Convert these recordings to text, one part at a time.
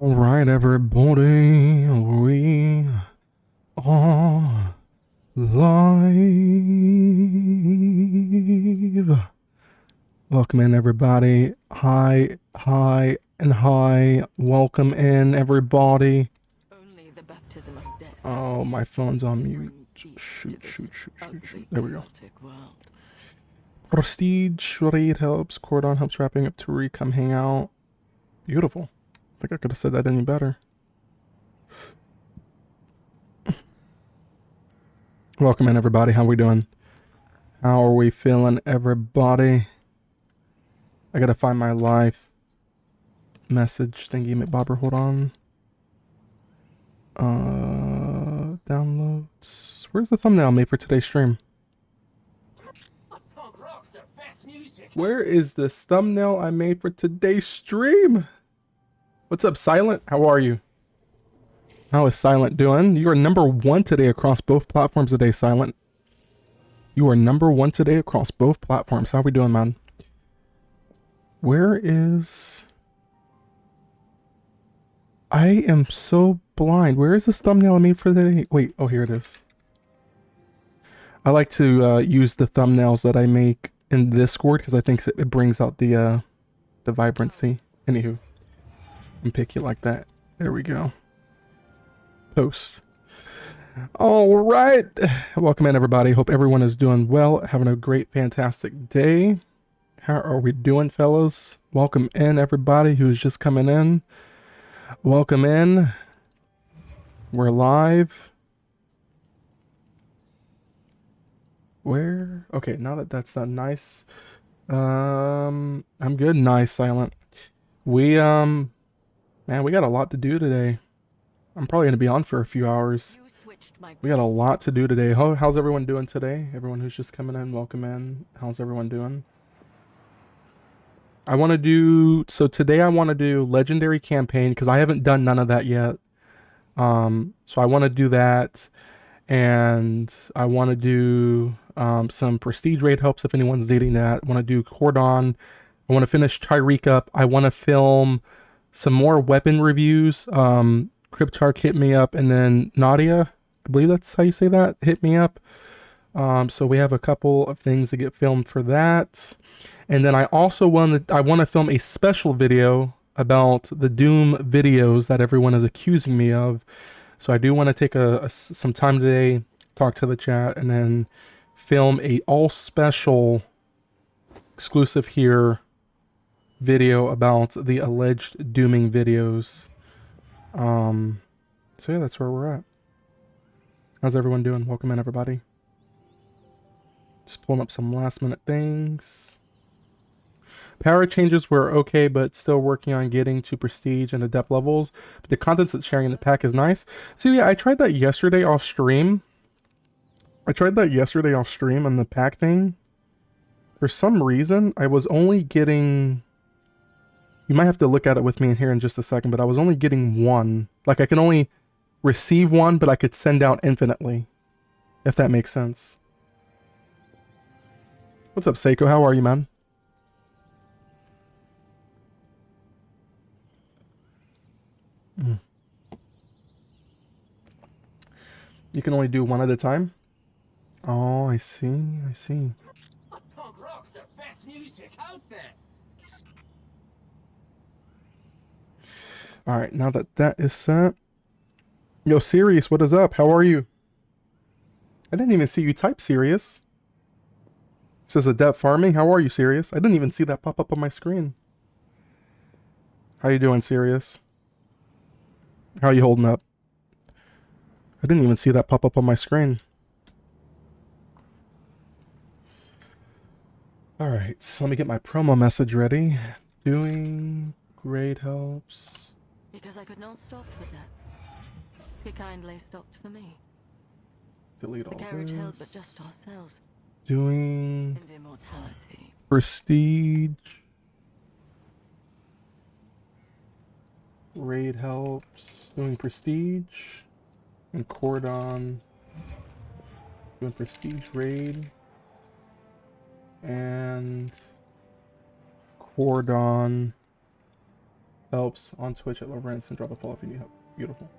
All right, everybody, we are live. Welcome in, everybody. Hi, hi, and hi. Welcome in, everybody. Only the baptism of death. Oh, my phone's on mute. Bring Shoot, peace to shoot, this shoot, shoot, shoot. ugly, There we go. chaotic world. Prestige raid helps. Cordon helps wrapping up. Tariq, come hang out. Beautiful. I think I could have said that any better. Welcome in, everybody. How we doing? How are we feeling, everybody? I gotta find my live message thingy, McBobber. Hold on. Downloads. Where's the thumbnail I made for today's stream? Where is this thumbnail I made for today's stream? What's up, Silent? How are you? How is Silent doing? You are #1 today across both platforms today, Silent. You are #1 today across both platforms. How we doing, man? Where is... I am so blind. Where is this thumbnail I made for the day? Wait, oh, here it is. I like to use the thumbnails that I make in Discord because I think it brings out the vibrancy. Anywho, and pick it like that. There we go. Post. All right. Welcome in, everybody. Hope everyone is doing well, having a great, fantastic day. How are we doing, fellas? Welcome in, everybody who's just coming in. Welcome in. We're live. Where? Okay, now that that's done, nice. I'm good. Nice, Silent. We man, we got a lot to do today. I'm probably gonna be on for a few hours. We got a lot to do today. How's everyone doing today? Everyone who's just coming in, welcome in. How's everyone doing? I want to do, so today I want to do legendary campaign because I haven't done none of that yet. So I want to do that, and I want to do some prestige raid helps if anyone's needing that. I want to do Cordon. I want to finish Tariq up. I want to film some more weapon reviews. Cryptarch hit me up, and then Nadia, I believe that's how you say that, hit me up. So we have a couple of things to get filmed for that. And then I also want to film a special video about the Doom videos that everyone is accusing me of. So I do want to take some time today, talk to the chat, and then film a all special exclusive here video about the alleged dooming videos. So yeah, that's where we're at. How's everyone doing? Welcome in, everybody. Just pulling up some last minute things. Power changes were okay, but still working on getting to prestige and adept levels. But the contents it's sharing in the pack is nice. So yeah, I tried that yesterday off stream. On the pack thing. For some reason, I was only getting... You might have to look at it with me here in just a second, but I was only getting one. Like, I can only receive one, but I could send out infinitely. If that makes sense. What's up, Seiko? How are you, man? You can only do one at a time? Oh, I see. I see. Punk rock's the best music out there. Alright, now that that is set. Yo, Sirius, what is up? How are you? I didn't even see you type, Sirius. It says adept farming. How are you, Sirius? I didn't even see that pop up on my screen. How you doing, Sirius? How you holding up? I didn't even see that pop up on my screen. Alright, so let me get my promo message ready. Doing great helps. Because I could not stop for death. He kindly stopped for me. Delete all The carriage this. held but just ourselves. Doing And immortality. prestige. Raid helps. Doing prestige. And Cordon. Doing prestige raid. And Cordon helps on Twitch at Lawrence and drop a follow if you need help. Beautiful.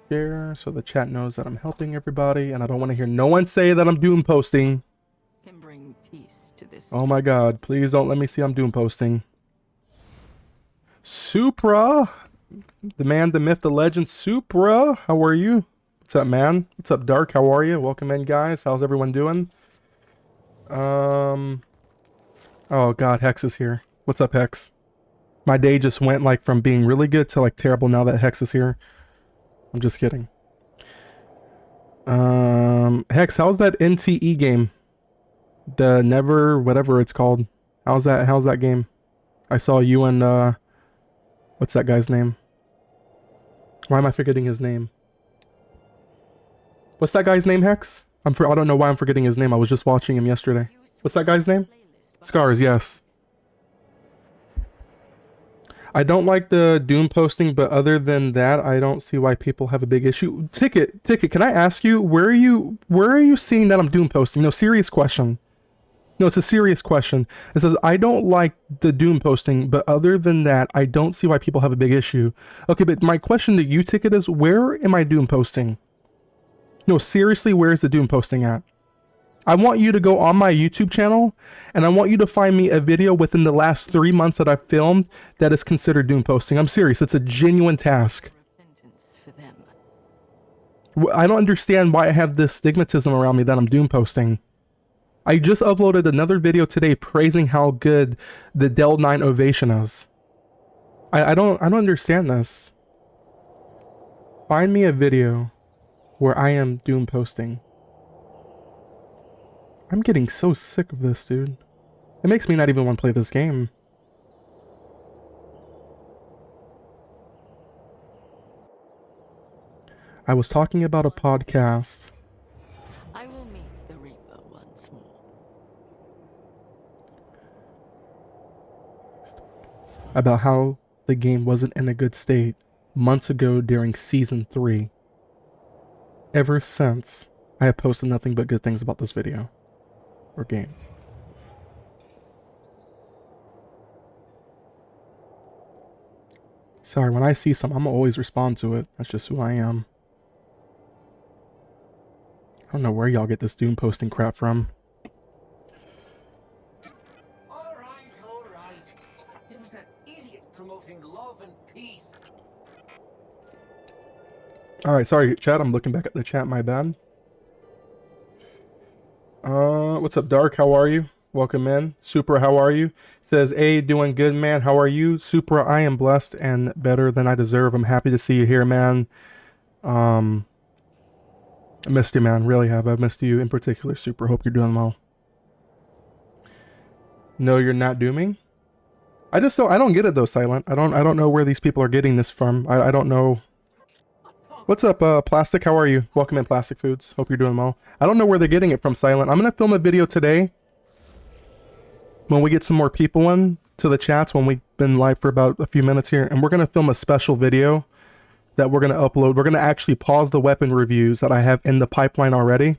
Share so the chat knows that I'm helping everybody, and I don't want to hear no one say that I'm doom posting. Can bring peace to this. Oh my god, please don't let me see I'm doom posting. Supra, the man, the myth, the legend, Supra, how are you? What's up, man? What's up, Dark? How are you? Welcome in, guys. How's everyone doing? Oh god, Hex is here. What's up, Hex? My day just went like from being really good to like terrible now that Hex is here. I'm just kidding. Hex, how's that NTE game? The Never whatever it's called. How's that game? I saw you and what's that guy's name? Why am I forgetting his name? What's that guy's name, Hex? I don't know why I'm forgetting his name. I was just watching him yesterday. What's that guy's name? Scars, yes. I don't like the doom posting, but other than that, I don't see why people have a big issue. Ticket, can I ask you, where are you seeing that I'm doom posting? No, serious question. No, it's a serious question. It says, I don't like the doom posting, but other than that, I don't see why people have a big issue. Okay, but my question to you, Ticket, is where am I doom posting? No, seriously, where is the doom posting at? I want you to go on my YouTube channel, and I want you to find me a video within the last 3 months that I've filmed that is considered doom posting. I'm serious. It's a genuine task. For them. I don't understand why I have this stigmatism around me that I'm doom posting. I just uploaded another video today praising how good the Dell 9 Ovation is. I don't understand this. Find me a video where I am doom posting. I'm getting so sick of this, dude. It makes me not even want to play this game. I was talking about a podcast. I will meet the Reaper once more. About how the game wasn't in a good state months ago during Season 3. Ever since, I have posted nothing but good things about this video. Or game. Sorry, when I see something, I'm gonna always respond to it. That's just who I am. I don't know where y'all get this doom posting crap from. Alright. It was that idiot promoting love and peace. Alright, sorry, chat. I'm looking back at the chat. My bad. What's up, Dark? How are you? Welcome in. Supra, how are you? Says, A, doing good, man. How are you? Supra, I am blessed and better than I deserve. I'm happy to see you here, man. I missed you, man. Really have. I've missed you in particular, Supra. Hope you're doing well. No, you're not dooming? I don't get it though, Silent. I don't know where these people are getting this from. I don't know. What's up, Plastic? How are you? Welcome in, Plastic Foods. Hope you're doing well. I don't know where they're getting it from, Silent. I'm gonna film a video today when we get some more people in to the chats, when we've been live for about a few minutes here, and we're gonna film a special video that we're gonna upload. We're gonna actually pause the weapon reviews that I have in the pipeline already,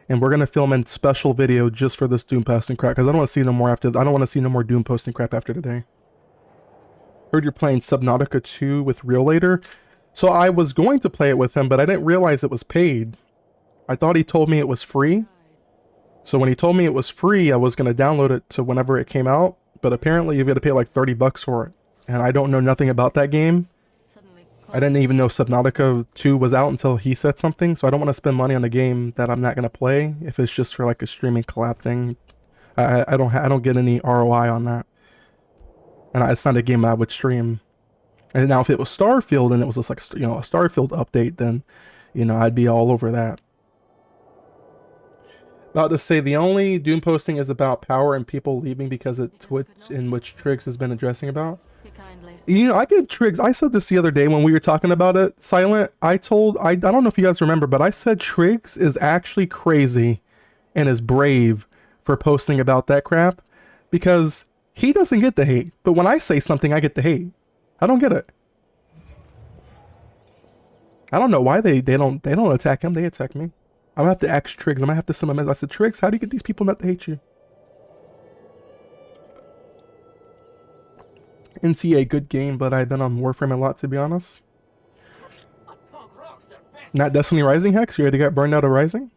and we're gonna film a special video just for this doom posting crap, because I don't want to see no more after. I don't want to see no more doom posting crap after today. Heard you're playing Subnautica 2 with Real later. So I was going to play it with him, but I didn't realize it was paid. I thought he told me it was free. So when he told me it was free, I was going to download it to whenever it came out. But apparently you've got to pay like 30 bucks for it. And I don't know nothing about that game. I didn't even know Subnautica 2 was out until he said something. So I don't want to spend money on a game that I'm not going to play if it's just for like a streaming collab thing. I don't get any ROI on that. And it's not a game I would stream. And now if it was Starfield and it was just like, you know, a Starfield update, then, you know, I'd be all over that. About to say the only doom posting is about power and people leaving because of Twitch, in which Triggs has been addressing about. You know, I give Triggs, I said this the other day when we were talking about it, Silent. I don't know if you guys remember, but I said Triggs is actually crazy and is brave for posting about that crap because he doesn't get the hate. But when I say something, I get the hate. I don't get it. I don't know why they don't attack him. They attack me. I'm gonna have to ask Triggs. I'm gonna have to send a message. I said, Triggs, how do you get these people not to hate you? NTA, good game, but I've been on Warframe a lot, to be honest. A punk rocks their best. Not Destiny Rising, Hex? You already got burned out of Rising?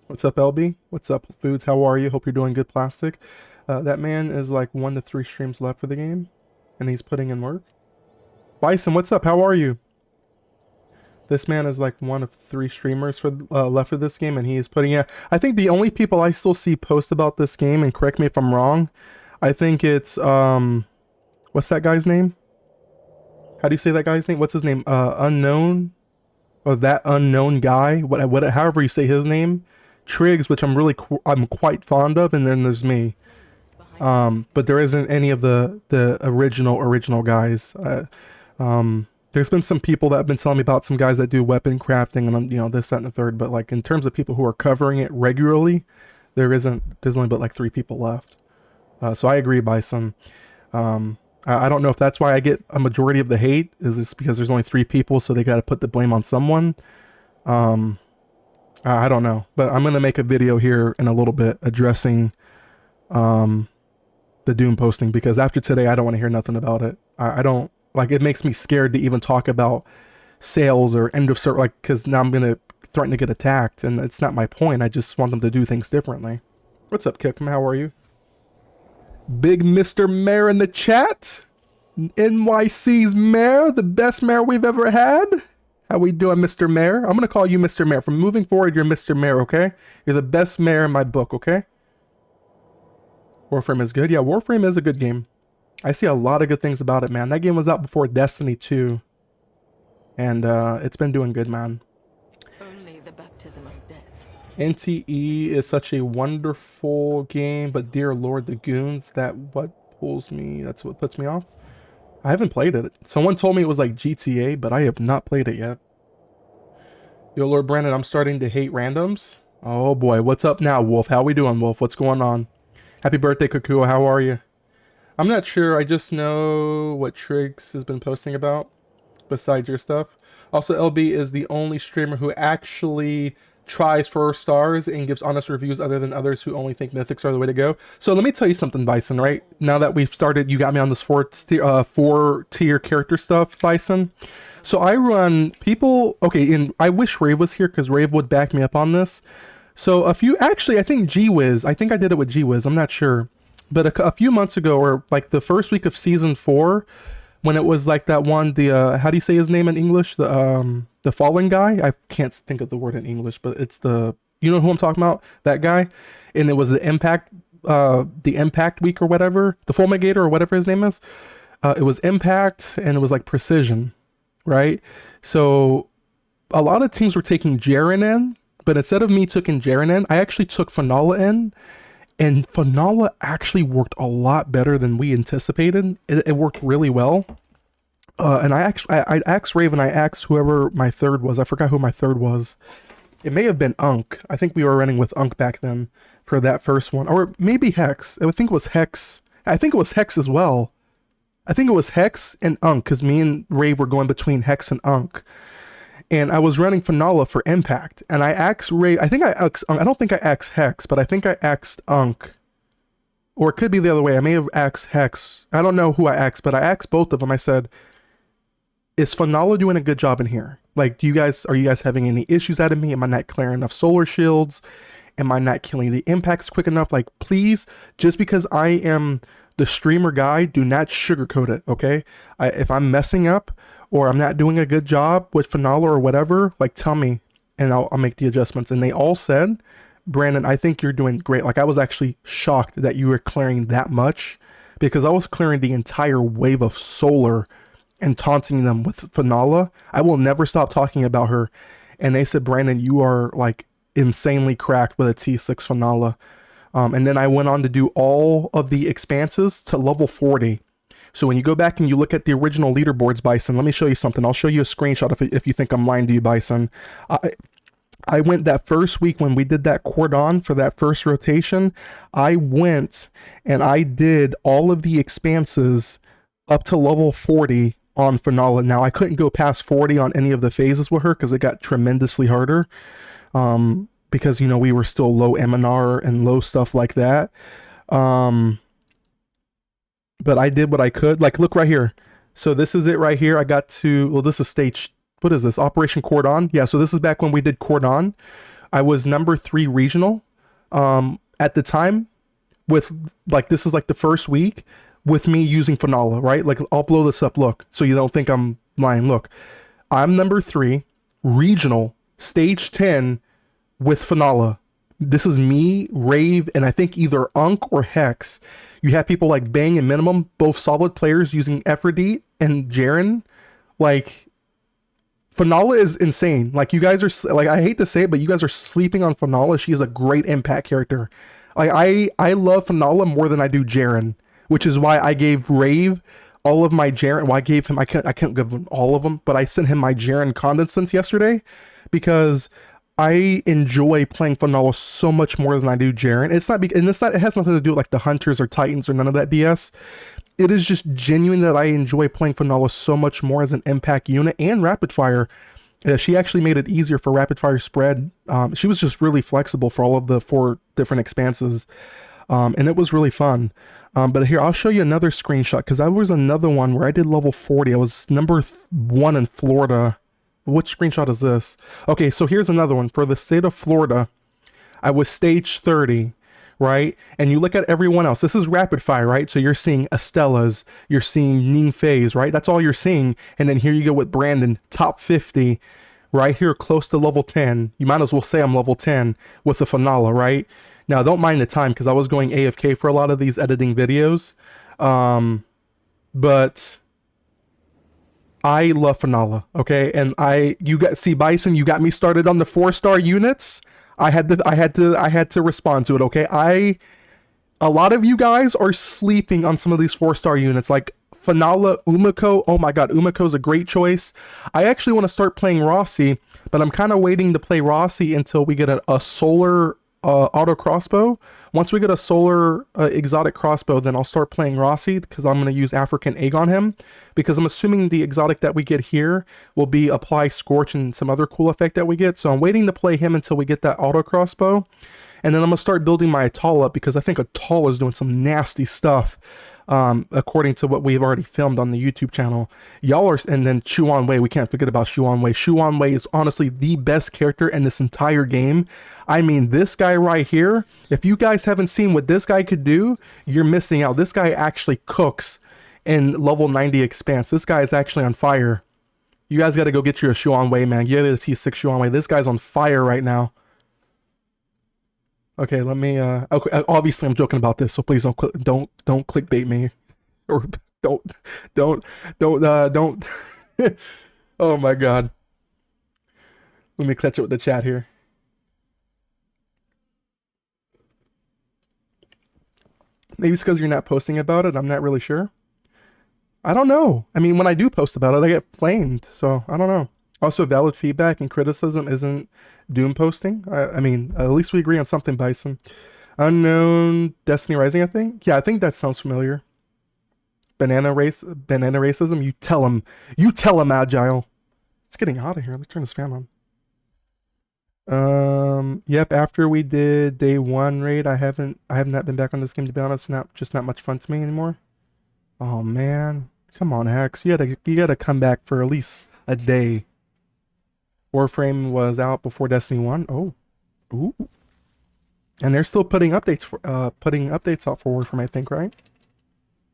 What's up, LB? What's up, Foods? How are you? Hope you're doing good, Plastic. That man is like 1 to 3 streams left for the game, and he's putting in work. Bison, what's up? How are you? This man is like 1 of 3 streamers for left for this game, and he is putting in. I think the only people I still see post about this game, and correct me if I'm wrong, I think it's what's that guy's name? How do you say that guy's name? What's his name? Unknown, or that unknown guy? However you say his name. Triggs, which I'm quite fond of, and then there's me. But there isn't any of the original guys. There's been some people that have been telling me about some guys that do weapon crafting and you know, this, that, and the third. But like in terms of people who are covering it regularly, there's only but like 3 people left. So I agree, Bison. I don't know if that's why I get a majority of the hate. Is this because there's only 3 people, so they got to put the blame on someone? I don't know, but I'm gonna make a video here in a little bit addressing the Doom posting, because after today I don't want to hear nothing about it. I don't like, it makes me scared to even talk about sales or end of server, like, because now I'm gonna threaten to get attacked, and it's not my point. I just want them to do things differently. What's up, Kikum? How are you? Big Mr. Mayor in the chat. NYC's mayor, the best mayor we've ever had. How we doing, Mr. Mayor? I'm gonna call you Mr. Mayor. From moving forward, you're Mr. Mayor, okay? You're the best mayor in my book, okay? Warframe is good. Yeah, Warframe is a good game. I see a lot of good things about it, man. That game was out before Destiny 2. And it's been doing good, man. Only the baptism of death. NTE is such a wonderful game, but dear Lord, the goons, that's what puts me off. I haven't played it. Someone told me it was like GTA, but I have not played it yet. Yo, Lord Brandon, I'm starting to hate randoms. Oh boy, what's up now, Wolf? How we doing, Wolf? What's going on? Happy birthday, Kukua. How are you? I'm not sure. I just know what Triggs has been posting about, besides your stuff. Also, LB is the only streamer who actually tries for stars and gives honest reviews, other than others who only think mythics are the way to go. So let me tell you something, Bison, right? Now that we've started, you got me on this 4-tier character stuff, Bison. So I run people, okay, and I wish Rave was here, because Rave would back me up on this. So actually, I think G-Wiz, I think I did it with G-Wiz, I'm not sure. But a few months ago, or like the first week of season 4, when it was like that one, the how do you say his name in English? The fallen guy? I can't think of the word in English, but it's you know who I'm talking about? That guy. And it was the impact week or whatever, the Fulminator or whatever his name is. It was impact, and it was like precision, right? So a lot of teams were taking Jaren in, but instead of me taking Jaren in, I actually took Fanala in. And Fanala actually worked a lot better than we anticipated. It worked really well. And I asked Raven, I asked whoever my third was. I forgot who my third was. It may have been Unk. I think we were running with Unk back then for that first one. Or maybe Hex. I think it was Hex. I think it was Hex as well. I think it was Hex and Unk, because me and Rave were going between Hex and Unk. And I was running Fanala for Impact. And I asked Ray, I think I asked Unk, I don't think I asked Hex, but I think I asked Unk. Or it could be the other way. I may have asked Hex. I don't know who I asked, but I asked both of them. I said, is Fanala doing a good job in here? Like, are you guys having any issues out of me? Am I not clearing enough solar shields? Am I not killing the impacts quick enough? Like, please, just because I am the streamer guy, do not sugarcoat it, okay? If I'm messing up, or I'm not doing a good job with Fanala or whatever, like, tell me, and I'll make the adjustments. And they all said, Brandon, I think you're doing great. Like, I was actually shocked that you were clearing that much, because I was clearing the entire wave of solar and taunting them with Fanala. I will never stop talking about her. And they said, Brandon, you are like insanely cracked with a T6 Fanala. And then I went on to do all of the expanses to level 40. So when you go back and you look at the original leaderboards, Bison, let me show you something. I'll show you a screenshot if you think I'm lying to you, Bison. I went that first week when we did that Cordon for that first rotation. I went and I did all of the expanses up to level 40 on Fanala. Now, I couldn't go past 40 on any of the phases with her because it got tremendously harder. Because, you know, we were still low MNR and low stuff like that. but I did what I could. Like, look right here. So this is it right here. I got to, well, this is stage, what is this? Operation Cordon. Yeah, so this is back when we did Cordon. I was number 3 regional at the time with, like, this is like the first week with me using Finala, right? Like, I'll blow this up, look, so you don't think I'm lying. Look, I'm number 3 regional, stage 10 with Finala. This is me, Rave, and I think either Unk or Hex. You have people like Bang and Minimum, both solid players using Ephrodite and Jaren. Like, Finala is insane. Like, you guys are, like, I hate to say it, but you guys are sleeping on Finala. She is a great impact character. I love Finala more than I do Jaren, which is why I gave Rave all of my Jaren. Well, I gave him, I can't give him all of them, but I sent him my Jaren condensants yesterday because I enjoy playing Finala so much more than I do Jaren. It's not, and it's not, it has nothing to do with like the Hunters or Titans or none of that BS. It is just genuine that I enjoy playing Finala so much more as an impact unit and rapid fire. She actually made it easier for rapid fire spread. She was just really flexible for all of the 4 different expanses. And it was really fun. But here, I'll show you another screenshot because that was another one where I did level 40. I was number 1 in Florida. Which screenshot is this? Okay, so here's another one. For the state of Florida, I was stage 30, right? And you look at everyone else. This is rapid fire, right? So you're seeing Estella's, you're seeing Ningfei's, right? That's all you're seeing. And then here you go with Brandon, top 50, right here, close to level 10. You might as well say I'm level 10 with the Finala, right? Now, don't mind the time because I was going AFK for a lot of these editing videos. But I love Finala, okay? And you got, see, Bison, you got me started on the 4-star units. I had to respond to it, okay? A lot of you guys are sleeping on some of these 4-star units, like Finala, Umiko. Oh my god, Umiko's a great choice. I actually want to start playing Rossi, but I'm kind of waiting to play Rossi until we get a solar auto crossbow. Once we get a solar exotic crossbow, then I'll start playing Rossi because I'm going to use African egg on him, because I'm assuming the exotic that we get here will be apply scorch and some other cool effect that we get. So I'm waiting to play him until we get that auto crossbow, and then I'm going to start building my Atala because I think Atala is doing some nasty stuff. According to what we've already filmed on the YouTube channel. Y'all are, and then Shuan Wei, we can't forget about Shuan Wei. Shuan Wei is honestly the best character in this entire game. I mean, this guy right here, if you guys haven't seen what this guy could do, you're missing out. This guy actually cooks in level 90 expanse. This guy is actually on fire. You guys got to go get you a Shuan Wei, man. You got to see 6 Shuan Wei. This guy's on fire right now. Okay, let me okay, obviously I'm joking about this, so please don't clickbait me, or don't oh my god. Let me catch up with the chat here. Maybe it's because you're not posting about it. I'm not really sure. I don't know. I mean, when I do post about it, I get flamed, so I don't know. Also, valid feedback and criticism isn't doom posting. I mean, at least we agree on something, Bison. Unknown Destiny Rising, I think. Yeah, I think that sounds familiar. Banana racism. You tell him, Agile. It's getting hot in here. Let's turn this fan on. Yep. After we did day 1 raid, I have not been back on this game, to be honest. Not much fun to me anymore. Oh man, come on, Hex. You gotta come back for at least a day. Warframe was out before Destiny 1. Oh. Ooh. And they're still putting updates out for Warframe, I think, right?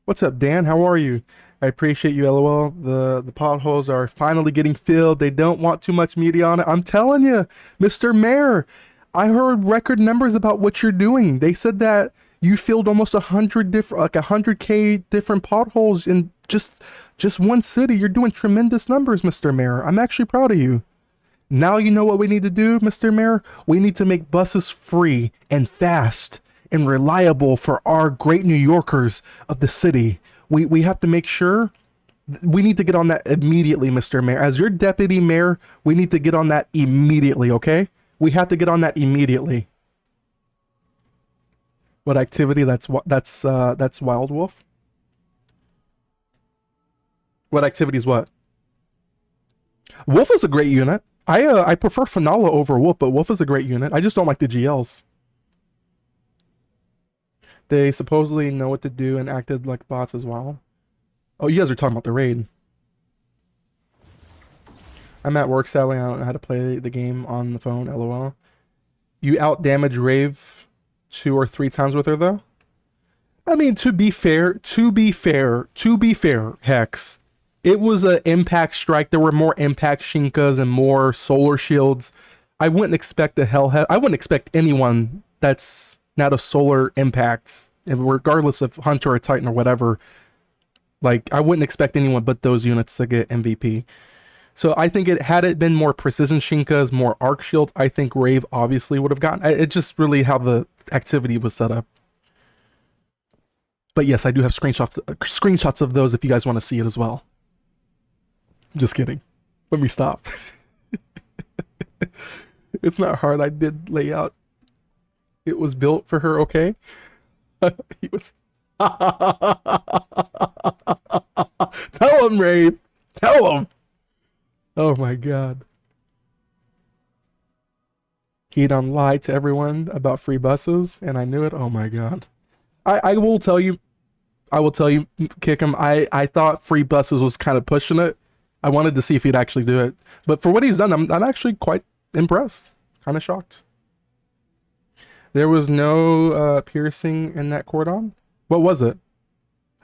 What's up, Dan? How are you? I appreciate you, LOL. The potholes are finally getting filled. They don't want too much media on it. I'm telling you, Mr. Mayor, I heard record numbers about what you're doing. They said that you filled almost 100 different, like 100K different potholes in just one city. You're doing tremendous numbers, Mr. Mayor. I'm actually proud of you. Now you know what we need to do, Mr. Mayor? We need to make buses free and fast and reliable for our great New Yorkers of the city. We have to make sure, we need to get on that immediately, Mr. Mayor. As your deputy mayor, we need to get on that immediately, okay? We have to get on that immediately. What activity? That's Wild Wolf. What activity is what? Wolf is a great unit. I prefer Finala over Wolf, but Wolf is a great unit. I just don't like the GLs. They supposedly know what to do and acted like bots as well. Oh, you guys are talking about the raid. I'm at work, sadly. I don't know how to play the game on the phone, lol. You out-damage Rave 2 or 3 times with her, though? I mean, to be fair, Hex, it was an impact strike. There were more impact Shinkas and more solar shields. I wouldn't expect I wouldn't expect anyone that's not a solar impact, and regardless of Hunter or Titan or whatever, like, I wouldn't expect anyone but those units to get MVP. So I think had it been more precision Shinkas, more arc shield, I think Rave obviously would have gotten. It's just really how the activity was set up. But yes, I do have screenshots of those if you guys want to see it as well. Just kidding. Let me stop. It's not hard. I did lay out. It was built for her, okay? He was. Tell him, Rave. Tell him. Oh my god. He done lied to everyone about free buses, and I knew it. Oh my god. I will tell you, Kick him. I thought free buses was kind of pushing it. I wanted to see if he'd actually do it. But for what he's done, I'm actually quite impressed. Kind of shocked. There was no piercing in that cordon. What was it?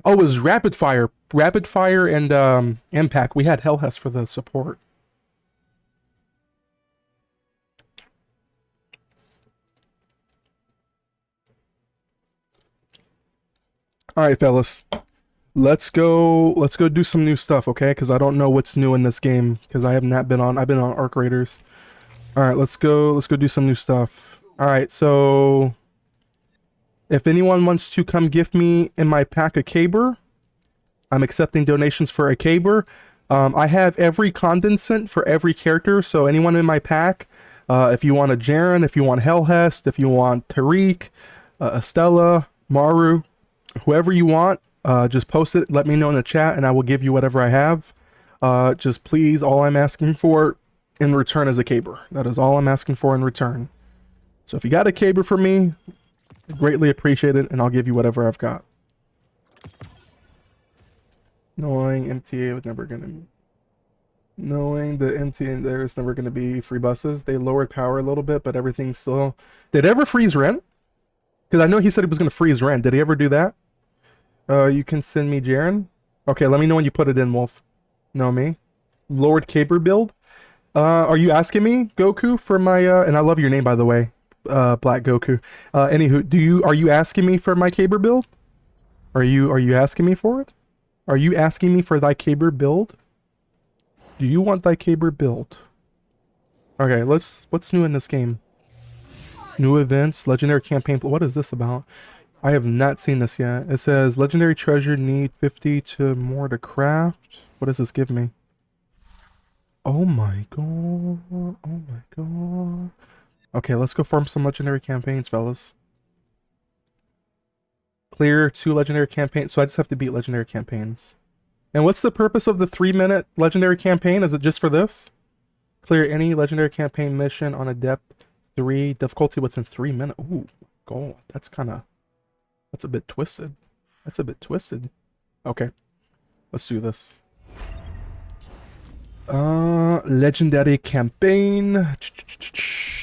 Oh, it was rapid fire. Rapid fire and impact. We had Hellhest for the support. All right, fellas. Let's go do some new stuff, okay? Because I don't know what's new in this game. Because I have not been on. I've been on Arc Raiders. All right, let's go do some new stuff. All right, so if anyone wants to come gift me in my pack a caber, I'm accepting donations for a caber. I have every condensate for every character, so anyone in my pack, if you want a Jaren, if you want Hellhest, if you want Tariq, Estella, Maru, whoever you want, just post it, let me know in the chat, and I will give you whatever I have. Just please, all I'm asking for in return is a caber. That is all I'm asking for in return. So if you got a caber for me, greatly appreciate it, and I'll give you whatever I've got. Knowing MTA was never gonna... Knowing the MTA there's never gonna be free buses. They lowered power a little bit, but everything's still... Did it ever freeze Ren? Because I know he said he was gonna freeze Ren. Did he ever do that? You can send me Jaren. Okay, let me know when you put it in, Wolf. No, me. Lord Caber build. Are you asking me, Goku, for my and I love your name, by the way, Black Goku. Anywho, are you asking me for my Caber build? Are you asking me for it? Are you asking me for thy Caber build? Do you want thy Caber build? Okay, what's new in this game? New events, legendary campaign. What is this about? I have not seen this yet. It says legendary treasure need 50 to more to craft. What does this give me? Oh my god. Oh my god. Okay, let's go farm some legendary campaigns, fellas. Clear 2 legendary campaigns. So I just have to beat legendary campaigns. And what's the purpose of the 3-minute legendary campaign? Is it just for this? Clear any legendary campaign mission on a depth 3 difficulty within 3 minutes. Ooh, god, that's a bit twisted. That's a bit twisted. Okay, let's do this. Legendary campaign.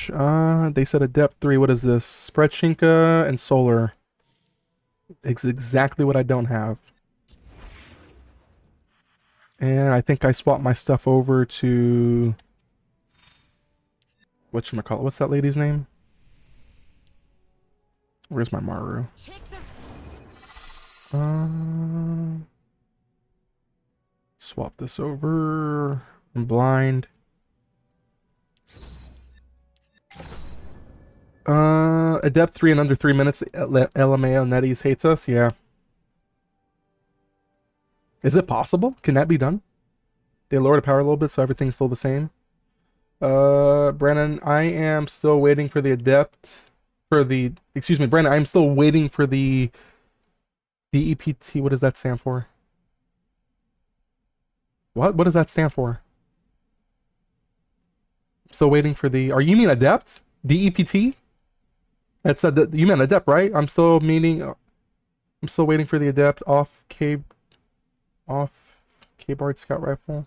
They said a depth 3. What is this? Spread Shinka and solar. It's exactly what I don't have. And I think I swapped my stuff over to... whatchamacallit? What's that lady's name? Where's my Maru? Swap this over. I'm blind. Adept 3 in under 3 minutes. LMAO Netties hates us. Yeah. Is it possible? Can that be done? They lowered the power a little bit, so everything's still the same. Brennan, I am still waiting for the adept. Excuse me, Brennan, I'm still waiting for the DEPT. What does that stand for? What does that stand for? Still waiting for the... you mean adept? DEPT? You meant adept, right? I'm still meaning... I'm still waiting for the adept off K-Bard scout rifle.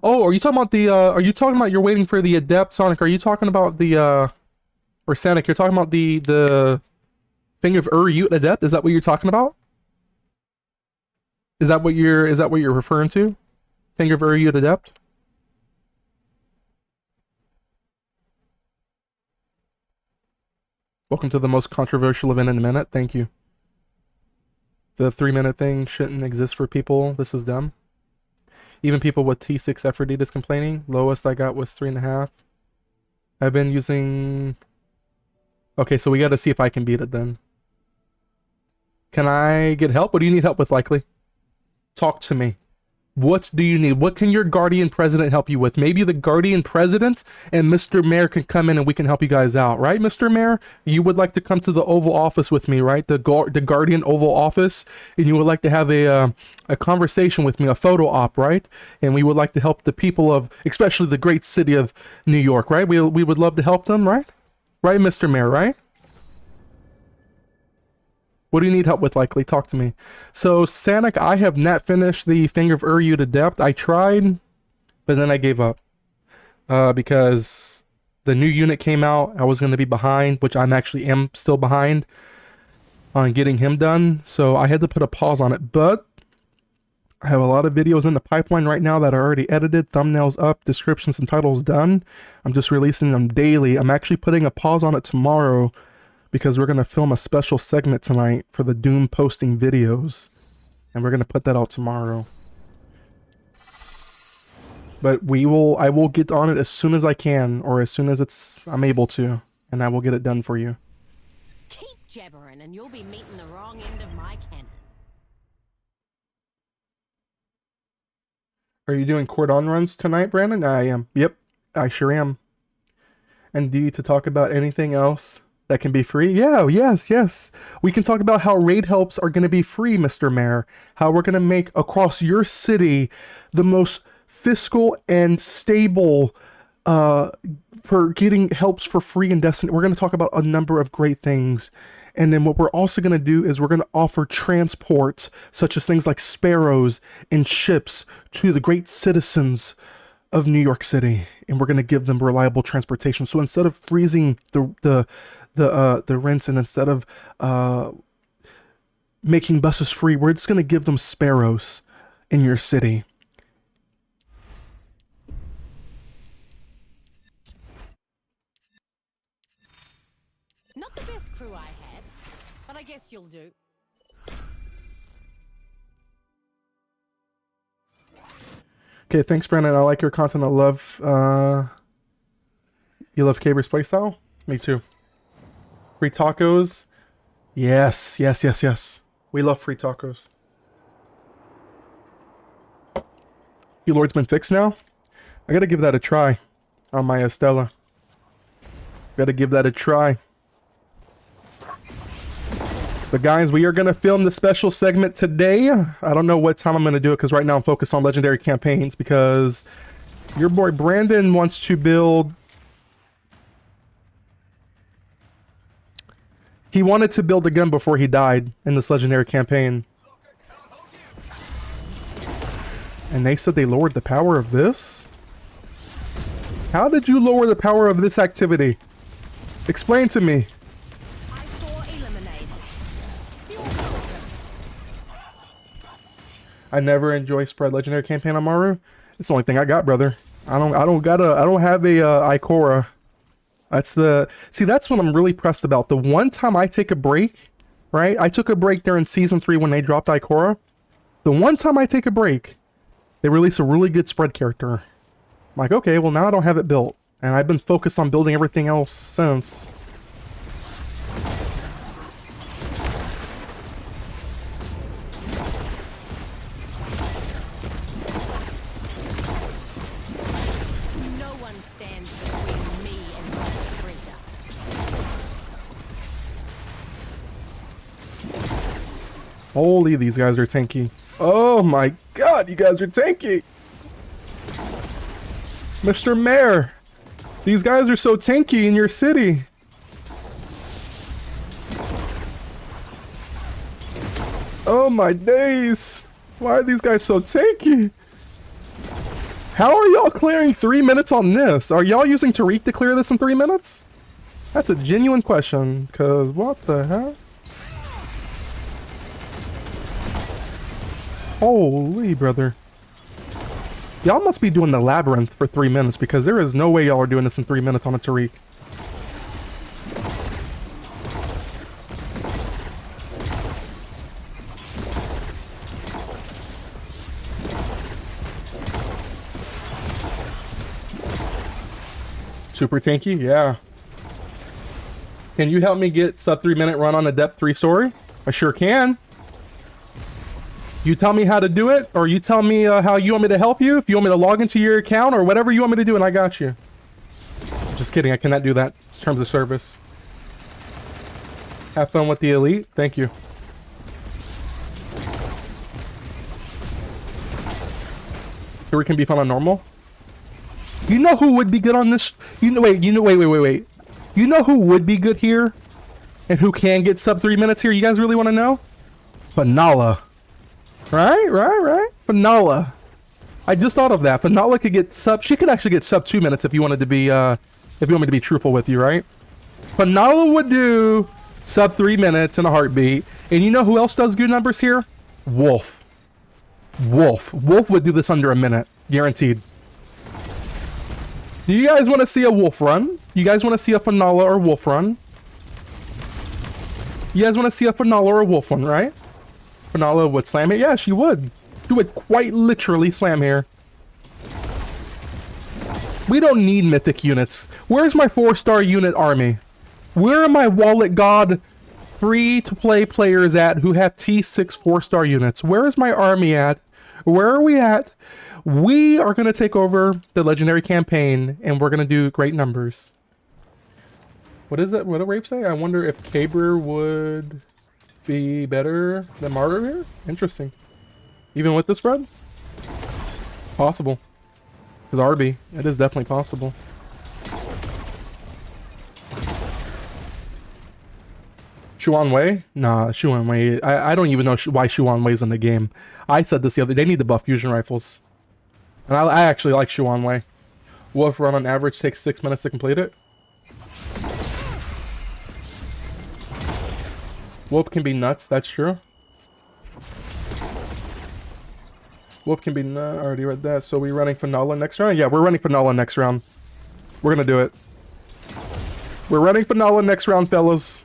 Oh, are you talking about the are you talking about you're waiting for the adept, Sonic? Are you talking about the or Sonic, you're talking about the Finger of Ur-Ute adept? Is that what you're talking about? Is that what you're referring to? Finger of Ur-Ute adept? Welcome to the most controversial event in a minute. Thank you. The 3-minute thing shouldn't exist for people. This is dumb. Even people with T6 Ephroditus complaining. Lowest I got was 3.5. I've been using... Okay, so we gotta see if I can beat it then. Can I get help? What do you need help with, likely? Talk to me. What do you need? What can your guardian president help you with? Maybe the guardian president and Mr. Mayor can come in and we can help you guys out, right, Mr. Mayor? You would like to come to the Oval Office with me, right? The Guardian Oval Office, and you would like to have a conversation with me, a photo op, right? And we would like to help the people of, especially the great city of New York, right? We would love to help them, right? Right, Mr. Mayor, right? What do you need help with, likely? Talk to me. So, Sanic, I have not finished the Finger of Ur-Ute Adept. I tried, but then I gave up. Because the new unit came out. I was going to be behind, which I'm actually am still behind on getting him done. So, I had to put a pause on it. But I have a lot of videos in the pipeline right now that are already edited. Thumbnails up, descriptions and titles done. I'm just releasing them daily. I'm actually putting a pause on it tomorrow, because we're going to film a special segment tonight for the Doom posting videos. And we're going to put that out tomorrow. But I will get on it as soon as I can, or as soon as I'm able to. And I will get it done for you. Keep jabbering and you'll be meeting the wrong end of my cannon. Are you doing Cordon runs tonight, Brandon? I am. Yep, I sure am. And do you to talk about anything else that can be free? Yeah, yes. We can talk about how raid helps are going to be free, Mr. Mayor. How we're going to make across your city the most fiscal and stable for getting helps for free in Destiny. We're going to talk about a number of great things. And then what we're also going to do is we're going to offer transports, such as things like sparrows and ships, to the great citizens of New York City. And we're going to give them reliable transportation. So instead of freezing the rents, and instead of making buses free, we're just going to give them sparrows in your city. Not the best crew I had, but I guess you'll do. Okay, thanks, Brandon. I like your content. I love you love Caber's playstyle? Me too. Free tacos? Yes. We love free tacos. You Lord's been fixed now? I gotta give that a try on my Estella. Gotta give that a try. But guys, we are gonna film the special segment today. I don't know what time I'm gonna do it, because right now I'm focused on legendary campaigns, because your boy Brandon wants to build... He wanted to build a gun before he died in this legendary campaign. And they said they lowered the power of this? How did you lower the power of this activity? Explain to me. I saw eliminated. I never enjoy spread legendary campaign on Maru. It's the only thing I got, brother. I don't have a Ikora. That's what I'm really pressed about. The one time I take a break, right? I took a break during season 3 when they dropped Ikora. The one time I take a break, they release a really good spread character. I'm like, okay, well now I don't have it built. And I've been focused on building everything else since. No one stands between me and my treasure. Holy, these guys are tanky. Oh my god, you guys are tanky! Mr. Mayor! These guys are so tanky in your city! Oh my days. Why are these guys so tanky? How are y'all clearing 3 minutes on this? Are y'all using Tariq to clear this in 3 minutes? That's a genuine question, cause what the hell? Holy brother. Y'all must be doing the labyrinth for 3 minutes, because there is no way y'all are doing this in 3 minutes on a Tariq. Super tanky? Yeah. Can you help me get sub 3 minute run on a depth 3 story? I sure can. You tell me how to do it, or you tell me how you want me to help you, if you want me to log into your account, or whatever you want me to do, and I got you. Just kidding, I cannot do that. It's terms of service. Have fun with the elite. Thank you. Here we can be fun on normal. You know who would be good on this? Wait. You know who would be good here? And who can get sub 3 minutes here? You guys really want to know? Fanala. Right. Fanala. I just thought of that. Fanala could get sub. She could actually get sub 2 minutes if you wanted to be, if you want me to be truthful with you, right? Fanala would do sub 3 minutes in a heartbeat. And you know who else does good numbers here? Wolf. Wolf would do this under a minute. Guaranteed. Do you guys want to see a wolf run? You guys want to see a Fanala or wolf run? You guys want to see a Fanala or a wolf one, right? Fanala would slam it? Yeah, she would. She would quite literally slam here. We don't need mythic units. Where's my 4-star unit army? Where are my wallet god free-to-play players at who have T6 4-star units? Where is my army at? Where are we at? We are going to take over the legendary campaign, and we're going to do great numbers. What is it? What did Rafe say? I wonder if Caber would be better than Martyr here? Interesting. Even with this spread? Possible. Because RB, it is definitely possible. Shuan Wei? Nah, Shuan Wei. I don't even know why Shuan Wei's in the game. I said this the other day. They need to buff fusion rifles. And I actually like Shuan Wei. Wolf run on average takes 6 minutes to complete it. Wolf can be nuts, that's true. Wolf can be nuts. I already read that. So we running Fanala next round? Yeah, we're running Fanala next round. We're gonna do it. We're running Fanala next round, fellas.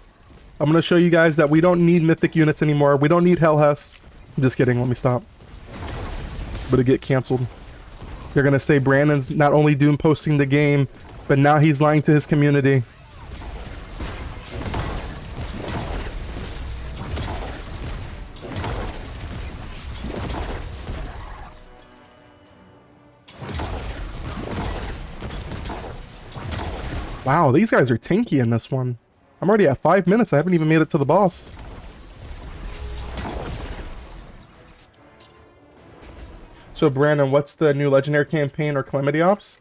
I'm gonna show you guys that we don't need mythic units anymore. We don't need Hellhess. I'm just kidding, let me stop. But it get canceled. They're gonna say Brandon's not only doom posting the game, but now he's lying to his community. Wow, these guys are tanky in this one. I'm already at 5 minutes. I haven't even made it to the boss. So Brandon, what's the new legendary campaign or Calamity Ops?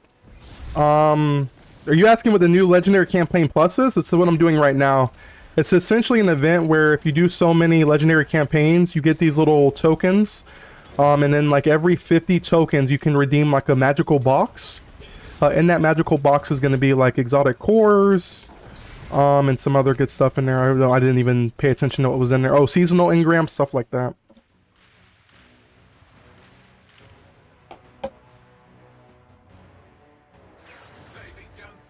Are you asking what the new legendary campaign plus is? That's what I'm doing right now. It's essentially an event where if you do so many legendary campaigns, you get these little tokens. And then like every 50 tokens, you can redeem like a magical box. In that magical box is going to be like exotic cores, and some other good stuff in there. I didn't even pay attention to what was in there. Oh, seasonal engrams, stuff like that.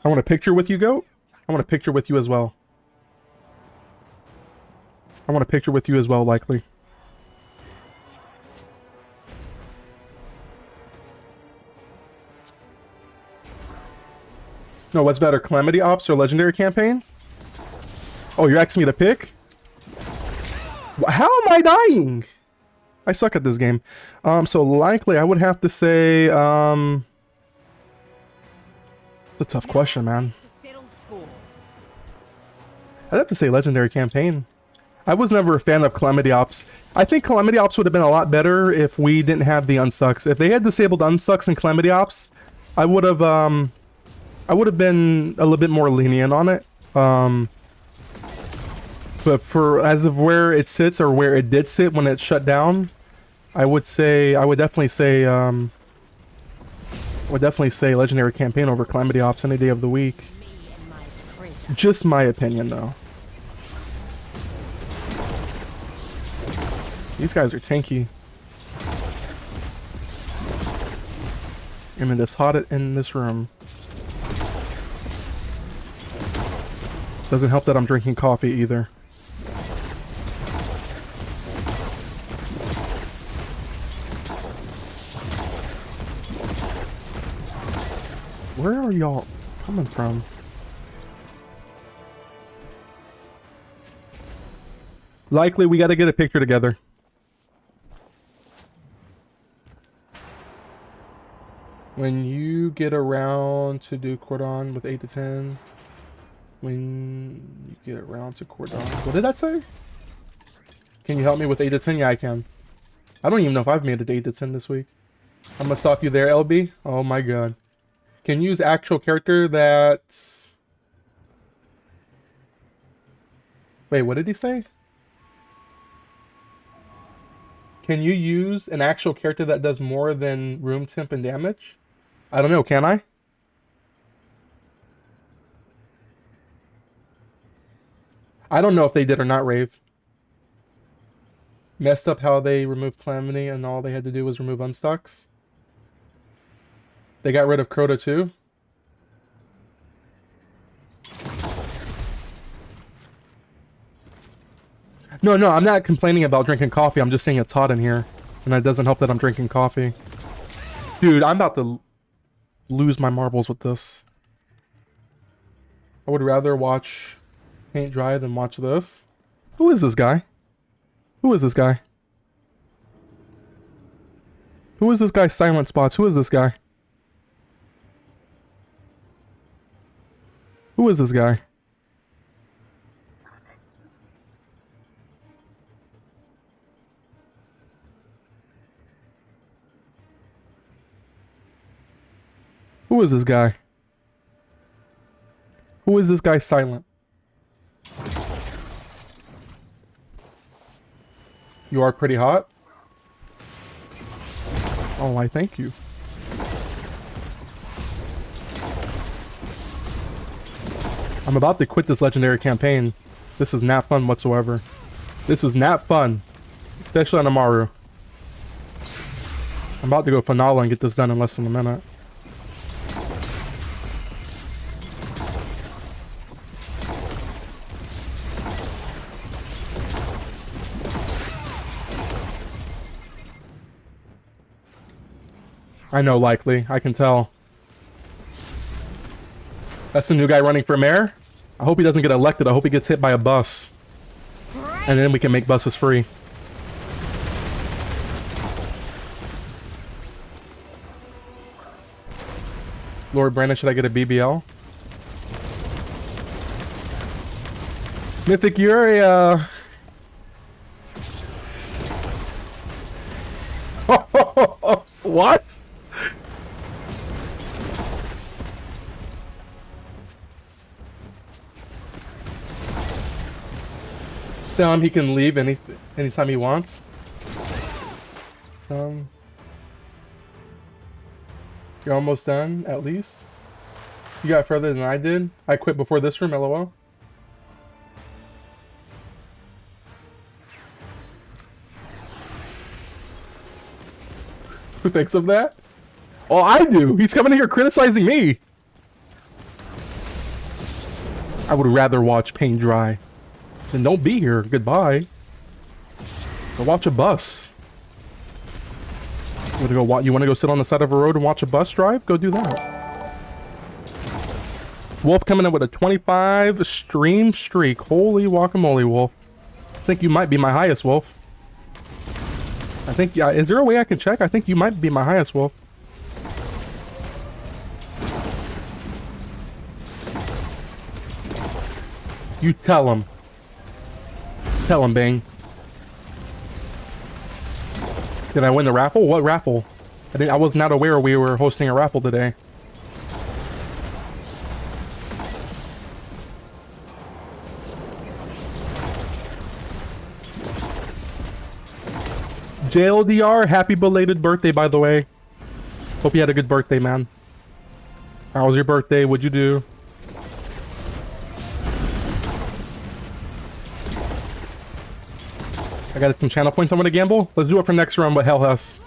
I want a picture with you, Goat. I want a picture with you as well. I want a picture with you as well, likely. No, what's better, Calamity Ops or Legendary Campaign? Oh, you're asking me to pick? How am I dying? I suck at this game. So likely I would have to say, a tough question, man. I'd have to say Legendary Campaign. I was never a fan of Calamity Ops. I think Calamity Ops would have been a lot better if we didn't have the unstucks. If they had disabled unstucks in Calamity Ops, I would have been a little bit more lenient on it. But for as of where it sits or where it did sit when it shut down, I would definitely say Legendary Campaign over Calamity Ops any day of the week. Me and my treasure. Just my opinion though. These guys are tanky. And it's hot in this room. Doesn't help that I'm drinking coffee either. Where are y'all coming from? Likely we gotta get a picture together. When you get around to do Cordon with 8 to 10. When you get around to Cordon. What did that say? Can you help me with 8 to 10? Yeah, I can. I don't even know if I've made it to 8 to 10 this week. I'm gonna stop you there, LB. Oh my god. Can you use actual character that's... Wait, what did he say? Can you use an actual character that does more than room temp and damage? I don't know, can I? I don't know if they did or not, Rave. Messed up how they removed Calamity and all they had to do was remove Unstocks. They got rid of Crota too. No, I'm not complaining about drinking coffee. I'm just saying it's hot in here. And it doesn't help that I'm drinking coffee. Dude, I'm about to lose my marbles with this. I would rather watch paint dry than watch this. Who is this guy? Who is this guy? Who is this guy? Silent Spots. Who is this guy? Who is this guy? Who is this guy? Who is this guy silent? You are pretty hot. Oh, I thank you. I'm about to quit this legendary campaign. This is not fun whatsoever. This is not fun. Especially on Amaru. I'm about to go Finala and get this done in less than a minute. I know, likely. I can tell. That's the new guy running for mayor. I hope he doesn't get elected. I hope he gets hit by a bus. And then we can make buses free. Lord Brandon, should I get a BBL? Mythic, you're a... What? Tell him he can leave anytime he wants. You're almost done, at least. You got further than I did. I quit before this room, lol. Who thinks of that? Oh, I do! He's coming here criticizing me! I would rather watch paint dry. Then don't be here. Goodbye. Go watch a bus. You want to go sit on the side of a road and watch a bus drive? Go do that. Wolf coming in with a 25 stream streak. Holy guacamole, Wolf. I think you might be my highest, Wolf. I think, yeah, is there a way I can check? I think you might be my highest, Wolf. You tell him. Tell him, Bang. Did I win the raffle? What raffle? I was not aware we were hosting a raffle today. JLDR, happy belated birthday, by the way. Hope you had a good birthday, man. How was your birthday? What'd you do? I got some channel points I want to gamble. Let's do it for next round with Hell House.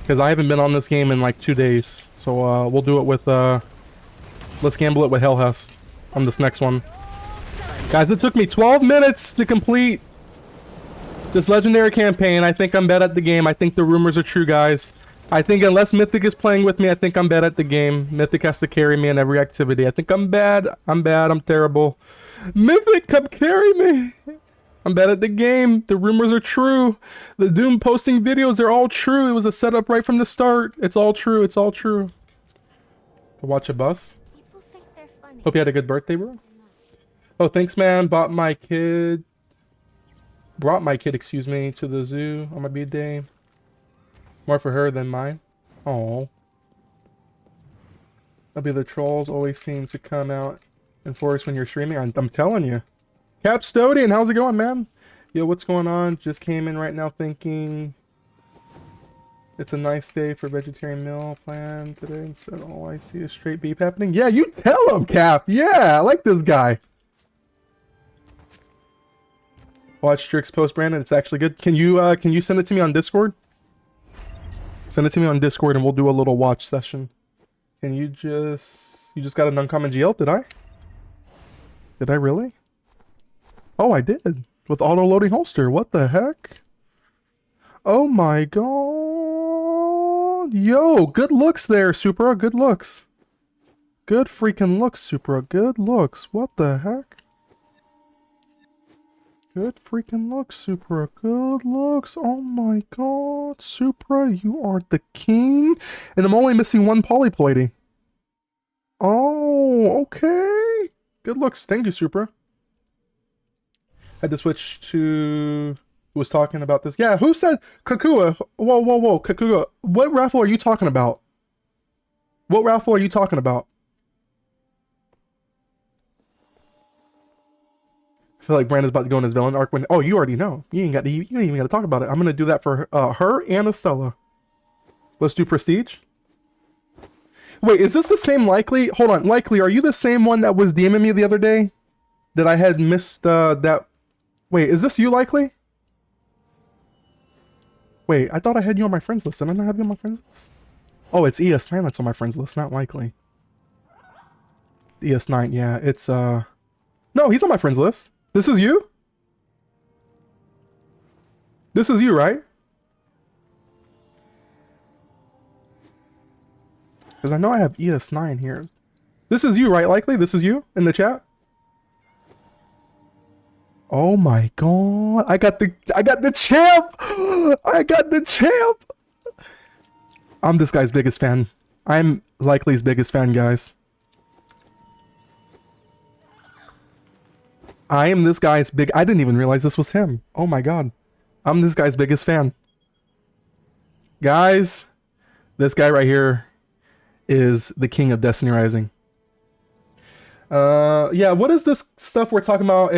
Because I haven't been on this game in like 2 days. So we'll do it with... let's gamble it with Hell House on this next one. Guys, it took me 12 minutes to complete this legendary campaign. I think I'm bad at the game. I think the rumors are true, guys. I think unless Mythic is playing with me, I think I'm bad at the game. Mythic has to carry me in every activity. I think I'm bad. I'm bad. I'm terrible. Mythic, come carry me. I'm bad at the game. The rumors are true. The Doom posting videos, they're all true. It was a setup right from the start. It's all true. It's all true. Watch a bus. People think they're funny. Hope you had a good birthday, bro. Oh, thanks, man. Brought my kid, excuse me, to the zoo on my birthday. More for her than mine. Oh. That'll be the trolls always seem to come out in force when you're streaming. I'm telling you. Capstodian, how's it going, man? Yo, what's going on? Just came in right now thinking it's a nice day for vegetarian meal plan today. Instead, all I see is straight beef happening. Yeah, you tell him, Cap. Yeah, I like this guy. Watch Strick's post, Brandon. It's actually good. Can you send it to me on Discord? Send it to me on Discord and we'll do a little watch session. Can you just got an uncommon GL, did I? Did I really? Oh, I did. With auto-loading holster. What the heck? Oh my god. Yo, good looks there, Supra. Good looks. Good freaking looks, Supra. Good looks. What the heck? Good freaking looks, Supra. Good looks. Oh my god. Supra, you are the king. And I'm only missing one polyploidy. Oh, okay. Good looks. Thank you, Supra. Had to switch to... Who was talking about this? Yeah, who said... Kakua. Whoa, whoa, whoa. Kakua. What raffle are you talking about? What raffle are you talking about? I feel like Brandon's about to go in his villain arc when... Oh, you already know. You ain't even got to talk about it. I'm going to do that for her and Estella. Let's do Prestige. Wait, is this the same Likely? Hold on. Likely, are you the same one that was DMing me the other day? That I had missed that... Wait, is this you, Likely? Wait, I thought I had you on my friends list. Did I not have you on my friends list? Oh, it's ES9 that's on my friends list, not Likely. ES9, yeah. It's, No, he's on my friends list. This is you? This is you, right? Because I know I have ES9 here. This is you, right, Likely? This is you in the chat? Oh my god. I got the champ! I got the champ! I'm this guy's biggest fan. I'm Likely's biggest fan, guys. I am this guy's big... I didn't even realize this was him. Oh my god. I'm this guy's biggest fan. Guys, this guy right here is the king of Destiny Rising. Yeah, what is this stuff we're talking about?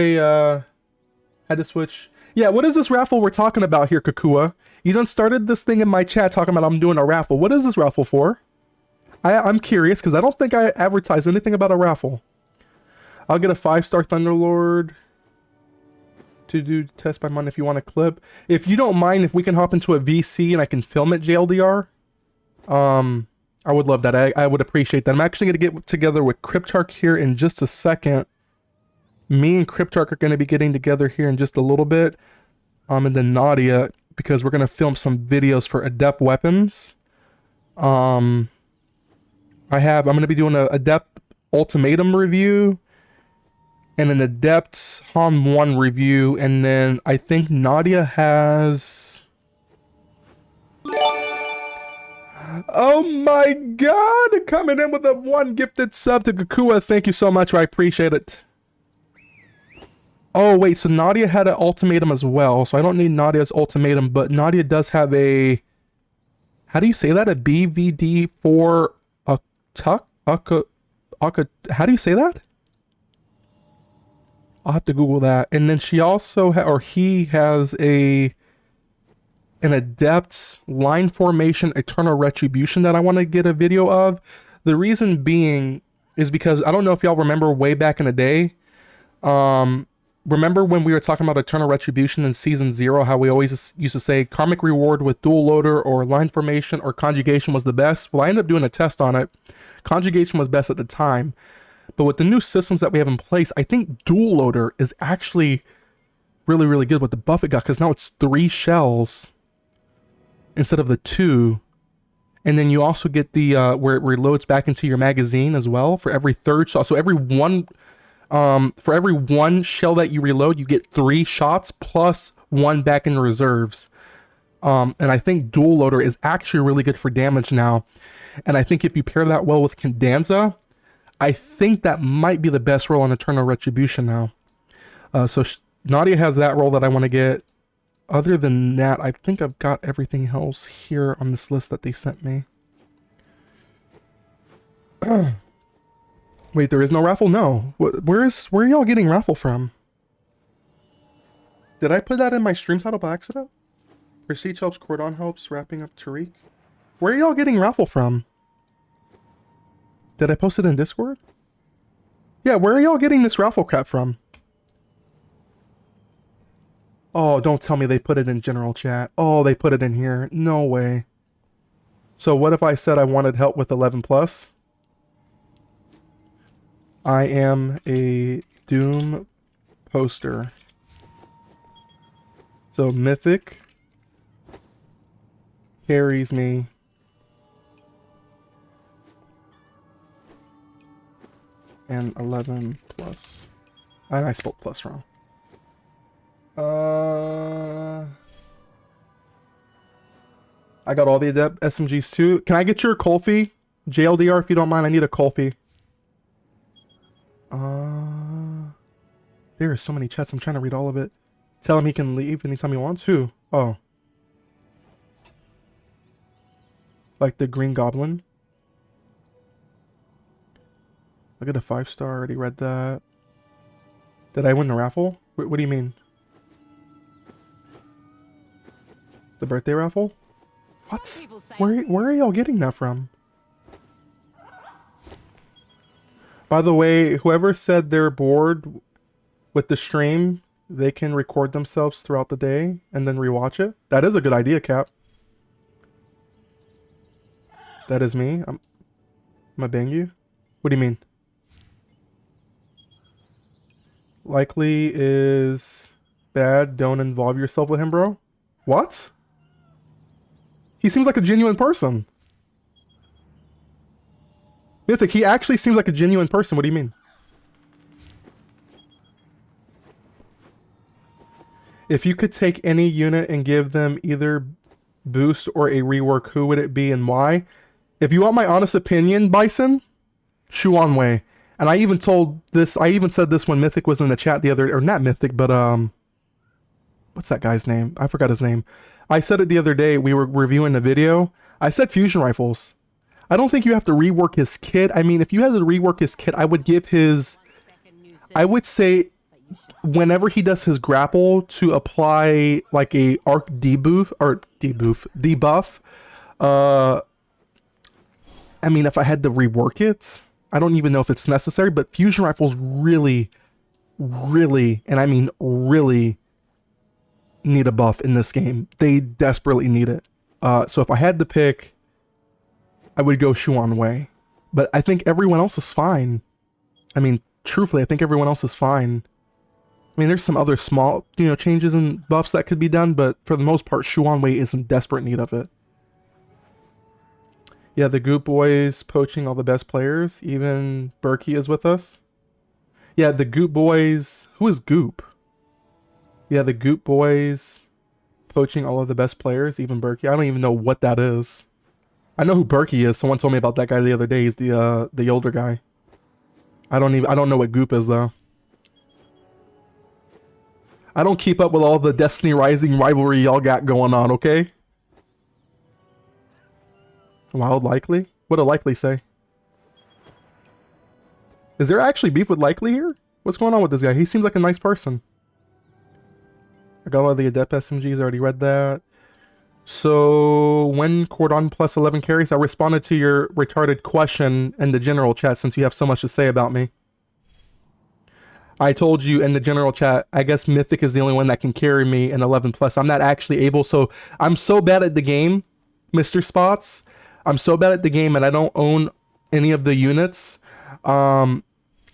Had to switch. Yeah, what is this raffle we're talking about here, Kakua? You done started this thing in my chat talking about I'm doing a raffle. What is this raffle for? I'm curious because I don't think I advertised anything about a raffle. I'll get a 5-star Thunderlord to do test by Monday if you want a clip. If you don't mind, if we can hop into a VC and I can film it JLDR, I would love that. I would appreciate that. I'm actually going to get together with Cryptarch here in just a second. Me and Cryptarch are going to be getting together here in just a little bit. And then Nadia, because we're going to film some videos for Adept Weapons. I'm going to be doing an Adept Ultimatum review. And an Adept Han 1 review. And then I think Nadia has... Oh my god! Coming in with a 1 gifted sub to Kakua. Thank you so much. I appreciate it. Oh wait, so Nadia had an ultimatum as well. So I don't need Nadia's ultimatum, but Nadia does have a... How do you say that? A BVD for a tuck? How do you say that? I'll have to Google that. And then she also... or he has a an Adept line formation Eternal Retribution that I want to get a video of. The reason being is because I don't know if y'all remember way back in the day. Remember when we were talking about Eternal Retribution in Season 0, how we always used to say Karmic Reward with Dual Loader or Line Formation or Conjugation was the best? Well, I ended up doing a test on it. Conjugation was best at the time. But with the new systems that we have in place, I think Dual Loader is actually really, really good with the buff it got, because now it's 3 shells instead of the 2. And then you also get the where it reloads back into your magazine as well for every 3rd shot. So for every one shell that you reload, you get 3 shots plus 1 back in reserves. And I think Dual Loader is actually really good for damage now. And I think if you pair that well with Condanza, I think that might be the best role on Eternal Retribution now. So Nadia has that role that I want to get. Other than that, I think I've got everything else here on this list that they sent me. Wait, there is no raffle? No. Where are y'all getting raffle from? Did I put that in my stream title by accident? Prestige helps, Cordon helps, wrapping up Tariq. Where are y'all getting raffle from? Did I post it in Discord? Yeah, where are y'all getting this raffle crap from? Oh, don't tell me they put it in general chat. Oh, they put it in here. No way. So what if I said I wanted help with 11 plus? I am a Doom poster. So Mythic carries me. And 11 plus. And I spelled plus wrong. I got all the Adept SMGs too. Can I get your Colfie? JLDR if you don't mind. I need a Colfie. There are so many chats. I'm trying to read all of it. Tell him he can leave anytime he wants. Who? Oh. Like the Green Goblin. I got a 5-star. Already read that. Did I win the raffle? What do you mean? The birthday raffle? What? Where are y'all getting that from? By the way, whoever said they're bored with the stream, they can record themselves throughout the day and then rewatch it. That is a good idea, Cap. That is me. I'm gonna bang you. What do you mean? Likely is bad. Don't involve yourself with him, bro. What? He seems like a genuine person. Mythic, he actually seems like a genuine person. What do you mean? If you could take any unit and give them either boost or a rework, who would it be and why? If you want my honest opinion, Bison, Shuan Wei. And I even said this when Mythic was in the chat the other, or not Mythic, but what's that guy's name? I forgot his name. I said it the other day, we were reviewing a video. I said fusion rifles. I don't think you have to rework his kit. I mean, if you had to rework his kit, I would give his... I would say whenever he does his grapple to apply like a arc debuff. I mean, if I had to rework it, I don't even know if it's necessary, but fusion rifles really, and I mean really, need a buff in this game. They desperately need it. So if I had to pick, I would go Shuan Wei. But I think everyone else is fine. I mean, truthfully, I think everyone else is fine. I mean, there's some other small, changes and buffs that could be done, but for the most part, Shuan Wei is in desperate need of it. Yeah, the Goop Boys poaching all the best players. Even Berkey is with us. Yeah, the Goop Boys... Who is Goop? Yeah, the Goop Boys poaching all of the best players. Even Berkey. I don't even know what that is. I know who Berkey is. Someone told me about that guy the other day. He's the older guy. I don't know what Goop is, though. I don't keep up with all the Destiny Rising rivalry y'all got going on, okay? Wild Likely? What did Likely say? Is there actually beef with Likely here? What's going on with this guy? He seems like a nice person. I got all the Adept SMGs, already read that. So when Cordon plus 11 carries, I responded to your retarded question in the general chat since you have so much to say about me. I told you in the general chat, I guess Mythic is the only one that can carry me in 11 plus. I'm not actually able, so I'm so bad at the game, Mr. Spots. I'm so bad at the game and I don't own any of the units.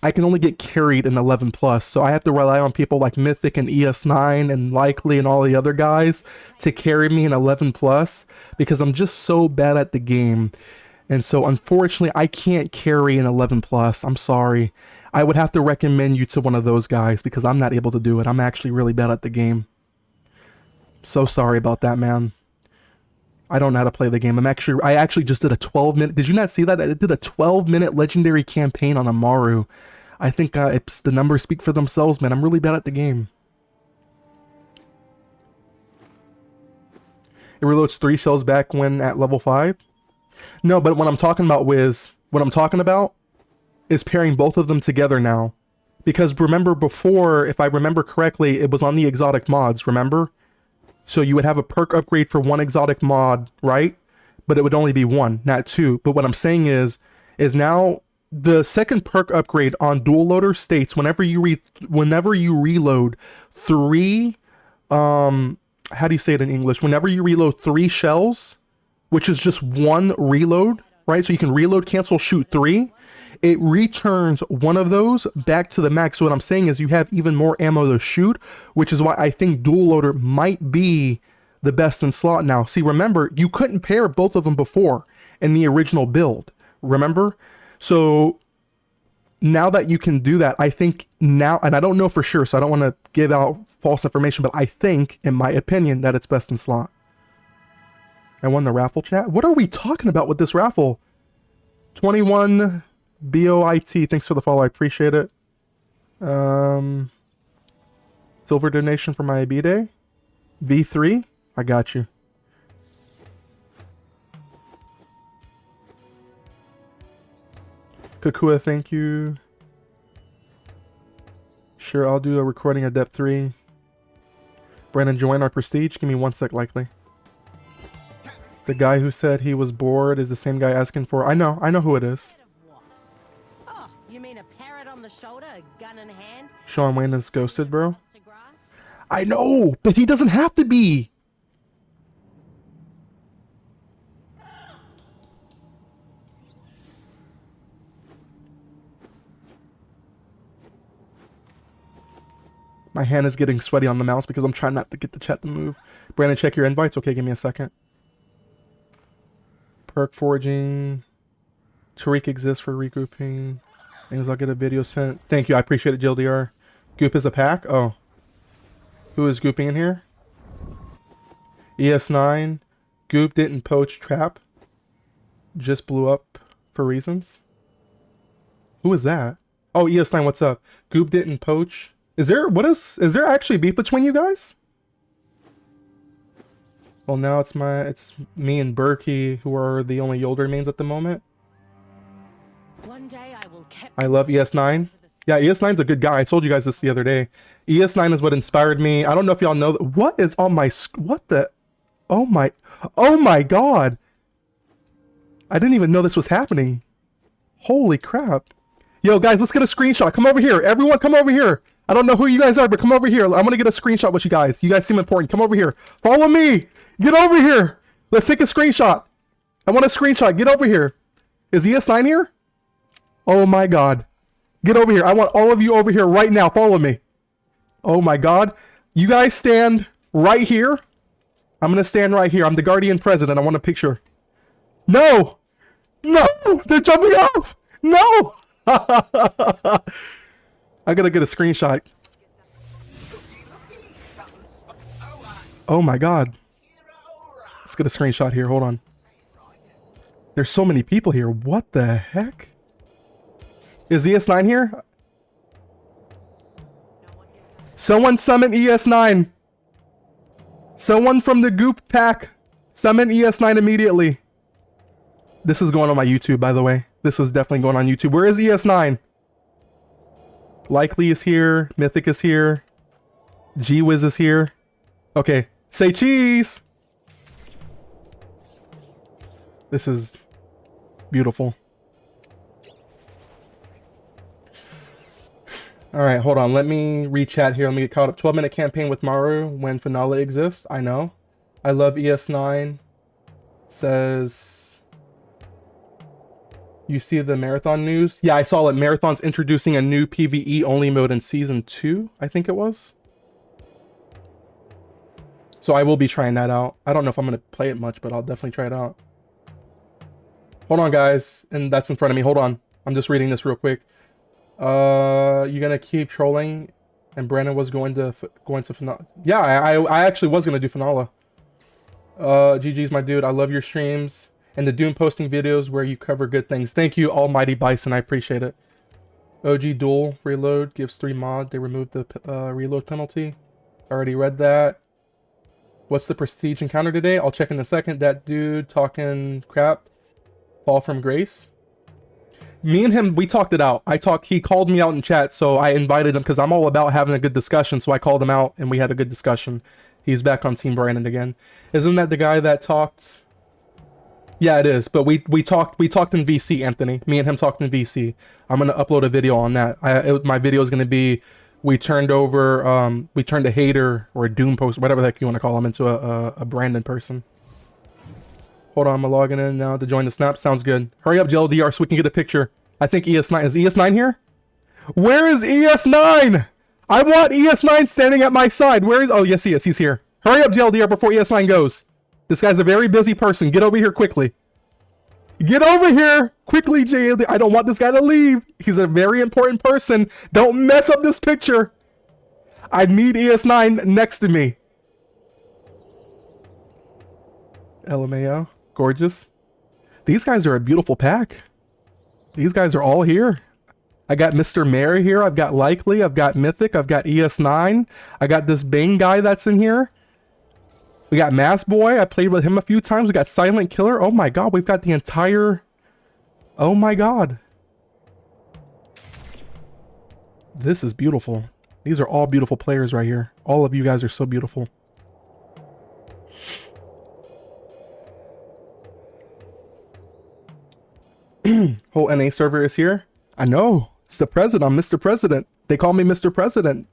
I can only get carried in 11 plus, so I have to rely on people like Mythic and ES9 and Likely and all the other guys to carry me in 11 plus because I'm just so bad at the game. And so unfortunately, I can't carry an 11 plus. I'm sorry. I would have to recommend you to one of those guys because I'm not able to do it. I'm actually really bad at the game. So sorry about that, man. I don't know how to play the game. I actually just did a 12-minute. Did you not see that? I did a 12-minute legendary campaign on Amaru. I think the numbers speak for themselves, man. I'm really bad at the game. It reloads 3 shells back when at level 5. No, but what I'm talking about is pairing both of them together now. Because remember before, if I remember correctly, it was on the exotic mods, remember? So you would have a perk upgrade for one exotic mod, right? But it would only be one, not two. But what I'm saying is now the second perk upgrade on dual loader states whenever you reload 3 how do you say it in English? Whenever you reload 3 shells, which is just one reload, right? So you can reload, cancel, shoot 3. It returns one of those back to the max. So what I'm saying is you have even more ammo to shoot, which is why I think dual loader might be the best in slot now. See, remember, you couldn't pair both of them before in the original build. Remember? So now that you can do that, I think now, and I don't know for sure, so I don't want to give out false information, but I think, in my opinion, that it's best in slot. I won the raffle chat? What are we talking about with this raffle? 21 BOIT, thanks for the follow, I appreciate it. Silver donation for my B-Day. V3, I got you. Kakua, thank you. Sure, I'll do a recording at depth 3. Brandon, join our prestige. Give me 1 sec, Likely. The guy who said he was bored is the same guy asking for... I know who it is. Oh, you mean a parrot on the shoulder, a gun in hand? Sean Wayne is ghosted, bro. I know, but he doesn't have to be. My hand is getting sweaty on the mouse because I'm trying not to get the chat to move. Brandon, check your invites. Okay, give me a second. Perk foraging. Tariq exists for regrouping. Things I'll get a video sent. Thank you, I appreciate it, Jill DR. Goop is a pack? Oh. Who is gooping in here? ES9. Goop didn't poach trap. Just blew up for reasons. Who is that? Oh, ES9, what's up? Goop didn't poach. Is there actually beef between you guys? Well, now it's me and Berkey who are the only Yolder mains at the moment. One day I love ES9. Yeah, ES9's a good guy. I told you guys this the other day. ES9 is what inspired me. I don't know if y'all know what is on my oh my god. I didn't even know this was happening. Holy crap. Yo guys, let's get a screenshot. Come over here. Everyone come over here. I don't know who you guys are, but come over here. I'm gonna get a screenshot with you guys. You guys seem important. Come over here. Follow me. Get over here. Let's take a screenshot. I want a screenshot. Get over here. Is ES9 here? Oh my god. Get over here. I want all of you over here right now. Follow me. Oh my god. You guys stand right here. I'm gonna stand right here. I'm the guardian president. I want a picture. No! No! They're jumping off! No! I gotta get a screenshot. Oh my god. Let's get a screenshot here. Hold on. There's so many people here. What the heck? Is ES9 here? Someone summon ES9. Someone from the Goop pack. Summon ES9 immediately. This is going on my YouTube, by the way. This is definitely going on YouTube. Where is ES9? Likely is here. Mythic is here. G-Wiz is here. Okay. Say cheese! This is beautiful. All right, hold on. Let me re-chat here. Let me get caught up. 12-minute campaign with Maru when finale exists. I know. I love ES9. Says, you see the marathon news? Yeah, I saw it. Marathon's introducing a new PvE only mode in season 2, I think it was. So I will be trying that out. I don't know if I'm going to play it much, but I'll definitely try it out. Hold on, guys. And that's in front of me. Hold on. I'm just reading this real quick. You gonna keep trolling? And Brandon was going to finale. Yeah, I actually was gonna do finale. GG's my dude. I love your streams and the Doom posting videos where you cover good things. Thank you, Almighty Bison. I appreciate it. OG dual reload gives 3 mod. They removed the reload penalty. Already read that. What's the prestige encounter today? I'll check in a second. That dude talking crap. Fall from grace. Me and him, we talked it out. He called me out in chat, so I invited him because I'm all about having a good discussion. So I called him out and we had a good discussion. He's back on Team Brandon again. Isn't that the guy that talked? Yeah, it is. But we talked in VC, Anthony. Me and him talked in VC. I'm gonna upload a video on that. My video is gonna be we turned a hater or a Doom post, whatever the heck you want to call him, into a Brandon person. Hold on, I'm logging in now to join the snap. Sounds good. Hurry up, JLDR, so we can get a picture. I think ES9. Is ES9 here? Where is ES9? I want ES9 standing at my side. Where is... Oh, yes, he is. He's here. Hurry up, JLDR, before ES9 goes. This guy's a very busy person. Get over here quickly. Get over here quickly, JLDR. I don't want this guy to leave. He's a very important person. Don't mess up this picture. I need ES9 next to me. LMAO. Gorgeous. These guys are a beautiful pack. These guys are all here. I got Mr. Mary here. I've got Likely. I've got Mythic. I've got ES9. I got this Bane guy that's in here. We got Mass Boy. I played with him a few times. We got Silent Killer. Oh my god. We've got the entire... Oh my god. This is beautiful. These are all beautiful players right here. All of you guys are so beautiful. Whole NA server is here. I know. It's the president. I'm Mr. President. They call me Mr. President.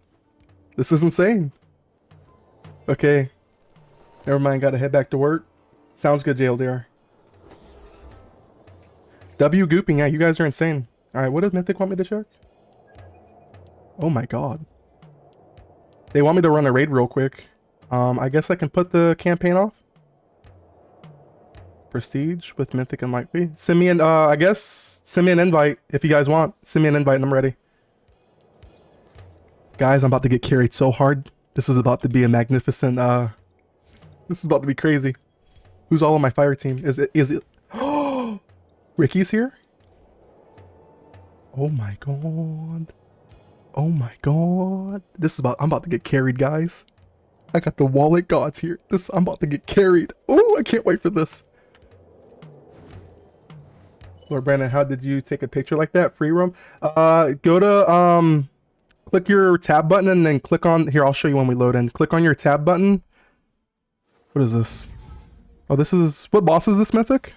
This is insane. Okay. Never mind. Gotta head back to work. Sounds good, JLDR. W gooping. Yeah, you guys are insane. Alright, what does Mythic want me to check? Oh my god. They want me to run a raid real quick. I guess I can put the campaign off. Prestige with Mythic and Likely. Send me an, I guess, send me an invite if you guys want. Send me an invite and I'm ready. Guys, I'm about to get carried so hard. This is about to be a magnificent, this is about to be crazy. Who's all on my fire team? Is it? Oh, Ricky's here? Oh my god. Oh my god. I'm about to get carried, guys. I got the wallet gods here. I'm about to get carried. Oh, I can't wait for this. Lord Brandon, how did you take a picture like that? Free roam? Go to, click your tab button and then click on, here, I'll show you when we load in. Click on your tab button. What is this? Oh, this is, what boss is this, Mythic?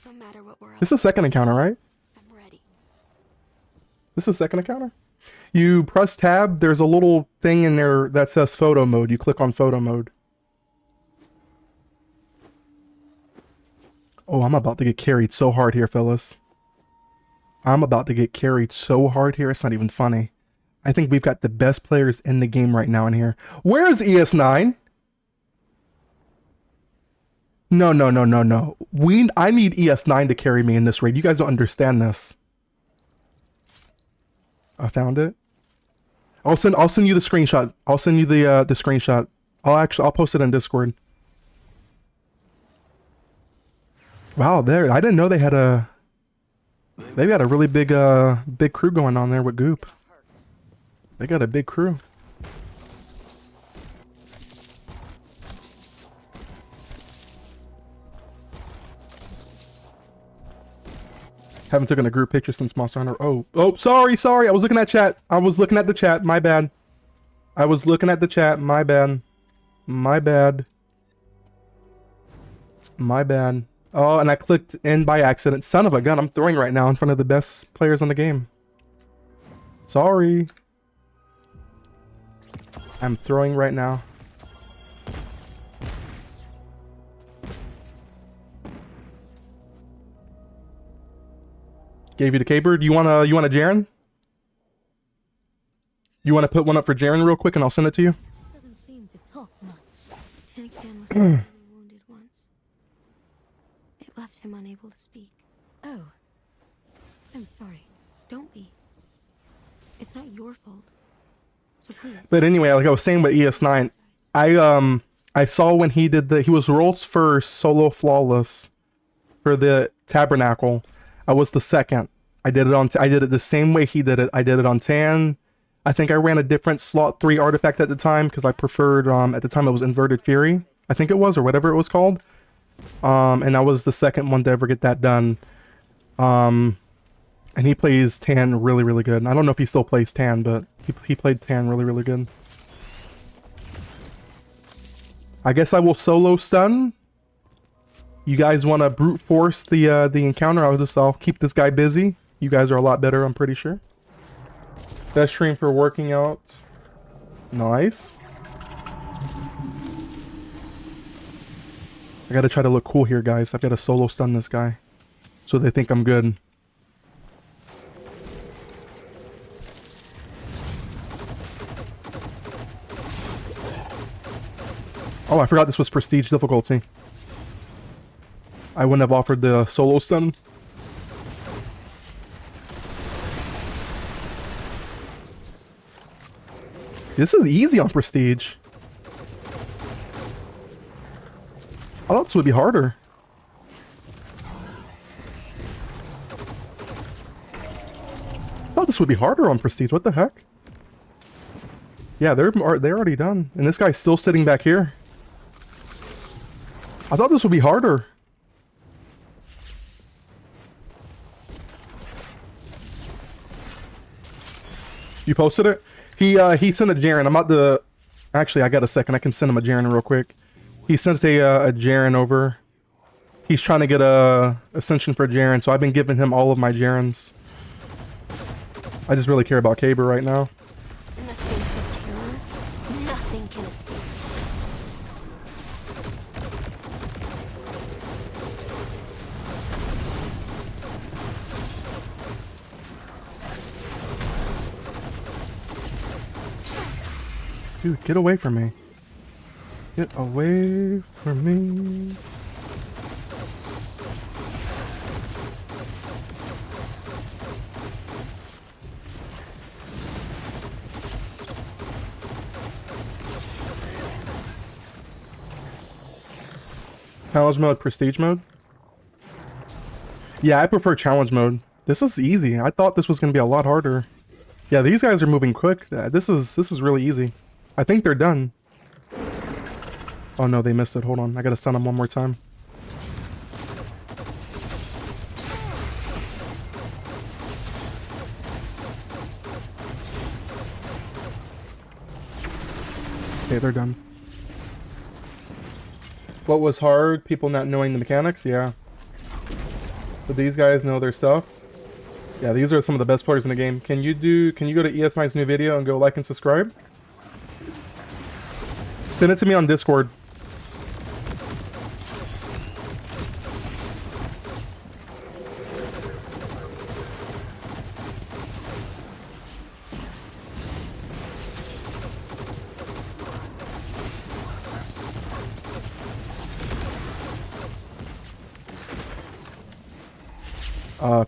No matter what we're up, This is second encounter, right? I'm ready. This is second encounter? You press tab, there's a little thing in there that says photo mode. You click on photo mode. Oh, I'm about to get carried so hard here, fellas. I'm about to get carried so hard here, it's not even funny. I think we've got the best players in the game right now in here. Where is ES9? No, no, no, no, no. I need ES9 to carry me in this raid. You guys don't understand this. I found it. I'll send you the screenshot. I'll send you the screenshot. I'll post it in Discord. Wow, I didn't know they had a really big big crew going on there with Goop. They got a big crew. Haven't taken a group picture since Monster Hunter. Oh, sorry. I was looking at chat. I was looking at the chat. My bad. I was looking at the chat. My bad. My bad. My bad. Oh, and I clicked in by accident. Son of a gun, I'm throwing right now in front of the best players on the game. Sorry. I'm throwing right now. Gave you the K-Bird. You want a Jaren? You want to put one up for Jaren real quick and I'll send it to you? Doesn't seem to talk much. Tin Can was severely wounded once. It left him unable to speak. Oh. I'm sorry. Don't be. It's not your fault. So please. But anyway, like I was saying with ES9, I saw when he did he was World's first solo flawless for the Tabernacle. I was the second. I did it the same way he did it. I did it on Tan. I think I ran a different slot 3 artifact at the time because I preferred at the time it was Inverted Fury. I think it was, or whatever it was called. And I was the second one to ever get that done. And he plays Tan really, really good. I don't know if he still plays Tan, but he played Tan really, really good. I guess I will solo stun. You guys want to brute force the encounter? I'll keep this guy busy. You guys are a lot better, I'm pretty sure. Best stream for working out. Nice. I gotta try to look cool here, guys. I've got to solo stun this guy, so they think I'm good. Oh, I forgot this was prestige difficulty. I wouldn't have offered the solo stun. This is easy on prestige. I thought this would be harder. I thought this would be harder on prestige. What the heck? Yeah, they're already done, and this guy's still sitting back here. I thought this would be harder. You posted it? He sent a Jaren. I'm about to... Actually, I got a second. I can send him a Jaren real quick. He sent a Jaren over. He's trying to get a Ascension for Jaren, so I've been giving him all of my Jarens. I just really care about Caber right now. In the face of terror, nothing can escape. Dude, get away from me. Get away from me. Challenge mode, prestige mode? Yeah, I prefer challenge mode. This is easy. I thought this was going to be a lot harder. Yeah, these guys are moving quick. This is really easy. I think they're done. Oh no, they missed it. Hold on. I gotta stun them one more time. Okay, they're done. What was hard? People not knowing the mechanics? Yeah. But these guys know their stuff. Yeah, these are some of the best players in the game. Can you go to ES9's new video and go like and subscribe? Send it to me on Discord.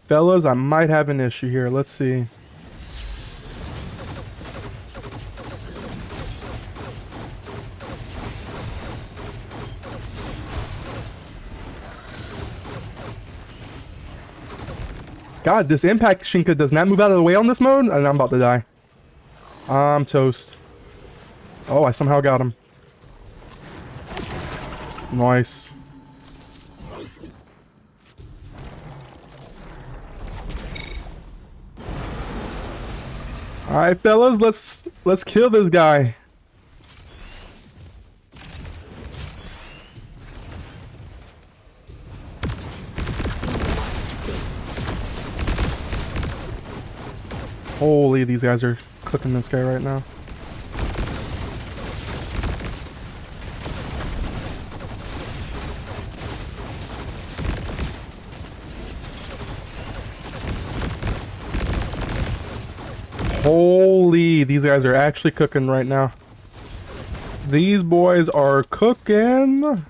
Fellas, I might have an issue here. Let's see. God, this impact Shinka does not move out of the way on this mode, and I'm about to die. I'm toast. Oh, I somehow got him. Nice. All right, fellas, let's kill this guy. Holy, these guys are cooking this guy right now. Holy, these guys are actually cooking right now. These boys are cooking.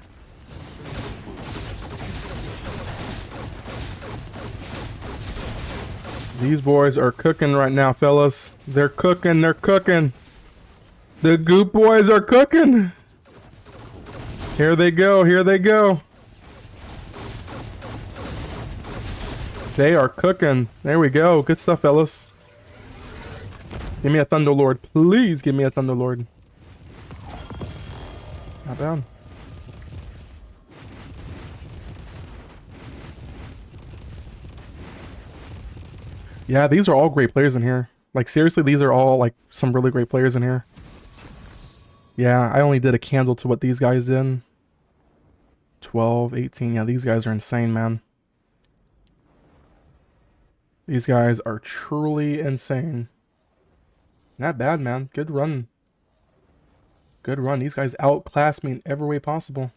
These boys are cooking right now, fellas. They're cooking, they're cooking. The Goop boys are cooking. Here they go, here they go. They are cooking. There we go. Good stuff, fellas. Give me a Thunderlord. Please give me a Thunderlord. Not bad. Yeah, these are all great players in here. Like, seriously, these are all, like, some really great players in here. Yeah, I only did a candle to what these guys did. 12, 18. Yeah, these guys are insane, man. These guys are truly insane. Not bad, man. Good run. Good run. These guys outclassed me in every way possible.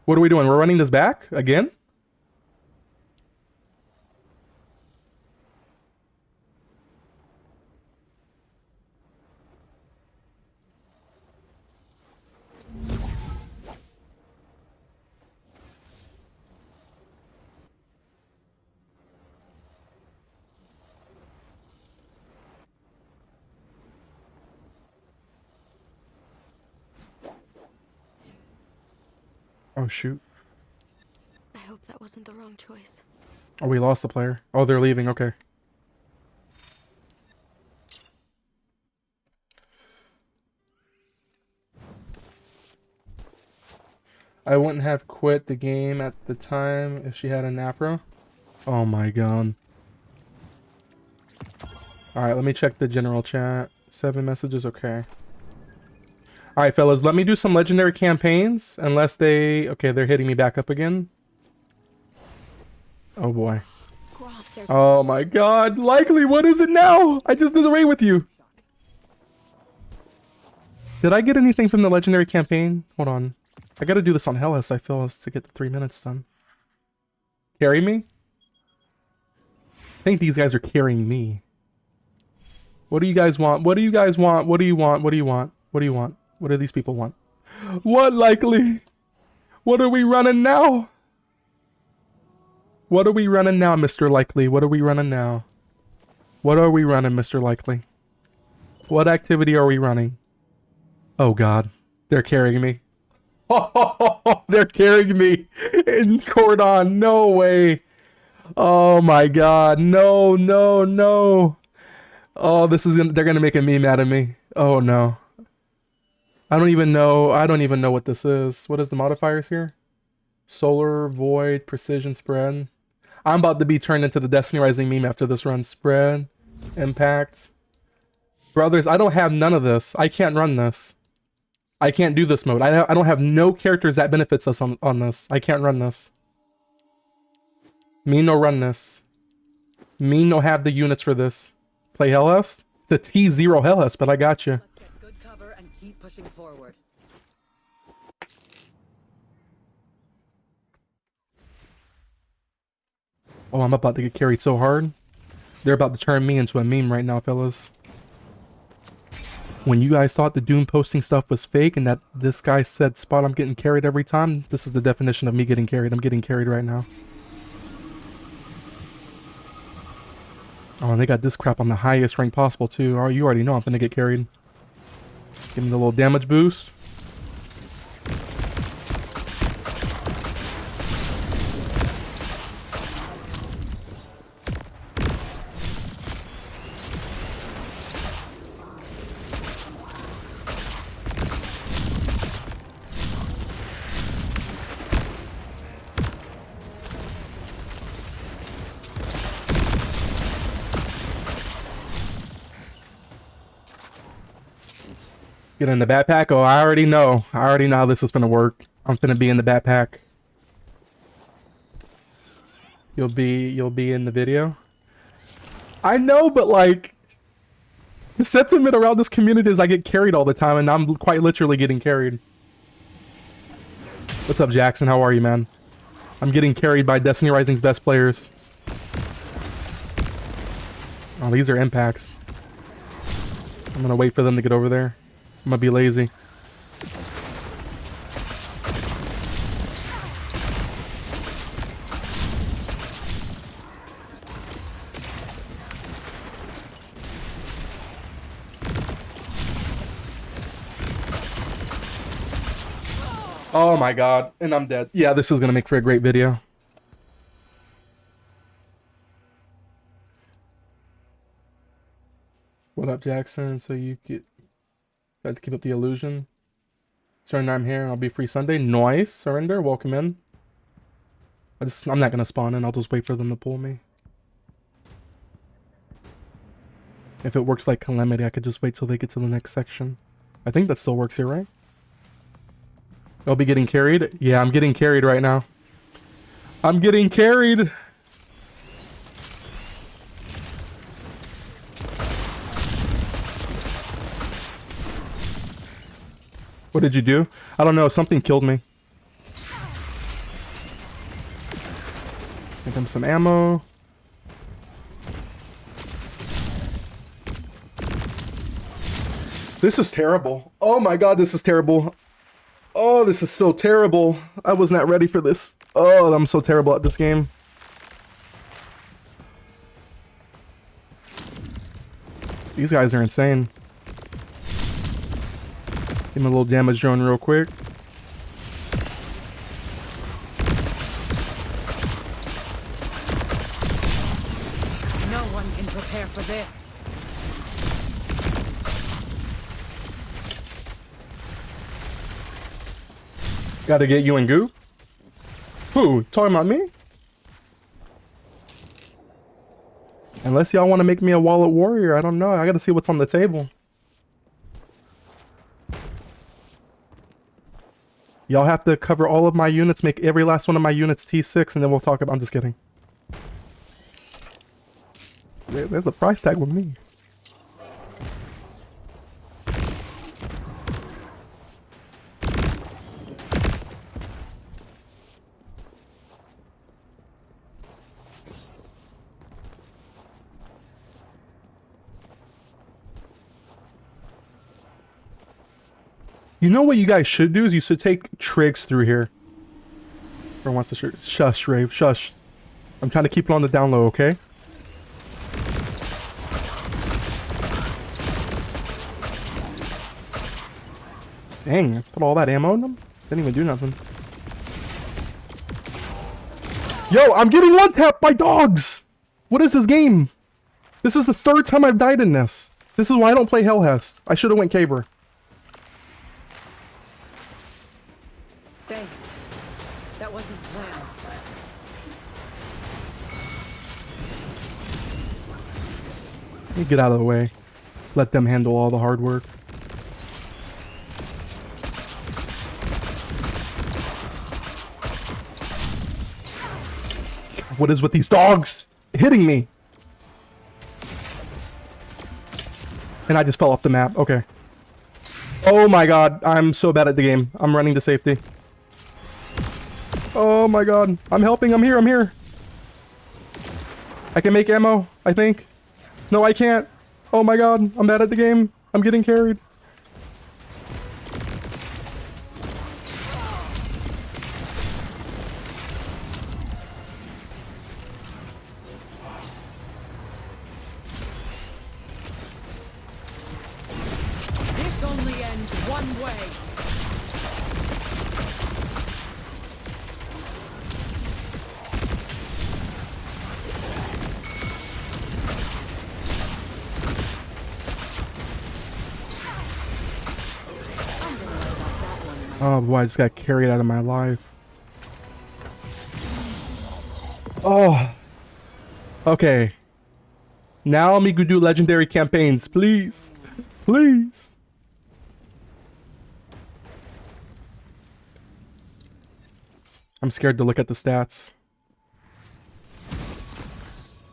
What are we doing? We're running this back again? Oh, shoot. I hope that wasn't the wrong choice. Oh, we lost the player. Oh, they're leaving. Okay. I wouldn't have quit the game at the time if she had a Napro. Oh my god. Alright, let me check the general chat. 7 messages, okay. Alright, fellas, let me do some legendary campaigns. Unless they... Okay, they're hitting me back up again. Oh boy. Oh my god. Likely, what is it now? I just did the raid with you. Did I get anything from the legendary campaign? Hold on. I gotta do this on Hellas, I feel, to get the 3 minutes done. Carry me? I think these guys are carrying me. What do you guys want? What do you guys want? What do you want? What do you want? What do you want? What do these people want? What, Likely? What are we running now? What are we running now, Mr. Likely? What are we running now? What are we running, Mr. Likely? What activity are we running? Oh god. They're carrying me. Oh, they're carrying me in Cordon. No way. Oh my god. No, no, no. Oh, this is gonna, they're gonna make a meme out of me. Oh no. I don't even know what this is. What is the modifiers here? Solar, Void, Precision, Spread. I'm about to be turned into the Destiny Rising meme after this run. Spread, Impact. Brothers, I don't have none of this. I can't run this. I can't do this mode. I don't have no characters that benefits us on this. I can't run this. Me no run this. Me no have the units for this. Play Hellas? It's a T0 Hellas, but I got you. Let's get good cover and keep pushing forward. Oh, I'm about to get carried so hard. They're about to turn me into a meme right now, fellas. When you guys thought the Doom posting stuff was fake and that this guy said, Spot, I'm getting carried every time, this is the definition of me getting carried. I'm getting carried right now. Oh, and they got this crap on the highest rank possible, too. Oh, you already know I'm gonna get carried. Give me the little damage boost. Get in the backpack? Oh, I already know. I already know how this is gonna work. I'm gonna be in the backpack. You'll be in the video. I know, but like, the sentiment around this community is I get carried all the time, and I'm quite literally getting carried. What's up, Jackson? How are you, man? I'm getting carried by Destiny Rising's best players. Oh, these are impacts. I'm gonna wait for them to get over there. I'm gonna be lazy. Oh my god, and I'm dead. Yeah, this is gonna make for a great video. What up, Jackson? So you got to keep up the illusion. Surrender, I'm here. I'll be free Sunday. Nice. Surrender. Welcome in. I'm not gonna spawn in. I'll just wait for them to pull me. If it works like Calamity, I could just wait till they get to the next section. I think that still works here, right? I'll be getting carried. Yeah, I'm getting carried right now. I'm getting carried. What did you do? I don't know. Something killed me. Give him some ammo. This is terrible. Oh my god, this is terrible. Oh, this is so terrible. I was not ready for this. Oh, I'm so terrible at this game. These guys are insane. Give him a little damage drone real quick. No one can prepare for this. Gotta get you and Goo. Who? Talking about me? Unless y'all want to make me a wallet warrior, I don't know. I gotta see what's on the table. Y'all have to cover all of my units, make every last one of my units T6, and then we'll talk about... I'm just kidding. There's a price tag with me. You know what you guys should do is you should take Triggs through here. Or wants to shush, Rave, shush. I'm trying to keep it on the down low, okay? Dang, I put all that ammo in them? Didn't even do nothing. Yo, I'm getting one-tapped by dogs! What is this game? This is the third time I've died in this. This is why I don't play Hellhest. I should have went Caber. Thanks. That wasn't planned. Let me get out of the way. Let them handle all the hard work. What is with these dogs hitting me? And I just fell off the map. Okay. Oh my god. I'm so bad at the game. I'm running to safety. Oh my god. I'm helping. I'm here. I'm here. I can make ammo, I think. No, I can't. Oh my god. I'm bad at the game. I'm getting carried. This only ends one way. Oh boy, I just got carried out of my life. Oh. Okay. Now let me go do legendary campaigns, please. Please. I'm scared to look at the stats.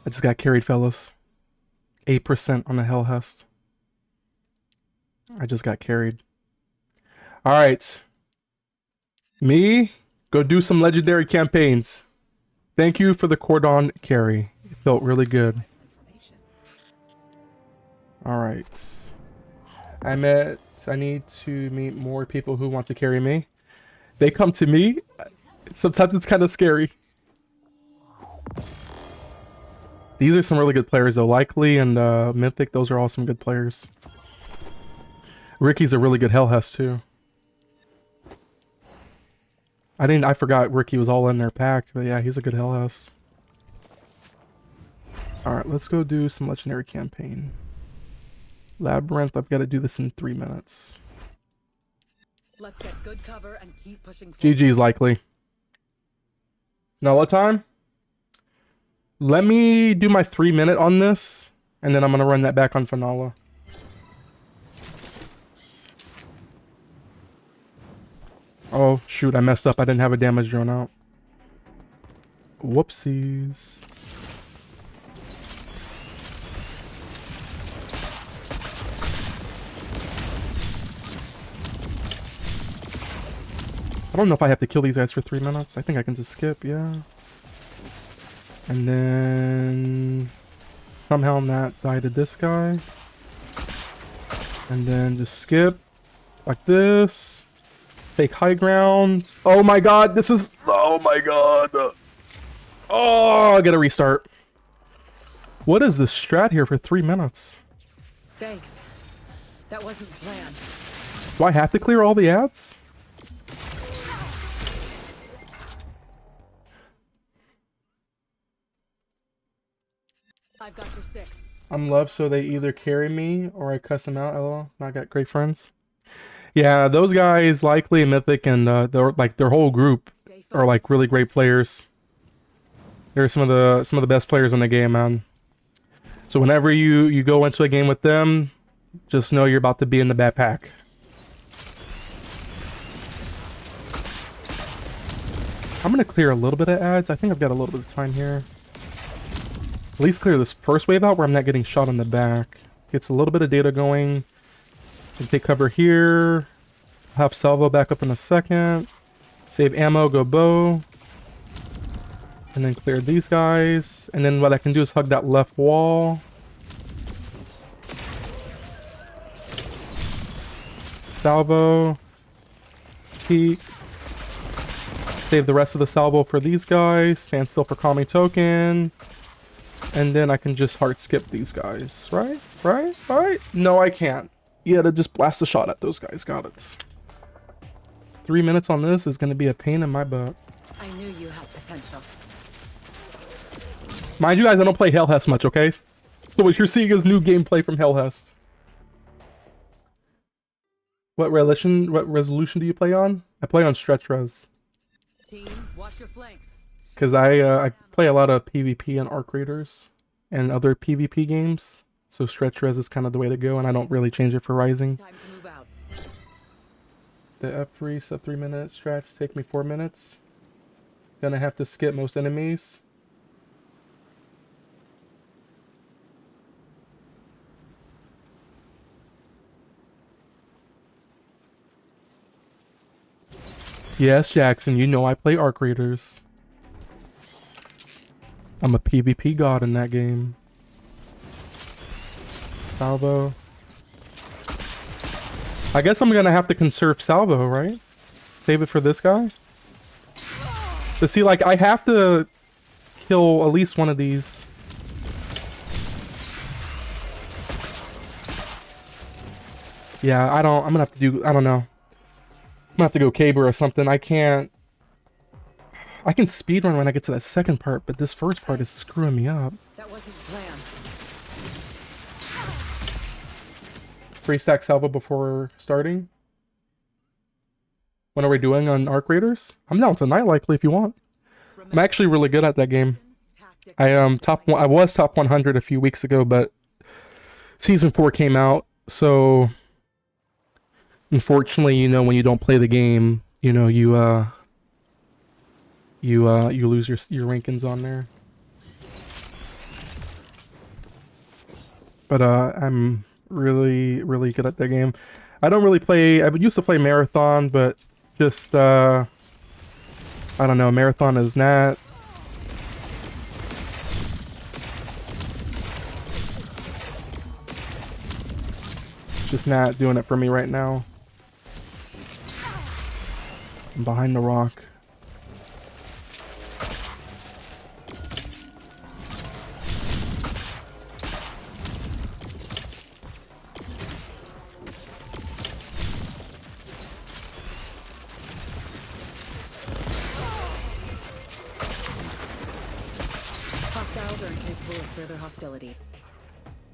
I just got carried, fellas. 8% on the Hellhest. I just got carried. Alright. Me, go do some legendary campaigns. Thank you for the Cordon carry. It felt really good. Alright. I need to meet more people who want to carry me. They come to me. Sometimes it's kind of scary. These are some really good players though. Likely and Mythic, those are all some good players. Ricky's a really good Hellhest too. I forgot Ricky was all in their pack, but yeah, he's a good Hellhest. Alright, let's go do some legendary campaign. Labyrinth, I've got to do this in 3 minutes. Let's get good cover and keep pushing forward. GG's likely. Now what time? Let me do my 3-minute on this, and then I'm gonna run that back on Finala. Oh shoot, I messed up. I didn't have a damage drone out. Whoopsies. I don't know if I have to kill these guys for 3 minutes. I think I can just skip, yeah. And then somehow that died to this guy. And then just skip like this. Take high ground. Oh my god, this is... Oh my god. Oh, I gotta restart. What is this strat here for 3 minutes? Thanks. That wasn't planned. Do I have to clear all the ads? I've got your 6. I'm loved, so they either carry me or I cuss them out. LOL. I got great friends. Yeah, those guys, Likely, Mythic, and their whole group are like really great players. They're some of the best players in the game, man. So whenever you go into a game with them, just know you're about to be in the bad pack. I'm gonna clear a little bit of ads. I think I've got a little bit of time here. At least clear this first wave out where I'm not getting shot in the back. Gets a little bit of data going. Can take cover here. Have salvo back up in a second. Save ammo, go bow. And then clear these guys. And then what I can do is hug that left wall. Salvo. Peek. Save the rest of the salvo for these guys. Stand still for calming token. And then I can just hard skip these guys. Right? Right? Right? No, I can't. You gotta just blast a shot at those guys. Got it. 3 minutes on this is gonna be a pain in my butt. I knew you had potential. Mind you guys, I don't play Hellhest much, okay? So what you're seeing is new gameplay from Hellhest. What resolution do you play on? I play on stretch res. Team, watch your flanks. Because I play a lot of PvP and Arc Raiders and other PvP games. So stretch res is kind of the way to go, and I don't really change it for Rising. Time to move out. The F3 sub 3 minute strats take me 4 minutes. Gonna have to skip most enemies. Yes, Jackson, you know I play Arc Raiders. I'm a PvP god in that game. Salvo. I guess I'm gonna have to conserve salvo, right? Save it for this guy. But see, like, I have to kill at least one of these. Yeah, I'm gonna have to do, I don't know. I'm gonna have to go Caber or something. I can speedrun when I get to that second part, but this first part is screwing me up. That wasn't planned. Free stack salvo before starting. When are we doing on Arc Raiders? I'm down tonight, Likely, if you want. I'm actually really good at that game. I was top 100 a few weeks ago, but season 4 came out, so unfortunately, you know, when you don't play the game, you know, you lose your rankings on there. But I'm really, really good at that game. I don't really play. I used to play Marathon, but just I don't know. Marathon is not. Just not doing it for me right now. I'm behind the rock. Hostiles are incapable of further hostilities.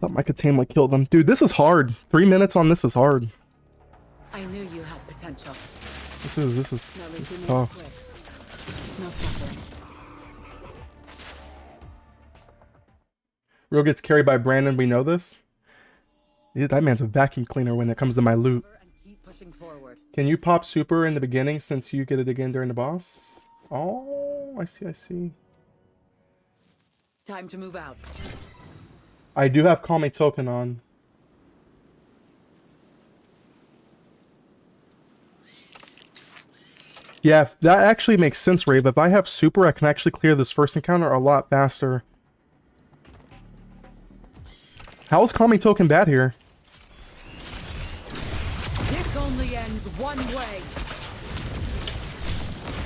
Thought my Katane would kill them. Dude, this is hard. 3 minutes on this is hard. I knew you had potential. This is No tough. suffering. Real gets carried by Brandon. We know this. Yeah, that man's a vacuum cleaner when it comes to my loot. And keep pushing forward. Can you pop super in the beginning since you get it again during the boss? Oh, I see, I see. Time to move out. I do have Call Me Token on. Yeah, that actually makes sense, Rave. If I have super, I can actually clear this first encounter a lot faster. How is Call Me Token bad here? This only ends one way.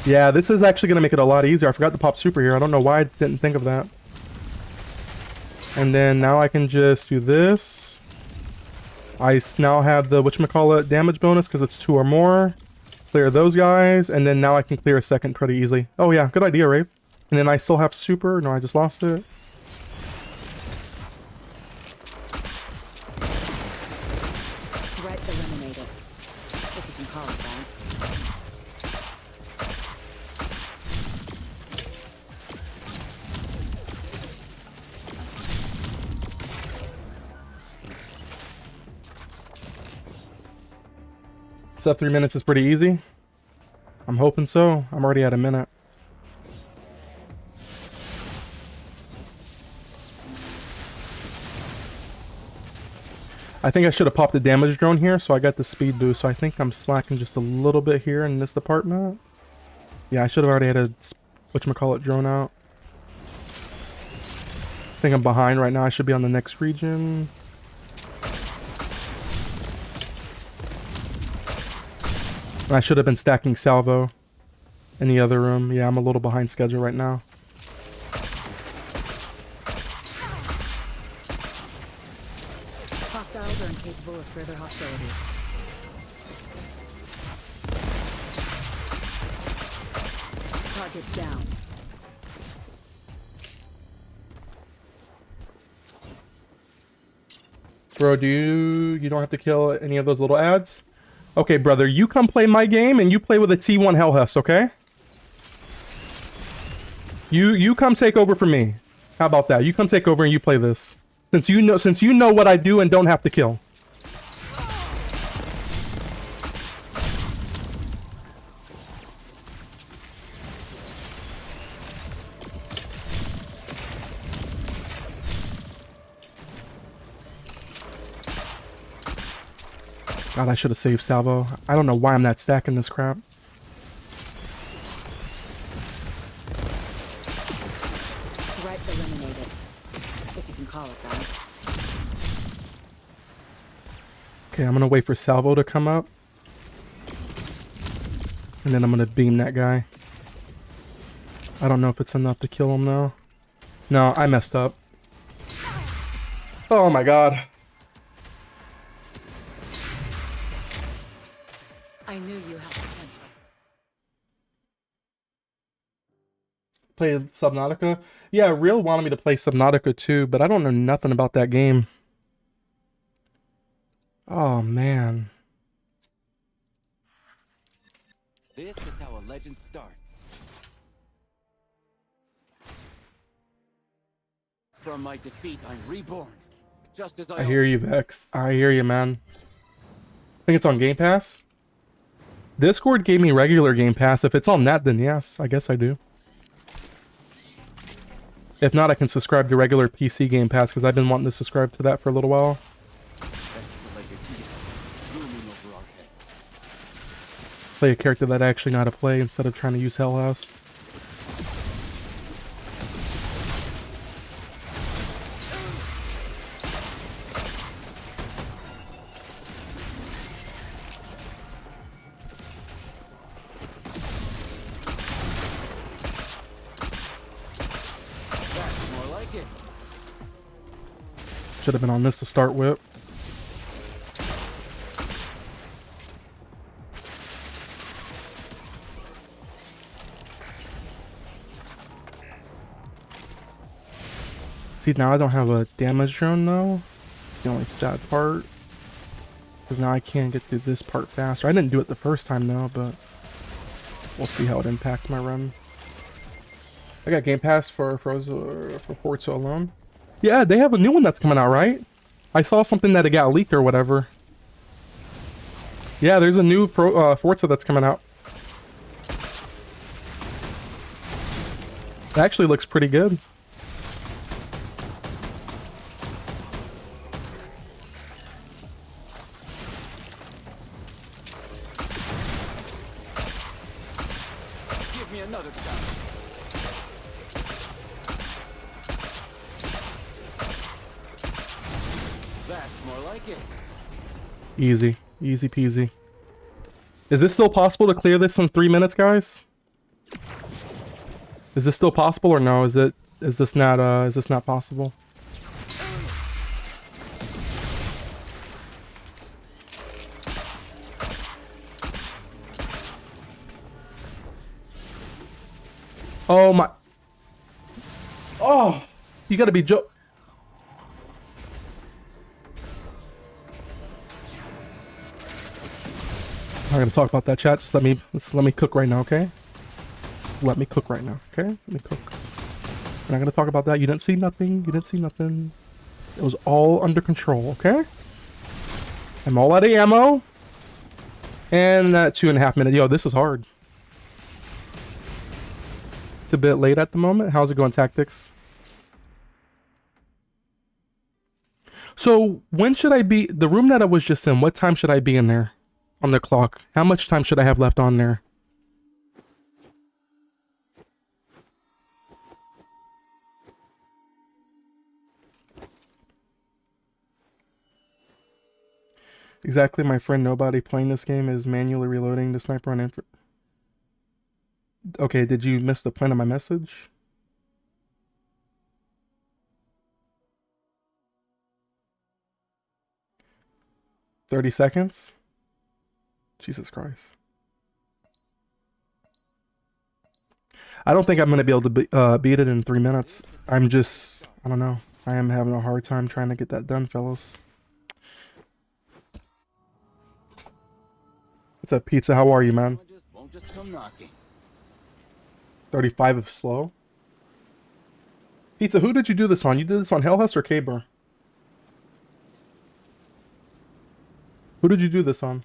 Yeah, this is actually going to make it a lot easier. I forgot to pop super here. I don't know why I didn't think of that. And then now I can just do this. I now have the whatchamacallit damage bonus because it's 2 or more. Clear those guys, and then now I can clear a second pretty easily. Oh yeah, good idea, Rafe. And then I still have super. No, I just lost it. Threat eliminated. If you can call it that. Sub 3 minutes is pretty easy. I'm hoping so. I'm already at a minute. I think I should have popped the damage drone here, so I got the speed boost. So I think I'm slacking just a little bit here in this department. Yeah, I should have already had a whatchamacallit drone out. I think I'm behind right now. I should be on the next region. And I should have been stacking salvo in the other room. Yeah, I'm a little behind schedule right now. Hostiles are incapable of further hostilities. Target down. Bro, you don't have to kill any of those little ads? Okay, brother, you come play my game and you play with a T1 Hellhus, okay? You come take over for me. How about that? You come take over and you play this. Since you know what I do and don't have to kill. God, I should have saved salvo. I don't know why I'm not stacking this crap. Threat eliminated. If you can call it that. Okay, I'm gonna wait for salvo to come up. And then I'm gonna beam that guy. I don't know if it's enough to kill him though. No, I messed up. Oh my god. I knew you had potential. Play Subnautica? Yeah, Real wanted me to play Subnautica too, but I don't know nothing about that game. Oh man. This is how a legend starts. From my defeat, I'm reborn. Just as I hear you, Vex. I hear you, man. I think it's on Game Pass. Discord gave me regular Game Pass. If it's on that, then yes, I guess I do. If not, I can subscribe to regular PC Game Pass because I've been wanting to subscribe to that for a little while. That's like a deal looming over our heads. Play a character that I actually know how to play instead of trying to use Hell House. That's more like it. Should have been on this to start with. See, now I don't have a damage drone though. The only sad part. Because now I can't get through this part faster. I didn't do it the first time though, but we'll see how it impacts my run. I got Game Pass for Forza alone. Yeah, they have a new one that's coming out, right? I saw something that it got leaked or whatever. Yeah, there's a new Forza that's coming out. It actually looks pretty good. Give me another chance. That's more like it. Easy. Easy peasy. Is this still possible to clear this in 3 minutes, guys? Is this still possible or no? Is this not possible? Oh my. Oh, you gotta be I'm not gonna talk about that, chat. Just let me cook right now, okay? Let me cook right now, okay? Let me cook. We're not gonna talk about that. You didn't see nothing. You didn't see nothing. It was all under control, okay? I'm all out of ammo. And 2.5 minutes. Yo, this is hard. It's a bit late at the moment. How's it going, Tactics? So, when should I be... The room that I was just in, what time should I be in there? On the clock. How much time should I have left on there? Exactly, my friend. Nobody playing this game is manually reloading the sniper on info. Okay, did you miss the point of my message? "30 seconds? Jesus Christ. I don't think I'm going to be able to beat it in 3 minutes. I don't know. I am having a hard time trying to get that done, fellas. What's up, Pizza? How are you, man? Won't just come knocking. 35 of slow. Pizza, who did you do this on? You did this on Hellhouse or Caber? Who did you do this on?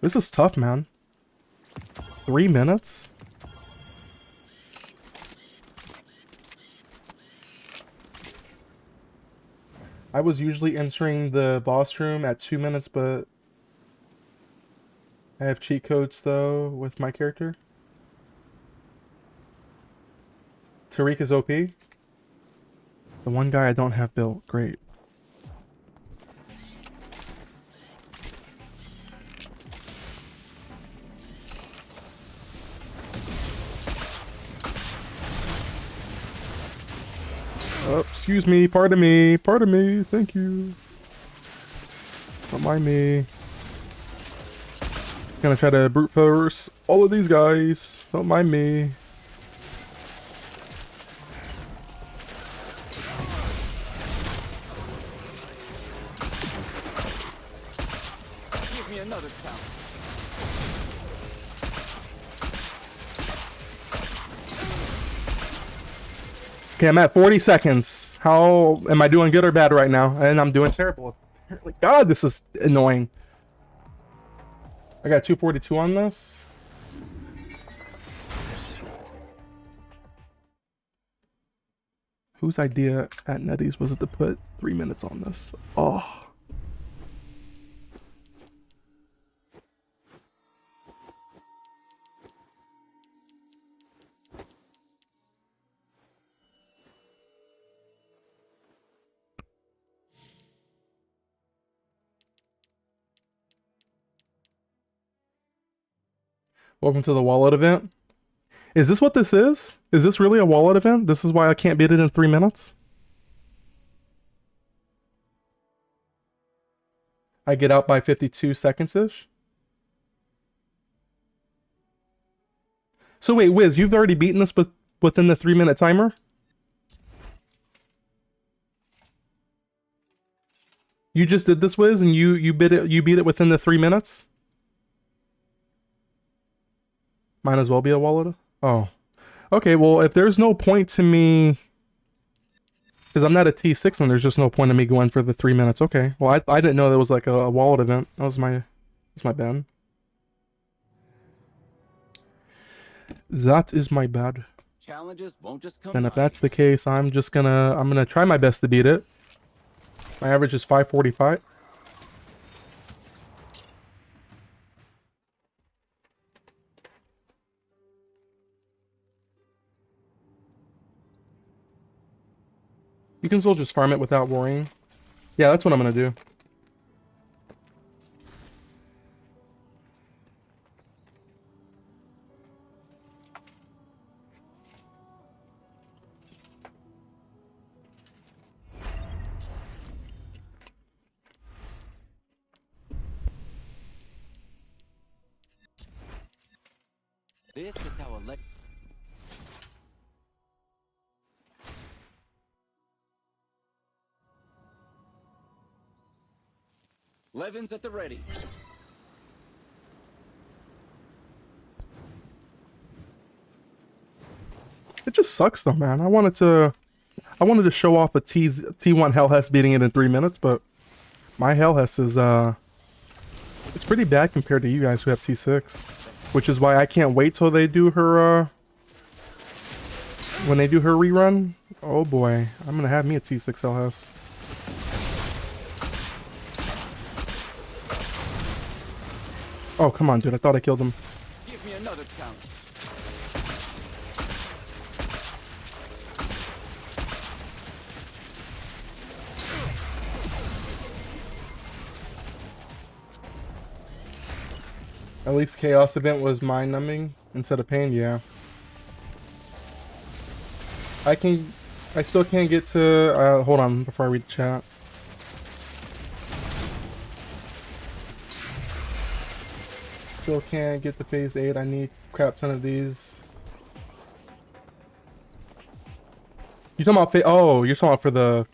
This is tough, man. 3 minutes? I was usually entering the boss room at 2 minutes, but I have cheat codes, though, with my character. Tariq is OP. The one guy I don't have built. Great. Oh, excuse me, pardon me, thank you. Don't mind me. Gonna try to brute force all of these guys. Don't mind me. Give me another chance. Okay, I'm at 40 seconds. How am I doing, good or bad right now? And I'm doing terrible. Apparently. God, this is annoying. I got 242 on this. Whose idea at Nettie's was it to put 3 minutes on this? Oh. Welcome to the wallet event. Is this what this is? Is this really a wallet event? This is why I can't beat it in 3 minutes? I get out by 52 seconds-ish? So wait, Wiz, you've already beaten this within the 3-minute timer? You just did this, Wiz, and you beat it within the 3 minutes? Might as well be a wallet. Oh. Okay, well, if there's no point to me... Because I'm not a T6, and there's just no point in me going for the 3 minutes. Okay. Well, I didn't know that was like a wallet event. That's my bad. That is my bad. Challenges won't just come And if by. that's the case, I'm gonna try my best to beat it. My average is 545. You can still just farm it without worrying. Yeah, that's what I'm gonna do. This is how a Levin's at the ready. It just sucks though, man. I wanted to show off a T1 Hellhest beating it in 3 minutes, but my Hellhest is it's pretty bad compared to you guys who have T6, which is why I can't wait till they do her when they do her rerun. Oh boy, I'm gonna have me a T6 Hellhest. Oh come on, dude! I thought I killed him. Give me another count. At least Chaos Event was mind-numbing instead of pain, yeah. I still can't get to, hold on before I read the chat. Still can't get to phase 8, I need a crap ton of these. You talking about oh, you're talking about for the...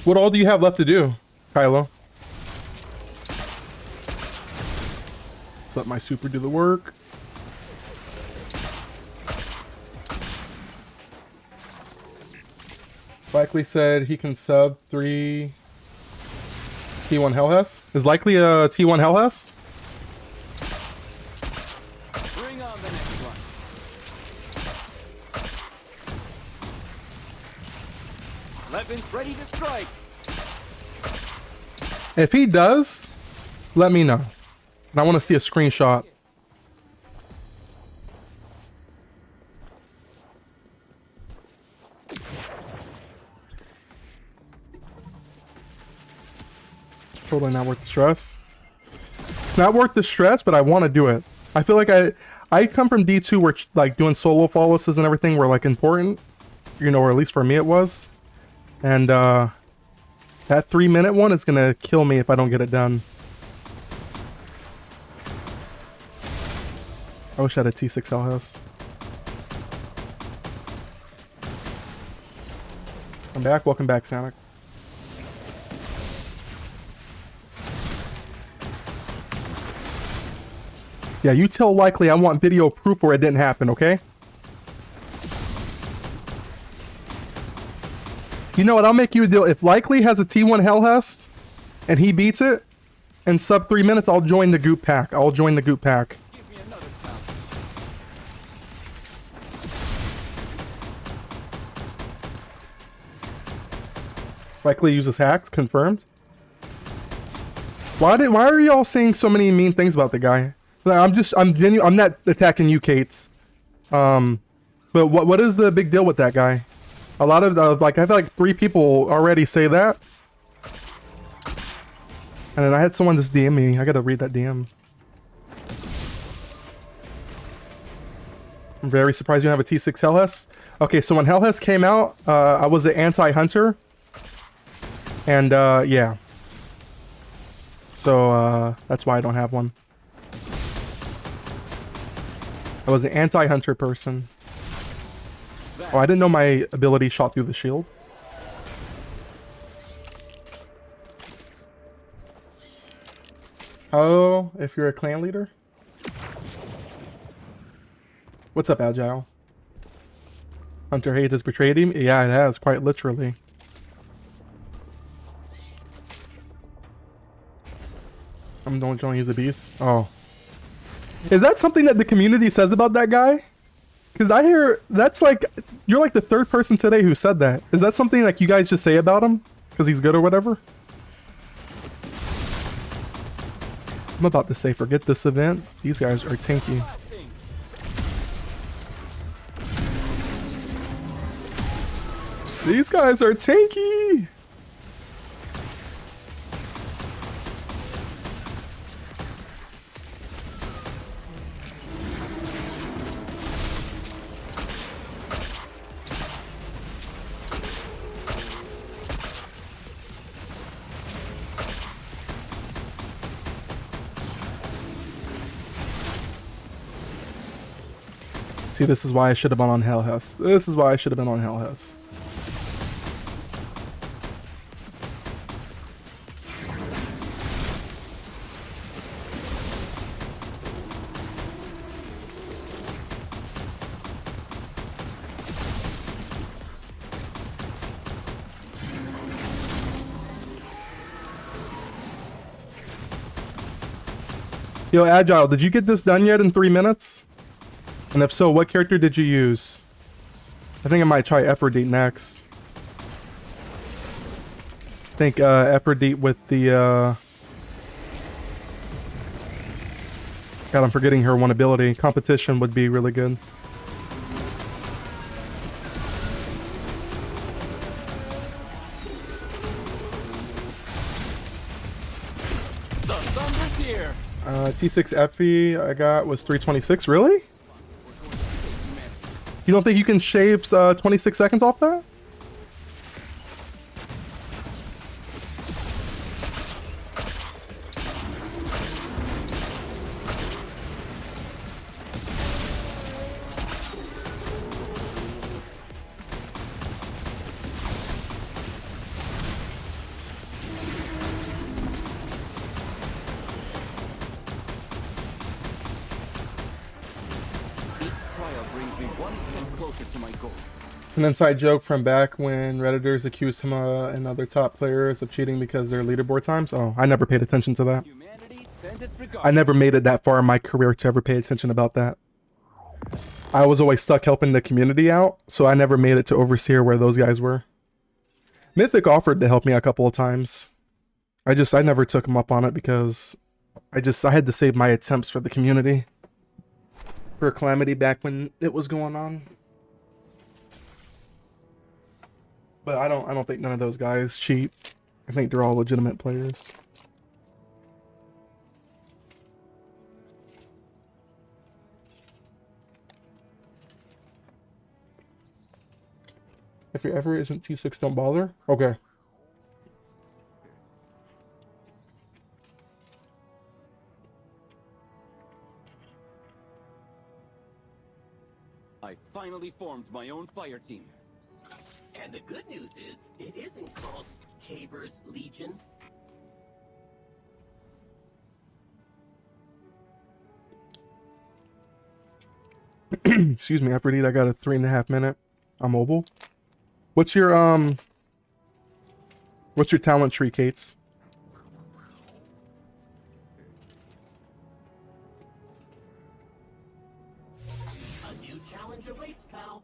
What all do you have left to do, Kylo? Let's let my super do the work. Likely said he can sub 3 T1 Hellhest. Is Likely a T1 Hellhest? Bring on the next one. Levin's ready to strike. If he does, let me know. And I want to see a screenshot. Totally not worth the stress. It's not worth the stress, but I want to do it. I feel like I come from D2 where like doing solo flawlesses and everything were like important, you know, or at least for me it was. And that 3-minute one is gonna kill me if I don't get it done. I wish I had a T6 Hellhouse. I'm back. Welcome back, Sonic. Yeah, you tell Likely I want video proof where it didn't happen, okay? You know what? I'll make you a deal. If Likely has a T1 Hellhest and he beats it in sub 3 minutes, I'll join the Goop Pack. I'll join the Goop Pack. Give me another count. Likely uses hacks. Confirmed. Why are y'all saying so many mean things about the guy? Like, I'm not attacking you, Kates. But what is the big deal with that guy? A lot of like I feel like 3 people already say that. And then I had someone just DM me. I gotta read that DM. I'm very surprised you don't have a T6 Hellhess. Okay, so when Hellhess came out, I was an anti-hunter. And yeah. So that's why I don't have one. I was an anti-hunter person. Oh, I didn't know my ability shot through the shield. Oh, if you're a clan leader? What's up, Agile? Hunter hate has betrayed him? Yeah, it has, quite literally. Don't he's a beast. Oh. Is that something that the community says about that guy? Because I hear that's like, you're like the 3rd person today who said that. Is that something like you guys just say about him? Because he's good or whatever? I'm about to say, forget this event. These guys are tanky. These guys are tanky! See, this is why I should have been on Hellhouse. This is why I should have been on Hellhouse. Yo, Agile, did you get this done yet in 3 minutes? And if so, what character did you use? I think I might try Aphrodite next. I think Aphrodite with the God, I'm forgetting her one ability. Competition would be really good. The thunder's here. T6 Effie I got was 326. Really? You don't think you can shave 26 seconds off that? An inside joke from back when Redditors accused him and other top players of cheating because their leaderboard times. Oh, I never paid attention to that. I never made it that far in my career to ever pay attention about that. I was always stuck helping the community out, so I never made it to Overseer where those guys were. Mythic offered to help me a couple of times. I never took him up on it because I had to save my attempts for the community. For Calamity back when it was going on. But I don't think none of those guys cheat. I think they're all legitimate players. If it ever isn't T6, don't bother. Okay. I finally formed my own fire team. And the good news is, it isn't called Caber's Legion. Excuse me, Aphrodite, I got a 3.5 minute. I'm mobile. What's your talent tree, Kates? A new challenge awaits, pal.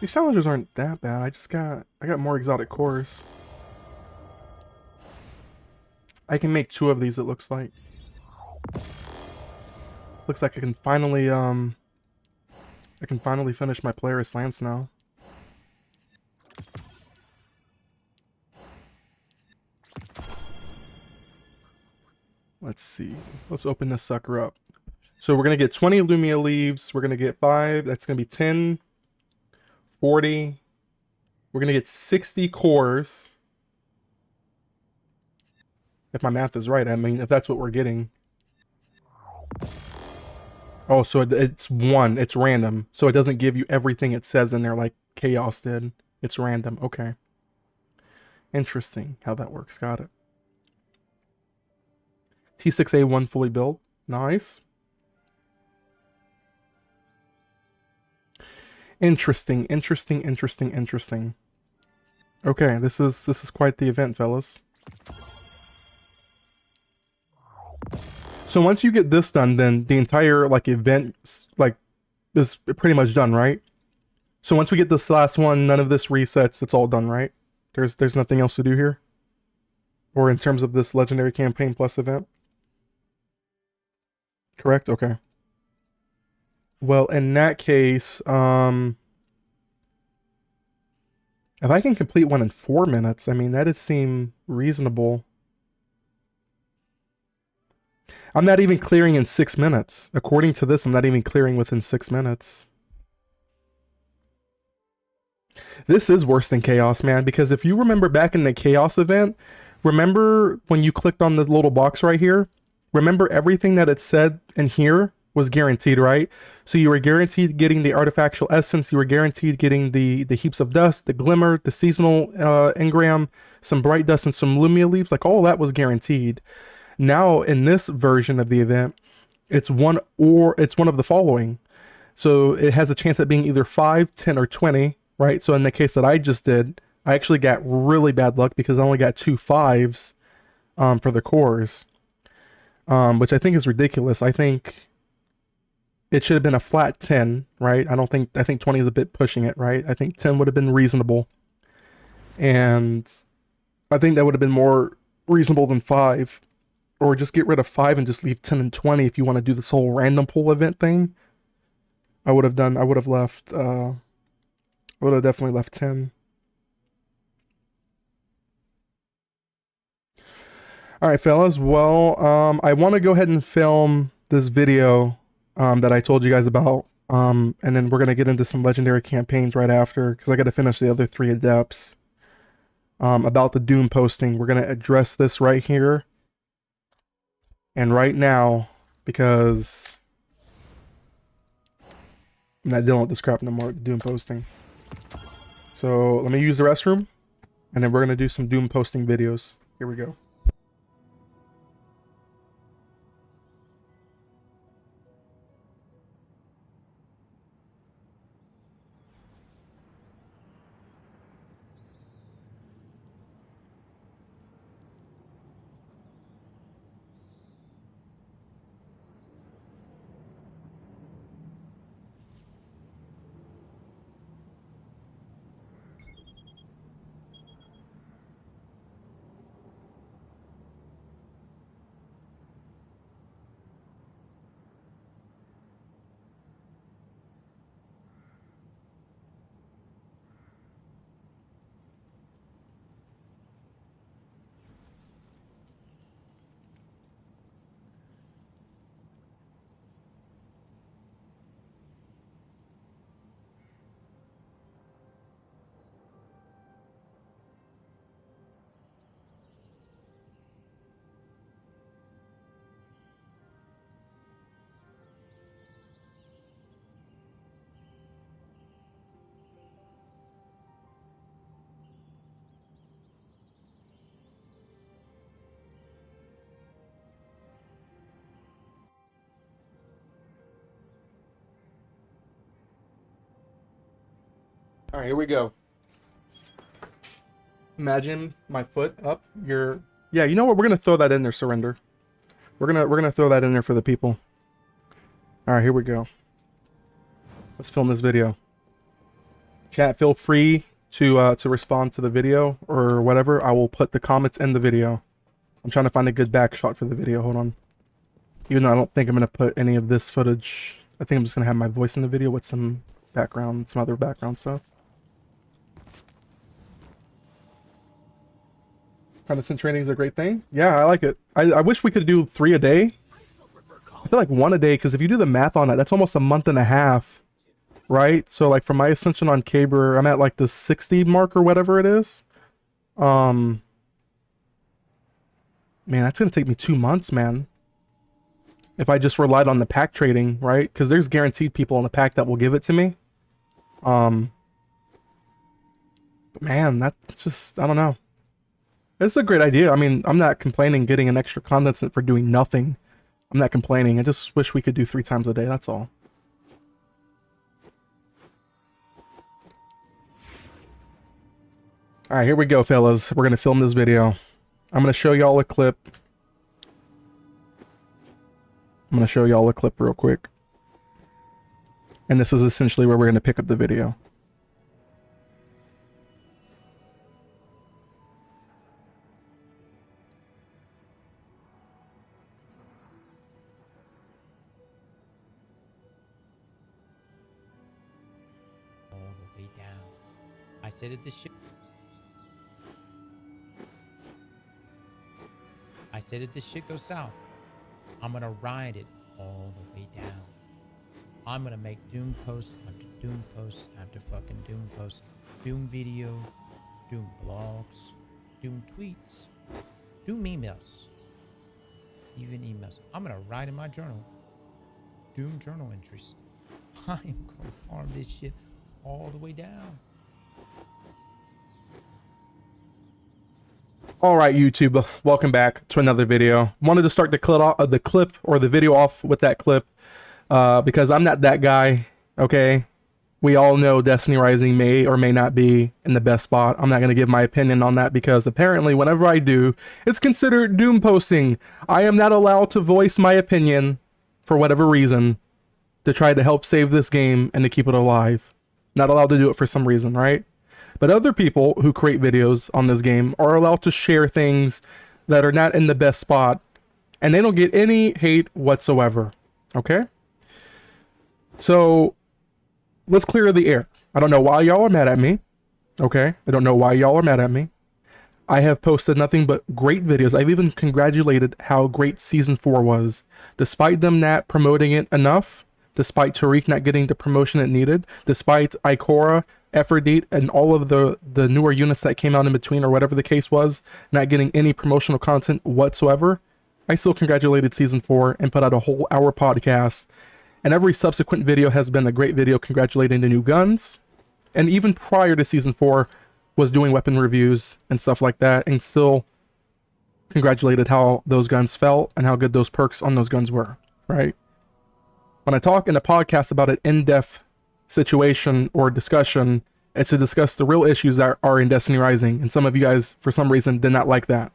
These challengers aren't that bad. I got more exotic cores. I can make 2 of these, it looks like. Looks like I can finally finish my Polaris Lance now. Let's see. Let's open this sucker up. So we're gonna get 20 Lumia leaves. We're gonna get 5. That's gonna be 10, 40. We're gonna get 60 cores. If my math is right, I mean, if that's what we're getting. Oh, so it's 1. It's random. So it doesn't give you everything it says in there like Chaos did. It's random. Okay. Interesting how that works. Got it. T6A1 fully built. Nice. Interesting. Okay, this is quite the event, fellas. So once you get this done, then the entire like event like is pretty much done, right? So once we get this last one, none of this resets. It's all done, right? There's nothing else to do here, or in terms of this legendary campaign plus event. Correct? Okay. Well, in that case, if I can complete one in 4 minutes, I mean, that'd seem reasonable. I'm not even clearing in 6 minutes. According to this, I'm not even clearing within 6 minutes. This is worse than Chaos, man, because if you remember back in the Chaos event, remember when you clicked on the little box right here? Remember everything that it said in here was guaranteed, right? So you were guaranteed getting the artifactual essence, you were guaranteed getting the heaps of dust, the glimmer, the seasonal engram, some bright dust, and some Lumia leaves. Like, all that was guaranteed. Now, in this version of the event, it's one of the following. So it has a chance at being either 5, 10, or 20, right? So in the case that I just did, I actually got really bad luck because I only got 2 5s for the cores, which I think is ridiculous. I think it should have been a flat 10, right? I think 20 is a bit pushing it, right? I think 10 would have been reasonable. And I think that would have been more reasonable than 5. Or just get rid of 5 and just leave 10 and 20 if you want to do this whole random pull event thing. I would have definitely left 10. Alright, fellas, well, I want to go ahead and film this video that I told you guys about. And then we're going to get into some legendary campaigns right after, because I got to finish the other 3 adepts. About the Doom posting, we're going to address this right here. And right now, because I'm not dealing with this crap no more, Doom posting. So let me use the restroom, and then we're going to do some Doom posting videos. Here we go. All right, here we go. Imagine my foot up your... Yeah, you know what? We're going to throw that in there, Surrender. We're gonna throw that in there for the people. All right, here we go. Let's film this video. Chat, feel free to respond to the video or whatever. I will put the comments in the video. I'm trying to find a good back shot for the video. Hold on. Even though I don't think I'm gonna put any of this footage. I think I'm just gonna have my voice in the video with some background, some other background stuff. Constant training is a great thing. Yeah, I like it. I wish we could do 3 a day. I feel like 1 a day, because if you do the math on that, that's almost a month and a half, right? So like for my ascension on Caber, I'm at like the 60 mark or whatever it is. Man, that's gonna take me 2 months, man. If I just relied on the pack trading, right? Because there's guaranteed people in the pack that will give it to me. But man, that's just, I don't know. It's a great idea. I mean, I'm not complaining getting an extra condensate for doing nothing. I'm not complaining. I just wish we could do 3 times a day. That's all. All right, here we go, fellas. We're going to film this video. I'm going to show y'all a clip. I'm going to show y'all a clip real quick. And this is essentially where we're going to pick up the video. All the way down. I said it, this shit. I said if this shit goes south, I'm gonna ride it all the way down. I'm gonna make Doom post after Doom post after fucking Doom post, Doom video, Doom blogs, Doom tweets, Doom emails, even emails. I'm gonna write in my journal, Doom journal entries. I am gonna farm this shit all the way down. All right, YouTube, welcome back to another video. Wanted to start the clip or the video off with that clip because I'm not that guy, okay? We all know Destiny Rising may or may not be in the best spot. I'm not going to give my opinion on that because apparently whenever I do, it's considered doom posting. I am not allowed to voice my opinion for whatever reason to try to help save this game and to keep it alive. Not allowed to do it for some reason, right? But other people who create videos on this game are allowed to share things that are not in the best spot, and they don't get any hate whatsoever, okay? So, let's clear the air. I don't know why y'all are mad at me, okay? I don't know why y'all are mad at me. I have posted nothing but great videos. I've even congratulated how great Season 4 was. Despite them not promoting it enough, despite Tariq not getting the promotion it needed, despite Ikora, Aphrodite, and all of the newer units that came out in between, or whatever the case was, not getting any promotional content whatsoever, I still congratulated Season 4 and put out a whole hour podcast. And every subsequent video has been a great video congratulating the new guns. And even prior to Season 4, was doing weapon reviews and stuff like that, and still congratulated how those guns felt and how good those perks on those guns were, right? When I talk in a podcast about an in-depth situation or discussion, it's to discuss the real issues that are in Destiny Rising, and some of you guys for some reason did not like that.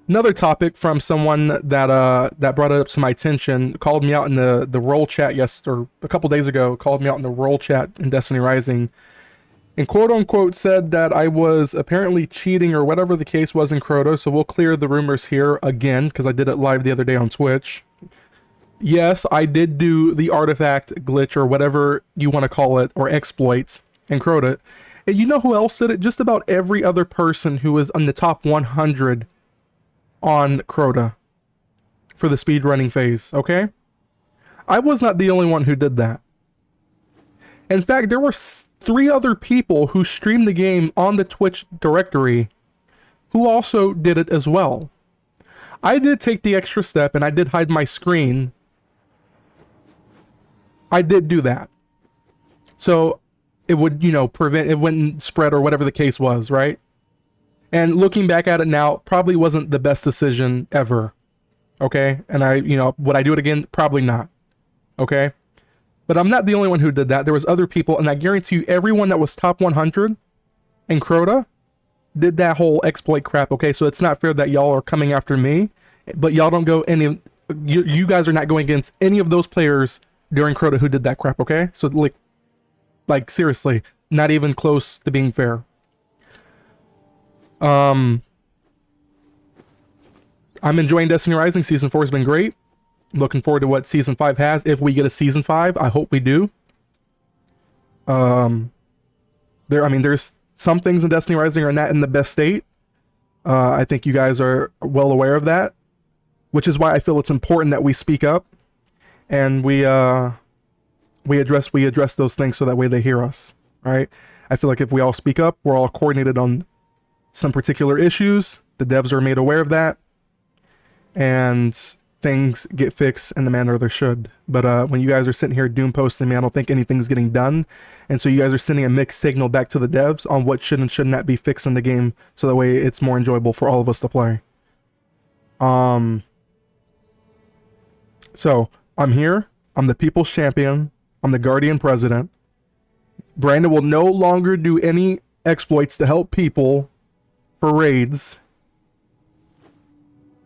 Another topic from someone that that brought it up to my attention, called me out in the role chat or a couple days ago, called me out in the role chat in Destiny Rising, and quote unquote said that I was apparently cheating or whatever the case was in Crota. So we'll clear the rumors here again because I did it live the other day on Twitch. Yes, I did do the artifact glitch or whatever you want to call it, or exploits in Crota. And you know who else did it? Just about every other person who was on the top 100 on Crota for the speedrunning phase, okay? I was not the only one who did that. In fact, there were 3 other people who streamed the game on the Twitch directory who also did it as well. I did take the extra step and I did hide my screen. I did do that. So it would, you know, prevent, it wouldn't spread or whatever the case was, right? And looking back at it now, probably wasn't the best decision ever. Okay? And would I do it again? Probably not. Okay? But I'm not the only one who did that. There was other people, and I guarantee you everyone that was top 100 in Crota did that whole exploit crap, okay? So it's not fair that y'all are coming after me, but y'all don't go any, you guys are not going against any of those players during Crota who did that crap, okay? So like seriously, not even close to being fair. I'm enjoying Destiny Rising. Season 4 has been great. Looking forward to what Season 5 has. If we get a Season 5, I hope we do. There's some things in Destiny Rising are not in the best state. I think you guys are well aware of that, which is why I feel it's important that we speak up and we address those things so that way they hear us, right? I feel like if we all speak up, we're all coordinated on some particular issues, the devs are made aware of that, and things get fixed in the manner they should. But when you guys are sitting here doom posting me, I don't think anything's getting done. And so you guys are sending a mixed signal back to the devs on what should and should not be fixed in the game, so that way it's more enjoyable for all of us to play. So I'm here. I'm the people's champion. I'm the guardian president. Brandon will no longer do any exploits to help people for raids.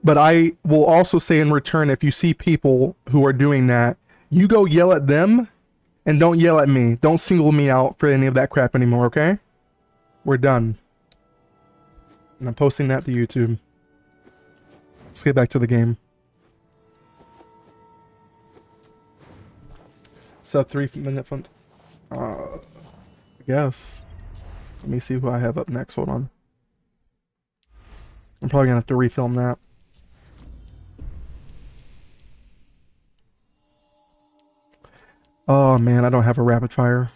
But I will also say in return, if you see people who are doing that, you go yell at them and don't yell at me. Don't single me out for any of that crap anymore, okay? We're done. And I'm posting that to YouTube. Let's get back to the game. Sub 3-minute fun. I guess. Let me see who I have up next. Hold on. I'm probably gonna have to refilm that. Oh man, I don't have a rapid fire.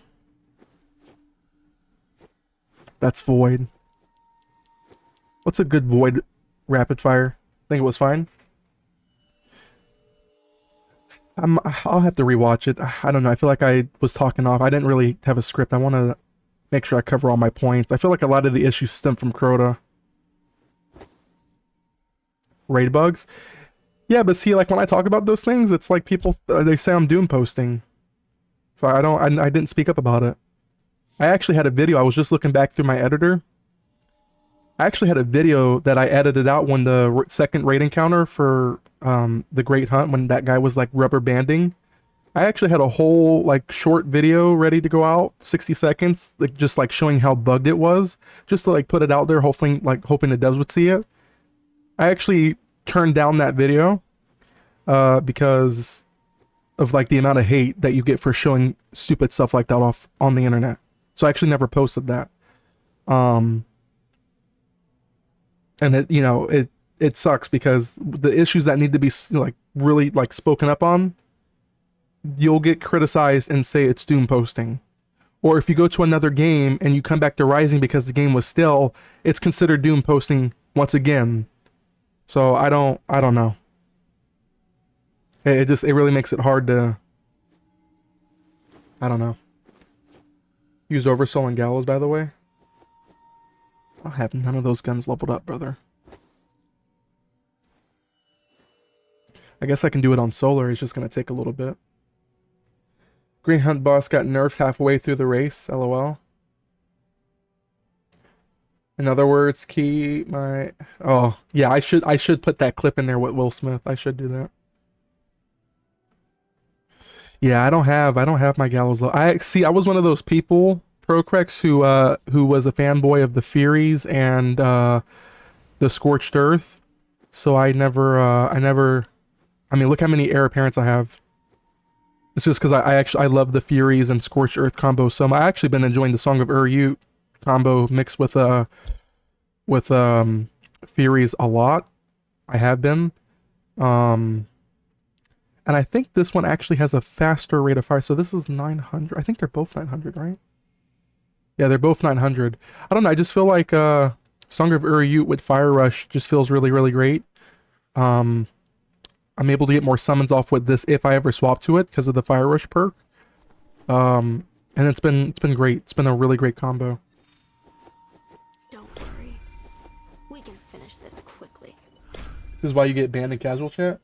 That's Void. What's a good Void rapid fire? Think it was fine? I'll have to rewatch it. I don't know. I feel like I was talking off. I didn't really have a script. I want to make sure I cover all my points. I feel like a lot of the issues stem from Crota. Raid bugs? Yeah, but see, like when I talk about those things, it's like people, they say I'm doom posting. So I didn't speak up about it. I actually had a video. I was just looking back through my editor. I actually had a video that I edited out when the second raid encounter for the Great Hunt, when that guy was like rubber banding. I actually had a whole like short video ready to go out, 60 seconds, like just like showing how bugged it was, just to like put it out there, hoping the devs would see it. I actually turned down that video because of like the amount of hate that you get for showing stupid stuff like that off on the internet. So I actually never posted that. And it sucks because the issues that need to be like really like spoken up on, you'll get criticized and say it's doom posting. Or if you go to another game and you come back to Rising because the game was still, it's considered doom posting once again. So I don't know. It really makes it hard to, I don't know. Use Oversoul and Gallows, by the way. I have none of those guns leveled up, brother. I guess I can do it on Solar. It's just going to take a little bit. Green Hunt boss got nerfed halfway through the race. LOL. In other words, key my... Oh, yeah, I should put that clip in there with Will Smith. I should do that. Yeah, I don't have my Gallows level. I was one of those people, Procrex, who was a fanboy of the Furies and the Scorched Earth. So I mean, look how many heir apparents I have. It's just because I love the Furies and Scorched Earth combo so much. I actually been enjoying the Song of Ur-Ute combo mixed with Furies a lot. I have been. And I think this one actually has a faster rate of fire. So this is 900. I think they're both 900, right? Yeah, they're both 900. I don't know. I just feel like Song of Ur-Ute with Fire Rush just feels really, really great. I'm able to get more summons off with this if I ever swap to it because of the Fire Rush perk. And it's been great. It's been a really great combo. Don't worry. We can finish this quickly. This is why you get banned in casual chat?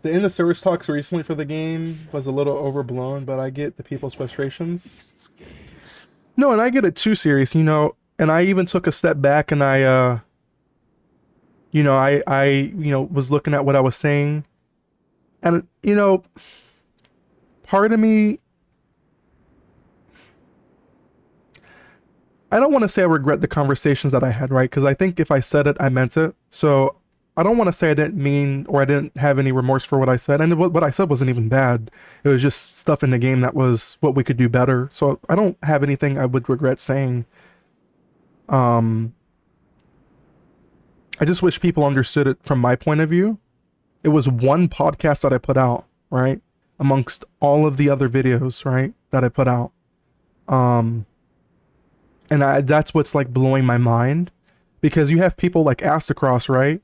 The end of service talks recently for the game was a little overblown, but I get the people's frustrations. No, and I get it too serious, and I even took a step back and I I was looking at what I was saying, and part of me, I don't want to say I regret the conversations that I had, right? Because I think if I said it, I meant it. So I don't want to say I didn't mean or I didn't have any remorse for what I said. And what I said wasn't even bad. It was just stuff in the game that was what we could do better. So I don't have anything I would regret saying. I just wish people understood it from my point of view. It was one podcast that I put out, right? Amongst all of the other videos, right? That I put out. And that's what's like blowing my mind, because you have people like Astacross, right?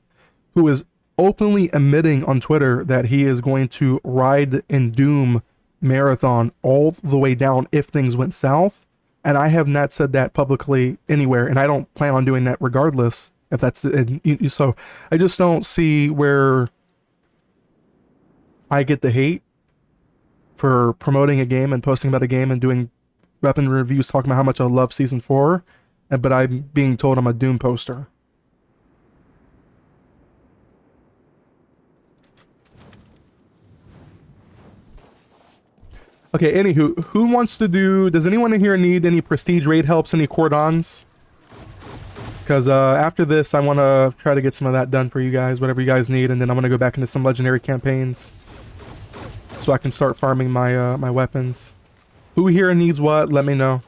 Who is openly admitting on Twitter that he is going to ride in Doom marathon all the way down if things went south. And I have not said that publicly anywhere, and I don't plan on doing that regardless. If that's so I just don't see where I get the hate for promoting a game and posting about a game and doing weapon reviews talking about how much I love Season 4, but I'm being told I'm a Doom poster. Okay, anywho, who wants to do... Does anyone in here need any prestige raid helps, any cordons? Because after this, I want to try to get some of that done for you guys, whatever you guys need, and then I'm going to go back into some legendary campaigns so I can start farming my my weapons. Who here needs what? Let me know.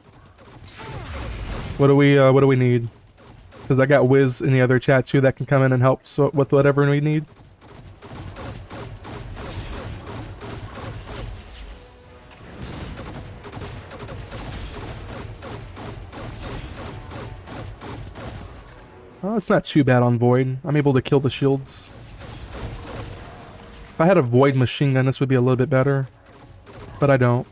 What do we need? Because I got Wiz in the other chat too that can come in and help with whatever we need. Oh, it's not too bad on Void. I'm able to kill the shields. If I had a Void machine gun, this would be a little bit better. But I don't.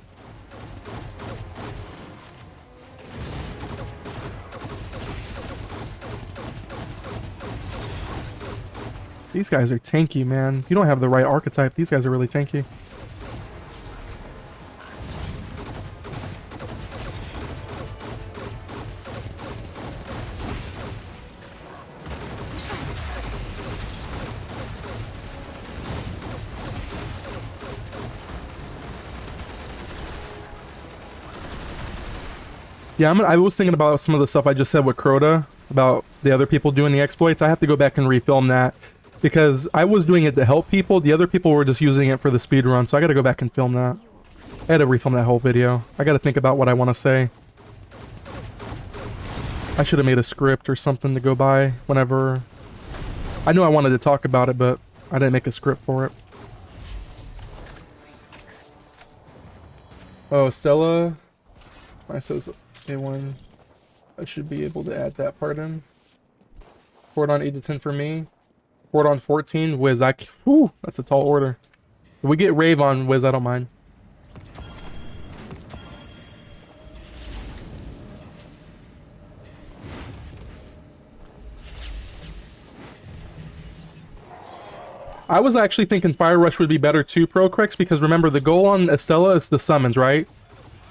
These guys are tanky, man. You don't have the right archetype. These guys are really tanky. Yeah, I was thinking about some of the stuff I just said with Crota, about the other people doing the exploits. I have to go back and refilm that, because I was doing it to help people. The other people were just using it for the speed run, so I gotta go back and film that. I had to refilm that whole video. I gotta think about what I want to say. I should have made a script or something to go by whenever... I knew I wanted to talk about it, but I didn't make a script for it. Oh, Stella... I says A1. I should be able to add that part in. Cordon 8 to 10 for me. Cordon 14. Wiz, whew, that's a tall order. If we get Rave on Wiz, I don't mind. I was actually thinking Fire Rush would be better too, Procrex, because remember, the goal on Estella is the summons, right?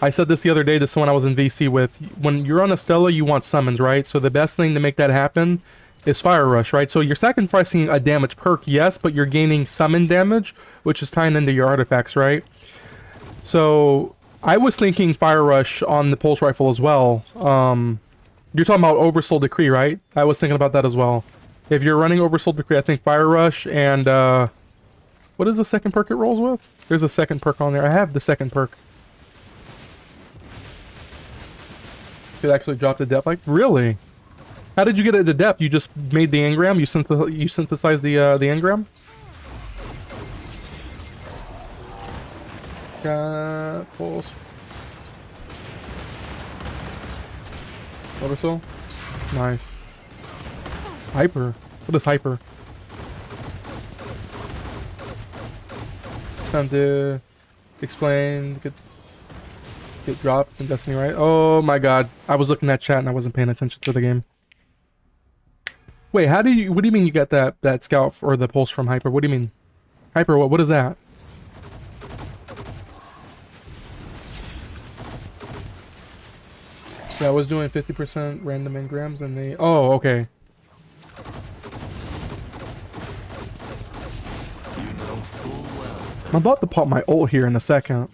I said this the other day to someone I was in VC with. When you're on Estella, you want summons, right? So the best thing to make that happen is Fire Rush, right? So you're sacrificing a damage perk, yes, but you're gaining summon damage, which is tying into your artifacts, right? So I was thinking Fire Rush on the Pulse Rifle as well. You're talking about Oversoul Decree, right? I was thinking about that as well. If you're running Oversoul Decree, I think Fire Rush and... what is the second perk it rolls with? There's a second perk on there. I have the second perk. It actually dropped the depth. Like, really? How did you get it to depth? You just made the engram? You synthesized the engram? Pulse. Oversoul? Nice. Hyper. What is hyper? Time to explain. Get dropped in Destiny, right? Oh my god. I was looking at chat and I wasn't paying attention to the game. Wait, what do you mean you got that scout or the pulse from Hyper? What do you mean? Hyper, what is that? Yeah, I was doing 50% random engrams and they... Oh, okay. I'm about to pop my ult here in a second.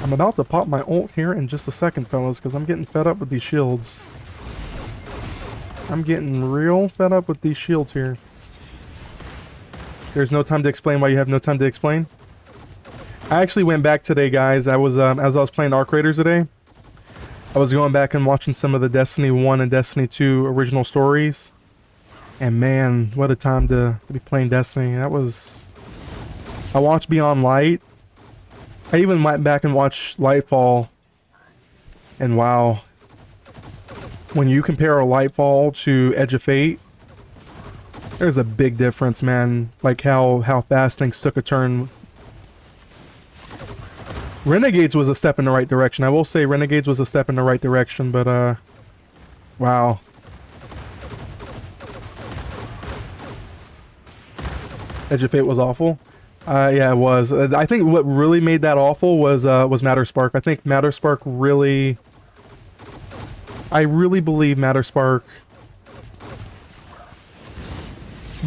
I'm about to pop my ult here in just a second, fellas, because I'm getting fed up with these shields. I'm getting real fed up with these shields here. There's no time to explain why you have no time to explain. I actually went back today, guys. I was, as I was playing Arc Raiders today, I was going back and watching some of the Destiny 1 and Destiny 2 original stories. And man, what a time to be playing Destiny. That was... I watched Beyond Light. I even went back and watched Lightfall. And wow. When you compare a Lightfall to Edge of Fate, there's a big difference, man. Like how fast things took a turn. Renegades was a step in the right direction. I will say Renegades was a step in the right direction, but wow. Edge of Fate was awful. Yeah, it was. I think what really made that awful was Matterspark. I think Matterspark really... I really believe Matterspark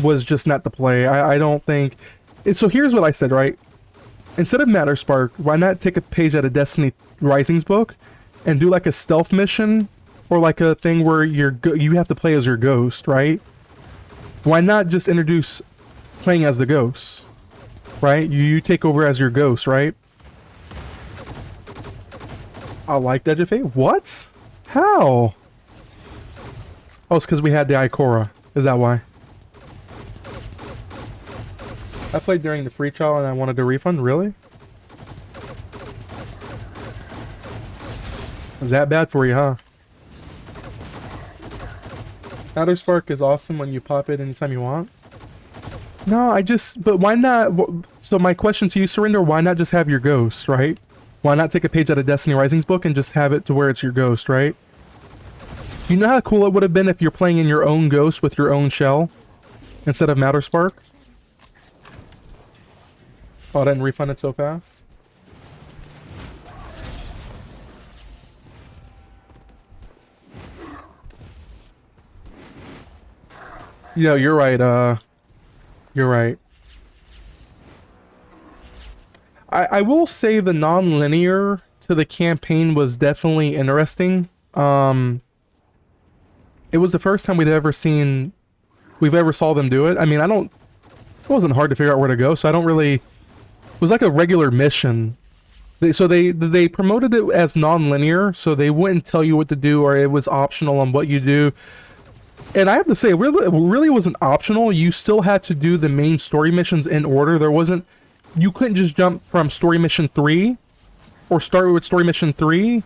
was just not the play. I don't think... So here's what I said, right? Instead of Matterspark, why not take a page out of Destiny Rising's book and do like a stealth mission or like a thing where you have to play as your ghost, right? Why not just introduce playing as the ghost, right? You take over as your ghost, right? I like Edge of Fate. What? How? Oh, it's because we had the Ikora. Is that why? I played during the free trial and I wanted a refund? Really? Was that bad for you, huh? Matterspark is awesome when you pop it anytime you want. No, but why not? So my question to you, Surrender, why not just have your ghost, right? Why not take a page out of Destiny Rising's book and just have it to where it's your ghost, right? You know how cool it would have been if you're playing in your own ghost with your own shell instead of Matterspark? Oh, I didn't refund it so fast. Yeah, you're right, you're right. I will say the non-linear to the campaign was definitely interesting. It was the first time we've ever saw them do it. I mean, it wasn't hard to figure out where to go, so I don't really... It was like a regular mission. They promoted it as non-linear, so they wouldn't tell you what to do, or it was optional on what you do. And I have to say, it really wasn't optional. You still had to do the main story missions in order. You couldn't just jump from story mission 3, or start with story mission 3,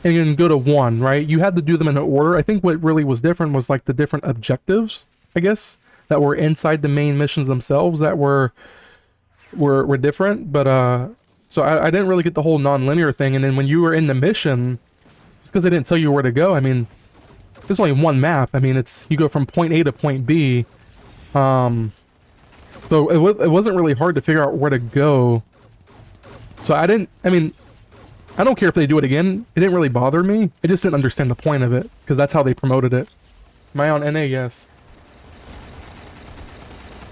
and then go to 1, right? You had to do them in order. I think what really was different was like the different objectives, I guess, that were inside the main missions themselves that were different. But so I didn't really get the whole non-linear thing. And then when you were in the mission, it's because they didn't tell you where to go. I mean, there's only one map. I mean, you go from point A to point B. So it wasn't really hard to figure out where to go. So I don't care if they do it again. It didn't really bother me. I just didn't understand the point of it, because that's how they promoted it. Am I on NA? Yes.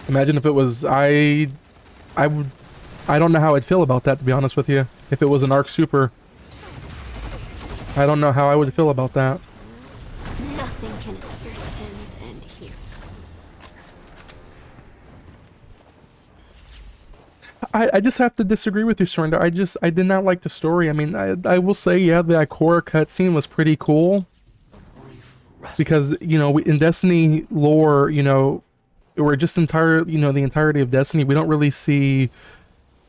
Imagine if it was... I don't know how I'd feel about that, to be honest with you. If it was an Arc Super. I don't know how I would feel about that. Nothing can escape his end here. I just have to disagree with you, Surrender. I did not like the story. I mean, I will say, yeah, the Ikora cutscene was pretty cool. Because, you know, in Destiny lore, you know, we're just the entirety of Destiny, we don't really see,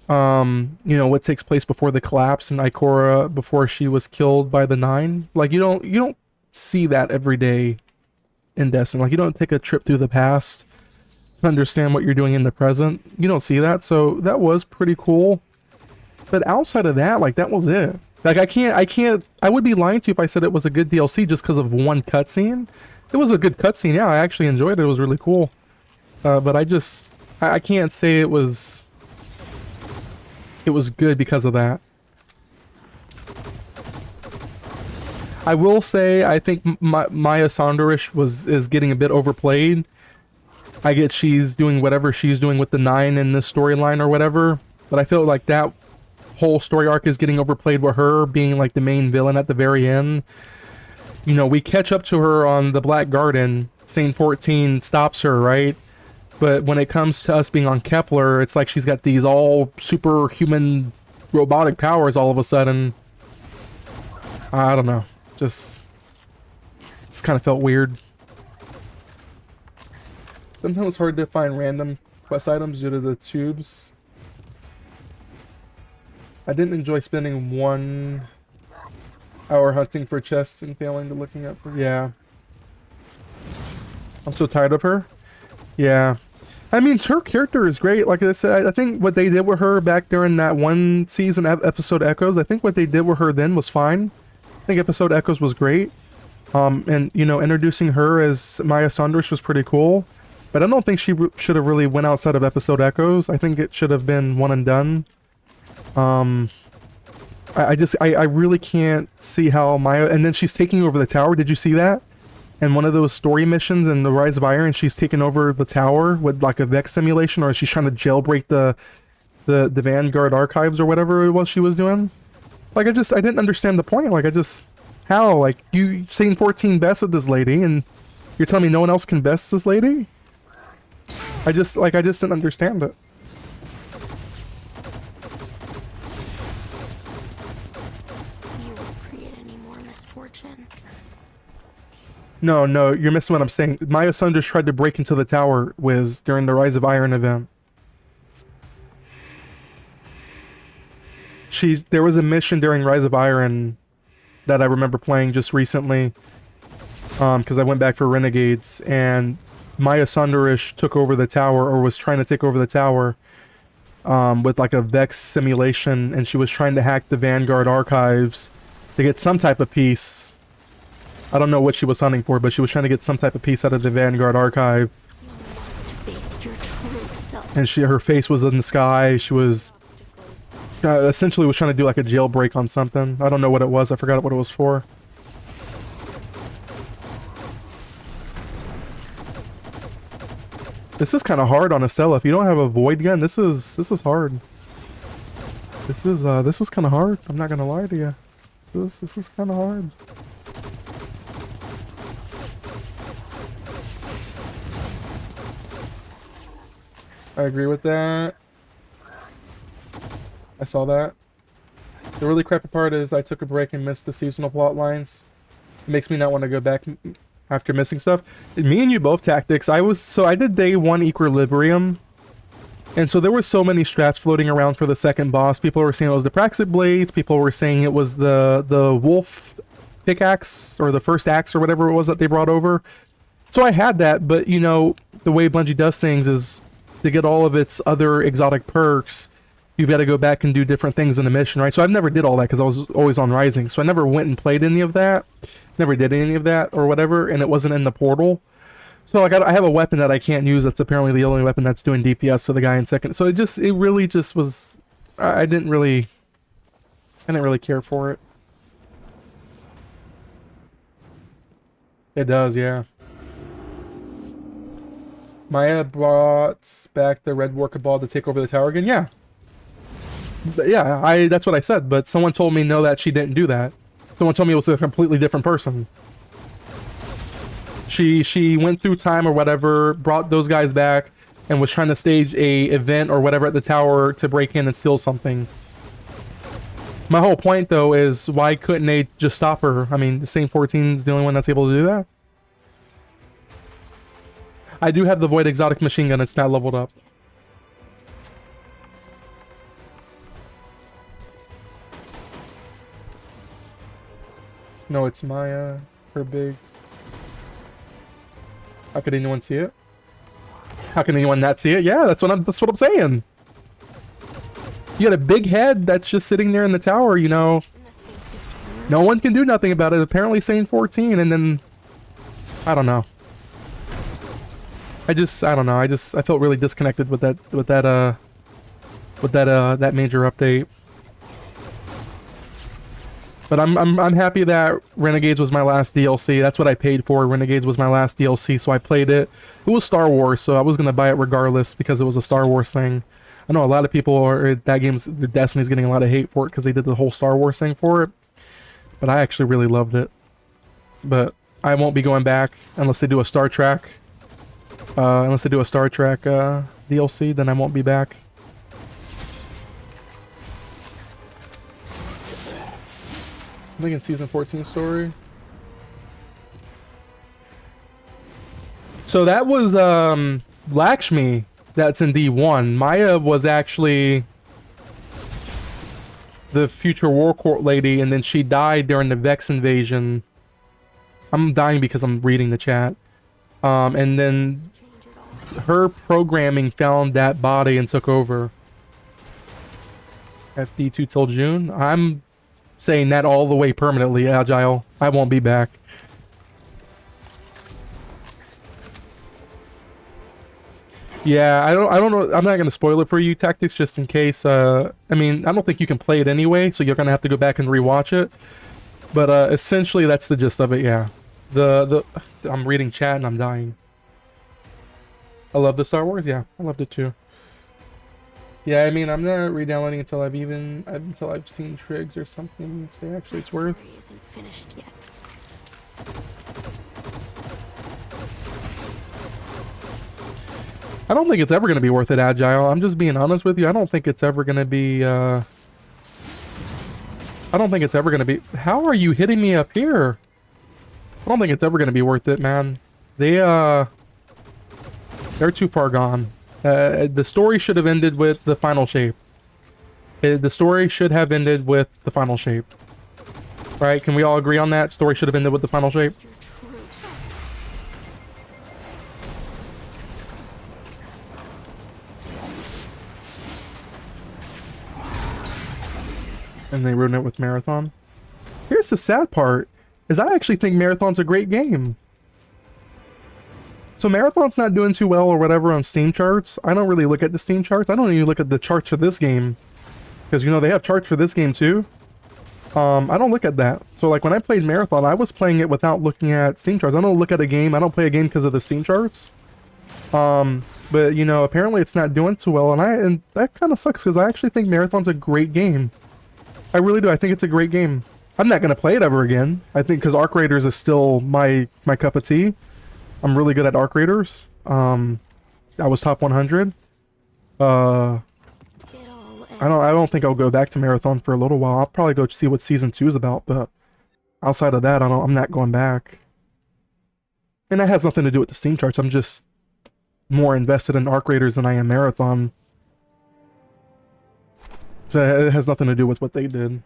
you know, what takes place before the collapse in Ikora, before she was killed by the Nine. Like, you don't see that every day in Destiny. Like, you don't take a trip through the past to understand what you're doing in the present. You don't see that, so that was pretty cool. But outside of that, like, that was it. Like, I would be lying to you if I said it was a good DLC just because of one cutscene. It was a good cutscene, yeah, I actually enjoyed it. It was really cool. But I can't say it was good because of that. I will say I think Maya Saunderish is getting a bit overplayed. I get she's doing whatever she's doing with the 9 in this storyline or whatever, but I feel like that whole story arc is getting overplayed with her being like the main villain at the very end. You know, we catch up to her on the Black Garden. Saint 14 stops her, right? But when it comes to us being on Kepler, it's like she's got these all superhuman robotic powers all of a sudden. I don't know. Just... it's kind of felt weird. Sometimes it's hard to find random quest items due to the tubes. I didn't enjoy spending 1 hour hunting for chests and failing to looking up for... yeah. I'm so tired of her. Yeah. I mean, her character is great. Like I said, I think what they did with her back during that one season episode Echoes, I think what they did with her then was fine. I think episode Echoes was great. And, you know, introducing her as Maya Saunders was pretty cool. But I don't think she should have really went outside of episode Echoes. I think it should have been one and done. I really can't see how Maya... and then she's taking over the tower. Did you see that? And one of those story missions in the Rise of Iron, she's taking over the tower with like a Vex simulation, or she's trying to jailbreak the Vanguard archives or whatever it was she was doing. Like, I didn't understand the point. Like, how? Like, you Saint 14 bested this lady, and you're telling me no one else can best this lady? I just didn't understand it. You won't create any more misfortune. No, you're missing what I'm saying. Maya Sun just tried to break into the tower during the Rise of Iron event. There was a mission during Rise of Iron that I remember playing just recently, because I went back for Renegades, and Maya Sunderish took over the tower, or was trying to take over the tower, with like a Vex simulation, and she was trying to hack the Vanguard archives to get some type of piece. I don't know what she was hunting for, but she was trying to get some type of piece out of the Vanguard archive. You must face your true self. And her face was in the sky. She was essentially was trying to do like a jailbreak on something. I don't know what it was. I forgot what it was for. This is kind of hard on Estella. If you don't have a void gun, this is hard. This is kind of hard. I'm not gonna lie to you. This is kind of hard. I agree with that. I saw that. The really crappy part is I took a break and missed the seasonal plot lines. It makes me not want to go back after missing stuff. Me and you both, Tactics. I did day 1 Equilibrium. And so there were so many strats floating around for the second boss. People were saying it was the Praxis Blades. People were saying it was the Wolf pickaxe, or the first axe, or whatever it was that they brought over. So I had that, but you know, the way Bungie does things is to get all of its other exotic perks, you've got to go back and do different things in the mission, right? So I never did all that because I was always on Rising. So I never went and played any of that. Never did any of that or whatever, and it wasn't in the portal. So like I have a weapon that I can't use that's apparently the only weapon that's doing DPS to the guy in second. So it really just was... I didn't really care for it. It does, yeah. Maya brought back the red worker ball to take over the tower again. Yeah. Yeah, that's what I said, but someone told me no, that she didn't do that. Someone told me it was a completely different person. She went through time or whatever, brought those guys back, and was trying to stage a event or whatever at the tower to break in and steal something. My whole point, though, is why couldn't they just stop her? I mean, the Saint 14 is the only one that's able to do that. I do have the Void Exotic Machine Gun. It's not leveled up. No, it's Maya. Her big... How could anyone see it? How can anyone not see it? Yeah, that's what I'm saying. You got a big head that's just sitting there in the tower, you know. No one can do nothing about it. Apparently Saint 14, and then... I don't know. I don't know. I felt really disconnected with that major update. But I'm happy that Renegades was my last DLC. That's what I paid for. Renegades was my last DLC, so I played it. It was Star Wars, so I was gonna buy it regardless because it was a Star Wars thing. I know a lot of people are Destiny's getting a lot of hate for it because they did the whole Star Wars thing for it. But I actually really loved it. But I won't be going back unless they do a Star Trek. Unless they do a Star Trek DLC, then I won't be back. I think it's season 14 story. So that was Lakshmi that's in D1. Maya was actually the future war court lady, and then she died during the Vex invasion. I'm dying because I'm reading the chat. And then her programming found that body and took over. FD2 till June. I'm saying that all the way permanently, Agile. I won't be back. Yeah, I don't know. I'm not gonna spoil it for you, Tactics, just in case. I mean, I don't think you can play it anyway, so you're gonna have to go back and rewatch it. But essentially, that's the gist of it. Yeah, I'm reading chat and I'm dying. I love the Star Wars. Yeah, I loved it too. Yeah, I mean, I'm not re-downloading until I've seen Triggs or something. Say actually, it's worth. Story isn't finished yet. I don't think it's ever gonna be worth it, Agile. I'm just being honest with you. I don't think it's ever gonna be. I don't think it's ever gonna be. How are you hitting me up here? I don't think it's ever gonna be worth it, man. They're too far gone. The story should have ended with the final shape. The story should have ended with the final shape. Right? Can we all agree on that? Story should have ended with the final shape. And they ruined it with Marathon. Here's the sad part, is I actually think Marathon's a great game. So Marathon's not doing too well or whatever on Steam charts. I don't really look at the Steam charts. I don't even look at the charts for this game. Because, you know, they have charts for this game too. I don't look at that. So, like, when I played Marathon, I was playing it without looking at Steam charts. I don't look at a game. I don't play a game because of the Steam charts. But, you know, apparently it's not doing too well. And that kind of sucks because I actually think Marathon's a great game. I really do. I think it's a great game. I'm not going to play it ever again. I think because Arc Raiders is still my cup of tea. I'm really good at Arc Raiders. I was top 100. I don't think I'll go back to Marathon for a little while. I'll probably go see what season 2 is about, but outside of that, I'm not going back. And that has nothing to do with the Steam charts. I'm just more invested in Arc Raiders than I am Marathon. So it has nothing to do with what they did.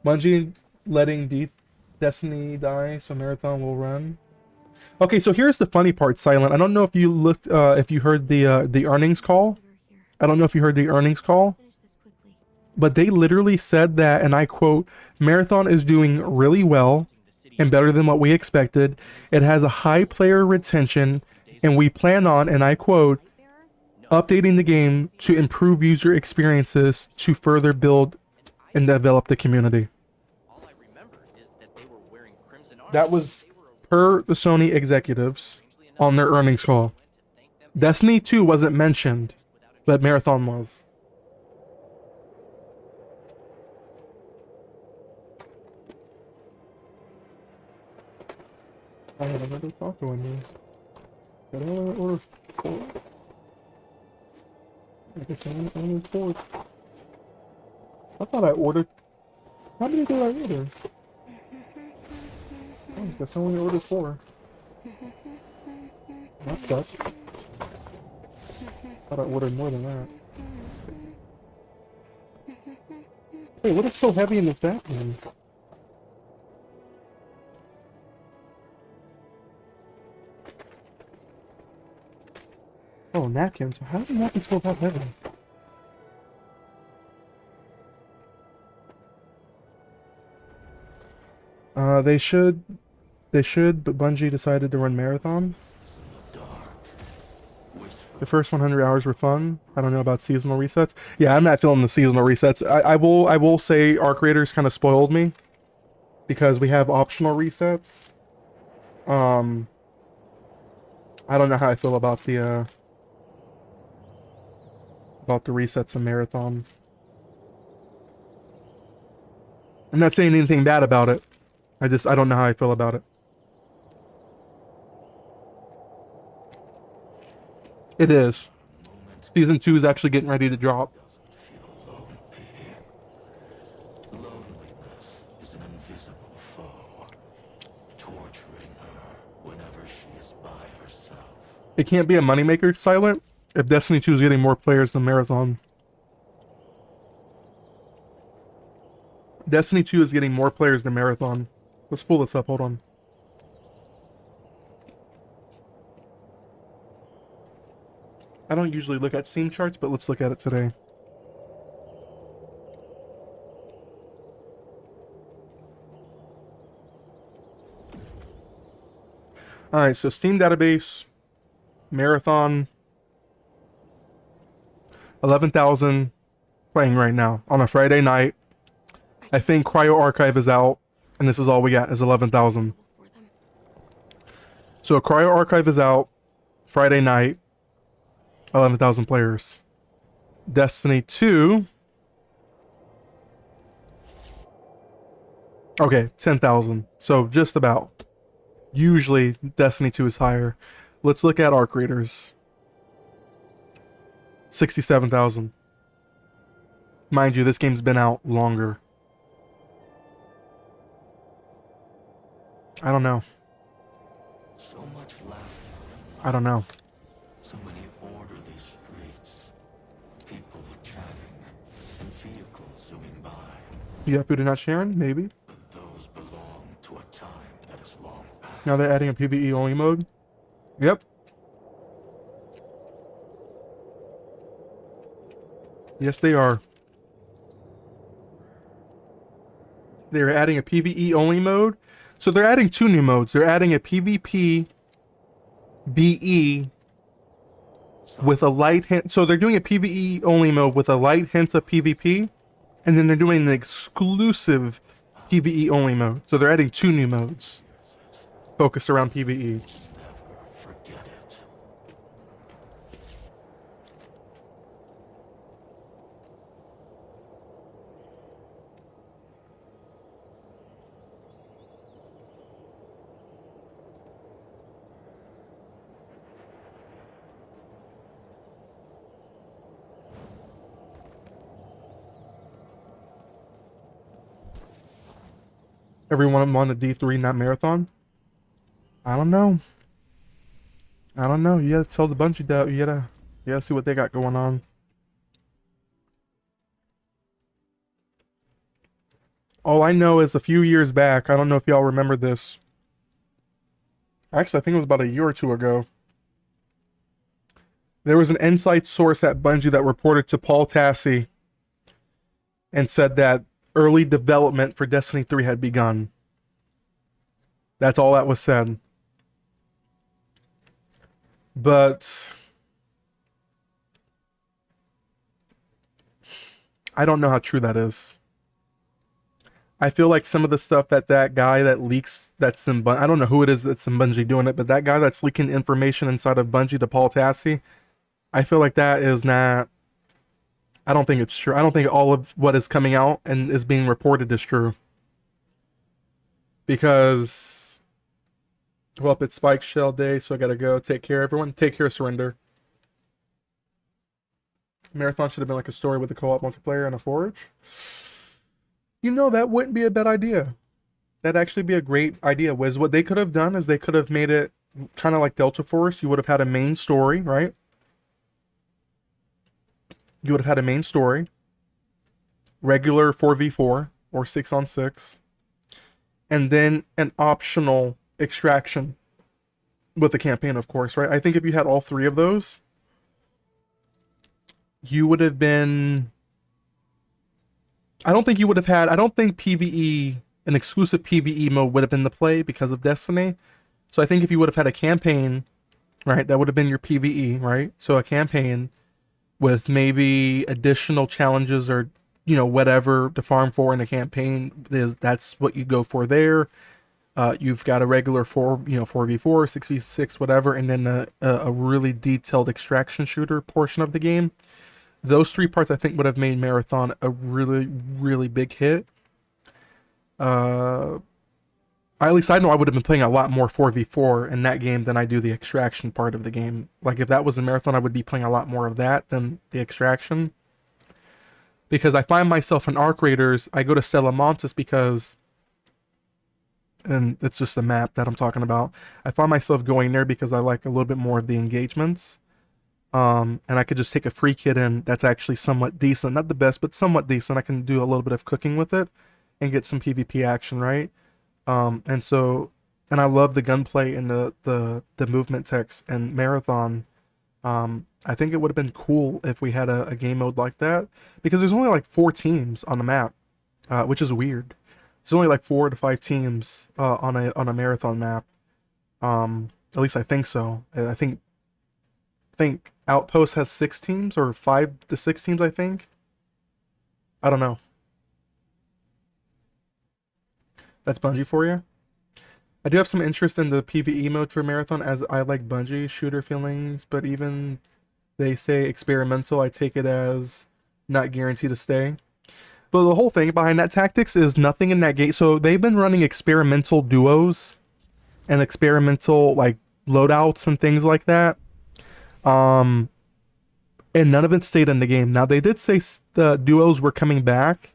Bungie letting Destiny die so Marathon will run. Okay, so here's the funny part, Silent. I don't know if you looked, if you heard the earnings call. I don't know if you heard the earnings call, but they literally said that, and I quote, Marathon is doing really well and better than what we expected. It has a high player retention, and we plan on, and I quote, updating the game to improve user experiences to further build and develop the community. That was per the Sony executives on their earnings call. Destiny 2 wasn't mentioned, but Marathon was. I have another taco in here. Did I order 4? I guess I only 4. I thought I ordered. How many did I order? Oh, I guess I only ordered 4. That sucks. Thought I ordered more than that. Hey, what is so heavy in this bathroom? Oh, napkins. How do napkins feel that heavy? They should, but Bungie decided to run Marathon. The first 100 hours were fun. I don't know about seasonal resets. Yeah, I'm not feeling the seasonal resets. I will say Arc Raiders kind of spoiled me because we have optional resets. I don't know how I feel about the resets in Marathon. I'm not saying anything bad about it. I don't know how I feel about it. It is. Season 2 is actually getting ready to drop. Loneliness is an invisible foe, torturing her whenever she is by herself. It can't be a moneymaker, Silent, if Destiny 2 is getting more players than Marathon. Destiny 2 is getting more players than Marathon. Let's pull this up, hold on. I don't usually look at Steam charts, but let's look at it today. Alright, so Steam database, Marathon, 11,000 playing right now on a Friday night. I think Cryo Archive is out, and this is all we got is 11,000. For them. So Cryo Archive is out Friday night, 11,000 players. Destiny 2. Okay, 10,000. So just about. Usually Destiny 2 is higher. Let's look at Arc Raiders. 67,000. Mind you, this game's been out longer. I don't know. So much laughter, I don't know. so many orderly streets, people chatting, and vehicles zooming by. You have food and not sharing? Maybe. But those belong to a time that is long past. Now they're adding a PvE only mode. Yep. Yes, they are. They're adding a PvE only mode. So they're adding two new modes. They're adding a PvP BE with a light hint. So they're doing a PvE only mode with a light hint of PvP. And then they're doing an exclusive PvE only mode. So they're adding two new modes focused around PvE. Never forget it. Everyone on the D3, not Marathon? I don't know. I don't know. You gotta tell the Bungie that. You gotta see what they got going on. All I know is a few years back, I don't know if y'all remember this. Actually, I think it was about a year or two ago. There was an inside source at Bungie that reported to Paul Tassi and said that early development for Destiny 3 had begun. That's all that was said. But I don't know how true that is. I feel like some of the stuff that guy that leaks, that's in I don't know who it is that's in Bungie doing it, but that guy that's leaking information inside of Bungie to Paul Tassi, I feel like that is not, I don't think it's true. I don't think all of what is coming out and is being reported is true. Because, well, it's Spike Shell Day, so I gotta go. Take care, everyone. Take care, Surrender. Marathon should have been like a story with a co-op multiplayer and a forge. You know, that wouldn't be a bad idea. That'd actually be a great idea. Was what they could have done is they could have made it kind of like Delta Force. You would have had a main story, right? You would have had a main story, regular 4v4 or 6-on-6, and then an optional extraction with the campaign, of course, right? I think if you had all three of those, you would have been... I don't think PvE, an exclusive PvE mode would have been the play because of Destiny. So I think if you would have had a campaign right? That would have been your PvE, right? So a campaign with maybe additional challenges or whatever to farm for in a campaign that's what you go for there. You've got a regular 4v4, 6v6, whatever, and then a really detailed extraction shooter portion of the game. Those three parts I think would have made Marathon a really, really big hit. At least I know I would have been playing a lot more 4v4 in that game than I do the extraction part of the game. Like if that was a Marathon, I would be playing a lot more of that than the extraction. Because I find myself in Arc Raiders, I go to Stella Montes because, and it's just a map that I'm talking about, I find myself going there because I like a little bit more of the engagements. And I could just take a free kit in that's actually somewhat decent. Not the best, but somewhat decent. I can do a little bit of cooking with it and get some PvP action, right? And I love the gunplay and the movement text and Marathon. I think it would have been cool if we had a game mode like that, because there's only like 4 teams on the map, which is weird. There's only like 4 to 5 teams on a Marathon map. At least I think so. I think Outpost has 6 teams or 5 to 6 teams. I think. I don't know. That's Bungie for you. I do have some interest in the PvE mode for Marathon, as I like Bungie shooter feelings, but even they say experimental, I take it as not guaranteed to stay. But the whole thing behind that tactics is nothing in that game. So they've been running experimental duos and experimental like loadouts and things like that. And none of it stayed in the game. Now they did say the duos were coming back,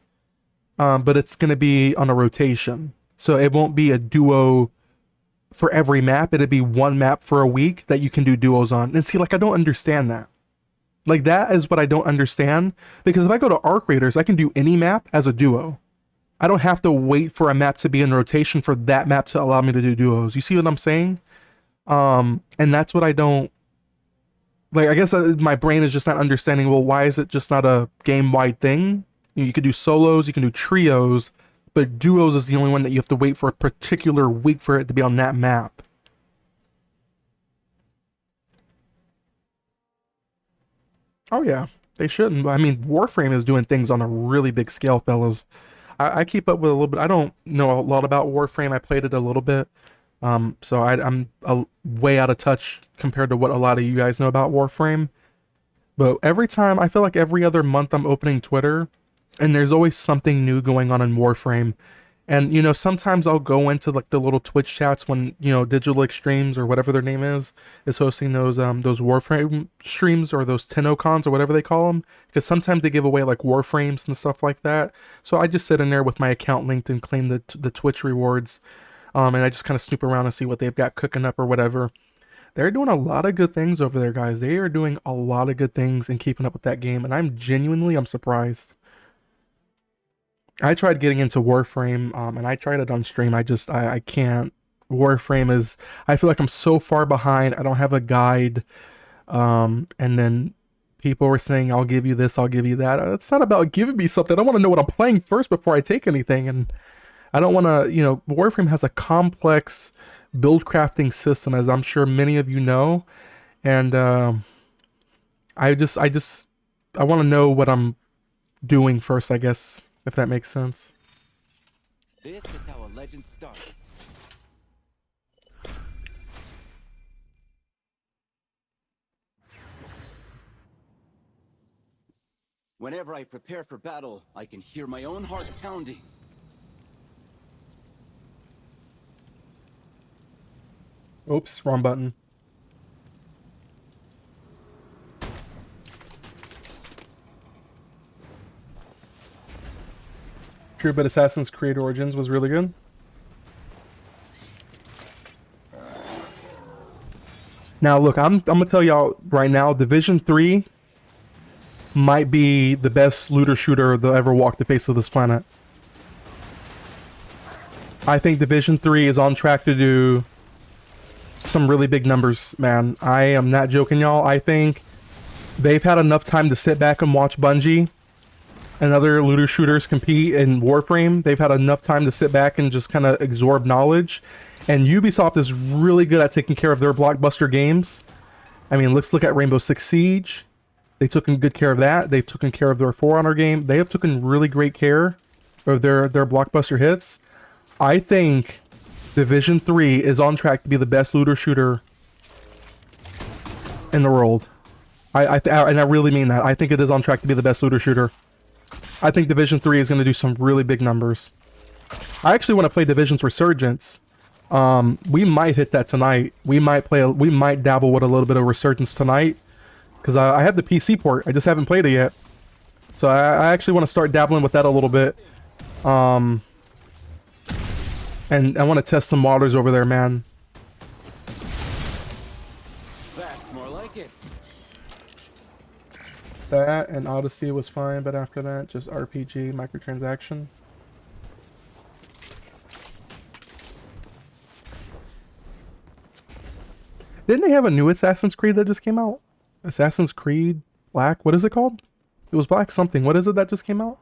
but it's going to be on a rotation. So it won't be a duo for every map. It'd be one map for a week that you can do duos on. And see, like, I don't understand that. Like, that is what I don't understand. Because if I go to Arc Raiders, I can do any map as a duo. I don't have to wait for a map to be in rotation for that map to allow me to do duos. You see what I'm saying? And that's what I don't... Like, I guess my brain is just not understanding, well, why is it just not a game-wide thing? You could do solos, you can do trios, but duos is the only one that you have to wait for a particular week for it to be on that map. Oh yeah, they shouldn't. I mean, Warframe is doing things on a really big scale, fellas. I keep up with a little bit. I don't know a lot about Warframe. I played it a little bit. So I'm way out of touch compared to what a lot of you guys know about Warframe. But every time, I feel like every other month I'm opening Twitter, and there's always something new going on in Warframe. And, sometimes I'll go into like the little Twitch chats when, Digital Extremes or whatever their name is hosting those Warframe streams, or those TennoCons or whatever they call them. Because sometimes they give away like Warframes and stuff like that. So I just sit in there with my account linked and claim the Twitch rewards. And I just kind of snoop around and see what they've got cooking up or whatever. They're doing a lot of good things over there, guys. They are doing a lot of good things and keeping up with that game. And I'm surprised. I tried getting into Warframe, and I tried it on stream. I can't. Warframe is, I feel like I'm so far behind. I don't have a guide. And then people were saying, I'll give you this, I'll give you that. It's not about giving me something. I want to know what I'm playing first before I take anything. And I don't want to, Warframe has a complex build crafting system, as I'm sure many of you know. And I want to know what I'm doing first, I guess. If that makes sense. This is how a legend starts. Whenever I prepare for battle, I can hear my own heart pounding. Oops, wrong button. True, but Assassin's Creed Origins was really good. Now, look, I'm gonna tell y'all right now, Division 3 might be the best looter shooter that ever walked the face of this planet. I think Division 3 is on track to do some really big numbers, man. I am not joking, y'all. I think they've had enough time to sit back and watch Bungie and other looter shooters compete in Warframe. They've had enough time to sit back and just kind of absorb knowledge. And Ubisoft is really good at taking care of their blockbuster games. I mean, let's look at Rainbow Six Siege. They took good care of that. They've taken care of their For Honor game. They have taken really great care of their blockbuster hits. I think Division 3 is on track to be the best looter shooter in the world. And I really mean that. I think it is on track to be the best looter shooter. I think Division 3 is going to do some really big numbers. I actually want to play Division's Resurgence. We might hit that tonight. We might dabble with a little bit of Resurgence tonight. Because I have the PC port. I just haven't played it yet. So I actually want to start dabbling with that a little bit. And I want to test some modders over there, man. That's more like it. That and Odyssey was fine, but after that, just RPG, microtransaction. Didn't they have a new Assassin's Creed that just came out? Assassin's Creed Black? What is it called? It was Black something. What is it that just came out?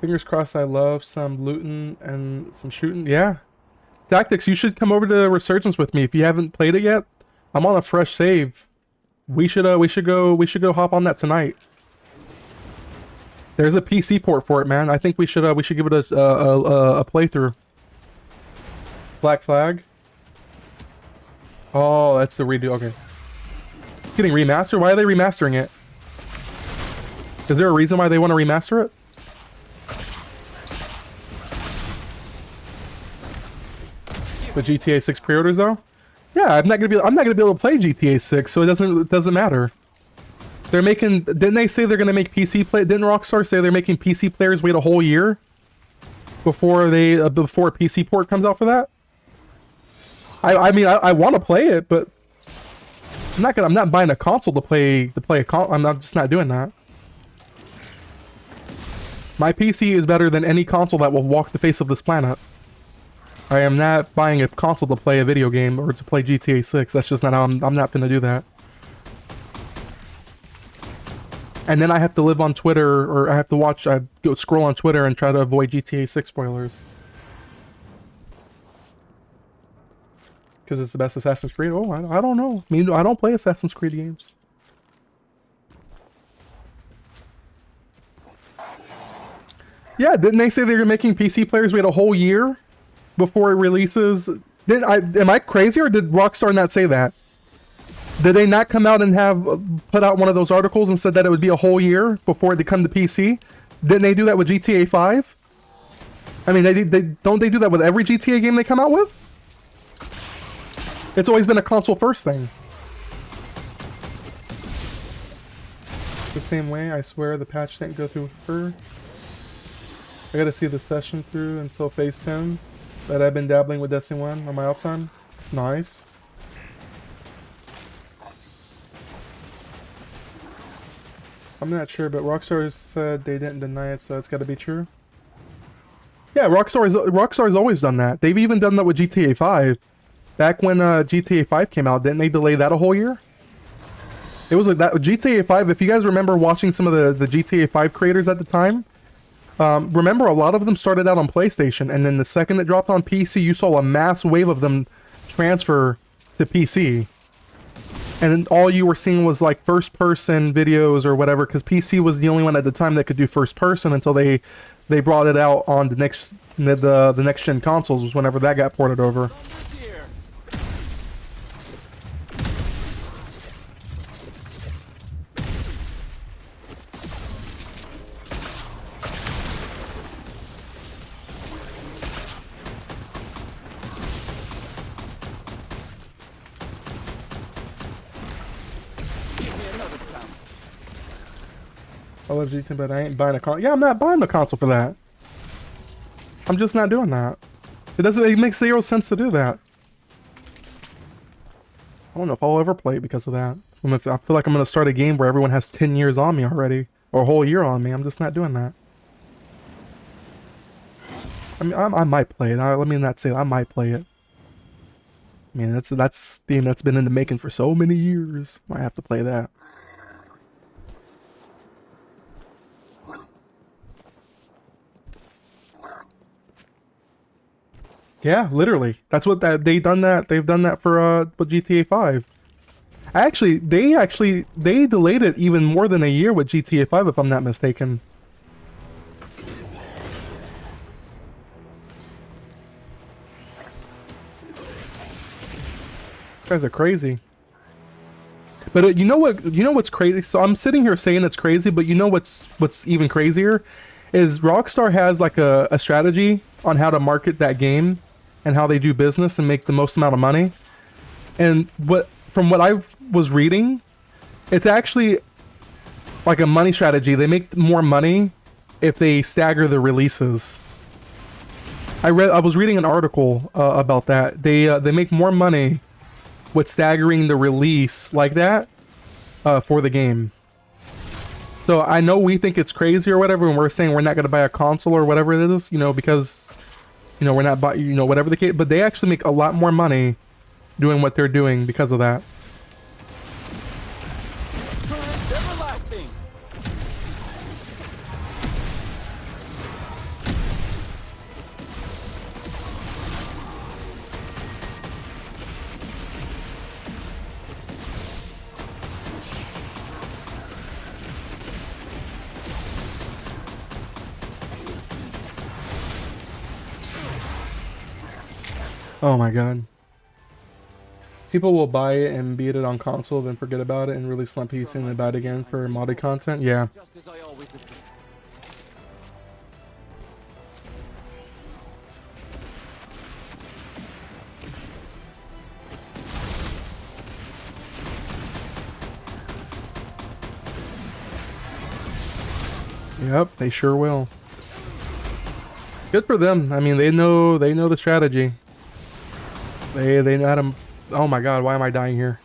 Fingers crossed. I love some looting and some shooting. Yeah. Tactics, you should come over to Resurgence with me if you haven't played it yet. I'm on a fresh save. We should go hop on that tonight. There's a PC port for it, man. I think we should give it a playthrough. Black Flag. Oh, that's the redo. Okay. Getting remastered? Why are they remastering it? Is there a reason why they want to remaster it? The GTA 6 pre-orders though? Yeah, I'm not gonna be able to play GTA 6, so it doesn't matter. They're making. Didn't they say they're gonna make PC play? Didn't Rockstar say they're making PC players wait a whole year before before a PC port comes out for that? I mean I want to play it, but I'm not buying a console to play a console. I'm just not doing that. My PC is better than any console that will walk the face of this planet. I am not buying a console to play a video game or to play GTA 6. That's just not how I'm not gonna do that. And then I have to live on Twitter, or I have to go scroll on Twitter and try to avoid GTA 6 spoilers. Because it's the best Assassin's Creed? Oh, I don't know. I mean, I don't play Assassin's Creed games. Yeah, didn't they say they were making PC players wait a whole year before it releases? Am I crazy, or did Rockstar not say that? Did they not come out and put out one of those articles and said that it would be a whole year before it come to PC? Didn't they do that with GTA 5? I mean, don't they do that with every GTA game they come out with? It's always been a console first thing. The same way, I swear the patch didn't go through her. I gotta see the session through until phase 10 that I've been dabbling with Destiny 1 on my off time. Nice. I'm not sure, but Rockstar said they didn't deny it, so it's gotta be true. Yeah, Rockstar's always done that. They've even done that with GTA 5. Back when GTA 5 came out, didn't they delay that a whole year? It was like that GTA 5. If you guys remember watching some of the GTA 5 creators at the time, remember a lot of them started out on PlayStation, and then the second it dropped on PC, you saw a mass wave of them transfer to PC. And then all you were seeing was like first-person videos or whatever, because PC was the only one at the time that could do first-person until they brought it out on the next-gen consoles, was whenever that got ported over. I love GTA, but I ain't buying a console. Yeah, I'm not buying a console for that. I'm just not doing that. It makes zero sense to do that. I don't know if I'll ever play it because of that. I feel like I'm going to start a game where everyone has 10 years on me already. Or a whole year on me. I'm just not doing that. I mean, I might play it. Let me not say that. I might play it. I mean, that's a game that's been in the making for so many years. Might have to play that. Yeah, literally. That's what they've done that for GTA 5. They delayed it even more than a year with GTA 5, if I'm not mistaken. These guys are crazy. But you know what? You know what's crazy? So I'm sitting here saying it's crazy, but you know what's even crazier is Rockstar has like a strategy on how to market that game and how they do business and make the most amount of money. And from what I was reading, it's actually like a money strategy. They make more money if they stagger the releases. I was reading an article about that. They make more money with staggering the release like that for the game. So I know we think it's crazy or whatever, and we're saying we're not going to buy a console or whatever it is, you know, because, you know, we're not buying, you know, whatever the case. But they actually make a lot more money doing what they're doing because of that. Everlasting. Oh my god. People will buy it and beat it on console, then forget about it and release on PC and then buy it again for modded content. Yeah. Just as I always have been. Yep, they sure will. Good for them. I mean, they know the strategy. They know how to. Oh my god, why am I dying here?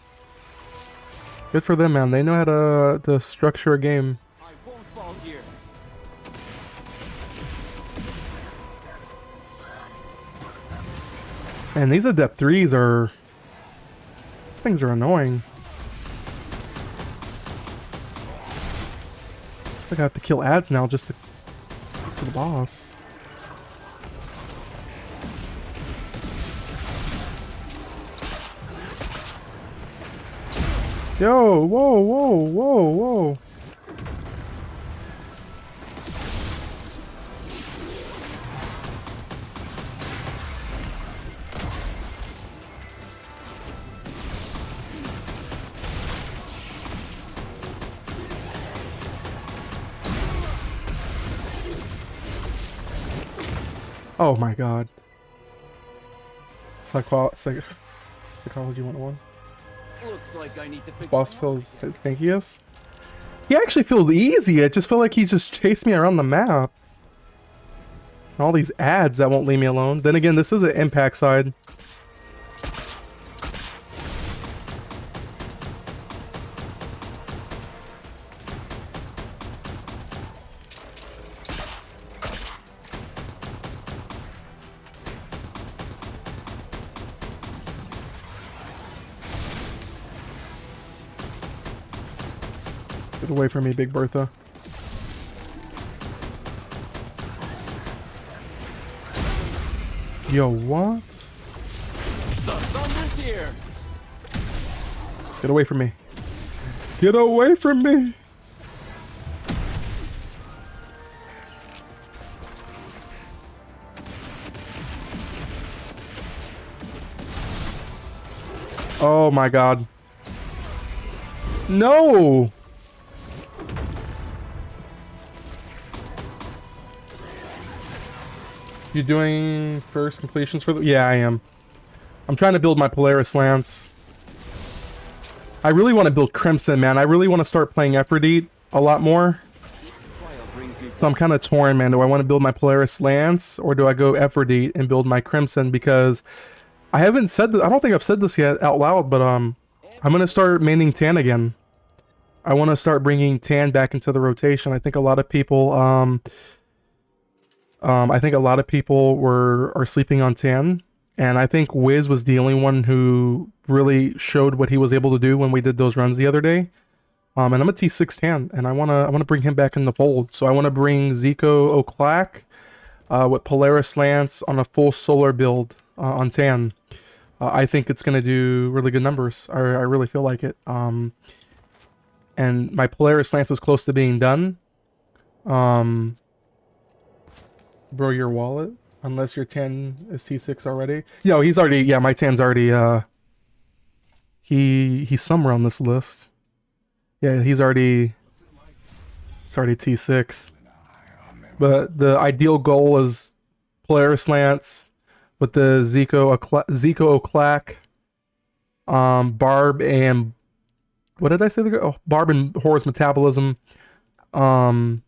Good for them, man. They know how to structure a game. I won't fall here. And these adept 3s are. Things are annoying. I think I have to kill ads now just to get to the boss. Yo, whoa, whoa, whoa, whoa. Oh my god. Psychology 101. Looks like I need to fix Boss my feels thankiest. He actually feels easy. I just feel like he just chased me around the map. And all these ads that won't leave me alone. Then again, this is an impact side. Get away from me, Big Bertha. Yo, what? The thunder here. Get away from me. Get away from me! Oh my god. No! You doing first completions for the... Yeah, I am. I'm trying to build my Polaris Lance. I really want to build Crimson, man. I really want to start playing Aphrodite a lot more. So I'm kind of torn, man. Do I want to build my Polaris Lance or do I go Aphrodite and build my Crimson? Because I haven't said that. I don't think I've said this yet out loud, but I'm going to start maining Tan again. I want to start bringing Tan back into the rotation. I think a lot of people are sleeping on Tan, and I think Wiz was the only one who really showed what he was able to do when we did those runs the other day. And I'm a T6 Tan, and I wanna bring him back in the fold. So I want to bring Zico O'Clack with Polaris Lance on a full solar build on Tan. I think it's gonna do really good numbers. I really feel like it. And my Polaris Lance was close to being done. Um, bro, your wallet, unless your 10 is T6 already. Yo, he's already. Yeah, my 10's already. He's somewhere on this list. Yeah, he's already. It's already T6. But the ideal goal is Polaris Lance with the Zico O'Clack, Barb and what did I say? Barb and Horus Metabolism. Um,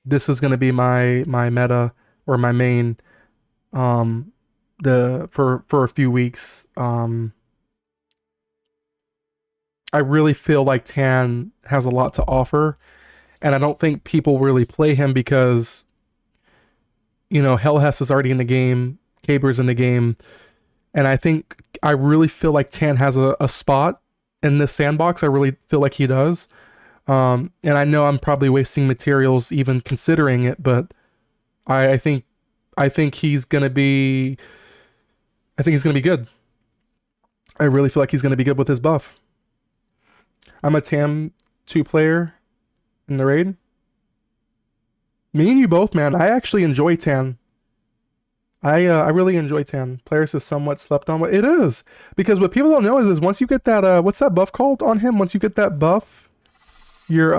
this is gonna be my meta or my main. For a few weeks. I really feel like Tan has a lot to offer, and I don't think people really play him because, you know, Hellhest is already in the game, Caber's in the game, and I really feel like Tan has a spot in this sandbox. I really feel like he does. And I know I'm probably wasting materials even considering it, but I think he's gonna be good. I really feel like he's gonna be good with his buff. I'm a Tam 2 player in the raid. Me and you both, man. I actually enjoy Tan. I really enjoy Tan. Players is somewhat slept on. It is. Because what people don't know is once you get that what's that buff called on him? Once you get that buff, you're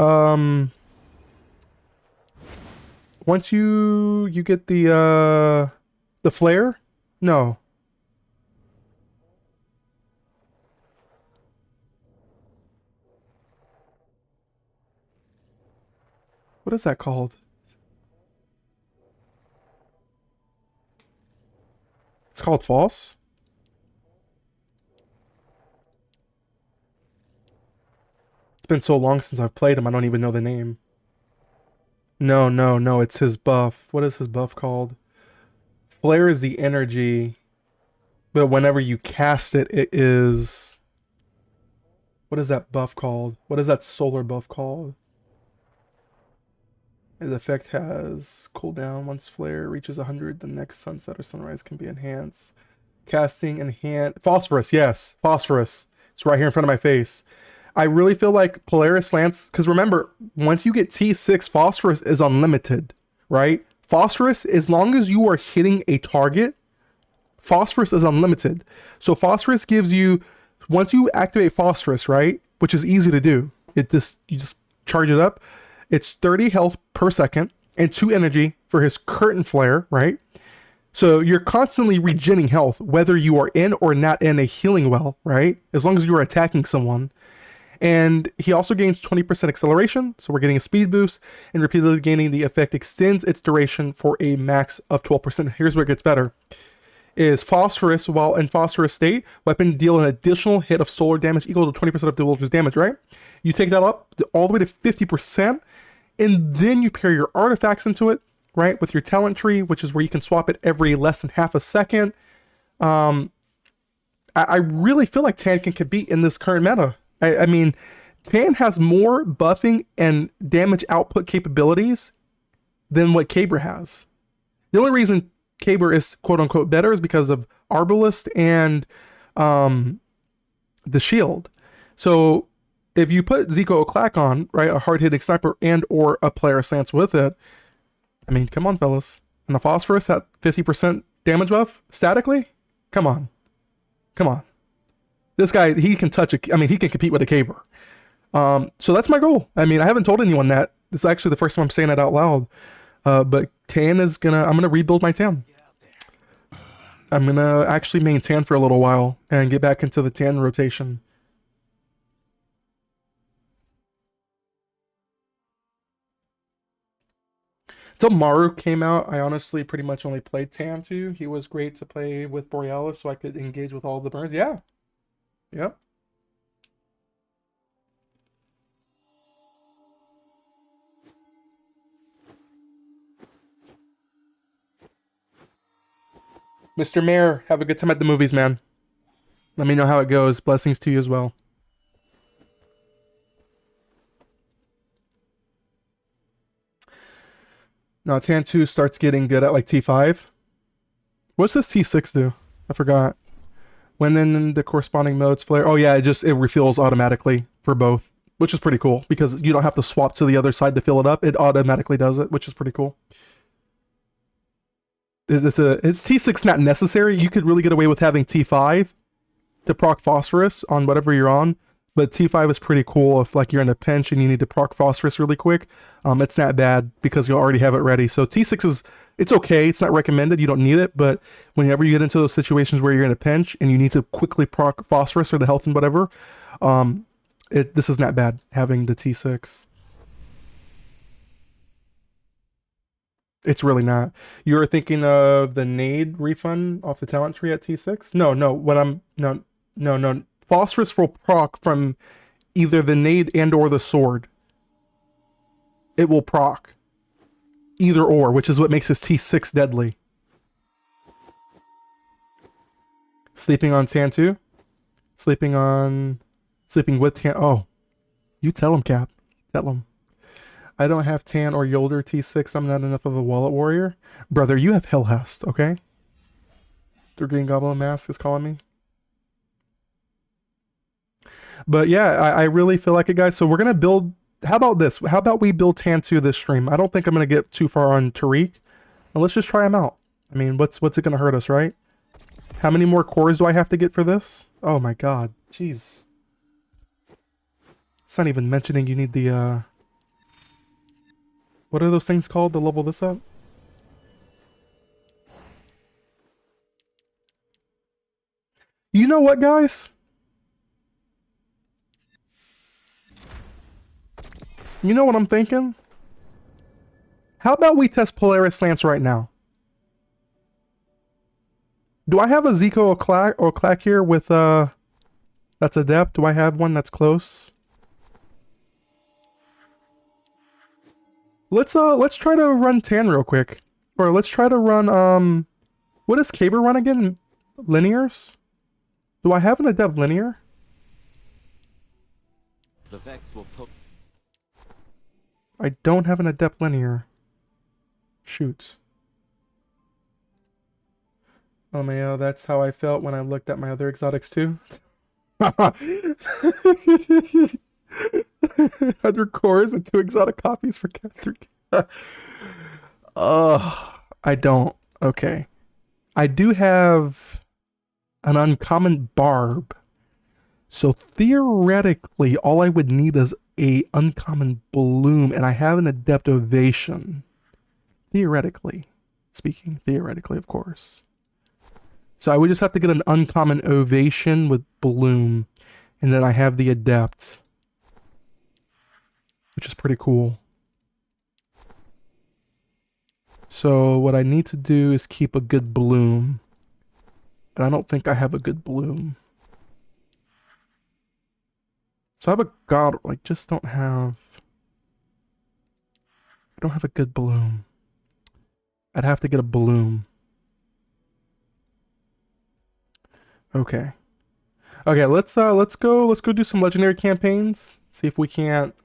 once you get the flare? No. What is that called? It's called false. It's been so long since I've played him, I don't even know the name. No, it's his buff. What is his buff called? Flare is the energy, but whenever you cast it, it is... What is that buff called? What is that solar buff called? The effect has cooldown. Once flare reaches 100, the next sunset or sunrise can be enhanced. Casting enhance... Phosphorus, yes. Phosphorus. It's right here in front of my face. I really feel like Polaris Lance... Because remember, once you get T6, Phosphorus is unlimited, right? Phosphorus, as long as you are hitting a target, Phosphorus is unlimited. So Phosphorus gives you... Once you activate Phosphorus, right? Which is easy to do. You just charge it up. It's 30 health per second and 2 energy for his curtain flare, right? So you're constantly regenerating health, whether you are in or not in a healing well, right? As long as you are attacking someone. And he also gains 20% acceleration, so we're getting a speed boost, and repeatedly gaining the effect extends its duration for a max of 12%. Here's where it gets better. Is Phosphorus, while in Phosphorus state, weapon deal an additional hit of solar damage equal to 20% of the villager's damage, right? You take that up all the way to 50%, and then you pair your artifacts into it, right? With your talent tree, which is where you can swap it every less than half a second. I really feel like Tan can compete in this current meta. I mean, Tan has more buffing and damage output capabilities than what Caber has. The only reason Caber is quote-unquote better is because of Arbalist and the shield. So if you put Zico O'Clack on, right, a hard-hitting sniper and or a Polaris Lance with it, I mean, come on, fellas. And the Phosphorus at 50% damage buff, statically? Come on. This guy, he can touch a... I mean, he can compete with a Caber. So that's my goal. I mean, I haven't told anyone that. It's actually the first time I'm saying it out loud. But Tan is gonna... I'm gonna rebuild my Tan. I'm gonna actually main Tan for a little while and get back into the Tan rotation. Until Maru came out, I honestly pretty much only played Tan too. He was great to play with Borealis, so I could engage with all the burns. Yeah. Yep. Mr. Mayor, have a good time at the movies, man. Let me know how it goes. Blessings to you as well. No, Tan 2 starts getting good at like T5. What's this T6 do? I forgot. When in the corresponding modes flare, oh yeah, it refills automatically for both, which is pretty cool because you don't have to swap to the other side to fill it up. It automatically does it, which is pretty cool. It's T6 not necessary. You could really get away with having T5 to proc phosphorus on whatever you're on, but T5 is pretty cool if like you're in a pinch and you need to proc phosphorus really quick. It's not bad because you'll already have it ready. So T6 is, it's okay. It's not recommended. You don't need it, but whenever you get into those situations where you're in a pinch and you need to quickly proc phosphorus or the health and whatever, this is not bad having the T6. It's really not. You're thinking of the nade refund off the talent tree at T6? No. Phosphorus will proc from either the nade and or the sword. It will proc. Either or, which is what makes his T6 deadly. Sleeping on Tan 2? Sleeping with Tan. Oh. You tell him, Cap. Tell him. I don't have Tan or Yolder T6. I'm not enough of a wallet warrior. Brother, you have Hellhest, okay? The Green Goblin Mask is calling me. But yeah, I really feel like it, guys. So we're going to build... How about this? How about we build Tan 2 this stream? I don't think I'm going to get too far on Tariq. And let's just try him out. I mean, what's it going to hurt us, right? How many more cores do I have to get for this? Oh my god. Jeez. It's not even mentioning you need the... What are those things called to level this up? You know what, guys? You know what I'm thinking? How about we test Polaris Lance right now? Do I have a Zico or Clack here with that's adept? Do I have one that's close? Let's try to run Tan real quick. Or let's try to run what does Caber run again? Linears? Do I have an adept linear? The Vex will poke. I don't have an adept linear. Shoot. Oh man, that's how I felt when I looked at my other exotics too. 100 cores and 2 exotic copies for Catherine. I don't. Okay. I do have an uncommon barb. So theoretically, all I would need is a uncommon bloom, and I have an adept ovation. Theoretically speaking. Theoretically, of course. So I would just have to get an uncommon ovation with bloom, and then I have the adept, which is pretty cool. So what I need to do is keep a good bloom, and I don't think I have a good bloom. So I have a god, like, just don't have... I don't have a good bloom. I'd have to get a bloom. Okay. Okay, let's go do some legendary campaigns. See if we can't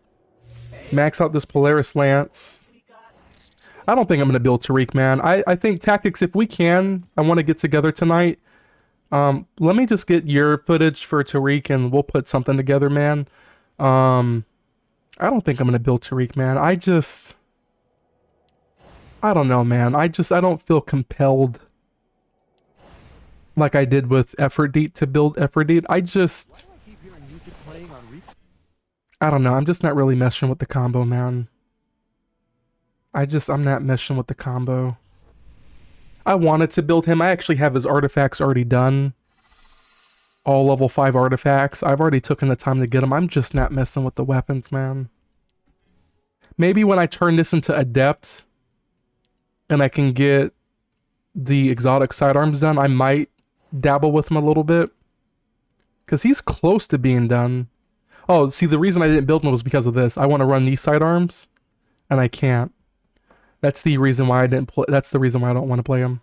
max out this Polaris Lance. I don't think I'm gonna build Tariq, man. I think tactics, if we can, I want to get together tonight. Let me just get your footage for Tariq and we'll put something together, man. I don't think I'm gonna build Tariq, man. I don't know, man. I don't feel compelled like I did with Aphrodite to build Aphrodite. I don't know. I'm just not really meshing with the combo, man. I'm not meshing with the combo. I wanted to build him. I actually have his artifacts already done. All level 5 artifacts. I've already taken the time to get them. I'm just not messing with the weapons, man. Maybe when I turn this into Adept and I can get the exotic sidearms done, I might dabble with him a little bit. Because he's close to being done. Oh, see, the reason I didn't build him was because of this. I want to run these sidearms, and I can't. That's the reason why I didn't play. That's the reason why I don't want to play him.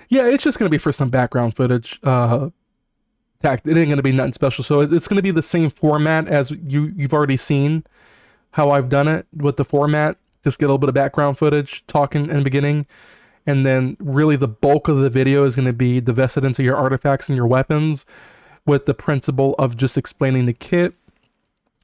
Yeah, it's just gonna be for some background footage. It ain't gonna be nothing special. So it's gonna be the same format as you've already seen how I've done it with the format just get a little bit of background footage talking in the beginning, and then really the bulk of the video is going to be divested into your artifacts and your weapons, with the principle of just explaining the kit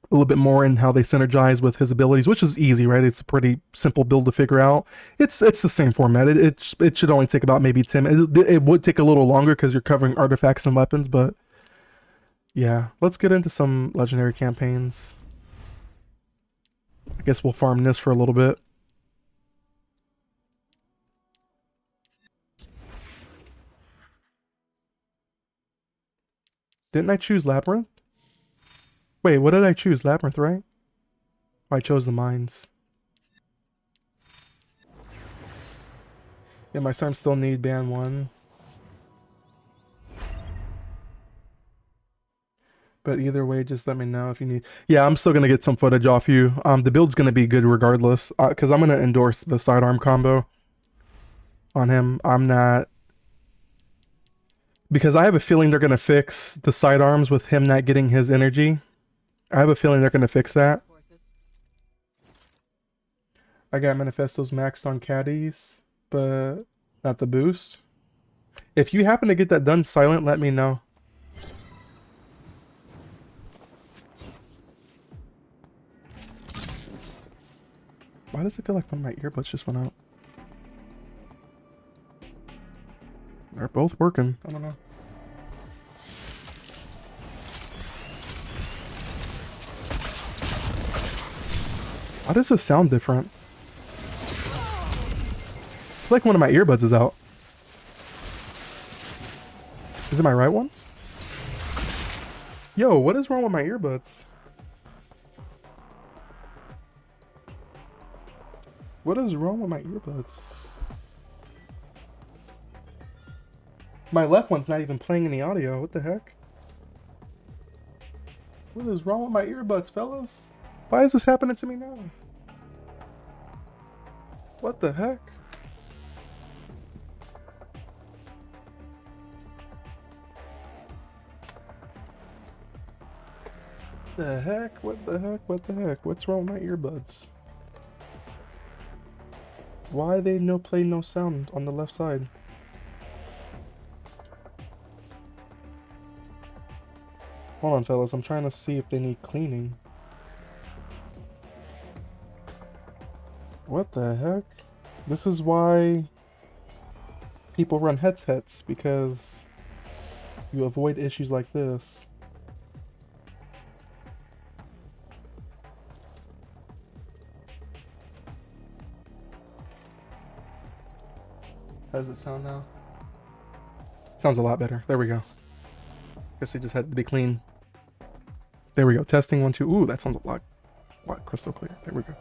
a little bit more and how they synergize with his abilities, which is easy, right? It's a pretty simple build to figure out. It's the same format. It should only take about maybe 10 minutes. It would take a little longer because you're covering artifacts and weapons, but yeah, let's get into some legendary campaigns. I guess we'll farm this for a little bit. Didn't I choose Labyrinth? Wait, what did I choose? Labyrinth, right? Oh, I chose the mines. Yeah, my son still need band 1. But either way, just let me know if you need... Yeah, I'm still going to get some footage off you. The build's going to be good regardless. Because I'm going to endorse the sidearm combo on him. I'm not... Because I have a feeling they're going to fix the sidearms with him not getting his energy. I have a feeling they're going to fix that. I got manifestos maxed on caddies, but not the boost. If you happen to get that done silent, let me know. Why does it feel like one of my earbuds just went out? They're both working. I don't know. Why does this sound different? It's like one of my earbuds is out. Is it my right one? Yo, what is wrong with my earbuds? What is wrong with my earbuds? My left one's not even playing any audio. What the heck? What is wrong with my earbuds, fellas? Why is this happening to me now? What the heck? The heck? What the heck? What the heck? What's wrong with my earbuds? Why they no play no sound on the left side? Hold on, fellas. I'm trying to see if they need cleaning. What the heck? This is why people run headsets, because you avoid issues like this. How does it sound now? Sounds a lot better. There we go. Guess they just had to be clean. There we go. Testing 1, 2. Ooh, that sounds a lot crystal clear. There we go.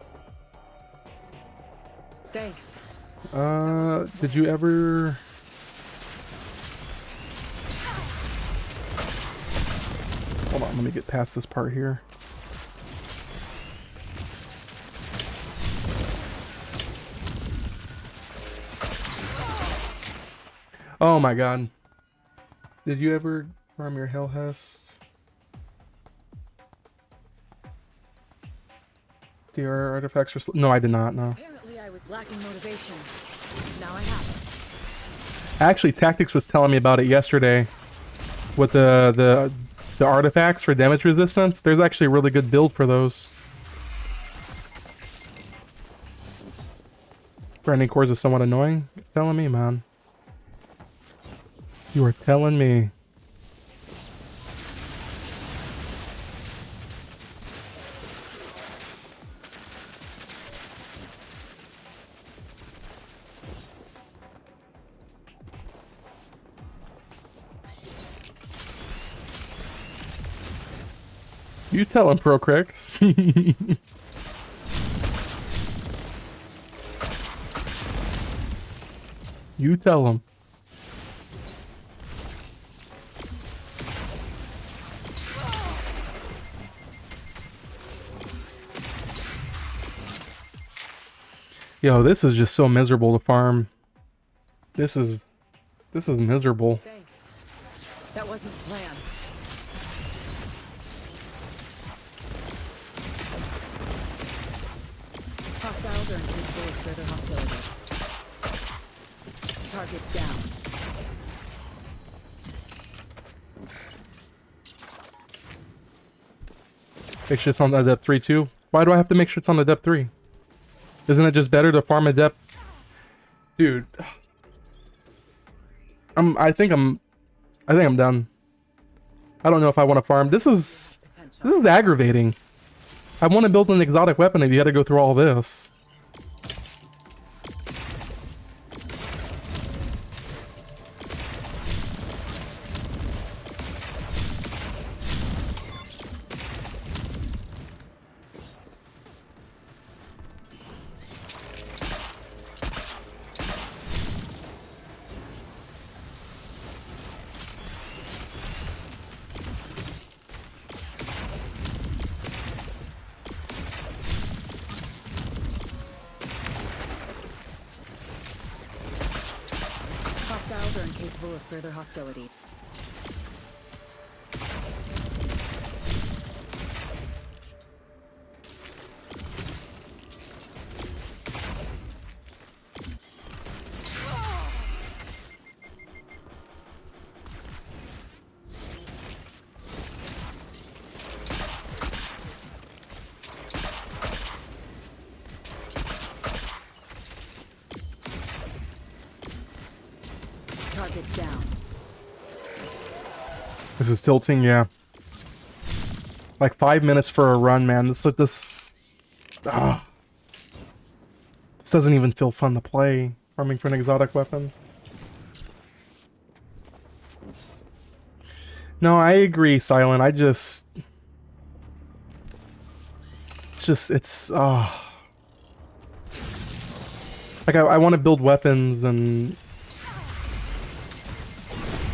Thanks. Did you ever... Hold on, let me get past this part here. Oh my god. Did you ever farm your Hellhest? DR artifacts are... No, I did not, no. Apparently I was lacking motivation. Now I have it. Actually, Tactics was telling me about it yesterday with the artifacts for damage resistance. There's actually a really good build for those. Grinding cores is somewhat annoying. You're telling me, man. You are telling me. You tell him, Procrix. You tell him. Yo, this is just so miserable to farm. This is miserable. Thanks. That wasn't the plan. Hostiles are incapable of further hostilities. Target down. Make sure it's on the depth 3 too. Why do I have to make sure it's on the depth 3? Isn't it just better to farm a depth? Dude. I think I'm done. I don't know if I want to farm. This is aggravating. I want to build an exotic weapon if you had to go through all this. Hostiles are incapable of further hostilities. Target down. This is tilting, yeah. Like 5 minutes for a run, man. This this doesn't even feel fun to play. Farming for an exotic weapon. No, I agree, Silent. It's like I want to build weapons and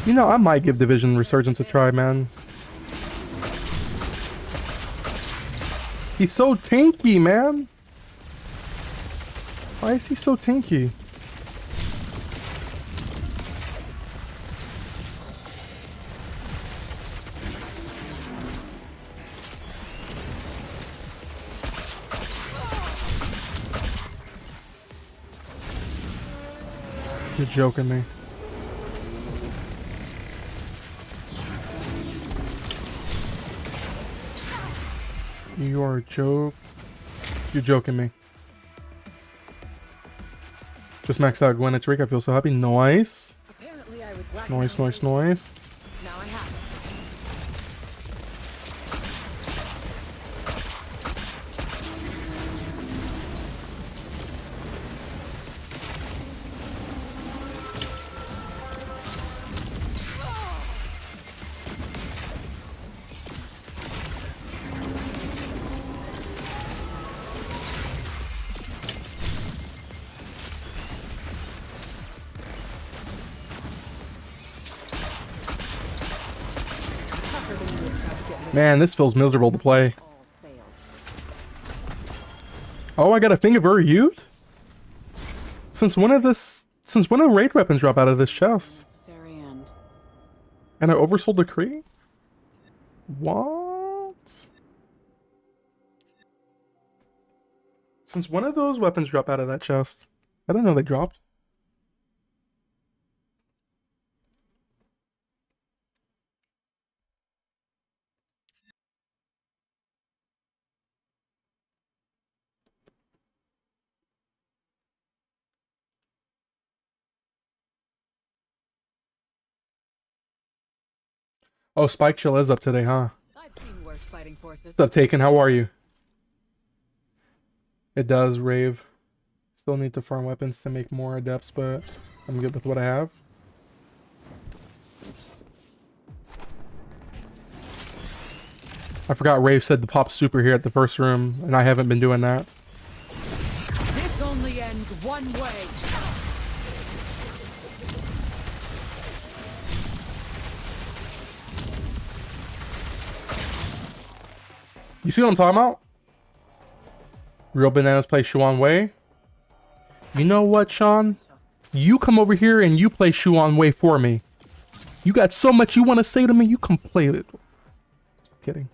you know, I might give Division Resurgence a try, man. He's so tanky, man. Why is he so tanky? You're joking me. You are a joke. You're joking me. Just maxed out Gwen and Tariq. I feel so happy. Nice. Apparently I was lacking Nice, nice, nice. Now I have it. Man, this feels miserable to play. All failed. Oh, I got a thing of Ur-Ute? Since when do raid weapons drop out of this chest? Necessary end. And I oversold Decree? What? Since when did those weapons drop out of that chest? I didn't know they dropped. Oh, Spike Chill is up today, huh? I've seen worse fighting forces. What's up, Taken? How are you? It does, Rave. Still need to farm weapons to make more adepts, but I'm good with what I have. I forgot Rave said to pop super here at the first room, and I haven't been doing that. This only ends one way. You see what I'm talking about? Real Bananas play Shuan Wei. You know what, Sean? You come over here and you play Shuan Wei for me. You got so much you want to say to me, you can play it. Just kidding.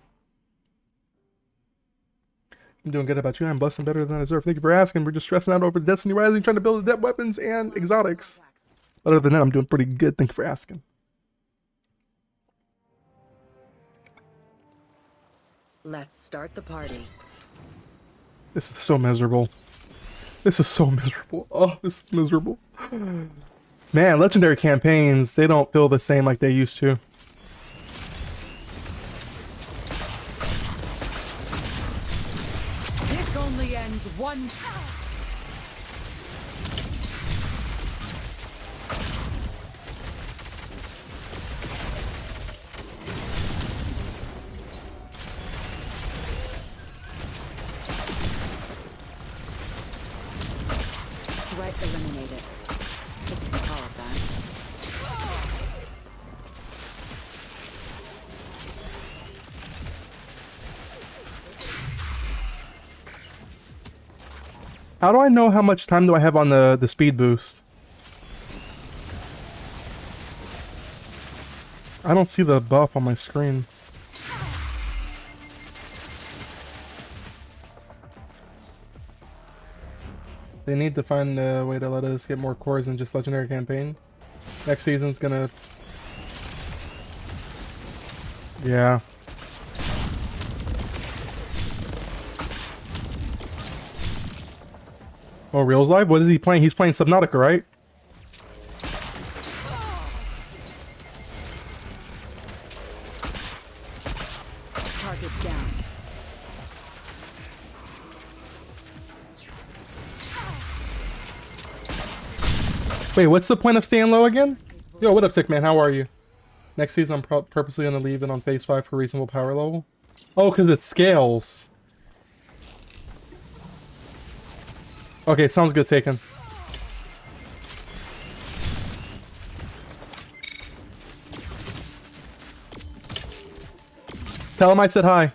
I'm doing good. About you? I'm blessed and better than I deserve. Thank you for asking. We're just stressing out over Destiny Rising, trying to build adept weapons and exotics. Other than that, I'm doing pretty good. Thank you for asking. Let's start the party. This is so miserable. This is so miserable. Oh, this is miserable. Man, legendary campaigns, they don't feel the same like they used to. This only ends one. Threat eliminated. If you can call it that. How do I know how much time do I have on the speed boost? I don't see the buff on my screen. They need to find a way to let us get more cores than just legendary campaign. Next season's gonna... Yeah. Oh, Reels Live? What is he playing? He's playing Subnautica, right? Target down. Wait, what's the point of staying low again? Yo, what up, Sick Man? How are you? Next season, I'm purposely gonna leave it on phase 5 for reasonable power level. Oh, because it scales. Okay, sounds good, Taken. Tell him I said hi.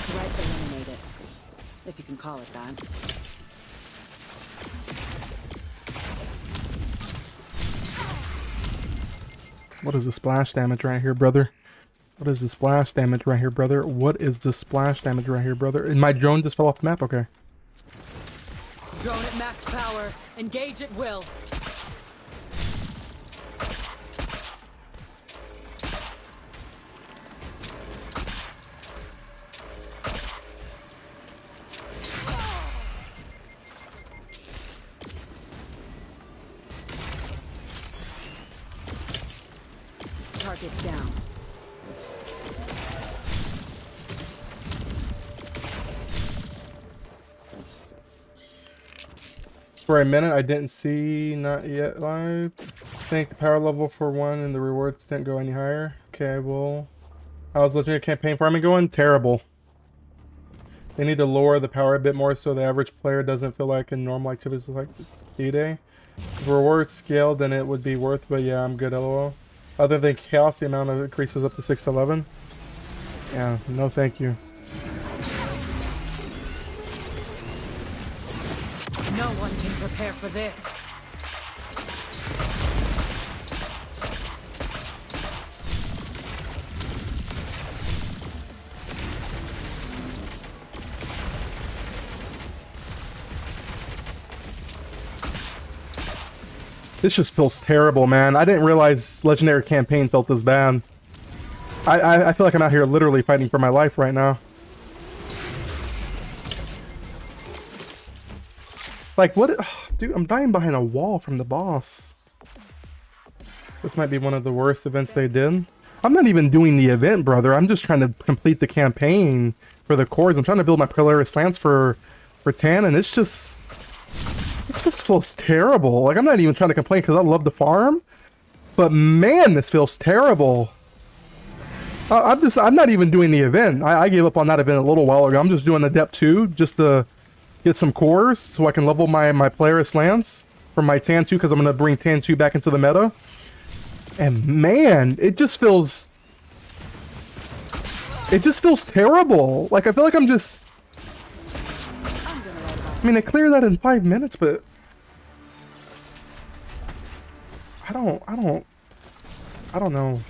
Threat eliminated. If you can call it that. What is the splash damage right here, brother? What is the splash damage right here, brother? What is the splash damage right here, brother? And my drone just fell off the map? Okay. Drone at max power. Engage at will. Target down. For a minute, I didn't see not yet live. I think the power level for 1 and the rewards didn't go any higher. Okay, well, how's legendary campaign farming going? Terrible. They need to lower the power a bit more so the average player doesn't feel like in normal activities like D-Day. If rewards scaled, then it would be worth, but yeah, I'm good, lol. Other than chaos, the amount of increases up to 611. Yeah, no thank you. No one can prepare for this. This just feels terrible, man. I didn't realize legendary campaign felt this bad. I feel like I'm out here literally fighting for my life right now. Like, what? Ugh, dude, I'm dying behind a wall from the boss. This might be one of the worst events they did. I'm not even doing the event, brother. I'm just trying to complete the campaign for the cores. I'm trying to build my Polaris Lance for 10, and it's just... This just feels terrible. Like, I'm not even trying to complain because I love the farm. But man, this feels terrible. I'm not even doing the event. I gave up on that event a little while ago. I'm just doing Adept 2 just to get some cores so I can level my Polaris Lance from my Tan 2 because I'm going to bring Tan 2 back into the meta. And man, it just feels... It just feels terrible. Like, I feel like I'm just... I mean, I cleared that in 5 minutes, but... I don't know.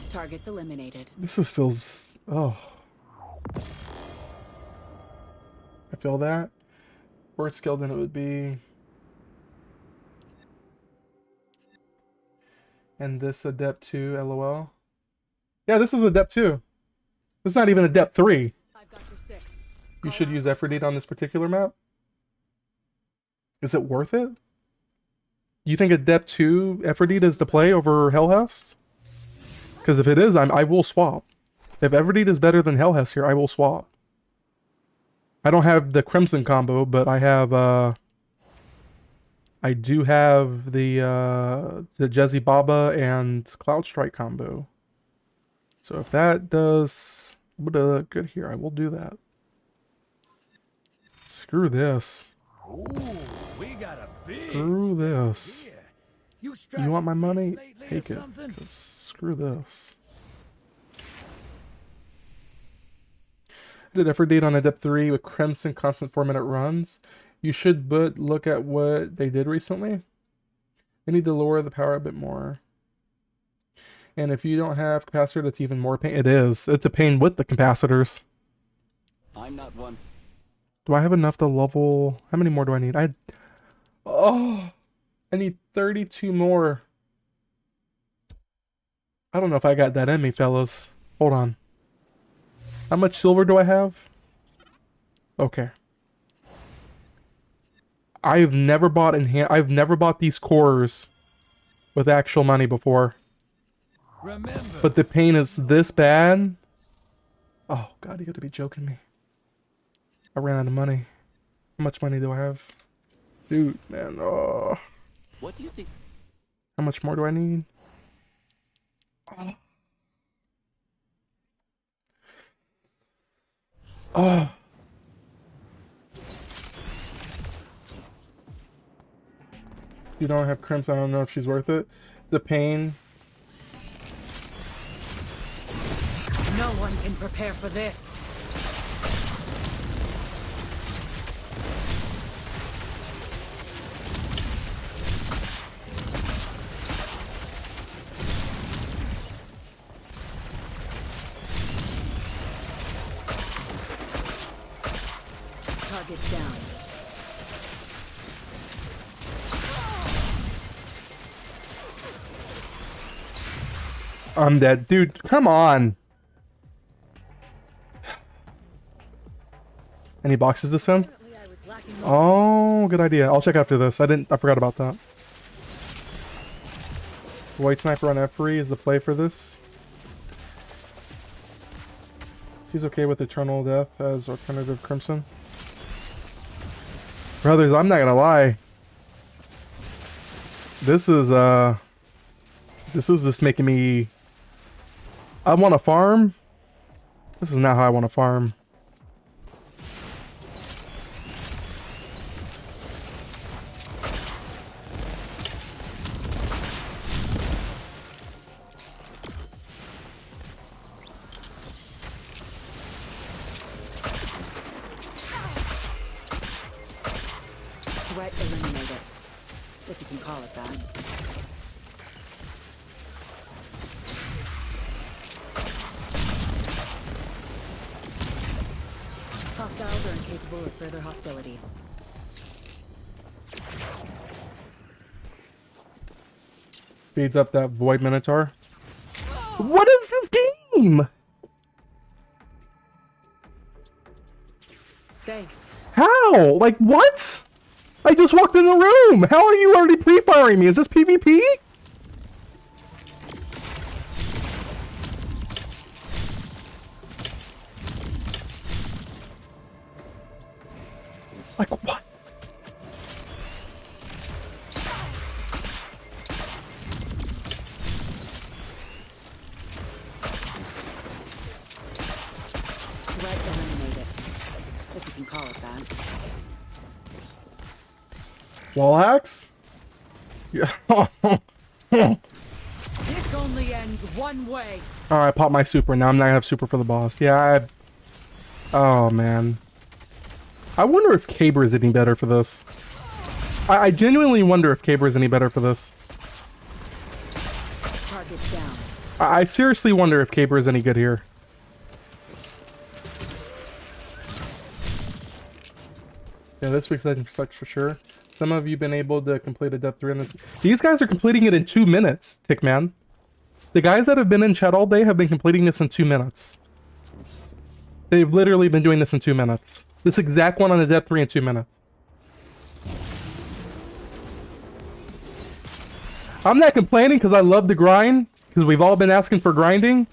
Targets eliminated. This just feels... Oh. I feel that. Worse skill than it would be. And this Adept 2, LOL. Yeah, this is Adept 2. This is not even Adept 3. I've got your 6. You should use Aphrodite on this particular map. Is it worth it? You think Adept 2 Aphrodite is the play over Hellhouse? Because if it is, I will swap. If Aphrodite is better than Hellhouse here, I will swap. I don't have the Crimson combo, but I have I do have the Jezzy Baba and Cloud Strike combo. So if that does good here, I will do that. Screw this. Ooh, we got a big Screw this. here. You want my money? lately or Take it. something? 'Cause screw this. I did Aphrodite on Adept 3 with Crimson constant 4-minute runs. You should but look at what they did recently. They need to lower the power a bit more. And if you don't have capacitor, that's even more pain. It is. It's a pain with the capacitors. I'm not one. Do I have enough to level? How many more do I need? Oh, I need 32 more. I don't know if I got that in me, fellas. Hold on. How much silver do I have? Okay. I've never bought I've never bought these cores with actual money before. Remember, But the pain is this bad. Oh god, you got to be joking me. I ran out of money. How much money do I have? Dude, man. Oh. What do you think? How much more do I need? Oh. You don't have crimps. I don't know if she's worth it. The pain. No one can prepare for this. Target down. I'm dead. Dude, come on. Any boxes to send? Apparently I was lacking Oh, good idea. I'll check after this. I forgot about that. White Sniper on F3 is the play for this. She's okay with Eternal Death as alternative Crimson. Brothers, I'm not gonna lie. This is just making me... I want to farm. This is not how I want to farm. threat eliminated. If you can call it that. Hostiles are incapable of further hostilities. Speeds up that Void Minotaur. What is this game? Thanks. How? Like, what? I just walked in the room. How are you already pre-firing me? Is this PvP? Like, what? Threat eliminated. If you can call it that. Wall hacks? Yeah. This only ends one way. Alright, I popped my super. Now I'm not gonna have super for the boss. Yeah, oh, man. I wonder if Caber is any better for this. I genuinely wonder if Caber is any better for this. Target down. I seriously wonder if Caber is any good here. Yeah, this week's Legend sucks for sure. Some of you been able to complete a depth 3 in this. These guys are completing it in 2 minutes, Tickman. The guys that have been in chat all day have been completing this in 2 minutes. They've literally been doing this in 2 minutes. This exact one on the depth 3 in 2 minutes. I'm not complaining because I love the grind, because we've all been asking for grinding.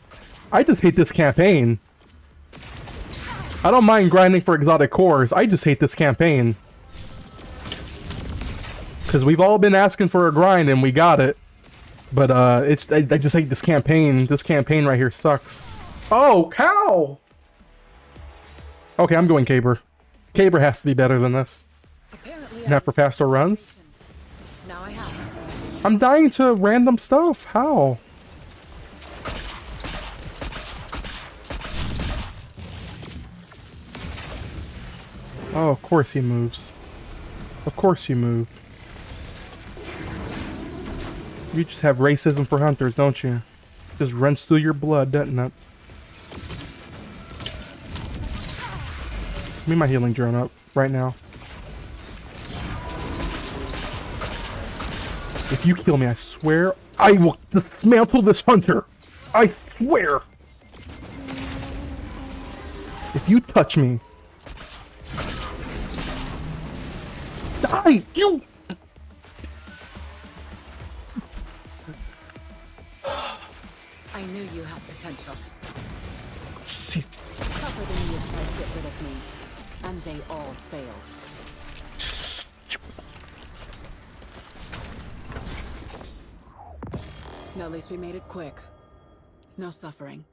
I just hate this campaign. I don't mind grinding for exotic cores. I just hate this campaign. Because we've all been asking for a grind and we got it. But I just hate this campaign. This campaign right here sucks. Oh, cow! Okay, I'm going Caber. Caber has to be better than this. Apparently, Not for faster runs. now I have it. I'm dying to random stuff. How? Oh, of course he moves. Of course you move. You just have racism for hunters, don't you? Just runs through your blood, doesn't it? Give me my healing drone up right now. If you kill me, I swear I will dismantle this hunter. I swear. If you touch me. Die, you! I knew you had potential. She's Tougher than you tried to get rid of me. And they all failed. No, at least we made it quick. No suffering.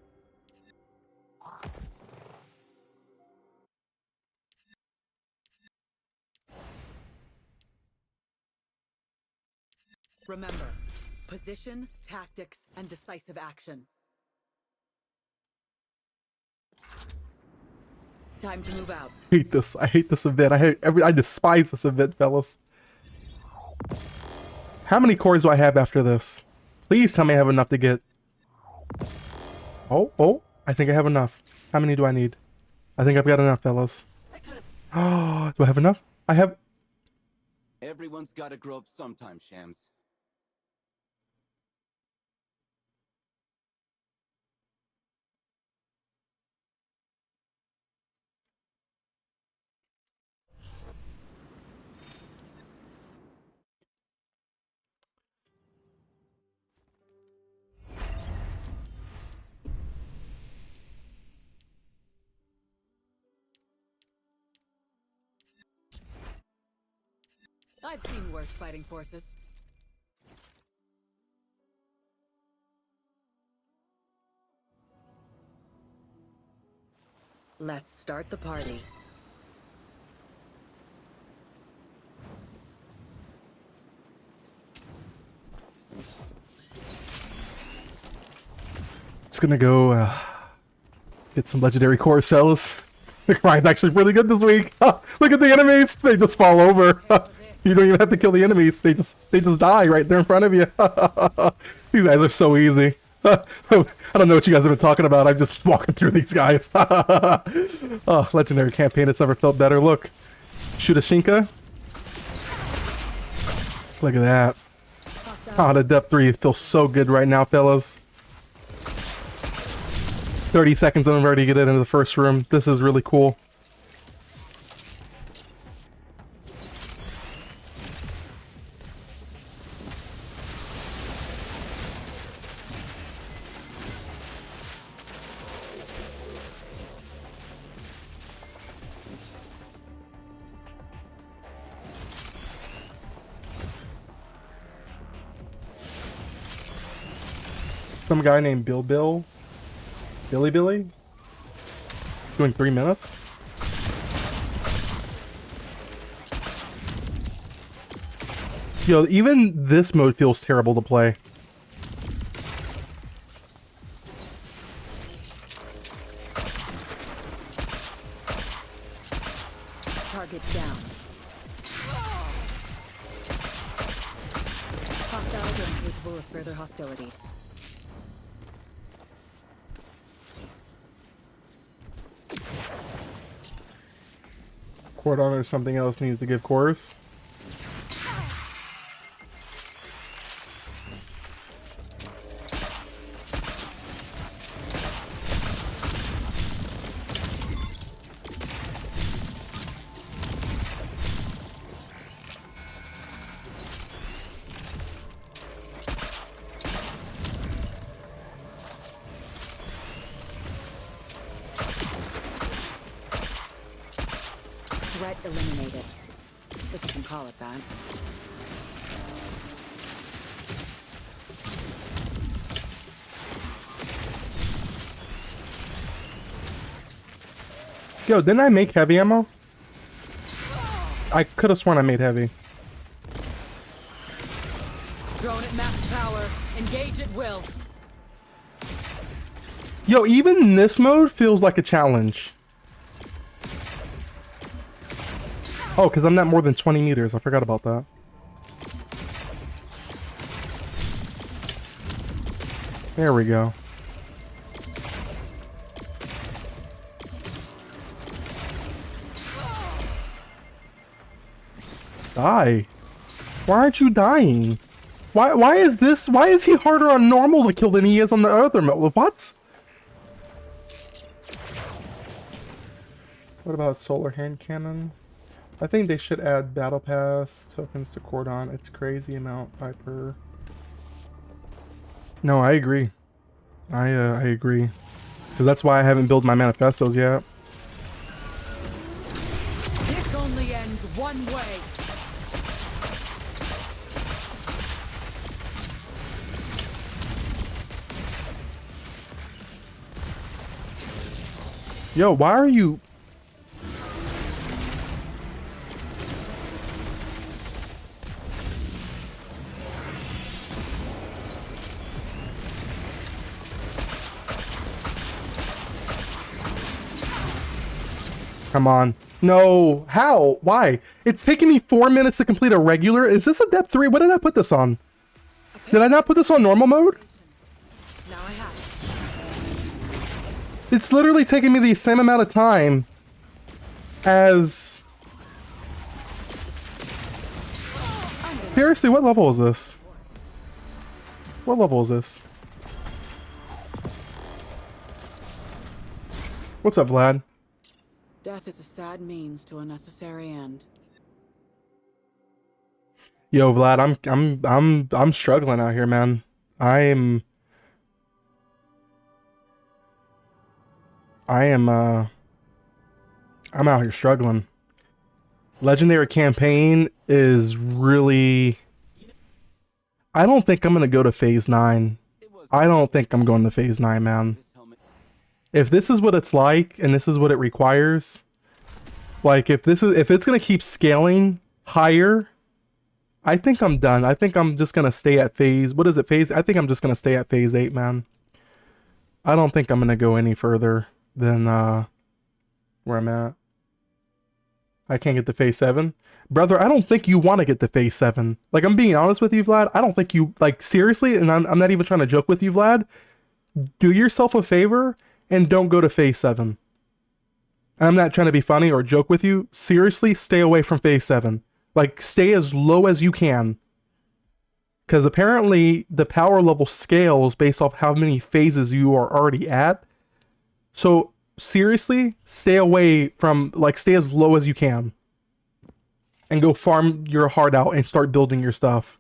Remember, position, tactics, and decisive action. Time to move out. hate this. I hate this event. I despise this event, fellas. How many cores do I have after this? Please tell me I have enough to get. Oh, I think I have enough. How many do I need? I think I've got enough, fellas. Oh, do I have enough? I have. Everyone's gotta grow up sometime, Shams. I've seen worse fighting forces. Let's start the party. Just gonna go get some legendary cores, fellas. The grind's actually really good this week. Look at the enemies; they just fall over. You don't even have to kill the enemies; they just die right there in front of you. These guys are so easy. I don't know what you guys have been talking about. I'm just walking through these guys. Oh, legendary campaign. It's never felt better. Look, shoot a Shinka. Look at that. Oh, the depth 3 feels so good right now, fellas. 30 seconds and I'm ready to get into the first room. This is really cool. Some guy named Billy, doing 3 minutes. Yo, even this mode feels terrible to play. Target down. Hostiles are incapable of further hostilities. Cordon or something else needs to give chorus. Threat eliminated. If you can call it that. Yo, didn't I make heavy ammo? I could have sworn I made heavy. Drone at max power. Engage at will. Yo, even this mode feels like a challenge. Oh, because I'm not more than 20 meters. I forgot about that. There we go. Die. Why aren't you dying? Why is he harder on normal to kill than he is on the other mode? What? What about solar hand cannon? I think they should add battle pass tokens to Cordon. It's crazy amount, Piper. No, I agree. I agree. Because that's why I haven't built my manifestos yet. This only ends one way. Yo, why are you... Come on. No. How? Why? It's taking me 4 minutes to complete a regular. Is this a depth 3? What did I put this on? Did I not put this on normal mode? Now I have It's literally taking me the same amount of time as... Seriously, what level is this? What level is this? What's up, Vlad? Death is a sad means to a necessary end. Yo, Vlad, I'm struggling out here, man. I'm out here struggling. Legendary campaign is really... I don't think I'm gonna go to phase 9. I don't think I'm going to phase 9, man. If this is what it's like and this is what it requires, like if it's gonna keep scaling higher, I think I'm done. I think I'm just gonna stay at phase... What is it, phase? I think I'm just gonna stay at phase 8, man. I don't think I'm gonna go any further than where I'm at. I can't get to phase 7. Brother, I don't think you want to get to phase 7. Like, I'm being honest with you, Vlad. I don't think you... Like, seriously, and I'm not even trying to joke with you, Vlad. Do yourself a favor and don't go to phase 7. I'm not trying to be funny or joke with you. Seriously, stay away from phase 7. Like, stay as low as you can. Because apparently, the power level scales based off how many phases you are already at. So, seriously, stay away from... Like, stay as low as you can. And go farm your heart out and start building your stuff.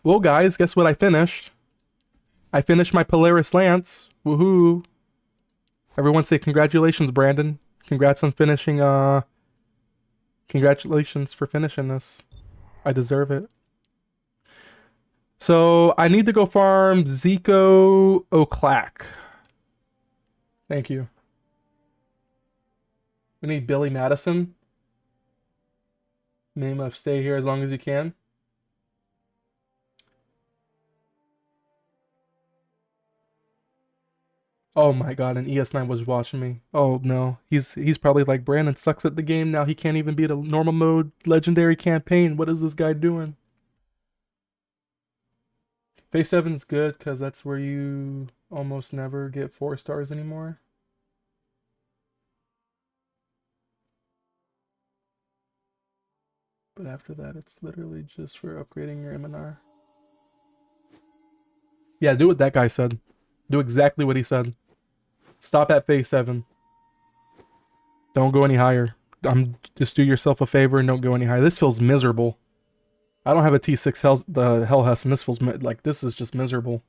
Well, guys, guess what I finished? I finished my Polaris Lance. Woohoo! Everyone say congratulations, Brandon. Congrats on finishing, Congratulations for finishing this. I deserve it. So, I need to go farm Zico O'Clack. Thank you. We need Billy Madison. Name of stay here as long as you can. Oh my god, and ES9 was watching me. Oh no. He's probably like, Brandon sucks at the game now. He can't even beat a normal mode legendary campaign. What is this guy doing? Phase 7's good because that's where you almost never get 4 stars anymore. But after that, it's literally just for upgrading your MNR. Yeah, do what that guy said. Do exactly what he said. Stop at phase 7. Don't go any higher. Just do yourself a favor and don't go any higher. This feels miserable. I don't have a T6 Hell Hess, and this feels like this is just miserable.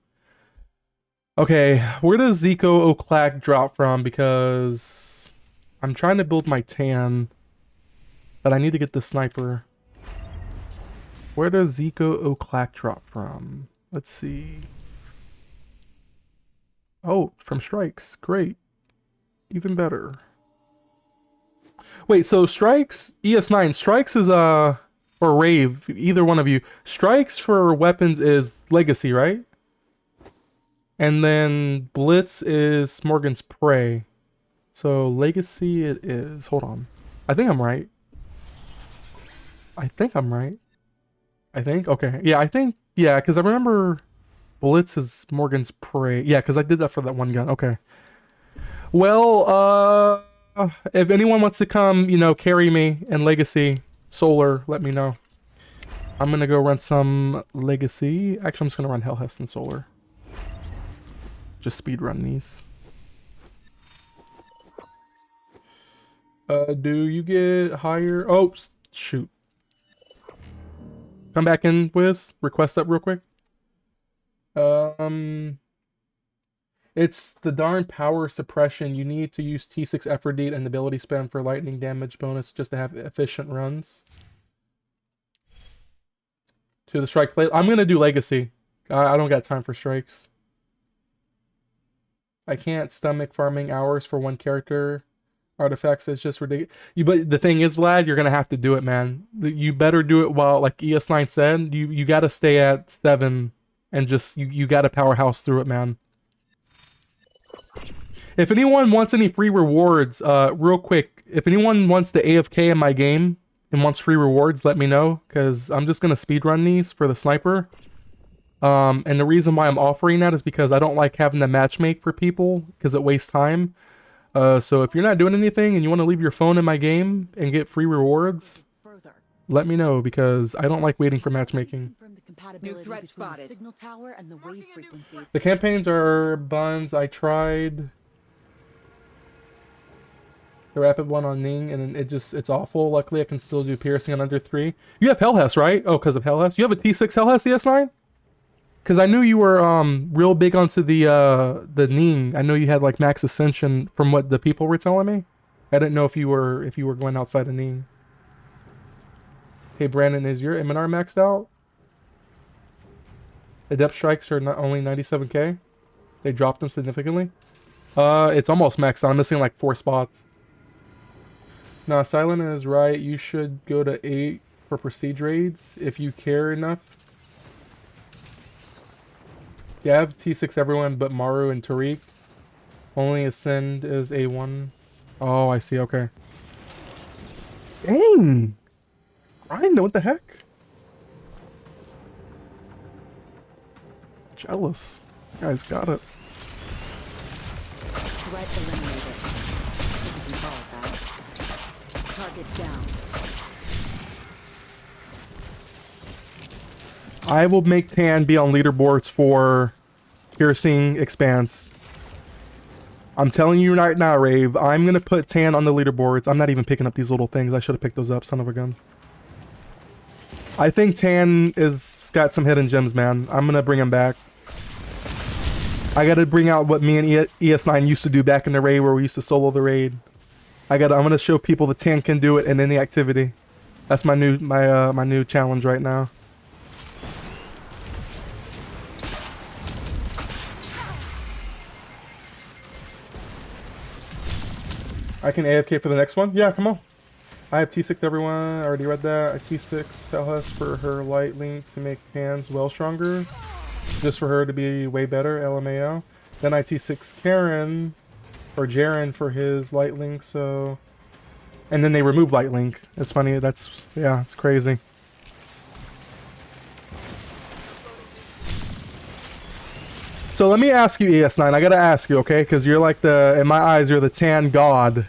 Okay, where does Zico O'Clack drop from? Because I'm trying to build my tan, but I need to get the sniper. Where does Zico O'Clack drop from? Let's see. Oh, from strikes. Great. Even better. Wait, so strikes, ES9, strikes is or rave, either one of you. Strikes for weapons is legacy, right? And then blitz is Morgan's prey. So legacy it is. Hold on. I think I'm right. I think I'm right. I think? Okay. Yeah, I think, yeah, because I remember blitz is Morgan's prey. Yeah, because I did that for that one gun. Okay. Well, if anyone wants to come, you know, carry me in legacy solar, let me know. I'm gonna go run some legacy. Actually, I'm just gonna run Hell Hess and solar. Just speed run these. Do you get higher? Oh, shoot. Come back in, Wiz. Request that real quick. It's the darn power suppression. You need to use T6 Aphrodite and ability spam for lightning damage bonus just to have efficient runs. To the strike play. I'm gonna do legacy. I don't got time for strikes. I can't stomach farming hours for one character. Artifacts is just ridiculous. But the thing is, Vlad, you're gonna have to do it, man. You better do it while, like ES9 said, you gotta stay at 7 and just you gotta powerhouse through it, man. If anyone wants any free rewards, real quick, if anyone wants to AFK in my game and wants free rewards, let me know, because I'm just gonna speedrun these for the sniper. And the reason why I'm offering that is because I don't like having to matchmake for people because it wastes time. So if you're not doing anything and you want to leave your phone in my game and get free rewards, let me know, because I don't like waiting for matchmaking. New threat spotted. Signal tower and the wave frequencies. The campaigns are buns. I tried the rapid one on Ning and it's awful. Luckily I can still do piercing on under 3. You have Hell Hess, right? Oh, because of Hell Hess. You have a T6 Hell Hess ES9? Because I knew you were real big onto the Ning. I know you had like max ascension from what the people were telling me. I didn't know if you were going outside of Ning. Hey Brandon, is your MNR maxed out? Adept strikes are not only 97k. They dropped them significantly. It's almost maxed out. I'm missing like 4 spots. Nah, Silent is right. You should go to 8 for prestige raids if you care enough. Yeah, I have T6 everyone but Maru and Tariq. Only Ascend is A1. Oh, I see. Okay. Dang! I know what the heck? Jealous. You guys got it. Threat eliminated. If you can call it that. Target down. I will make Tan be on leaderboards for piercing expanse. I'm telling you right now, Rave. I'm gonna put Tan on the leaderboards. I'm not even picking up these little things. I should have picked those up, son of a gun. I think Tan is got some hidden gems, man. I'm gonna bring him back. I gotta bring out what me and ES9 used to do back in the raid, where we used to solo the raid. I'm gonna show people that Tan can do it in any activity. That's my new challenge right now. I can AFK for the next one? Yeah, come on. I have T6 everyone. I already read that. I T6 Hellhus for her light link to make hands well stronger. Just for her to be way better, LMAO. Then I T6 Karen or Jaren for his light link, so and then they remove light link. It's funny, that's yeah, it's crazy. So let me ask you, ES9, I gotta ask you, okay? Because you're like the, in my eyes, you're the tan god.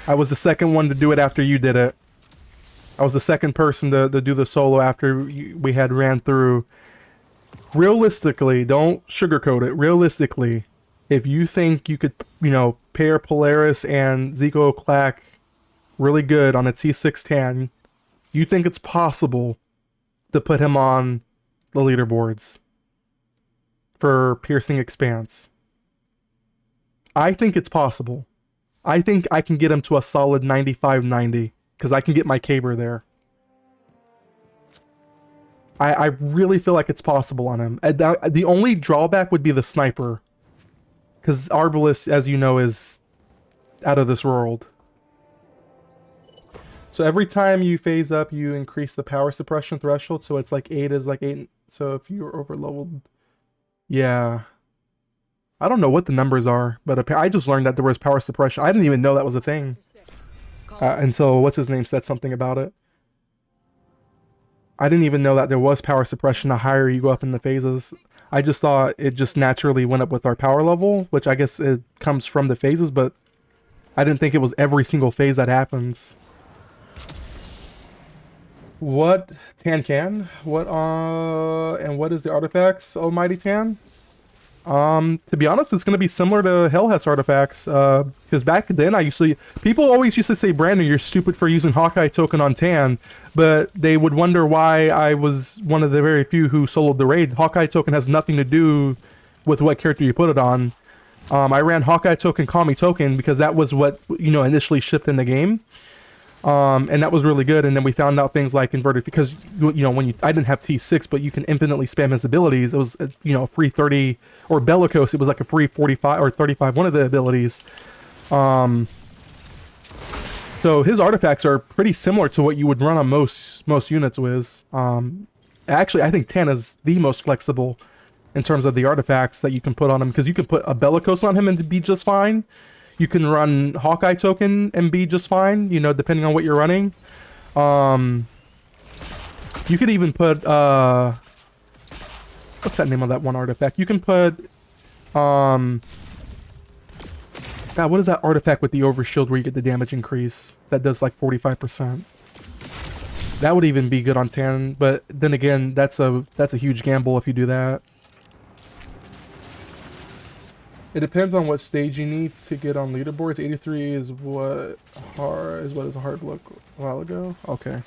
I was the second one to do it after you did it. I was the second person to do the solo after we had ran through. Realistically, don't sugarcoat it. Realistically, if you think you could, you know, pair Polaris and Zico Clack really good on a T6 tan, you think it's possible to put him on the leaderboards for Piercing Expanse? I think it's possible. I think I can get him to a solid 95-90 because I can get my caber there. I really feel like it's possible on him. The only drawback would be the sniper, because Arbalest, as you know, is out of this world. So every time you phase up, you increase the power suppression threshold. So it's like 8 is like 8. So if you're over leveled, yeah. I don't know what the numbers are, but I just learned that there was power suppression. I didn't even know that was a thing until what's his name said something about it. I didn't even know that there was power suppression the higher you go up in the phases. I just thought it just naturally went up with our power level, which I guess it comes from the phases, but I didn't think it was every single phase that happens. What Tan can? What and what is the artifacts, Almighty Tan? To be honest, it's gonna be similar to Hellhess artifacts. Because back then people always used to say, Brandon, you're stupid for using Hawkeye token on Tan, but they would wonder why I was one of the very few who soloed the raid. Hawkeye token has nothing to do with what character you put it on. I ran Hawkeye token, Kami token because that was what, you know, initially shipped in the game. And that was really good. And then we found out things like inverted, because, you know, I didn't have T6, but you can infinitely spam his abilities. It was, you know, free 30, or Bellicose, it was like a free 45 or 35, one of the abilities. So his artifacts are pretty similar to what you would run on most units with. Actually, I think Tan is the most flexible in terms of the artifacts that you can put on him, because you can put a Bellicose on him and be just fine. You can run Hawkeye token and be just fine, you know, depending on what you're running. You could even put, what's that name of that one artifact? You can put, God, what is that artifact with the overshield where you get the damage increase? That does like 45%. That would even be good on Tan, but then again, that's a huge gamble if you do that. It depends on what stage you need to get on leaderboards. 83 is what is a hard look a while ago. Okay.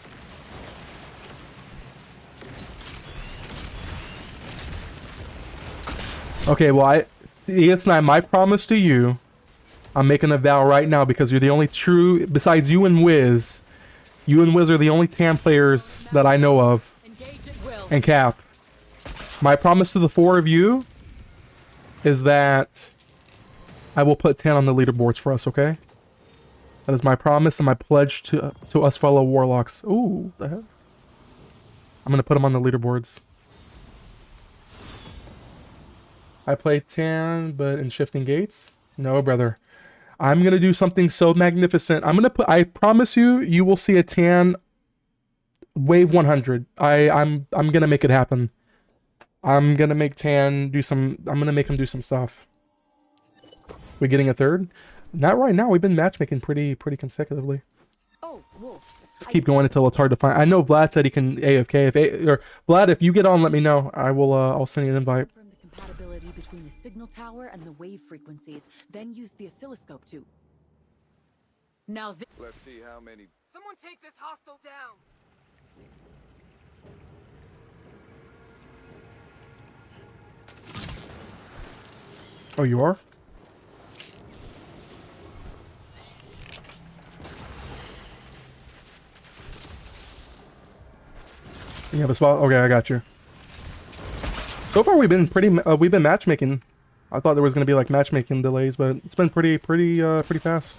Okay, well, ES9, my promise to you, I'm making a vow right now because you're the only true, besides you and Wiz are the only Tan players that I know of, and Cap. My promise to the four of you is that I will put Tan on the leaderboards for us, okay? That is my promise and my pledge to us fellow warlocks. Ooh, the heck? I'm gonna put him on the leaderboards. I play Tan, but in Shifting Gates? No, brother. I'm gonna do something so magnificent. I promise you, you will see a Tan wave 100. I'm gonna make it happen. I'm gonna make Tan do some, I'm gonna make him do some stuff. We getting a third? Not right now. We've been matchmaking pretty consecutively. Oh, Wolf. Just keep going until it's hard to find. I know Vlad said he can AFK. Or Vlad, if you get on, let me know. I will. I'll send you an invite. Confirm the compatibility between the signal tower and the wave frequencies. Then use the oscilloscope to. Now Let's see how many. Someone take this hostile down! Oh, you are? You have a spot? Okay, I got you. So far, we've been matchmaking. I thought there was gonna be like matchmaking delays, but it's been pretty fast.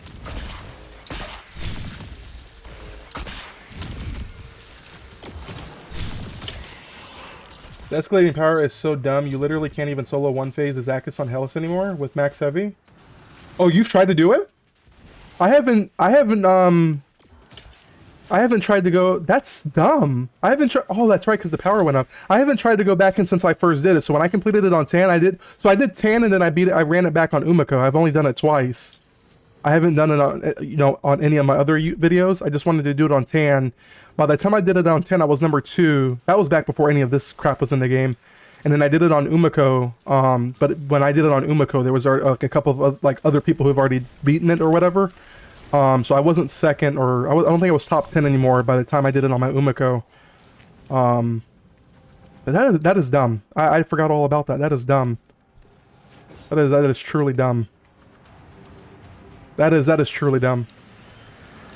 The escalating power is so dumb. You literally can't even solo one phase as Zakis on Hellas anymore with max heavy. Oh, you've tried to do it? I haven't tried to go. That's dumb. I haven't tried. Oh, that's right, because the power went up. I haven't tried to go back in since I first did it. So when I completed it on Tan, I did Tan and then I beat it. I ran it back on Umiko. I've only done it twice. I haven't done it on, on any of my other videos. I just wanted to do it on Tan. By the time I did it on 10, I was number 2. That was back before any of this crap was in the game. And then I did it on Umiko. But when I did it on Umiko, there was like a couple of like other people who've already beaten it or whatever. So I wasn't second, or I don't think I was top 10 anymore by the time I did it on my Umiko. But that is dumb. I forgot all about that. That is dumb. That is truly dumb. That is truly dumb.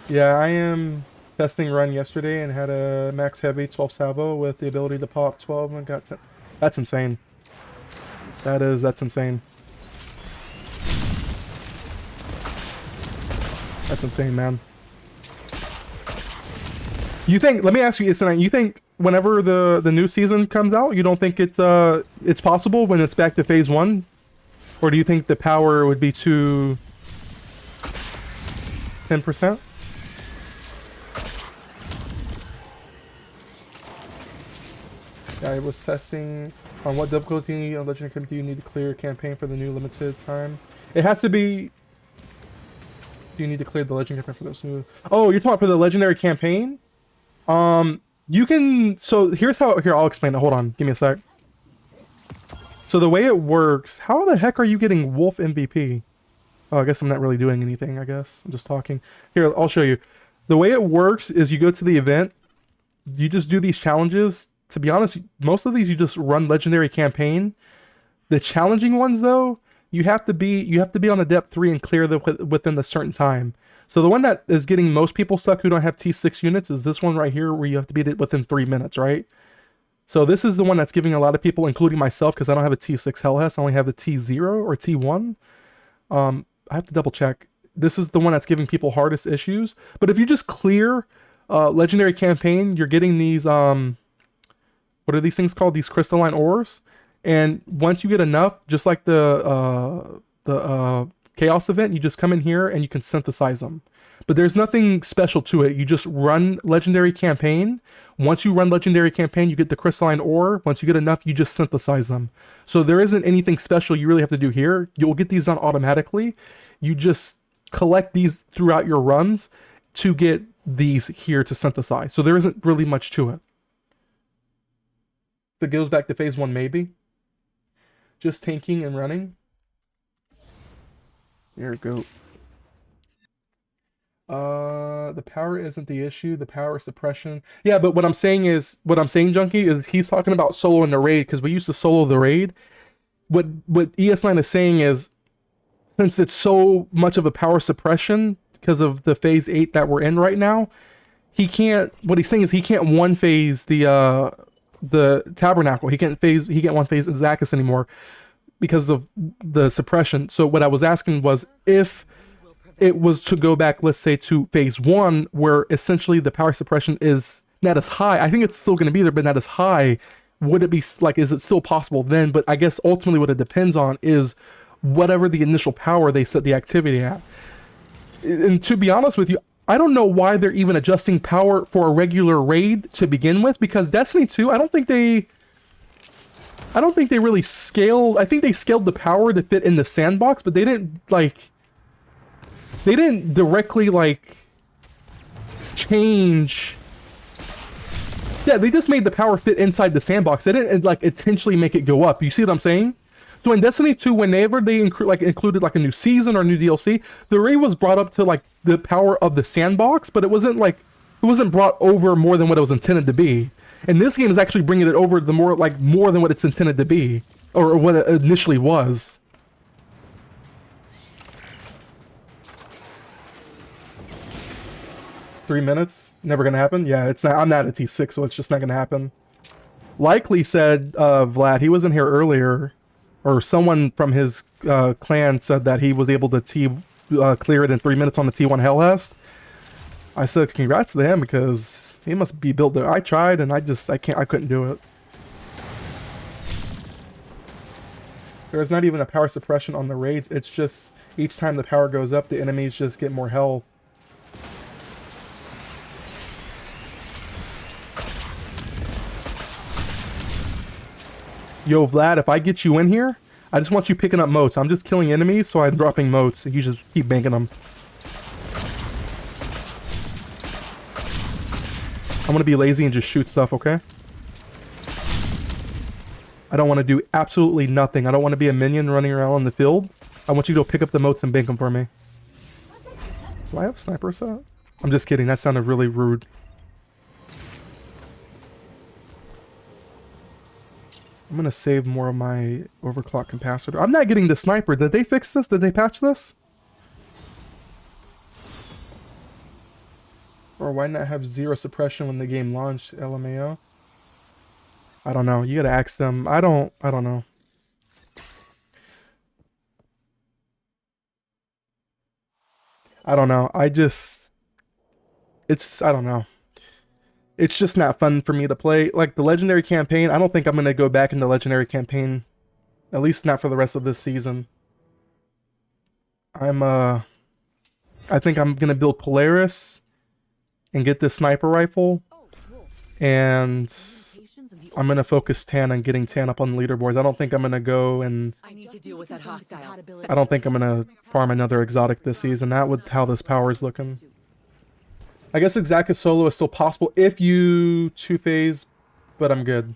Yeah, I am testing run yesterday and had a max heavy 12 salvo with the ability to pop 12 and got 10. That's insane. That's insane. That's insane, man. You think, let me ask you this tonight, you think whenever the new season comes out, you don't think it's possible when it's back to phase 1? Or do you think the power would be too 10%? I was testing on what difficulty on Legendary Campaign you need to clear a campaign for the new limited time. It has to be... You need to clear the Legendary Campaign for those new... Oh, you're talking for the Legendary Campaign? You can... So here's how... Here, I'll explain it. Hold on. Give me a sec. So the way it works... How the heck are you getting Wolf MVP? Oh, I guess I'm not really doing anything, I guess. I'm just talking. Here, I'll show you. The way it works is you go to the event. You just do these challenges. To be honest, most of these you just run Legendary Campaign. The challenging ones, though, you have to be on a depth 3 and clear them within a certain time. So the one that is getting most people stuck who don't have T6 units is this one right here, where you have to beat it within 3 minutes, right? So this is the one that's giving a lot of people, including myself, because I don't have a T6 Hellhest, I only have a T0 or T1. I have to double check. This is the one that's giving people hardest issues. But if you just clear Legendary Campaign, you're getting these, what are these things called? These crystalline ores. And once you get enough, just like the Chaos event, you just come in here and you can synthesize them. But there's nothing special to it. You just run Legendary Campaign. Once you run Legendary Campaign, you get the crystalline ore. Once you get enough, you just synthesize them. So there isn't anything special you really have to do here. You'll get these done automatically. You just collect these throughout your runs to get these here to synthesize. So there isn't really much to it. If it goes back to phase 1, maybe. Just tanking and running. There we go. The power isn't the issue. The power suppression. Yeah, but what I'm saying, Junkie, is he's talking about solo in the raid, because we used to solo the raid. What ES9 is saying is, since it's so much of a power suppression because of the phase 8 that we're in right now, he can't. What he's saying is he can't one phase the Tabernacle. He can't one phase Zakis anymore because of the suppression. So what I was asking was, if it was to go back, let's say, to phase 1, where essentially the power suppression is not as high. I think it's still going to be there, but not as high. Would it be like, is it still possible then? But I guess ultimately what it depends on is whatever the initial power they set the activity at. And to be honest with you, I don't know why they're even adjusting power for a regular raid to begin with, because Destiny 2, I don't think they really scaled. I think they scaled the power to fit in the sandbox, but they didn't directly change. Yeah, they just made the power fit inside the sandbox. They didn't intentionally make it go up. You see what I'm saying? So in Destiny 2, whenever they included a new season or new DLC, the raid was brought up to the power of the sandbox, but it wasn't brought over more than what it was intended to be. And this game is actually bringing it over the more than what it's intended to be, or what it initially was. Three minutes? Never gonna happen? Yeah, it's not. I'm not at T6, so it's just not gonna happen. Likely said, Vlad, he was in here earlier, or someone from his clan said that he was able to clear it in 3 minutes on the T1 Hellhest. I said congrats to him, because he must be built there. I tried and I couldn't do it. There's not even a power suppression on the raids. It's just each time the power goes up, the enemies just get more health. Yo, Vlad, if I get you in here, I just want you picking up motes. I'm just killing enemies, so I'm dropping motes, and you just keep banking them. I'm gonna be lazy and just shoot stuff, okay? I don't want to do absolutely nothing. I don't want to be a minion running around on the field. I want you to go pick up the motes and bank them for me. Do I have sniper set? I'm just kidding. That sounded really rude. I'm gonna save more of my overclock capacitor. I'm not getting the sniper. Did they fix this? Did they patch this? Or why not have 0 suppression when the game launched, LMAO? I don't know. You gotta ask them. I don't know. I don't know. I don't know. It's just not fun for me to play. Like, the Legendary campaign, I don't think I'm gonna go back in the Legendary campaign. At least not for the rest of this season. I think I'm gonna build Polaris and get this sniper rifle. And I'm gonna focus Tan on getting Tan up on the leaderboards. I don't think I'm gonna go and I need to deal with that hostile. I don't think I'm gonna farm another exotic this season. Not with how this power is looking. I guess Exacta solo is still possible if you 2-phase, but I'm good.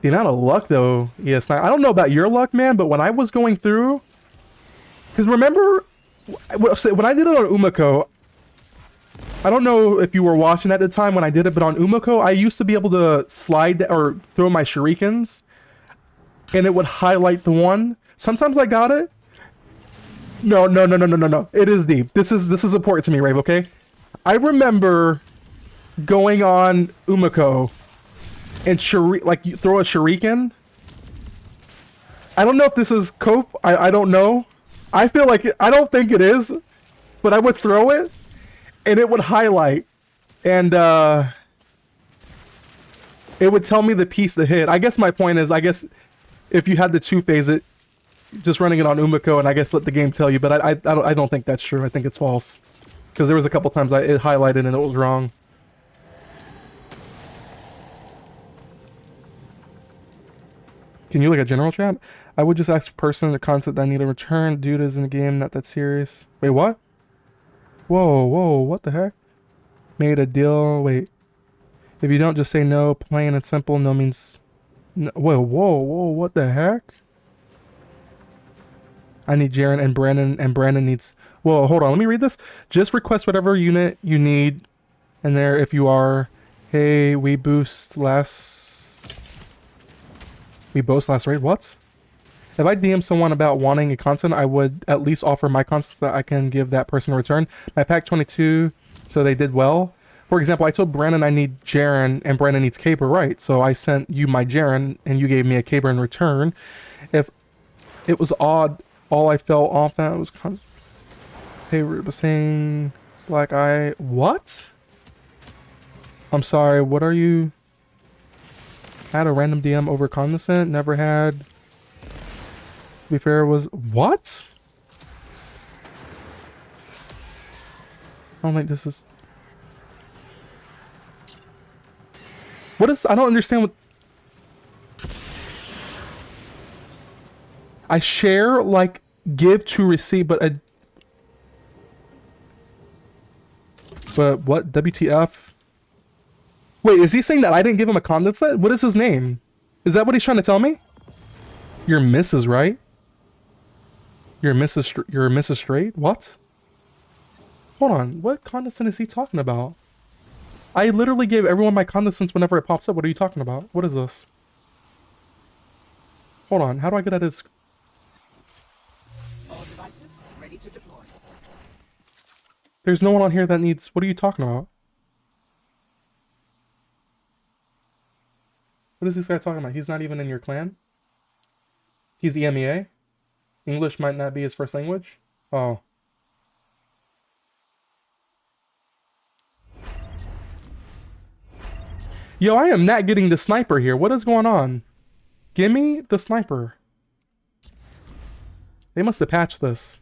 The amount of luck though, yes. I don't know about your luck, man, but when I was going through, because remember when I did it on Umiko, I don't know if you were watching at the time when I did it, but on Umiko, I used to be able to slide or throw my shurikens, and it would highlight the one. Sometimes I got it. No. It is deep. This is important to me, Rave, okay? I remember going on Umiko and like you throw a shuriken. I don't know if this is cope. I don't know. I feel like I don't think it is, but I would throw it and it would highlight and it would tell me the piece to hit. I guess my point is, I guess if you had the 2-phase it, just running it on Umiko, and I guess let the game tell you, but I don't think that's true. I think it's false. Because there was a couple times it highlighted and it was wrong. Can you look at general chat? I would just ask a person the concept that I need to return. Dude is in the game, not that serious. Wait, what? Whoa, what the heck? Made a deal. Wait. If you don't just say no, plain and simple, no means... No. Whoa, what the heck? I need Jaren and Brandon needs... Whoa, hold on, let me read this. Just request whatever unit you need. And there, if you are... Hey, we boast last raid? What? If I DM someone about wanting a constant, I would at least offer my constant that I can give that person a return. My pack 22, so they did well. For example, I told Brandon I need Jaren, and Brandon needs Caber, right? So I sent you my Jaren, and you gave me a Caber in return. If it was odd, all I fell off that was... Hey, Ruba saying... Black Eye... What? I'm sorry, what are you... Had a random DM over Condescent? Never had... To be fair, was... What? I don't think this is... What is... I don't understand what... I share, like, give to receive, but I... But what? WTF? Wait, is he saying that I didn't give him a condensate? What is his name? Is that what he's trying to tell me? You're Mrs., right? You're Mrs. Straight? What? Hold on. What condensate is he talking about? I literally gave everyone my condensate whenever it pops up. What are you talking about? What is this? Hold on. How do I get at his... All devices ready to deploy. There's no one on here that needs... What are you talking about? What is this guy talking about? He's not even in your clan? He's EMEA? English might not be his first language? Oh. Yo, I am not getting the sniper here. What is going on? Give me the sniper. They must have patched this.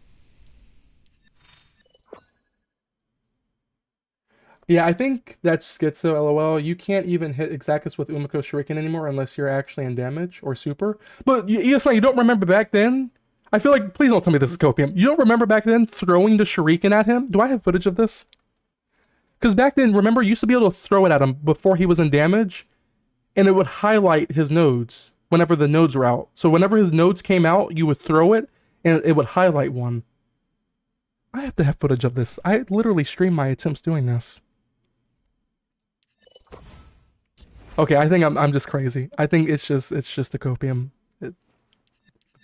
Yeah, I think that's schizo, lol. You can't even hit Exactus with Umiko Shuriken anymore unless you're actually in damage or super. But ESI, you don't remember back then? I feel like, please don't tell me this is copium. You don't remember back then throwing the Shuriken at him? Do I have footage of this? Because back then, remember, you used to be able to throw it at him before he was in damage, and it would highlight his nodes whenever the nodes were out. So whenever his nodes came out, you would throw it, and it would highlight one. I have to have footage of this. I literally stream my attempts doing this. Okay, I think I'm just crazy. I think it's just the copium. It's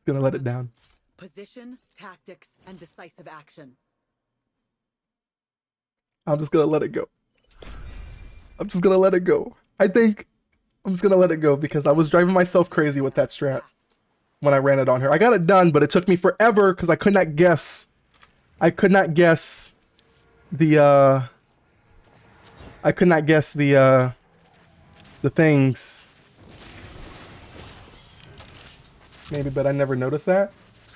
gonna let it down. Position, tactics, and decisive action. I'm just gonna let it go. I'm just gonna let it go. I think I'm just gonna let it go because I was driving myself crazy with that strat when I ran it on her. I got it done, but it took me forever because I could not guess. I could not guess the things. Maybe, but I never noticed that.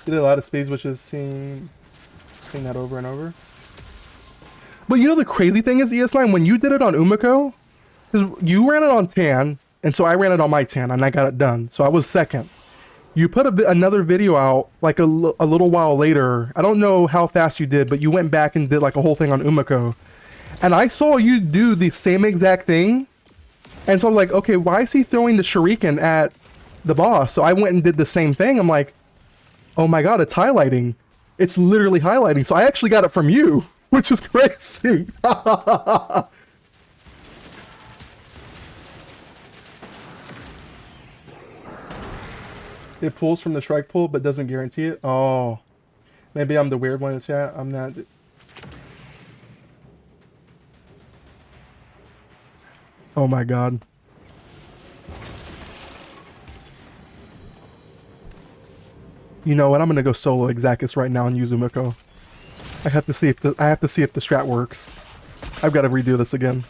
Did a lot of speeds, which is seeing that over and over. But you know the crazy thing is, ES9, when you did it on Umiko, because you ran it on Tan, and so I ran it on my Tan, and I got it done. So I was second. You put another video out like a little while later. I don't know how fast you did, but you went back and did like a whole thing on Umiko. And I saw you do the same exact thing. And so I was like, okay, why is he throwing the Shuriken at the boss? So I went and did the same thing. I'm like, oh my god, it's highlighting. It's literally highlighting. So I actually got it from you, which is crazy. It pulls from the strike pool, but doesn't guarantee it. Oh, maybe I'm the weird one in the chat. I'm not. Oh my god. You know what? I'm gonna go solo Exactus right now and use Umiko. I have to see if the strat works. I've got to redo this again.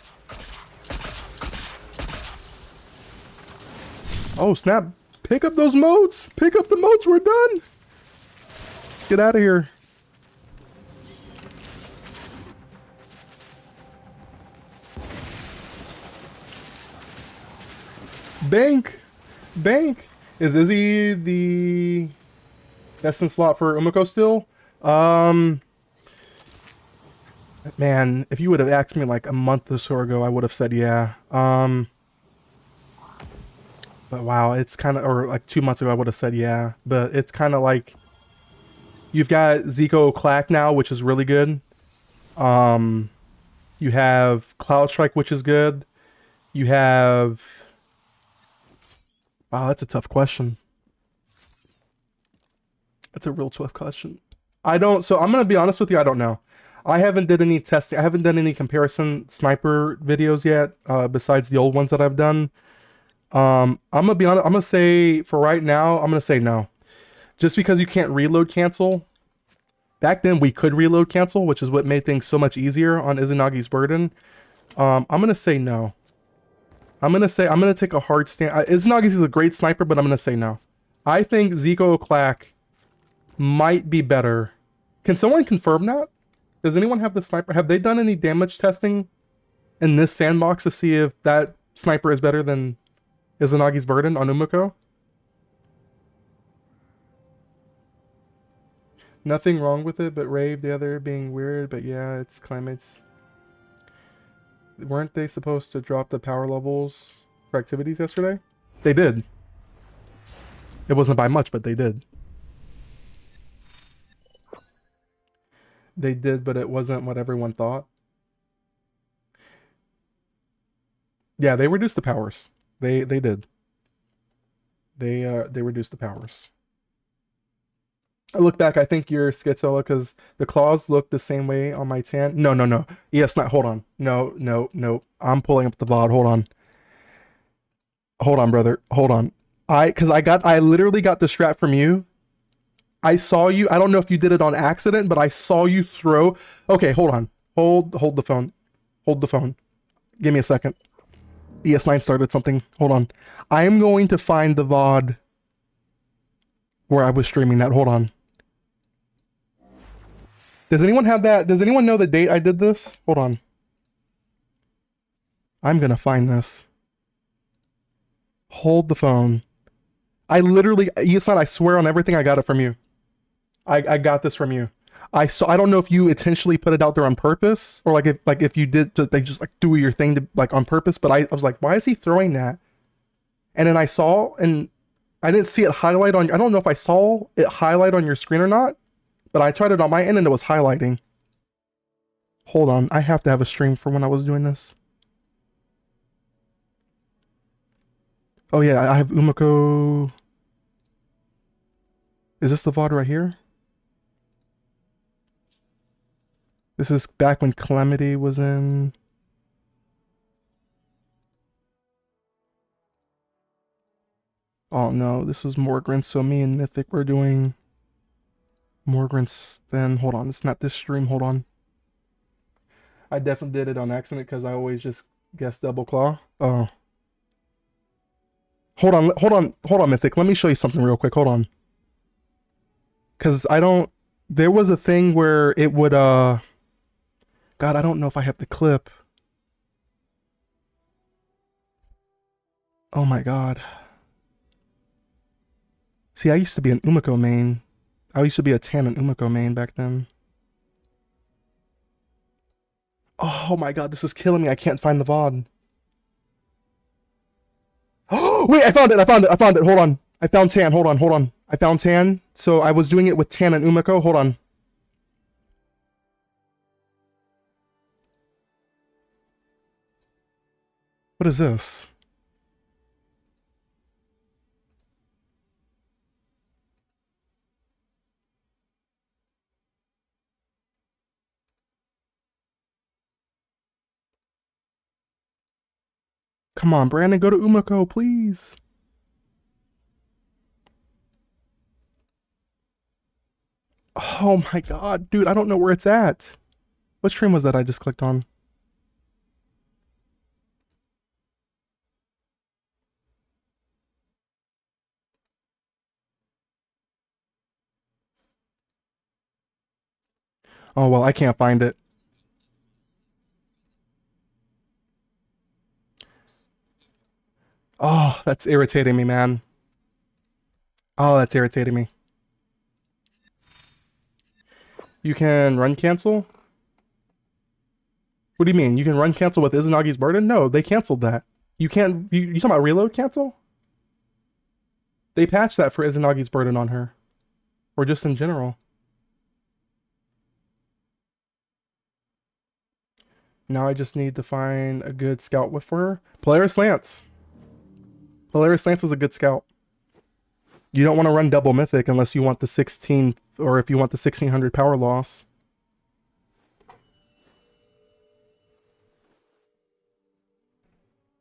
Oh snap! Pick up those modes! Pick up the modes, we're done! Get out of here. Bank! Bank! Is Izzy the destined slot for Umiko still? Man, if you would have asked me like a month or so ago, I would have said yeah. But wow, it's kind of, or like 2 months ago, I would have said yeah. But it's kind of like, you've got Zico Clack now, which is really good. You have Cloud Strike, which is good. You have, wow, that's a tough question. That's a real tough question. So I'm going to be honest with you, I don't know. I haven't did any testing. I haven't done any comparison sniper videos yet, besides the old ones that I've done. I'm gonna be honest. I'm gonna say for right now, I'm gonna say no, just because you can't reload cancel. Back then we could reload cancel, which is what made things so much easier on Izunagi's Burden. I'm gonna say no. I'm gonna take a hard stand. Izunagi's is a great sniper, but I'm gonna say no. I think Zico Clack might be better. Can someone confirm that? Does anyone have the sniper? Have they done any damage testing in this sandbox to see if that sniper is better than Izunagi's Burden on Umiko? Nothing wrong with it, but Rave, the other being weird, but yeah, it's climates. Weren't they supposed to drop the power levels for activities yesterday? They did. It wasn't by much, but they did. They did, but it wasn't what everyone thought. Yeah, they reduced the powers. They did. They reduced the powers. I look back, I think you're schizola because the claws look the same way on my tan. No. Yes, not. Hold on. No. I'm pulling up the VOD. Hold on. Hold on, brother. Hold on. I literally got the strat from you. I saw you. I don't know if you did it on accident, but I saw you throw. Okay, hold on. Hold the phone. Hold the phone. Give me a second. ES9 started something. Hold on. I am going to find the VOD where I was streaming that. Hold on. Does anyone have that? Does anyone know the date I did this? Hold on. I'm gonna find this. Hold the phone. I literally, Isan, I swear on everything I got it from you. I got this from you. I don't know if you intentionally put it out there on purpose, or like if you did, they just like do your thing to like on purpose. But I was like, why is he throwing that? And then I saw, and I didn't see it highlight on. I don't know if I saw it highlight on your screen or not, but I tried it on my end and it was highlighting. Hold on, I have to have a stream for when I was doing this. Oh yeah, I have Umiko. Is this the VOD right here? This is back when Calamity was in. Oh no, this is Morgrant, so me and Mythic were doing Morgrant's then. Hold on, it's not this stream, hold on. I definitely did it on accident because I always just guess double claw. Oh. Hold on, Mythic. Let me show you something real quick. Hold on. Because I don't... There was a thing where it would, God, I don't know if I have the clip. Oh my god. See, I used to be an Umiko main. I used to be a Tan and Umiko main back then. Oh my god, this is killing me. I can't find the VOD. Oh, wait, I found it. Hold on. I found Tan. Hold on. I found Tan. So I was doing it with Tan and Umiko. Hold on. What is this? Come on, Brandon, go to Umiko, please. Oh my god, dude, I don't know where it's at. What stream was that I just clicked on? Oh, well, I can't find it. Oh, that's irritating me, man. Oh, that's irritating me. You can run cancel? What do you mean? You can run cancel with Izanagi's Burden? No, they canceled that. You can't... You talking about reload cancel? They patched that for Izanagi's Burden on her. Or just in general. Now I just need to find a good scout with for her. Polaris Lance. Polaris Lance is a good scout. You don't want to run double mythic unless you want the 16, or if you want the 1600 power loss.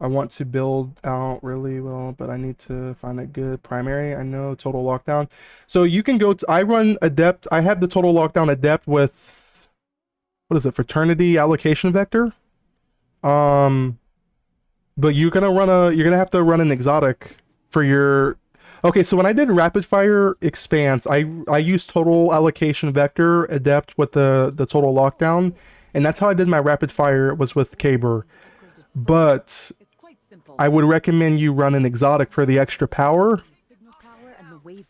I want to build out really well, but I need to find a good primary. I know total lockdown. So you can go to, I run adept. I have the total lockdown adept with, what is it? Fraternity allocation vector. But you're gonna have to run an exotic for your. Okay, so when I did rapid fire expanse, I used total allocation vector adept with the total lockdown, and that's how I did my rapid fire, was with Caber. But I would recommend you run an exotic for the extra power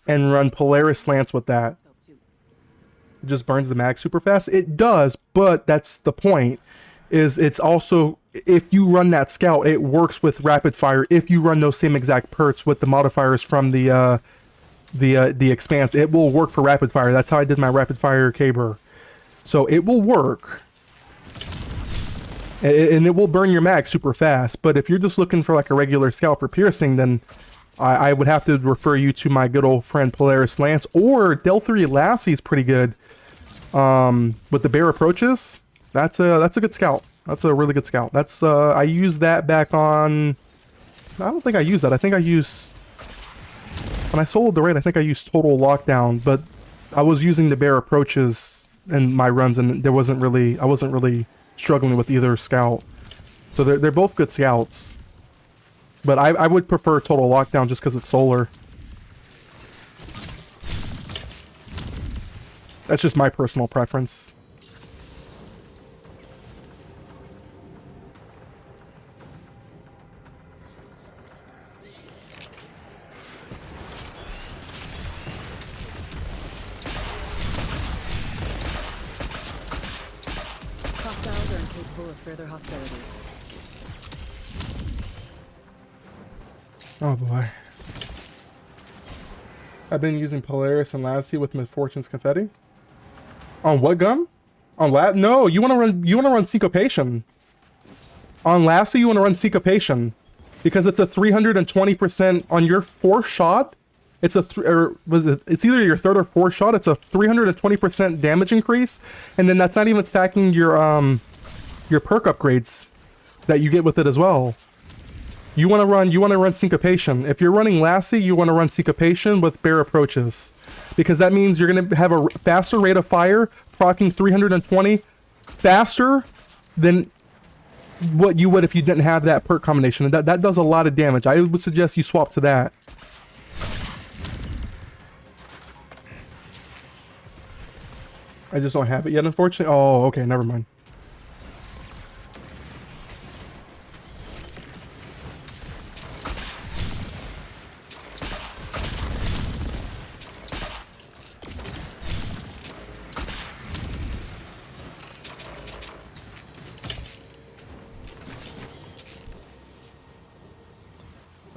and run Polaris Lance with that. It just burns the mag super fast. It does, but that's the point. Is it's also, if you run that scout, it works with rapid fire. If you run those same exact perks with the modifiers from the expanse, it will work for rapid fire. That's how I did my rapid fire Caber. So it will work, and it will burn your mag super fast. But if you're just looking for like a regular scout for piercing, then I would have to refer you to my good old friend Polaris Lance, or Del 3 Lassie is pretty good. With the bear approaches. That's a good scout. That's a really good scout. That's I used that back on. I don't think I used that. I think I used, when I soloed the raid, I think I used total lockdown, but I was using the bear approaches in my runs, and I wasn't really struggling with either scout. So they're both good scouts, but I would prefer total lockdown just because it's solar. That's just my personal preference. capable of further hostilities. Oh boy. I've been using Polaris and Lassie with Misfortune's Confetti. On what gun? On No, you wanna run Syncopation. On Lassie, you wanna run Syncopation. Because it's a 320% on your fourth shot. It's it's either your third or fourth shot. It's a 320% damage increase, and then that's not even stacking your perk upgrades that you get with it as well. You want to run Syncopation. If you're running Lassie, you want to run Syncopation with Bear Approaches, because that means you're going to have a faster rate of fire, proccing 320 faster than what you would if you didn't have that perk combination. And that does a lot of damage. I would suggest you swap to that. I just don't have it yet, unfortunately. Oh, okay, never mind.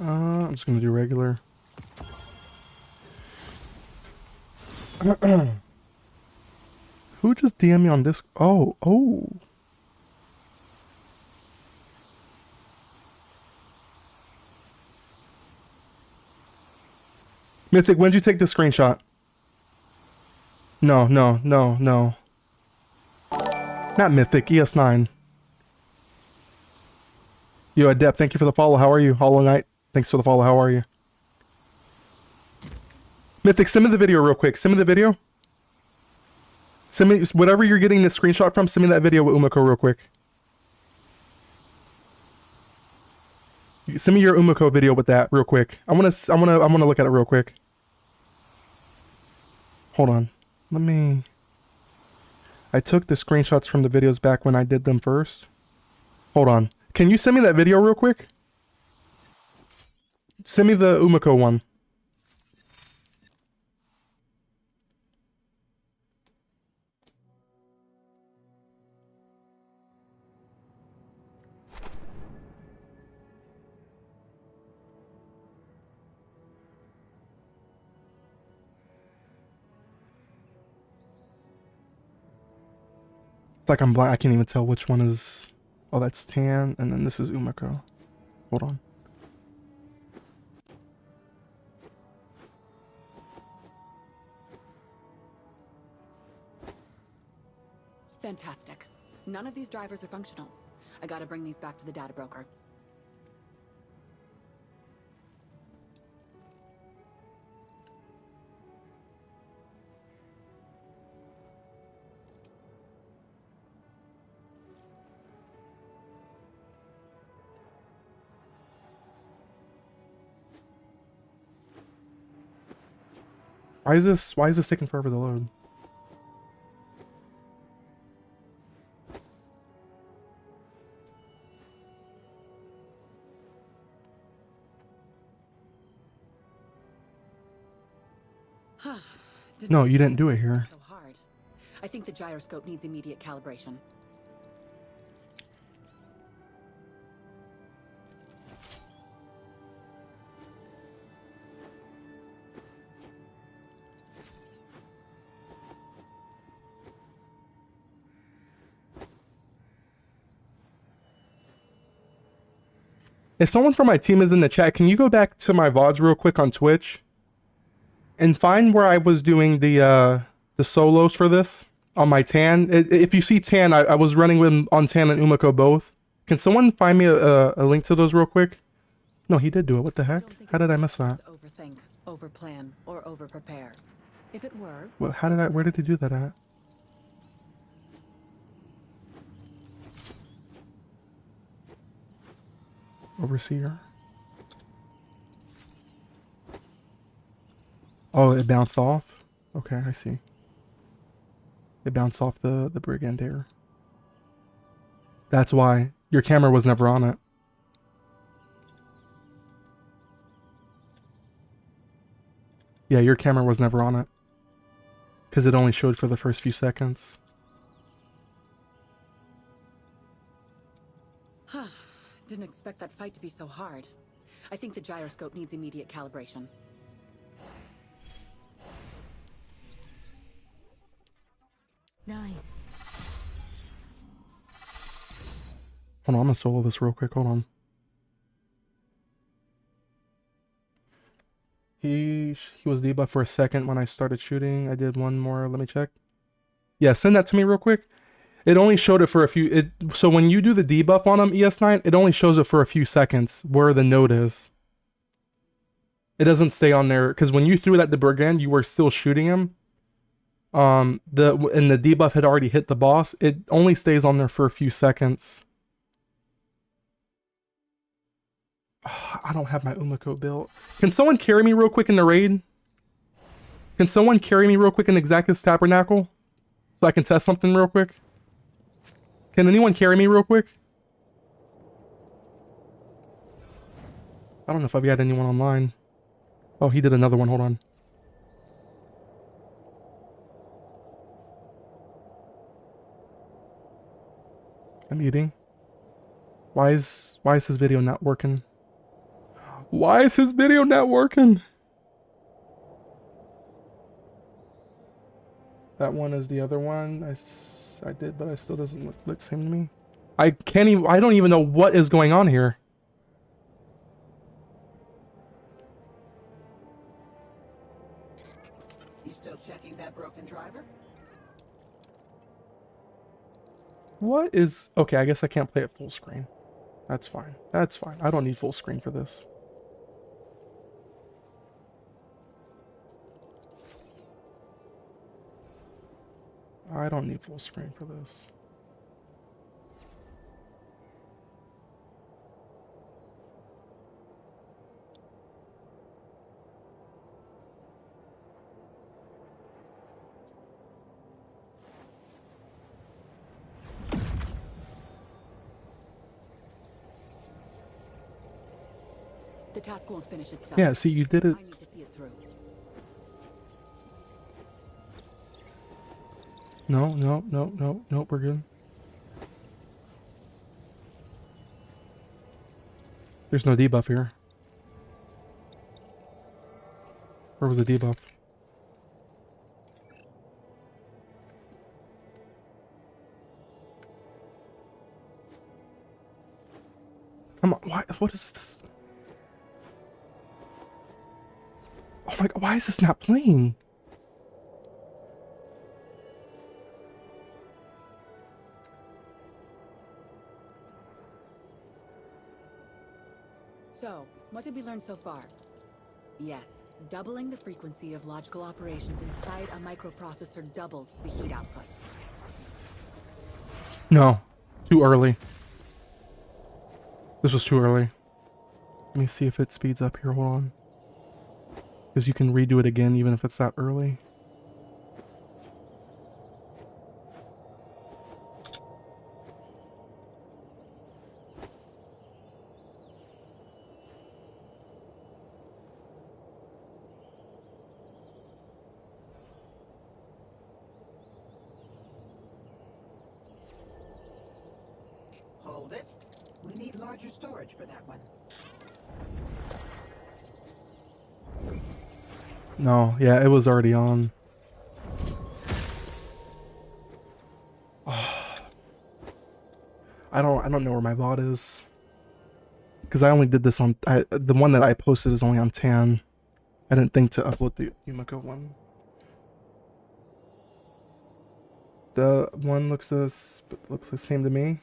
I'm just gonna do regular. Who just DM me on this? Oh. Mythic, when did you take the screenshot? No. Not Mythic, ES9. Yo, Adept, thank you for the follow. How are you? Hollow Knight, thanks for the follow. How are you? Mythic, send me the video real quick. Send me the video. Send me whatever you're getting this screenshot from. Send me that video with Umiko real quick. Send me your Umiko video with that real quick. I wanna look at it real quick. Hold on. I took the screenshots from the videos back when I did them first. Hold on. Can you send me that video real quick? Send me the Umiko one. It's like I'm blind. I can't even tell which one is... Oh, that's Tan, and then this is Umiko. Hold on. Fantastic. None of these drivers are functional. I gotta bring these back to the data broker. Why is this taking forever to load? No, you didn't do it here. So hard. I think the gyroscope needs immediate calibration. If someone from my team is in the chat, can you go back to my VODs real quick on Twitch and find where I was doing the solos for this on my Tan? If you see Tan, I was running with on Tan and Umiko both. Can someone find me a link to those real quick? No, he did do it. What the heck? How did I miss that? Overthink, overplan, or overprepare. If it were, Well, where did he do that at? Overseer. Oh, it bounced off? Okay, I see. It bounced off the Brigandaire. That's why. Your camera was never on it. Yeah, your camera was never on it. Because it only showed for the first few seconds. Didn't expect that fight to be so hard. I think the gyroscope needs immediate calibration. Nice. Hold on, I'm gonna solo this real quick. Hold on. He was debuffed for a second when I started shooting. I did one more. Let me check. Yeah, send that to me real quick. It only showed it for a few. So when you do the debuff on him, ES9, it only shows it for a few seconds where the note is. It doesn't stay on there because when you threw it at the brigand, you were still shooting him. And the debuff had already hit the boss. It only stays on there for a few seconds. I don't have my Umiko built. Can someone carry me real quick in the raid? Can someone carry me real quick in Exactus Tabernacle? So I can test something real quick? Can anyone carry me real quick? I don't know if I've got anyone online. Oh, he did another one. Hold on. I'm eating. Why is his video not working? Why is his video not working? That one is the other one. I did, but it still doesn't look the same to me. I don't even know what is going on here. You still checking that broken driver? What is... Okay, I guess I can't play it full screen. That's fine. That's fine. I don't need full screen for this. I don't need full screen for this. The task won't finish itself. Yeah, see, you did it. I need to see it through. No, we're good. There's no debuff here. Where was the debuff? Come on, what is this? Oh my god, why is this not playing? So, what did we learn so far? Yes, doubling the frequency of logical operations inside a microprocessor doubles the heat output. No, too early. This was too early. Let me see if it speeds up here. Hold on. Because you can redo it again even if it's that early. Hold it. We need larger storage for that one. No, yeah, it was already on. I don't know where my bot is. Because I only did this on... the one that I posted is only on 10. I didn't think to upload the Yumiko one. The one looks the same to me.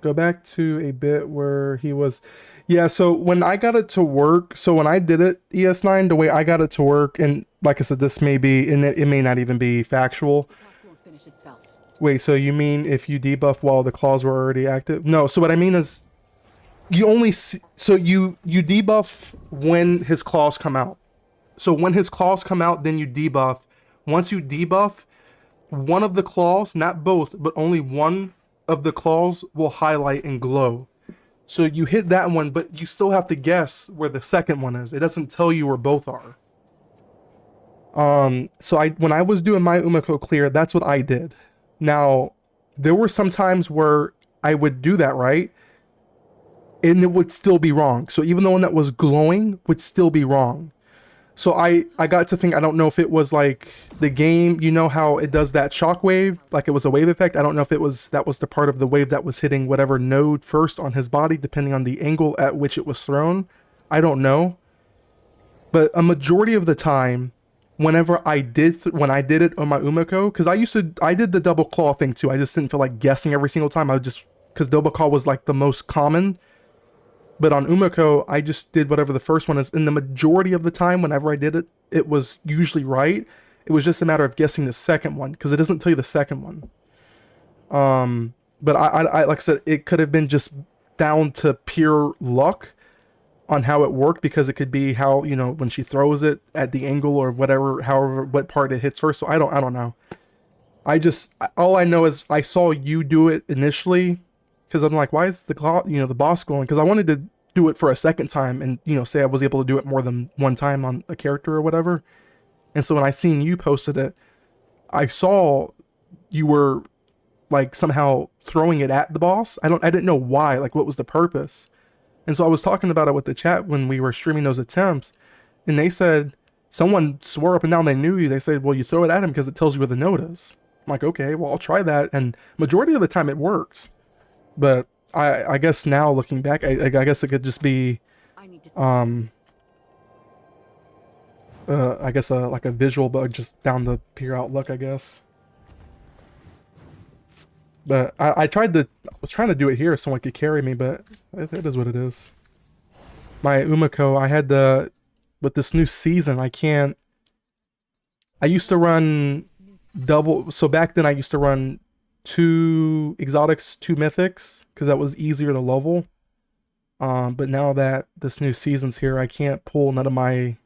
Go back to a bit where he was... Yeah, so when I got it to work... So when I did it, ES9, the way I got it to work, and like I said, this may be... And it may not even be factual. The task won't finish itself. Wait, so you mean if you debuff while the claws were already active? No, so what I mean is... You only see... So you debuff when his claws come out. So when his claws come out, then you debuff. Once you debuff, one of the claws, not both, but only one of the claws will highlight and glow. So you hit that one, but you still have to guess where the second one is. It doesn't tell you where both are. So when I was doing my Umiko clear, that's what I did. Now, there were some times where I would do that, right? and it would still be wrong. So even the one that was glowing would still be wrong. So I got to think, I don't know if it was like the game, you know how it does that shockwave, like it was a wave effect. I don't know if that was the part of the wave that was hitting whatever node first on his body, depending on the angle at which it was thrown. I don't know. But a majority of the time, whenever when I did it on my Umiko, because I did the double claw thing too. I just didn't feel like guessing every single time. Because double claw was like the most common. But on Umiko, I just did whatever the first one is. And the majority of the time, whenever I did it, it was usually right. It was just a matter of guessing the second one, because it doesn't tell you the second one. But I like I said, it could have been just down to pure luck on how it worked, because it could be how, you know, when she throws it at the angle or whatever, however, what part it hits first. So I don't know. All I know is I saw you do it initially, because I'm like, why is the boss glowing? Because I wanted to do it for a second time and, you know, say I was able to do it more than one time on a character or whatever. And so when I seen you posted it, I saw you were like somehow throwing it at the boss. I didn't know why, like what was the purpose. And so I was talking about it with the chat when we were streaming those attempts, and they said, someone swore up and down they knew you. They said, well, you throw it at him because it tells you where the node is. I'm like, okay, well, I'll try that. And majority of the time it works. But I guess now looking back, I guess it could just be, I guess like a visual bug just down the pure outlook, I guess. But I was trying to do it here so someone could carry me, but it is what it is. My Umiko, I had with this new season, I used to run double, so back then I used to run 2 exotics, 2 mythics, because that was easier to level. But now that this new season's here, I can't pull none of my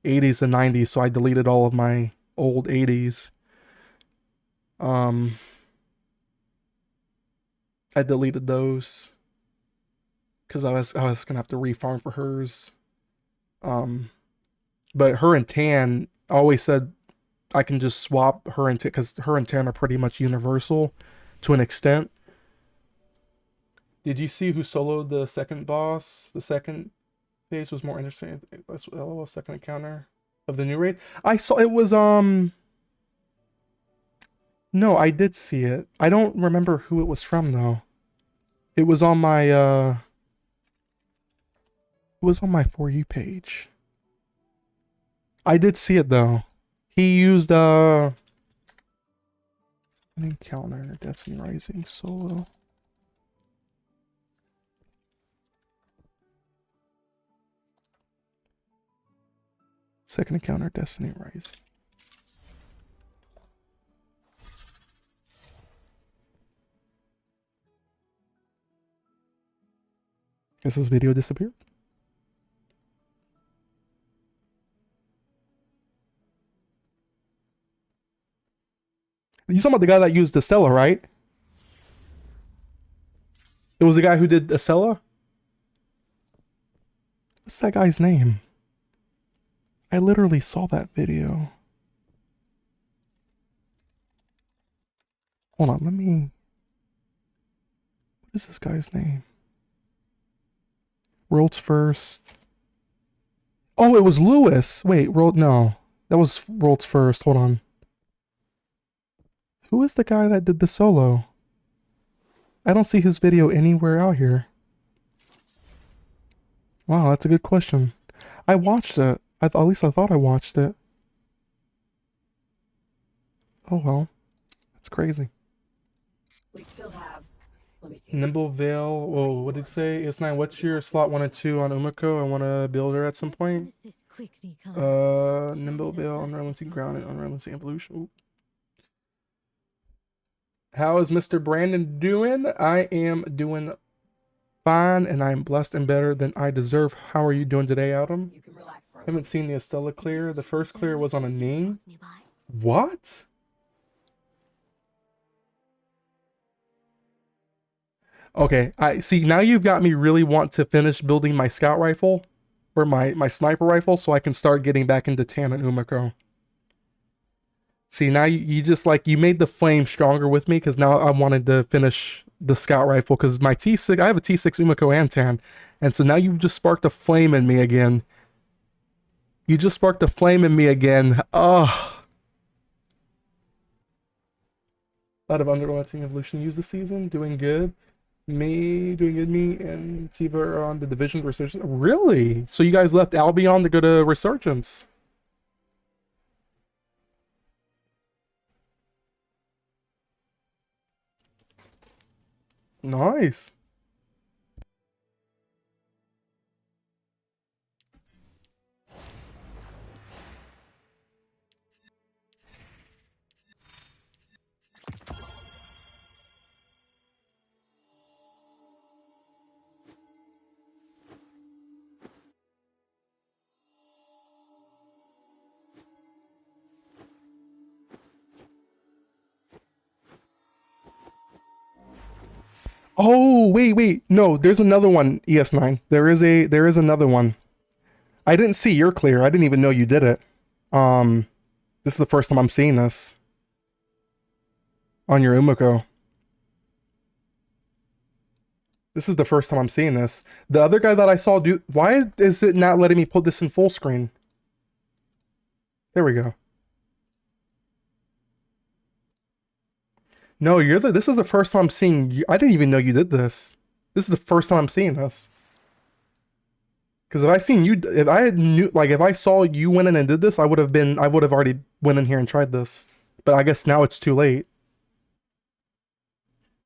80s and 90s, so I deleted all of my old 80s. I deleted those because I was gonna have to refarm for hers. But her and Tan, I always said I can just swap her and Tan, because her and Tan are pretty much universal to an extent. Did you see who soloed the second boss? The second phase was more interesting. That's LOL, second encounter of the new raid. I saw it was no, I did see it. I don't remember who it was from though. It was on my For You page. I did see it though. He used an encounter, Destiny Rising solo. Second encounter, Destiny Rising. Guess this video disappeared. You talking about the guy that used Estella, right? It was the guy who did Estella? What's that guy's name? I literally saw that video. Hold on, what is this guy's name? World's First. Oh, it was Lewis. Wait, no. That was World's First. Hold on. Who is the guy that did the solo? I don't see his video anywhere out here. Wow, that's a good question. I watched it. At least I thought I watched it. Oh well. That's crazy. We still have. Let me see. Nimble Veil. Whoa, what did it say? S9, what's your slot 1 and 2 on Umiko? I want to build her at some point. Nimble Veil, Unrelenting Ground, and Unrelenting Evolution. Ooh. How is Mr. Brandon doing? I am doing fine, and I'm blessed and better than I deserve. How are you doing today, Adam? You can relax for a Haven't seen the Estella clear. The first clear was on a Ning. What? Okay, I see. Now you've got me really want to finish building my scout rifle or my sniper rifle so I can start getting back into Tan and Umiko. See, now you just like, you made the flame stronger with me because now I wanted to finish the scout rifle because my T6, I have a T6 Umiko Antan, and so now you've just sparked a flame in me again. You just sparked a flame in me again. Oh. A lot of underwhelming evolution used this season. Doing good. Me doing good. Me and Tiva are on the division resurgence. Really? So you guys left Albion to go to resurgence? Nice. Oh, wait. No, there's another one, ES9. There is another one. I didn't see your clear. I didn't even know you did it. This is the first time I'm seeing this on your Umiko. This is the first time I'm seeing this. The other guy that I saw do, why is it not letting me put this in full screen? There we go. No, this is the first time I'm seeing you. I didn't even know you did this. This is the first time I'm seeing this. Because if I seen you, if I had knew, like if I saw you went in and did this, I would have already went in here and tried this. But I guess now it's too late.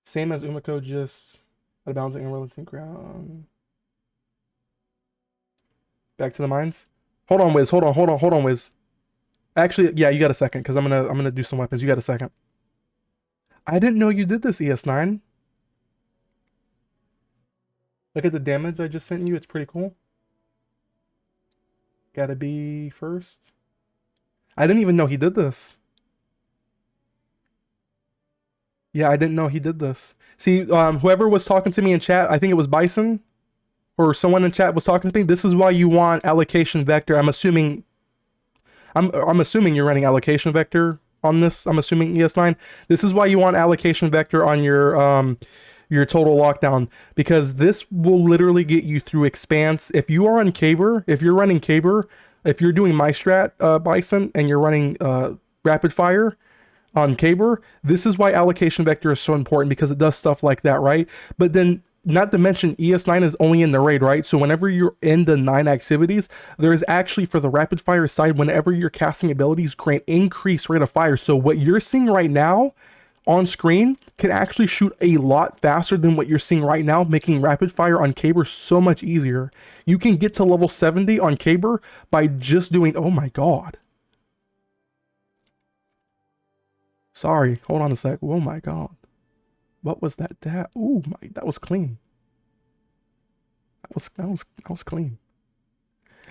Same as Umiko, just a balancing and relative ground. Back to the mines. Hold on, Wiz. Hold on, Wiz. Actually, yeah, you got a second, because I'm gonna do some weapons. You got a second. I didn't know you did this, ES9. Look at the damage I just sent you. It's pretty cool. Gotta be first. I didn't even know he did this. Yeah, I didn't know he did this. See, whoever was talking to me in chat, I think it was Bison, or someone in chat was talking to me. This is why you want allocation vector. I'm assuming you're running allocation vector on this. I'm assuming ES9. This is why you want allocation vector on your total lockdown, because this will literally get you through expanse. If you are on Caber, if you're running Caber, if you're doing my strat, Bison, and you're running rapid fire on Caber, this is why allocation vector is so important, because it does stuff like that, right? But then, not to mention, ES9 is only in the raid, right? So whenever you're in the 9 activities, there is actually, for the rapid fire side, whenever you're casting abilities, grant increased rate of fire. So what you're seeing right now on screen can actually shoot a lot faster than what you're seeing right now, making rapid fire on Caber so much easier. You can get to level 70 on Caber by just doing, oh my god. Sorry, hold on a sec. Oh my god. What was that? Oh my, that was clean. That was clean.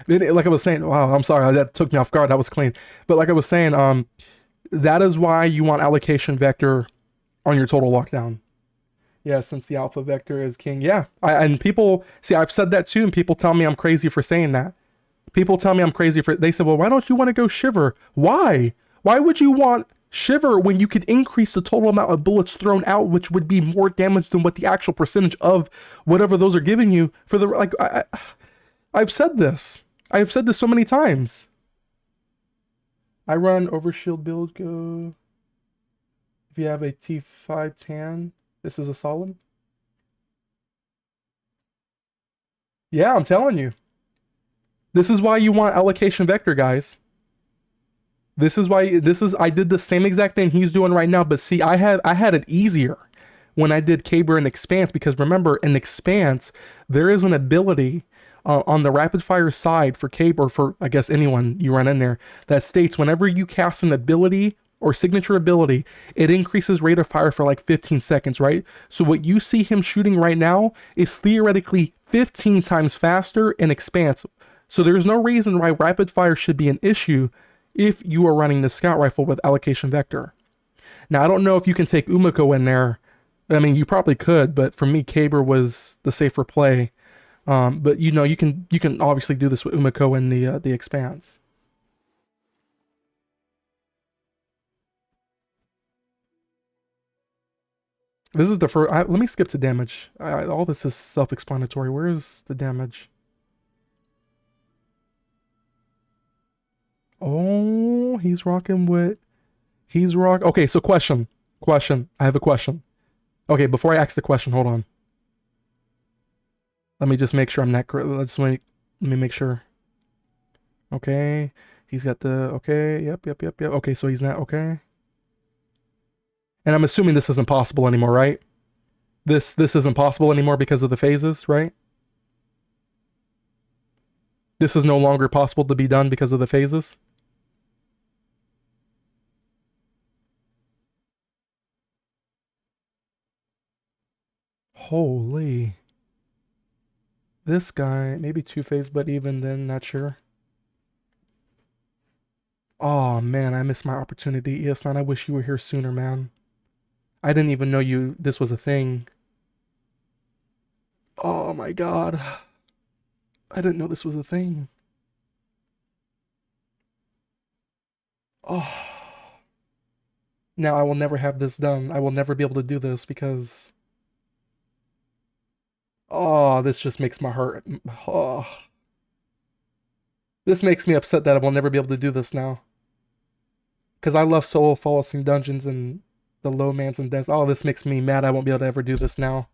Like I was saying, wow, I'm sorry, that took me off guard. That was clean. But like I was saying, that is why you want allocation vector on your total lockdown. Yeah, since the alpha vector is king. Yeah, and people, see, I've said that too, and people tell me I'm crazy for saying that. People tell me I'm crazy for, they said, well, why don't you want to go Shiver? Why? Why would you want Shiver when you could increase the total amount of bullets thrown out, which would be more damage than what the actual percentage of whatever those are giving you for the, like, I've said this. I have said this so many times. I run overshield build, go. If you have a T5 tan, this is a solid. Yeah, I'm telling you. This is why you want allocation vector, guys. This is why, I did the same exact thing he's doing right now, but see, I had it easier when I did Caber and Expanse, because remember, in Expanse, there is an ability on the rapid fire side for Caber, for, I guess, anyone you run in there, that states whenever you cast an ability or signature ability, it increases rate of fire for like 15 seconds, right? So what you see him shooting right now is theoretically 15 times faster in Expanse. So there's no reason why rapid fire should be an issue if you are running the scout rifle with allocation vector. Now, I don't know if you can take Umiko in there. I mean, you probably could, but for me, Caber was the safer play. But you know, you can obviously do this with Umiko in the Expanse. This is the first. Let me skip to damage. All this is self-explanatory. Where is the damage? Oh, he's rocking with. He's rock. Okay, so question. Question. I have a question. Okay, before I ask the question, hold on. Let me just make sure I'm not correct. Let me make sure. Okay, he's got the. Okay, yep. Okay, so he's not okay. And I'm assuming this isn't possible anymore, right? This isn't possible anymore because of the phases, right? This is no longer possible to be done because of the phases. Holy. This guy, maybe two-phase, but even then, not sure. Oh man, I missed my opportunity. ES9, I wish you were here sooner, man. I didn't even know this was a thing. Oh my god. I didn't know this was a thing. Oh. Now I will never have this done. I will never be able to do this because... Oh, this just makes my heart... Oh. This makes me upset that I will never be able to do this now. Because I love Soul Falling Dungeons and the Low Mans and Deaths. Oh, this makes me mad I won't be able to ever do this now.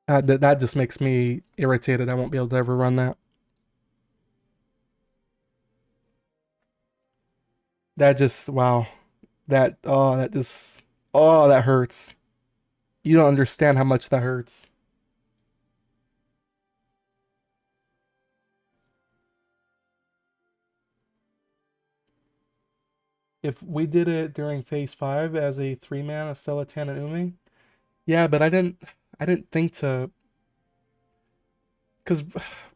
That just makes me irritated. I won't be able to ever run that. That just, wow. That just, oh, that hurts. You don't understand how much that hurts. If we did it during phase 5 as a 3-man, Estella, Tan, and Umi, yeah, but I didn't think to, because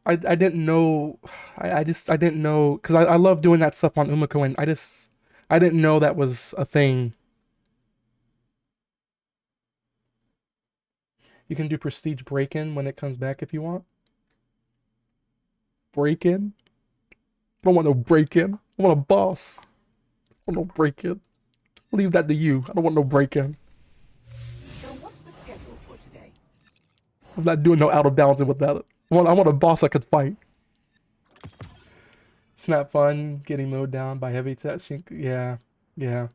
I didn't know, I didn't know, because I love doing that stuff on Umiko, and I didn't know that was a thing. You can do prestige break-in when it comes back if you want. Break-in? I don't want no break-in. I want a boss. I want no break-in. Leave that to you. I don't want no break-in. So what's the schedule for today? I'm not doing no out of balancing with that. I want a boss I could fight. It's not fun getting mowed down by heavy touching. Yeah, yeah.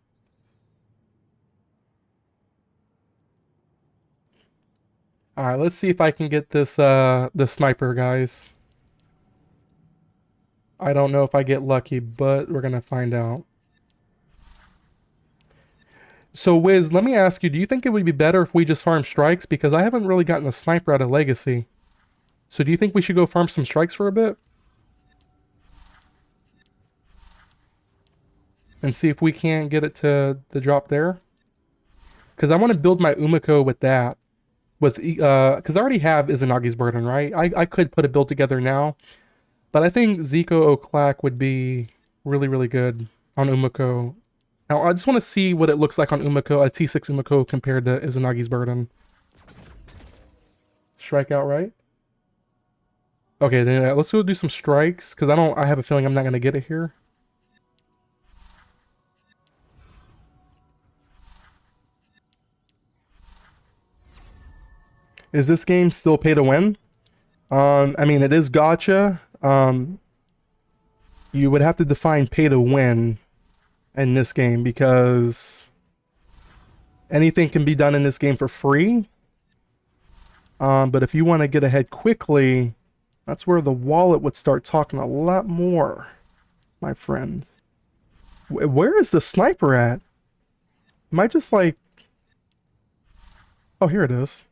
All right, let's see if I can get this the sniper, guys. I don't know if I get lucky, but we're gonna find out. So, Wiz, let me ask you, do you think it would be better if we just farm strikes? Because I haven't really gotten a sniper out of Legacy. So do you think we should go farm some strikes for a bit? And see if we can't get it to drop there? Because I want to build my Umiko with that. Because I already have Izanagi's Burden, right? I could put a build together now. But I think Zico O'Clack would be really, really good on Umiko. Now, I just want to see what it looks like on Umiko, a T6 Umiko compared to Izanagi's Burden. Strike out, right? Okay, then let's go do some strikes, because I have a feeling I'm not going to get it here. Is this game still pay to win? I mean, it is gacha. You would have to define pay to win in this game, because anything can be done in this game for free. But if you want to get ahead quickly, that's where the wallet would start talking a lot more, my friend. Where is the sniper at? Am I just like... Oh, here it is.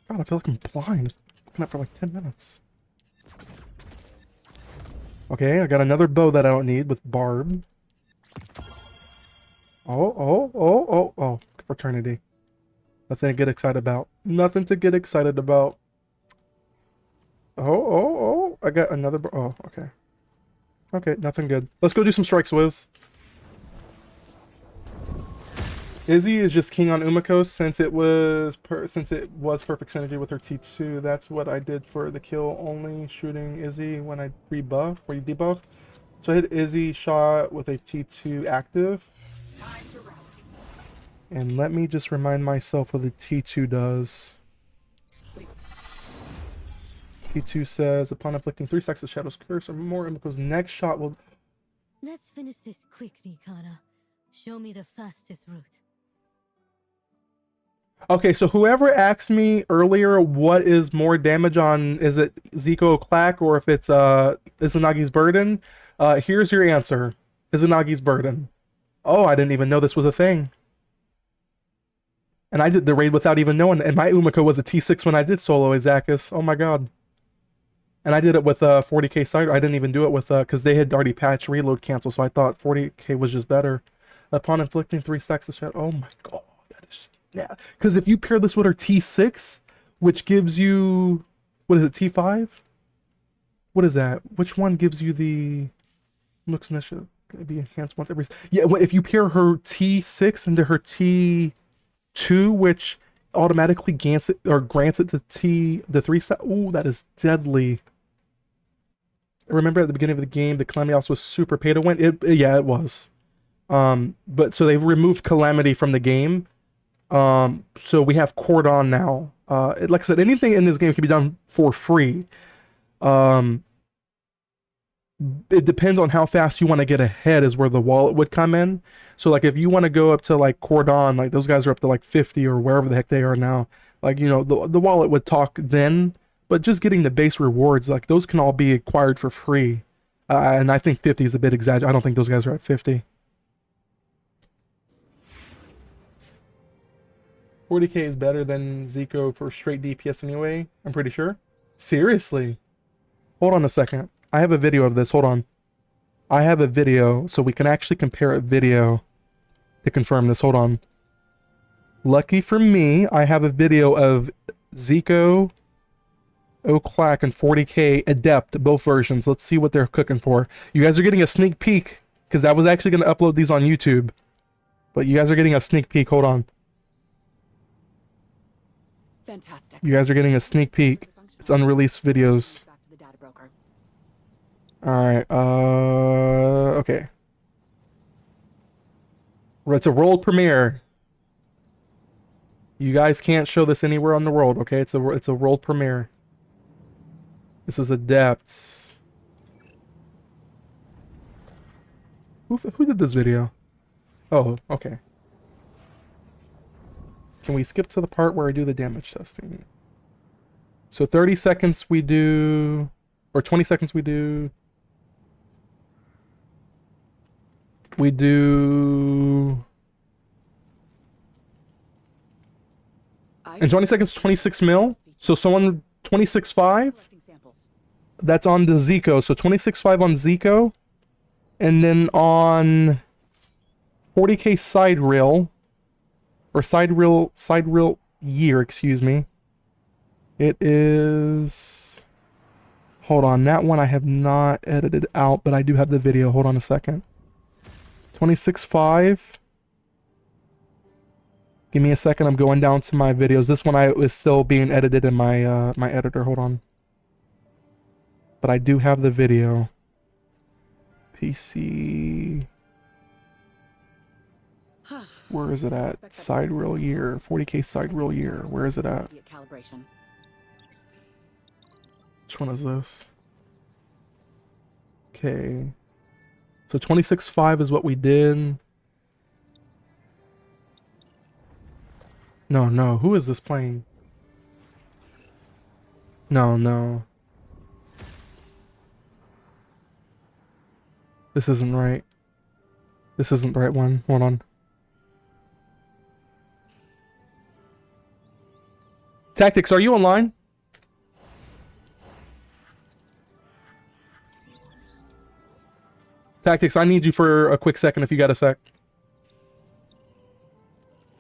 God, I feel like I'm blind. Looking at for like 10 minutes. Okay, I got another bow that I don't need with barb. Oh, fraternity. Nothing to get excited about. Nothing to get excited about. I got another... Oh, okay. Okay, nothing good. Let's go do some strikes, Wiz. Izzy is just king on Umiko since it was perfect synergy with her T2. That's what I did for the kill only shooting Izzy when I rebuff or you debuff. So I hit Izzy shot with a T2 active. And let me just remind myself what the T2 does. T2 says upon inflicting 3 stacks of Shadow's Curse or more, Umiko's next shot will. Let's finish this quickly, Kana. Show me the fastest route. Okay, so whoever asked me earlier what is more damage on, is it Zico Clack or if it's Izanagi's Burden? Here's your answer. Izanagi's Burden. Oh, I didn't even know this was a thing. And I did the raid without even knowing, and my Umiko was a T6 when I did solo Azakis. Oh my god. And I did it with 40k side. I didn't even do it with because they had already patched reload cancel, so I thought 40k was just better. Upon inflicting 3 stacks of shadow. Oh my god, that is yeah. Because if you pair this with our T6, which gives you what is it, T5? What is that? Which one gives you the looks and that should be enhanced once every yeah. If you pair her T6 into her T2, which automatically grants it to the 3 stat. Ooh, that is deadly. Remember at the beginning of the game, the Calamity also was super pay to win. Yeah, it was. But so they've removed Calamity from the game. So we have Cordon now. Like I said, anything in this game can be done for free. It depends on how fast you want to get ahead is where the wallet would come in. So like if you want to go up to like Cordon, like those guys are up to like 50 or wherever the heck they are now. Like, you know, the wallet would talk then, but just getting the base rewards, like those can all be acquired for free. And I think 50 is a bit exaggerated. I don't think those guys are at 50. 40k is better than Zico for straight DPS anyway, I'm pretty sure. Seriously? Hold on a second. I have a video of this. Hold on. I have a video, so we can actually compare a video to confirm this. Hold on. Lucky for me, I have a video of Zico, O'Clack, and 40k Adept, both versions. Let's see what they're cooking for. You guys are getting a sneak peek, because I was actually going to upload these on YouTube. But you guys are getting a sneak peek. Hold on. Fantastic. You guys are getting a sneak peek. It's unreleased videos. Back to the data broker. Alright, okay. It's a world premiere. You guys can't show this anywhere on the world, okay? It's a world premiere. This is Adepts. Who did this video? Oh, okay. Can we skip to the part where I do the damage testing? So 30 seconds we do, or 20 seconds we do. We do. In 20 seconds, 26 mil. So someone 26.5. That's on the Zico. So 26.5 on Zico. And then on 40k side rail. Or side rail year, excuse me. It is. Hold on. That one I have not edited out, but I do have the video. Hold on a second. 26.5. Give me a second. I'm going down to my videos. This one is still being edited in my my editor. Hold on. But I do have the video. PC. Where is it at? Side reel year. 40k side reel year. Where is it at? Which one is this? Okay. So 26.5 is what we did. No. Who is this playing? No. This isn't right. This isn't the right one. Hold on. Tactics, are you online? Tactics, I need you for a quick second if you got a sec.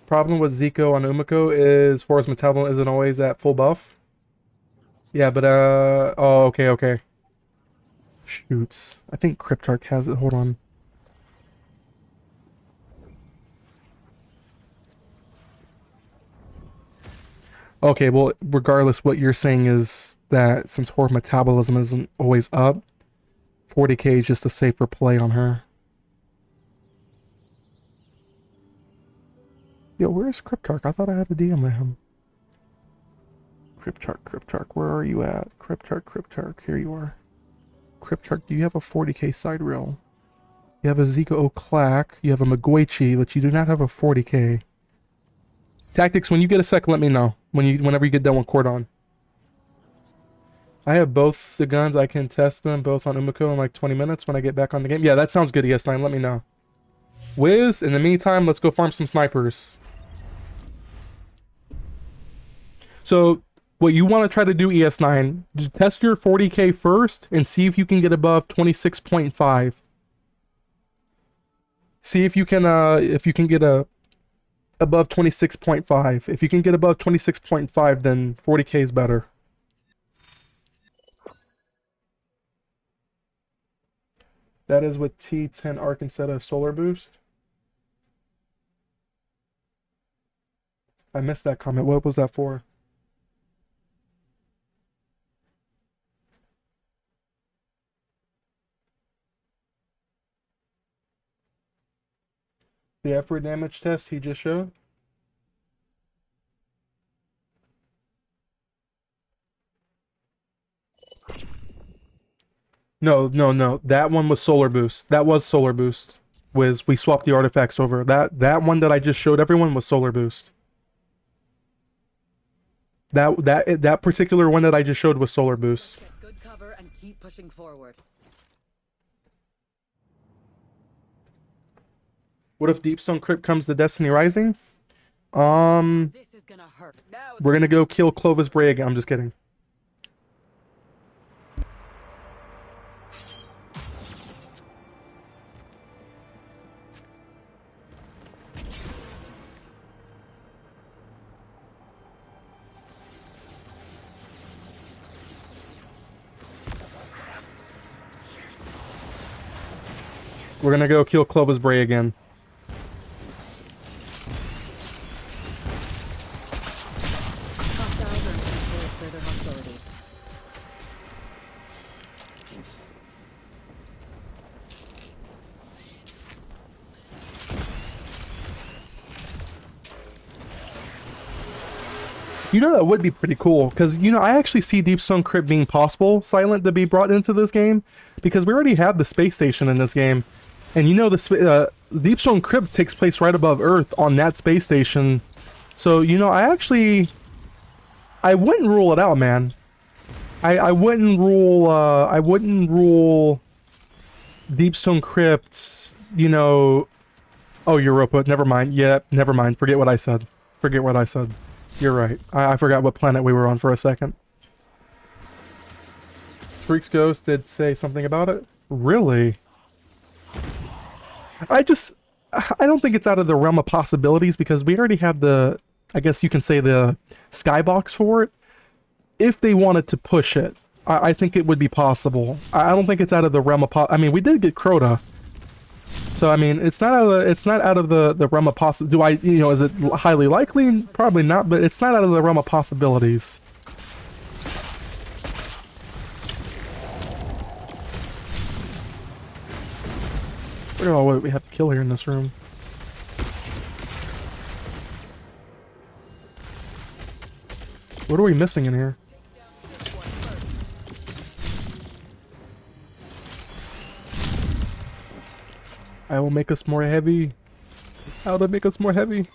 Problem with Zico on Umiko is Horus Metabolism isn't always at full buff. Yeah, but oh, okay. Shoots. I think Cryptarch has it. Hold on. Okay, well, regardless, what you're saying is that since her metabolism isn't always up, 40k is just a safer play on her. Yo, where's Cryptarch? I thought I had a DM with him. Cryptarch, where are you at? Cryptarch, here you are. Cryptarch, do you have a 40k side reel? You have a Zika O'Clack, you have a Maguichi, but you do not have a 40k. Tactics, when you get a sec, let me know. Whenever you get done with Cordon. I have both the guns, I can test them both on Umiko in like 20 minutes when I get back on the game. Yeah, that sounds good, ES9, let me know. Wiz, in the meantime, let's go farm some snipers. So, what you want to try to do, ES9, just test your 40k first and see if you can get above 26.5. See if you can get above 26.5. If you can get above 26.5, then 40k is better. That is with T10 arc instead of solar boost. I missed that comment. What was that for? The effort damage test he just showed? No. That one was solar boost. That was solar boost. We swapped the artifacts over. That one that I just showed everyone was solar boost. That particular one that I just showed was solar boost. Get good cover and keep pushing forward. What if Deepstone Crypt comes to Destiny Rising? This is gonna hurt. Now We're gonna go kill Clovis Bray again. I'm just kidding. We're gonna go kill Clovis Bray again. hostiles are in control of further hostilities. You know, that would be pretty cool, because, you know, I actually see Deepstone Crypt being possible, Silent, to be brought into this game, because we already have the space station in this game, and you know, the Deepstone Crypt takes place right above Earth on that space station, so, you know, I wouldn't rule it out, man. I wouldn't rule Deepstone Crypt, you know... Oh, Europa, never mind. Yeah, never mind. Forget what I said. You're right. I forgot what planet we were on for a second. Tariq's ghost did say something about it? Really? I don't think it's out of the realm of possibilities, because we already have the, I guess you can say, the skybox for it. If they wanted to push it, I think it would be possible. I don't think it's out of the realm of I mean, we did get Crota. So, I mean, it's not out of the realm of is it highly likely? Probably not, but it's not out of the realm of possibilities. Look at all what we have to kill here in this room. What are we missing in here? I will make us more heavy. How to make us more heavy?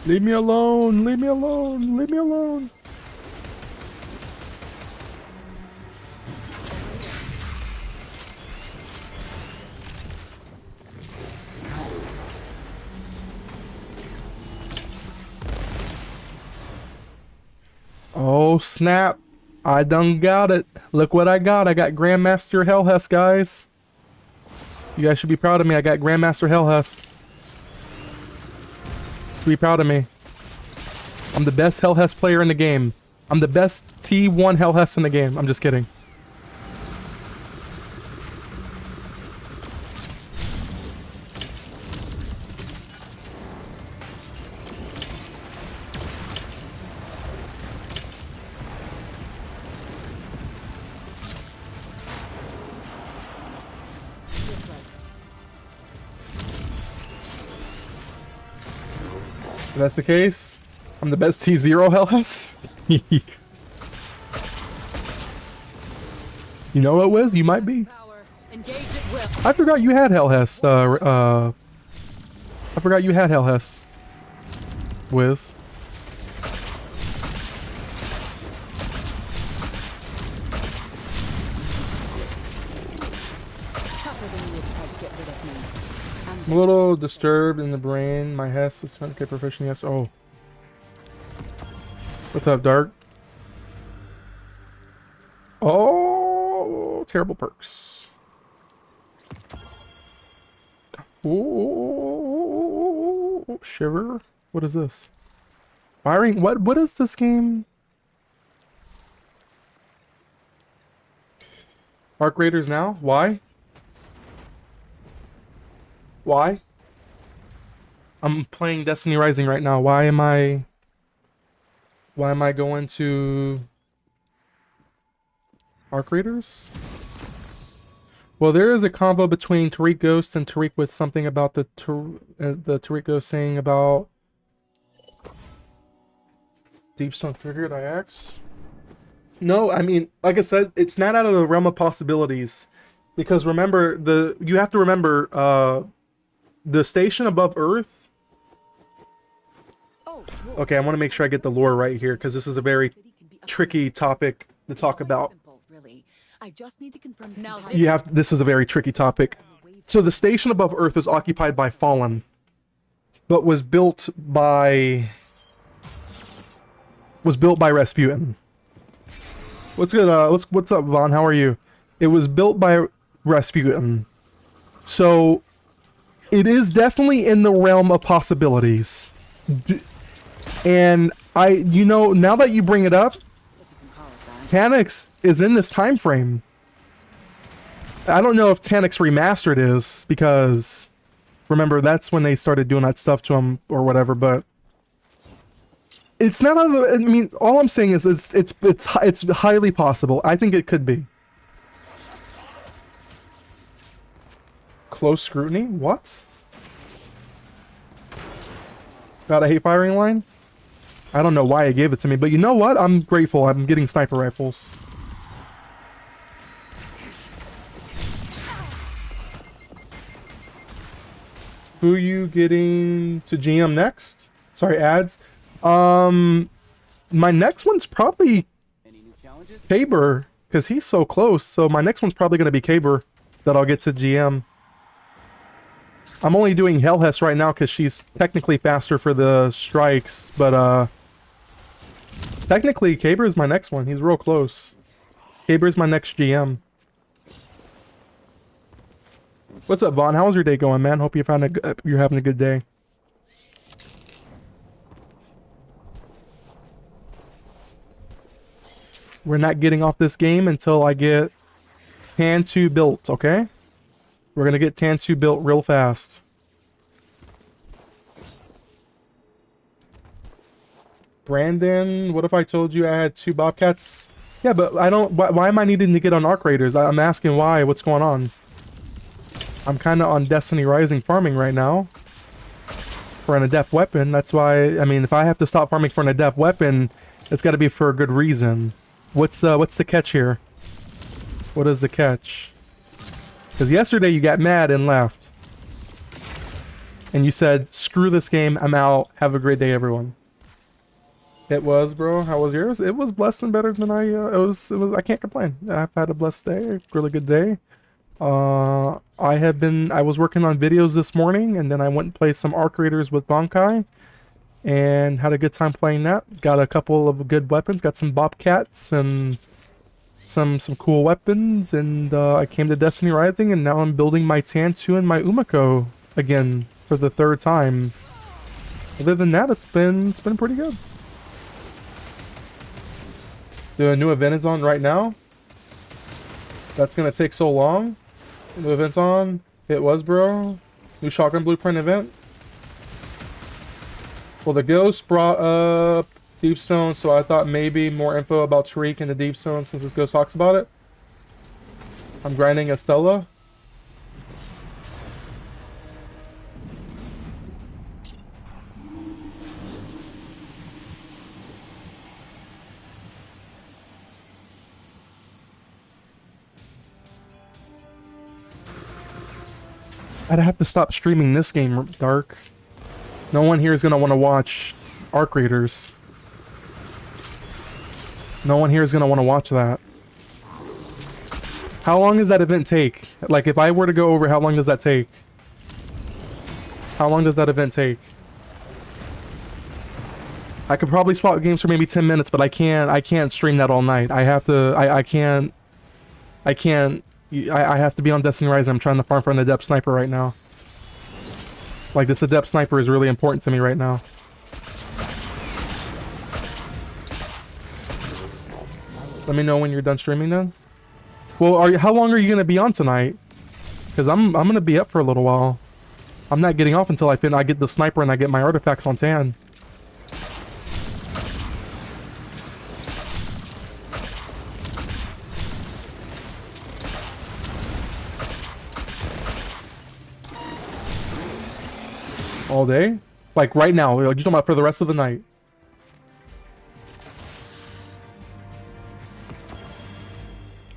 Leave me alone! Leave me alone! Leave me alone! Oh snap, I done got it. Look what I got. I got Grandmaster Hellhest, guys. You guys should be proud of me. I got Grandmaster Hellhus. Be proud of me. I'm the best Hellhus player in the game. I'm the best T1 Hellhus in the game. I'm just kidding. If that's the case, I'm the best T0 Hellhus. You know what, Wiz? You might be. I forgot you had Hellhus. I forgot you had Hellhus. Wiz. I'm a little disturbed in the brain. My Hess is trying to get proficient. Yes. Oh. What's up, Dark? Oh, terrible perks. Oh, shiver. What is this? Firing. What is this game? Arc Raiders now? Why? Why? I'm playing Destiny Rising right now. Why am I going to Arc Raiders? Well, there is a combo between Tariq Ghost and Tariq with something about the Tariq Ghost saying about Deepstone Figured IX. No, I mean, like I said, it's not out of the realm of possibilities. Because remember, you have to remember, the station above Earth. Okay, I want to make sure I get the lore right here, because this is a very tricky topic to talk about. This is a very tricky topic. So the station above Earth was occupied by Fallen, but was built by Rasputin. What's good? What's up, Vaughn? How are you? It was built by Rasputin, so it is definitely in the realm of possibilities. And now that you bring it up, Tanix is in this time frame. I don't know if Tanix Remastered is, because remember, that's when they started doing that stuff to him or whatever, but it's not out of the, I mean, all I'm saying is it's highly possible. I think it could be. Close scrutiny? What? Got a hate firing line? I don't know why he gave it to me, but you know what? I'm grateful. I'm getting sniper rifles. Who you getting to GM next? Sorry, ads. My next one's probably Caber, because he's so close. So my next one's probably going to be Caber that I'll get to GM. I'm only doing Hellhess right now because she's technically faster for the strikes, but technically Caber is my next one. He's real close. Caber is my next GM. What's up, Vaughn? How's your day going, man? Hope you're having a good day. We're not getting off this game until I get Tan 2 built, okay? We're gonna get Tan 2 built real fast. Brandon, what if I told you I had 2 Bobcats? Yeah, but I don't... Why am I needing to get on Arc Raiders? I'm asking why. What's going on? I'm kind of on Destiny Rising farming right now. For an adept weapon. That's why... I mean, if I have to stop farming for an adept weapon, it's got to be for a good reason. What's the catch here? What is the catch? Because yesterday you got mad and left. And you said, screw this game, I'm out. Have a great day, everyone. It was, bro. How was yours? It was blessed and better than it was, I can't complain. I've had a blessed day, a really good day. I was working on videos this morning, and then I went and played some Arc Raiders with Bankai. And had a good time playing that. Got a couple of good weapons. Got some Bobcats and some cool weapons, and I came to Destiny Rising, and now I'm building my Tan2 and my Umiko again for the third time. Other than that, it's been pretty good. The new event is on right now. That's gonna take so long. The event's on. It was, bro. New shotgun blueprint event. Well, the ghost brought up Deepstone, so I thought maybe more info about Tariq and the Deepstone since this ghost talks about it. I'm grinding Estella. I'd have to stop streaming this game, Dark. No one here is going to want to watch Arc Raiders. No one here is going to want to watch that. How long does that event take? Like, if I were to go over, how long does that take? How long does that event take? I could probably swap games for maybe 10 minutes, but I can't stream that all night. I have to, I have to be on Destiny Rising. I'm trying to farm for an Adept Sniper right now. Like, this Adept Sniper is really important to me right now. Let me know when you're done streaming then. Well, how long are you going to be on tonight? Because I'm going to be up for a little while. I'm not getting off until I get the Sniper and I get my artifacts on Tan. All day? Like right now? You're talking about for the rest of the night?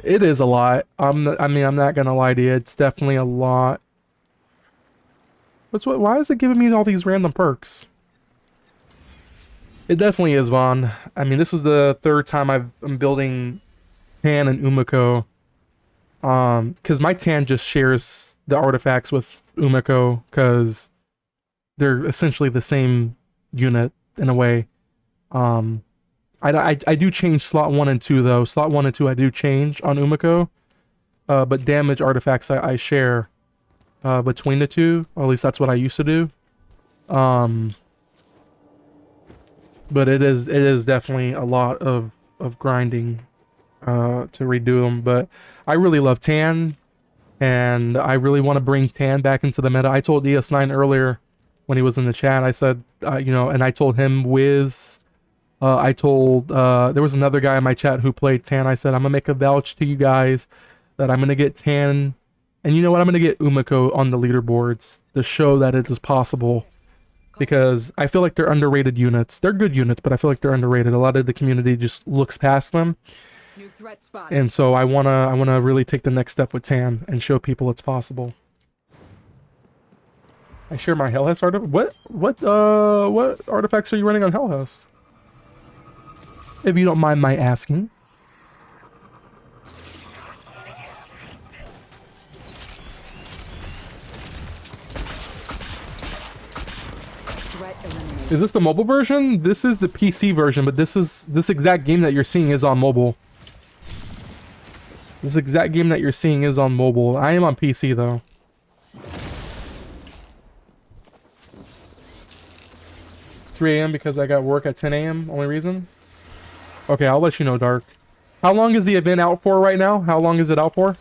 It is a lot. I mean, I'm not gonna lie to you. It's definitely a lot. Why is it giving me all these random perks? It definitely is, Vaughn. I mean, this is the third time I'm building Tan and Umiko. Because my Tan just shares the artifacts with Umiko, because they're essentially the same unit in a way. I do change slot 1 and 2 though. Slot 1 and 2 I do change on Umiko. But damage artifacts I share between the two. Or at least that's what I used to do. But it is definitely a lot of grinding to redo them. But I really love Tan, and I really want to bring Tan back into the meta. I told ES9 earlier when he was in the chat, I said, you know, and I told him Wiz, I told, there was another guy in my chat who played Tan. I said, I'm gonna make a vouch to you guys that I'm gonna get Tan, and you know what, I'm gonna get Umiko on the leaderboards to show that it is possible, because I feel like they're underrated units. They're good units, but I feel like they're underrated. A lot of the community just looks past them. New threat spotted. And so I wanna really take the next step with Tan and show people it's possible. I share my Hell House artifact. What artifacts are you running on Hell House? If you don't mind my asking. Threat eliminated. Is this the mobile version? This is the PC version, but this exact game that you're seeing is on mobile. This exact game that you're seeing is on mobile. I am on PC though. $3 a.m. because I got work at 10 a.m. Only reason? Okay, I'll let you know, Dark. How long is the event out for right now? How long is it out for?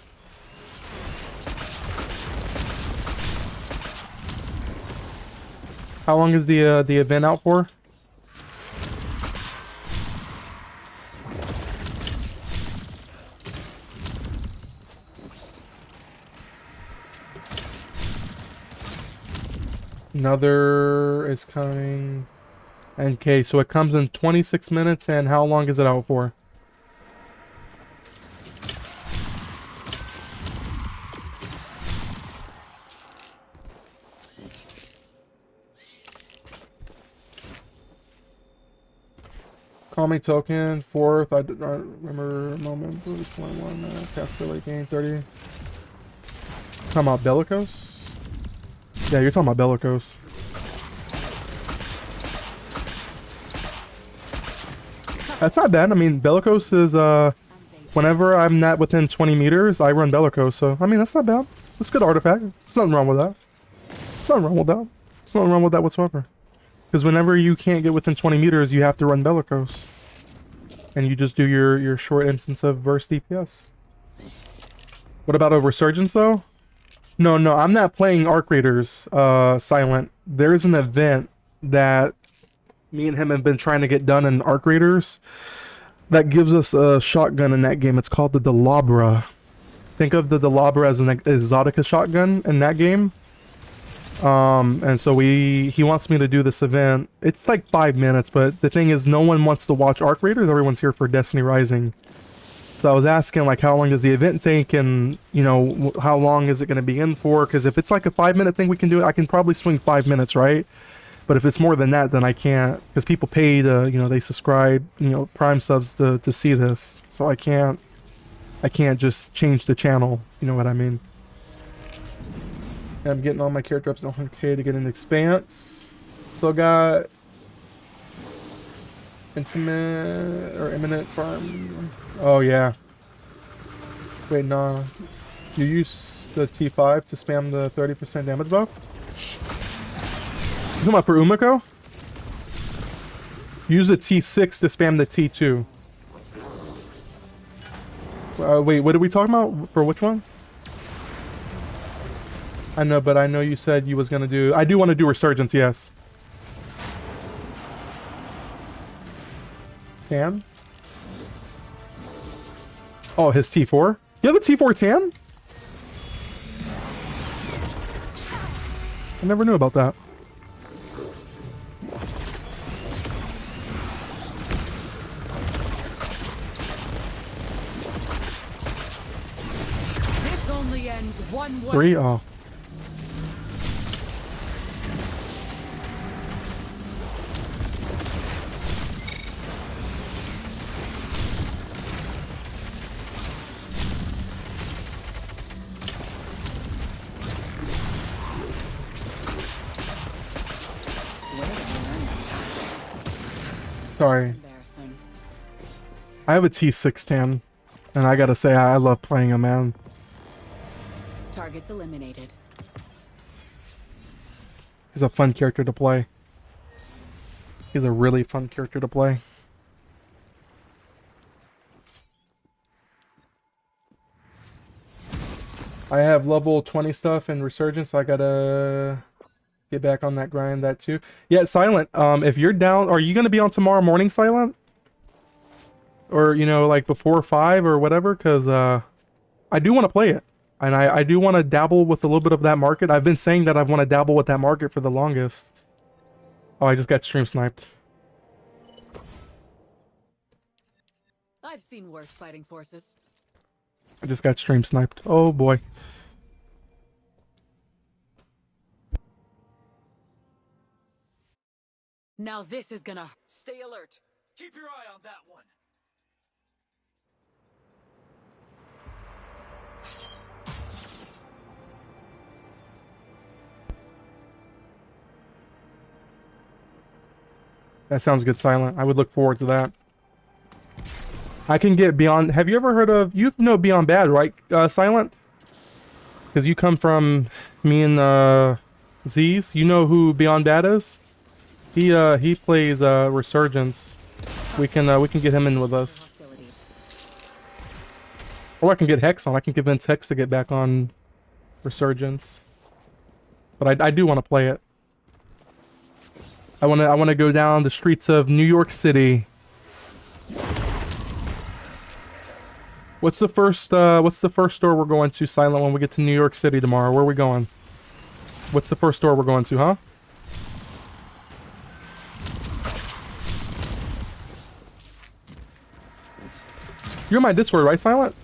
How long is the event out for? Another is coming. Okay, so it comes in 26 minutes, and how long is it out for? Calming token, 4th, I remember a moment, 21, Castelli gain 30. Talking about Bellicose? Yeah, you're talking about Bellicose. That's not bad. I mean, Bellicose is Whenever I'm not within 20 meters, I run Bellicose. So, I mean, that's not bad. That's a good artifact. There's nothing wrong with that. There's nothing wrong with that. There's nothing wrong with that whatsoever. Because whenever you can't get within 20 meters, you have to run Bellicose. And you just do your short instance of burst DPS. What about a Resurgence, though? No, I'm not playing Arc Raiders, Silent. There's an event that me and him have been trying to get done in Arc Raiders that gives us a shotgun in that game. It's called the Delabra. Think of the Delabra as an Exotica shotgun in that game. And so he wants me to do this event. It's like 5 minutes, but the thing is, no one wants to watch Arc Raiders. Everyone's here for Destiny Rising. So I was asking, like, how long does the event take, and, you know, how long is it going to be in for? Because if it's like a 5-minute thing, we can do it. I can probably swing 5 minutes, right? But if it's more than that, then I can't. Because people pay to, you know, they subscribe, you know, Prime subs to see this. So I can't just change the channel. You know what I mean? I'm getting all my character ups to 100k to get an expanse. So I got intimate or imminent farm. Oh yeah. Wait, no. You use the T5 to spam the 30% damage buff? You talking about for Umiko? Use the T6 to spam the T2. Wait, what are we talking about? For which one? I know, but I know you said you was gonna do... I do want to do Resurgence, yes. Tan? Oh, his T4? You have a T4 Tan? I never knew about that. This only ends one way. 3? Oh. Sorry. Embarrassing. I have a T6 Tan, and I gotta say, I love playing him, man. Targets eliminated. He's a fun character to play. He's a really fun character to play. I have level 20 stuff and Resurgence, so I gotta get back on that grind, that too. Yeah, Silent, if you're down, are you gonna be on tomorrow morning, Silent? Or, you know, like before 5 or whatever? Because I do want to play it. And I do want to dabble with a little bit of that market. I've been saying that I want to dabble with that market for the longest. Oh, I just got stream sniped. I've seen worse fighting forces. I just got stream sniped. Oh boy. Now this is gonna... Stay alert. Keep your eye on that one. That sounds good, Silent. I would look forward to that. I can get Beyond... Have you ever heard of... You know Beyond Bad, right, Silent? Because you come from me and Z's. You know who Beyond Bad is? He plays Resurgence. We can get him in with us. Or I can get Hex on. I can convince Hex to get back on Resurgence. But I do want to play it. I want to go down the streets of New York City. What's the first store we're going to, Silent, when we get to New York City tomorrow? Where are we going? What's the first store we're going to, huh? You're in my Discord, right, Silent?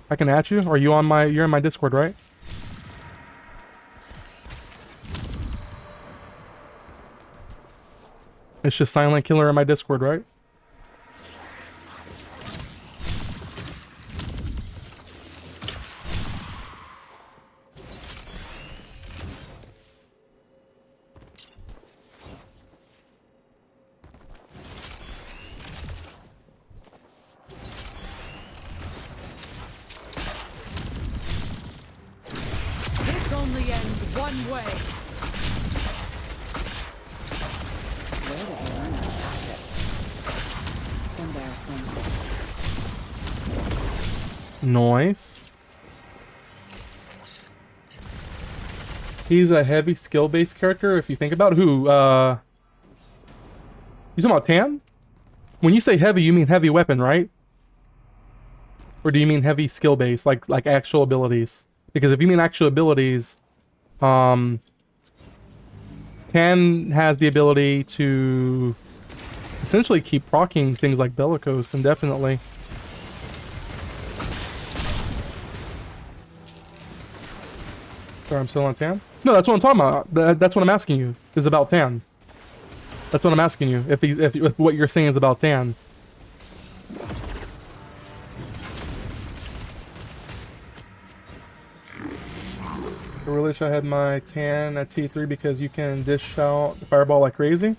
I can add you? Are you on my... You're in my Discord, right? It's just Silent Killer in my Discord, right? one way. Where did you learn that tactics? Embarrassing. Nice. He's a heavy skill-based character. If you think about it. Who, you talking about Tan? When you say heavy, you mean heavy weapon, right? Or do you mean heavy skill-based, like actual abilities? Because if you mean actual abilities, Tan has the ability to essentially keep proccing things like Bellicose indefinitely. Sorry, I'm still on Tan? No, that's what I'm talking about. That's what I'm asking you, is about Tan. That's what I'm asking you, if what you're saying is about Tan. I really wish I had my Tan at T3 because you can dish out the fireball like crazy.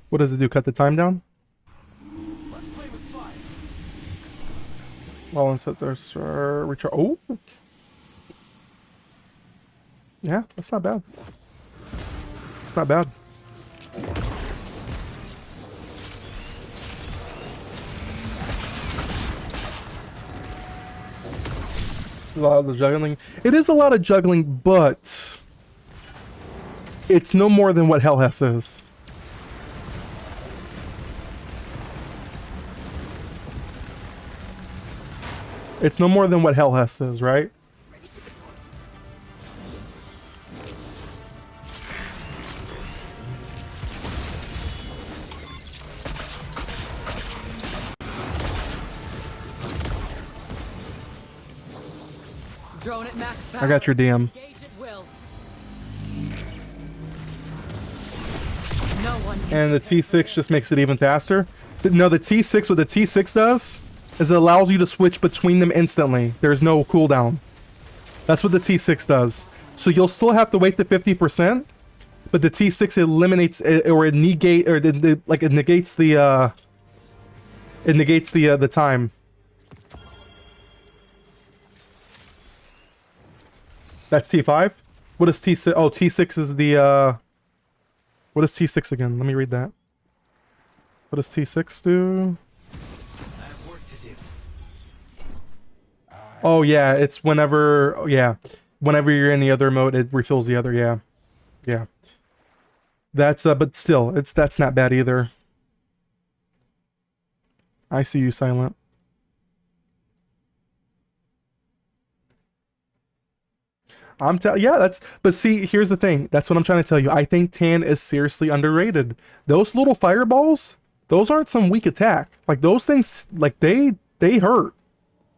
What does it do? Cut the time down? Well, and set there's recharge. Oh! Yeah, that's not bad. It's not bad. A lot of the juggling. It is a lot of juggling, but it's no more than what Hellhess is. It's no more than what Hellhess is, right? Drone at max power. I got your DM. Engage at will. No one And the T6 just makes it even faster. No, the T6, what the T6 does is it allows you to switch between them instantly. There's no cooldown. That's what the T6 does. So you'll still have to wait the 50%, but the T6 eliminates or it negates the time. That's T5? What is T6? Oh, T6 is the what is T6 again? Let me read that. What does T6 do? Oh yeah, it's whenever, yeah. Whenever you're in the other mode, it refills the other, yeah. Yeah. That's, but still, that's not bad either. I see you, Silent. Yeah, but see, here's the thing. That's what I'm trying to tell you. I think Tan is seriously underrated. Those little fireballs, those aren't some weak attack. Like, those things, like, they hurt.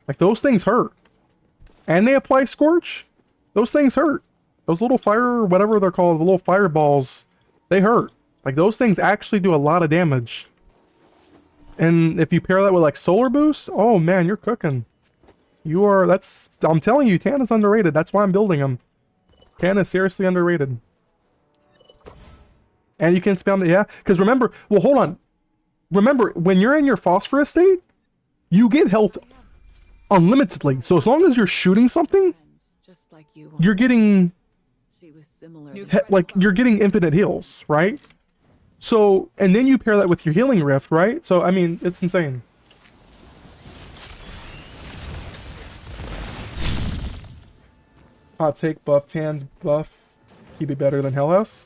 Like, those things hurt. And they apply Scorch. Those things hurt. Those little fire, whatever they're called, the little fireballs, they hurt. Like, those things actually do a lot of damage. And if you pair that with, like, Solar Boost, oh, man, you're cooking. I'm telling you, Tan is underrated. That's why I'm building him. Tan is seriously underrated. And you can spam the, yeah, because remember, well, hold on. Remember, when you're in your Phosphorus state, you get health unlimitedly. So as long as you're shooting something, just like you you're getting, she was similar. like, you're getting infinite heals, right? So, and then you pair that with your healing rift, right? So, I mean, it's insane. Hot take, buff Tan's buff. Keep it better than Hellhouse.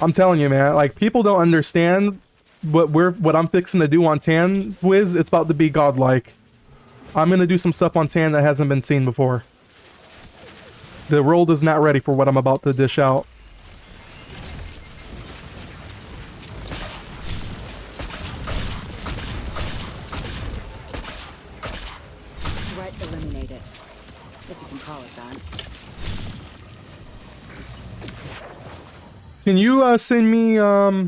I'm telling you, man, like, people don't understand what I'm fixing to do on Tan Wiz. It's about to be godlike. I'm gonna do some stuff on Tan that hasn't been seen before. The world is not ready for what I'm about to dish out. Threat eliminated, if you can call it that. Can you send me Yami,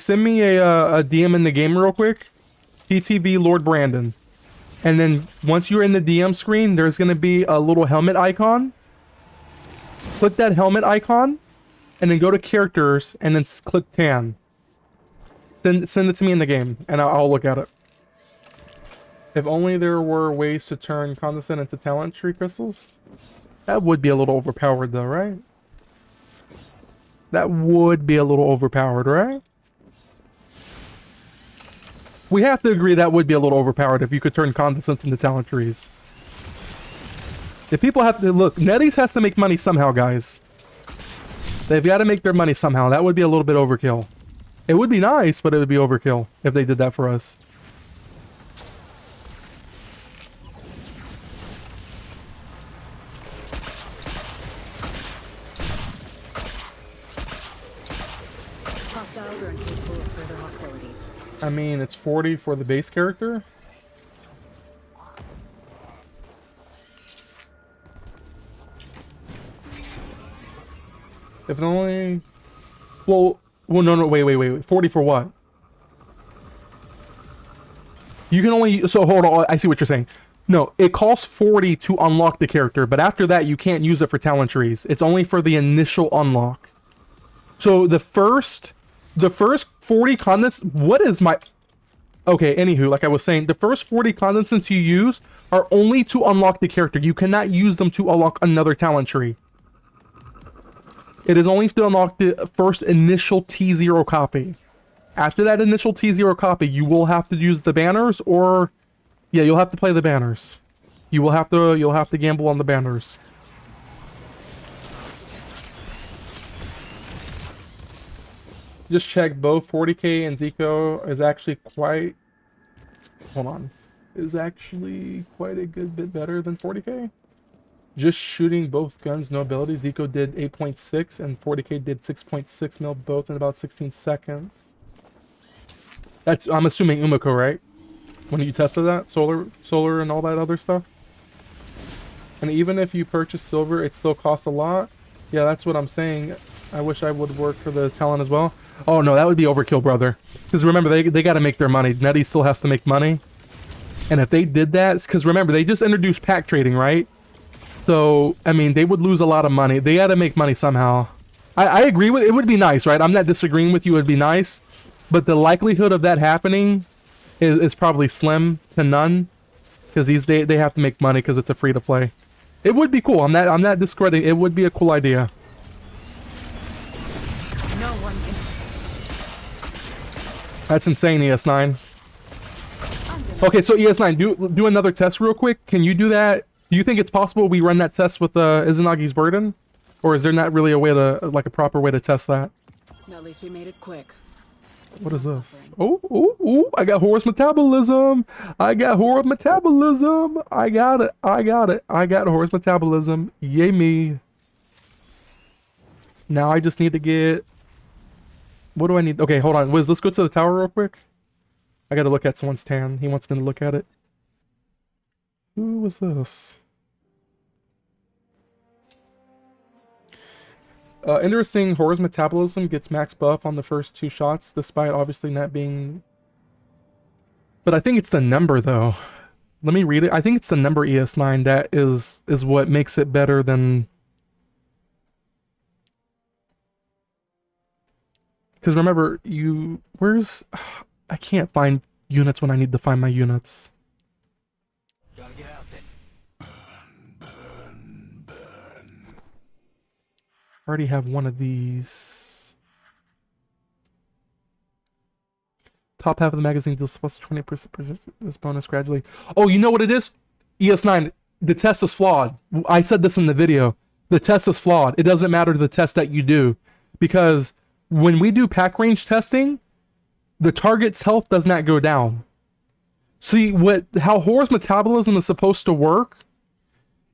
send me a DM in the game real quick? TTV Lord Brandon. And then once you're in the DM screen, there's gonna be a little helmet icon. Click that helmet icon, and then go to characters, and then click Tan. Then send it to me in the game, and I'll look at it. If only there were ways to turn condescent into talent tree crystals. That would be a little overpowered though, right? That would be a little overpowered, right? We have to agree that would be a little overpowered if you could turn condescents into talent trees. If people have to look, NetEase has to make money somehow, guys. They've got to make their money somehow. That would be a little bit overkill. It would be nice, but it would be overkill if they did that for us. Hostiles are incapable of further hostilities. I mean, it's 40 for the base character. If only... Well, no, wait. 40 for what? You can only... So, hold on, I see what you're saying. No, it costs 40 to unlock the character, but after that, you can't use it for talent trees. It's only for the initial unlock. So, the first 40 condensate... What is my... Okay, anywho, like I was saying, the first 40 condensates you use are only to unlock the character. You cannot use them to unlock another talent tree. It is only to unlock the first initial T0 copy. After that initial T0 copy, you will have to use the banners, or... Yeah, you'll have to play the banners. You'll have to gamble on the banners. Just check both 40k and Zico is actually quite... Hold on. Is actually quite a good bit better than 40k. Just shooting both guns, no ability. Zico did 8.6 and 40k did 6.6 mil, both in about 16 seconds. That's, I'm assuming Umiko, right? When you tested that? Solar and all that other stuff? And even if you purchase silver, it still costs a lot. Yeah, that's what I'm saying. I wish I would work for the talent as well. Oh no, that would be overkill, brother. Because remember, they got to make their money. NetEase still has to make money. And if they did that, because remember, they just introduced pack trading, right? So, I mean, they would lose a lot of money. They got to make money somehow. I agree with it. Would be nice, right? I'm not disagreeing with you. It would be nice. But the likelihood of that happening is probably slim to none. Because they have to make money because it's a free-to-play. It would be cool. I'm not discrediting. It would be a cool idea. No one can... That's insane, ES9. Okay, so ES9, do another test real quick. Can you do that? Do you think it's possible we run that test with Izanagi's Burden? Or is there not really a way to, like a proper way to test that? At least we made it quick. What is this? Oh, I got horse metabolism. I got horse metabolism. I got it. I got horse metabolism. Yay me. Now I just need to get... What do I need? Okay, hold on. Wiz, let's go to the tower real quick. I gotta look at someone's tan. He wants me to look at it. Who was this? Interesting, Horror's metabolism gets max buff on the first 2 shots, despite obviously not being... But I think it's the number, though. Let me read it. I think it's the number ES9 that is what makes it better than... Because remember, where's... I can't find units when I need to find my units. Gotta get out there. I already have one of these. Top half of the magazine deals plus 20% this bonus gradually. Oh, you know what it is? ES9, the test is flawed. I said this in the video. The test is flawed. It doesn't matter the test that you do. Because when we do pack range testing, the target's health does not go down. See, how Horror's metabolism is supposed to work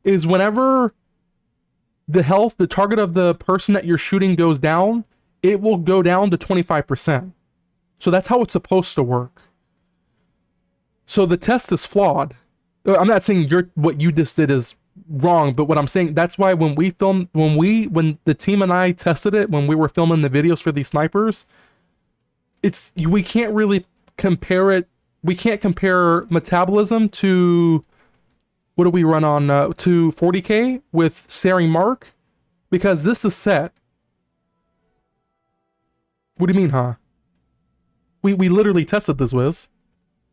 is whenever the target of the person that you're shooting goes down, it will go down to 25%. So that's how it's supposed to work. So the test is flawed. I'm not saying what you just did is wrong, but what I'm saying, that's why when the team and I tested it, when we were filming the videos for these snipers, we can't really compare it. We can't compare metabolism to... What do we run on? To 40k with Saring Mark? Because this is set. What do you mean, huh? We literally tested this, Wiz.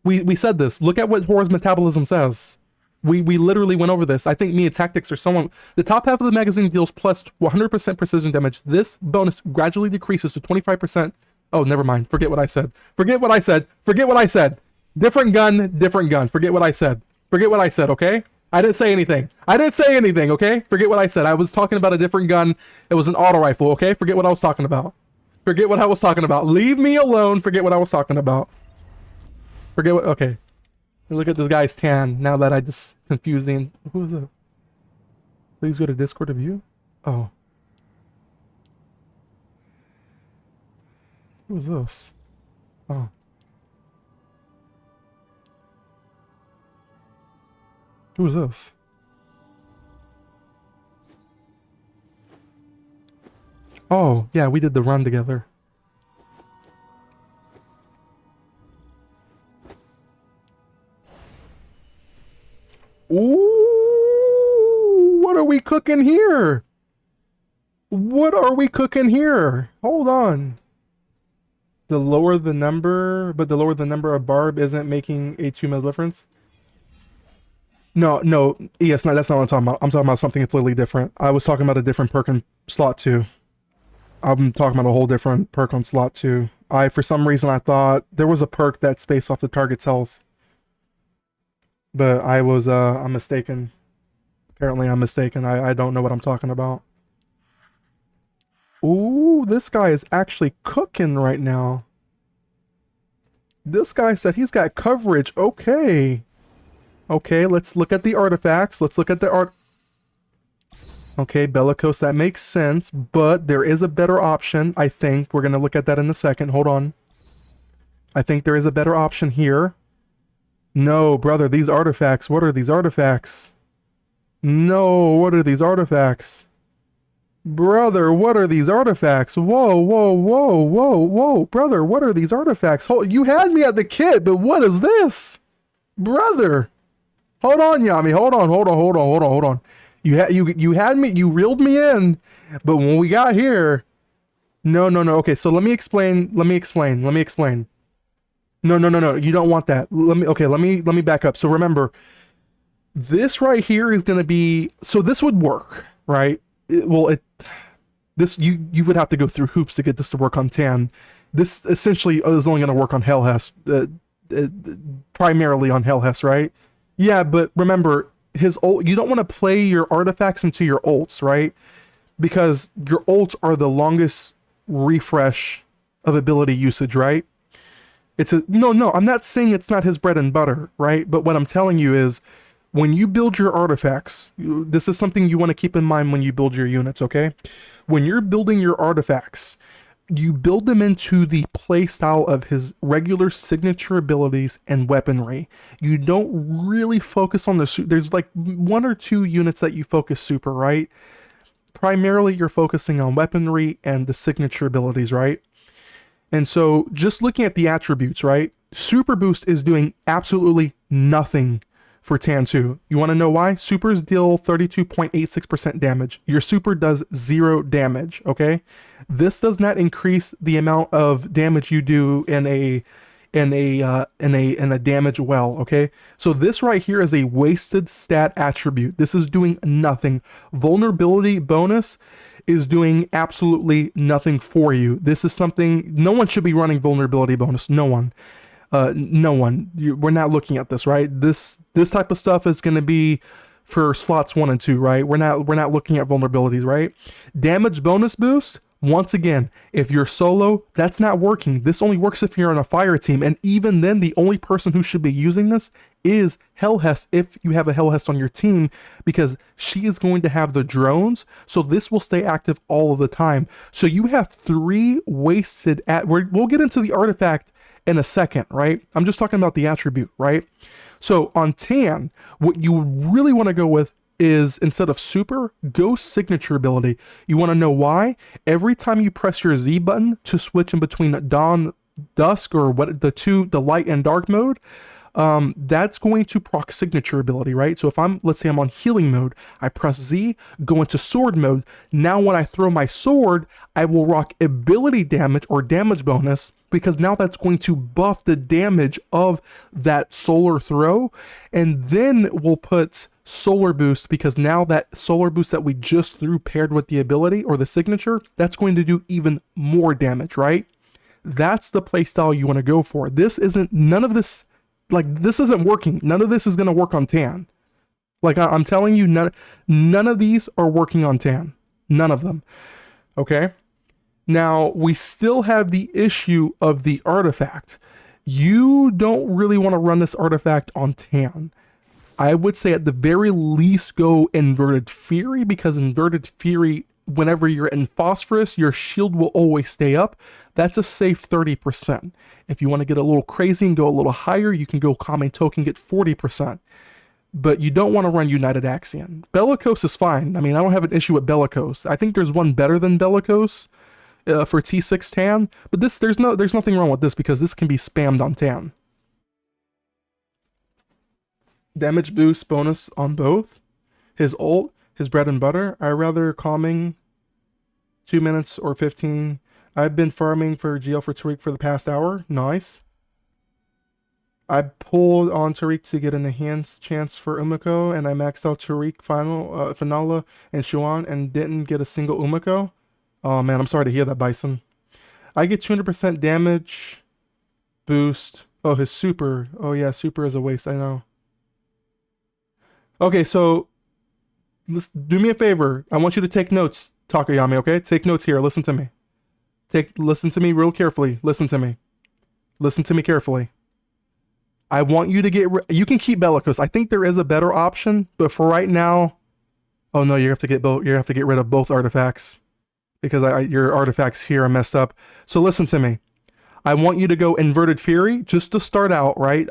We said this. Look at what Horror's metabolism says. We literally went over this. I think me and Tactics or someone. The top half of the magazine deals plus 100% precision damage. This bonus gradually decreases to 25%. Oh, never mind. Forget what I said. Forget what I said. Forget what I said. Different gun, different gun. Forget what I said. Forget what I said, okay? I didn't say anything. I didn't say anything, okay? Forget what I said. I was talking about a different gun. It was an auto rifle, okay? Forget what I was talking about. Forget what I was talking about. Leave me alone. Forget what I was talking about. Forget what... Okay. Look at this guy's tan. Now that I just confused the... Who is it? Please go to Discord to view. Oh. Who is this? Oh. Who is this? Oh, yeah, we did the run together. Ooh, what are we cooking here? What are we cooking here? Hold on. The lower the number, but the lower the number of barb isn't making a 2 mil difference? No, yes, no, that's not what I'm talking about. I'm talking about something completely different. I was talking about a different perk in slot 2. I'm talking about a whole different perk on slot 2. For some reason, I thought there was a perk that's based off the target's health. But I'm mistaken. Apparently I'm mistaken. I don't know what I'm talking about. Ooh, this guy is actually cooking right now. This guy said he's got coverage. Okay. Okay, let's look at the artifacts. Let's look at the art. Okay, Bellicose, that makes sense, but there is a better option, I think. We're going to look at that in a second. Hold on. I think there is a better option here. No, brother, these artifacts. What are these artifacts? No, what are these artifacts? Brother, what are these artifacts? Whoa, whoa, whoa, whoa, whoa. Brother, what are these artifacts? You had me at the kit, but what is this? Brother. Hold on, Yami. Hold on. You had me, you reeled me in, but when we got here... No. Okay, so let me explain. No. You don't want that. Let me back up. So remember, this right here is going to be... So this would work, right? You would have to go through hoops to get this to work on Tan. This essentially is only going to work on Hellhest, primarily on Hellhest, right? Yeah, but remember, his ult, you don't want to play your artifacts into your ults, right? Because your ults are the longest refresh of ability usage, right? No, I'm not saying it's not his bread and butter, right? But what I'm telling you is, when you build your artifacts, this is something you want to keep in mind when you build your units, okay? When you're building your artifacts, you build them into the playstyle of his regular signature abilities and weaponry. You don't really focus on there's like 1 or 2 units that you focus super, right? Primarily you're focusing on weaponry and the signature abilities, right? And so just looking at the attributes, right? Super Boost is doing absolutely nothing for Tan 2. You want to know why? Supers deal 32.86% damage. Your super does 0 damage, okay? This does not increase the amount of damage you do in a damage well, okay? So this right here is a wasted stat attribute. This is doing nothing. Vulnerability bonus is doing absolutely nothing for you. This is something no one should be running vulnerability bonus. No one. We're not looking at this, right? This type of stuff is going to be for slots 1 and 2, right? We're not looking at vulnerabilities, right? Damage bonus boost. Once again, if you're solo, that's not working. This only works if you're on a fire team, and even then, the only person who should be using this is Hellhest, if you have a Hellhest on your team, because she is going to have the drones, so this will stay active all of the time. So you have 3 wasted we'll get into the artifact in a second, right? I'm just talking about the attribute, right? So on Tan, what you really want to go with is, instead of super, go signature ability. You want to know why? Every time you press your Z button to switch in between dawn, dusk, or what the light and dark mode, that's going to proc signature ability, right? So if let's say I'm on healing mode, I press Z, go into sword mode. Now when I throw my sword, I will rock ability damage or damage bonus, because now that's going to buff the damage of that solar throw. And then we'll put solar boost, because now that solar boost that we just threw paired with the ability or the signature, that's going to do even more damage, right? That's the playstyle you want to go for. This isn't, none of this, like, this isn't working. None of this is going to work on tan. Like, I'm telling you, none of these are working on tan. None of them. Okay? Now, we still have the issue of the artifact. You don't really want to run this artifact on tan. I would say at the very least go Inverted Fury, because Inverted Fury, whenever you're in Phosphorus, your shield will always stay up. That's a safe 30%. If you want to get a little crazy and go a little higher, you can go Kame Token, get 40%. But you don't want to run United Axion. Bellicose is fine. I mean, I don't have an issue with Bellicose. I think there's one better than Bellicose for T6 tan, but there's nothing wrong with this, because this can be spammed on tan. Damage boost bonus on both. His ult, his bread and butter. I rather calming 2 minutes or 15. I've been farming for GL for Tariq for the past hour. Nice. I pulled on Tariq to get an enhanced chance for Umiko, and I maxed out Tariq Finala and Shuan and didn't get a single Umiko. Oh man, I'm sorry to hear that, Bison. I get 200% damage boost. Oh, his super. Oh yeah, super is a waste, I know. Okay, so do me a favor. I want you to take notes, Takayami, okay? Take notes here. Listen to me. Listen to me real carefully. Listen to me. Listen to me carefully. I want you to you can keep Bellicose. I think there is a better option, but for right now, oh no, you have to get rid of both artifacts, because your artifacts here are messed up. So listen to me. I want you to go Inverted Fury just to start out, right?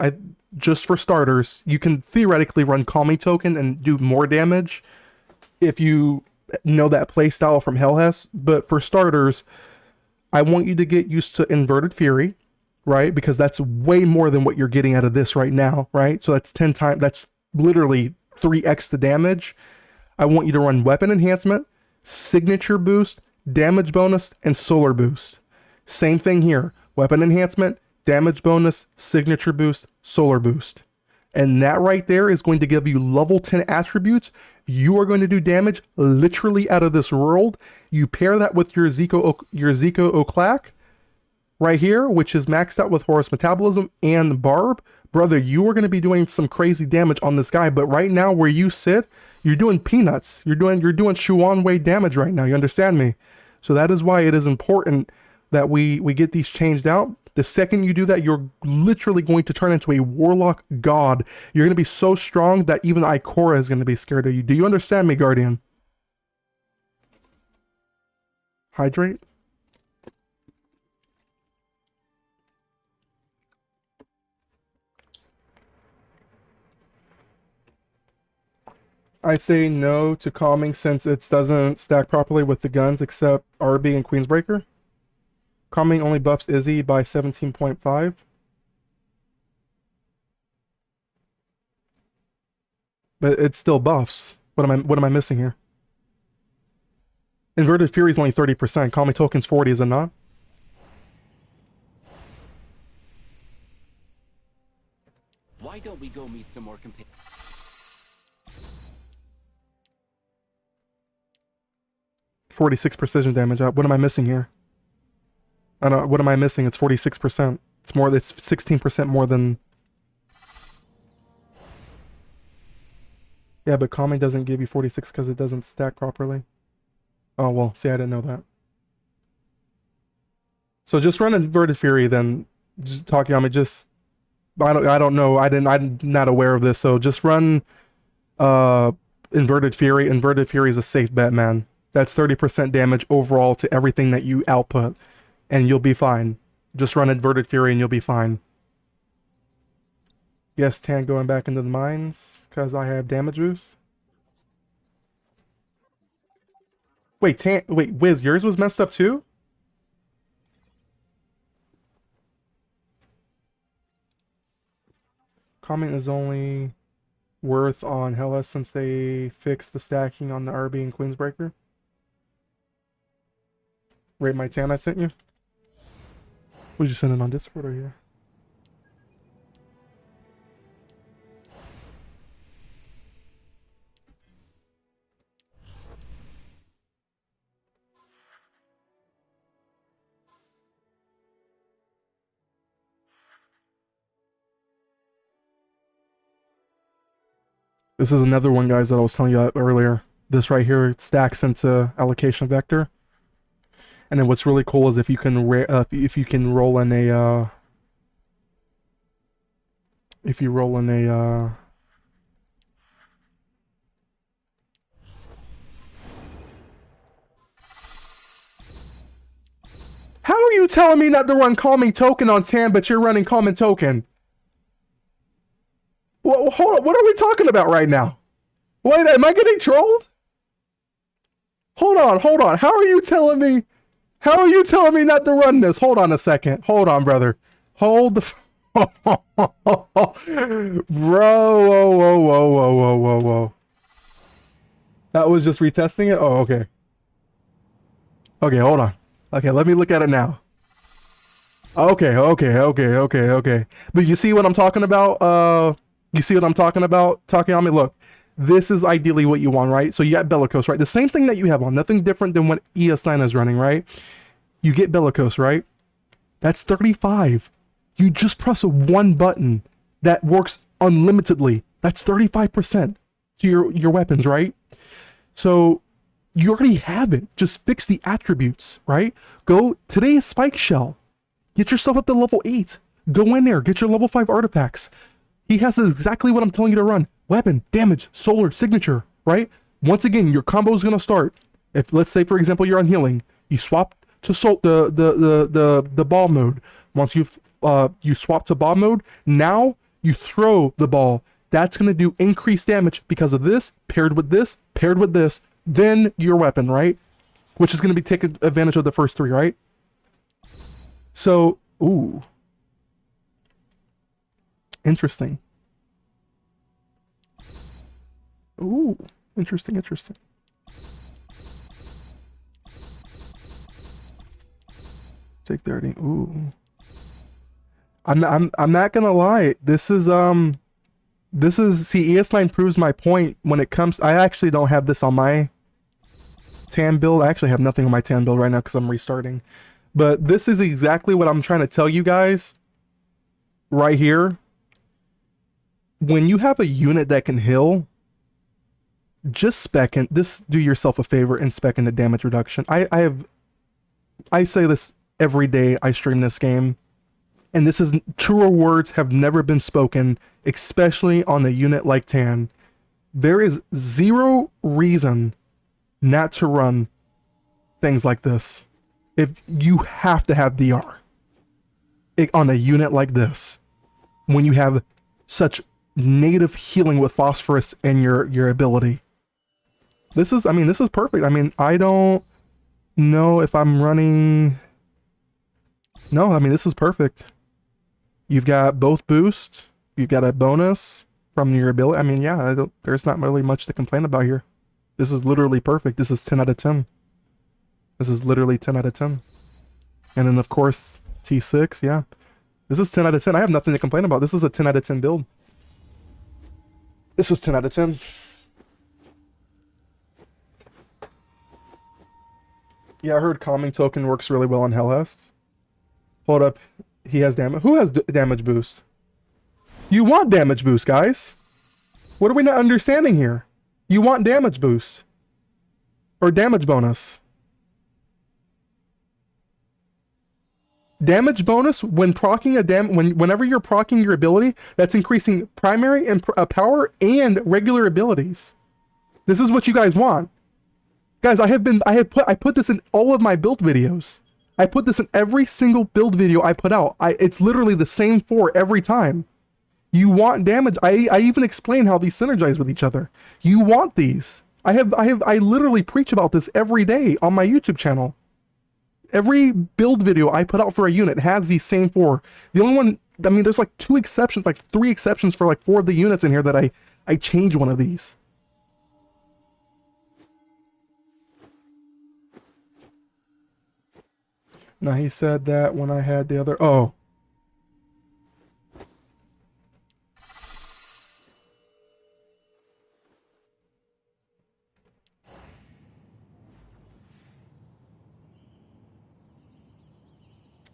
Just for starters. You can theoretically run Kami Token and do more damage if you know that playstyle from Hellhest, but for starters, I want you to get used to Inverted Fury, right? Because that's way more than what you're getting out of this right now, right? So that's 10 times, that's literally 3x the damage. I want you to run Weapon Enhancement, Signature Boost, Damage Bonus, and Solar Boost. Same thing here. Weapon Enhancement, Damage Bonus, Signature Boost, Solar Boost. And that right there is going to give you level 10 attributes. You are going to do damage literally out of this world. You pair that with your Zico Oclak right here, which is maxed out with Horus Metabolism and Barb. Brother, you are going to be doing some crazy damage on this guy. But right now where you sit, you're doing peanuts. You're doing Shuan Wei damage right now. You understand me? So that is why it is important that we get these changed out. The second you do that, you're literally going to turn into a warlock god. You're going to be so strong that even Ikora is going to be scared of you. Do you understand me, Guardian? Hydrate? I say no to calming since it doesn't stack properly with the guns except RB and Queensbreaker. Calming only buffs Izzy by 17.5. But it still buffs. What am I missing here? Inverted Fury is only 30%. Calming Token's 40, is it not? Why don't we go meet some more companions? 46 precision damage. What am I missing here? I don't. What am I missing? It's 46%. It's more. It's 16% more than. Yeah, but calming doesn't give you 46 because it doesn't stack properly. Oh well. See, I didn't know that. So just run Inverted Fury then. Just Takayami. Just. I don't know. I'm not aware of this. So just run. Inverted Fury. Inverted Fury is a safe bet, man. That's 30% damage overall to everything that you output. And you'll be fine. Just run Inverted Fury and you'll be fine. Yes, Tan going back into the mines because I have damage boost. Wait, Wiz, yours was messed up too? Comment is only worth on Hellas since they fixed the stacking on the RB and Queensbreaker. Rate my tan I sent you. Would you send it on Discord or here? This is another one, guys, that I was telling you earlier. This right here stacks into allocation vector. And then what's really cool is if you can roll in a How are you telling me not to run calming token on Tam, but you're running calming token? Well, hold on, what are we talking about right now? Wait, am I getting trolled? Hold on. How are you telling me not to run this? Hold on a second. Hold on, brother. Hold the bro, whoa. That was just retesting it? Oh, okay. Okay, hold on. Okay, let me look at it now. Okay. But you see what I'm talking about? You see what I'm talking about, Takayami? Look, this is ideally what you want, right? So you got Bellicose, right? The same thing that you have on, nothing different than what ES9 is running, right? You get Bellicose, right? That's 35. You just press one button that works unlimitedly. That's 35% to your weapons, right? So you already have it. Just fix the attributes, right? Go, today is Spike Shell. Get yourself up to level 8. Go in there, get your level 5 artifacts. He has exactly what I'm telling you to run. Weapon, damage, solar, signature, right? Once again, your combo is gonna start. If, let's say, for example, you're on healing, you swap to the ball mode. Once you swap to ball mode, now you throw the ball. That's gonna do increased damage because of this, paired with this, then your weapon, right? Which is gonna be taking advantage of the first 3, right? So, ooh. Interesting. Ooh, interesting. Take 30. Ooh. I'm not gonna lie. This is see, ES9 proves my point when it comes. I actually don't have this on my tan build. I actually have nothing on my tan build right now because I'm restarting. But this is exactly what I'm trying to tell you guys right here. When you have a unit that can heal, just spec in, do yourself a favor and spec in the damage reduction. I say this every day I stream this game, and this is truer words have never been spoken, especially on a unit like Tan. There is zero reason not to run things like this. If you have to have DR on a unit like this, when you have such native healing with phosphorus and your ability. This is perfect. I mean, I don't know if I'm running. No, I mean, this is perfect. You've got both boost. You've got a bonus from your ability. I mean, yeah, there's not really much to complain about here. This is literally perfect. This is 10 out of 10. This is literally 10 out of 10. And then, of course, T6, yeah. This is 10 out of 10. I have nothing to complain about. This is a 10 out of 10 build. This is 10 out of 10. Yeah, I heard calming token works really well on Hellhest. Hold up. He has damage. Who has damage boost? You want damage boost, guys. What are we not understanding here? You want damage boost. Or damage bonus. Damage bonus when procking whenever you're procking your ability, that's increasing primary and power and regular abilities. This is what you guys want. Guys, I put this in all of my build videos. I put this in every single build video I put out. It's literally the same 4 every time. You want damage. I even explain how these synergize with each other. You want these. I literally preach about this every day on my YouTube channel. Every build video I put out for a unit has these same 4. The only one I mean, there's like 2 exceptions, like 3 exceptions for like 4 of the units in here that I changed one of these. Now he said that when I had the other, oh.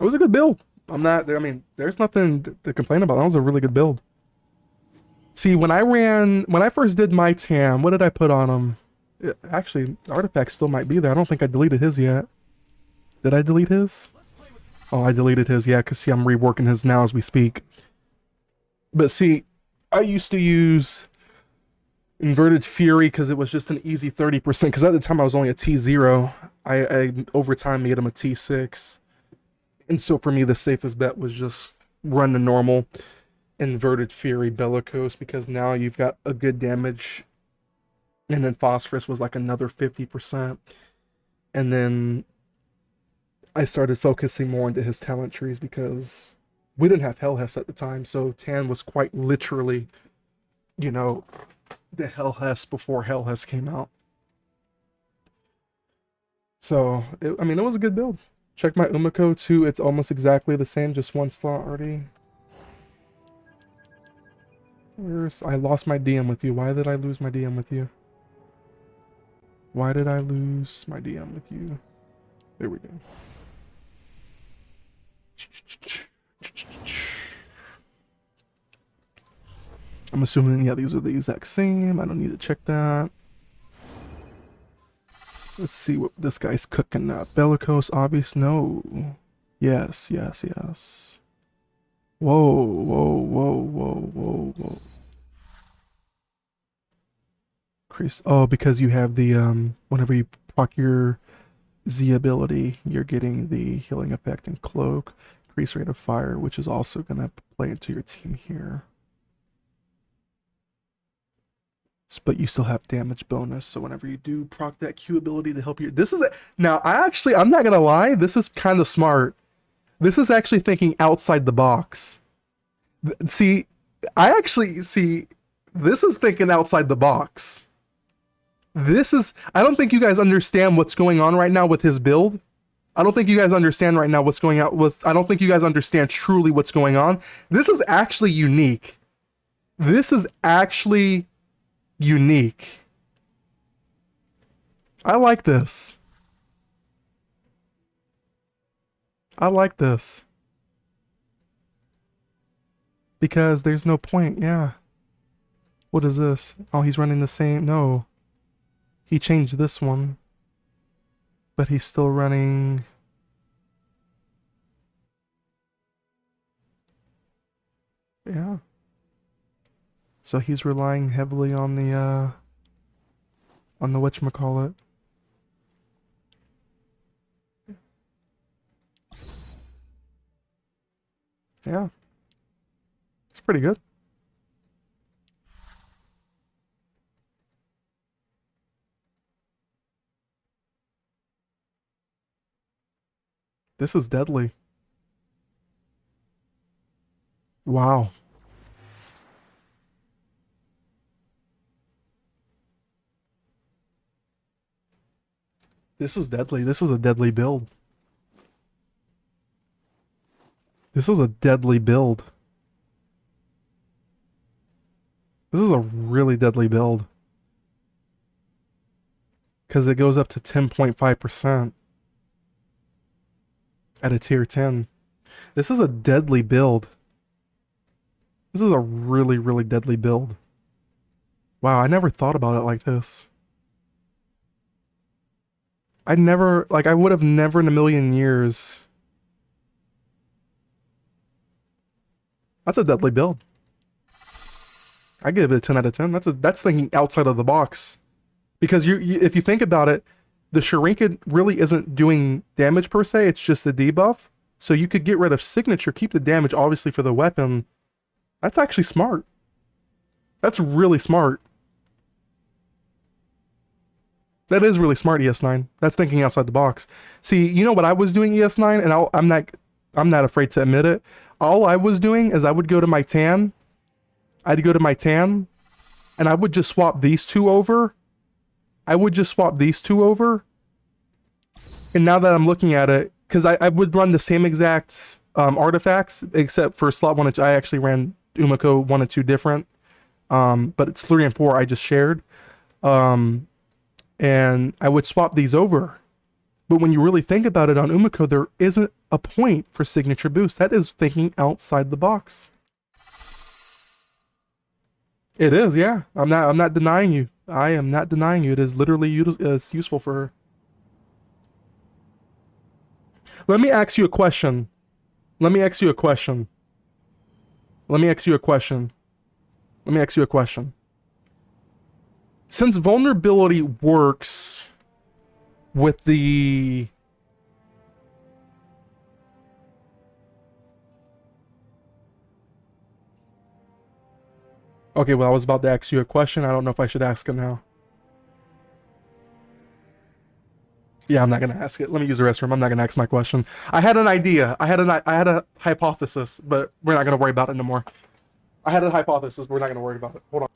It was a good build. I'm not there. I mean, there's nothing to complain about. That was a really good build. See, when I first did my TAM, what did I put on him? Actually, the artifact still might be there. I don't think I deleted his yet. Did I delete his? Oh, I deleted his, yeah, because see, I'm reworking his now as we speak. But see, I used to use Inverted Fury because it was just an easy 30%, because at the time I was only a T0. I over time made him a T6. And so for me, the safest bet was just run the normal Inverted Fury Bellicose, because now you've got a good damage. And then Phosphorus was like another 50%. And then I started focusing more into his talent trees because we didn't have Hellhest at the time. So Tan was quite literally, you know, the Hellhest before Hellhest came out. So, I mean, it was a good build. Check my Umiko too. It's almost exactly the same, just 1 slot already. I lost my DM with you. Why did I lose my DM with you? Why did I lose my DM with you? There we go. I'm assuming, yeah, these are the exact same. I don't need to check that. Let's see what this guy's cooking up. Bellicose, obvious, no. Yes, yes, yes. Whoa, whoa, whoa, whoa, whoa, whoa. Increase. Oh, because you have the, whenever you proc your Z ability, you're getting the healing effect and cloak. Increase rate of fire, which is also going to play into your team here. But you still have damage bonus, so whenever you do proc that Q ability to help you, this is now I'm not gonna lie, this is kind of smart. This is actually thinking outside the box. See, this is thinking outside the box. I don't think you guys understand what's going on right now with his build. I don't think you guys understand right now what's going on with, I don't think you guys understand truly what's going on. This is actually unique. This is actually unique. I like this. I like this. Because there's no point, yeah. What is this? Oh, he's running the same, no. He changed this one. But he's still running... Yeah. So he's relying heavily on the whatchamacallit. Yeah. It's pretty good. This is deadly. Wow. This is deadly. This is a deadly build. This is a deadly build. This is a really deadly build. Because it goes up to 10.5% at a tier 10. This is a deadly build. This is a really, really deadly build. Wow, I never thought about it like this. I would have never in a million years. That's a deadly build. I give it a 10 out of 10. That's thinking outside of the box. Because if you think about it, the Shuriken really isn't doing damage per se, it's just a debuff. So you could get rid of signature, keep the damage obviously for the weapon. That's actually smart. That's really smart. That is really smart, ES9. That's thinking outside the box. See, you know what I was doing, ES9, and I'm not afraid to admit it. all I was doing is I would go to my tan. I'd go to my tan, and I would just swap these two over. I would just swap these two over. And now that I'm looking at it, because I would run the same exact artifacts, except for slot 1 and 2. I actually ran Umiko 1 and 2 different. But it's 3 and 4 I just shared. And I would swap these over. But when you really think about it on Umiko, there isn't a point for signature boost. That is thinking outside the box. It is, yeah. I'm not denying you. I am not denying you. It is literally it's useful for her. Let me ask you a question. Let me ask you a question. Let me ask you a question. Let me ask you a question. Since vulnerability works with the... Okay, well, I was about to ask you a question. I don't know if I should ask it now. Yeah, I'm not gonna ask it. Let me use the restroom. I'm not gonna ask my question. I had an idea. I had a hypothesis, but we're not gonna worry about it no more. I had a hypothesis, but we're not gonna worry about it. Hold on.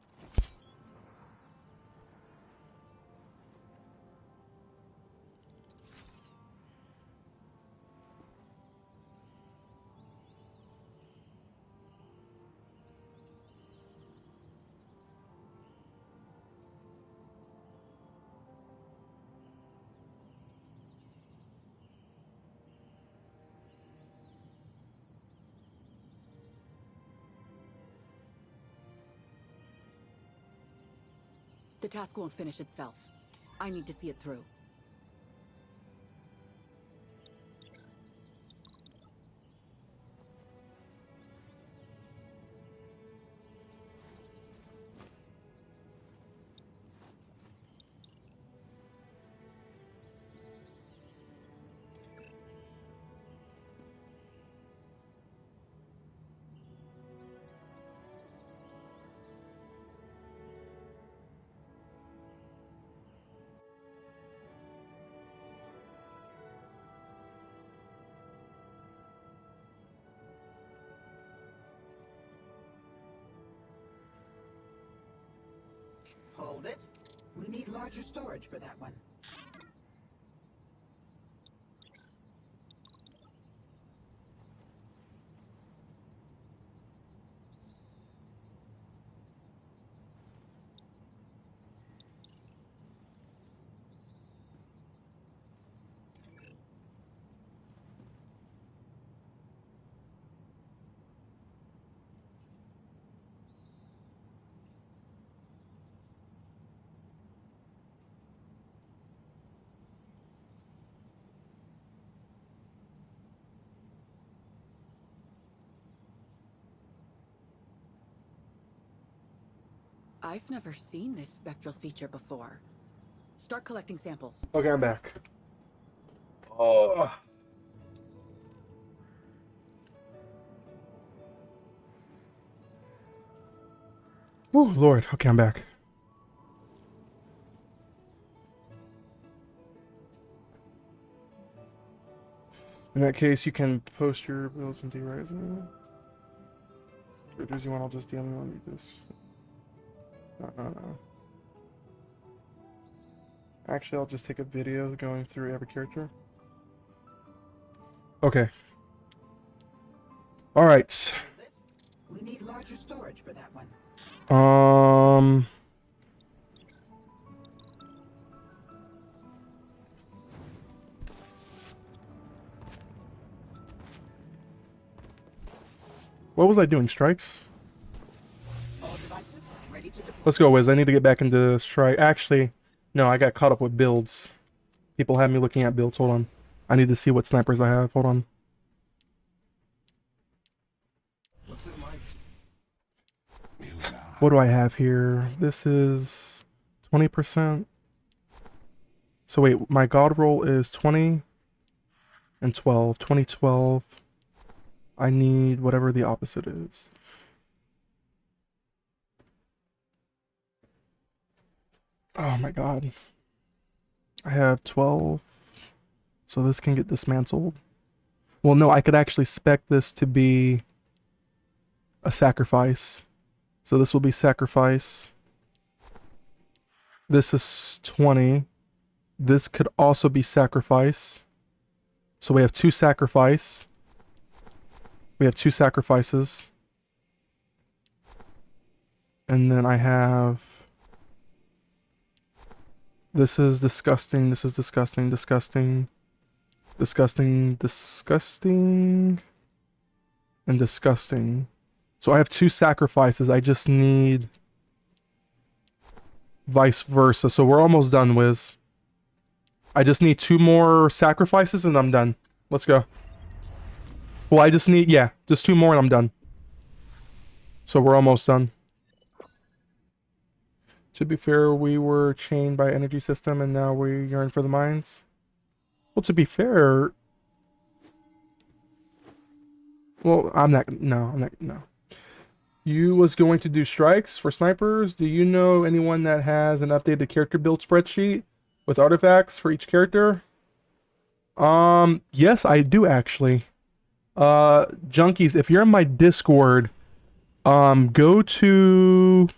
The task won't finish itself. I need to see it through. Hold it. We need larger storage for that one. I've never seen this spectral feature before. Start collecting samples. Okay, I'm back. Oh. Oh, Lord. Okay, I'm back. In that case, you can post your builds into Rising. Or does you want? I'll just DM you on this. No. Actually, I'll just take a video going through every character. Okay. All right. We need larger storage for that one. What was I doing? Strikes? All devices ready to deploy. Let's go, Wiz. I need to get back into strike. Actually, no, I got caught up with builds. People have me looking at builds. Hold on. I need to see what snipers I have. Hold on. What's it like? What do I have here? This is 20%. So wait, my god roll is 20 and 12. 20, 12. I need whatever the opposite is. Oh my god. I have 12. So this can get dismantled. Well, no, I could actually spec this to be a sacrifice. So this will be sacrifice. This is 20. This could also be sacrifice. So we have 2 sacrifice. We have 2 sacrifices. And then I have... This is disgusting. This is disgusting. Disgusting. Disgusting. Disgusting. And disgusting. So I have 2 sacrifices. I just need... vice versa. So we're almost done, Wiz. I just need 2 more sacrifices and I'm done. Let's go. Well, I just need... yeah, just 2 more and I'm done. So we're almost done. To be fair, we were chained by energy system and now we yearn for the mines. Well, to be fair... well, I'm not... no. You was going to do strikes for snipers. Do you know anyone that has an updated character build spreadsheet with artifacts for each character? Yes, I do actually. Junkies, if you're in my Discord, go to...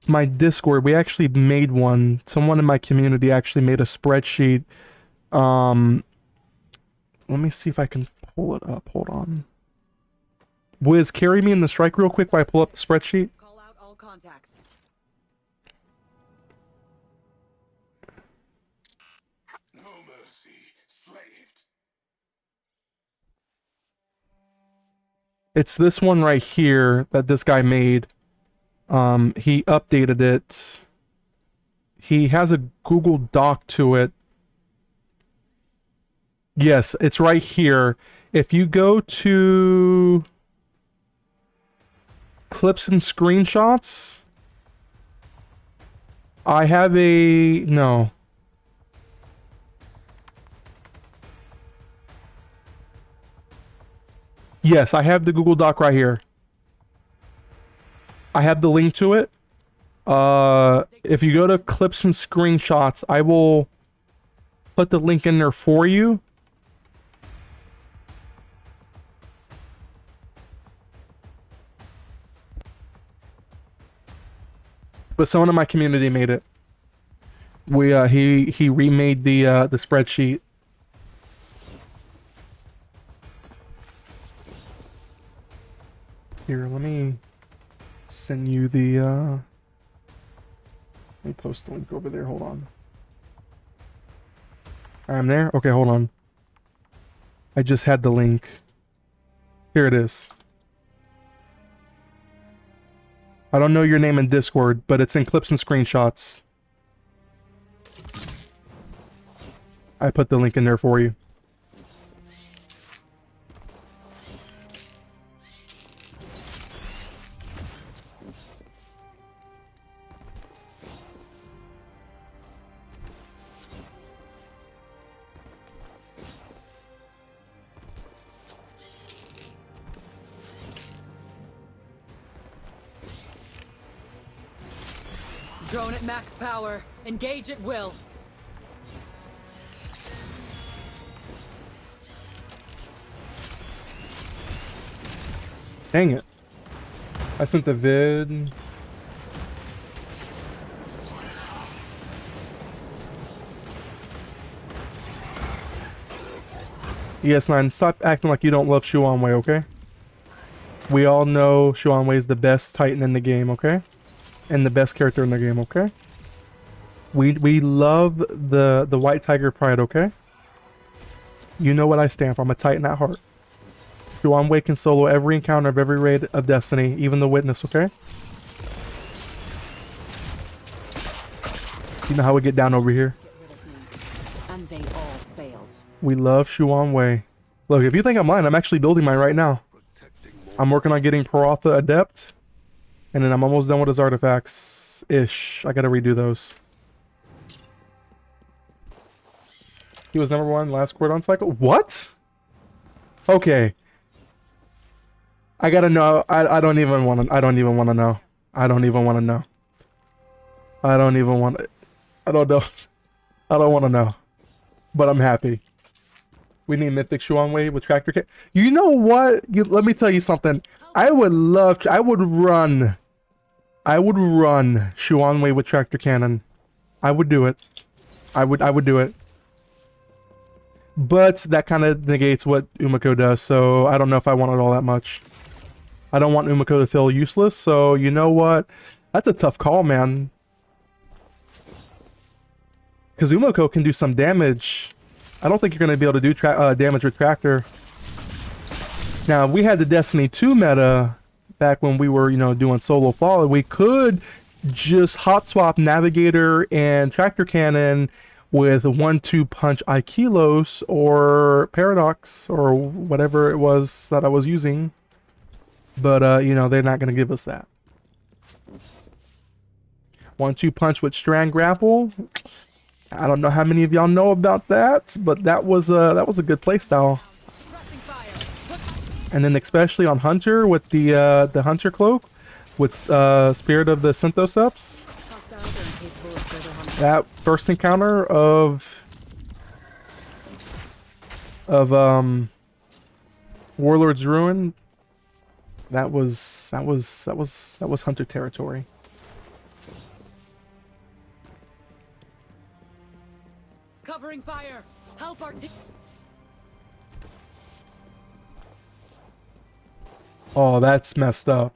my Discord. We actually made one. Someone in my community actually made a spreadsheet. Let me see if I can pull it up. Hold on. Wiz, carry me in the strike real quick while I pull up the spreadsheet. Call out all contacts. No mercy, slaved. It's this one right here that this guy made. He updated it. He has a Google Doc to it. Yes, it's right here. If you go to clips and screenshots, I have a... no. Yes, I have the Google Doc right here. I have the link to it. If you go to clips and screenshots, I will put the link in there for you. But someone in my community made it. He remade the spreadsheet. Here, let me send you the let me post the link over there. Hold on. I'm there. Okay, hold on. I just had the link. Here it is. I don't know your name in Discord, but it's in clips and screenshots. I put the link in there for you. Drone at max power. Engage at will. Dang it. I sent the vid. ES9, stop acting like you don't love Shuanwei, okay? We all know Shuanwei is the best Titan in the game, okay? And the best character in the game, okay? We love the White Tiger Pride, okay? You know what I stand for. I'm a Titan at heart. Shuanwei can solo every encounter of every raid of Destiny, even the Witness, okay? You know how we get down over here. And they all failed. We love Shuanwei. Look, if you think I'm lying, I'm actually building mine right now. I'm working on getting Paratha Adept. And then I'm almost done with his artifacts-ish. I gotta redo those. He was #1 last Cordon cycle? What? Okay. I gotta know. I don't even want to. I don't even want to know. I don't even want to know. I don't even want to. I don't know. I don't want to know. But I'm happy. We need Mythic Shuanwei with Tractor Cannon. You know what? Let me tell you something. I would run Shuanwei with Tractor Cannon. I would do it. I would do it. But that kind of negates what Umiko does, so I don't know if I want it all that much. I don't want Umiko to feel useless, so you know what? That's a tough call, man. Because Umiko can do some damage. I don't think you're going to be able to do damage with Tractor. Now, if we had the Destiny 2 meta back when we were, you know, doing solo Fallout, we could just hot swap Navigator and Tractor Cannon with 1-2 punch Aikilos or Paradox or whatever it was that I was using. But, you know, they're not going to give us that. 1-2 punch with Strand Grapple. I don't know how many of y'all know about that, but that was a good playstyle. And then especially on Hunter with the Hunter Cloak with Spirit of the Synthoceps. That first encounter of Warlord's Ruin. That was Hunter territory. Covering fire. Help our team. Oh, that's messed up.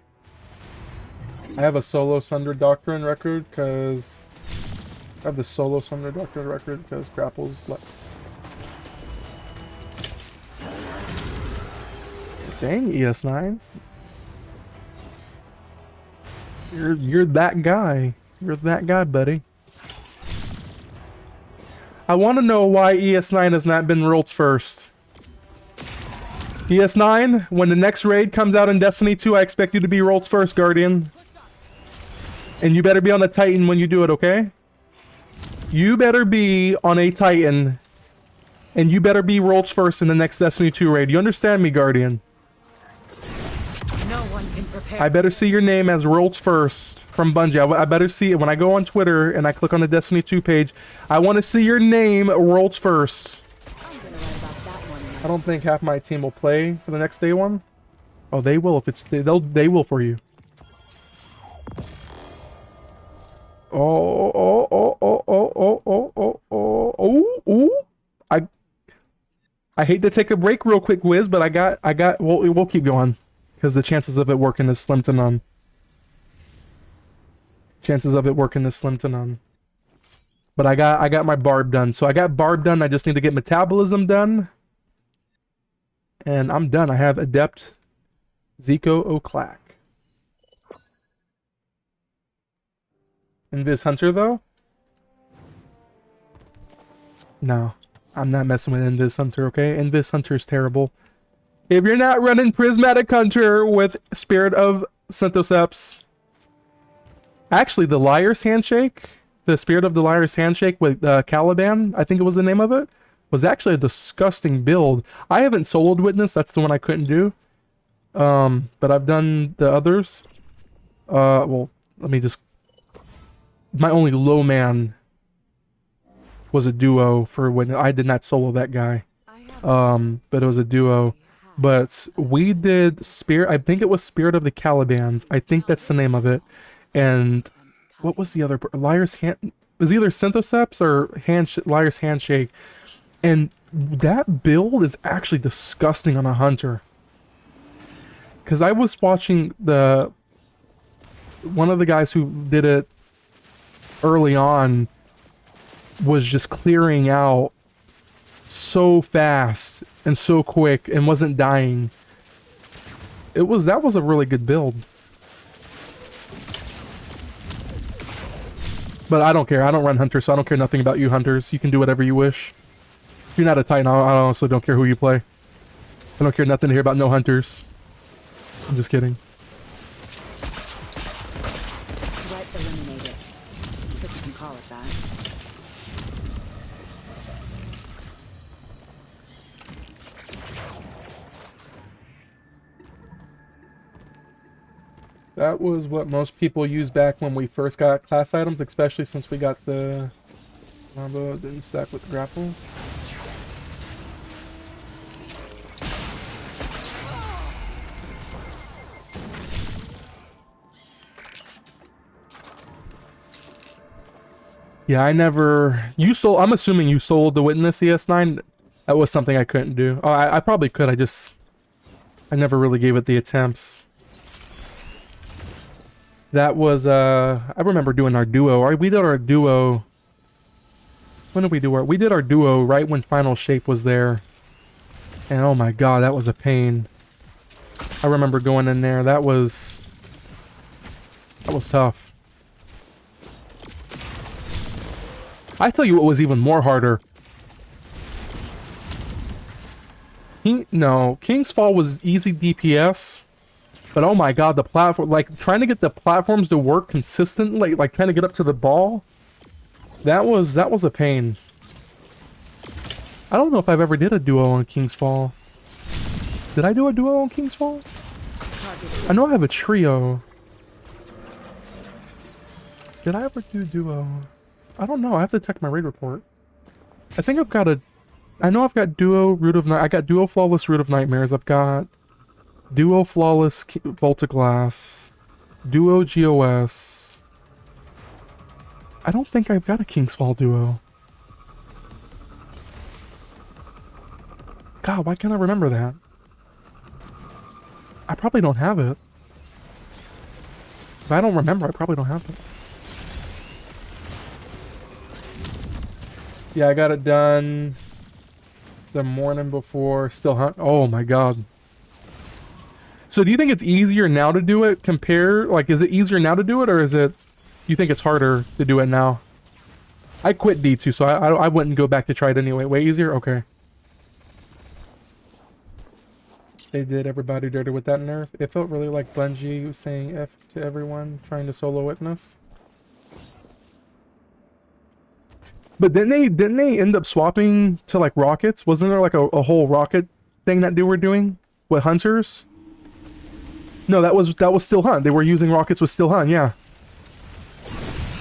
I have a solo Sunder Doctrine record because I have the solo Sunder Doctrine record because Grapple's like. Dang, ES9. You're that guy. You're that guy, buddy. I want to know why ES9 has not been Rolt's first. ES9, when the next raid comes out in Destiny 2, I expect you to be Rolt's first, Guardian. And you better be on a Titan when you do it, okay? You better be on a Titan. And you better be Rolt's first in the next Destiny 2 raid. You understand me, Guardian? No one can prepare. I better see your name as Rolt's first from Bungie. I better see it when I go on Twitter and I click on the Destiny 2 page. I want to see your name Rolt's first. I'm gonna write about that one. I don't think half my team will play for the next day one. Oh, they will if it's they will for you. Oh. I hate to take a break real quick, Wiz, but we'll keep going because the chances of it working is slim to none. Chances of it working is slim to none. But I got my barb done. So I got barb done. I just need to get metabolism done. And I'm done. I have Adept Zico O'Clack. Invis Hunter though? No. I'm not messing with Invis Hunter, okay? Invis Hunter is terrible. If you're not running Prismatic Hunter with Spirit of Synthoceps. Actually, the Liar's Handshake, the Spirit of the Liar's Handshake with Caliban, I think it was the name of it, was actually a disgusting build. I haven't soloed Witness, that's the one I couldn't do. But I've done the others. Well, let me just... My only low man was a duo for when I did not solo that guy. But it was a duo. But we did Spirit, I think it was Spirit of the Calibans. I think that's the name of it. And what was the other? Liar's Hand, it was either Synthoceps or Liar's Handshake. And that build is actually disgusting on a Hunter. Because I was watching one of the guys who did it early on was just clearing out so fast and so quick and wasn't dying. That was a really good build. But I don't care. I don't run Hunter, so I don't care nothing about you Hunters. You can do whatever you wish. If you're not a Titan, I honestly don't care who you play. I don't care nothing to hear about no Hunters. I'm just kidding. Threat eliminated. If you can call it that. That was what most people used back when we first got class items, especially since we got the combo didn't stack with the grapple. Yeah, I never. You sold. I'm assuming you sold the Witness ES9. That was something I couldn't do. Oh, I probably could. I never really gave it the attempts. That was I remember doing our duo. We did our duo. When did we do our? We did our duo right when Final Shape was there. And oh my god, that was a pain. I remember going in there. That was tough. I tell you what was even more harder. King's Fall was easy DPS, but oh my god, the platform, like trying to get the platforms to work consistently, like trying to get up to the ball, that was a pain. I don't know if I've ever did a duo on King's Fall. Did I do a duo on King's Fall? I know I have a trio. Did I ever do duo? I don't know. I have to check my raid report. I think I've got a... I know I've got duo Root of Night. I got duo flawless Root of Nightmares. I've got duo flawless Volta Glass. Duo GOS. I don't think I've got a King's Fall duo. God, why can't I remember that? I probably don't have it. If I don't remember, I probably don't have it. Yeah, I got it done the morning before. Still hunt. Oh my god. So do you think it's easier now to do it like, is it easier now to do it, or is it, you think it's harder to do it now? I quit D2, so I wouldn't go back to try it anyway. Way easier? Okay. They did everybody dirty with that nerf. It felt really like Bungie saying F to everyone trying to solo Witness. But didn't they end up swapping to like rockets? Wasn't there like a whole rocket thing that they were doing with hunters? No, that was Still Hunt. They were using rockets with Still Hunt, yeah.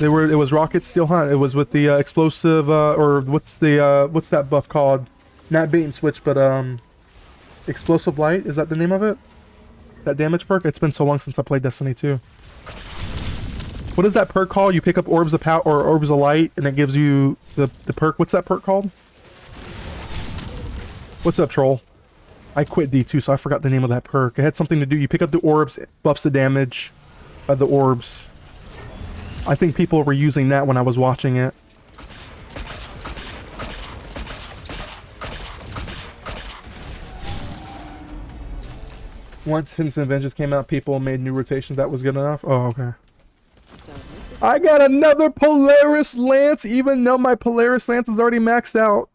It was rockets Still Hunt. It was with the explosive or what's that buff called? Not bait and switch, but explosive light, is that the name of it? That damage perk? It's been so long since I played Destiny 2. What is that perk called? You pick up orbs of power or orbs of light, and it gives you the perk. What's that perk called? What's up, troll? I quit D2, so I forgot the name of that perk. It had something to do. You pick up the orbs, it buffs the damage by the orbs. I think people were using that when I was watching it. Once Hints and Vengeance came out, people made new rotations. That was good enough? Oh, okay. I got another Polaris Lance, even though my Polaris Lance is already maxed out.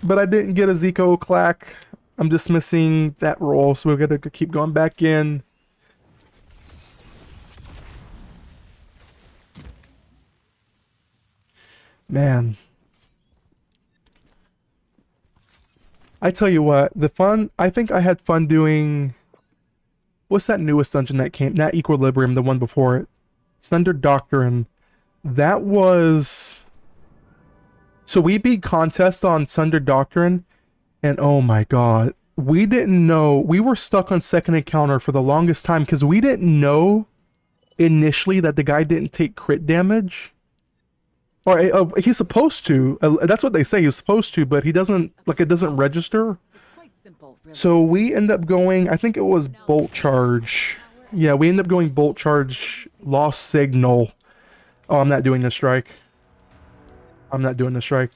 But I didn't get a Zico Clack. I'm dismissing that role, so we're gonna keep going back in. Man. I tell you what, I think I had fun doing... What's that newest dungeon that came? Not Equilibrium, the one before it. Sunder Doctrine. That was... So we beat contest on Sunder Doctrine, and oh my god. We didn't know... We were stuck on second encounter for the longest time, because we didn't know initially that the guy didn't take crit damage. Or he's supposed to. That's what they say, he's supposed to, but he doesn't... Like, it doesn't register. Simple, really. So we end up going... I think it was Bolt Charge... Yeah, we end up going Bolt Charge, Lost Signal. Oh, I'm not doing the strike. I'm not doing the strike.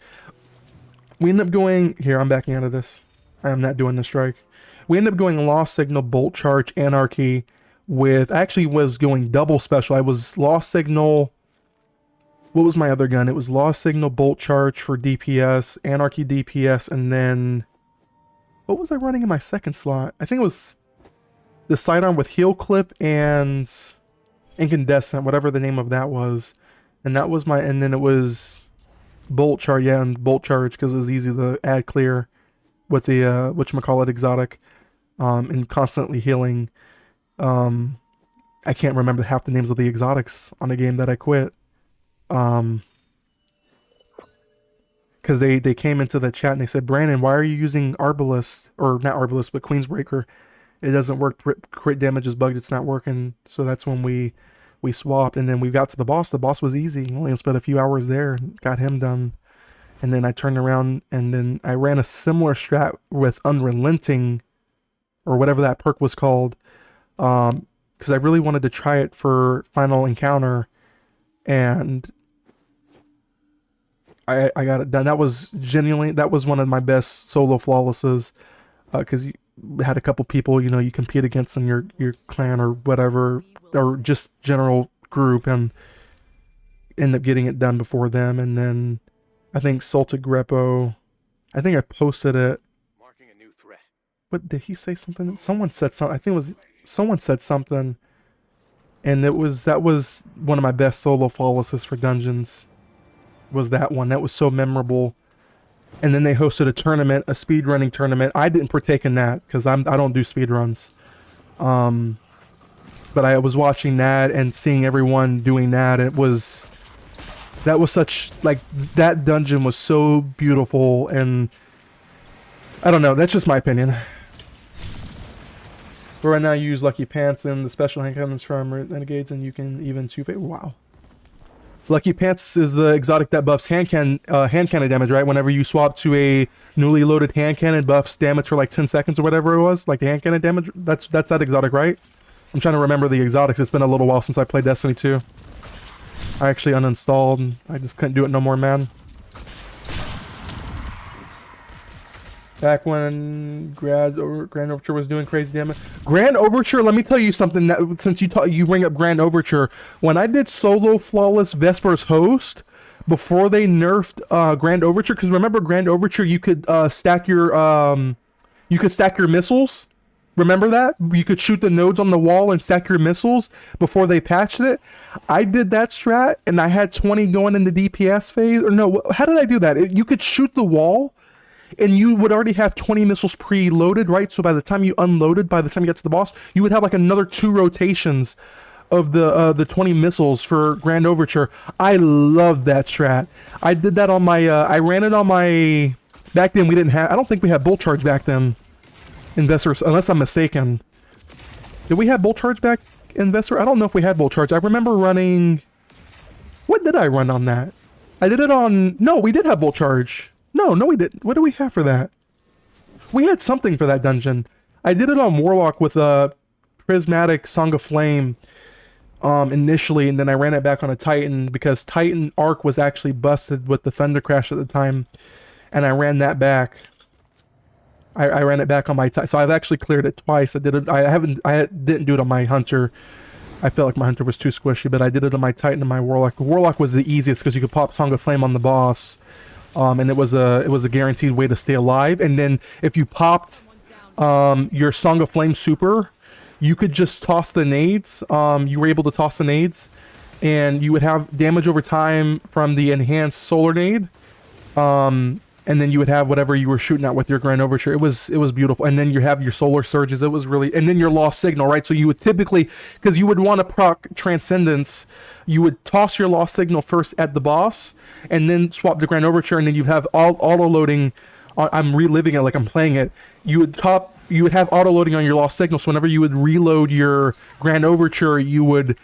We end up going... Here, I'm backing out of this. I am not doing the strike. We end up going Lost Signal, Bolt Charge, Anarchy with... I actually was going double special. I was Lost Signal... What was my other gun? It was Lost Signal, Bolt Charge for DPS, Anarchy DPS, and then... What was I running in my second slot? I think it was... the sidearm with Heal Clip and Incandescent, whatever the name of that was. And that was my... And then it was Bolt Charge, yeah, and Bolt Charge, because it was easy to add clear with the, whatchamacallit, exotic, and constantly healing. I can't remember half the names of the exotics on a game that I quit. Because they came into the chat and they said, Brandon, why are you using Arbalest? Or not Arbalest, but Queensbreaker. It doesn't work. Crit damage is bugged. It's not working. So that's when we we swapped, and then we got to the boss. The boss was easy. Only spent a few hours there, got him done. And then I turned around and then I ran a similar strat with Unrelenting, or whatever that perk was called, because I really wanted to try it for Final Encounter, and I got it done. That was one of my best solo flawlesses, because you had a couple people, you know, you compete against in your clan or whatever, or just general group, and end up getting it done before them. And then I think Salted Grepo, I think I posted it. Marking a new threat. What did he say? Something? Someone said something. I think it was someone said something, and that was one of my best solo flawlesses for dungeons. Was that one? That was so memorable. And then they hosted a tournament, a speedrunning tournament. I didn't partake in that because I don't do speedruns. But I was watching that and seeing everyone doing that. That was such, like, that dungeon was so beautiful, and I don't know, that's just my opinion. But right now you use Lucky Pants and the special hand cannons from Renegades, and you can even wow. Lucky Pants is the exotic that buffs hand cannon damage, right? Whenever you swap to a newly loaded hand cannon, buffs damage for like 10 seconds or whatever it was, like the hand cannon damage. That's that exotic, right? I'm trying to remember the exotics. It's been a little while since I played Destiny 2. I actually uninstalled. I just couldn't do it no more, man. Back when Grand Overture was doing crazy damage. Grand Overture, let me tell you something, that since you bring up Grand Overture, when I did solo flawless Vesper's Host, before they nerfed Grand Overture, because remember Grand Overture, you could stack your missiles. Remember that? You could shoot the nodes on the wall and stack your missiles before they patched it. I did that strat, and I had 20 going into DPS phase. Or no, how did I do that? You could shoot the wall, and you would already have 20 missiles preloaded, right? So by the time you unloaded, by the time you got to the boss, you would have like another 2 rotations of the 20 missiles for Grand Overture. I love that strat. I did that on my, I ran it on my, back then we didn't have, I don't think we had Bolt Charge back then. Investors, unless I'm mistaken. Did we have Bolt Charge back in Vesper? I don't know if we had Bolt Charge. I remember running... What did I run on that? I did it on... No, we did have Bolt Charge. No, we didn't. What do we have for that? We had something for that dungeon. I did it on Warlock with a Prismatic Song of Flame initially, and then I ran it back on a Titan because Titan Arc was actually busted with the Thunder Crash at the time, and I ran that back. I ran it back on my Titan, so I've actually cleared it twice. I didn't do it on my Hunter. I felt like my Hunter was too squishy, but I did it on my Titan and my Warlock. The Warlock was the easiest because you could pop Song of Flame on the boss, and it was a guaranteed way to stay alive. And then if you popped your Song of Flame super, you could just toss the nades. You were able to toss the nades, and you would have damage over time from the enhanced solar nade. And then you would have whatever you were shooting at with your Grand Overture. It was beautiful. And then you have your solar surges. It was really, and then your lost signal, right? So you would typically, because you would want to proc Transcendence, you would toss your lost signal first at the boss, and then swap the Grand Overture, and then you'd have auto loading. I'm reliving it like I'm playing it. You would have auto loading on your lost signal. So whenever you would reload your Grand Overture, you would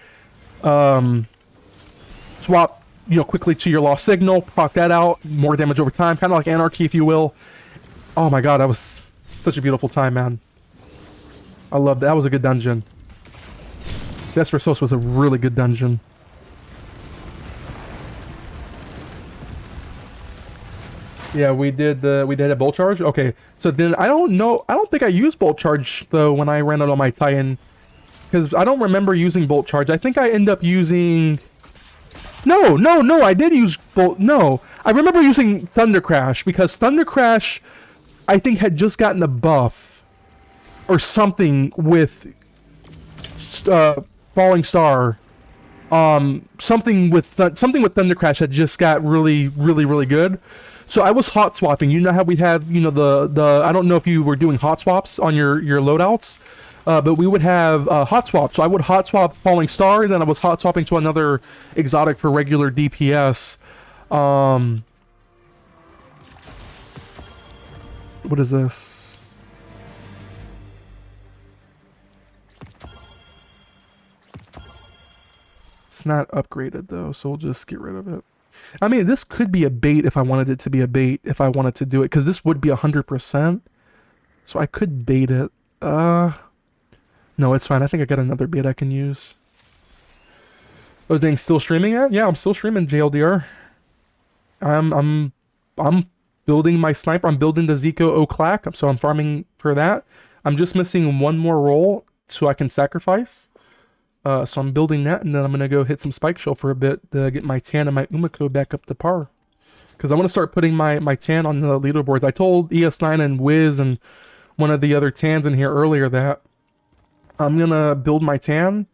swap, quickly to your lost signal, proc that out, more damage over time, kind of like Anarchy, if you will. Oh my god, that was such a beautiful time, man. I love that. That was a good dungeon. Vesper Sos was a really good dungeon. Yeah, we did a Bolt Charge. Okay, so then I don't think I used Bolt Charge though when I ran it on my Titan, because I don't remember using Bolt Charge. I think I end up using. No, I did use Bolt. No, I remember using Thunder Crash because Thunder Crash, I think, had just gotten a buff or something with Falling Star. Something with Thunder Crash had just got really good. So I was hot swapping. You know how we have, the I don't know if you were doing hot swaps on your loadouts. But we would have hot swap. So I would hot swap Falling Star, and then I was hot swapping to another exotic for regular DPS. What is this? it's not upgraded though, so we'll just get rid of it. I mean, this could be a bait if I wanted it to be a bait, if I wanted to do it, because this would be 100%. So I could bait it. No, it's fine. I think I got another bait I can use. Oh dang, still streaming it? Yeah, I'm still streaming JLDR. I'm building my sniper. I'm building the Zico O'Clack, so I'm farming for that. I'm just missing one more roll so I can sacrifice. So I'm building that, and then I'm gonna go hit some Spike Shell for a bit to get my Tan and my Umiko back up to par. Because I want to start putting my Tan on the leaderboards. I told ES9 and Wiz and one of the other Tans in here earlier that I'm gonna build my Tan.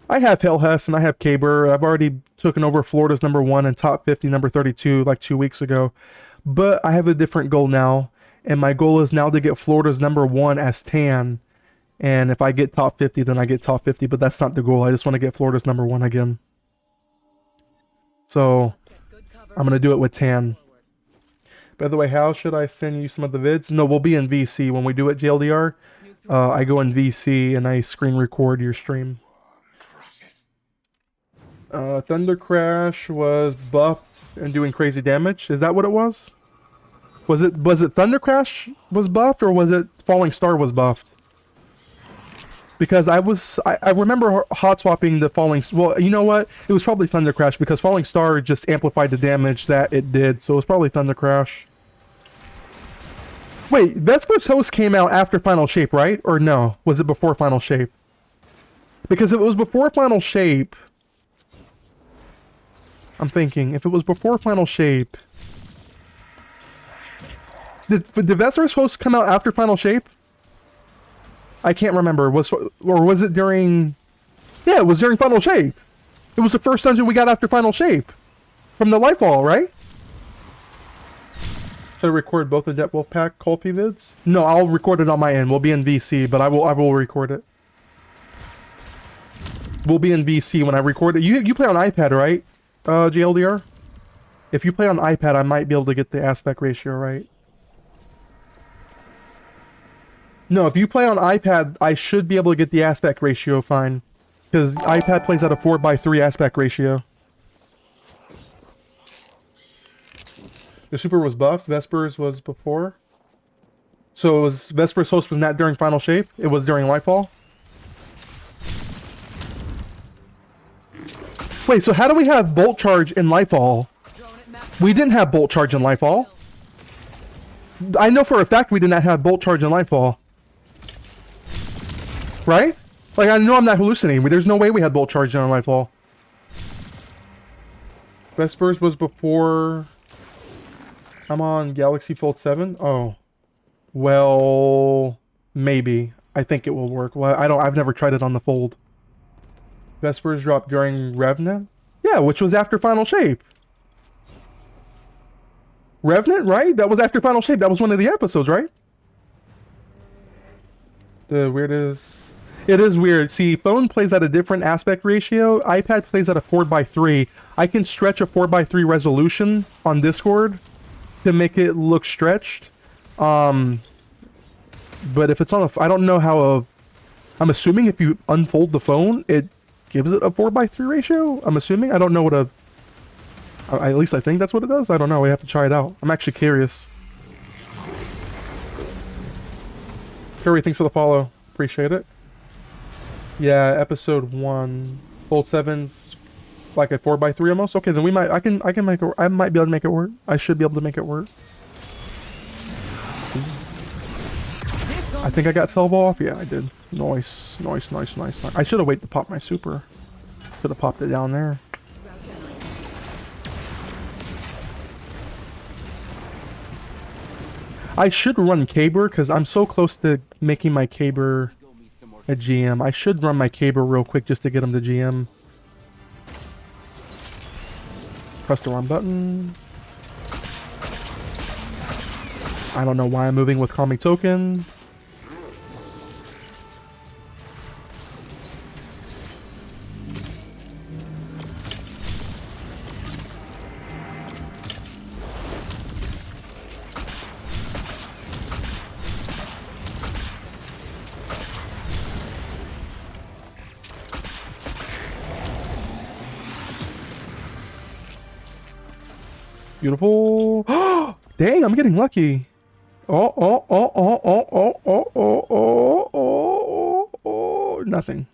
I have Hellhess and I have Caber. I've already taken over Florida's #1 and top 50 number 32 like 2 weeks ago. But I have a different goal now, and my goal is now to get Florida's #1 as Tan. And if I get top 50, then I get top 50, but that's not the goal. I just want to get Florida's #1 again. So I'm gonna do it with Tan. By the way, how should I send you some of the vids? No, we'll be in VC when we do it, JLDR. I go in VC and I screen record your stream. Thunder Crash was buffed and doing crazy damage. Is that what it was? Was it Thunder Crash was buffed, or was it Falling Star was buffed? Because I remember hot swapping the Falling. Well, you know what? It was probably Thunder Crash because Falling Star just amplified the damage that it did. So it was probably Thunder Crash. Wait, Vesper's Host came out after Final Shape, right? Or no? Was it before Final Shape? Because if it was before Final Shape, I'm thinking if it was before Final Shape, did Vesper's Host come out after Final Shape? I can't remember. Or was it during? Yeah, it was during Final Shape. It was the first dungeon we got after Final Shape from the Lightfall, right? Should I record both the Debt Wolf Pack Colpy vids? No, I'll record it on my end. We'll be in VC, but I will record it. We'll be in VC when I record it. You play on iPad, right? JLDR? If you play on iPad, I might be able to get the aspect ratio right. No, if you play on iPad, I should be able to get the aspect ratio fine. Because iPad plays at a 4:3 aspect ratio. The Super was buffed. Vespers was before. So it was Vespers Host was not during Final Shape. It was during Lightfall. Wait, so how do we have Bolt Charge in Lightfall? We didn't have Bolt Charge in Lightfall. I know for a fact we did not have Bolt Charge in Lightfall. Right? Like, I know I'm not hallucinating, but there's no way we had Bolt Charge in Lightfall. Vespers was before... I'm on Galaxy Fold 7? Oh. Well... maybe. I think it will work. Well, I've never tried it on the Fold. Vespers dropped during Revenant? Yeah, which was after Final Shape. Revenant, right? That was after Final Shape. That was one of the episodes, right? The weirdest... It is weird. See, phone plays at a different aspect ratio. iPad plays at a 4:3. I can stretch a 4:3 resolution on Discord to make it look stretched. But if it's on a... I don't know how a... I'm assuming if you unfold the phone, it gives it a 4:3 ratio? I'm assuming. I don't know what a... at least I think that's what it does. I don't know. We have to try it out. I'm actually curious. Curry, thanks for the follow. Appreciate it. Yeah, episode 1. Fold 7's like a 4:3 almost. Okay, then we might... I can make it... I might be able to make it work. I should be able to make it work. I think I got Salvo off. Yeah, I did. Nice. Nice, nice, nice, nice. I should have waited to pop my super. Should have popped it down there. I should run Caber because I'm so close to making my Caber a GM. I should run my Caber real quick just to get him to GM. Press the wrong button. I don't know why I'm moving with Calming Token. Beautiful. Dang, I'm getting lucky. Oh, oh, oh, oh, oh, oh, oh, oh, oh, oh, oh, nothing.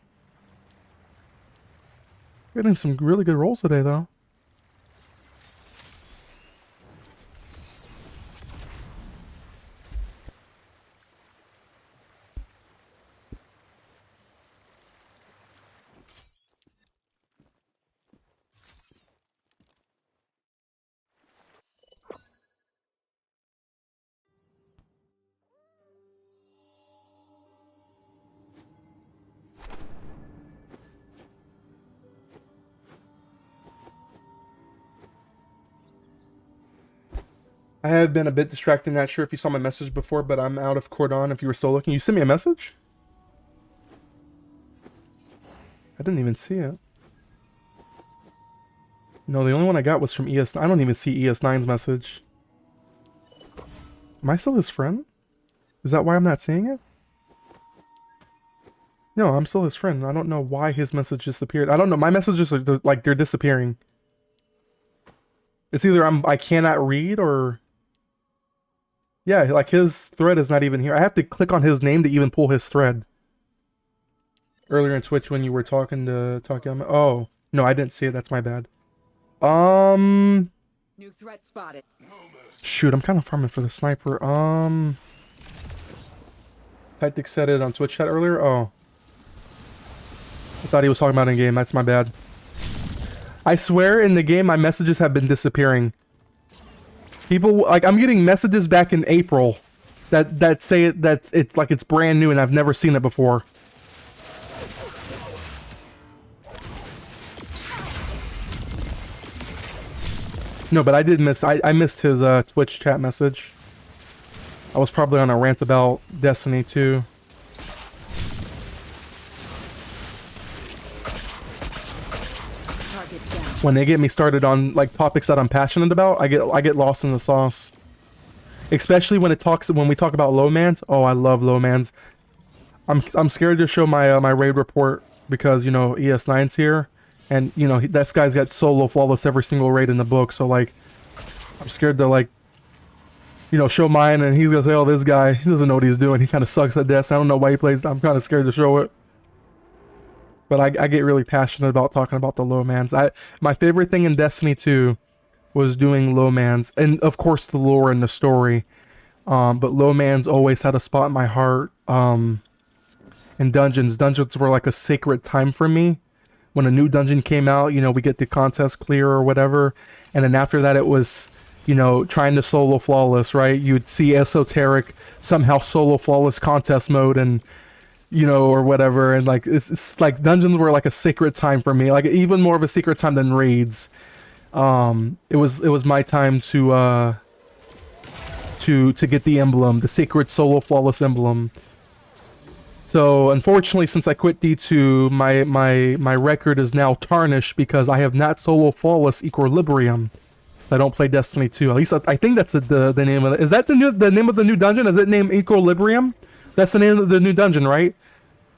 Getting some really good rolls today, though. I have been a bit distracted, not sure if you saw my message before, but I'm out of Cordon if you were still looking. You sent me a message? I didn't even see it. No, the only one I got was from ES. I don't even see ES9's message. Am I still his friend? Is that why I'm not seeing it? No, I'm still his friend. I don't know why his message disappeared. I don't know. My messages are like they're disappearing. It's either I cannot read or yeah, like his thread is not even here. I have to click on his name to even pull his thread. Earlier in Twitch when you were talking to oh, no, I didn't see it. That's my bad. New threat spotted. Shoot, I'm kind of farming for the sniper. Tariq said it on Twitch chat earlier. Oh. I thought he was talking about in game. That's my bad. I swear in the game my messages have been disappearing. People like I'm getting messages back in April that say that it's like it's brand new and I've never seen it before. No, but I did miss I missed his Twitch chat message. I was probably on a rant about Destiny 2. When they get me started on like topics that I'm passionate about, I get lost in the sauce. Especially when we talk about low mans. Oh, I love low mans. I'm scared to show my my raid report because you know ES9's here, and you know that guy's got solo flawless every single raid in the book. So like, I'm scared to like, you know, show mine, and he's gonna say, "Oh, this guy, he doesn't know what he's doing. He kind of sucks at this. I don't know why he plays." I'm kind of scared to show it. But I get really passionate about talking about the low mans. My favorite thing in Destiny 2 was doing low mans, and of course the lore and the story. But low mans always had a spot in my heart. And dungeons were like a sacred time for me. When a new dungeon came out, you know, we get the contest clear or whatever, and then after that it was, you know, trying to solo flawless, right? You'd see esoteric somehow solo flawless contest mode and you know, or whatever, and like it's like dungeons were like a sacred time for me, like even more of a sacred time than raids. It was my time to get the emblem, the sacred solo flawless emblem. So unfortunately, since I quit D2, my record is now tarnished because I have not solo flawless Equilibrium. I don't play Destiny 2. At least I think that's the name of it. Is that the name of the new dungeon? Is it named Equilibrium? That's the name of the new dungeon, right?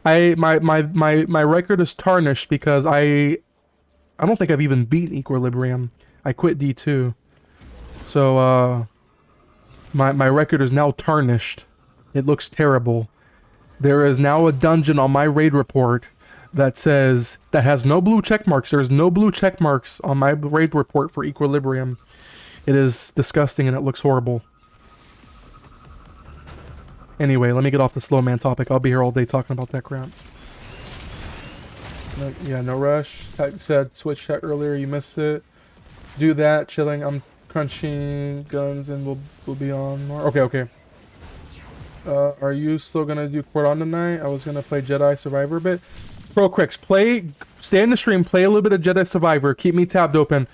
My record is tarnished because I don't think I've even beaten Equilibrium. I quit D2. So my record is now tarnished. It looks terrible. There is now a dungeon on my raid report that has no blue check marks. There's no blue check marks on my raid report for Equilibrium. It is disgusting and it looks horrible. Anyway, let me get off the slow man topic. I'll be here all day talking about that crap. No, yeah, no rush. Tariq said Twitch chat earlier, you missed it. Do that, chilling. I'm crunching guns and we'll be on more. Okay. Are you still gonna do Cordon tonight? I was gonna play Jedi Survivor a bit. Procrix, stay in the stream, play a little bit of Jedi Survivor. Keep me tabbed open.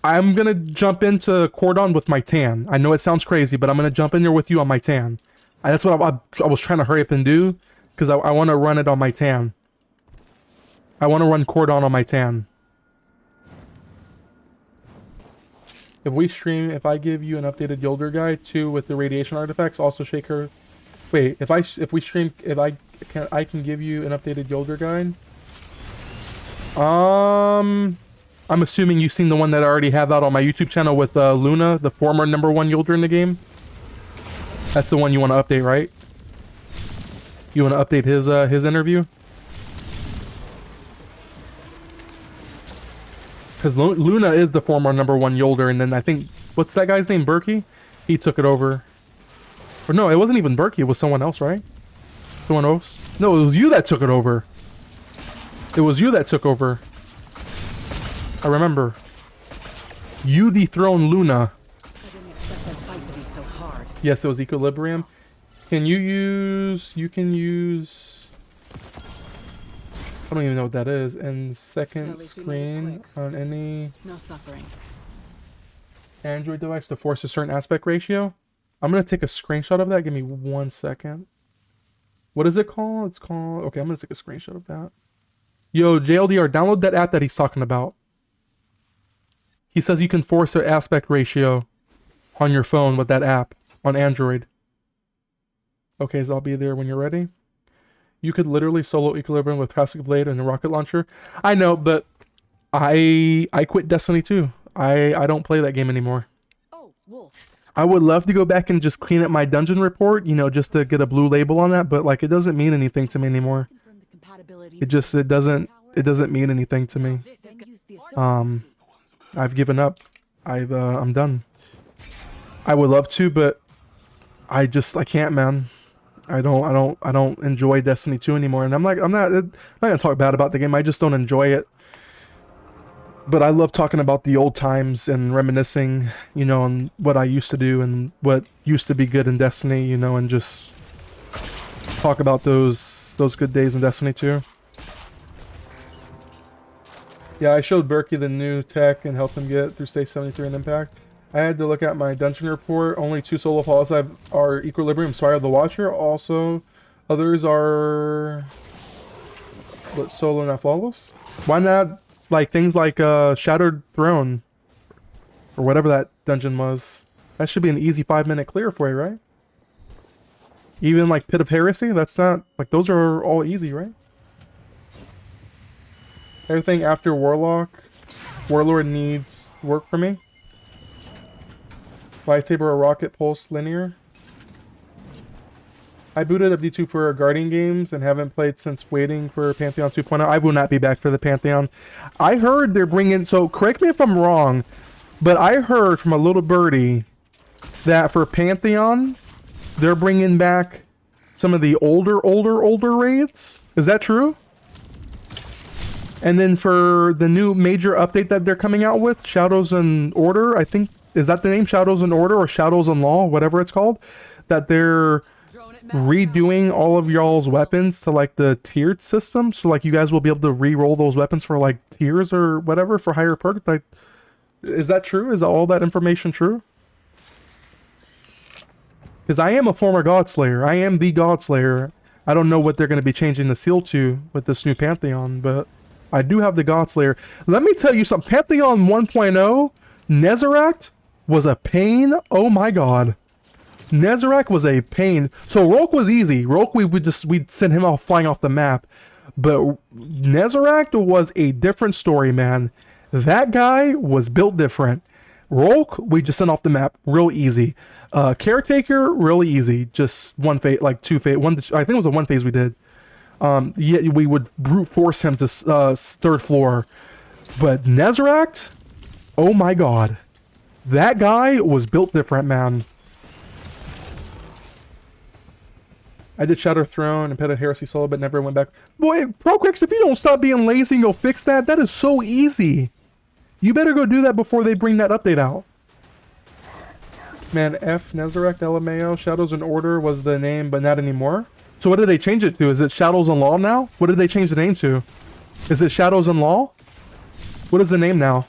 I'm gonna jump into Cordon with my tan. I know it sounds crazy, but I'm gonna jump in there with you on my tan. That's what I was trying to hurry up and do, because I want to run it on my tan. I want to run Cordon on my tan. If we stream, if I give you an updated Yolder guide too with the radiation artifacts, also shake her. Wait, if we stream, I can give you an updated Yolder guide. I'm assuming you've seen the one that I already have out on my YouTube channel with Luna, the former #1 Yolder in the game. That's the one you want to update, right? You want to update his interview? Because Luna is the former #1 Yolder, and then I think, what's that guy's name, Berkey? He took it over. Or no, it wasn't even Berkey, it was someone else, right? Someone else? No, it was you that took it over. It was you that took over. I remember. You dethroned Luna. I didn't expect that fight to be so hard. Yes, it was Equilibrium. Can you use... You can use... I don't even know what that is. And second At least we made it screen quick. on any No suffering. Android device to force a certain aspect ratio. I'm going to take a screenshot of that. Give me 1 second. What is it called? It's called... Okay, I'm going to take a screenshot of that. Yo, JLDR, download that app that he's talking about. He says you can force an aspect ratio on your phone with that app on Android. Okay, so I'll be there when you're ready. You could literally solo Equilibrium with Plastic Blade and a rocket launcher. I know, but I quit Destiny 2. I don't play that game anymore. Oh, Wolf. I would love to go back and just clean up my dungeon report, you know, just to get a blue label on that, but like it doesn't mean anything to me anymore. Confirm the compatibility. It doesn't mean anything to me. Then use the I've given up. I'm done. I would love to, but I can't, man. I don't enjoy Destiny 2 anymore, and I'm not gonna talk bad about the game. I just don't enjoy it. But I love talking about the old times and reminiscing, you know, on what I used to do and what used to be good in Destiny, you know, and just talk about those good days in Destiny 2. Yeah, I showed Berkey the new tech and helped him get through stage 73 in Impact. I had to look at my dungeon report. Only 2 solo falls are Equilibrium, Spire of the Watcher. Also, others are solo not flawless. Why not like things like Shattered Throne or whatever that dungeon was? That should be an easy 5-minute clear for you, right? Even like Pit of Heresy, that's not like those are all easy, right? Everything after Warlord needs work for me. Lightsaber or Rocket Pulse linear. I booted up D2 for Guardian games and haven't played since waiting for Pantheon 2.0. I will not be back for the Pantheon. I heard they're bringing... So, correct me if I'm wrong, but I heard from a little birdie that for Pantheon, they're bringing back some of the older raids. Is that true? And then for the new major update that they're coming out with, Shadows and Order, I think... Is that the name? Shadows and Order or Shadows and Law? Whatever it's called. That they're redoing all of y'all's weapons to like the tiered system, so like you guys will be able to re-roll those weapons for like tiers or whatever for higher perk. Like, is that true? Is all that information true? Because I am a former Godslayer. I am the Godslayer. I don't know what they're going to be changing the seal to with this new Pantheon, but I do have the Godslayer. Let me tell you something. Pantheon 1.0 Nezarec was a pain. Oh my god. Nezarec was a pain. So Rolk was easy. Rolk we'd send him off flying off the map. But Nezarec was a different story, man. That guy was built different. Rolk, we just sent off the map real easy. Caretaker, really easy. Just one phase, like 2 phase. I think it was a 1 phase we did. Yeah, we would brute force him to 3rd floor. But Nezarec, oh my god. That guy was built different, man. I did Shadow Throne and Pet of Heresy solo, but never went back. Boy, ProQuicks, if you don't stop being lazy and go fix that, that is so easy. You better go do that before they bring that update out. Man, F, Nezarec, LMAO, Shadows and Order was the name, but not anymore. So what did they change it to? Is it Shadows and Law now? What did they change the name to? Is it Shadows and Law? What is the name now?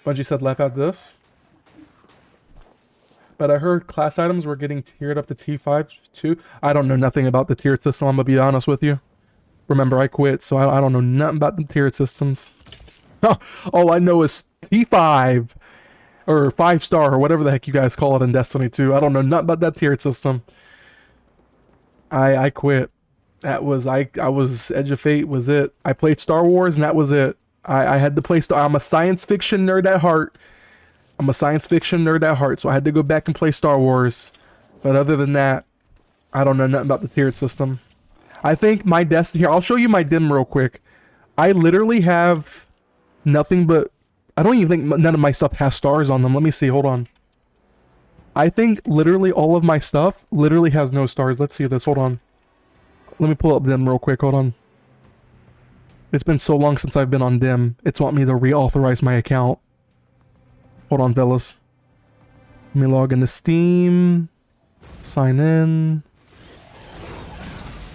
Bungie said laugh at this. But I heard class items were getting tiered up to T5 too. I don't know nothing about the tiered system, I'm gonna be honest with you. Remember, I quit, so I don't know nothing about the tiered systems. All I know is T5 or 5-star or whatever the heck you guys call it in Destiny 2. I don't know nothing about that tiered system. I quit. That was I was Edge of Fate was it. I played Star Wars and that was it. I had to play I'm a science fiction nerd at heart. I'm a science fiction nerd at heart, so I had to go back and play Star Wars. But other than that, I don't know nothing about the tiered system. I think my destiny here, I'll show you my dim real quick. I literally have nothing but I don't even think none of my stuff has stars on them. Let me see, hold on. I think literally all of my stuff literally has no stars. Let's see this, hold on. Let me pull up dim real quick, hold on. It's been so long since I've been on dim. It's want me to reauthorize my account. Hold on, fellas. Let me log into Steam. Sign in.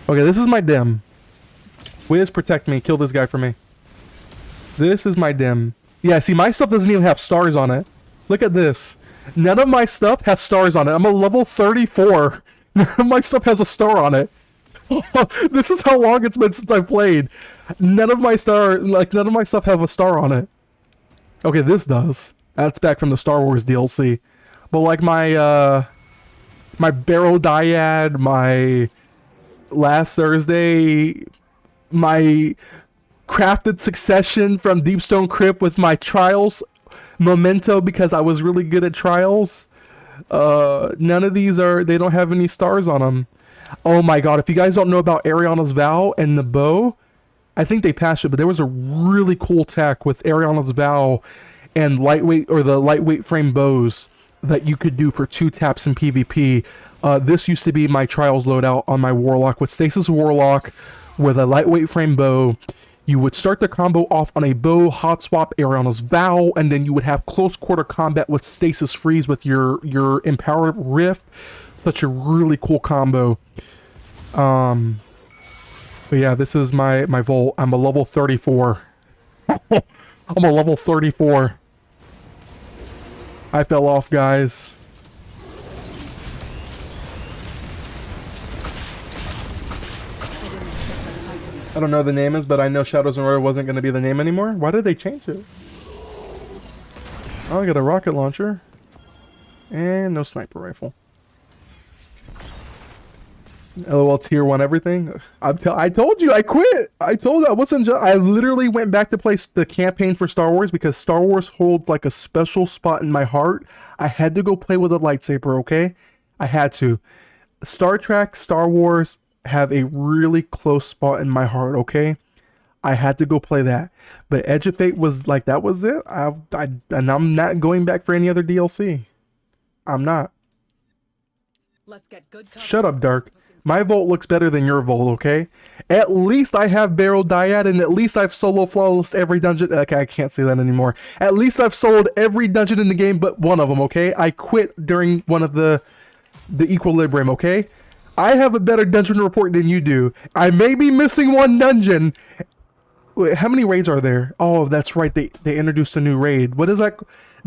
Okay, this is my dim. Wiz, protect me. Kill this guy for me. This is my dim. Yeah, see, my stuff doesn't even have stars on it. Look at this. None of my stuff has stars on it. I'm a level 34. None of my stuff has a star on it. This is how long it's been since I played. None of my stuff have a star on it. Okay, this does. That's back from the Star Wars DLC. But like my my Barrel Dyad, my Last Thursday, my Crafted Succession from Deepstone Crypt with my Trials Memento because I was really good at Trials. None of these they don't have any stars on them. Oh my god, if you guys don't know about Ariana's Vow and the bow, I think they patched it, but there was a really cool tech with Ariana's Vow and the lightweight frame bows that you could do for 2 taps in PvP. This used to be my Trials loadout on my Warlock with Stasis Warlock with a lightweight frame bow. You would start the combo off on a bow, hot swap Ariana's Vow, and then you would have close quarter combat with Stasis Freeze with your Empowered Rift. Such a really cool combo. But yeah, this is my Volt. I'm a level 34. I'm a level 34. I fell off, guys. I don't know the name is, but I know Shadows and Roar wasn't going to be the name anymore. Why did they change it? Oh, I got a rocket launcher. And no sniper rifle. LOL tier 1 everything. I told you I quit. I told you I wasn't. I literally went back to play the campaign for Star Wars because Star Wars holds like a special spot in my heart. I had to go play with a lightsaber, okay? I had to. Star Trek, Star Wars have a really close spot in my heart, okay? I had to go play that. But Edge of Fate was like, that was it. And I'm not going back for any other DLC. I'm not. Let's get good cover. Shut up, Dark. My Volt looks better than your Volt, okay? At least I have Barrel Dyad, and at least I've solo flawless every dungeon. Okay, I can't say that anymore. At least I've sold every dungeon in the game but one of them, okay? I quit during one of the Equilibrium, okay? I have a better dungeon report than you do. I may be missing one dungeon. Wait, how many raids are there? Oh, that's right. They introduced a new raid. What is that?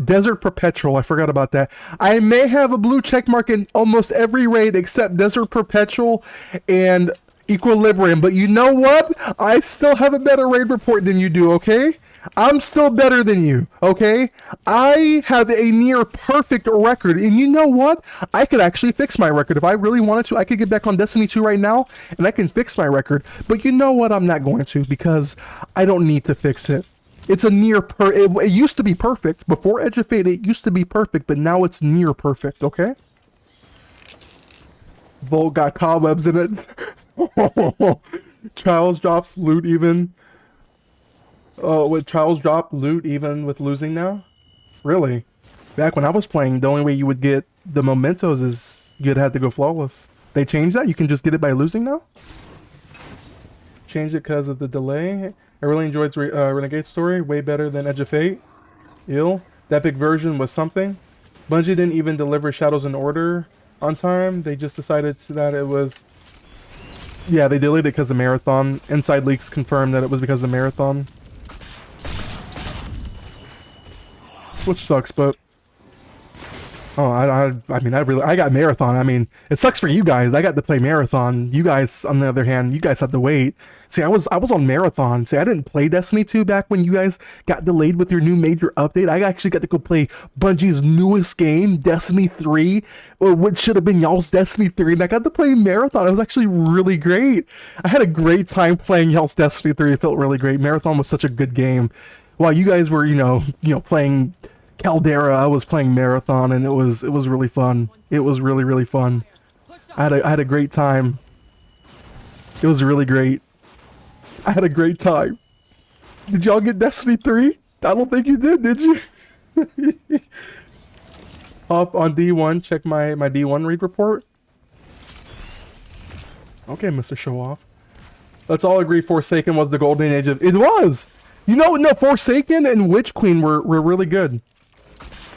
Desert Perpetual. I forgot about that. I may have a blue check mark in almost every raid except Desert Perpetual and Equilibrium. But you know what? I still have a better raid report than you do, okay? I'm still better than you, okay? I have a near perfect record, and you know what? I could actually fix my record. If I really wanted to, I could get back on Destiny 2 right now, and I can fix my record. But you know what? I'm not going to, because I don't need to fix it. It's a it used to be perfect. Before Edge of Fate, it used to be perfect, but now it's near perfect, okay? Volt got cobwebs in it. Trials drops loot even. Would Trials drop loot even with losing now? Really? Back when I was playing, the only way you would get the mementos is you'd have to go flawless. They changed that? You can just get it by losing now? Changed it because of the delay? I really enjoyed Renegade's story. Way better than Edge of Fate. Ill. That big version was something. Bungie didn't even deliver Shadows in Order on time. They just decided that it was... Yeah, they delayed it because of Marathon. Inside leaks confirmed that it was because of Marathon. Which sucks, but... Oh, I mean, I got Marathon. I mean, it sucks for you guys. I got to play Marathon. You guys, on the other hand, you guys had to wait. See, I was on Marathon. See, I didn't play Destiny 2 back when you guys got delayed with your new major update. I actually got to go play Bungie's newest game, Destiny 3, or what should have been y'all's Destiny 3, and I got to play Marathon. It was actually really great. I had a great time playing y'all's Destiny 3. It felt really great. Marathon was such a good game. While you guys were, playing Caldera, I was playing Marathon, and it was really fun. It was really, really fun. I had a great time. It was really great. I had a great time. Did y'all get Destiny 3? I don't think you did you? Up on D1, check my D1 read report. Okay, Mr. Show Off. Let's all agree Forsaken was the golden age of... It was! You know, no, Forsaken and Witch Queen were really good.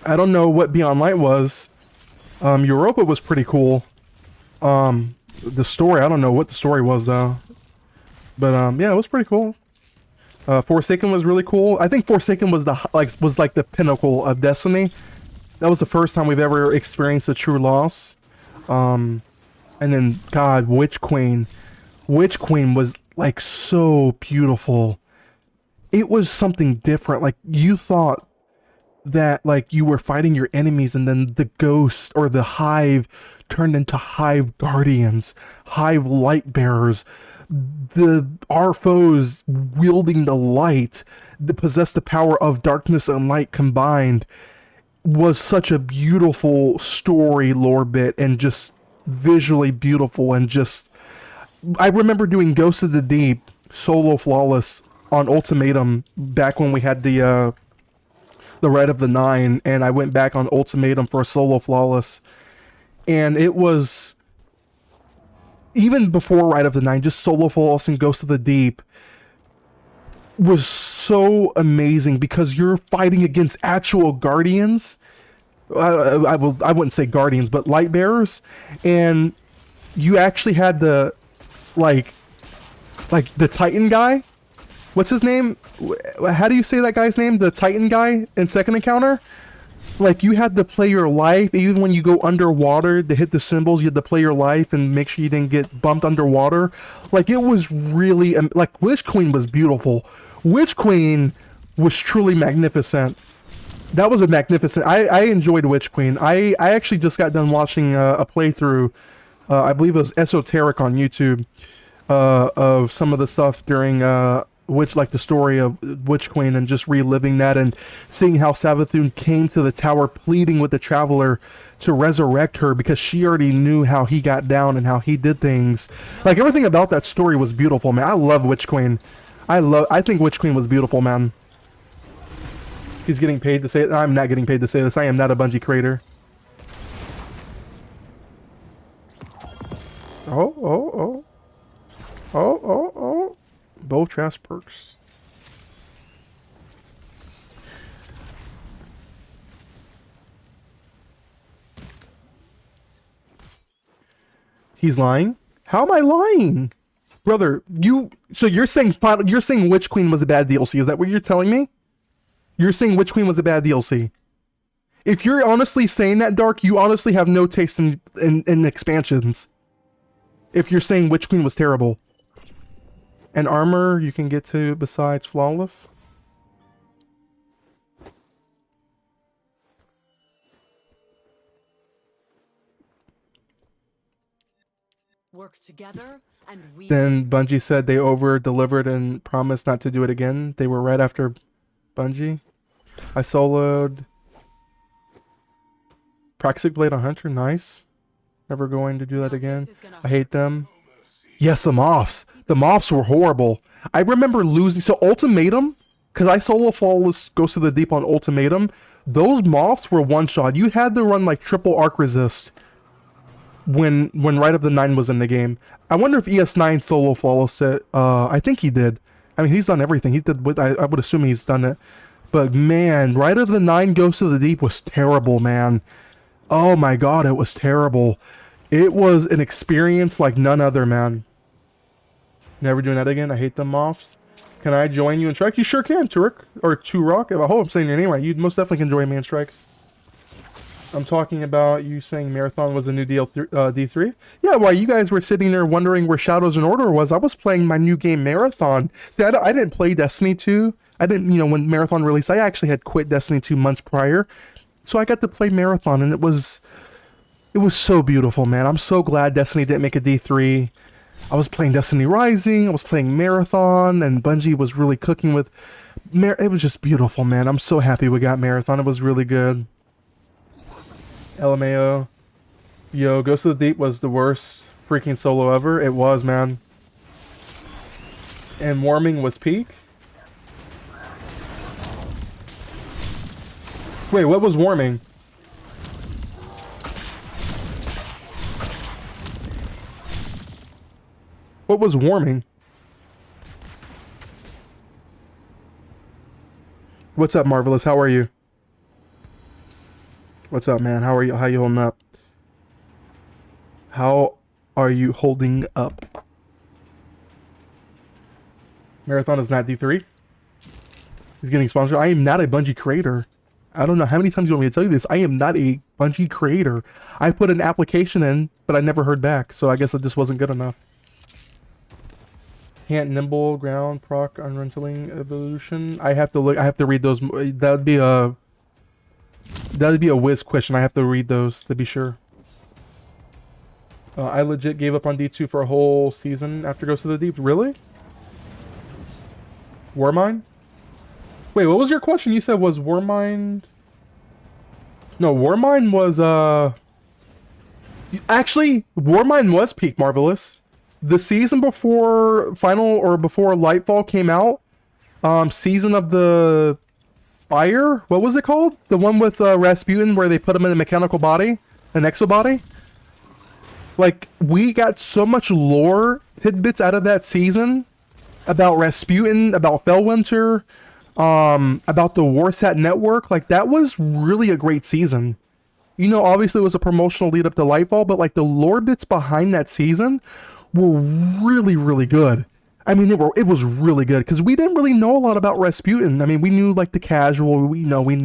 I don't know what Beyond Light was. Europa was pretty cool. The story, I don't know what the story was though. But yeah, it was pretty cool. Forsaken was really cool. I think Forsaken was like the pinnacle of Destiny. That was the first time we've ever experienced a true loss. And then God, Witch Queen. Witch Queen was like so beautiful. It was something different. Like you thought that like you were fighting your enemies, and then the ghost or the hive turned into hive guardians, hive light bearers. Our foes wielding the light that possessed the power of darkness and light combined was such a beautiful story lore bit, and just visually beautiful. And just I remember doing Ghost of the Deep solo flawless on Ultimatum back when we had the Rite of the Nine, and I went back on Ultimatum for a solo flawless, and it was even before Rite of the Nine, just solo flawless and Ghost of the Deep was so amazing because you're fighting against actual guardians. I wouldn't say guardians, but light bearers, and you actually had the like the Titan guy. What's his name? How do you say that guy's name? The Titan guy in Second Encounter? Like, you had to play your life. Even when you go underwater to hit the symbols, you had to play your life and make sure you didn't get bumped underwater. Like, it was really... Like, Witch Queen was beautiful. Witch Queen was truly magnificent. That was a magnificent... I enjoyed Witch Queen. I actually just got done watching a playthrough. I believe it was Esoteric on YouTube. Of some of the stuff during... like the story of Witch Queen, and just reliving that and seeing how Savathun came to the tower pleading with the Traveler to resurrect her because she already knew how he got down and how he did things. Like, everything about that story was beautiful, man. I love Witch Queen. I think Witch Queen was beautiful, man. He's getting paid to say it. I'm not getting paid to say this. I am not a Bungie creator. Oh. Both trash perks. He's lying? How am I lying? Brother, so you're saying Witch Queen was a bad DLC. Is that what you're telling me? You're saying Witch Queen was a bad DLC. If you're honestly saying that, Dark, you honestly have no taste in expansions. If you're saying Witch Queen was terrible. And armor you can get to besides flawless? Work together and we... Then Bungie said they over-delivered and promised not to do it again. They were right after Bungie. I soloed Praxic Blade on Hunter. Nice. Never going to do that again. I hate them. Yes, the Moths. The Moths were horrible. I remember losing... So Ultimatum, because I solo flawless Ghost of the Deep on Ultimatum, those Moths were one-shot. You had to run like triple arc resist when Rite of the Nine was in the game. I wonder if ES9 solo flawless it. I think he did. I mean, he's done everything. He did. I would assume he's done it. But man, Rite of the Nine Ghost of the Deep was terrible, man. Oh my god, it was terrible. It was an experience like none other, man. Never doing that again. I hate them Moths. Can I join you in Strike? You sure can, Tariq. Or Turok. I hope I'm saying your name right. You most definitely can join me in Strikes. I'm talking about you saying Marathon was a new D3. Yeah, while you guys were sitting there wondering where Shadows in Order was, I was playing my new game Marathon. See, I didn't play Destiny 2. I didn't, when Marathon released, I actually had quit Destiny 2 months prior. So I got to play Marathon, and it was so beautiful, man. I'm so glad Destiny didn't make a D3. I was playing Destiny Rising, I was playing Marathon, and Bungie was really cooking with... It was just beautiful, man. I'm so happy we got Marathon. It was really good. LMAO. Yo, Ghost of the Deep was the worst freaking solo ever. It was, man. And Warming was peak. Wait, what was Warming? What was Warming? What's up, Marvelous? How are you? What's up, man? How are you? How you holding up? How are you holding up? Marathon is not D3. He's getting sponsored. I am not a Bungie creator. I don't know how many times you want me to tell you this. I am not a Bungie creator. I put an application in, but I never heard back. So I guess it just wasn't good enough. Can't nimble, ground, proc, unrentling, evolution. I have to look. I have to read those. That would be a whiz question. I have to read those to be sure. I legit gave up on D2 for a whole season after Ghost of the Deep. Really? Warmind? Wait, what was your question? You said was Warmind... No, Warmind was, Actually, Warmind was peak, Marvelous. The season before before Lightfall came out, Season of the Spire? What was it called? The one with Rasputin where they put him in a mechanical body? An exobody? Like, we got so much lore tidbits out of that season about Rasputin, about Fellwinter, about the Warsat network. Like, that was really a great season. Obviously it was a promotional lead up to Lightfall, but like the lore bits behind that season were really, really good. I mean, it was really good because we didn't really know a lot about Rasputin. I mean, we knew like the casual. We know. He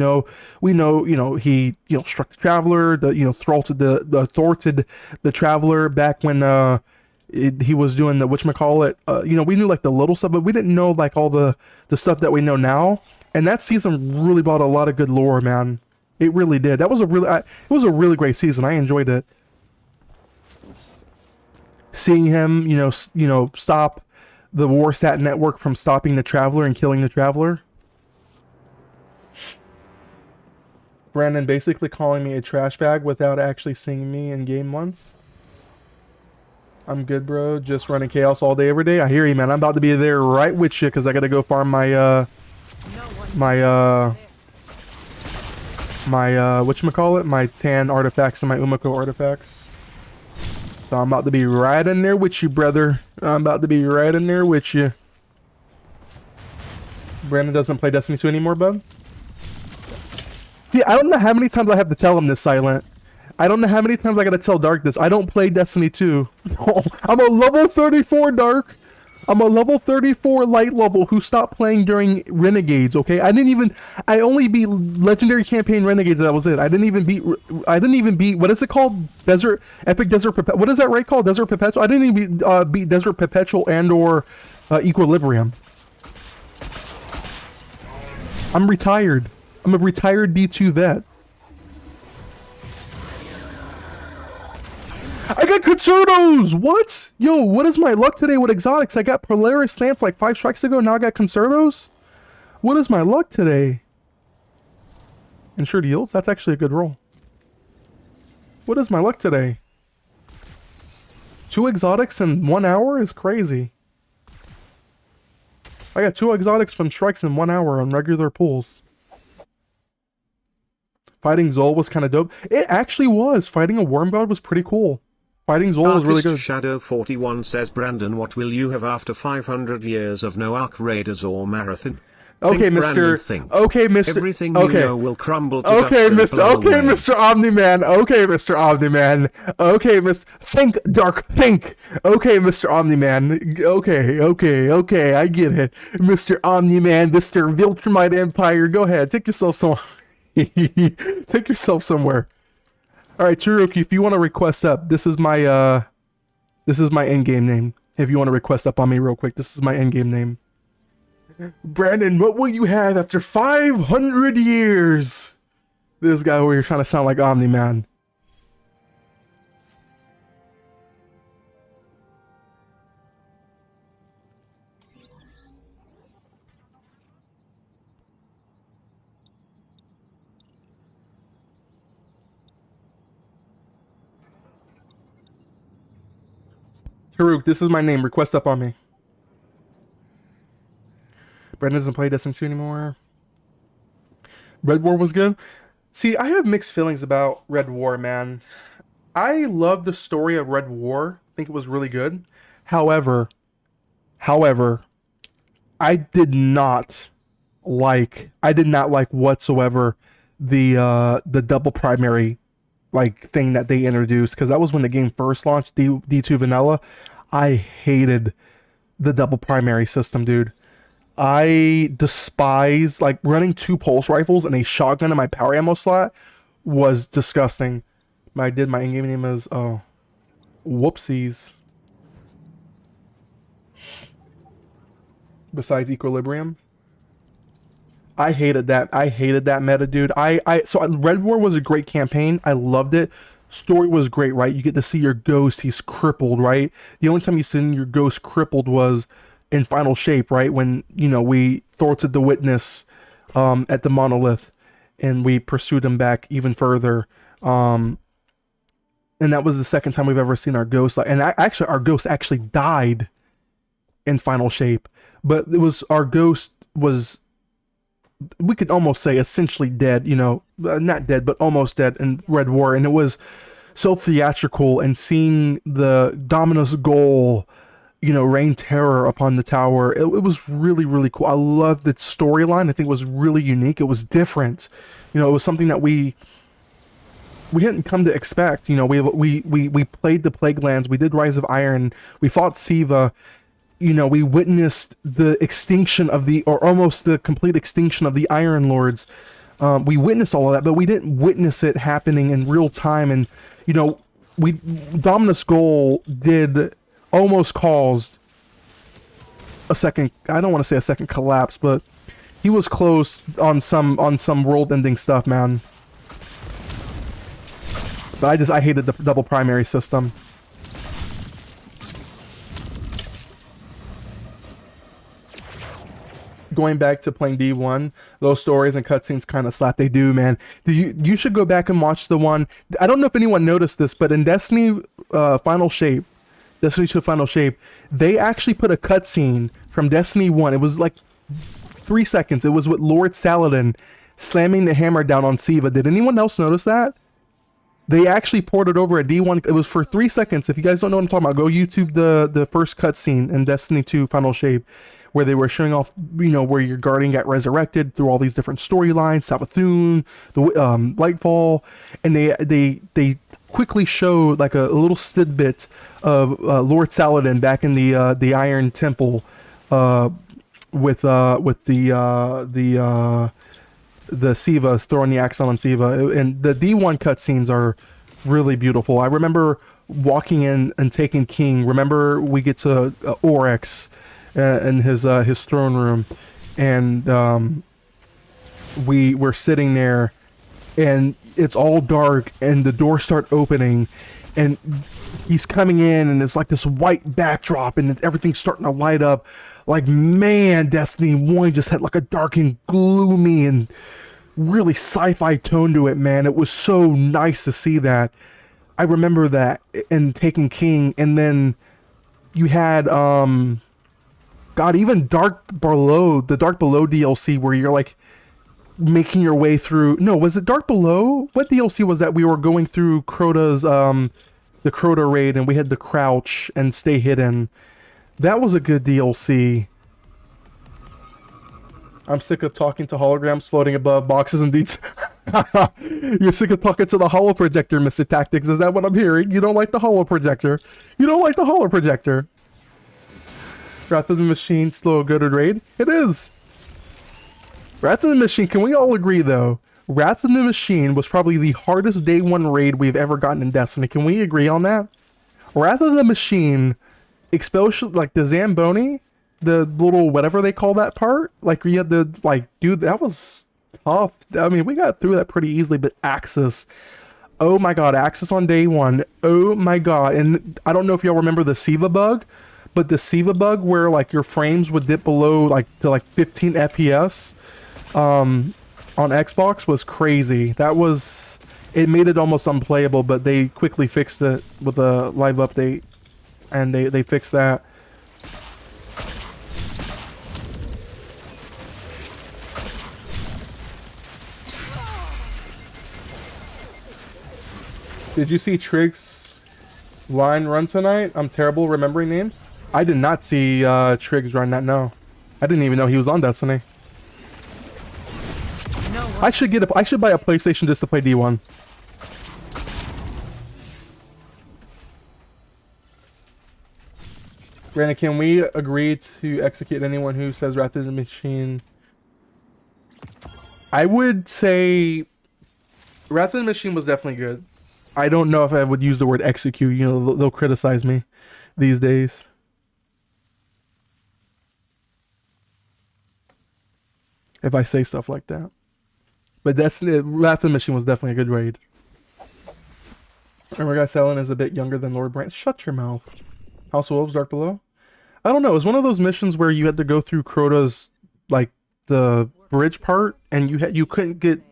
struck the Traveler. Thwarted the Traveler back when he was doing the whatchamacallit. We knew like the little stuff, but we didn't know like all the stuff that we know now. And that season really brought a lot of good lore, man. It really did. That was it was a really great season. I enjoyed it. Seeing him, stop the Warsat network from stopping the Traveler and killing the Traveler. Brandon basically calling me a trash bag without actually seeing me in game once. I'm good, bro. Just running chaos all day, every day. I hear you, man. I'm about to be there right with you because I gotta go farm my whatchamacallit? My Tan artifacts and my Umako artifacts. So I'm about to be right in there with you, brother. I'm about to be right in there with you. Brandon doesn't play Destiny 2 anymore, bud? See, I don't know how many times I have to tell him this, Silent. I don't know how many times I gotta tell Dark this. I don't play Destiny 2. I'm a level 34, Dark. I'm a level 34 light level who stopped playing during Renegades, okay? I only beat Legendary Campaign Renegades, that was it. I didn't even beat, what is it called? Epic Desert Perpetual, what is that right called? Desert Perpetual? I didn't even beat Desert Perpetual and or Equilibrium. I'm retired. I'm a retired D2 vet. I got Concertos! What? Yo, what is my luck today with exotics? I got Polaris Stance like 5 strikes ago, now I got Concertos? What is my luck today? Insured yields? That's actually a good roll. What is my luck today? 2 exotics in 1 hour is crazy. I got 2 exotics from strikes in 1 hour on regular pulls. Fighting Zol was kind of dope. It actually was. Fighting a worm god was pretty cool. Fighting Zol was really good. Shadow 41 says, Brandon, what will you have after 500 years of no Arc Raiders or Marathon? Okay, think, Mr. Brandon, think. Okay, Mr. Everything okay. you know will crumble to okay, dust Mr. and blow Okay, away. Mr. Omni-Man. Okay, Mr. Omni-Man. Okay, Mr. Think, Dark, think. Okay, Mr. Omni-Man. Okay, I get it. Mr. Omni-Man, Mr. Viltrumite Empire, go ahead. Take yourself somewhere. Take yourself somewhere. All right, Tariq, if you want to request up, this is my end game name. If you want to request up on me real quick, this is my end game name. Brandon, what will you have after 500 years? This guy over here trying to sound like Omni-Man. Tariq, this is my name. Request up on me. Brendan doesn't play Destiny 2 anymore. Red War was good. See, I have mixed feelings about Red War, man. I love the story of Red War. I think it was really good. However, I did not like whatsoever the double primary like thing that they introduced, because that was when the game first launched, D2 vanilla. I hated the double primary system, dude. I despise like running 2 pulse rifles and a shotgun in my power ammo slot was disgusting. My in-game name is whoopsies. Besides Equilibrium. I hated that. I hated that meta, dude. So Red War was a great campaign. I loved it. Story was great, right? You get to see your ghost. He's crippled, right? The only time you seen your ghost crippled was in Final Shape, right? When, you know, we thwarted the witness at the monolith and we pursued him back even further. And that was the second time we've ever seen our ghost. And actually, our ghost actually died in Final Shape. But it was, our ghost was, we could almost say essentially dead, you know, not dead, but almost dead in Red War. And it was so theatrical, and seeing the Dominus goal, you know, rain terror upon the tower. It was really, really cool. I loved the storyline. I think it was really unique. It was different. You know, it was something that we hadn't come to expect. You know, we played the Plague Lands. We did Rise of Iron. We fought Siva. You know, we witnessed the extinction of or almost the complete extinction of the Iron Lords. We witnessed all of that, but we didn't witness it happening in real time. And, you know, Dominus Goal almost caused a second, I don't want to say a second collapse, but he was close on some world-ending stuff, man. But I hated the double primary system. Going back to playing D1, those stories and cutscenes kind of slap. They do, man. You should go back and watch the one. I don't know if anyone noticed this, but in Destiny Final Shape, Destiny 2 Final Shape, they actually put a cutscene from Destiny 1. It was like 3 seconds. It was with Lord Saladin slamming the hammer down on Siva. Did anyone else notice that? They actually ported over a D1. It was for 3 seconds. If you guys don't know what I'm talking about, go YouTube the first cutscene in Destiny 2 Final Shape, where they were showing off, you know, where your guardian got resurrected through all these different storylines, Savathun, the Lightfall, and they quickly showed like a little tidbit of Lord Saladin back in the Iron Temple, with the Siva throwing the axe on Siva, and the D1 cutscenes are really beautiful. I remember walking in and taking King. Remember, we get to Oryx in his throne room, and we're sitting there, and it's all dark, and the doors start opening, and he's coming in, and it's like this white backdrop, and everything's starting to light up. Like, man, Destiny 1 just had like a dark and gloomy and really sci-fi tone to it, man. It was so nice to see that. I remember that in Taken King, and then you had God, even Dark Below, the Dark Below DLC, where you're like making your way through. No, was it Dark Below? What DLC was that? We were going through Crota's the Crota raid, and we had to crouch and stay hidden. That was a good DLC. I'm sick of talking to holograms floating above boxes and deets. You're sick of talking to the holo projector, Mr. Tactics. Is that what I'm hearing? You don't like the holo projector. You don't like the holo projector. Wrath of the Machine, slow, good at raid? It is. Wrath of the Machine, can we all agree, though? Wrath of the Machine was probably the hardest day one raid we've ever gotten in Destiny. Can we agree on that? Wrath of the Machine, especially like the Zamboni, the little whatever they call that part, like you had to like, dude, that was tough. I mean, we got through that pretty easily, but Axis, oh my god, Axis on day one, oh my god. And I don't know if y'all remember the Siva bug, but the Siva bug where like your frames would dip below like to like 15 FPS on Xbox was crazy. That was, it made it almost unplayable, but they quickly fixed it with a live update, and they fixed that. Did you see Trig's line run tonight? I'm terrible remembering names. I did not see Trig's run that, no. I didn't even know he was on Destiny. I should buy a PlayStation just to play D1. Brandon, can we agree to execute anyone who says Wrath of the Machine? I would say Wrath of the Machine was definitely good. I don't know if I would use the word execute. You know, they'll criticize me these days. If I say stuff like that. But Wrath of the Machine was definitely a good raid. Remember, guy selling is a bit younger than Lord Brand. Shut your mouth. House of Wolves, Dark Below. I don't know. It was one of those missions where you had to go through Crota's, like, the bridge part, and you couldn't get,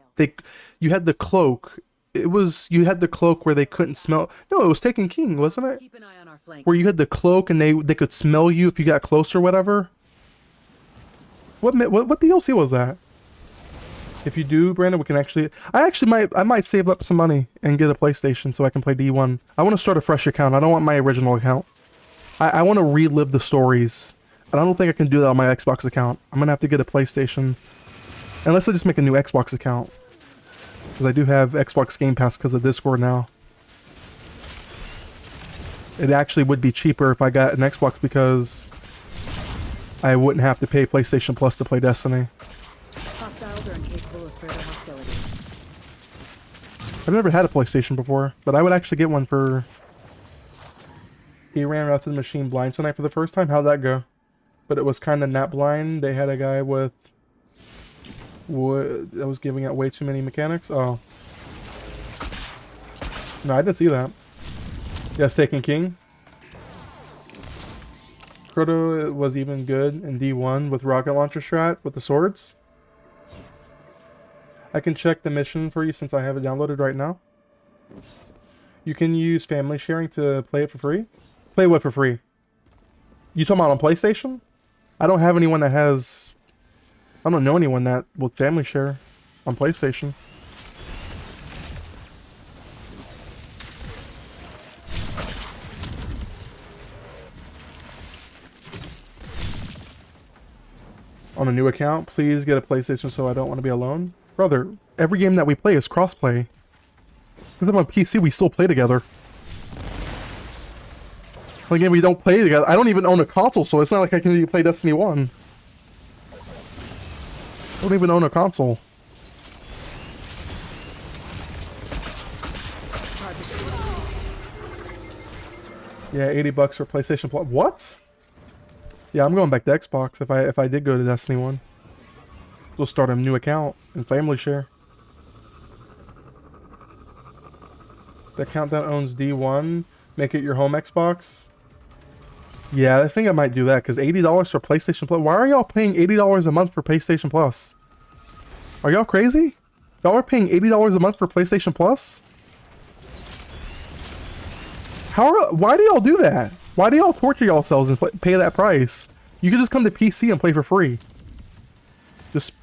you had the cloak. You had the cloak where they couldn't smell. No, it was Taken King, wasn't it? Keep an eye on our flank. Where you had the cloak and they could smell you if you got close or whatever. What DLC was that? If you do, Brandon, we can actually... I might save up some money and get a PlayStation so I can play D1. I want to start a fresh account. I don't want my original account. I want to relive the stories. And I don't think I can do that on my Xbox account. I'm going to have to get a PlayStation. Unless I just make a new Xbox account. Because I do have Xbox Game Pass because of Discord now. It actually would be cheaper if I got an Xbox because I wouldn't have to pay PlayStation Plus to play Destiny. Hostiles are incapable of further hostility. I've never had a PlayStation before, but I would actually get one for... He ran Wrath of the Machine blind tonight for the first time. How'd that go? But it was kind of not blind. They had a guy with... that was giving out way too many mechanics. Oh. No, I didn't see that. Yes, Taken King. Crota was even good in D1 with rocket launcher strat with the swords. I can check the mission for you since I have it downloaded right now. You can use family sharing to play it for free. Play what for free? You talking about on PlayStation? I don't have anyone that has... I don't know anyone that will family share on PlayStation. On a new account, please get a PlayStation so I don't want to be alone. Brother, every game that we play is crossplay. Because I'm on PC, we still play together. The game we don't play together. I don't even own a console, so it's not like I can even play Destiny 1. I don't even own a console. Yeah, $80 for PlayStation Plus. What? Yeah, I'm going back to Xbox if I did go to Destiny 1. We'll start a new account and family share. The account that owns D1, make it your home Xbox. Yeah, I think I might do that because $80 for PlayStation Plus. Why are y'all paying $80 a month for PlayStation Plus? Are y'all crazy? Y'all are paying $80 a month for PlayStation Plus? Why do y'all do that? Why do y'all torture yourselves and pay that price? You could just come to PC and play for free. Just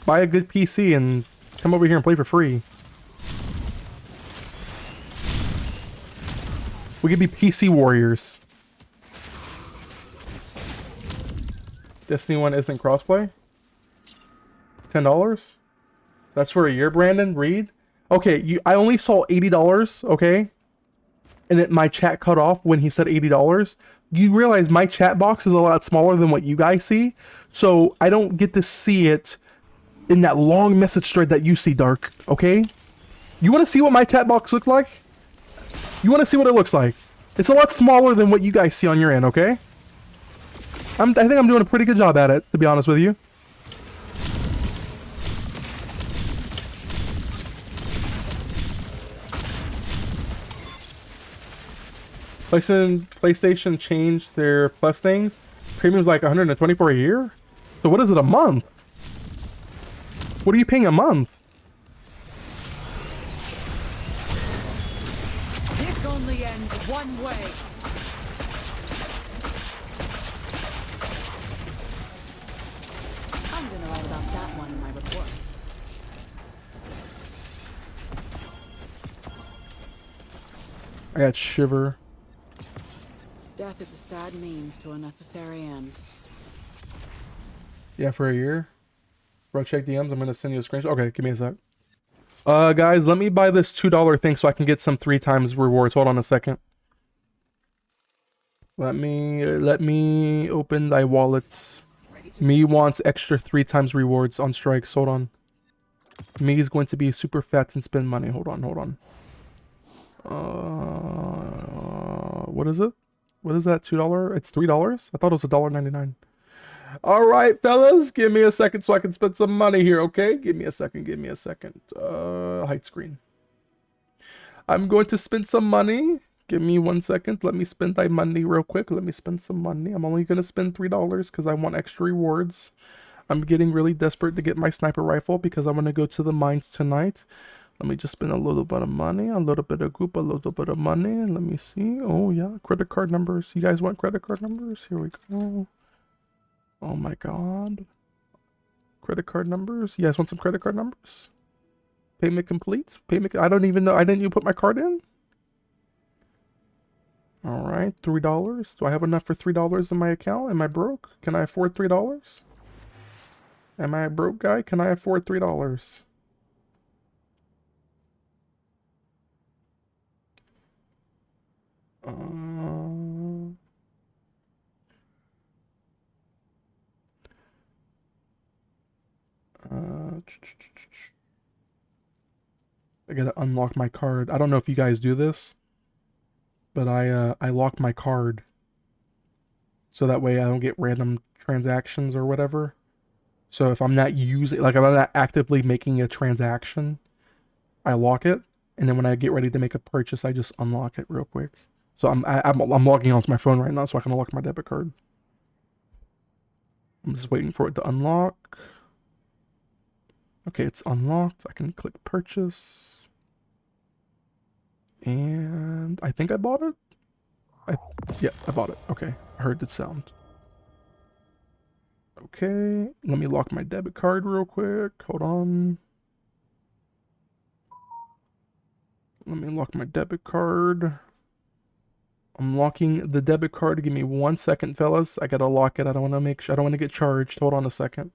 buy a good PC and come over here and play for free. We could be PC warriors. Destiny 1 isn't crossplay? $10? That's for a year, Brandon? Reed? Okay, I only saw $80, okay? And my chat cut off when he said $80. You realize my chat box is a lot smaller than what you guys see, so I don't get to see it in that long message thread that you see, Dark, okay? You want to see what my chat box looked like? You want to see what it looks like? It's a lot smaller than what you guys see on your end, okay? I think I'm doing a pretty good job at it, to be honest with you. PlayStation changed their Plus things. Premium's like 124 a year? So what is it a month? What are you paying a month? This only ends one way. I'm gonna write about that one in my report. I got Shiver. Death is a sad means to a necessary end. Yeah, for a year. Bro, check DMs. I'm gonna send you a screenshot. Okay, give me a sec. Guys, let me buy this $2 thing so I can get some 3 times rewards. Hold on a second. Let me open thy wallets. Me wants extra 3 times rewards on strikes. Hold on. Me is going to be super fat and spend money. Hold on, hold on. What is it? What is that? $2? It's $3? I thought it was $1.99. All right, fellas, give me a second so I can spend some money here, okay? Give me a second, give me a second. Hide screen. I'm going to spend some money. Give me 1 second. Let me spend my money real quick. Let me spend some money. I'm only going to spend $3 because I want extra rewards. I'm getting really desperate to get my sniper rifle because I want to go to the mines tonight. Let me just spend a little bit of money, a little bit of goop, a little bit of money. Let me see. Oh, yeah, credit card numbers. You guys want credit card numbers? Here we go. Oh my god. Credit card numbers? You guys want some credit card numbers? Payment complete? Payment. I don't even know. I didn't even put my card in? Alright, $3. Do I have enough for $3 in my account? Am I broke? Can I afford $3? Am I a broke guy? Can I afford $3? I gotta unlock my card. I don't know if you guys do this, but I lock my card so that way I don't get random transactions or whatever. So if I'm not using, like if I'm not actively making a transaction, I lock it, and then when I get ready to make a purchase, I just unlock it real quick. So I'm logging onto my phone right now so I can unlock my debit card. I'm just waiting for it to unlock. Okay, it's unlocked. I can click purchase. And I think I bought it. Yeah, I bought it. Okay, I heard the sound. Okay, let me lock my debit card real quick. Hold on. Let me lock my debit card. I'm locking the debit card. Give me 1 second, fellas. I gotta lock it. I don't want to make sure. I don't want to get charged. Hold on a second.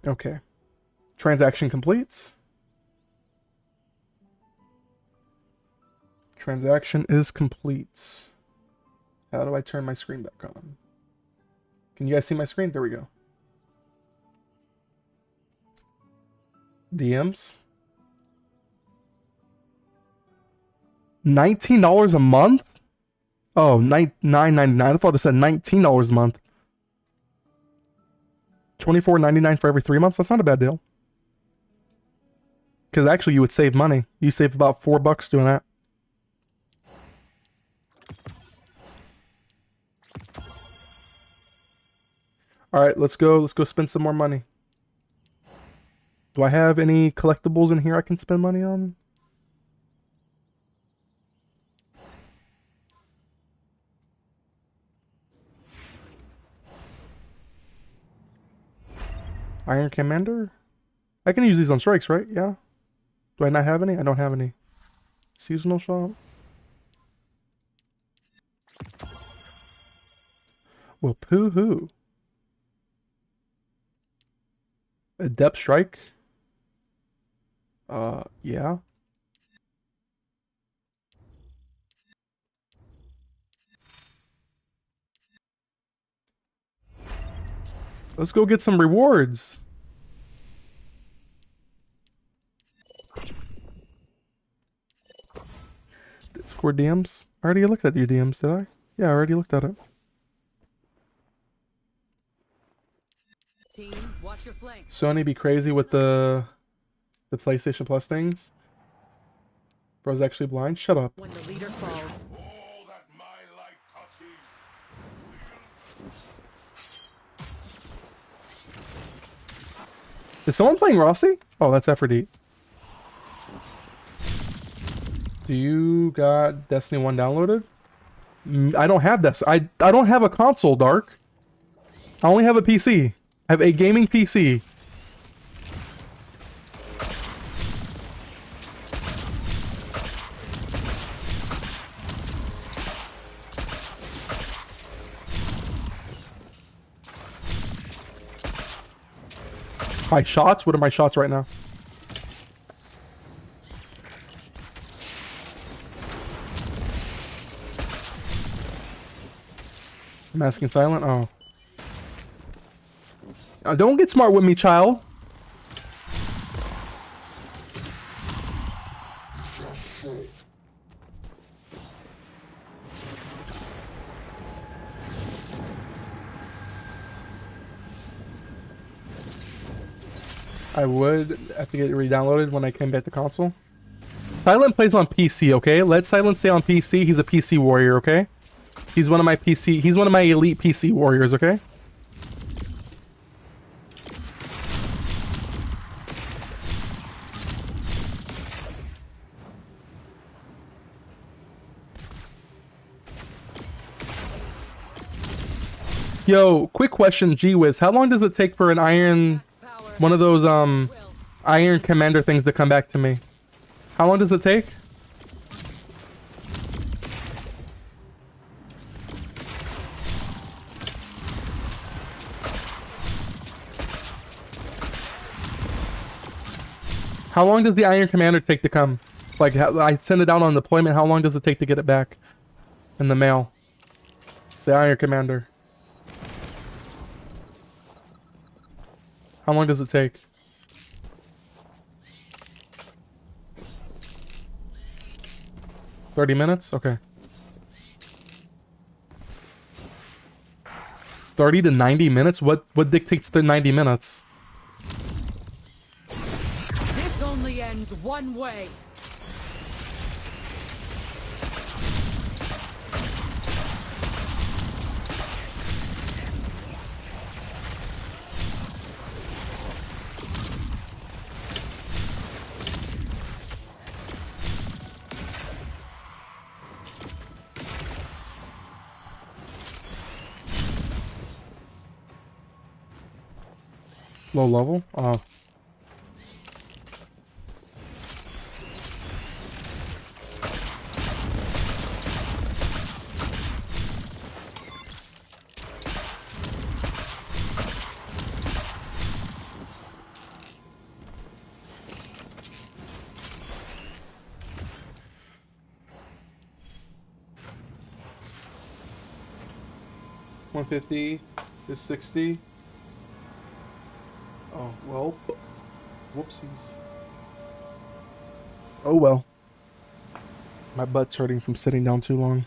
Okay. Transaction completes. Transaction is complete. How do I turn my screen back on? Can you guys see my screen? There we go. DMs. $19 a month? Oh, $9.99. I thought it said $19 a month. $24.99 for every 3 months? That's not a bad deal. Because actually you would save money. You save about $4 doing that. Alright, let's go spend some more money. Do I have any collectibles in here I can spend money on? Iron Commander? I can use these on strikes, right? Yeah. Do I not have any? I don't have any. Seasonal shop? Well, poo-hoo. A depth strike? Yeah. Let's go get some rewards. Discord DMs? I already looked at your DMs, did I? Yeah, I already looked at it. Team, watch your flank. Sony be crazy with the PlayStation Plus things. Bro's actually blind. Shut up. When the leader falls. All that my light touches. Is someone playing Rossi? Oh, that's Aphrodite. Do you got Destiny 1 downloaded? I don't have this. I don't have a console, Dark. I only have a PC. I have a gaming PC. My shots? What are my shots right now? I'm asking silent? Oh. Don't get smart with me, child. I would have to get it re-downloaded when I came back to console. Silent plays on PC, okay? Let Silent stay on PC. He's a PC warrior, okay? He's one of my elite PC warriors, okay? Yo, quick question, G-Wiz. How long does it take for an iron... one of those, iron commander things to come back to me? How long does it take? How long does the iron commander take to come? Like, I send it out on deployment, how long does it take to get it back? In the mail. The iron commander. How long does it take? $30 minutes? Okay. 30 to 90 minutes? What dictates the 90 minutes? This only ends one way. Low level? Oh. $150 is 60. Oh, well. Whoopsies. Oh, well. My butt's hurting from sitting down too long.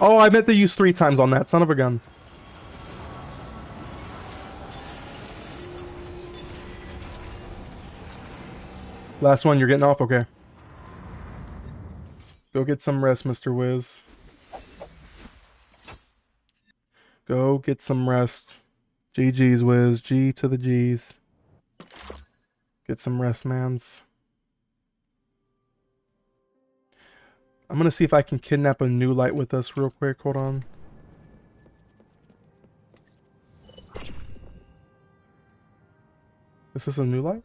Oh, I meant to use 3 times on that. Son of a gun. Last one, you're getting off? Okay. Go get some rest, Mr. Wiz. Go get some rest. GG's, Wiz. G to the G's. Get some rest, mans. I'm gonna see if I can kidnap a new light with us real quick. Hold on. Is this a new light?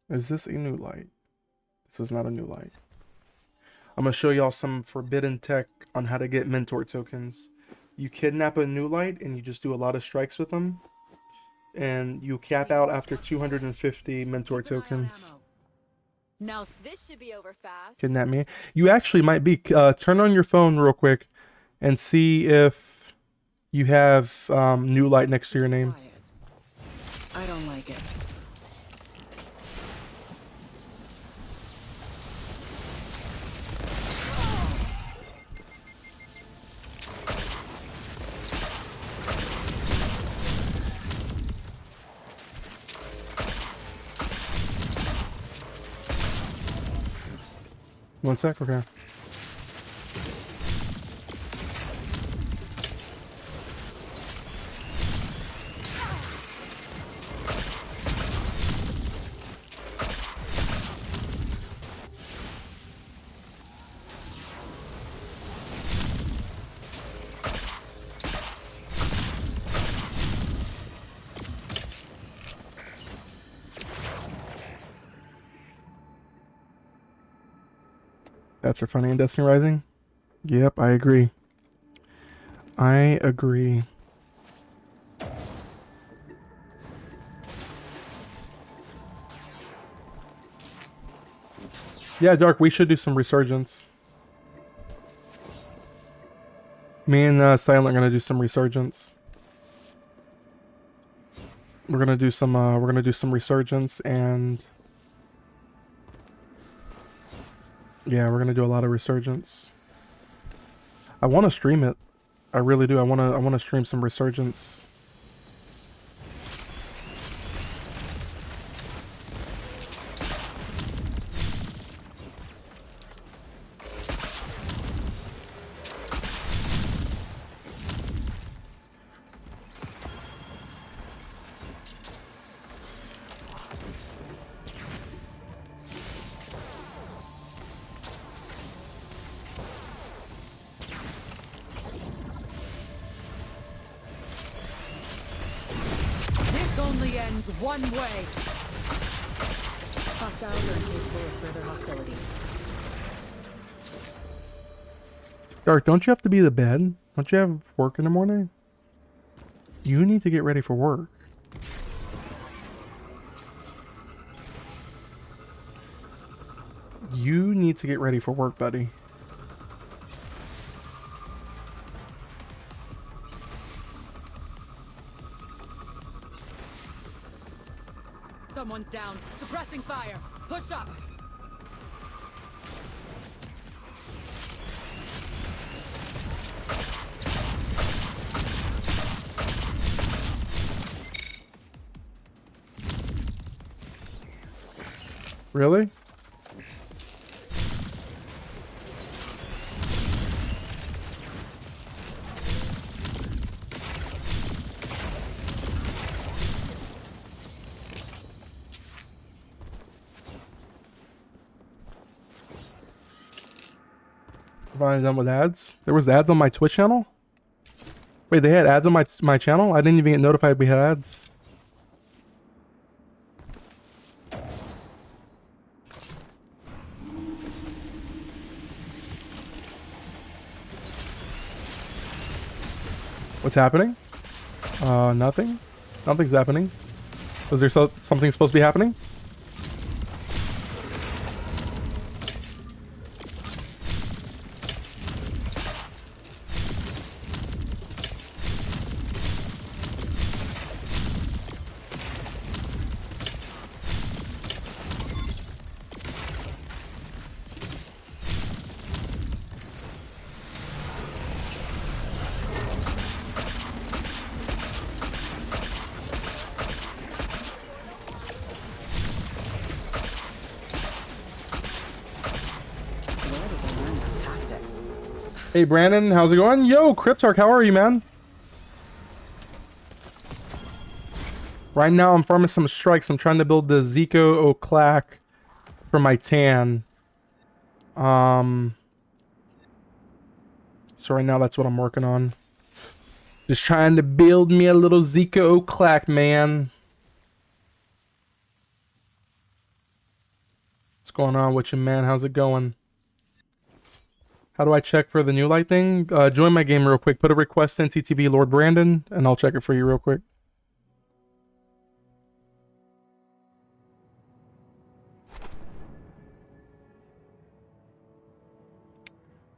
Is this a new light? This is not a new light. I'm gonna show y'all some forbidden tech on how to get mentor tokens. You kidnap a new light and you just do a lot of strikes with them. And you cap out after 250 mentor tokens. Now This should be over fast. Kidnap me. You actually might be. Turn on your phone real quick and see if you have new light next to your name. I don't like it. One sec, okay. That's for funny in Destiny Rising? Yep, I agree. I agree. Yeah, Dark, we should do some Resurgence. Me and Silent are gonna do some Resurgence. We're gonna do some Resurgence, and yeah, we're gonna do a lot of Resurgence. I want to stream it. I really do. I want to stream some Resurgence. Only ends one way. Hostiles are incapable of further hostilities. Dark, don't you have to be to bed? Don't you have work in the morning? You need to get ready for work. You need to get ready for work, buddy. Someone's down. Suppressing fire. Push up. Really? Finally done with ads. There was ads on my Twitch channel? Wait, they had ads on my channel? I didn't even get notified we had ads. What's happening? Nothing. Nothing's happening. Was there something supposed to be happening? Hey Brandon, how's it going? Yo, Cryptarch, how are you, man? Right now I'm farming some strikes. I'm trying to build the Zico O'Clack for my tan. So right now that's what I'm working on. Just trying to build me a little Zico O'Clack, man. What's going on with you, man? How's it going? How do I check for the new light thing? Join my game real quick. Put a request in TTV Lord Brandon, and I'll check it for you real quick.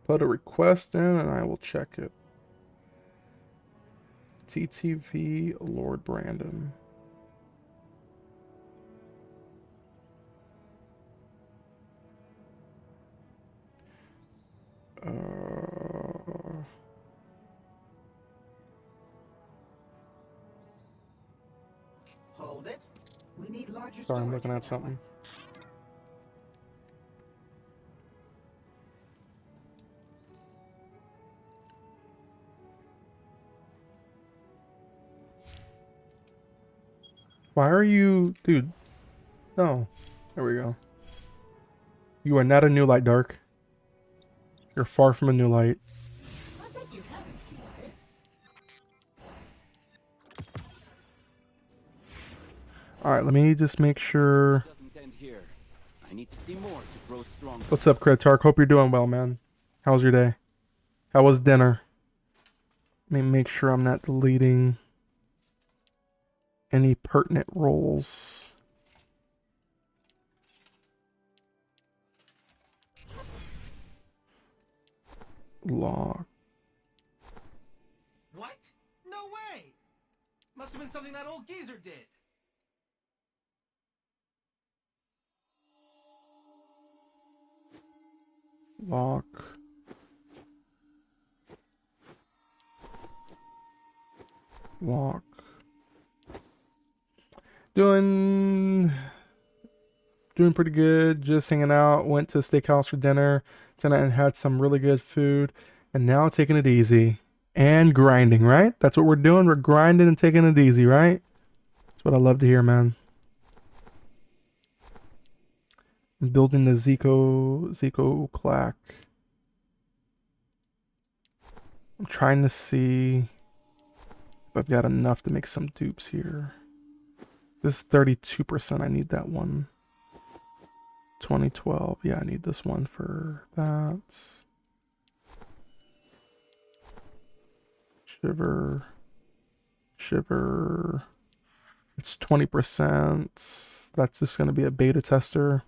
Put a request in, and I will check it. TTV Lord Brandon. Hold it. We need larger Sorry, I'm storage looking for at that something. one. Why are you... Dude. No. There we go. You are not a new light, Dark. You're far from a new light. I bet you haven't seen this. Alright, let me just make sure... Doesn't end here. I need to see more to grow stronger. What's up, Cryptarch? Hope you're doing well, man. How's your day? How was dinner? Let me make sure I'm not deleting any pertinent roles. Log. What? No way! Must have been something that old geezer did. Lock. Lock. Doing pretty good. Just hanging out. Went to a steakhouse for dinner tonight and had some really good food. And now taking it easy. And grinding, right? That's what we're doing. We're grinding and taking it easy, right? That's what I love to hear, man. I'm building the Zico clack. I'm trying to see if I've got enough to make some dupes here. This is 32%. I need that one. 2012. Yeah, I need this one for that. Shiver. Shiver. It's 20%. That's just going to be a beta tester.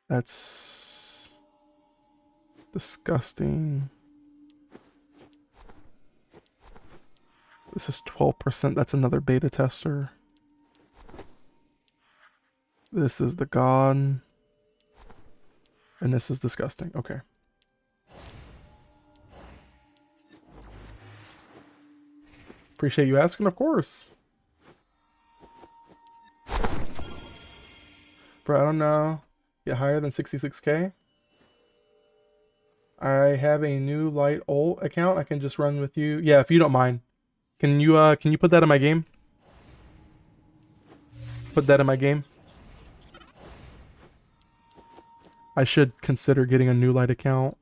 That's disgusting. This is 12%. That's another beta tester. This is the god. And this is disgusting. Okay. Appreciate you asking, of course. Bro, I don't know. Get higher than 66k. I have a new light ult account. I can just run with you. Yeah, if you don't mind. Can you put that in my game? Put that in my game. I should consider getting a new light account.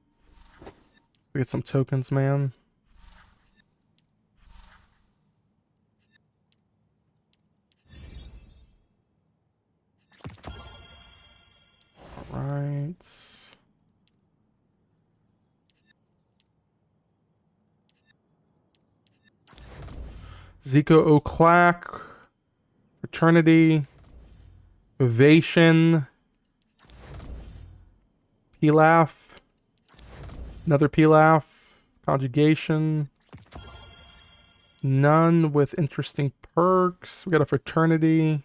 Get some tokens, man. Alright. Zico O'Clack. Fraternity. Ovation. Pilaf. Another Pilaf. Conjugation. None with interesting perks. We got a fraternity.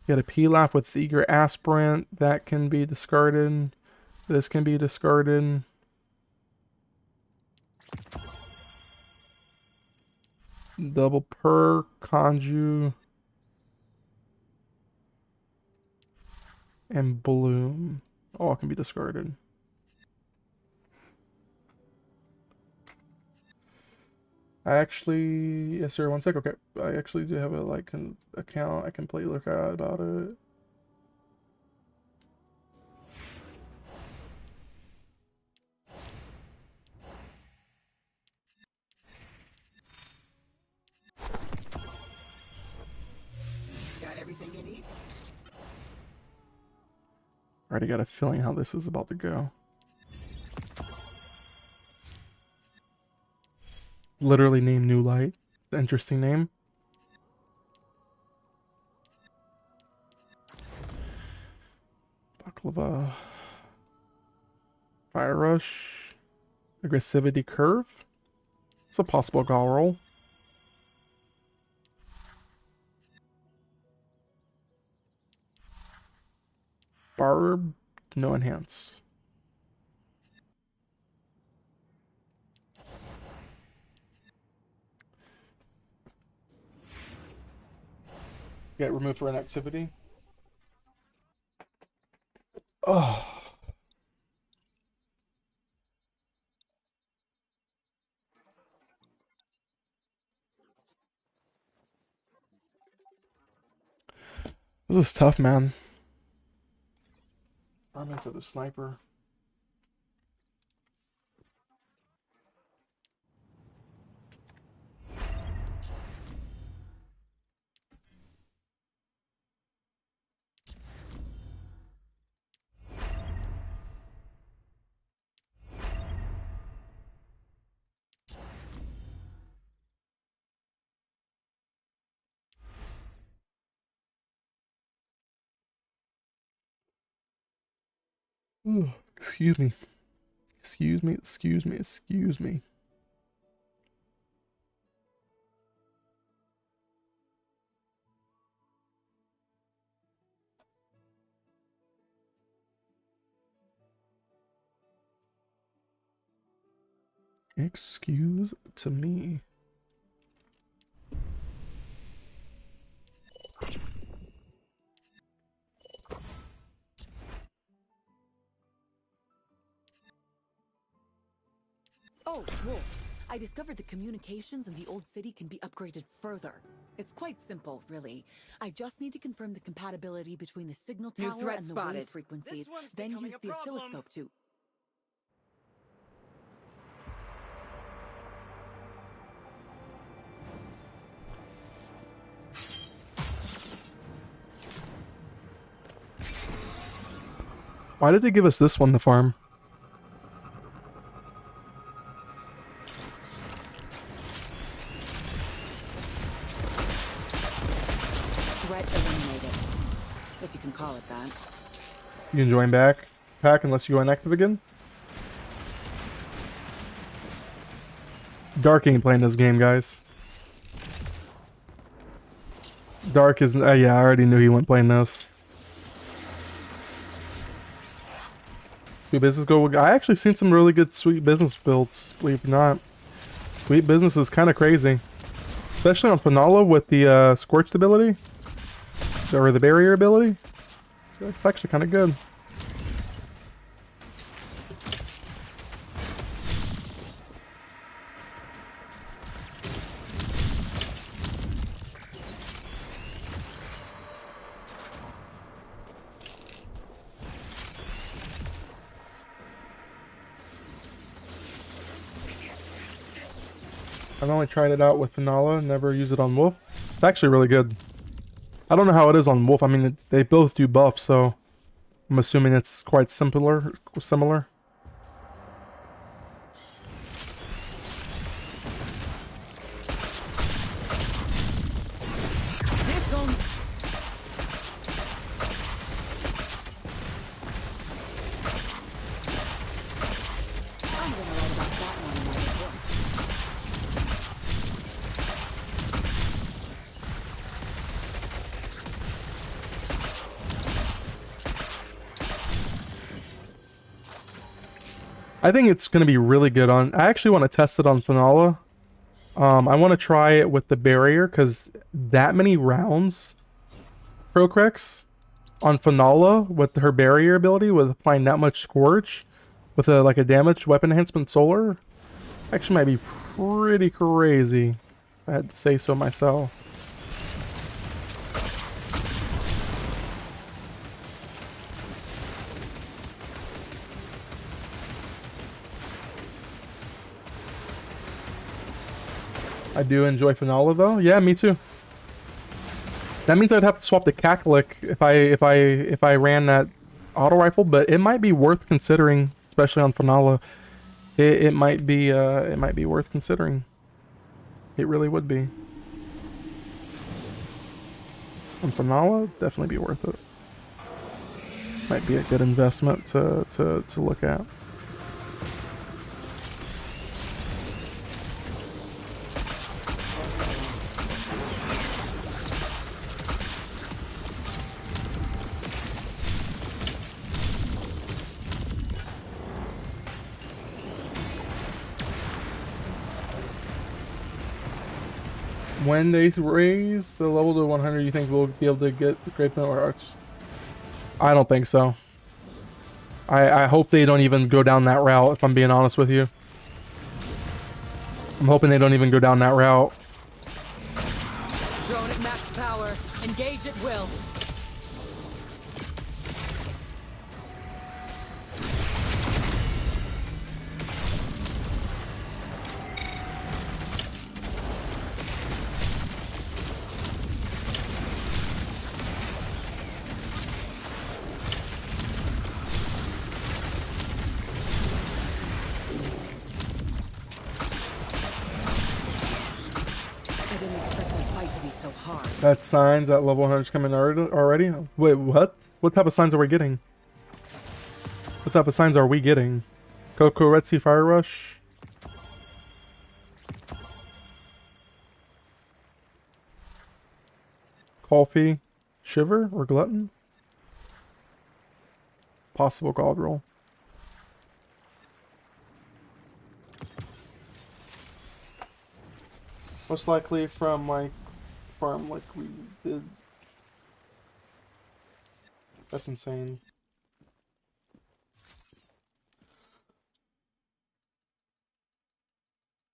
We got a Pilaf with eager aspirant. That can be discarded. This can be discarded. Double per conju and bloom. All can be discarded. I actually, yes sir, one sec. Okay, I actually do have a like an account. I can play look at about it. Got everything you need? Already got a feeling how this is about to go. Literally named New Light. Interesting name. Baklava. Fire Rush. Aggressivity Curve. It's a possible gall roll. Barb. No enhance. Get removed for inactivity. Oh. This is tough, man. I'm in for the sniper. Ooh, excuse me. Excuse me, excuse me, excuse me. Excuse to me. Oh, Wolf. I discovered the communications in the old city can be upgraded further. It's quite simple, really. I just need to confirm the compatibility between the signal New tower threat and the spotted. wave frequencies, This one's then becoming use a the problem. oscilloscope to... Why did they give us this one to farm? Threat eliminated. If you can call it that. You can join back pack unless you go inactive again. Dark ain't playing this game, guys. Dark is yeah, I already knew he wasn't playing this. Sweet business go. I actually seen some really good sweet business builds, believe it or not. Sweet business is kind of crazy. Especially on Fanala with the scorched ability. Or the barrier ability. It's actually kind of good. I've only tried it out with Fanala, never use it on Wolf. It's actually really good. I don't know how it is on Wolf. I mean, they both do buff, so I'm assuming it's quite similar. This one... I'm gonna write about that one in my report. I think it's going to be really good on... I actually want to test it on Fanala. I want to try it with the barrier because that many rounds, Procrex, on Finala with her barrier ability, with applying that much Scorch, with a like a damage weapon enhancement solar, actually might be pretty crazy. If I had to say so myself. I do enjoy Finala though. Yeah, me too. That means I'd have to swap the Catholic if I ran that auto rifle, but it might be worth considering, especially on Finala. It might be worth considering. It really would be. On Finala, definitely be worth it. Might be a good investment to look at. When they raise the level to 100, you think we'll be able to get the Great Power Arch? I don't think so. I hope they don't even go down that route, if I'm being honest with you. I'm hoping they don't even go down that route. Drone at max power. Engage at will. That signs that level 100 is coming already? Wait, what? What type of signs are we getting? What type of signs are we getting? Coco, Red Sea, Fire Rush? Coffee, Shiver, or Glutton? Possible God Roll. Most likely from like farm like we did. That's insane.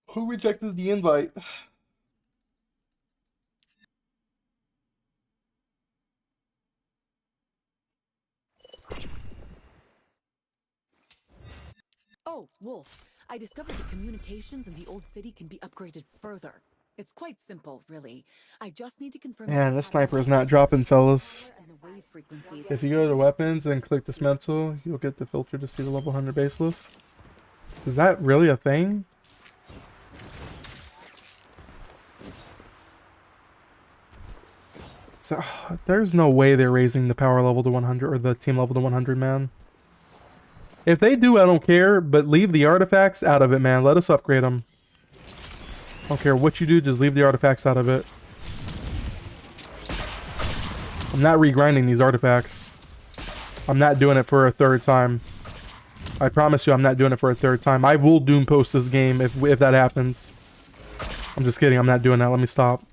Who rejected the invite? Oh, Wolf. I discovered the communications in the old city can be upgraded further. It's quite simple, really. I just need to confirm. Man, this sniper is not dropping, fellas. If you go to weapons and click dismantle, you'll get the filter to see the level 100 base list. Is that really a thing? So, there's no way they're raising the power level to 100 or the team level to 100, man. If they do, I don't care, but leave the artifacts out of it, man. Let us upgrade them. I don't care what you do, just leave the artifacts out of it. I'm not regrinding these artifacts. I'm not doing it for a third time. I promise you I'm not doing it for a third time. I will doom post this game if that happens. I'm just kidding, I'm not doing that. Let me stop.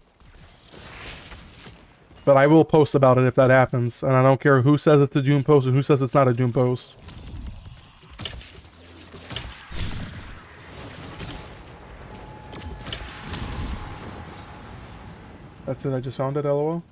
But I will post about it if that happens. And I don't care who says it's a doom post and who says it's not a doom post. That's it, I just found it, lol.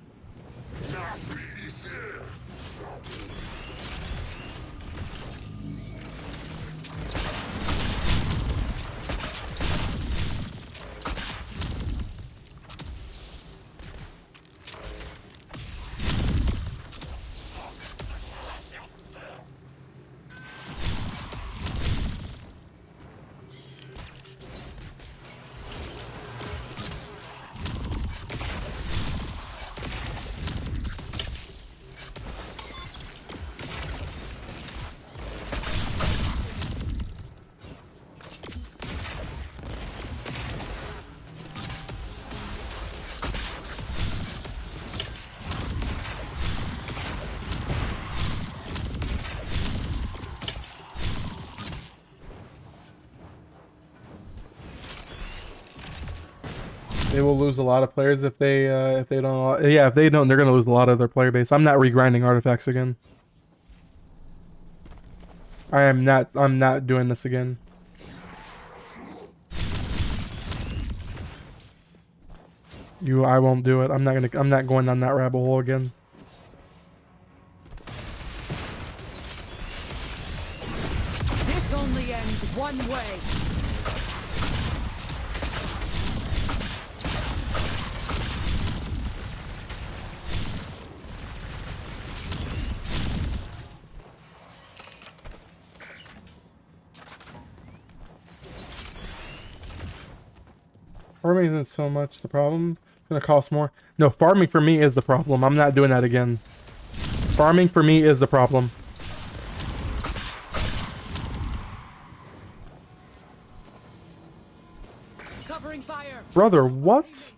They will lose a lot of players if they don't. Yeah, if they don't, they're gonna lose a lot of their player base. I'm not regrinding artifacts again. I am not. I'm not doing this again. I won't do it. I'm not gonna. I'm not going down that rabbit hole again. This only ends one way. Farming isn't so much the problem. It's gonna cost more. No, farming for me is the problem. I'm not doing that again. Farming for me is the problem. Covering fire. Brother, what?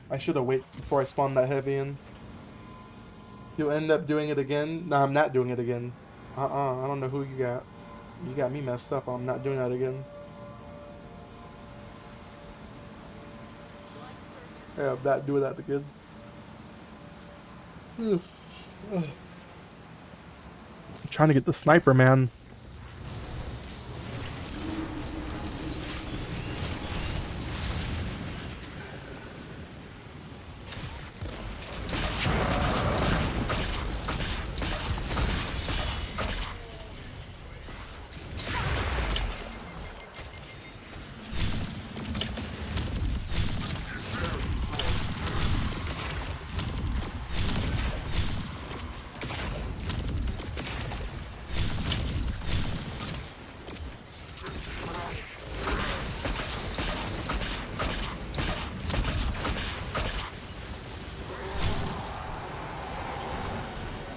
I should have waited before I spawned that heavy in. You'll end up doing it again? No, I'm not doing it again. I don't know who you got. You got me messed up. I'm not doing that again. Yeah, do that again. I'm trying to get the sniper, man.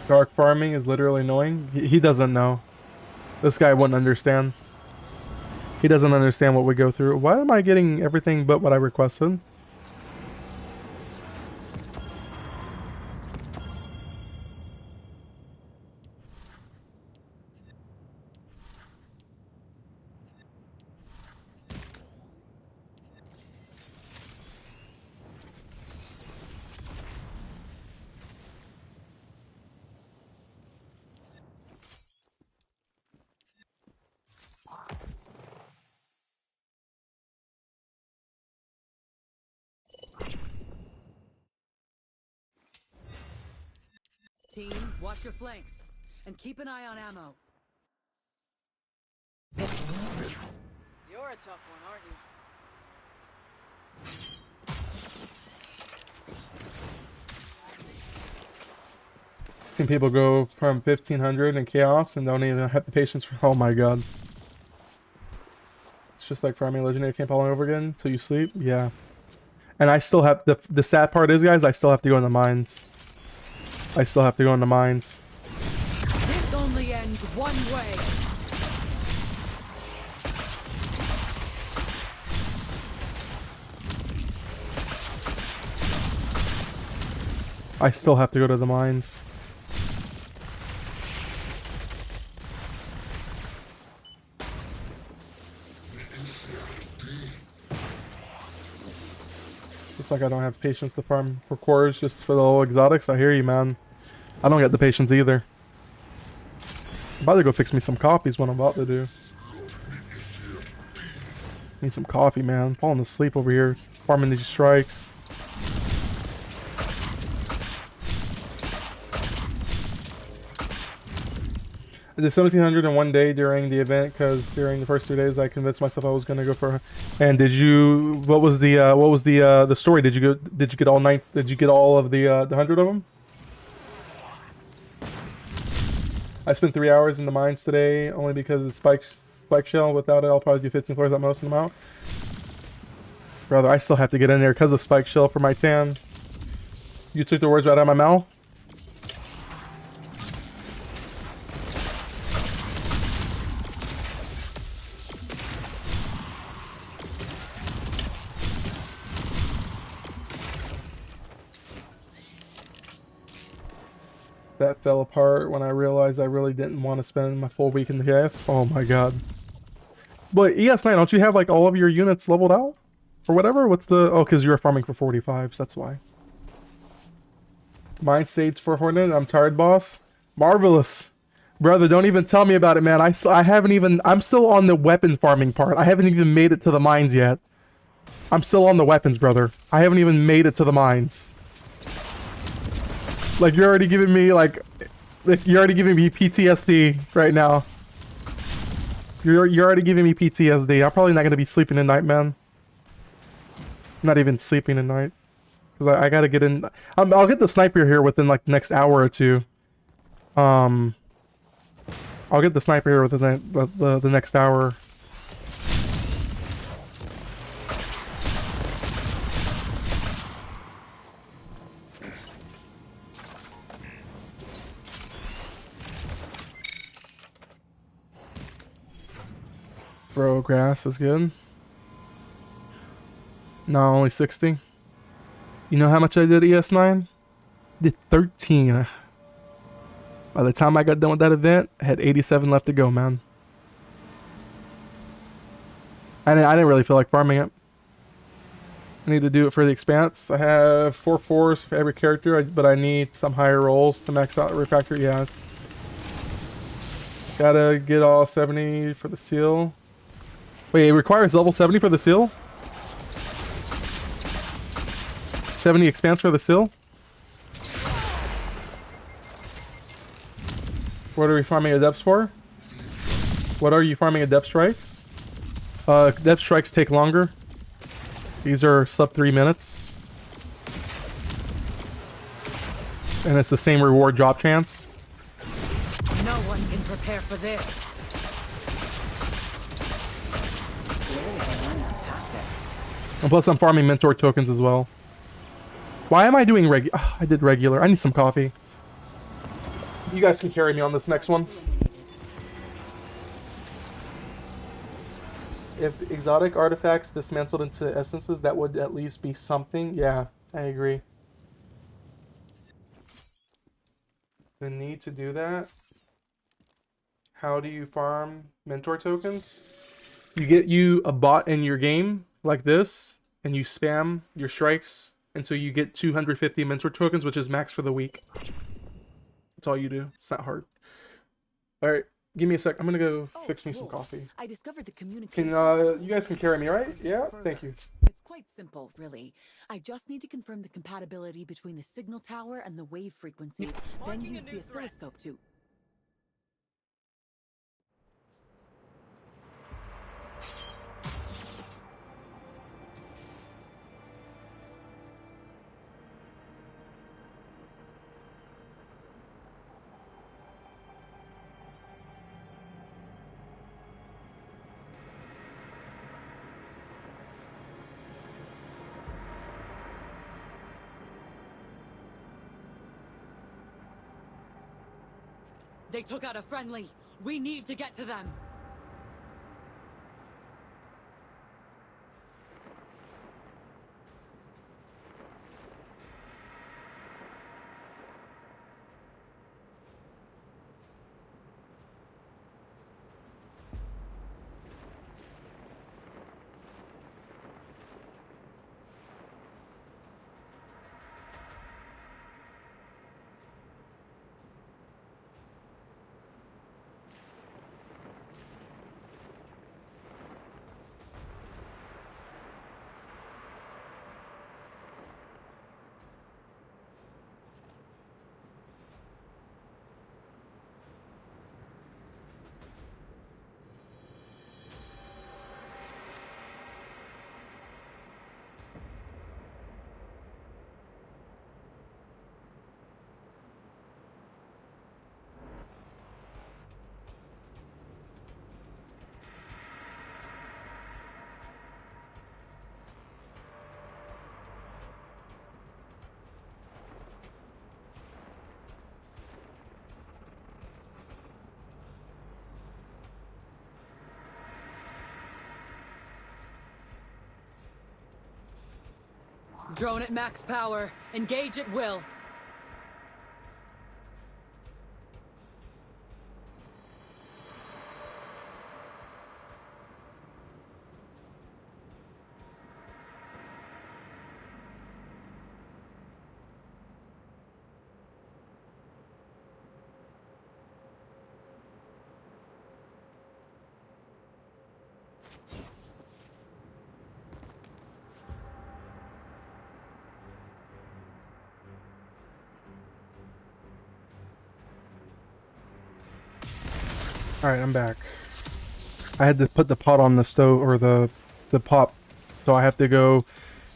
Dark farming is literally annoying. He doesn't know. This guy wouldn't understand. He doesn't understand what we go through. Why am I getting everything but what I requested? Team, watch your flanks. And keep an eye on ammo. You're a tough one, aren't you? Seen people go from 1500 in chaos and don't even have the patience for. Oh my god. It's just like farming legendary camp all over again till you sleep. Yeah. And I still have the sad part is, guys, I still have to go in the mines. I still have to go in the mines. This only ends one way. I still have to go to the mines. Just like I don't have patience to farm for cores just for the little exotics. I hear you, man. I don't get the patience either. I'm about to go fix me some coffee is what I'm about to do. Need some coffee, man. I'm falling asleep over here farming these strikes. I did 1700 in one day during the event because during the first 2 days I convinced myself I was gonna go for. And did you? What was the story? Did you go? Did you get all nine? Did you get all of the 100 of them? I spent 3 hours in the mines today only because it's spike shell. Without it, I'll probably do 15 floors at most in the amount. Brother, I still have to get in there because of spike shell for my tan. You took the words right out of my mouth. That fell apart when I realized I really didn't want to spend my full week in the gas. Oh my god. But ES9, don't you have like all of your units leveled out? Or whatever? What's the... Oh, because you're farming for 45s, that's why. Mine stage for Hornet, I'm tired, boss. Marvelous. Brother, don't even tell me about it, man. I haven't even... I'm still on the weapon farming part. I haven't even made it to the mines yet. I'm still on the weapons, brother. I haven't even made it to the mines. Like, you're already giving me, like... You're already giving me PTSD right now. You're already giving me PTSD. I'm probably not going to be sleeping tonight, man. Not even sleeping tonight. Because I gotta get in... I'll get the sniper here within, like, the next hour or two. I'll get the sniper here within the next hour. Bro, grass is good. No, only 60. You know how much I did ES9? Did 13. By the time I got done with that event, I had 87 left to go, man. I didn't really feel like farming it. I need to do it for the expanse. I have 4 4s for every character, but I need some higher rolls to max out refractor. Yeah. Gotta get all 70 for the seal. Wait, it requires level 70 for the seal? 70 expanse for the seal? What are we farming adept for? What are you farming adept strikes? Adept strikes take longer. These are sub 3 minutes. And it's the same reward drop chance. No one can prepare for this. And plus I'm farming mentor tokens as well. Why am I doing regular? I did regular. I need some coffee. You guys can carry me on this next one. If exotic artifacts dismantled into essences, that would at least be something. Yeah, I agree. The need to do that. How do you farm mentor tokens? You get you a bot in your game like this, and you spam your strikes until you get 250 mentor tokens, which is max for the week. That's all you do. It's not hard. All right, give me a sec. I'm gonna go fix me some coffee. I discovered the communication. You guys can carry me, right? Yeah, thank you. It's quite simple, really. I just need to confirm the compatibility between the signal tower and the wave frequencies, then use the oscilloscope to... They took out a friendly. We need to get to them. Drone at max power. Engage at will. Alright, I'm back. I had to put the pot on the stove, or the pot, so I have to go,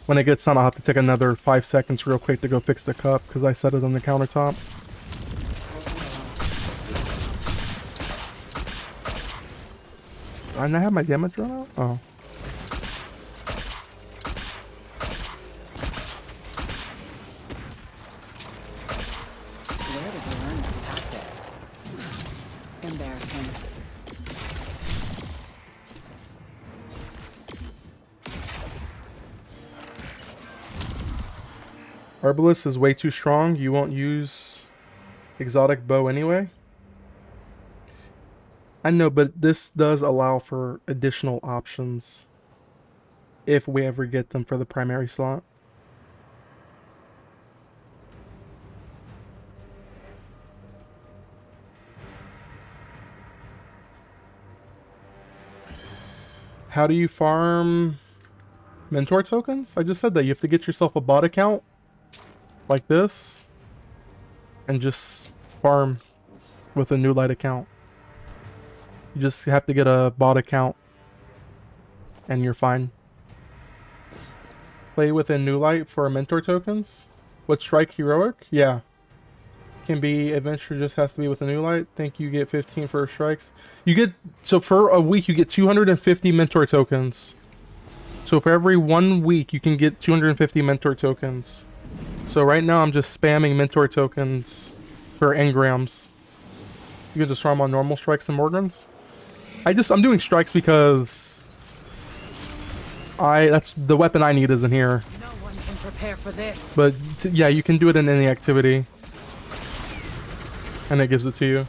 when it gets done, I'll have to take another 5 seconds real quick to go fix the cup, because I set it on the countertop. Did I not have my damage run out? Oh. Where did you learn to practice? Embarrassing. Arbalest is way too strong. You won't use exotic bow anyway. I know, but this does allow for additional options if we ever get them for the primary slot. How do you farm mentor tokens? I just said that. You have to get yourself a bot account like this and just farm with a new light account. You just have to get a bot account and you're fine. Play with a new light for mentor tokens. What, strike heroic? Yeah. Can be adventure, just has to be with a new light. Think you get 15 for strikes. You get, so for a week you get 250 mentor tokens. So for every 1 week you can get 250 mentor tokens. So right now I'm just spamming mentor tokens for engrams. You can just farm on normal strikes and Morgans. I'm doing strikes because that's the weapon I need isn't here. No one can prepare for this. But yeah, you can do it in any activity. And it gives it to you.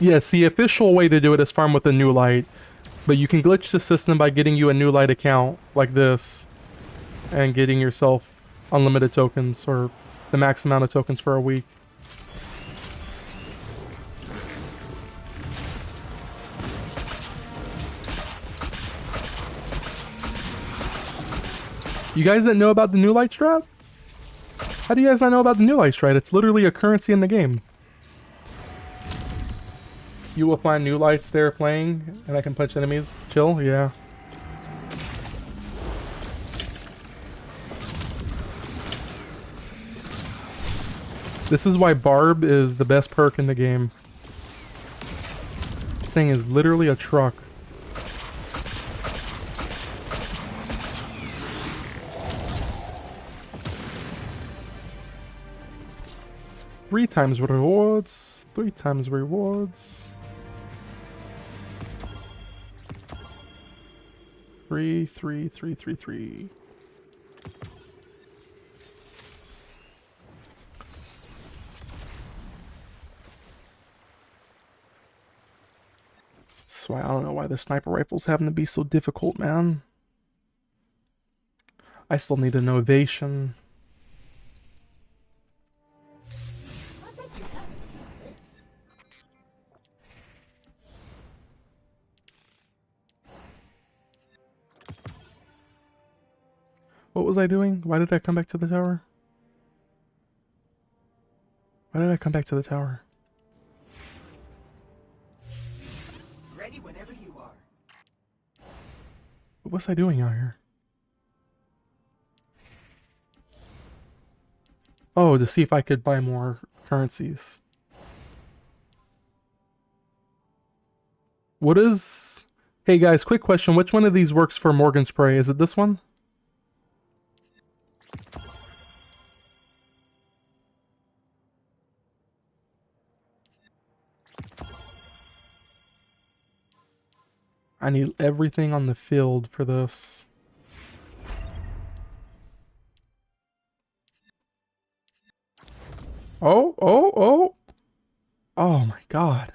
Yes, the official way to do it is farm with a new light. But you can glitch the system by getting you a new light account like this. And getting yourself unlimited tokens or the max amount of tokens for a week. You guys didn't know about the new light strat? How do you guys not know about the new light strat? It's literally a currency in the game. You will find new lights there playing, and I can punch enemies. Chill, yeah. This is why Barb is the best perk in the game. This thing is literally a truck. Three times rewards. 3 times rewards. 3, 3, 3, 3, 3. That's why I don't know why the sniper rifle's having to be so difficult, man. I still need an ovation. What was I doing? Why did I come back to the tower? Why did I come back to the tower? Ready whenever you are. What was I doing out here? Oh, to see if I could buy more currencies. What is... Hey guys, quick question. Which one of these works for Morgan Spray? Is it this one? I need everything on the field for this. Oh, oh, oh. Oh my god.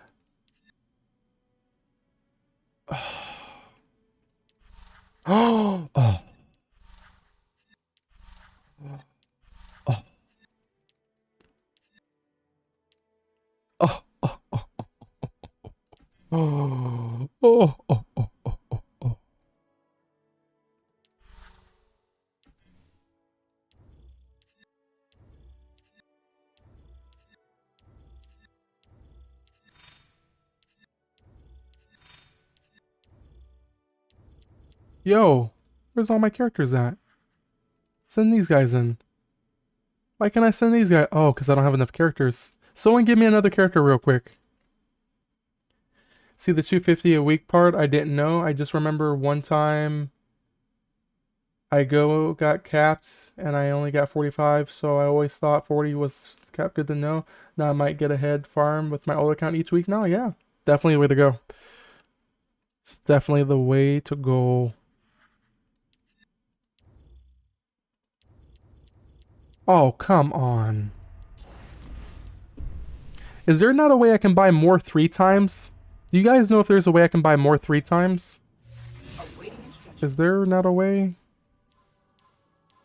Oh, oh. Oh. Oh, oh, oh, oh, oh, oh, oh, oh, oh, oh, oh. Yo, where's all my characters at? Send these guys in. Why can't I send these guys? Oh, because I don't have enough characters. Someone give me another character real quick. See the 250 a week part? I didn't know. I just remember one time I got capped and I only got 45, so I always thought 40 was capped. Good to know. Now I might get a head farm with my old account each week. No, yeah. Definitely the way to go. It's definitely the way to go. Oh, come on. Is there not a way I can buy more 3 times? Do you guys know if there's a way I can buy more 3 times? Is there not a way?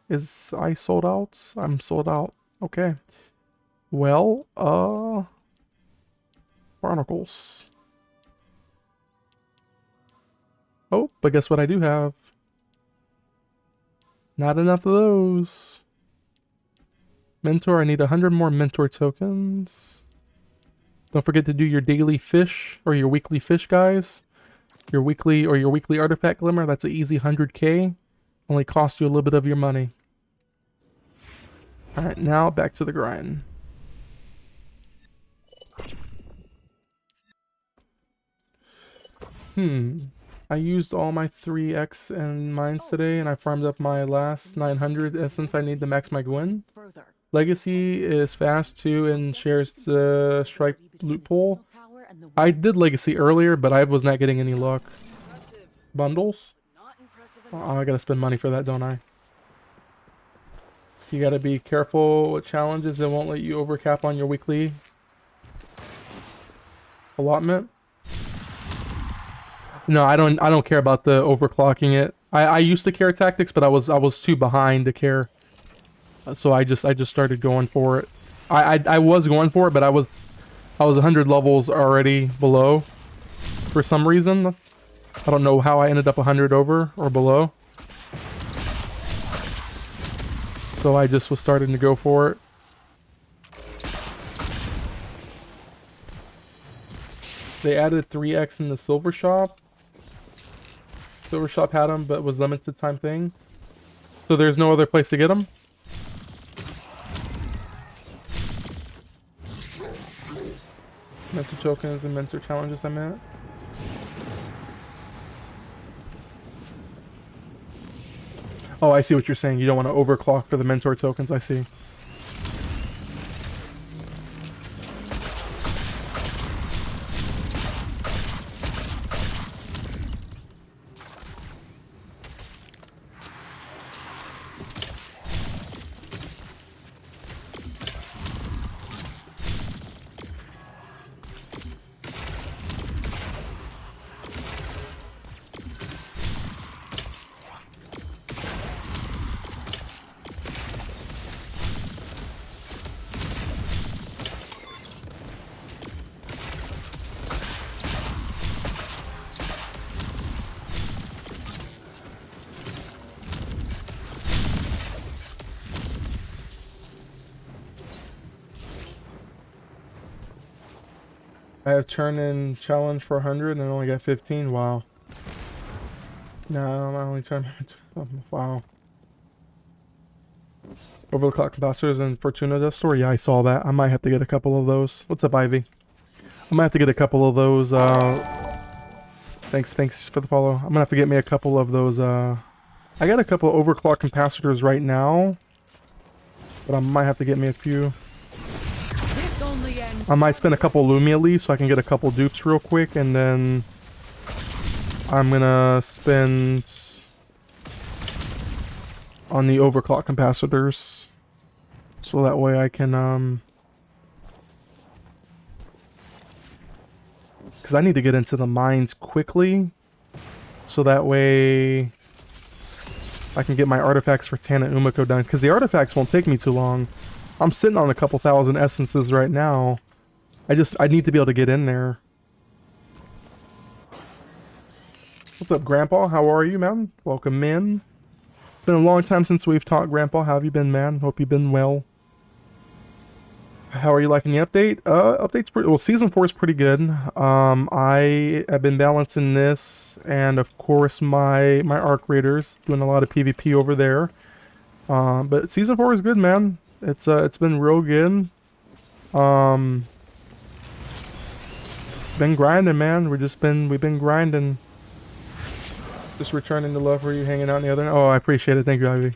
Is I sold out? I'm sold out. Okay. Well, Barnacles. Oh, but guess what I do have? Not enough of those. Mentor, I need 100 more mentor tokens. Don't forget to do your daily fish or your weekly fish, guys. Your weekly artifact glimmer. That's an easy 100k. Only cost you a little bit of your money. Alright, now back to the grind. I used all my 3x and mines today, and I farmed up my last 900 essence I need to max my Gwyn. Legacy is fast too and shares the strike loophole. I did Legacy earlier, but I was not getting any luck. Bundles? Oh, I gotta spend money for that, don't I? You gotta be careful with challenges that won't let you overcap on your weekly allotment. No, I don't care about the overclocking it. I used to care tactics, but I was too behind to care. So I just started going for it. I was going for it, but I was 100 levels already below for some reason. I don't know how I ended up 100 over or below. So I just was starting to go for it. They added 3x in the silver shop. Silver shop had them, but was limited time thing. So there's no other place to get them. Mentor tokens and mentor challenges I meant. Oh, I see what you're saying. You don't want to overclock for the mentor tokens. I see. I have turn in challenge for 100 and I only got 15. Wow. No, I only turned. Wow. Over the clock capacitors and Fortuna Death Store. Yeah, I saw that. I might have to get a couple of those. What's up, Ivy? I might have to get a couple of those. Thanks for the follow. I'm gonna have to get me a couple of those. I got a couple of overclock capacitors right now, but I might have to get me a few. I might spend a couple Lumia leaves so I can get a couple dupes real quick, and then I'm gonna spend on the overclock capacitors so that way I can because I need to get into the mines quickly so that way I can get my artifacts for Tan and Umiko done, because the artifacts won't take me too long. I'm sitting on a couple thousand essences right now. I need to be able to get in there. What's up, Grandpa? How are you, man? Welcome in. Been a long time since we've talked, Grandpa. How have you been, man? Hope you've been well. How are you liking the update? Update's pretty well. Season 4 is pretty good. I have been balancing this, and of course my arc raiders, doing a lot of PvP over there. But season 4 is good, man. It's been real good. Um, been grinding, man. We've been grinding. Just returning to love for you, hanging out in the other. Oh, I appreciate it. Thank you, Ivy.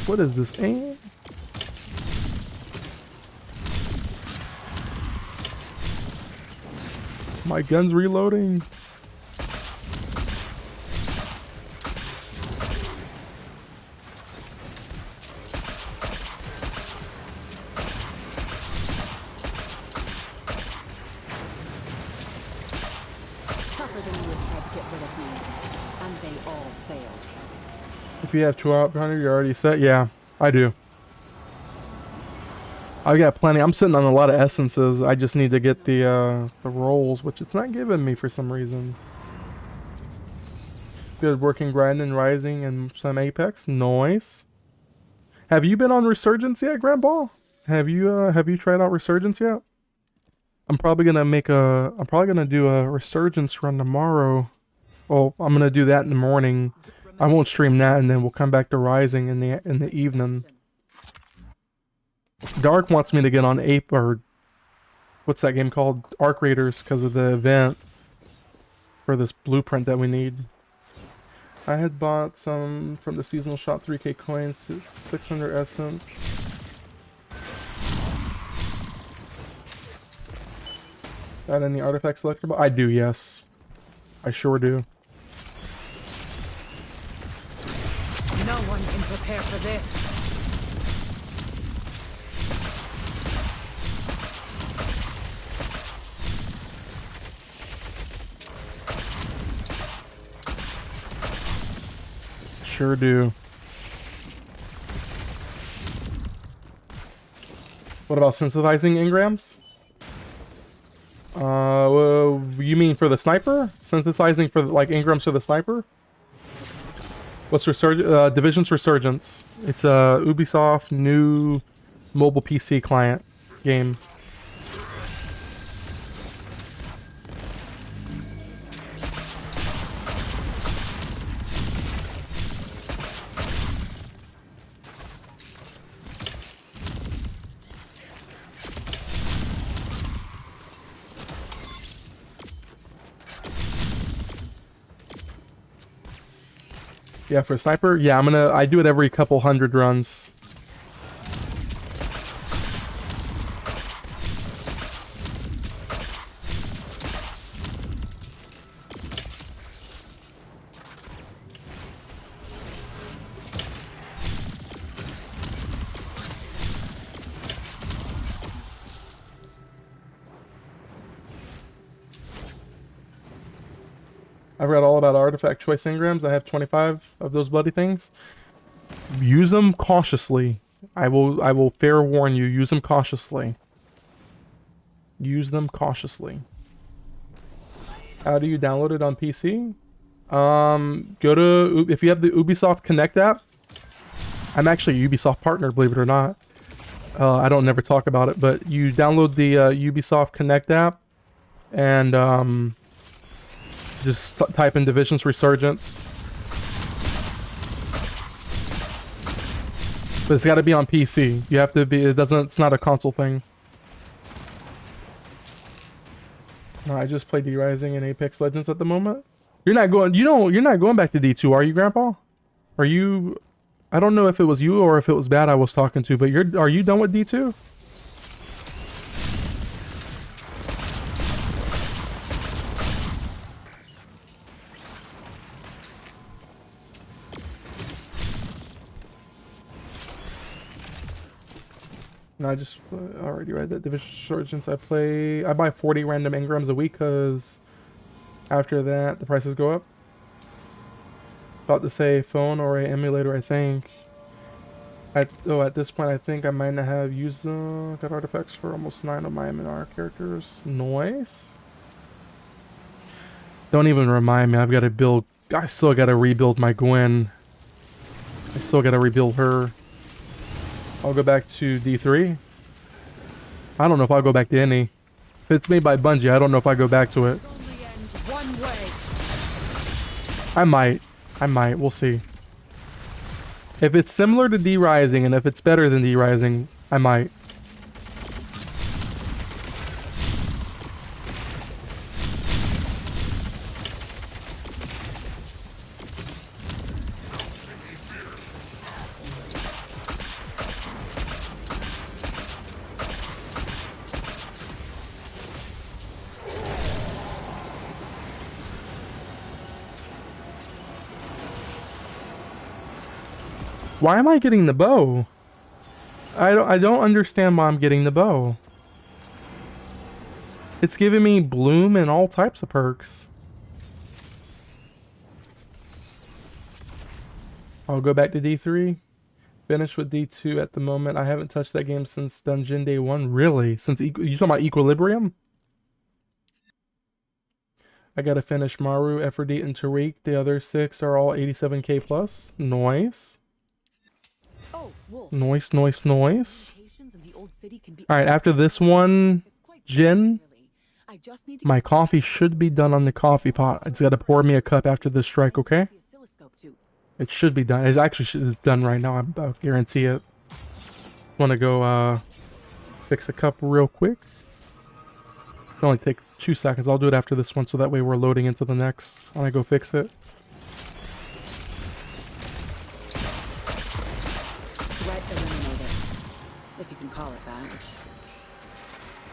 What is this aim? My gun's reloading. Tougher than you would have to get rid of me, and they all failed. If you have 2 out behind you, you're already set. Yeah, I do. I got plenty. I'm sitting on a lot of essences. I just need to get the rolls, which it's not giving me for some reason. Good working, grinding, rising, and some Apex. Nice. Have you been on Resurgence yet, Grandpa? Have you tried out Resurgence yet? I'm probably gonna do a Resurgence run tomorrow. Well, I'm gonna do that in the morning. I won't stream that, and then we'll come back to Rising in the evening. Dark wants me to get on Ape, or what's that game called? Arc Raiders, because of the event for this blueprint that we need. I had bought some from the seasonal shop, 3k coins, 600 essence. Got any artifact selectable? I do, yes. I sure do. No one can prepare for this. Sure do. What about synthesizing engrams? Well, you mean for the sniper? Synthesizing for like engrams for the sniper? What's Division's Resurgence? It's a Ubisoft new mobile PC client game. Yeah, for sniper, yeah, I do it every couple hundred runs. I've read all about artifact choice engrams. I have 25 of those bloody things. Use them cautiously. I will fair warn you, use them cautiously. Use them cautiously. How do you download it on PC? Go to, if you have the Ubisoft Connect app. I'm actually a Ubisoft partner, believe it or not. I don't never talk about it, but you download the Ubisoft Connect app and just type in Division's Resurgence. But it's got to be on PC. You have to be. It's not a console thing. No, I just play D-Rising and Apex Legends at the moment. You're not going. You're not going back to D2, are you, Grandpa? Are you? I don't know if it was you or if it was Bad I was talking to, but are you done with D2? No, I just already read that Division Resurgence. I buy 40 random engrams a week because after that the prices go up. About to say phone or a emulator, I think. At this point, I think I might not have used got artifacts for almost 9 of my MNR characters. Nice. Don't even remind me. I've got to build. I still got to rebuild my Gwen. I still got to rebuild her. I'll go back to D3. I don't know if I'll go back to any. If it's made by Bungie, I don't know if I go back to it. Only ends one way. I might. I might. We'll see. If it's similar to D Rising and if it's better than D Rising, I might. Why am I getting the bow? I don't understand why I'm getting the bow. It's giving me bloom and all types of perks. I'll go back to D3. Finish with D2 at the moment. I haven't touched that game since Dungeon Day 1. Really? Since you talking about Equilibrium? I gotta finish Maru, Ephrodite, and Tariq. The other 6 are all 87k plus. Nice. Oh, Wolf. Noise. Communications in the old city can be Alright, after this one, It's quite Jin, simple, really. I just need to my coffee should be done on the coffee pot. It's gotta pour me a cup after this strike, okay? the oscilloscope too. It should be done. It actually it's done right now. I guarantee it. Wanna go, fix a cup real quick? It'll only take 2 seconds. I'll do it after this one so that way we're loading into the next when I go fix it. Threat eliminated, if you can call it that.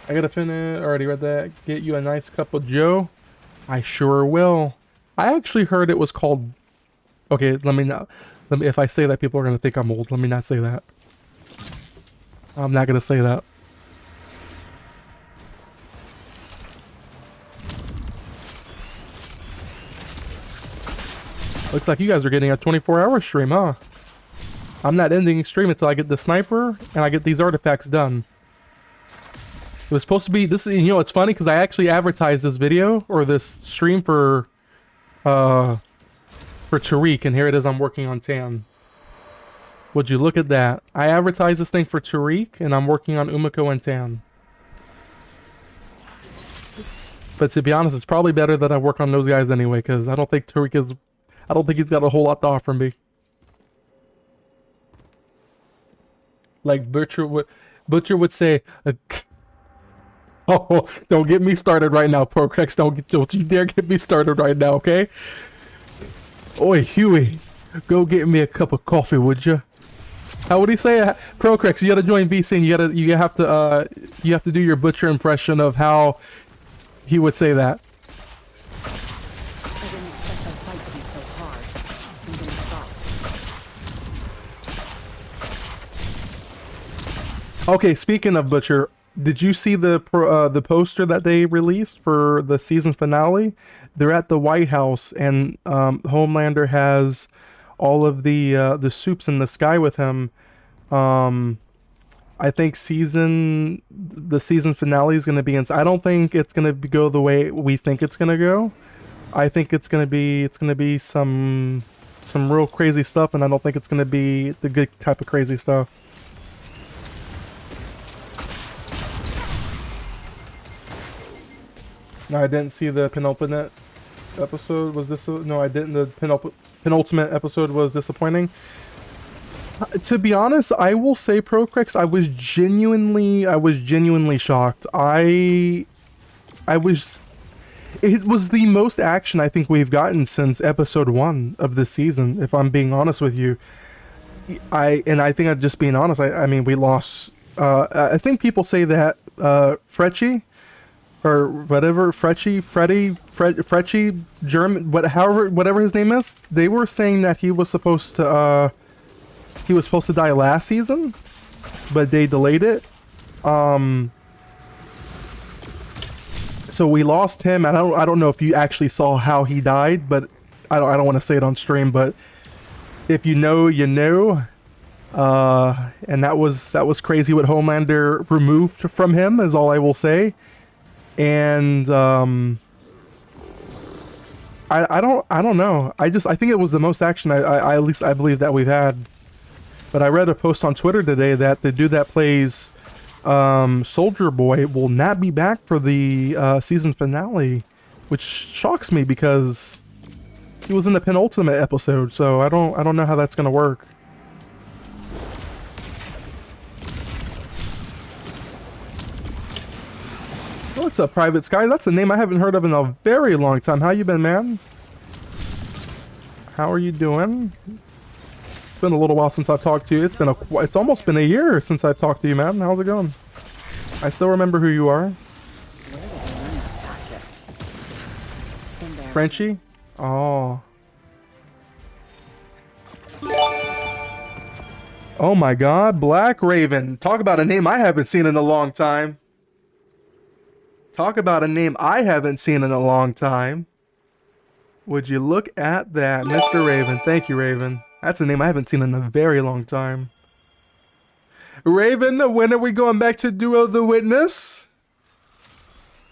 I gotta finish. Already read that. Get you a nice cup of Joe. I sure will. I actually heard it was called. Okay, let me not. If I say that, people are gonna think I'm old. Let me not say that. I'm not gonna say that. Looks like you guys are getting a 24-hour stream, huh? I'm not ending stream until I get the sniper and I get these artifacts done. It was supposed to be this. You know, it's funny because I actually advertised this video or this stream for Tariq, and here it is. I'm working on Tan. Would you look at that? I advertised this thing for Tariq, and I'm working on Umiko and Tan. But to be honest, it's probably better that I work on those guys anyway, because I don't think Tariq is. I don't think he's got a whole lot to offer me. Like Butcher would say. Oh, don't get me started right now, Procrex. Don't you dare get me started right now, okay? Oi, Huey, go get me a cup of coffee, would you? How would he say it? Procrex, you gotta join VC and you have to do your Butcher impression of how he would say that. I didn't expect that fight to be so hard. I'm gonna stop. Okay, speaking of Butcher, did you see the poster that they released for the season finale? They're at the White House, and Homelander has all of the soups in the sky with him. I think the season finale is going to be I don't think it's going to go the way we think it's going to go. I think it's going to be some real crazy stuff, and I don't think it's going to be the good type of crazy stuff. No, I didn't see the penultimate episode. Was this? No, I didn't. The penultimate episode was disappointing. To be honest, I will say, Procrex, I was genuinely shocked. It was the most action I think we've gotten since episode 1 of this season, if I'm being honest with you. I think I'm just being honest. I mean, we lost. I think people say that Fretchy, or whatever, Fretchy, German, whatever his name is, they were saying that he was supposed to die last season, but they delayed it. So we lost him. I don't know if you actually saw how he died, but I don't want to say it on stream, but if you know, you know. And that was crazy what Homelander removed from him, is all I will say. And I don't know. I think it was the most action I at least I believe that we've had. But I read a post on Twitter today that the dude that plays Soldier Boy will not be back for the season finale, which shocks me because he was in the penultimate episode. So I don't know how that's gonna work. What's up, Private Sky? That's a name I haven't heard of in a very long time. How you been, man? How are you doing? It's been a little while since I've talked to you. It's almost been a year since I've talked to you, man. How's it going? I still remember who you are. Frenchie? Oh. Oh my god, Black Raven. Talk about a name I haven't seen in a long time. Talk about a name I haven't seen in a long time. Would you look at that, Mr. Raven? Thank you, Raven. That's a name I haven't seen in a very long time. Raven, when are we going back to Duo the Witness?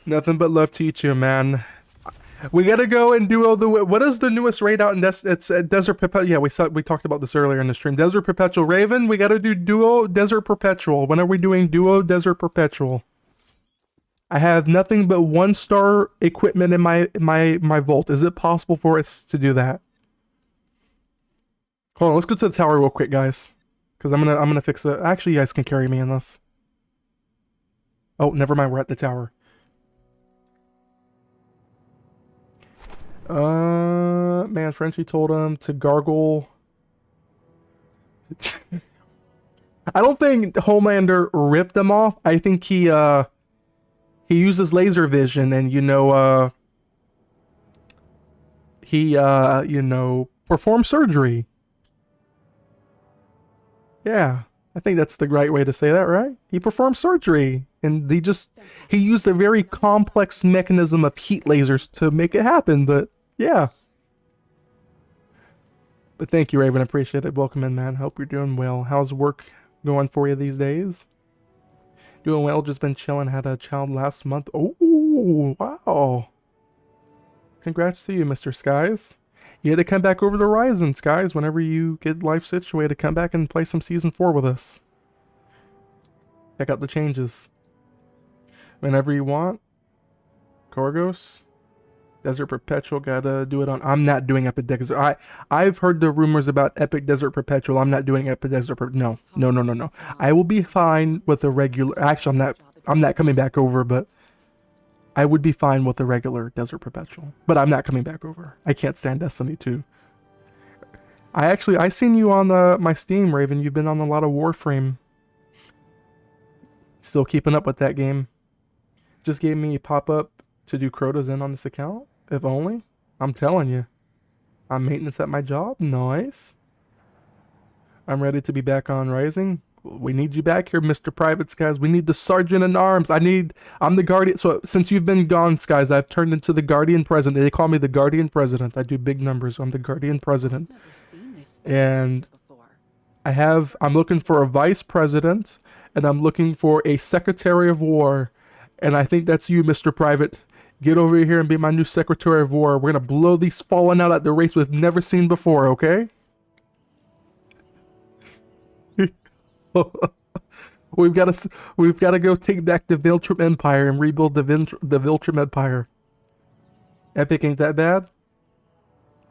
Nothing but love to you too, man. We gotta go and Duo the Witness. What is the newest raid out in it's Desert Perpetual? Yeah, we talked about this earlier in the stream. Desert Perpetual. Raven, we gotta do Duo Desert Perpetual. When are we doing Duo Desert Perpetual? I have nothing but 1-star equipment in my vault. Is it possible for us to do that? Hold on, let's go to the tower real quick, guys. Because I'm gonna fix it. Actually, you guys can carry me in this. Oh, never mind, we're at the tower. Man, Frenchie told him to gargle. I don't think Homelander ripped them off. I think he uses laser vision and, you know, he performed surgery. Yeah, I think that's the right way to say that, right? He performed surgery and he used a very complex mechanism of heat lasers to make it happen, but yeah. But thank you, Raven. I appreciate it. Welcome in, man. Hope you're doing well. How's work going for you these days? Doing well. Just been chilling. Had a child last month. Oh, wow. Congrats to you, Mr. Skies. You had to come back over to Horizon, Skies, whenever you get life situated. Come back and play some Season 4 with us. Check out the changes. Whenever you want. Corgos. Desert Perpetual, gotta do it on. I'm not doing Epic Desert. I've heard the rumors about Epic Desert Perpetual. I'm not doing Epic Desert. No. I will be fine with a regular. Actually, I'm not coming back over, but I would be fine with a regular Desert Perpetual. But I'm not coming back over. I can't stand Destiny 2. I seen you on my Steam, Raven. You've been on a lot of Warframe. Still keeping up with that game. Just gave me a pop-up to do Crota's in on this account. If only. I'm telling you. I'm maintenance at my job. Nice. I'm ready to be back on Rising. We need you back here, Mr. Private Skies. We need the Sergeant in Arms. I'm the Guardian. So since you've been gone, Skies, I've turned into the Guardian President. They call me the Guardian President. I do big numbers. So I'm the Guardian President. And I'm looking for a Vice President. And I'm looking for a Secretary of War. And I think that's you, Mr. Private. Get over here and be my new Secretary of War. We're going to blow these Fallen out at the race we've never seen before, okay? We've got to go take back the Viltrum Empire and rebuild the Viltrum Empire. Epic ain't that bad?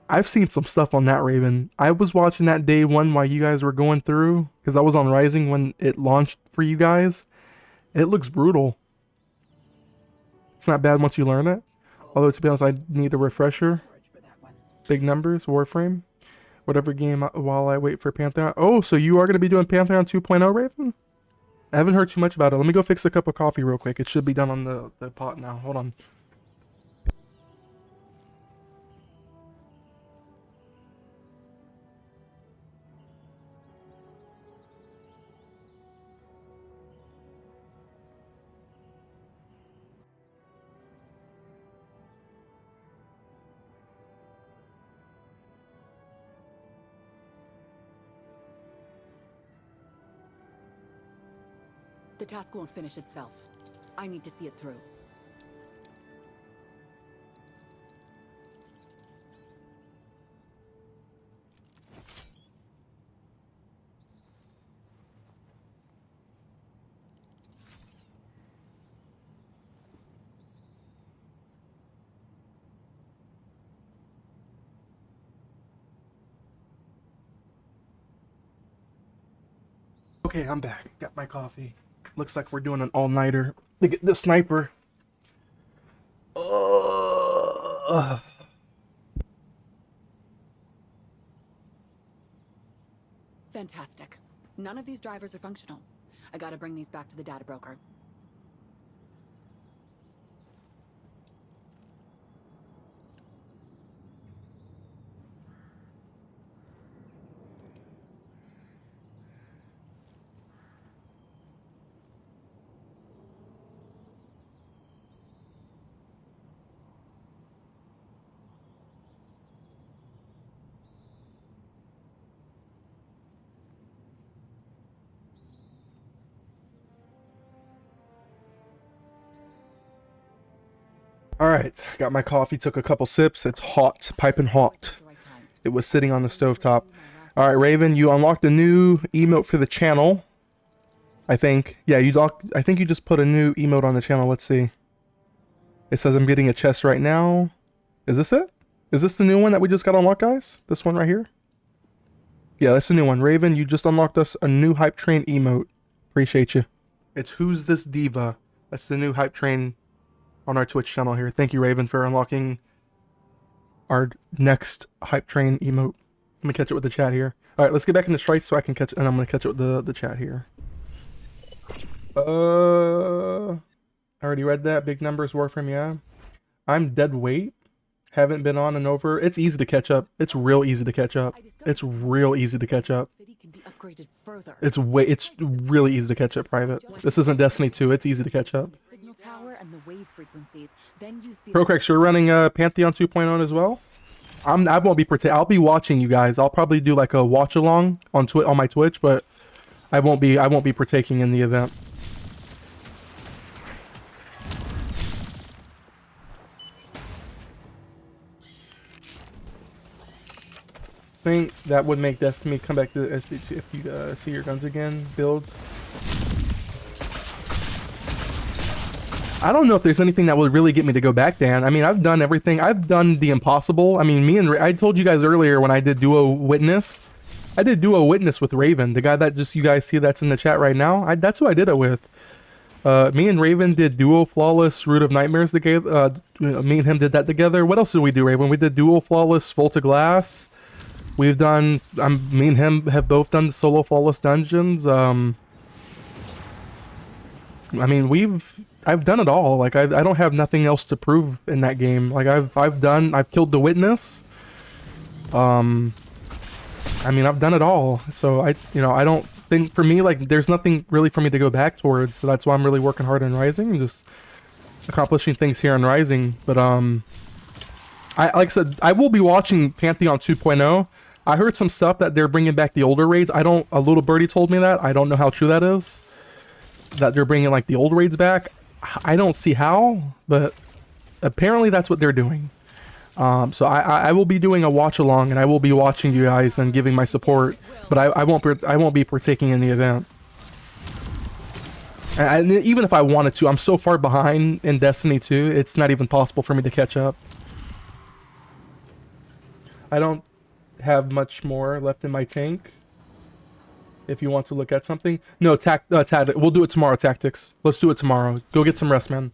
I've seen some stuff on that, Raven. I was watching that day one while you guys were going through, because I was on Rising when it launched for you guys. It looks brutal. It's not bad once you learn it. Although, to be honest, I need a refresher. Big numbers, Warframe. Whatever game while I wait for Pantheon. Oh, so you are going to be doing Pantheon 2.0, Raven? I haven't heard too much about it. Let me go fix a cup of coffee real quick. It should be done on the pot now. Hold on. The task won't finish itself. I need to see it through. Okay, I'm back. Got my coffee. Looks like we're doing an all-nighter to get the sniper. Fantastic. None of these drivers are functional. I gotta bring these back to the data broker. All right, got my coffee, took a couple sips. It's hot, piping hot. It was sitting on the stovetop. All right, Raven, you unlocked a new emote for the channel. I think. Yeah, I think you just put a new emote on the channel. Let's see. It says I'm getting a chest right now. Is this it? Is this the new one that we just got unlocked, guys? This one right here? Yeah, that's the new one. Raven, you just unlocked us a new Hype Train emote. Appreciate you. It's Who's This Diva? That's the new Hype Train on our Twitch channel here. Thank you, Raven, for unlocking our next Hype Train emote. Let me catch it with the chat here. All right, let's get back into strikes so I can catch, and I'm gonna catch it with the chat here. I already read that. Big numbers, Warframe, yeah. I'm dead weight. Haven't been on and over. It's easy to catch up. It's real easy to catch up. It's real easy to catch up. It's really easy to catch up, Private. This isn't Destiny 2. It's easy to catch up. Procrex, you're running Pantheon 2.0 as well? I won't be I'll be watching you guys. I'll probably do like a watch along on my Twitch, but I won't be partaking in the event. I think that would make Destiny come back to if you see your guns again builds. I don't know if there's anything that would really get me to go back, Dan. I mean, I've done everything. I've done the impossible. I mean, I told you guys earlier when I did Duo Witness. I did Duo Witness with Raven, the guy that just you guys see that's in the chat right now. That's who I did it with. Me and Raven did Duo Flawless Root of Nightmares together. Me and him did that together. What else did we do, Raven? We did Duo Flawless Volta Glass. We've done. Me and him have both done solo Flawless Dungeons. I mean, I've done it all. Like I don't have nothing else to prove in that game. Like I've killed the Witness. I mean, I've done it all. So I don't think for me, like there's nothing really for me to go back towards. So that's why I'm really working hard on Rising and just accomplishing things here on Rising. But like I said, I will be watching Pantheon 2.0. I heard some stuff that they're bringing back the older raids. A little birdie told me that. I don't know how true that is. That they're bringing like the old raids back. I don't see how, but apparently that's what they're doing. So I will be doing a watch along, and I will be watching you guys and giving my support. But I won't be partaking in the event. And even if I wanted to, I'm so far behind in Destiny 2. It's not even possible for me to catch up. I don't have much more left in my tank. If you want to look at something. No, we'll do it tomorrow, Tactics. Let's do it tomorrow. Go get some rest, man.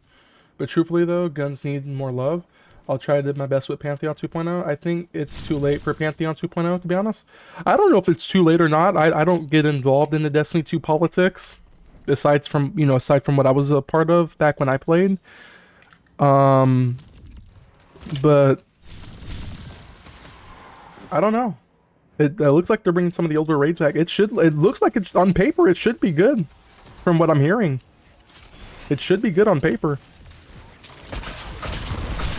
But truthfully, though, guns need more love. I'll try to do my best with Pantheon 2.0. I think it's too late for Pantheon 2.0, to be honest. I don't know if it's too late or not. I don't get involved in the Destiny 2 politics. Aside from what I was a part of back when I played. But I don't know. It looks like they're bringing some of the older raids back. It looks like it's on paper. It should be good, from what I'm hearing. It should be good on paper.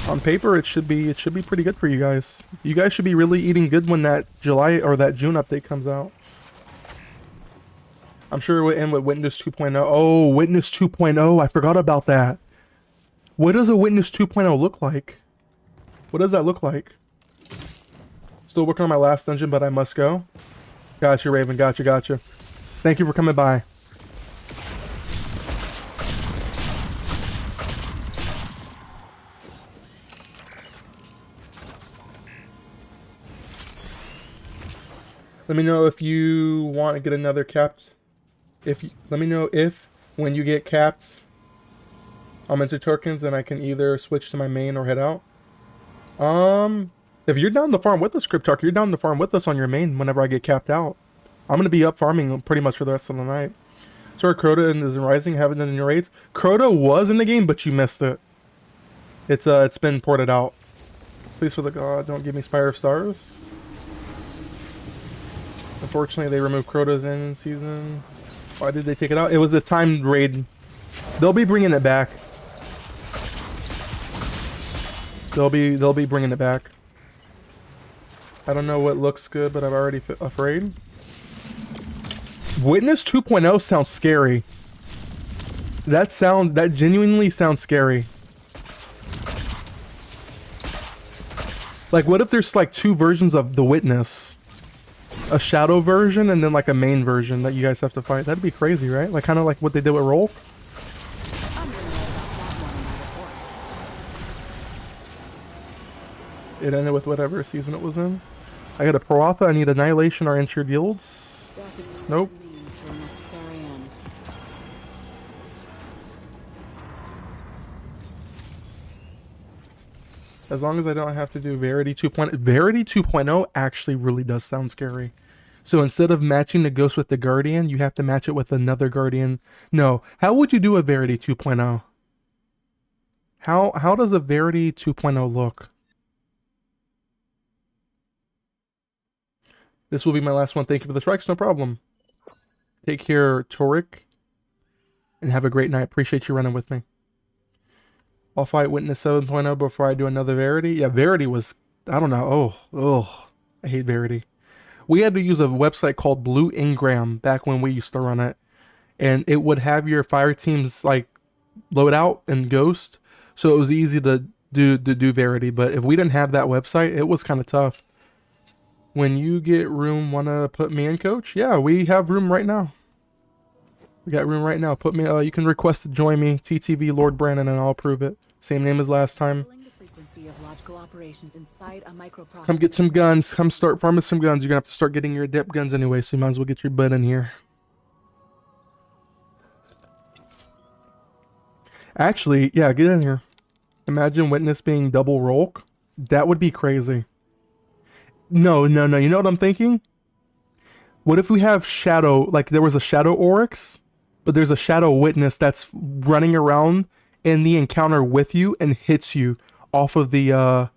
On paper, it should be pretty good for you guys. You guys should be really eating good when that July or that June update comes out. I'm sure it will end with Witness 2.0. Oh, Witness 2.0. I forgot about that. What does a Witness 2.0 look like? What does that look like? Still working on my last dungeon, but I must go. Gotcha, Raven. Gotcha. Thank you for coming by. Let me know if you want to get another capped Let me know if when you get capped into tokens, and I can either switch to my main or head out. If you're down to farm with us, Cryptarch, you're down to farm with us on your main whenever I get capped out. I'm gonna be up farming pretty much for the rest of the night. Sorry, Crota is in Rising, haven't done any raids. Crota was in the game, but you missed it. It's been ported out. Please, for the god, don't give me Spire of Stars. Unfortunately, they removed Crota's in season. Why did they take it out? It was a timed raid. They'll be bringing it back. They'll be bringing it back. I don't know what looks good, but I'm already afraid. Witness 2.0 sounds scary. That genuinely sounds scary. Like, what if there's like two versions of the Witness? A shadow version and then like a main version that you guys have to fight. That'd be crazy, right? Like kind of like what they did with Roll. It ended with whatever season it was in. I got a Proatha, I need Annihilation or Ensured Yields. Nope. As long as I don't have to do Verity 2.0. Verity 2.0 actually really does sound scary. So instead of matching the ghost with the Guardian, you have to match it with another Guardian. No. How would you do a Verity 2.0? How does a Verity 2.0 look? This will be my last one. Thank you for the strikes. No problem. Take care, Tariq. And have a great night. Appreciate you running with me. I'll fight Witness 7.0 before I do another Verity. Yeah, Verity was... I don't know. Oh. I hate Verity. We had to use a website called Blue Ingram back when we used to run it. And it would have your fire teams, like, load out and ghost. So it was easy to do Verity. But if we didn't have that website, it was kind of tough. When you get room, wanna put me in, coach? Yeah, we have room right now. We got room right now. Put me. You can request to join me, TTV Lord Brandon, and I'll approve it. Same name as last time. Come get some guns. Come start farming some guns. You're gonna have to start getting your adept guns anyway, so you might as well get your butt in here. Actually, yeah, get in here. Imagine Witness being double Rolk. That would be crazy. No. You know what I'm thinking? What if we have Shadow, like there was a Shadow Oryx, but there's a Shadow Witness that's running around in the encounter with you and hits you off of the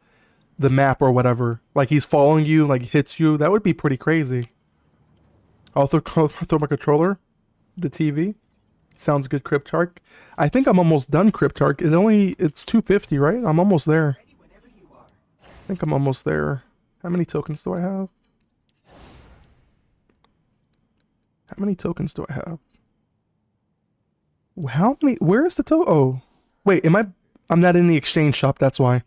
map or whatever. Like he's following you, like hits you. That would be pretty crazy. I'll throw my controller, the TV. Sounds good, Cryptarch. I think I'm almost done, Cryptarch. It's 250, right? I'm almost there. I think I'm almost there. How many tokens do I have? How many tokens do I have? How many? Where is the token? Oh, wait, I'm not in the exchange shop, that's why.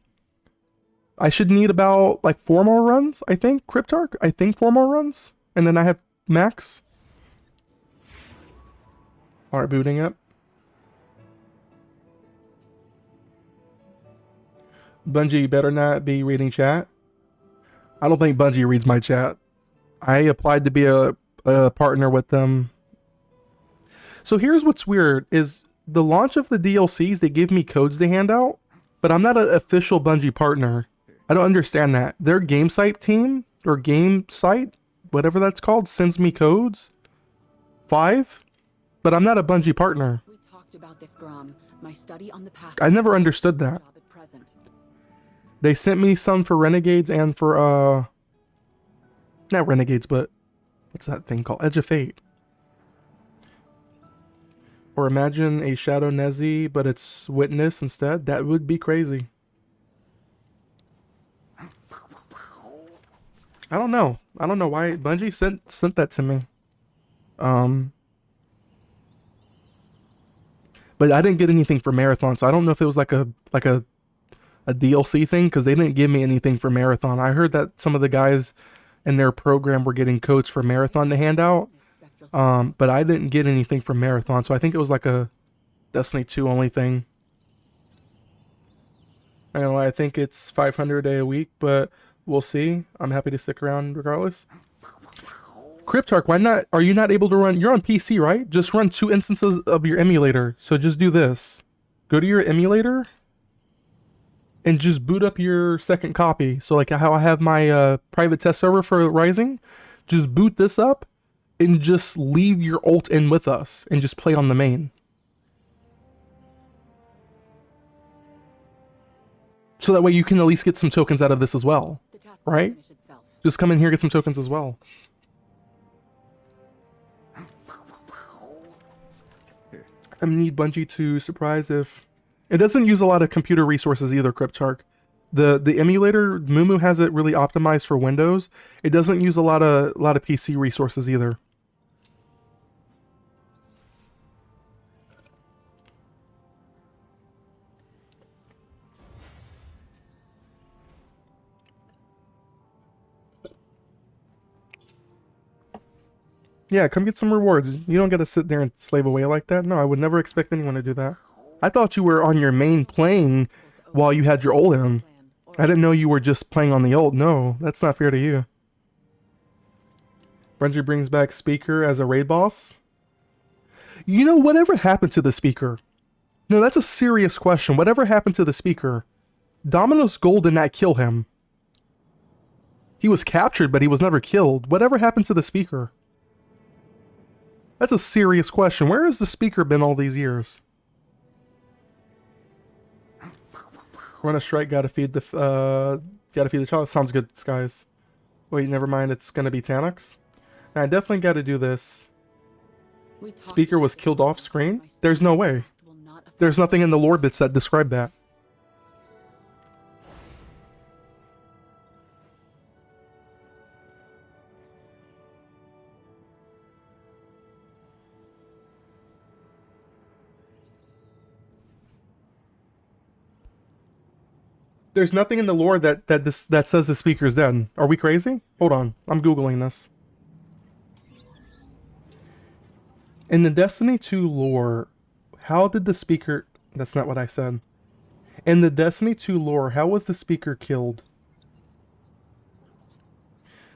I should need about like 4 more runs, I think, Cryptarch. I think 4 more runs. And then I have max. Alright, booting up. Bungie better not be reading chat. I don't think Bungie reads my chat. I applied to be a partner with them. So here's what's weird is the launch of the DLCs, they give me codes they hand out, but I'm not an official Bungie partner. I don't understand that. Their game site team or game site, whatever that's called, sends me codes. 5, but I'm not a Bungie partner. We talked about this, Grom. My study on the past. I never understood that. They sent me some for Renegades and for not Renegades, but what's that thing called? Edge of Fate. Or imagine a Shadow Nezi, but it's Witness instead. That would be crazy. I don't know. I don't know why Bungie sent that to me. But I didn't get anything for Marathon, so I don't know if it was like a DLC thing, because they didn't give me anything for Marathon. I heard that some of the guys in their program were getting codes for Marathon to hand out, but I didn't get anything for Marathon, so I think it was like a Destiny 2 only thing. I don't know, I think it's 500 a day a week, but we'll see. I'm happy to stick around regardless. Cryptarch, why not? Are you not able to run? You're on PC, right? Just run 2 instances of your emulator. So just do this. Go to your emulator and just boot up your second copy. So like how I have my private test server for Rising, just boot this up and just leave your ult in with us and just play on the main. So that way you can at least get some tokens out of this as well, right? Just come in here, get some tokens as well. I need Bungie to surprise if... It doesn't use a lot of computer resources either, Cryptarch. The emulator, Mumu has it really optimized for Windows. It doesn't use a lot of PC resources either. Yeah, come get some rewards. You don't gotta sit there and slave away like that. No, I would never expect anyone to do that. I thought you were on your main playing while you had your ult in. I didn't know you were just playing on the ult. No, that's not fair to you. Bungie brings back Speaker as a raid boss. You know, whatever happened to the Speaker? No, that's a serious question. Whatever happened to the Speaker? Domino's Gold did not kill him. He was captured, but he was never killed. Whatever happened to the Speaker? That's a serious question. Where has the Speaker been all these years? Run a strike, gotta feed the child. Sounds good, Skies. Wait, never mind, it's gonna be Tanox? Now, I definitely gotta do this. Speaker was killed off screen? There's no way. There's nothing in the lore bits that describe that. There's nothing in the lore that says the Speaker's dead. Are we crazy? Hold on, I'm googling this. In the Destiny 2 lore, how did the Speaker... That's not what I said. In the Destiny 2 lore, how was the Speaker killed?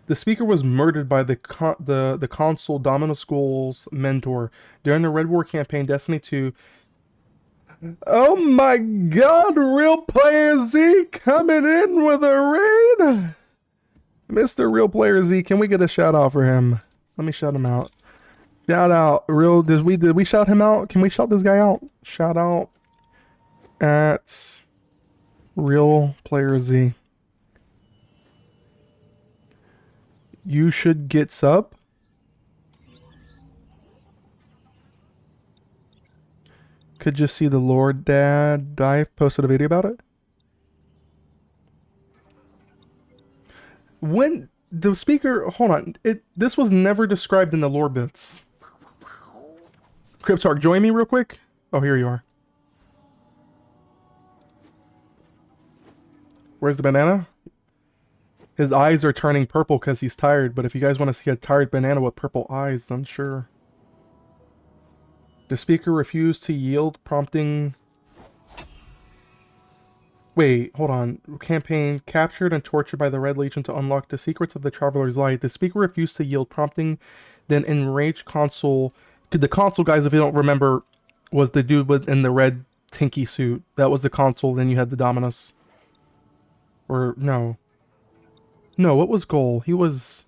The Speaker was murdered by the consul Domino School's mentor during the Red War campaign, Destiny 2. Oh my god, Real Player Z coming in with a raid! Mr. Real Player Z, can we get a shout out for him? Let me shout him out. Shout out, did we shout him out? Can we shout this guy out? Shout out at Real Player Z. You should get sub. Could just see the Lord Dad Dive posted a video about it. When the Speaker, hold on, this was never described in the lore bits. Cryptarch, join me real quick. Oh, here you are. Where's the banana? His eyes are turning purple because he's tired, but if you guys want to see a tired banana with purple eyes, then sure. The Speaker refused to yield, prompting... Wait, hold on. Campaign, captured and tortured by the Red Legion to unlock the secrets of the Traveler's Light. The Speaker refused to yield, prompting then enraged consul... The consul, guys, if you don't remember, was the dude in the red tinky suit. That was the consul, then you had the Dominus. Or, no. No, what was Goal? He was...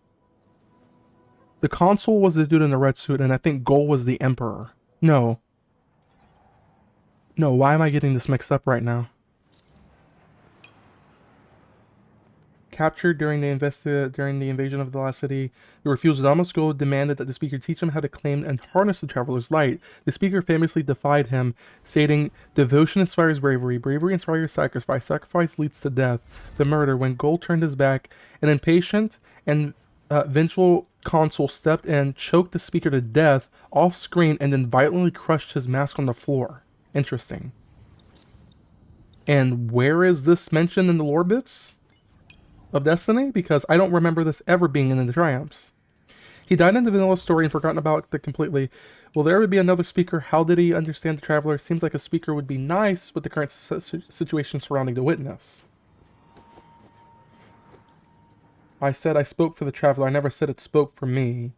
The consul was the dude in the red suit, and I think Goal was the Emperor. No. No, why am I getting this mixed up right now? Captured during the invasion of the last city, the refused Damasko demanded that the Speaker teach him how to claim and harness the Traveler's Light. The Speaker famously defied him, stating, "Devotion inspires bravery, bravery inspires sacrifice, sacrifice leads to death, the murder." When Gold turned his back, an impatient and vengeful consul stepped in, choked the Speaker to death off screen, and then violently crushed his mask on the floor. Interesting. And where is this mentioned in the lore bits of Destiny? Because I don't remember this ever being in the Triumphs. He died in the vanilla story and forgotten about it completely. Will there ever be another Speaker? How did he understand the Traveler? Seems like a Speaker would be nice with the current situation surrounding the Witness. I said I spoke for the Traveler. I never said it spoke for me.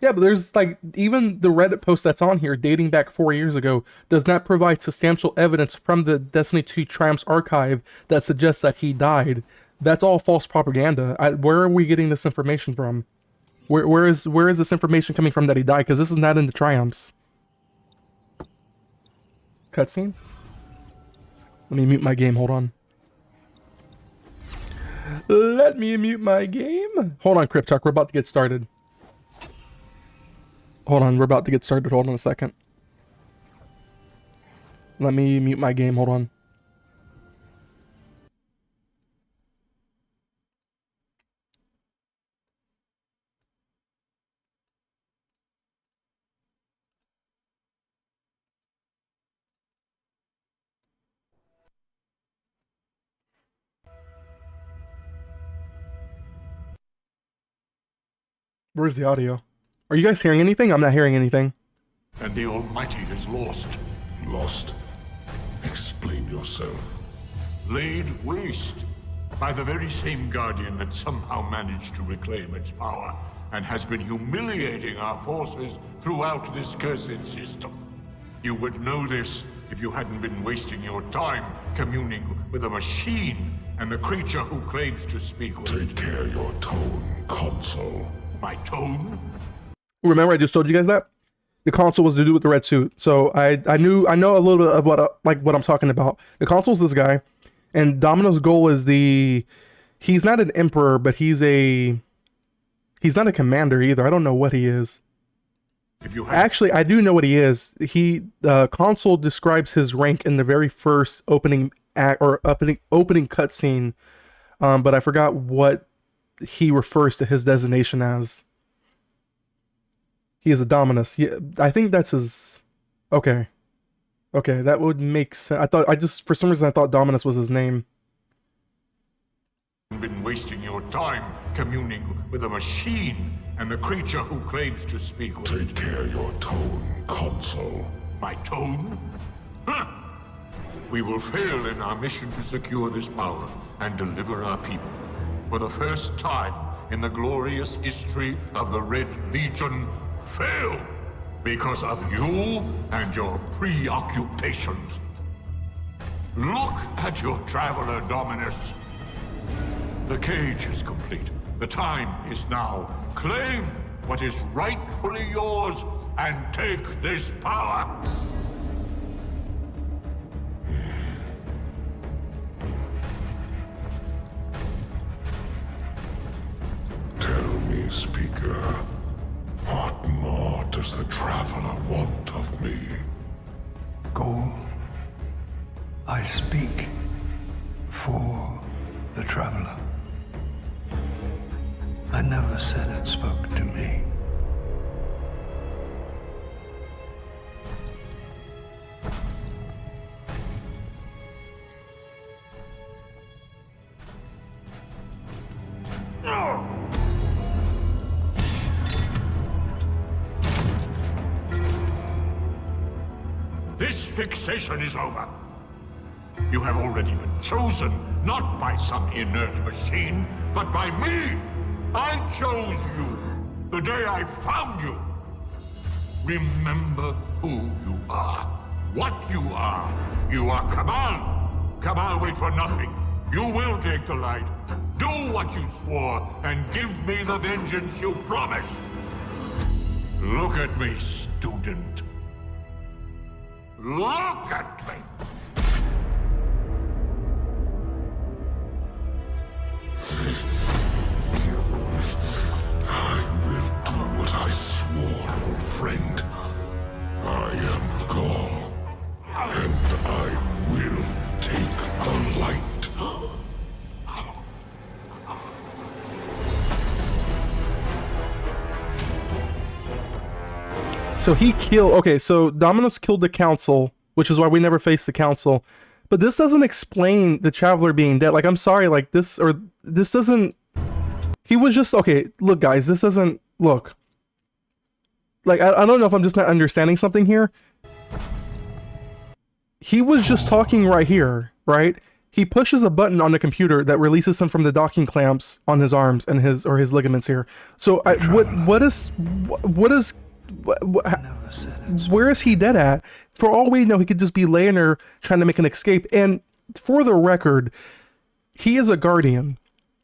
Yeah, but there's like even the Reddit post that's on here dating back 4 years ago does not provide substantial evidence from the Destiny 2 Triumphs archive that suggests that he died. That's all false propaganda. Where are we getting this information from? Where is this information coming from that he died? Because this is not in the Triumphs. Cutscene? Let me mute my game, hold on. Let me mute my game. Hold on, Cryptuck, we're about to get started. Hold on, we're about to get started. Hold on a second. Let me mute my game. Hold on. Where's the audio? Are you guys hearing anything? I'm not hearing anything. And the Almighty is lost. Lost? Explain yourself. Laid waste by the very same Guardian that somehow managed to reclaim its power and has been humiliating our forces throughout this cursed system. You would know this if you hadn't been wasting your time communing with a machine and the creature who claims to speak with... Take care your tone, console. My tone? Remember I just told you guys that? The console was to do with the red suit. So I know a little bit of what I'm talking about. The console's this guy, and Domino's goal is he's not an emperor, but he's not a commander either. I don't know what he is. Actually, I do know what he is. Console describes his rank in the very first opening act or opening cutscene, but I forgot what he refers to his designation as. He is a Dominus. Yeah, I think that's his... Okay. Okay, that would make sense. For some reason I thought Dominus was his name. Been wasting your time communing with a machine and the creature who claims to speak with... Take care your tone, console. My tone? Huh. We will fail in our mission to secure this power and deliver our people. For the first time in the glorious history of the Red Legion, fail because of you and your preoccupations. Look at your traveler, Dominus. The cage is complete. The time is now. Claim what is rightfully yours and take this power. Tell me, Speaker, what more does the Traveler want of me? Goal. I speak for the Traveler. I never said it spoke to me. This fixation is over. You have already been chosen, not by some inert machine, but by me. I chose you the day I found you. Remember who you are, what you are. You are Cabal. Cabal wait for nothing. You will take the light. Do what you swore and give me the vengeance you promised. Look at me, student. Look at me! I will do what I swore, old friend. I am Gaul, and I will take the light. So so Dominus killed the council, which is why we never faced the council. But this doesn't explain the Traveler being dead. Like, I'm sorry, like this doesn't... He was just, okay, look guys, this doesn't, look. Like, I don't know if I'm just not understanding something here. He was just talking right here, right? He pushes a button on the computer that releases him from the docking clamps on his arms and his ligaments here. So what is where is he dead at? For all we know, he could just be laying there trying to make an escape. And for the record, he is a guardian.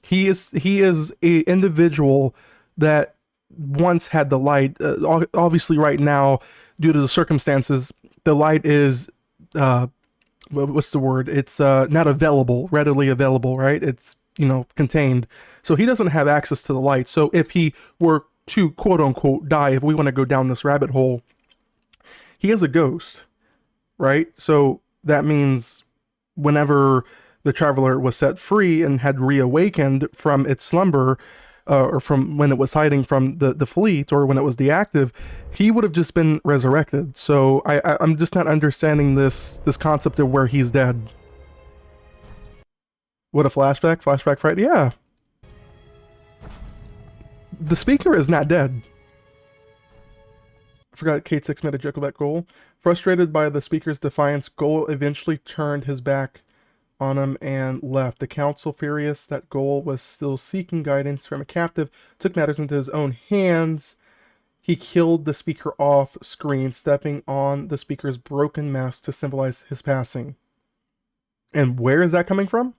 He is a individual that once had the light. Obviously, right now, due to the circumstances, the light is what's the word? It's not available, readily available, right? It's, you know, contained. So he doesn't have access to the light. So if he were to quote unquote die, if we want to go down this rabbit hole, he is a ghost, right? So that means whenever the traveler was set free and had reawakened from its slumber, or from when it was hiding from the fleet, or when it was deactive, he would have just been resurrected. So I'm just not understanding this concept of where he's dead. What a flashback? Flashback Friday? Yeah. The speaker is not dead. I forgot Kate 6 made a joke about Goal. Frustrated by the speaker's defiance, Goal eventually turned his back on him and left. The council, furious that Goal was still seeking guidance from a captive, took matters into his own hands. He killed the speaker off screen, stepping on the speaker's broken mask to symbolize his passing. And where is that coming from?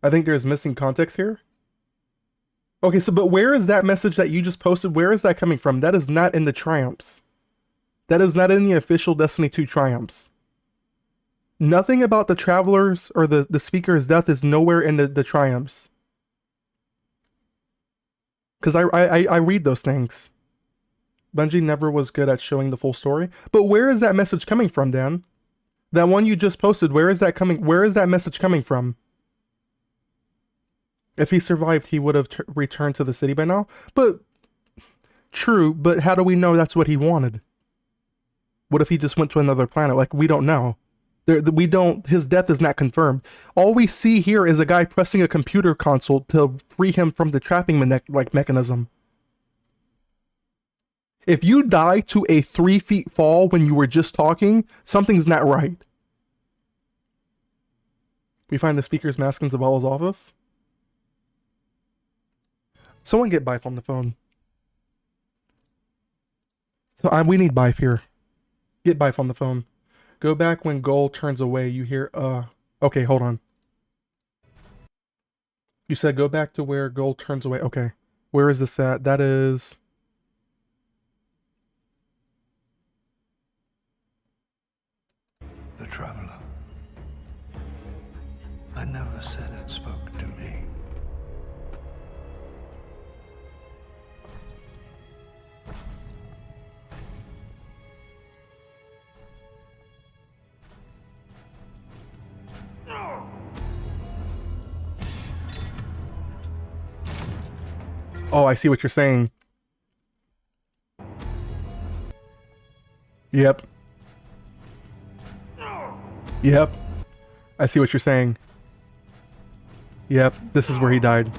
I think there's missing context here. Okay, so but where is that message that you just posted? Where is that coming from? That is not in the triumphs. That is not in the official Destiny 2 triumphs. Nothing about the travelers or the speaker's death is nowhere in the triumphs. Because I read those things. Bungie never was good at showing the full story. But where is that message coming from, Dan? That one you just posted, where is that message coming from? If he survived, he would have returned to the city by now. But, true, but how do we know that's what he wanted? What if he just went to another planet? Like, we don't know. His death is not confirmed. All we see here is a guy pressing a computer console to free him from the trapping mechanism. If you die to a 3 feet fall when you were just talking, something's not right. We find the speaker's mask in Zavala's office. Someone get Bife on the phone. So we need Bife here. Get Bife on the phone. Go back when Goal turns away. You hear, okay, hold on. You said go back to where Goal turns away. Okay. Where is this at? That is... The Traveler. I never said it spoke to me. Oh, I see what you're saying. Yep. Yep. I see what you're saying. Yep, this is where he died.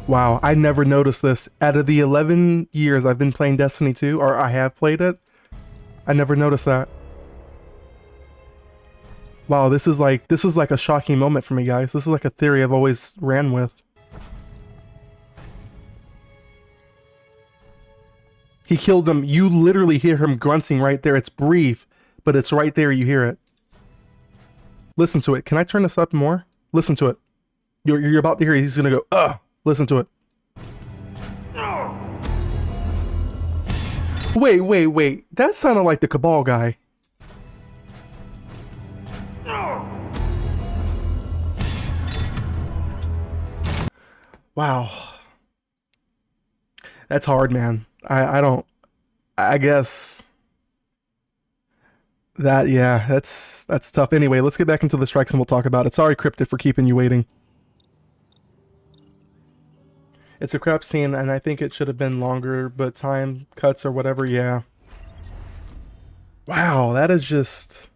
Wow, I never noticed this. Out of the 11 years I've been playing Destiny 2, or I have played it, I never noticed that. Wow, this is like a shocking moment for me, guys. This is like a theory I've always ran with. He killed him. You literally hear him grunting right there. It's brief, but it's right there. You hear it. Listen to it. Can I turn this up more? Listen to it. You're about to hear it. He's gonna go, ugh. Listen to it. Wait. That sounded like the Cabal guy. Wow. That's hard, man. I guess that, yeah, that's tough. Anyway, let's get back into the strikes and we'll talk about it. Sorry, Cryptid, for keeping you waiting. It's a crap scene, and I think it should have been longer, but time cuts or whatever, yeah. Wow, that is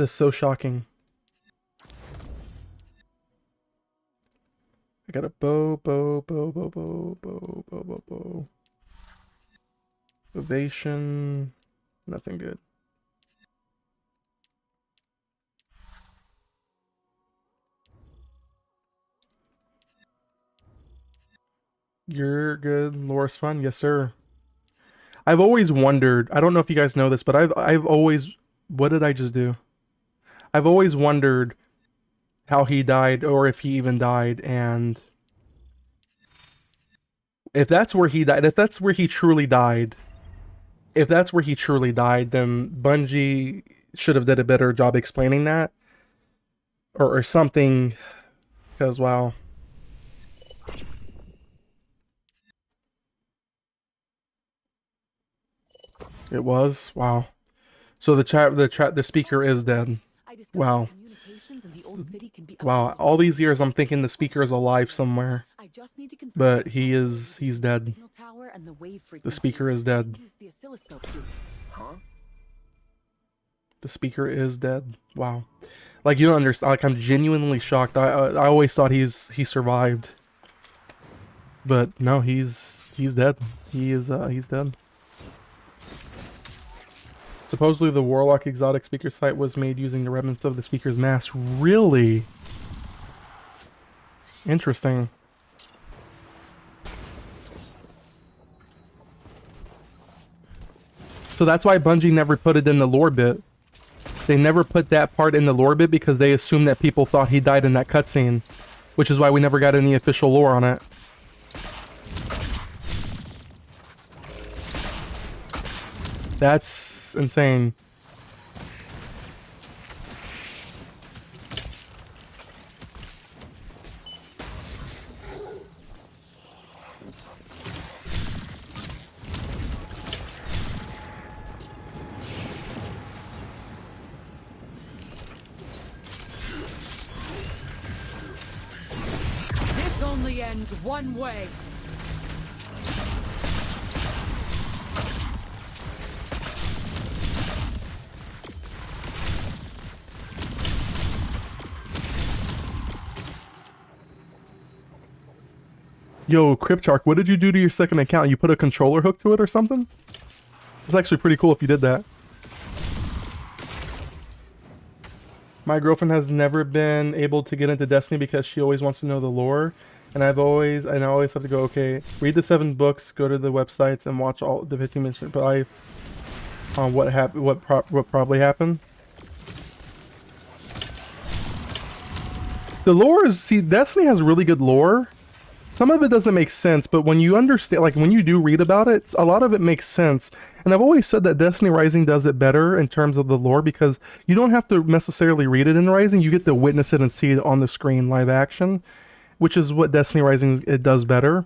so shocking. I got a bow. Ovation. Nothing good. You're good. Lore's fun. Yes, sir. I've always wondered, I don't know if you guys know this, but I've always, what did I just do? I've always wondered how he died, or if he even died, and if that's where he died, if that's where he truly died, if that's where he truly died, then Bungie should have did a better job explaining that, or something, because wow. It was? Wow. So the speaker is dead. Wow. Wow. All these years I'm thinking the speaker is alive somewhere. But he's dead. The speaker is dead. The speaker is dead. Wow. Like, you don't understand. Like, I'm genuinely shocked. I always thought he survived. But no, he's dead. He's dead. Supposedly the Warlock exotic speaker site was made using the remnants of the speaker's mask. Really? Interesting. So that's why Bungie never put it in the lore bit. They never put that part in the lore bit because they assumed that people thought he died in that cutscene. Which is why we never got any official lore on it. That's insane. This only ends one way. Yo, Cryptarch, what did you do to your second account? You put a controller hook to it or something? It's actually pretty cool if you did that. My girlfriend has never been able to get into Destiny because she always wants to know the lore. And I always have to go, okay, read the 7 books, go to the websites, and watch all the 15 minutes live on what probably happened. The lore is, see, Destiny has really good lore. Some of it doesn't make sense, but when you understand, like when you do read about it, a lot of it makes sense. And I've always said that Destiny Rising does it better in terms of the lore because you don't have to necessarily read it in Rising, you get to witness it and see it on the screen live action, which is what Destiny Rising it does better.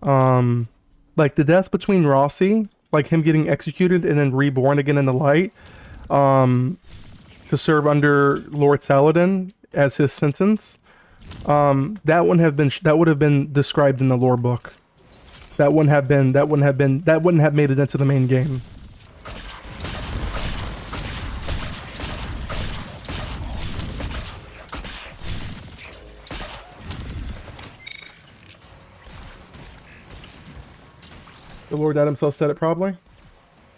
Like the death between Rossi, like him getting executed and then reborn again in the light, to serve under Lord Saladin as his sentence. That would have been described in the lore book. That wouldn't have made it into the main game. The Lord Dad himself said it probably.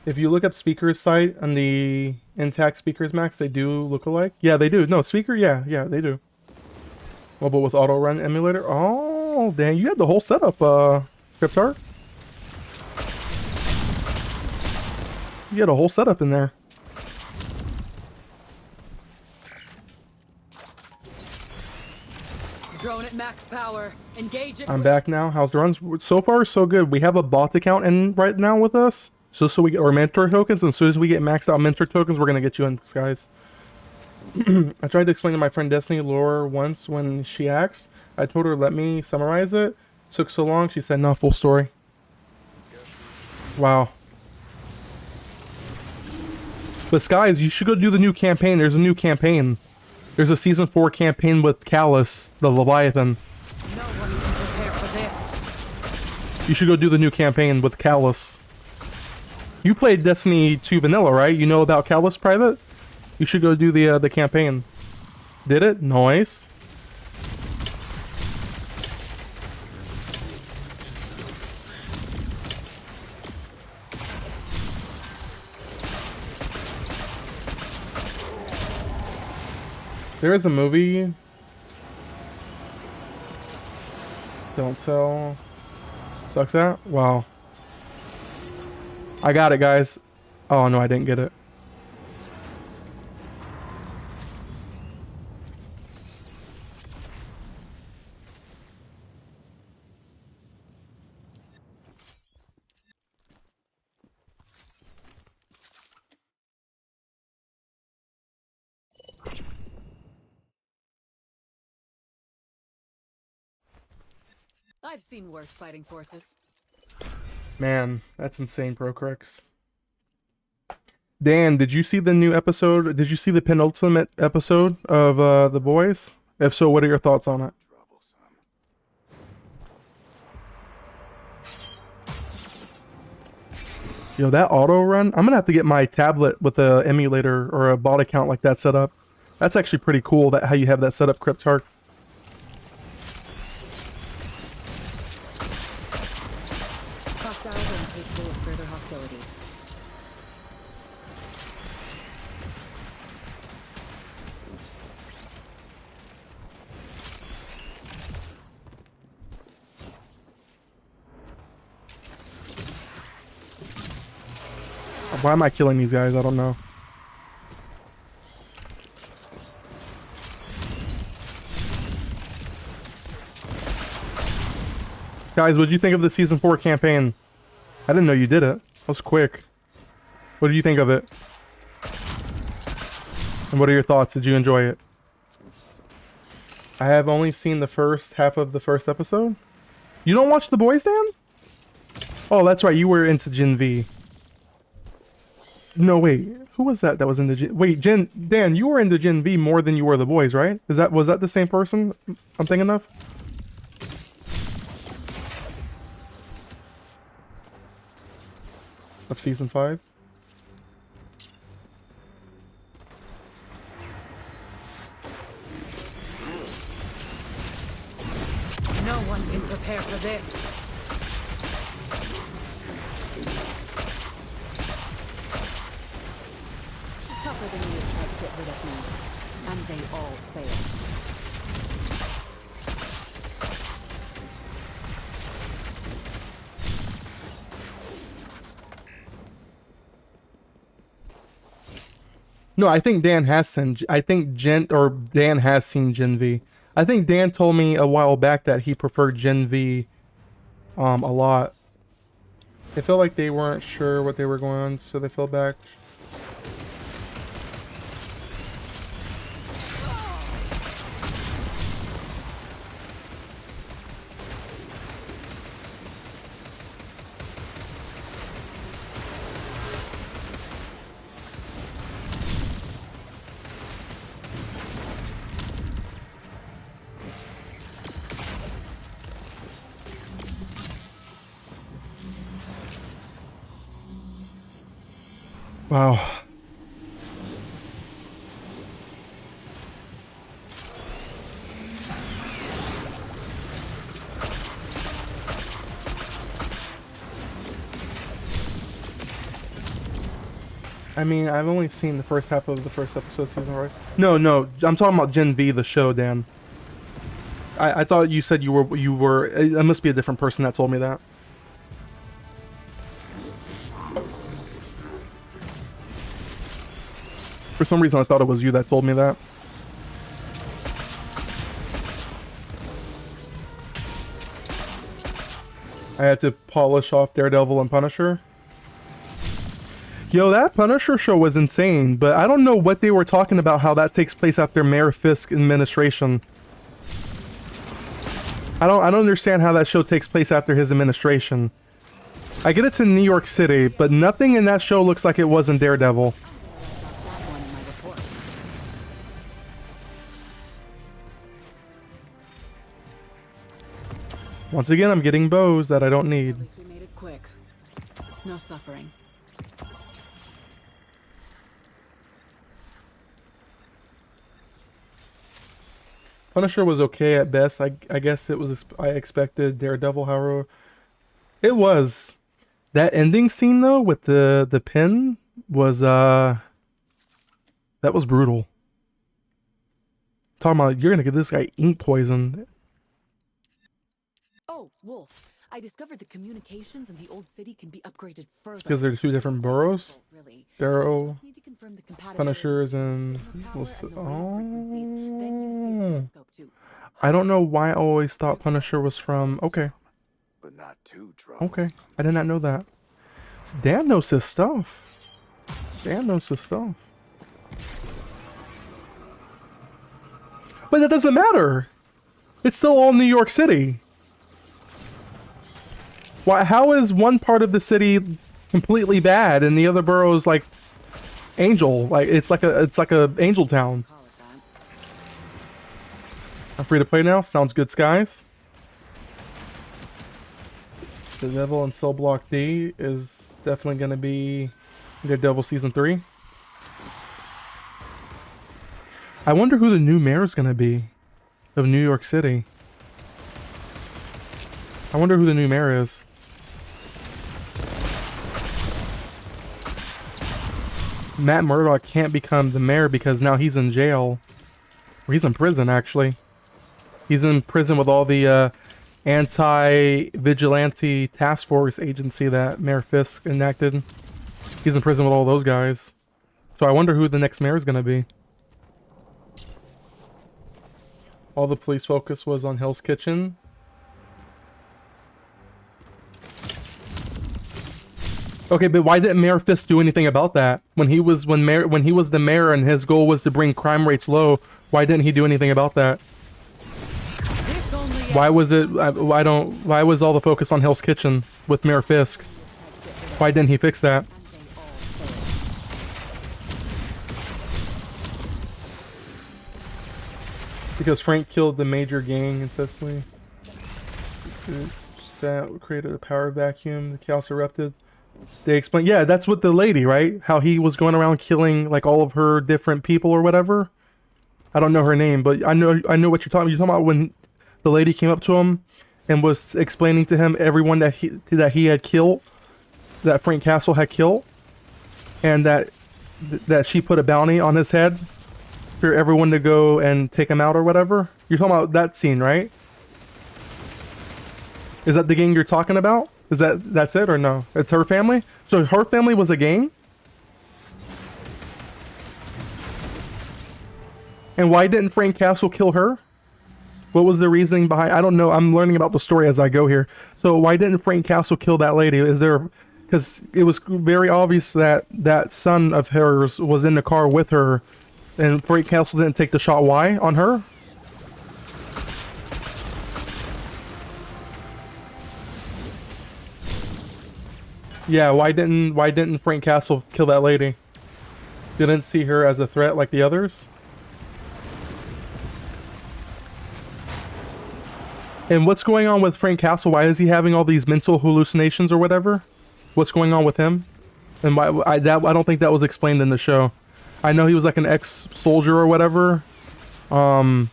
If you look up Speaker's site on the intact Speaker's Max, they do look alike. Yeah, they do. No, Speaker, yeah, they do. Mobile with auto run emulator. Oh, dang, you had the whole setup, Cryptar. You had a whole setup in there. Drone at max power. Engage it. I'm back now. How's the runs? So far, so good. We have a bot account in right now with us. So we get our mentor tokens, and as soon as we get maxed out mentor tokens, we're gonna get you in, guys. I tried to explain to my friend Destiny lore once when she asked. I told her let me summarize it. Took so long, she said no, full story. Wow. But guys, you should go do the new campaign. There's a new campaign. There's a season 4 campaign with Callus, the Leviathan. No one can prepare for this. You should go do the new campaign with Callus. You played Destiny 2 Vanilla, right? You know about Callus Private? You should go do the campaign. Did it? Nice. There is a movie. Don't tell. Sucks at? Wow. I got it, guys. Oh, no, I didn't get it. I've seen worse fighting forces. Man, that's insane, Procrex. Dan, did you see the new episode? Did you see the penultimate episode of The Boys? If so, what are your thoughts on it? Yo, that auto run, I'm gonna have to get my tablet with a emulator or a bot account like that set up. That's actually pretty cool, that how you have that set up, Cryptarch. Hostiles are incapable of further hostilities. Why am I killing these guys? I don't know. Guys, what did you think of the Season 4 campaign? I didn't know you did it. That was quick. What did you think of it? And what are your thoughts? Did you enjoy it? I have only seen the first half of the first episode. You don't watch The Boys, Dan? Oh, that's right. You were into Gen V. No, wait. Who was that was into Gen... Wait, Dan, you were into Gen V more than you were The Boys, right? Was that the same person I'm thinking of? Of Season 5? No one can prepare for this. Tougher than you tried to get rid of me, and they all failed. No, I think Dan has seen. Dan has seen Gen V. I think Dan told me a while back that he preferred Gen V a lot. It felt like they weren't sure what they were going on, so they fell back. Wow. I mean, I've only seen the first half of the first episode of season, right? No, I'm talking about Gen V, the show, Dan. I thought you said you were. It must be a different person that told me that. For some reason, I thought it was you that told me that. I had to polish off Daredevil and Punisher. Yo, that Punisher show was insane, but I don't know what they were talking about, how that takes place after Mayor Fisk administration. I don't understand how that show takes place after his administration. I get it's in New York City, but nothing in that show looks like it was in Daredevil. Once again, I'm getting bows that I don't need. At least we made it quick. No suffering. Punisher was okay at best. I guess it was. I expected Daredevil, however, it was. That ending scene though with the pin was that was brutal. Talking about you're gonna give this guy ink poison. Oh, Wolf. I discovered the communications in the old city can be upgraded further. It's because they're two different It's quite boroughs. simple, really. Darrow, Just need to confirm the compatibility Punishers, between and the signal tower and the radio oh. frequencies, then use the oscilloscope to I don't know why I always thought Punisher was from. Okay, But not too drunk. okay, I did not know that. Dan knows his stuff. Dan knows his stuff. But that doesn't matter. It's still all New York City. Why? How is one part of the city completely bad and the other borough is like Angel? Like it's like a Angel town. call it that. I'm free to play now. Sounds good, Skies. The Devil in Cell Block D is definitely going to be Daredevil Season 3. I wonder who the new mayor is going to be of New York City. I wonder who the new mayor is. Matt Murdock can't become the mayor because now he's in jail. Or he's in prison, actually. He's in prison with all the anti-vigilante task force agency that Mayor Fisk enacted. He's in prison with all those guys. So I wonder who the next mayor is going to be. All the police focus was on Hell's Kitchen. Okay, but why didn't Mayor Fisk do anything about that? When he was the mayor and his goal was to bring crime rates low, why didn't he do anything about that? Why was all the focus on Hell's Kitchen with Mayor Fisk? Why didn't he fix that? Because Frank killed the major gang in Cecily. That created a power vacuum. The chaos erupted. They explain, yeah, that's what the lady, right? How he was going around killing like all of her different people or whatever. I don't know her name, but I know what you're talking about. You're talking about when the lady came up to him and was explaining to him everyone that he had killed, that Frank Castle had killed, and that she put a bounty on his head for everyone to go and take him out or whatever. You're talking about that scene, right? Is that the gang you're talking about? Is that's it or no? It's her family? So her family was a gang? And why didn't Frank Castle kill her? What was the reasoning behind? I don't know. I'm learning about the story as I go here. So why didn't Frank Castle kill that lady? Is there... Because it was very obvious that that son of hers was in the car with her, and Frank Castle didn't take the shot. Why? On her? Yeah, why didn't Frank Castle kill that lady? Didn't see her as a threat like the others? And what's going on with Frank Castle? Why is he having all these mental hallucinations or whatever? What's going on with him? And why I don't think that was explained in the show. I know he was like an ex-soldier or whatever. I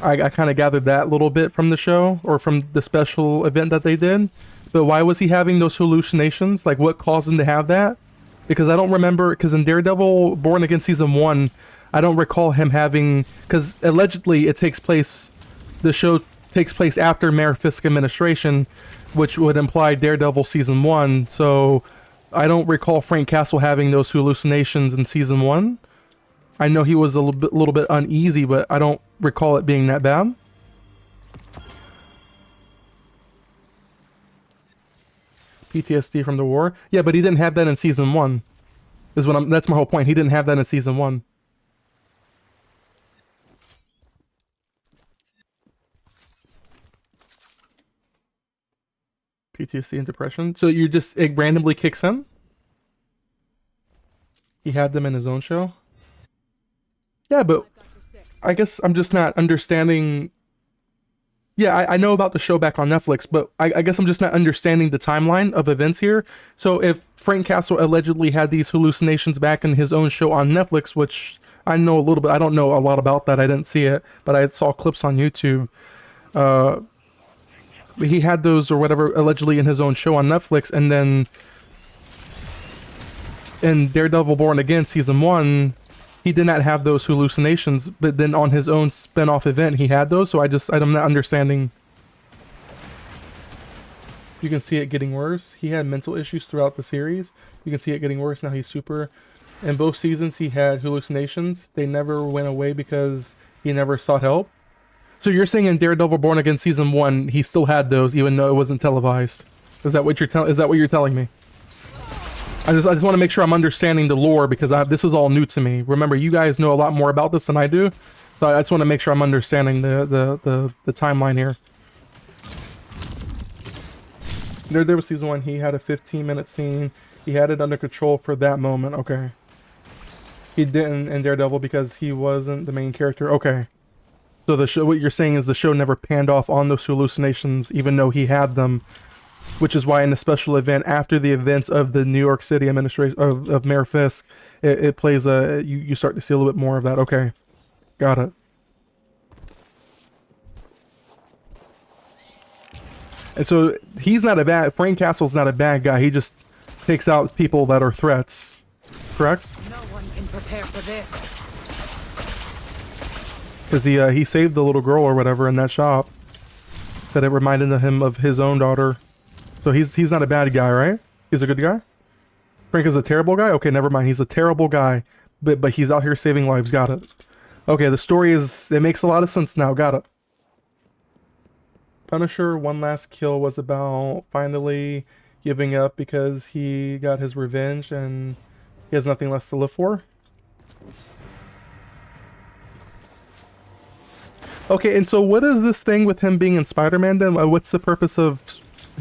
kind of gathered that little bit from the show or from the special event that they did. But why was he having those hallucinations? Like, what caused him to have that? Because I don't remember, because in Daredevil Born Again Season 1, I don't recall him having, because allegedly it takes place, the show takes place after Mayor Fisk administration, which would imply Daredevil Season 1, so I don't recall Frank Castle having those hallucinations in Season 1. I know he was a little bit uneasy, but I don't recall it being that bad. PTSD from the war. Yeah, but he didn't have that in Season 1. That's my whole point. He didn't have that in Season 1. PTSD and depression. So it randomly kicks in? He had them in his own show? Yeah, but I guess I'm just not understanding. Yeah, I know about the show back on Netflix, but I guess I'm just not understanding the timeline of events here. So if Frank Castle allegedly had these hallucinations back in his own show on Netflix, which I know a little bit, I don't know a lot about that, I didn't see it, but I saw clips on YouTube. He had those or whatever allegedly in his own show on Netflix, and then in Daredevil Born Again Season 1, he did not have those hallucinations, but then on his own spin-off event, he had those, so I'm not understanding. You can see it getting worse. He had mental issues throughout the series. You can see it getting worse. Now he's super... In both seasons, he had hallucinations. They never went away because he never sought help. So you're saying in Daredevil Born Again Season 1, he still had those even though it wasn't televised? Is that what you're telling me? I just want to make sure I'm understanding the lore because this is all new to me. Remember, you guys know a lot more about this than I do. So I just want to make sure I'm understanding the timeline here. Daredevil Season 1, he had a 15-minute scene. He had it under control for that moment. Okay. He didn't in Daredevil because he wasn't the main character. Okay. So the show, what you're saying is the show never panned off on those hallucinations even though he had them. Which is why in the special event, after the events of the New York City administration of Mayor Fisk, it plays a... You start to see a little bit more of that. Okay. Got it. And so he's not a bad... Frank Castle's not a bad guy. He just takes out people that are threats. Correct? No one can prepare for this. Because he saved the little girl or whatever in that shop. Said it reminded him of his own daughter. So he's not a bad guy, right? He's a good guy? Frank is a terrible guy? Okay, never mind. He's a terrible guy. But he's out here saving lives. Got it. Okay, the story is... It makes a lot of sense now. Got it. Punisher, one last kill was about finally giving up because he got his revenge and he has nothing left to live for. Okay, and so what is this thing with him being in Spider-Man then? What's the purpose of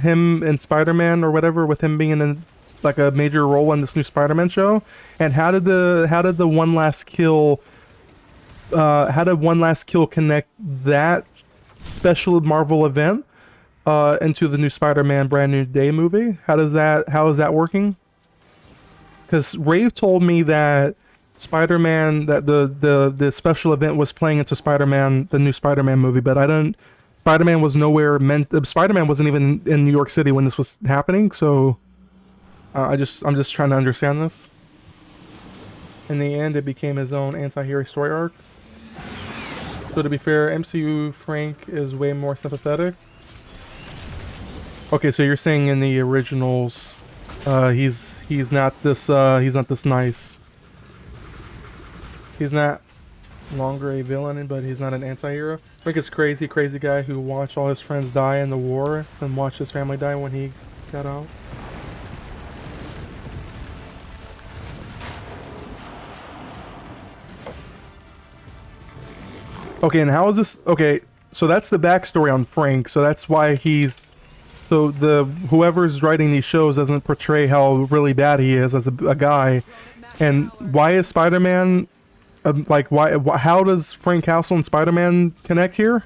him in Spider-Man or whatever with him being in like a major role in this new Spider-Man show? And how did the one last kill connect that special Marvel event into the new Spider-Man Brand New Day movie? How is that working? Because Rave told me that Spider-Man, that the special event was playing into Spider-Man, the new Spider-Man movie, but Spider-Man was nowhere Spider-Man wasn't even in New York City when this was happening, so I'm just trying to understand this. In the end, it became his own anti-hero story arc. So to be fair, MCU Frank is way more sympathetic. Okay, so you're saying in the originals, he's not this nice. He's not longer a villain, but he's not an anti-hero. Frank is crazy guy who watched all his friends die in the war and watched his family die when he got out. Okay, and how is this... Okay, so that's the backstory on Frank, so that's why he's... So whoever's writing these shows doesn't portray how really bad he is as a guy. And why is Spider-Man... how does Frank Castle and Spider-Man connect here?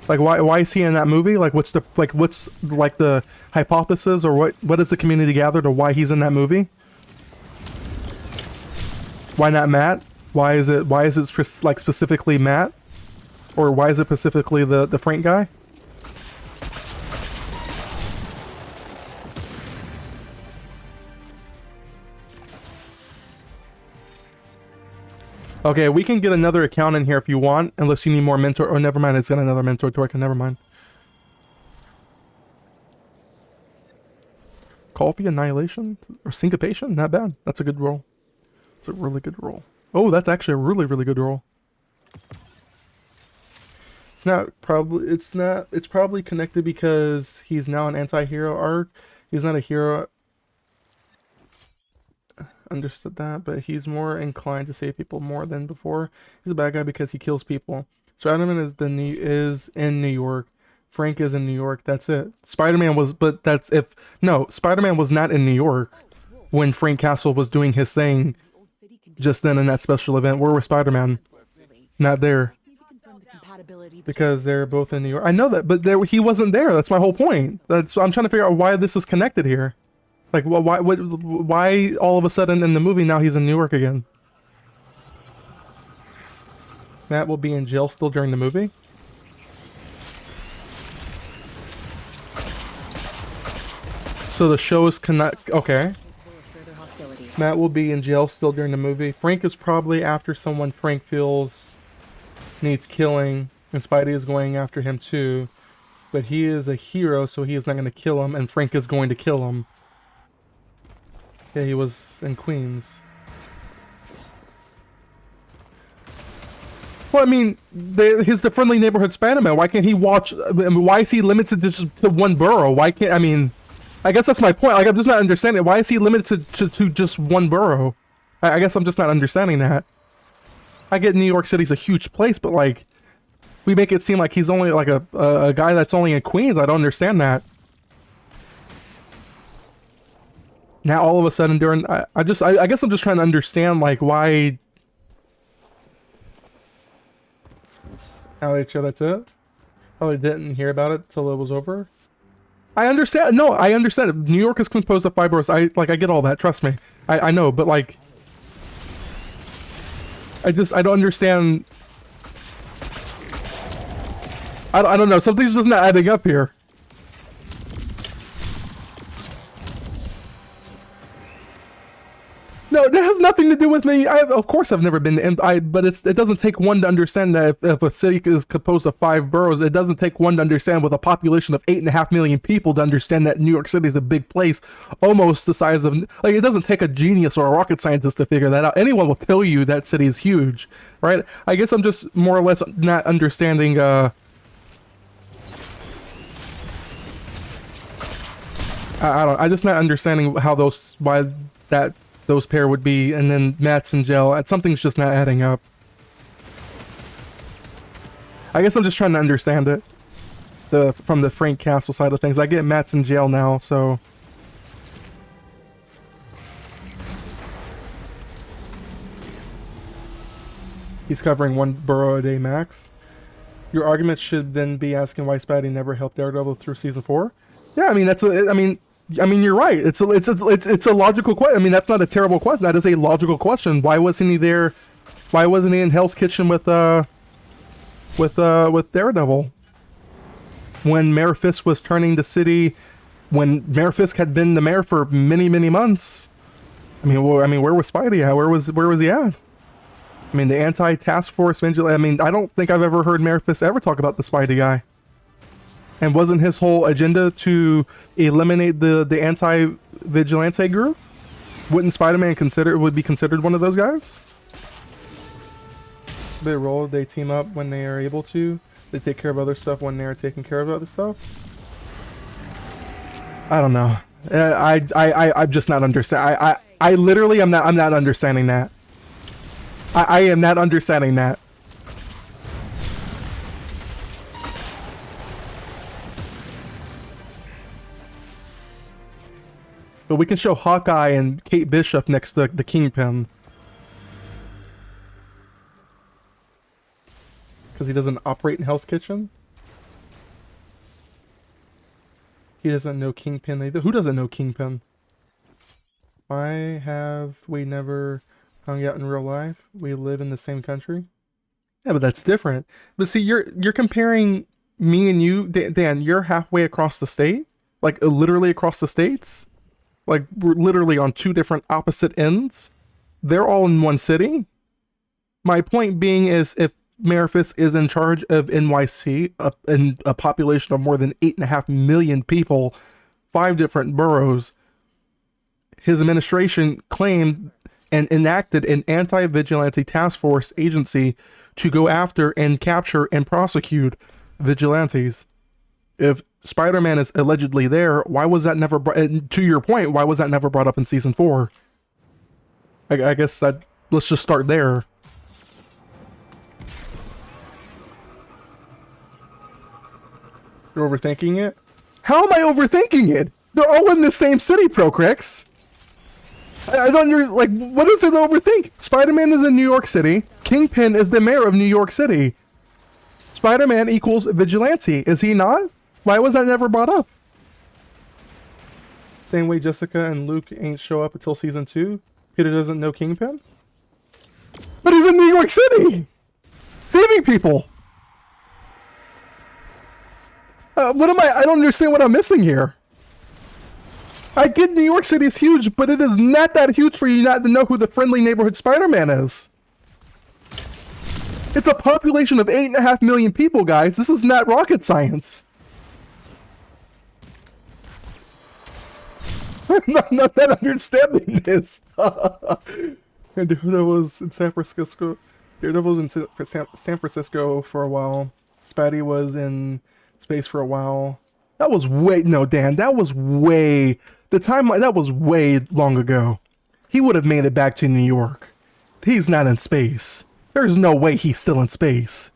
Like, why is he in that movie? Like, what's the hypothesis, or what is the community gathered, or why he's in that movie? Why not Matt? Why is it like specifically Matt? Or why is it specifically the Frank guy? Okay, we can get another account in here if you want, unless you need more mentor. Oh, never mind, it's got another mentor Tariq, never mind. Call of the Annihilation? Or Syncopation? Not bad. That's a good roll. It's a really good roll. Oh, that's actually a really, really good roll. It's probably connected because he's now an anti-hero arc. He's not a hero. Understood that, but he's more inclined to save people more than before. He's a bad guy because he kills people. Spider-Man is in New York. Frank is in New York. That's it. Spider-Man was not in New York when Frank Castle was doing his thing just then in that special event. Where was Spider-Man? Not there. Because they're both in New York. I know that, but he wasn't there. That's my whole point. I'm trying to figure out why this is connected here. Like, why all of a sudden in the movie now he's in New York again? Matt will be in jail still during the movie? So the show is okay. Matt will be in jail still during the movie. Frank is probably after someone Frank feels needs killing, and Spidey is going after him too. But he is a hero, so he is not going to kill him, and Frank is going to kill him. Yeah, he was in Queens. Well, I mean, he's the friendly neighborhood Spider-Man. Why can't he watch? I mean, why is he limited just to one borough? Why can't? I mean, I guess that's my point. Like, I'm just not understanding. Why is he limited to just one borough? I guess I'm just not understanding that. I get New York City's a huge place, but like, we make it seem like he's only like a guy that's only in Queens. I don't understand that. Now all of a sudden during, I guess I'm just trying to understand like why. LHO, that's it? Oh, I didn't hear about it till it was over? I understand. No, I understand. New York is composed of 5 boroughs. I get all that. Trust me. I know, but like, I don't understand. I don't know. Something's just not adding up here. No, that has nothing to do with me. Of course, I've never been to but it doesn't take one to understand that if a city is composed of 5 boroughs, it doesn't take one to understand with a population of 8.5 million people to understand that New York City is a big place, almost the size of, like, it doesn't take a genius or a rocket scientist to figure that out. Anyone will tell you that city is huge, right? I guess I'm just more or less not understanding, I I'm just not understanding how why those pair would be, and then Mats and Gel. Something's just not adding up. I guess I'm just trying to understand it. From the Frank Castle side of things. I get Mats in jail now, so. He's covering 1 borough a day max. Your argument should then be asking why Spidey never helped Daredevil through season 4. Yeah, I mean I mean, you're right. It's a logical question. I mean, that's not a terrible question. That is a logical question. Why wasn't he there? Why wasn't he in Hell's Kitchen with Daredevil? When Mayor Fisk was turning the city, when Mayor Fisk had been the mayor for many months. I mean, where was Spidey at? Where was he at? I mean, the anti-task force vigilante. I mean, I don't think I've ever heard Mayor Fisk ever talk about the Spidey guy. And wasn't his whole agenda to eliminate the anti-vigilante group? Wouldn't Spider-Man would be considered one of those guys? They roll, they team up when they are able to. They take care of other stuff when they are taking care of other stuff. I don't know. I'm just not understand. I literally I'm not understanding that. I am not understanding that. But we can show Hawkeye and Kate Bishop next to the Kingpin. Because he doesn't operate in Hell's Kitchen? He doesn't know Kingpin either. Who doesn't know Kingpin? Why have we never hung out in real life? We live in the same country? Yeah, but that's different. But see, you're comparing me and you. Dan, you're halfway across the state? Like, literally across the states? Like, we're literally on 2 different opposite ends. They're all in one city. My point being is, if Mayor Fisk is in charge of NYC, and a population of more than 8.5 million people, 5 different boroughs, his administration claimed and enacted an anti-vigilante task force agency to go after and capture and prosecute vigilantes. If Spider-Man is allegedly there, why was that never to your point, why was that never brought up in season 4? I guess let's just start there. You're overthinking it? How am I overthinking it? They're all in the same city, Procrix. I don't, like, what is there to overthink? Spider-Man is in New York City. Kingpin is the mayor of New York City. Spider-Man equals vigilante, is he not? Why was that never brought up? Same way Jessica and Luke ain't show up until season 2. Peter doesn't know Kingpin? But he's in New York City! Saving people! I don't understand what I'm missing here. I get New York City is huge, but it is not that huge for you not to know who the friendly neighborhood Spider-Man is. It's a population of 8.5 million people, guys. This is not rocket science. I'm not understanding this. And Daredevil was in San Francisco. Daredevil was in San Francisco for a while. Spidey was in space for a while. That was way no, Dan. That was way the timeline. That was way long ago. He would have made it back to New York. He's not in space. There's no way he's still in space.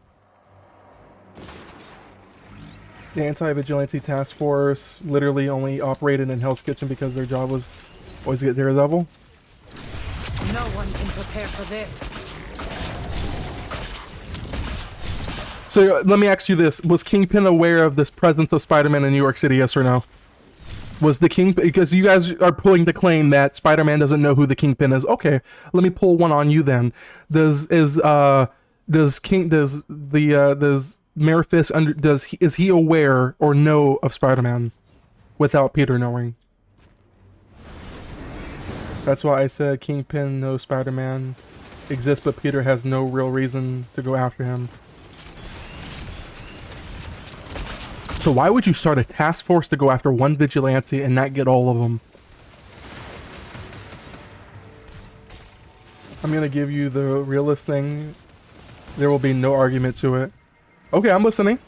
The Anti-Vigilante Task Force literally only operated in Hell's Kitchen because their job was always to get Daredevil. No one can prepare for this. So let me ask you this. Was Kingpin aware of this presence of Spider-Man in New York City, yes or no? Was the King, because you guys are pulling the claim that Spider-Man doesn't know who the Kingpin is. Okay, let me pull one on you then. Does Mayor Fisk is he aware or know of Spider-Man without Peter knowing? That's why I said Kingpin knows Spider-Man exists, but Peter has no real reason to go after him. So why would you start a task force to go after one vigilante and not get all of them? I'm gonna give you the realist thing. There will be no argument to it. Okay, I'm listening.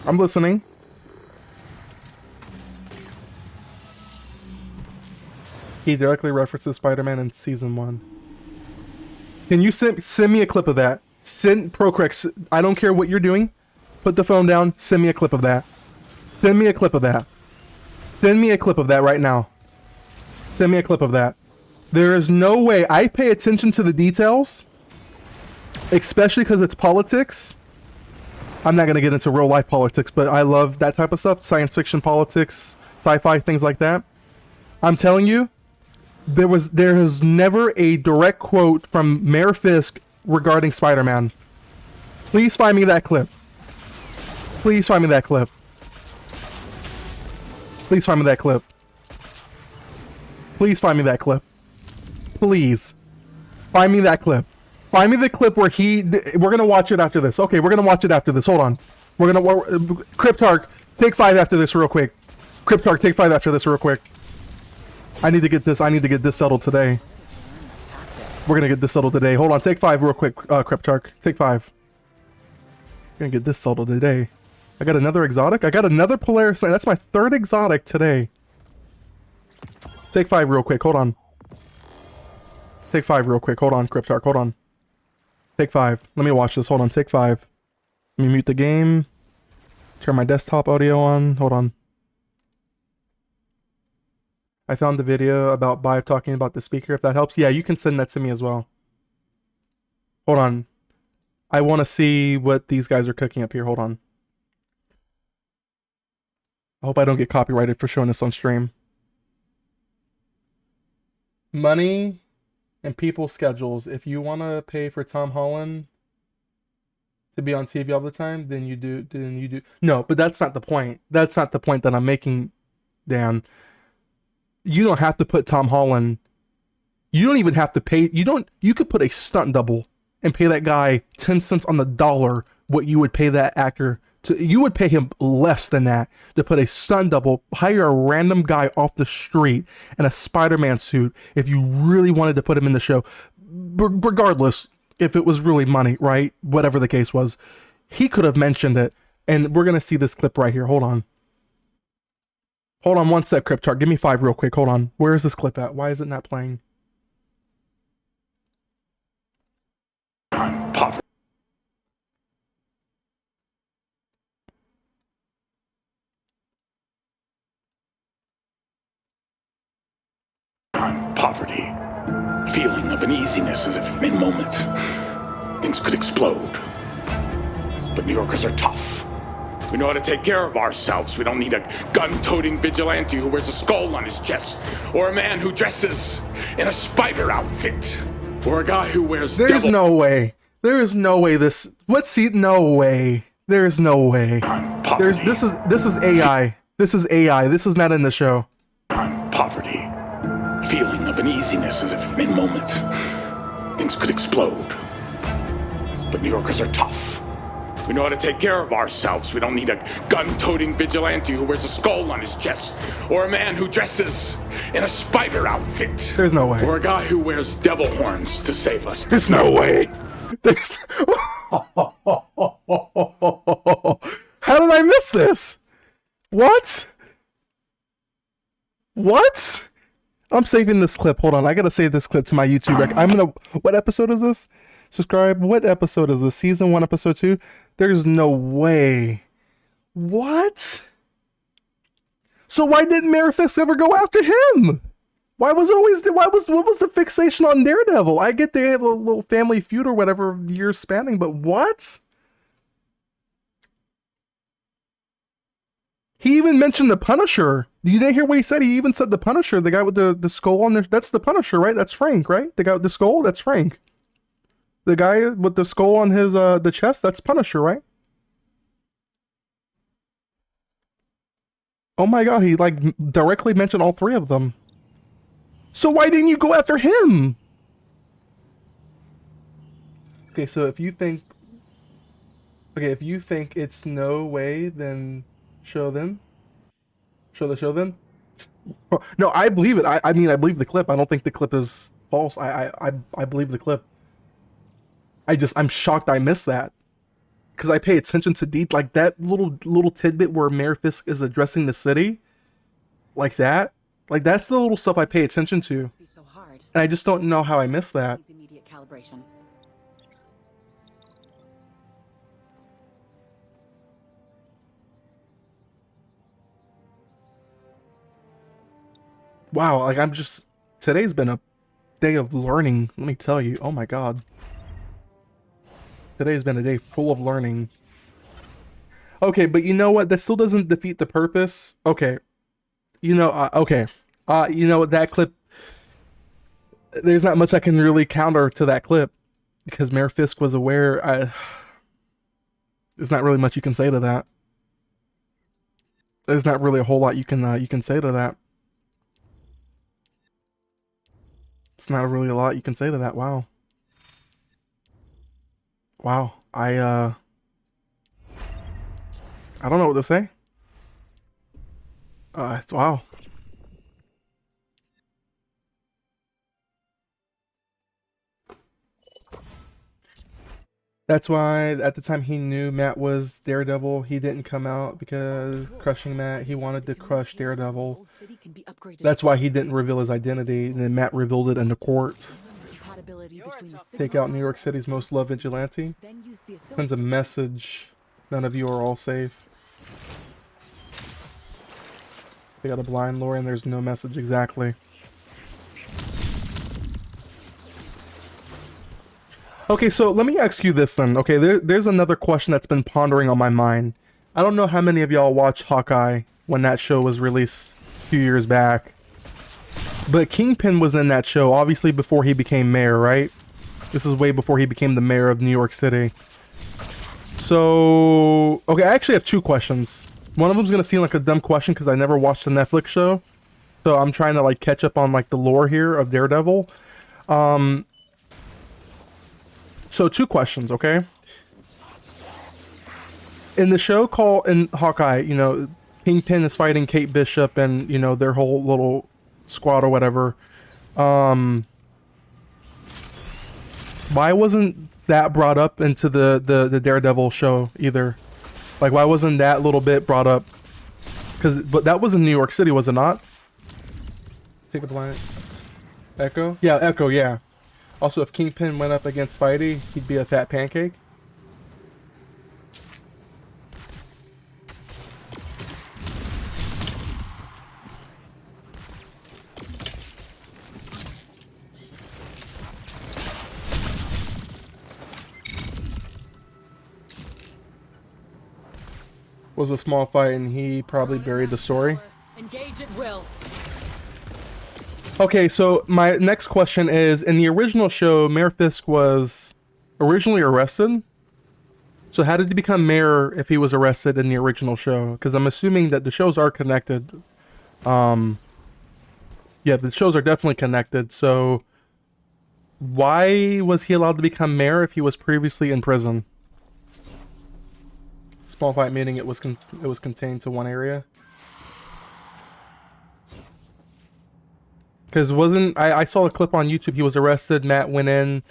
I'm listening. He directly references Spider-Man in season 1. Can you send me a clip of that? Send Procrex. I don't care what you're doing. Put the phone down. Send me a clip of that. Send me a clip of that. Send me a clip of that right now. Send me a clip of that. There is no way. I pay attention to the details, especially because it's politics. I'm not going to get into real life politics, but I love that type of stuff. Science fiction, politics, sci-fi, things like that. I'm telling you, there is never a direct quote from Mayor Fisk regarding Spider-Man. Please find me that clip. Please find me that clip. Please find me that clip. Please find me that clip. Please. Find me that clip. Find me the clip where we're gonna watch it after this. Okay, we're gonna watch it after this. Hold on. We're gonna... Cryptarch, take 5 after this real quick. Cryptarch, take 5 after this real quick. I need to get this settled today. We're gonna get this settled today. Hold on, take 5 real quick, Cryptarch. Take 5. We're gonna get this settled today. I got another exotic. I got another Polaris. That's my 3rd exotic today. Take 5 real quick. Hold on. Take 5 real quick. Hold on, Cryptarch. Hold on. Take 5. Let me watch this. Hold on. Take 5. Let me mute the game. Turn my desktop audio on. Hold on. I found the video about Bive talking about the speaker, if that helps. Yeah, you can send that to me as well. Hold on. I want to see what these guys are cooking up here. Hold on. I hope I don't get copyrighted for showing this on stream. Money and people's schedules. If you want to pay for Tom Holland to be on TV all the time, then you do. No, but that's not the point. That's not the point that I'm making, Dan. You don't have to put Tom Holland. You don't even have to pay. You could put a stunt double and pay that guy 10 cents on the dollar what you would pay that actor to. You would pay him less than that to put a stunt double, hire a random guy off the street in a Spider-Man suit if you really wanted to put him in the show. Regardless if it was really money, right? Whatever the case was, he could have mentioned it. And we're going to see this clip right here. Hold on. Hold on one sec, Cryptarch. Give me 5 real quick. Hold on. Where is this clip at? Why is it not playing? Poverty. Poverty. Feeling of uneasiness as if in a moment things could explode. But New Yorkers are tough. We know how to take care of ourselves. We don't need a gun-toting vigilante who wears a skull on his chest, or a man who dresses in a spider outfit, or a guy who wears... There's no way. There is no way this... No way. There is no way. This is AI. This is AI. This is not in the show. Poverty. Feeling of uneasiness as if in a moment things could explode. But New Yorkers are tough. We know how to take care of ourselves. We don't need a gun-toting vigilante who wears a skull on his chest, or a man who dresses in a spider outfit. There's no way. Or a guy who wears devil horns to save us. There's no way. There's... How did I miss this? What? What? I'm saving this clip. Hold on. I gotta save this clip to my YouTube what episode is this? Subscribe. What episode is this? Season 1, episode 2? There's no way. What? So why didn't Mayor Fisk ever go after him? What was the fixation on Daredevil? I get they have a little family feud or whatever years spanning, but what? He even mentioned the Punisher. You didn't hear what he said? He even said the Punisher, the guy with the skull on there. That's the Punisher, right? That's Frank, right? The guy with the skull, that's Frank. The guy with the skull on his the chest, that's Punisher, right? Oh my god, he like directly mentioned all three of them. So why didn't you go after him? Okay, so if you think it's no way, then show the show then. No, I believe it. I mean I believe the clip. I don't think the clip is false. I believe the clip. I'm shocked I missed that. Because I pay attention to like that little tidbit where Mayor Fisk is addressing the city. Like that. Like that's the little stuff I pay attention to. So hard. And I just don't know how I missed that. Immediate calibration. Wow, like today's been a day of learning, let me tell you. Oh my god. Today's been a day full of learning. Okay, but you know what? That still doesn't defeat the purpose. Okay. You know, you know, that clip, there's not much I can really counter to that clip because Mayor Fisk was aware. There's not really much you can say to that. There's not really a whole lot you can say to that. It's not really a lot you can say to that. Wow. Wow. I don't know what to say. Wow. That's why at the time he knew Matt was Daredevil, he didn't come out because crushing Matt, he wanted to crush Daredevil. That's why he didn't reveal his identity, and then Matt revealed it in the court. Take out New York City's most loved vigilante. Sends a message. None of you are all safe. They got a blind lore and there's no message exactly. Okay, so let me ask you this then. Okay, there's another question that's been pondering on my mind. I don't know how many of y'all watched Hawkeye when that show was released a few years back. But Kingpin was in that show, obviously before he became mayor, right? This is way before he became the mayor of New York City. So, okay, I actually have two questions. One of them's gonna seem like a dumb question because I never watched the Netflix show. So I'm trying to like catch up on like the lore here of Daredevil. So two questions, okay? In the show in Hawkeye, you know, Kingpin is fighting Kate Bishop and, you know, their whole little squad or whatever. Why wasn't that brought up into the Daredevil show either? Like, why wasn't that little bit brought up? But that was in New York City, was it not? Take a blind. Echo? Yeah, Echo, yeah. Also, if Kingpin went up against Spidey, he'd be a fat pancake. Was a small fight and he probably buried the story. Engage at will. Okay, so my next question is, in the original show, Mayor Fisk was originally arrested. So how did he become mayor if he was arrested in the original show? Because I'm assuming that the shows are connected. Yeah, the shows are definitely connected. So why was he allowed to become mayor if he was previously in prison? Small fight meaning it was contained to one area. Because I saw a clip on YouTube. He was arrested. Matt went in,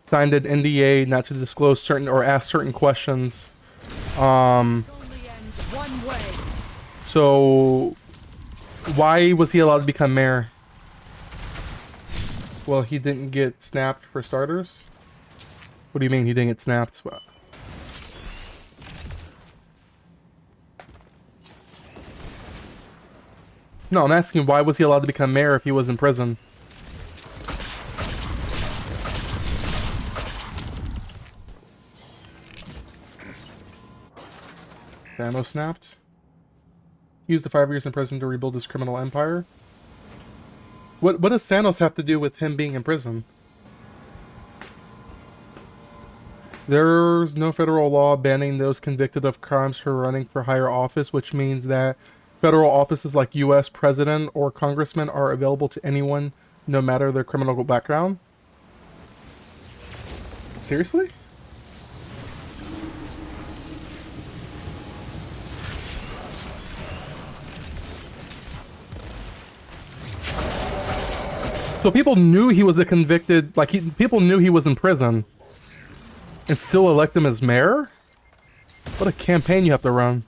signed an NDA not to disclose certain or ask certain questions. So why was he allowed to become mayor? Well, he didn't get snapped for starters. What do you mean he didn't get snapped? No, I'm asking why was he allowed to become mayor if he was in prison? Thanos snapped. He used the 5 years in prison to rebuild his criminal empire. What does Thanos have to do with him being in prison? There's no federal law banning those convicted of crimes for running for higher office, which means that federal offices like U.S. president or congressman are available to anyone, no matter their criminal background. Seriously? So people knew he was a convicted, like people knew he was in prison and still elect him as mayor? What a campaign you have to run.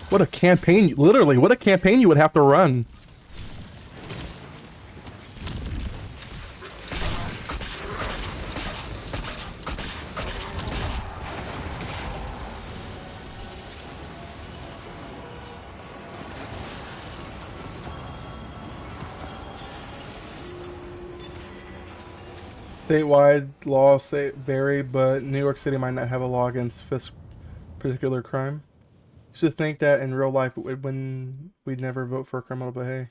What a campaign, literally, what a campaign you would have to run. Statewide laws vary, but New York City might not have a law against this particular crime. You should think that in real life when we'd never vote for a criminal, but hey.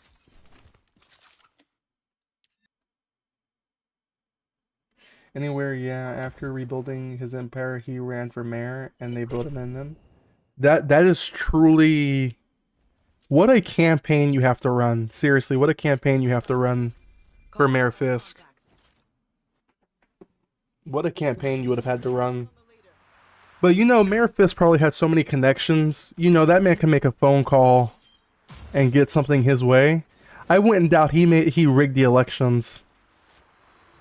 Anywhere, yeah, after rebuilding his empire, he ran for mayor and they voted in him. That is truly... What a campaign you have to run. Seriously, what a campaign you have to run for Mayor Fisk. What a campaign you would have had to run. But you know, Mayor Fisk probably had so many connections. You know, that man can make a phone call and get something his way. I wouldn't doubt he rigged the elections.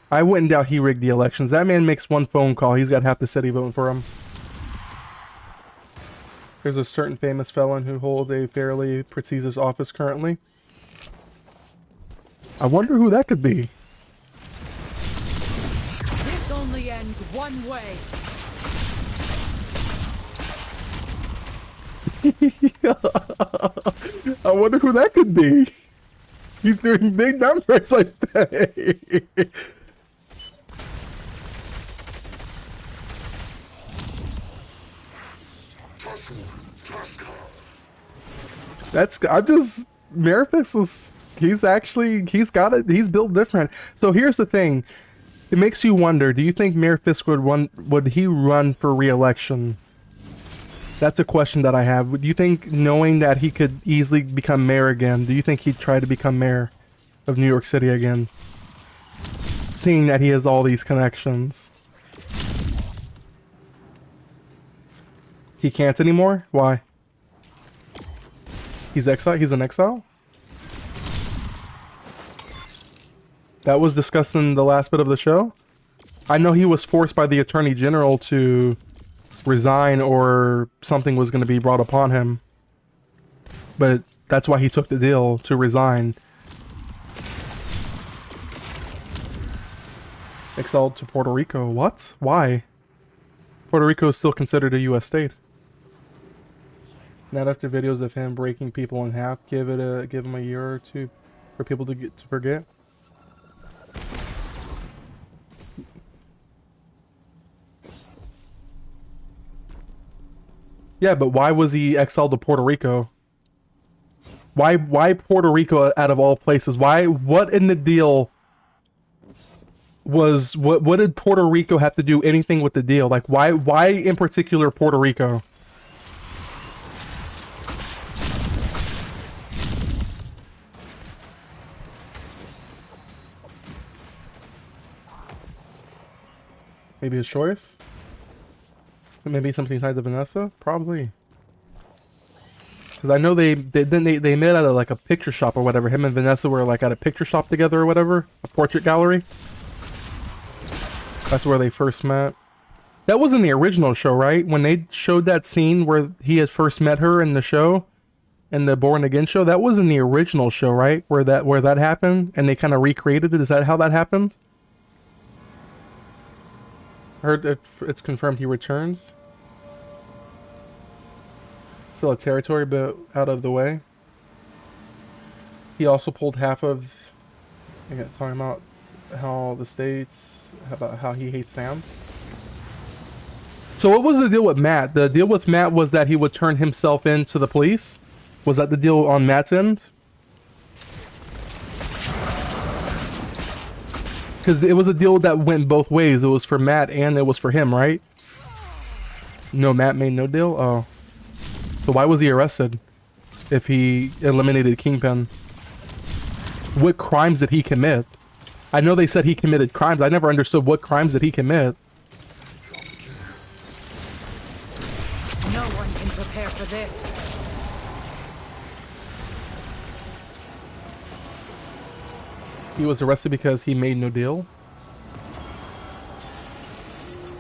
I wouldn't doubt he rigged the elections. That man makes one phone call, he's got half the city voting for him. There's a certain famous felon who holds a fairly prestigious office currently. I wonder who that could be. This only ends one way. I wonder who that could be. He's doing big numbers like that. Mayor Fisk is, he's built different. So here's the thing. It makes you wonder, do you think Mayor Fisk would he run for re-election? That's a question that I have. Do you think, knowing that he could easily become mayor again, do you think he'd try to become mayor of New York City again? Seeing that he has all these connections. He can't anymore? Why? He's exile? He's an exile? That was discussed in the last bit of the show? I know he was forced by the Attorney General to resign or something was going to be brought upon him. But that's why he took the deal to resign. Exiled to Puerto Rico. What? Why? Puerto Rico is still considered a U.S. state. Not after videos of him breaking people in half. Give him a year or two for people to forget. Yeah, but why was he exiled to Puerto Rico? Why Puerto Rico out of all places? What in the deal was, what did Puerto Rico have to do anything with the deal? Like why in particular Puerto Rico? Maybe his choice? Maybe something tied to Vanessa? Probably. Because I know they met at like a picture shop or whatever. Him and Vanessa were like at a picture shop together or whatever. A portrait gallery. That's where they first met. That was in the original show, right? When they showed that scene where he had first met her in the show, in the Born Again show, that was in the original show, right? Where that happened, and they kind of recreated it. Is that how that happened? I heard it's confirmed he returns. Still a territory, but out of the way. He also pulled half of. Again, talking about how the states, about how he hates Sam. So what was the deal with Matt? The deal with Matt was that he would turn himself in to the police. Was that the deal on Matt's end? Because it was a deal that went both ways. It was for Matt and it was for him, right? No, Matt made no deal? Oh. So why was he arrested if he eliminated Kingpin? What crimes did he commit? I know they said he committed crimes. I never understood what crimes did he commit. No one can prepare for this. He was arrested because he made no deal?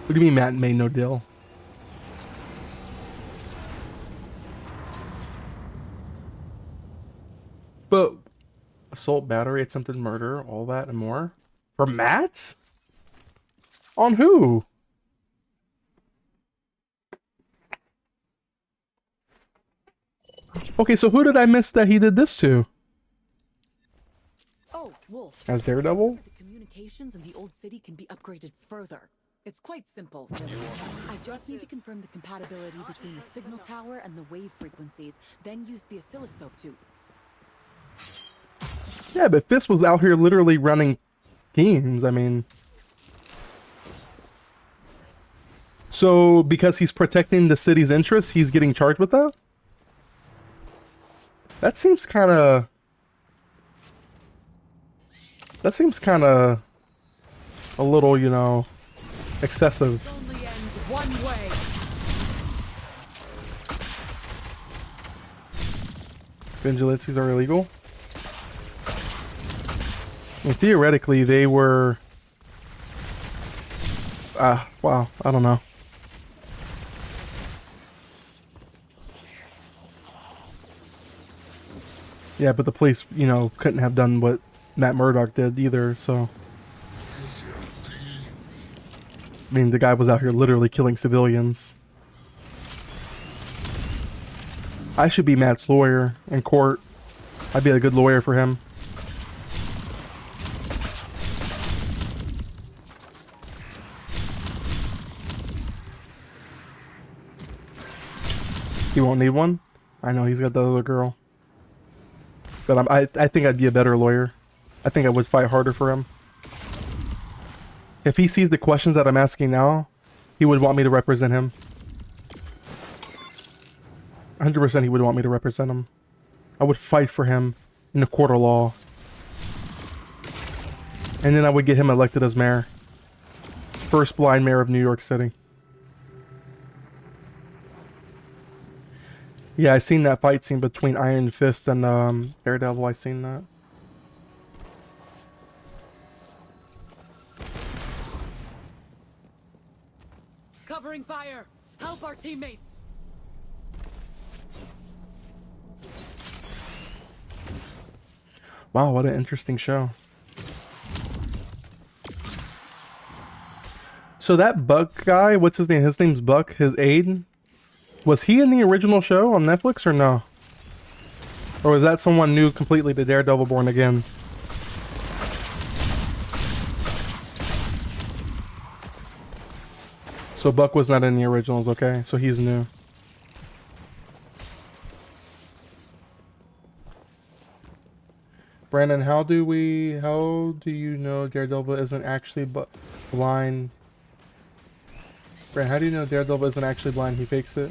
What do you mean Matt made no deal? But assault, battery, attempted murder, all that and more? For Matt? On who? Okay, so who did I miss that he did this to? Oh, Wolf. As Daredevil? The communications in the old city can be upgraded further. It's quite simple, really. I just need to confirm the compatibility between the signal tower and the wave frequencies, then use the oscilloscope to... Yeah, but Fist was out here literally running teams, I mean... So, because he's protecting the city's interests, he's getting charged with that? That seems kinda... That seems kinda... a little, you know... excessive. It only ends one way. Vigilantes are illegal? I mean, theoretically, they were... wow, I don't know. Yeah, but the police, you know, couldn't have done what Matt Murdock did either, so... I mean, the guy was out here literally killing civilians. I should be Matt's lawyer in court. I'd be a good lawyer for him. He won't need one? I know, he's got the other girl. But I think I'd be a better lawyer. I think I would fight harder for him. If he sees the questions that I'm asking now, he would want me to represent him. 100% he would want me to represent him. I would fight for him in the court of law. And then I would get him elected as mayor. First blind mayor of New York City. Yeah, I seen that fight scene between Iron Fist and Daredevil. I seen that. Covering fire! Help our teammates! Wow, what an interesting show. So that Buck guy, what's his name? His name's Buck, his aide. Was he in the original show on Netflix or no? Or was that someone new completely to Daredevil Born Again? So Buck was not in the originals, okay? So he's new. Brandon, how do you know Daredevil isn't actually blind? Brandon, how do you know Daredevil isn't actually blind? He fakes it.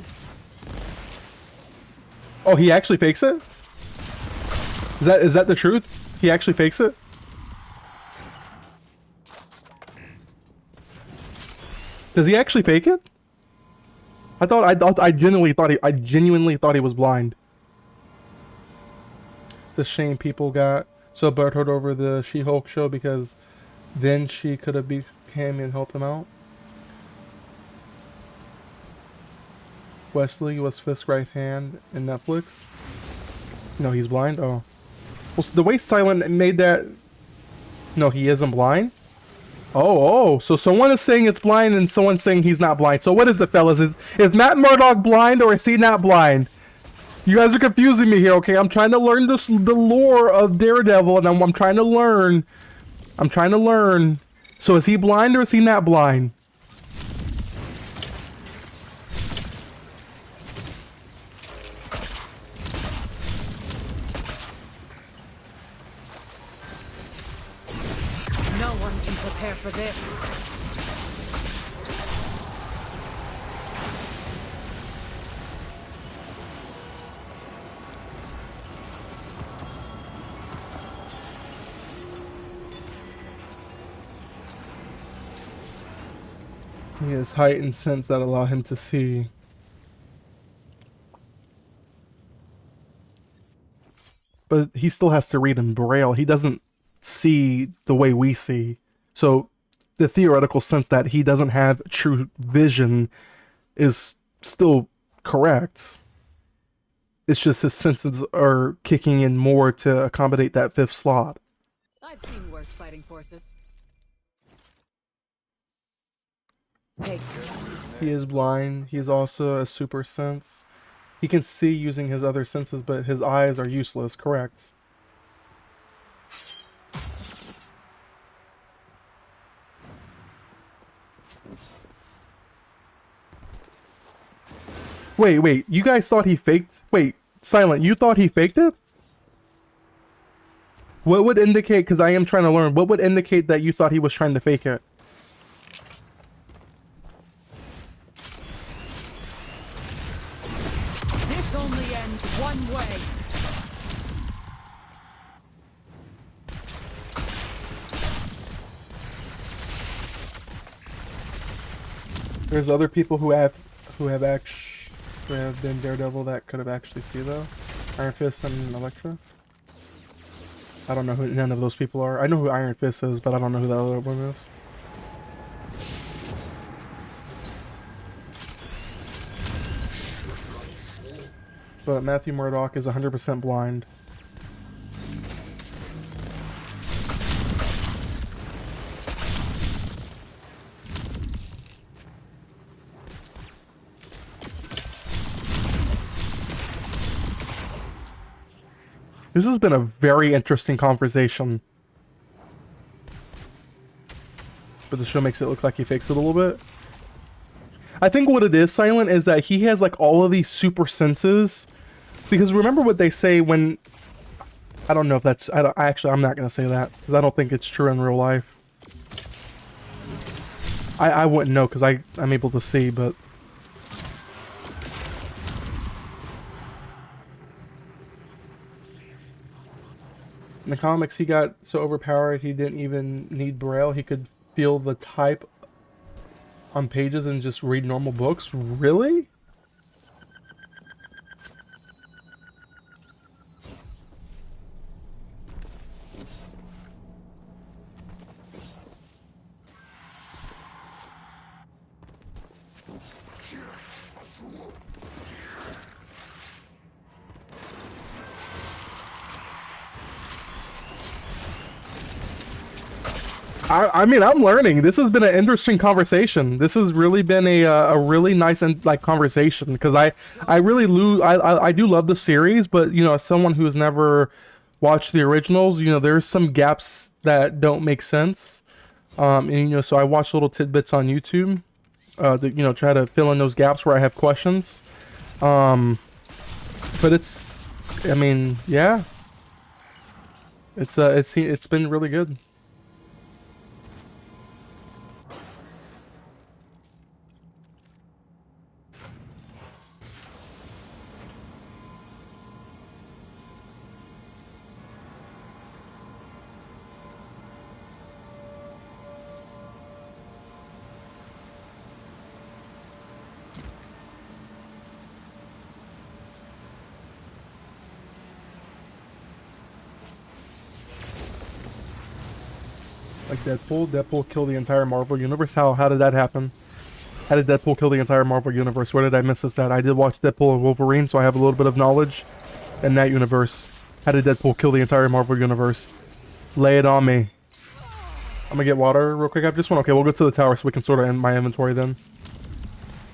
Oh, he actually fakes it? Is that the truth? He actually fakes it? Does he actually fake it? I genuinely thought he was blind. It's a shame people got so butthurt over the She-Hulk show because then she could have became and helped him out. Wesley was Fisk's right hand in Netflix. No, he's blind. Oh, well, so the way Silent made that. No, he isn't blind. Oh, so someone is saying it's blind and someone's saying he's not blind. So what is it, fellas? Is Matt Murdock blind or is he not blind? You guys are confusing me here, okay? I'm trying to learn the lore of Daredevil, and I'm trying to learn. I'm trying to learn. So is he blind or is he not blind? No one can prepare for this. He has heightened sense that allow him to see. But he still has to read in Braille. He doesn't see the way we see. So the theoretical sense that he doesn't have true vision is still correct. It's just his senses are kicking in more to accommodate that fifth slot. I've seen worse fighting forces. He is blind. He is also a super sense. He can see using his other senses, but his eyes are useless, correct? Wait, you guys thought he faked? Wait, Silent, you thought he faked it? What would indicate, because I am trying to learn, what would indicate that you thought he was trying to fake it? This only ends one way. There's other people who have been Daredevil that could have actually seen though. Iron Fist and Elektra. I don't know who none of those people are. I know who Iron Fist is, but I don't know who the other one is. But Matthew Murdock is 100% blind. This has been a very interesting conversation. But the show makes it look like he fakes it a little bit. I think what it is, Silent, is that he has like all of these super senses. Because remember what they say when... I don't know if that's... I'm not going to say that. Because I don't think it's true in real life. I wouldn't know because I'm able to see, but... In the comics, he got so overpowered he didn't even need Braille. He could feel the type on pages and just read normal books. Really? I mean, I'm learning. This has been an interesting conversation. This has really been a really nice and like conversation because I really I do love the series, but you know, as someone who has never watched the originals, you know, there's some gaps that don't make sense. And you know, so I watch little tidbits on YouTube, to you know, try to fill in those gaps where I have questions. But it's, I mean, yeah, it's been really good. Like Deadpool? Deadpool kill the entire Marvel Universe? How did that happen? How did Deadpool kill the entire Marvel Universe? Where did I miss this at? I did watch Deadpool and Wolverine, so I have a little bit of knowledge in that universe. How did Deadpool kill the entire Marvel Universe? Lay it on me. I'm gonna get water real quick. I just want... Okay, we'll go to the tower so we can sort of end my inventory then.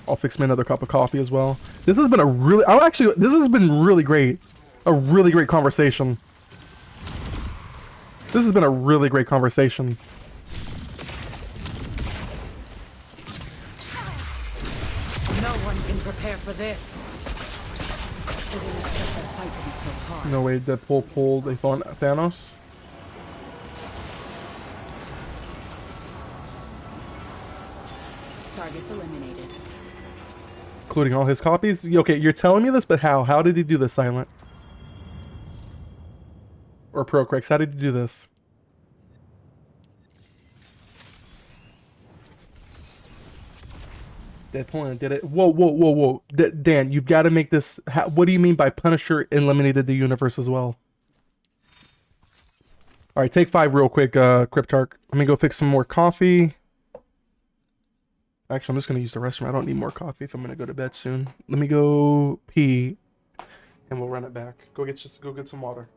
I'll fix me another cup of coffee as well. This has been a really... this has been really great. A really great conversation. This has been a really great conversation. No one can prepare for this. It didn't expect that fight to be so hard. No way Deadpool pulled a Thanos. Targets eliminated. Including all his copies? Okay, you're telling me this, but how? How did he do this, Silent? Or Procrex, how did he do this? Deadpool and did it. Whoa. Dan, you've got to make this... what do you mean by Punisher eliminated the universe as well? Alright, take 5 real quick, Cryptarch. Let me go fix some more coffee. Actually, I'm just going to use the restroom. I don't need more coffee if I'm going to go to bed soon. Let me go pee, and we'll run it back. Go get some water.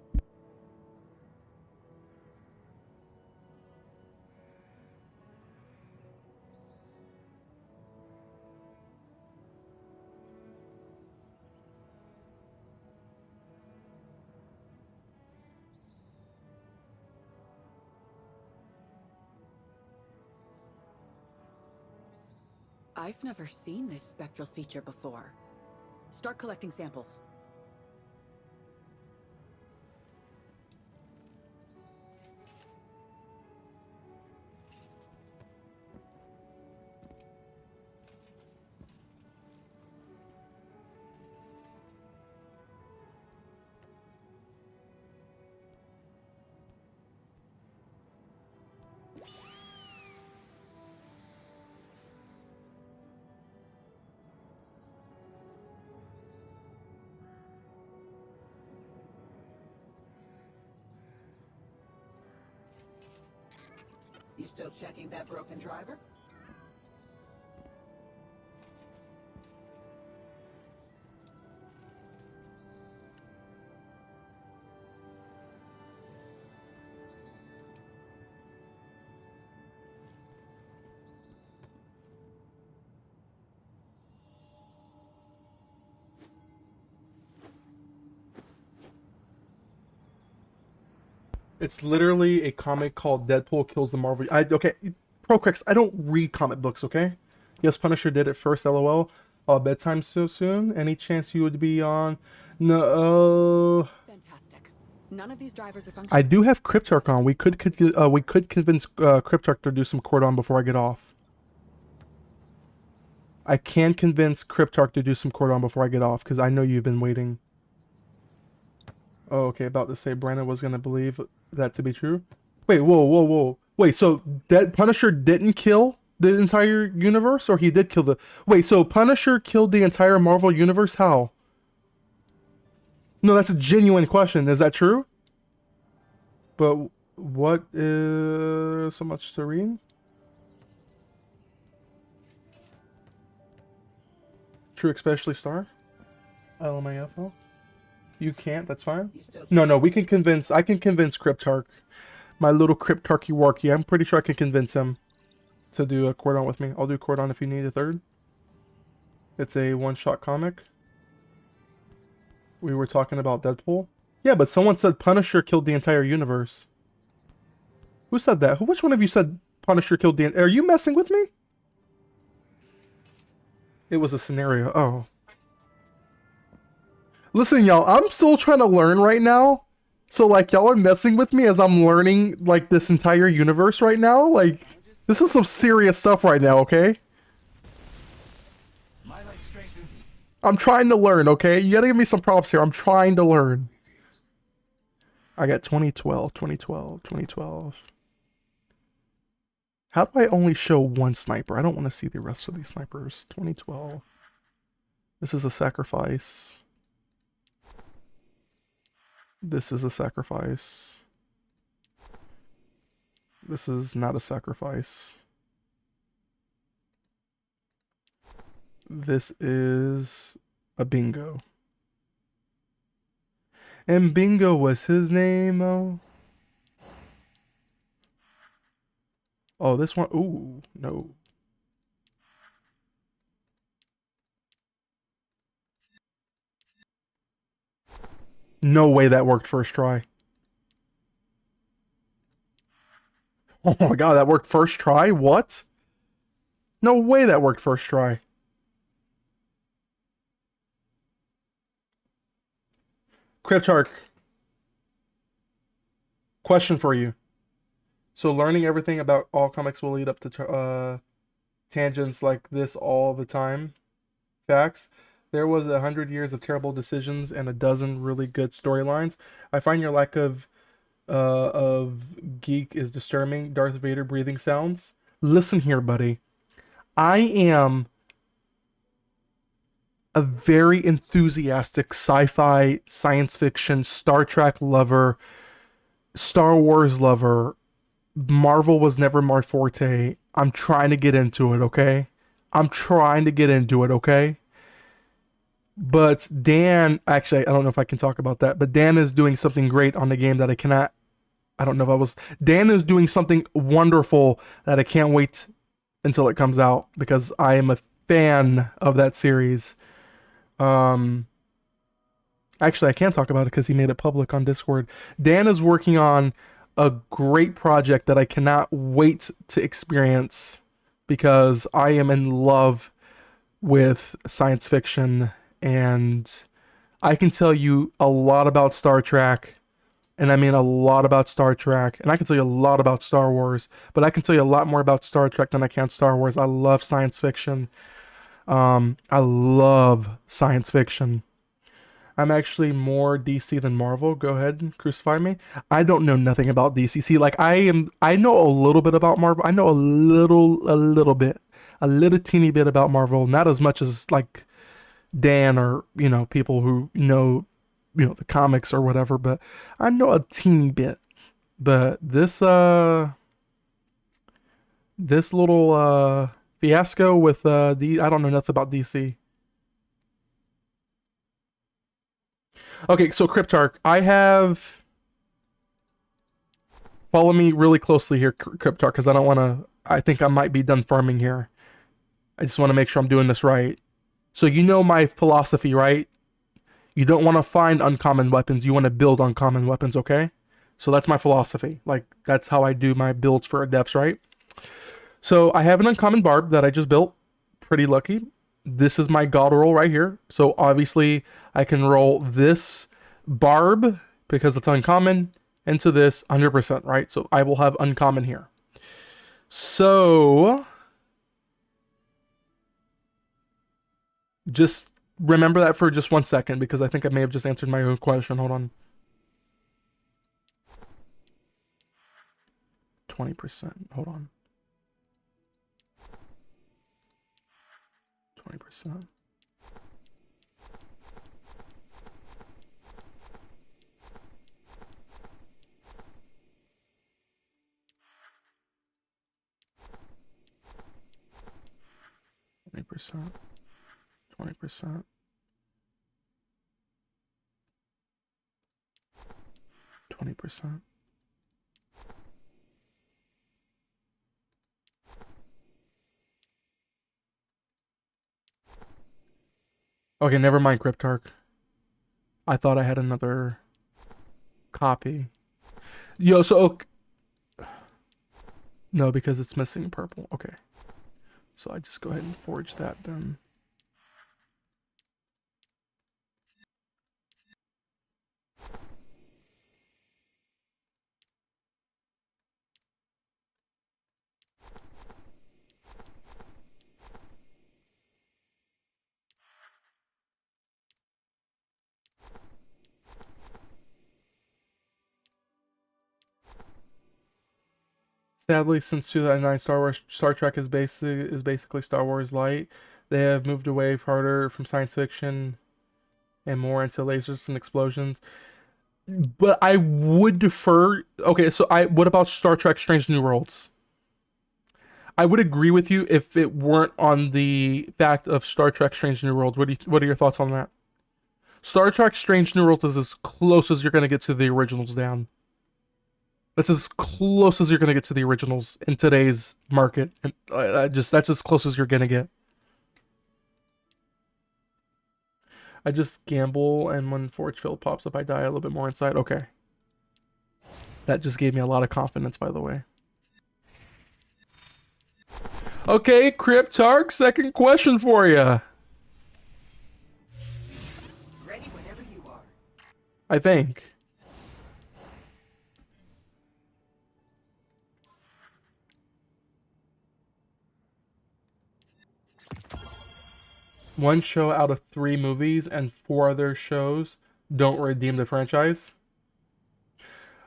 I've never seen this spectral feature before. Start collecting samples. You still checking that broken driver? It's literally a comic called Deadpool Kills the Marvel... okay, Procrex, I don't read comic books, okay? Yes, Punisher did it first, lol. Bedtime so soon? Any chance you would be on... No... Fantastic. None of these drivers are functional. I do have Cryptarch on. We could convince Cryptarch to do some Cordon before I get off. I can convince Cryptarch to do some Cordon before I get off, because I know you've been waiting. Oh, okay, about to say Brandon was going to believe that to be true. Wait, whoa. Wait, so Punisher didn't kill the entire universe? Or he did kill the... Wait, so Punisher killed the entire Marvel universe? How? No, that's a genuine question. Is that true? But what is so much to read? True, especially Star? LMAFO? You can't, that's fine. No, we can convince... I can convince Cryptarch. My little Cryptarchy Warky. I'm pretty sure I can convince him to do a Cordon with me. I'll do Cordon if you need a third. It's a one-shot comic. We were talking about Deadpool. Yeah, but someone said Punisher killed the entire universe. Who said that? Which one of you said Punisher killed the... Are you messing with me? It was a scenario. Oh. Listen, y'all, I'm still trying to learn right now. So, like, y'all are messing with me as I'm learning, like, this entire universe right now. Like, this is some serious stuff right now, okay? I'm trying to learn, okay? You gotta give me some props here. I'm trying to learn. I got 2012. How do I only show one sniper? I don't want to see the rest of these snipers. 2012. This is a sacrifice. This is a sacrifice. This is not a sacrifice. This is a bingo. And bingo was his name, oh. Oh, this one. Ooh, no. No way that worked first try. Oh my god, that worked first try? What? No way that worked first try. Cryptarch. Question for you. So learning everything about all comics will lead up to tangents like this all the time. Facts. There was 100 years of terrible decisions and a dozen really good storylines. I find your lack of geek is disturbing. Darth Vader breathing sounds. Listen here, buddy. I am a very enthusiastic sci-fi, science fiction, Star Trek lover, Star Wars lover. Marvel was never my forte. I'm trying to get into it, okay? I'm trying to get into it, okay? But Dan, actually, I don't know if I can talk about that, but Dan is doing something great on the game that I cannot, I don't know if I was, Dan is doing something wonderful that I can't wait until it comes out because I am a fan of that series. Actually, I can't talk about it because he made it public on Discord. Dan is working on a great project that I cannot wait to experience because I am in love with science fiction and I can tell you a lot about Star Trek, and I mean a lot about Star Trek, and I can tell you a lot about Star Wars, but I can tell you a lot more about Star Trek than I can Star Wars. I love science fiction. I love science fiction. I'm actually more DC than Marvel. Go ahead and crucify me. I don't know nothing about DC. See, like I know a little bit about Marvel. I know a little bit, a little teeny bit about Marvel. Not as much as like Dan or, people who know, the comics or whatever, but I know a teeny bit. But this little fiasco with I don't know nothing about DC. Okay, so Cryptarch, follow me really closely here, Cryptarch, because I think I might be done farming here. I just want to make sure I'm doing this right. So you know my philosophy, right? You don't want to find uncommon weapons, you want to build uncommon weapons, okay? So that's my philosophy. Like, that's how I do my builds for adepts, right? So I have an uncommon barb that I just built. Pretty lucky. This is my god roll right here. So obviously I can roll this barb because it's uncommon into this 100%, right? So I will have uncommon here. So just remember that for just 1 second because I think I may have just answered my own question. Hold on. 20%. Hold on. 20%. %, 20%, 20%. Okay, never mind, Cryptarch. I thought I had another copy. Yo, so okay. No, because it's missing purple. Okay. So I just go ahead and forge that then. Sadly, since 2009, Star Trek is basically Star Wars light. They have moved away farther from science fiction and more into lasers and explosions. but I would defer. Okay, so what about Star Trek Strange New Worlds? I would agree with you if it weren't on the fact of Star Trek Strange New Worlds. What are your thoughts on that? Star Trek Strange New Worlds is as close as you're going to get to the originals, Dan. That's as close as you're going to get to the originals in today's market. And that's as close as you're going to get. I just gamble, and when Forge Field pops up, I die a little bit more inside. Okay. That just gave me a lot of confidence, by the way. Okay, Cryptarch, second question for you. Ready whenever you are. I think. One show out of 3 movies and 4 other shows don't redeem the franchise.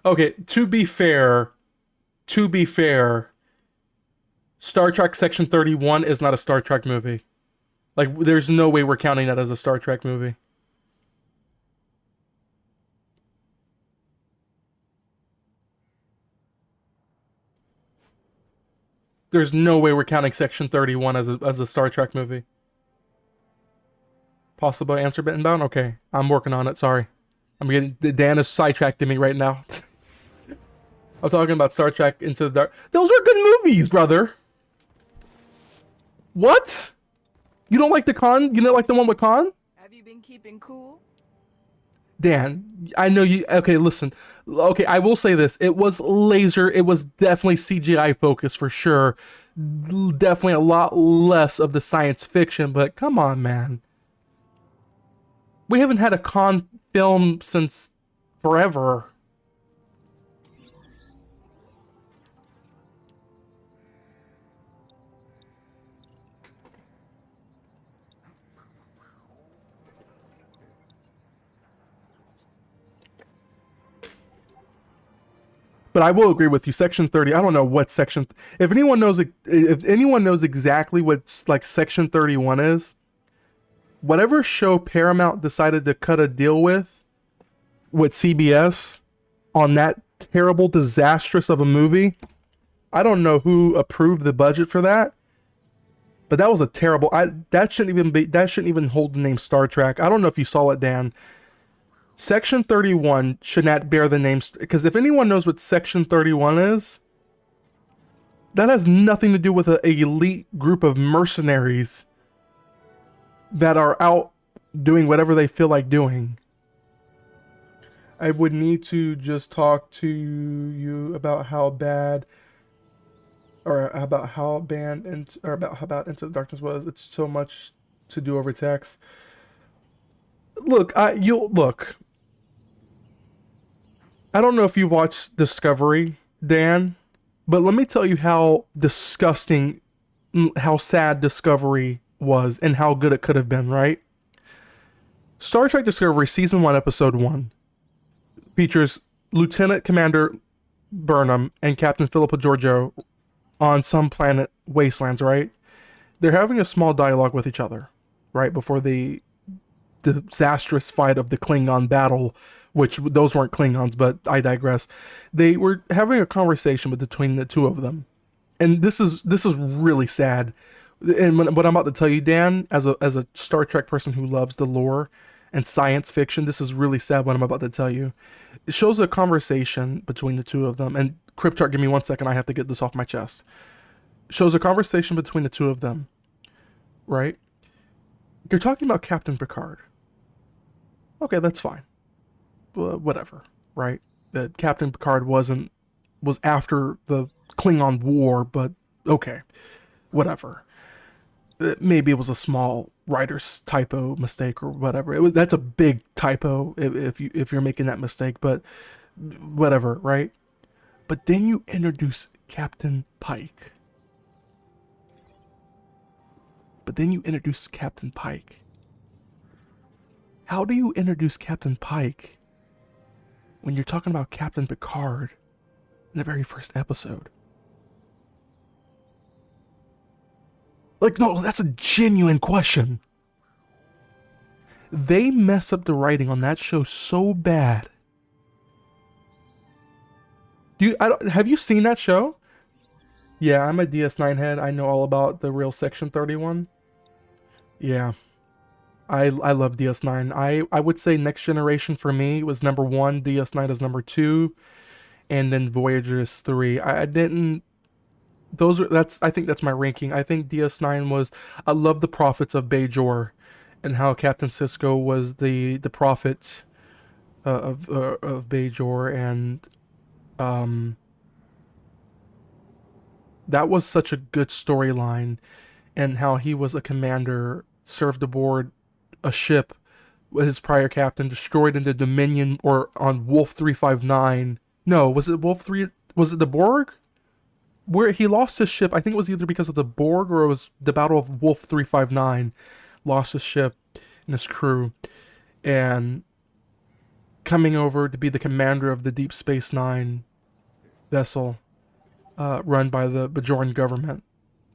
Okay, to be fair, Star Trek Section 31 is not a Star Trek movie. Like, there's no way we're counting that as a Star Trek movie. There's no way we're counting Section 31 as a Star Trek movie. Possible answer bit inbound? Okay, I'm working on it, sorry. Dan is sidetracking me right now. I'm talking about Star Trek Into the Dark. Those are good movies, brother. What? You don't like the Khan? You don't like the one with Khan? Have you been keeping cool? Dan, I know you. Okay, listen. Okay, I will say this. It was laser. It was definitely CGI focused for sure. Definitely a lot less of the science fiction, but come on, man. We haven't had a Khan film since forever. But I will agree with you. Section 30. I don't know what section. If anyone knows exactly what like Section 31 is, whatever show Paramount decided to cut a deal with CBS on that terrible, disastrous of a movie, I don't know who approved the budget for that, but that was a terrible. That shouldn't even hold the name Star Trek. I don't know if you saw it, Dan. Section 31 should not bear the name, because if anyone knows what Section 31 is, that has nothing to do with an elite group of mercenaries that are out doing whatever they feel like doing. I would need to just talk to you about how bad, or about how banned, or about how bad Into the Darkness was. It's so much to do over text. Look, look. I don't know if you've watched Discovery, Dan, but let me tell you how disgusting, how sad Discovery was and how good it could have been, right? Star Trek Discovery Season 1, Episode 1 features Lieutenant Commander Burnham and Captain Philippa Georgiou on some planet wastelands, right? They're having a small dialogue with each other, right? Before the disastrous fight of the Klingon battle, which those weren't Klingons, but I digress. They were having a conversation between the two of them. And this is really sad. And what I'm about to tell you, Dan, as a Star Trek person who loves the lore and science fiction, this is really sad what I'm about to tell you. It shows a conversation between the two of them. And Cryptarch, give me 1 second, I have to get this off my chest. It shows a conversation between the two of them, right? They're talking about Captain Picard. Okay, that's fine. Whatever, right? That Captain Picard was after the Klingon War, but okay, whatever. Maybe it was a small writer's typo mistake or whatever. That's a big typo if you're making that mistake, but whatever, right? But then you introduce Captain Pike. How do you introduce Captain Pike when you're talking about Captain Picard in the very first episode? Like, no, that's a genuine question. They mess up the writing on that show so bad Have you seen that show? Yeah, I'm a DS9 head. I know all about the real Section 31. Yeah. I love DS9. I would say Next Generation for me was number 1, DS9 is number 2, and then Voyager is 3. I didn't I think that's my ranking. I think DS9 was, I love the prophets of Bajor and how Captain Sisko was the prophet of Bajor, and that was such a good storyline, and how he was a commander, served aboard a ship with his prior captain, destroyed in the Dominion or on Wolf 359. No, was it Wolf 3? Was it the Borg? Where he lost his ship, I think it was either because of the Borg or it was the Battle of Wolf 359. Lost his ship and his crew, and coming over to be the commander of the Deep Space Nine vessel, run by the Bajoran government,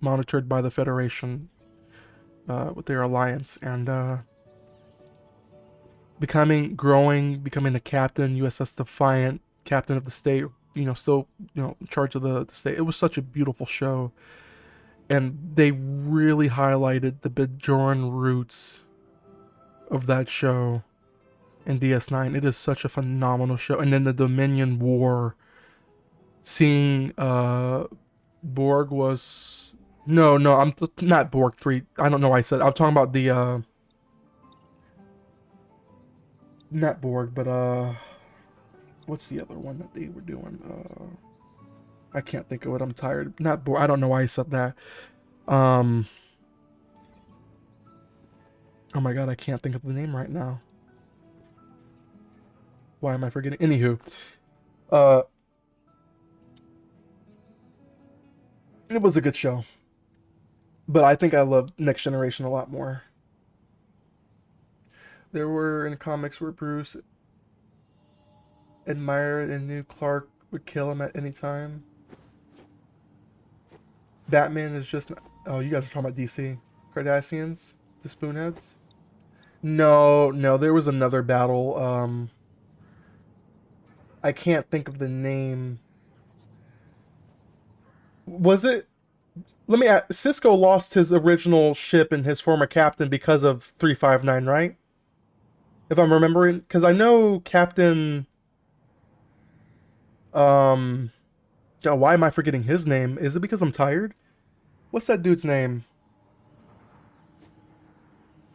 monitored by the Federation, with their alliance, and becoming the captain, USS Defiant, captain of the state, still, in charge of the state. It was such a beautiful show. And they really highlighted the Bajoran roots of that show in DS9. It is such a phenomenal show. And then the Dominion War, seeing Borg was... No, I'm not Borg 3. I don't know why I said... I'm talking about the... Not Borg, but... What's the other one that they were doing? I can't think of it. I'm tired. Not Borg. I don't know why I said that. Oh my god, I can't think of the name right now. Why am I forgetting? Anywho. It was a good show. But I think I love Next Generation a lot more. There were in comics where Bruce admired and knew Clark would kill him at any time. Batman is just... Oh, you guys are talking about DC. Cardassians? The Spoonheads? No, there was another battle. I can't think of the name. Was it... Let me ask. Sisko lost his original ship and his former captain because of 359, right? If I'm remembering. Because I know Captain... God, why am I forgetting his name? Is it because I'm tired? What's that dude's name?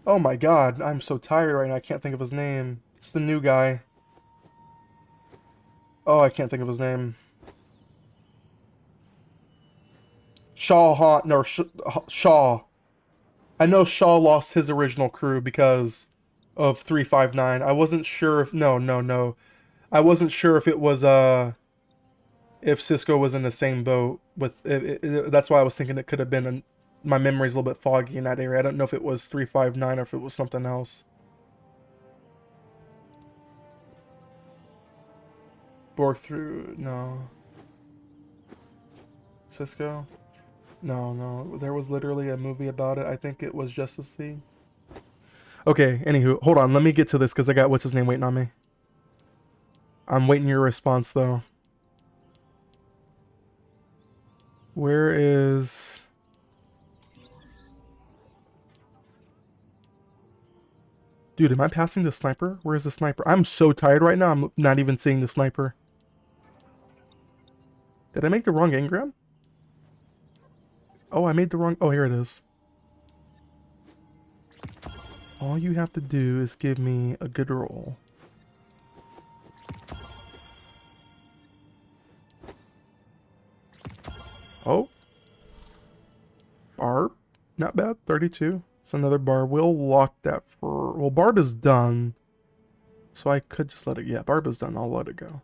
Oh my god, I'm so tired right now. I can't think of his name. It's the new guy. Oh, I can't think of his name. Shaw. I know Shaw lost his original crew because of 359. I wasn't sure if... No. I wasn't sure if it was, if Sisko was in the same boat with... that's why I was thinking it could have been... my memory's a little bit foggy in that area. I don't know if it was 359 or if it was something else. Borg through... No. Sisko? No. There was literally a movie about it. I think it was Justice League. Okay, anywho. Hold on. Let me get to this because I got what's-his-name waiting on me. I'm waiting your response, though. Where is... Dude, am I passing the sniper? Where is the sniper? I'm so tired right now, I'm not even seeing the sniper. Did I make the wrong engram? Oh, I made the wrong... Oh, here it is. All you have to do is give me a good roll. Oh. Barb. Not bad. 32. It's another Barb. We'll lock that for... Well, Barb is done. So I could just let it... Yeah, Barb is done. I'll let it go.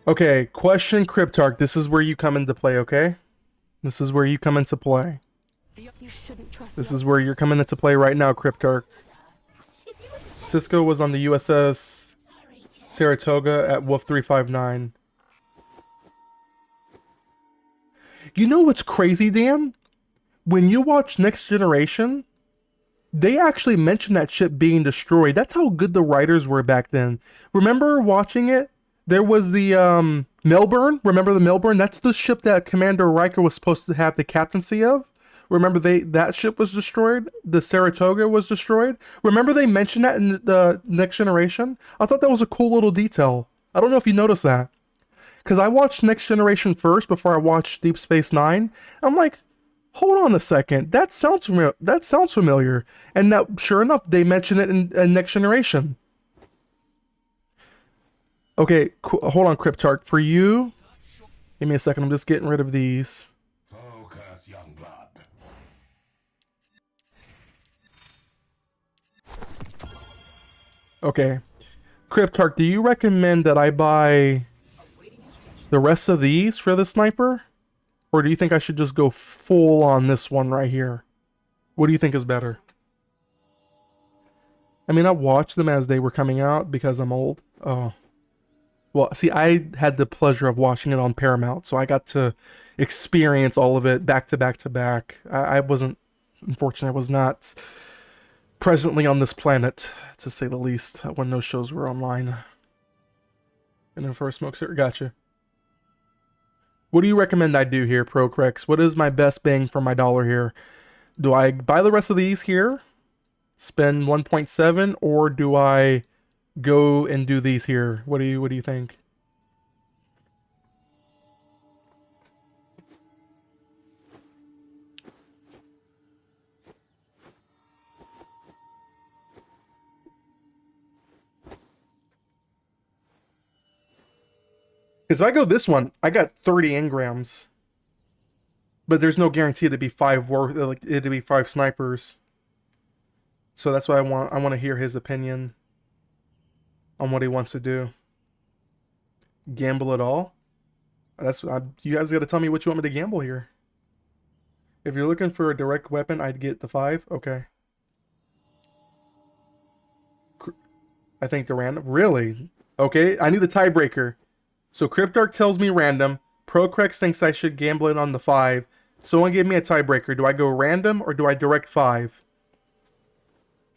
Okay, question Cryptarch. This is where you come into play, okay? This is where you come into play. This is where you're coming into play right now, Cryptarch. Sisko was on the USS Saratoga at Wolf 359. You know what's crazy, Dan? When you watch Next Generation, they actually mentioned that ship being destroyed. That's how good the writers were back then. Remember watching it? There was the Melbourne. Remember the Melbourne? That's the ship that Commander Riker was supposed to have the captaincy of. Remember that ship was destroyed? The Saratoga was destroyed? Remember they mentioned that in the Next Generation? I thought that was a cool little detail. I don't know if you noticed that. Because I watched Next Generation first before I watched Deep Space Nine. I'm like, hold on a second. That sounds familiar. That sounds familiar. And now, sure enough, they mention it in Next Generation. Okay, hold on, Cryptarch. For you, give me a second. I'm just getting rid of these. Focus, young blood. Okay. Cryptarch, do you recommend that I buy the rest of these for the sniper? Or do you think I should just go full on this one right here? What do you think is better? I mean, I watched them as they were coming out because I'm old. Oh. Well, see, I had the pleasure of watching it on Paramount, so I got to experience all of it back to back to back. I wasn't, unfortunately, I was not presently on this planet, to say the least, when those shows were online. And then for a smoke cigarette, gotcha. What do you recommend I do here, Procrex? What is my best bang for my dollar here? Do I buy the rest of these here, spend 1.7, or do I go and do these here? What do you think? Because if I go this one, I got 30 engrams. But there's no guarantee to be 5 like it'd be 5 snipers. So that's why I want to hear his opinion on what he wants to do. Gamble at all? You guys got to tell me what you want me to gamble here. If you're looking for a direct weapon, I'd get the 5. Okay. I think the random. Really? Okay, I need a tiebreaker. So Cryptarch tells me random. Procrex thinks I should gamble it on the 5. Someone give me a tiebreaker. Do I go random or do I direct 5?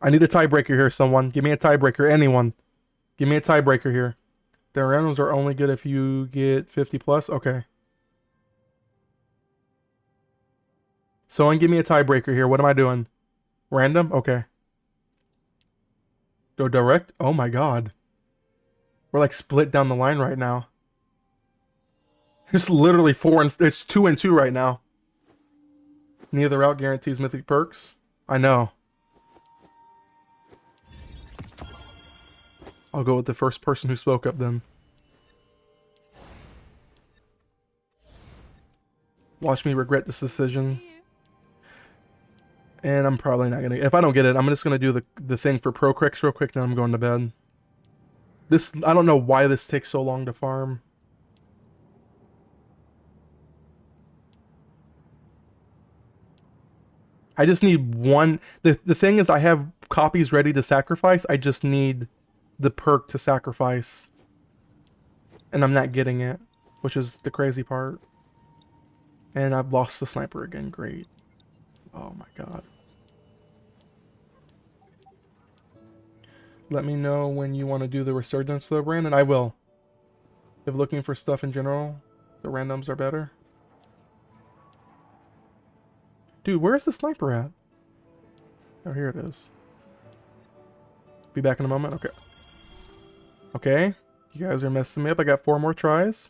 I need a tiebreaker here, someone. Give me a tiebreaker. Anyone. Give me a tiebreaker here. The randoms are only good if you get 50 plus. Okay. Someone give me a tiebreaker here. What am I doing? Random? Okay. Go direct? Oh my god. We're like split down the line right now. It's literally 4 and it's 2 and 2 right now. Neither route guarantees mythic perks. I know. I'll go with the first person who spoke up then. Watch me regret this decision. And I'm probably not gonna. If I don't get it, I'm just gonna do the thing for Procrex real quick. Then I'm going to bed. I don't know why this takes so long to farm. I just need one. The thing is, I have copies ready to sacrifice. I just need the perk to sacrifice. And I'm not getting it, which is the crazy part. And I've lost the sniper again. Great. Oh my god. Let me know when you want to do the resurgence though, Brandon. I will. If looking for stuff in general, the randoms are better. Dude, where's the sniper at? Oh, here it is. Be back in a moment. Okay. Okay. You guys are messing me up. I got 4 more tries.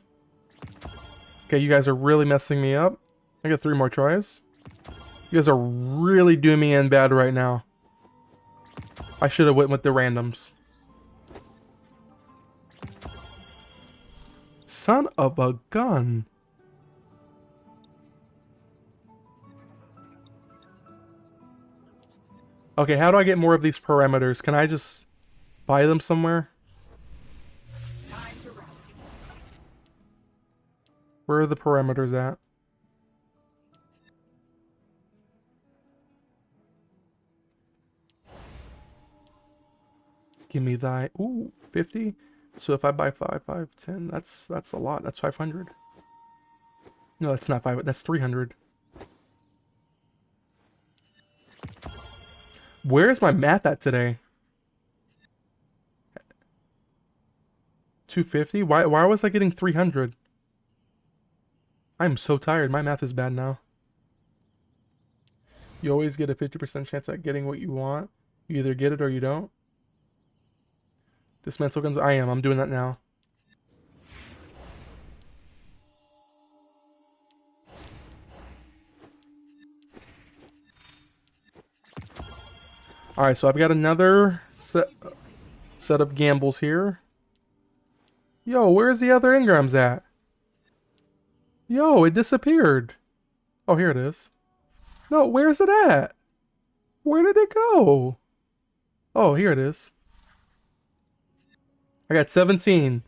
Okay, you guys are really messing me up. I got 3 more tries. You guys are really doing me in bad right now. I should have went with the randoms. Son of a gun. Okay, how do I get more of these parameters? Can I just buy them somewhere? Where are the parameters at? Give me thy. Ooh, 50. So if I buy 5, 5, 10, that's a lot. That's 500. No, that's not 5. That's 300. Where's my math at today? 250? Why was I getting 300? I'm so tired. My math is bad now. You always get a 50% chance at getting what you want. You either get it or you don't. Dismantle guns. I'm doing that now. Alright, so I've got another set of gambles here. Yo, where's the other engrams at? Yo, it disappeared. Oh, here it is. No, where's it at? Where did it go? Oh, here it is. I got 17.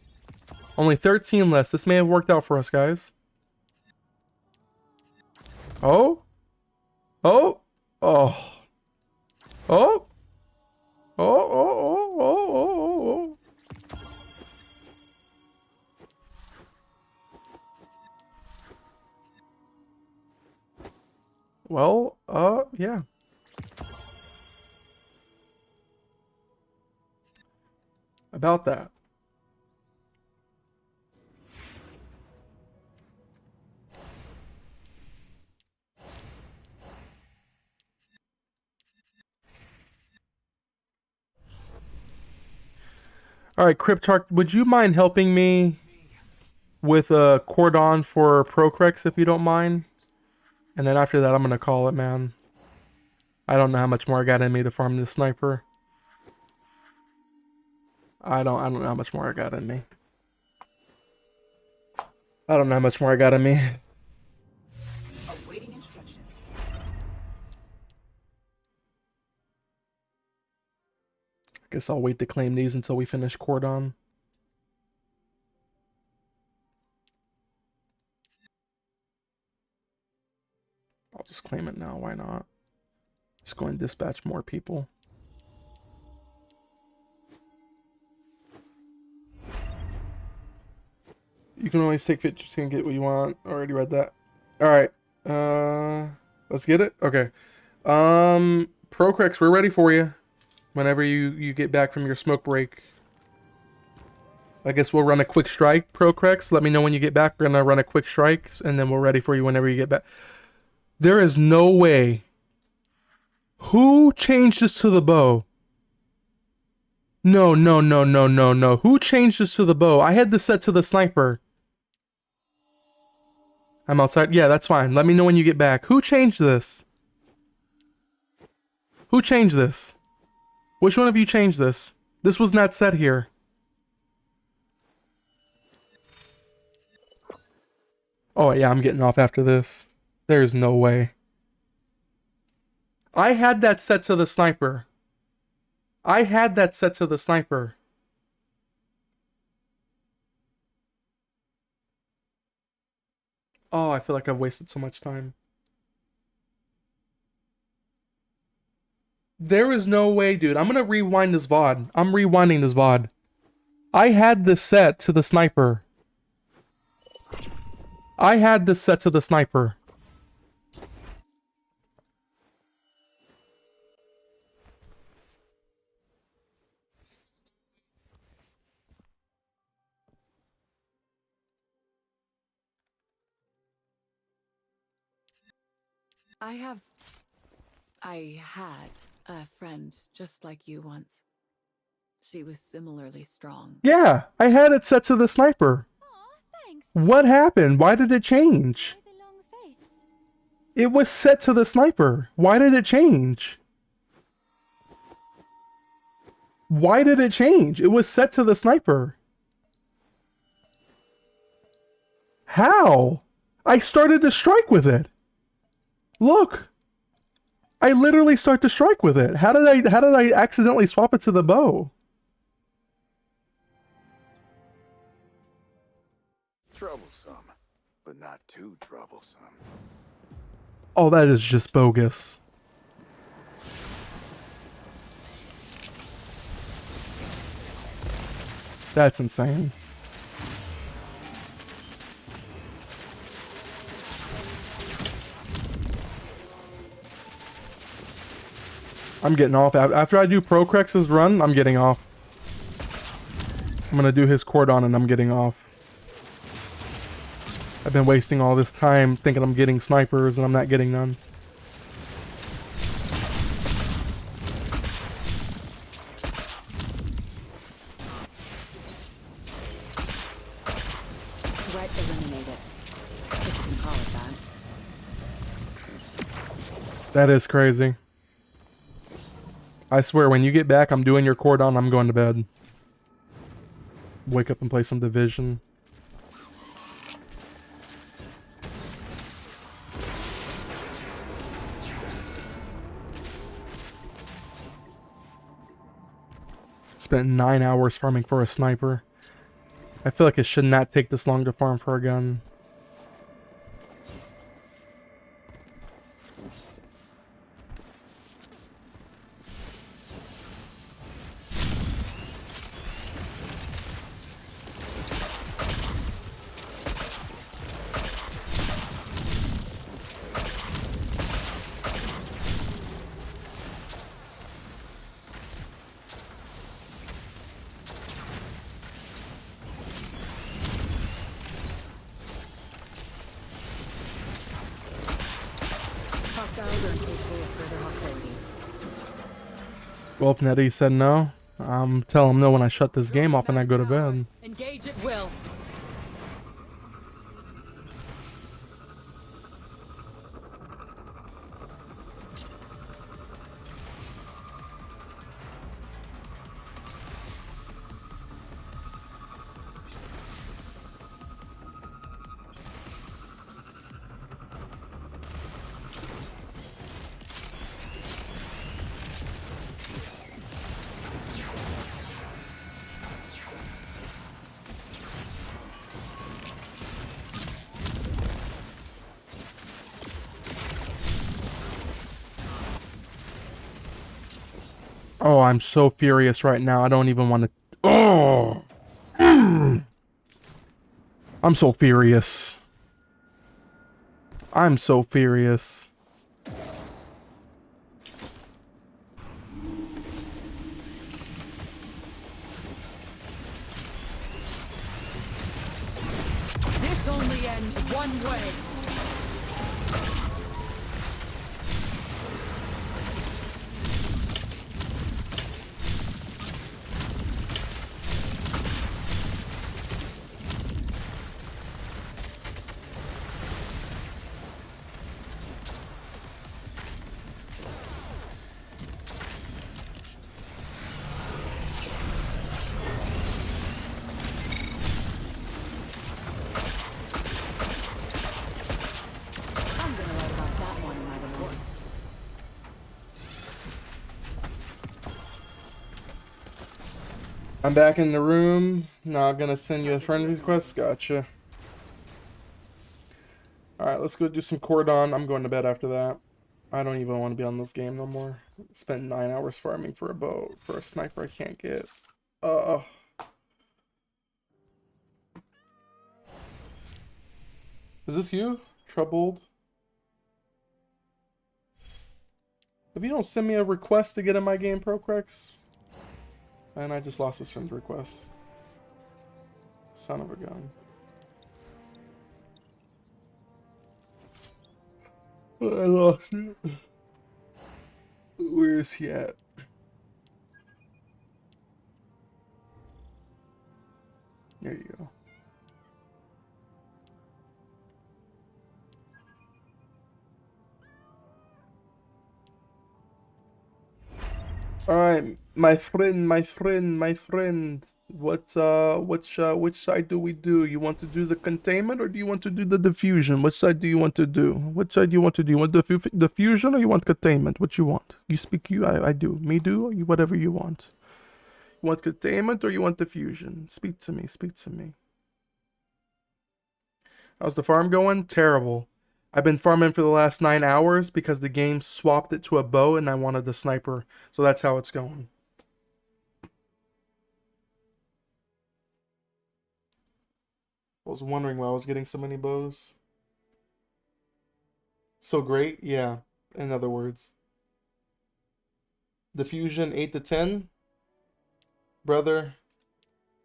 Only 13 less. This may have worked out for us, guys. Oh? Oh? Oh. Oh? Oh, oh, oh, oh, oh, oh. Well, yeah. About that. Alright, Cryptarch, would you mind helping me with a Cordon for Procrex if you don't mind? And then after that, I'm gonna call it, man. I don't know how much more I got in me to farm this sniper. I don't know how much more I got in me. I don't know how much more I got in me. Awaiting instructions. I guess I'll wait to claim these until we finish Cordon. I'll just claim it now, why not? Just go and dispatch more people. You can always take 50% and get what you want. Already read that. Alright. Let's get it? Okay. Procrex, we're ready for you. Whenever you get back from your smoke break. I guess we'll run a quick strike, Procrex. Let me know when you get back. We're gonna run a quick strike, and then we're ready for you whenever you get back. There is no way. Who changed this to the bow? No, no, no, no, no, no. Who changed this to the bow? I had this set to the sniper. I'm outside. Yeah, that's fine. Let me know when you get back. Who changed this? Who changed this? Which one of you changed this? This was not set here. Oh, yeah, I'm getting off after this. There's no way. I had that set to the sniper. I had that set to the sniper. Oh, I feel like I've wasted so much time. There is no way, dude. I'm gonna rewind this VOD. I'm rewinding this VOD. I had this set to the sniper. I had this set to the sniper. I had a friend just like you once. She was similarly strong. Yeah, I had it set to the sniper. Aw, thanks. What happened? Why did it change? Why the long face? It was set to the sniper. Why did it change? Why did it change? It was set to the sniper. How? I started to strike with it. Look. I literally start to strike with it. How did I accidentally swap it to the bow? Troublesome, but not too troublesome. Oh, that is just bogus. That's insane. I'm getting off. After I do Procrex's run, I'm getting off. I'm gonna do his Cordon and I'm getting off. I've been wasting all this time thinking I'm getting snipers and I'm not getting none. Threat eliminated. If you can call it that. That is crazy. I swear, when you get back, I'm doing your Cordon, I'm going to bed. Wake up and play some Division. Spent 9 hours farming for a sniper. I feel like it should not take this long to farm for a gun. Hostiles are incapable of further hostilities. Well, Nettie said no. Tell him no when I shut this game off and I go to bed. Engage at will. Oh, I'm so furious right now. I don't even want to... Oh! I'm so furious. I'm so furious. This only ends one way. I'm gonna write about that one in my report. I'm back in the room. Not gonna send you a friend request. Gotcha. Alright, let's go do some Cordon. I'm going to bed after that. I don't even want to be on this game no more. Spent 9 hours farming for a bow, for a sniper I can't get. Is this you? Troubled? If you don't send me a request to get in my game, Procrex. And I just lost his friend request. Son of a gun. I lost it. Where is he at? There you go. Alright, my friend. Which side do we do? You want to do the containment or do you want to do the diffusion? Which side do you want to do? Which side do you want to do? You want diffusion or you want containment? What you want? You speak, I do. Me do, or you, whatever you want. You want containment or you want diffusion? Speak to me, speak to me. How's the farm going? Terrible. I've been farming for the last 9 hours because the game swapped it to a bow and I wanted the sniper. So that's how it's going. I was wondering why I was getting so many bows. So great? Yeah, in other words. Diffusion 8 to 10. Brother,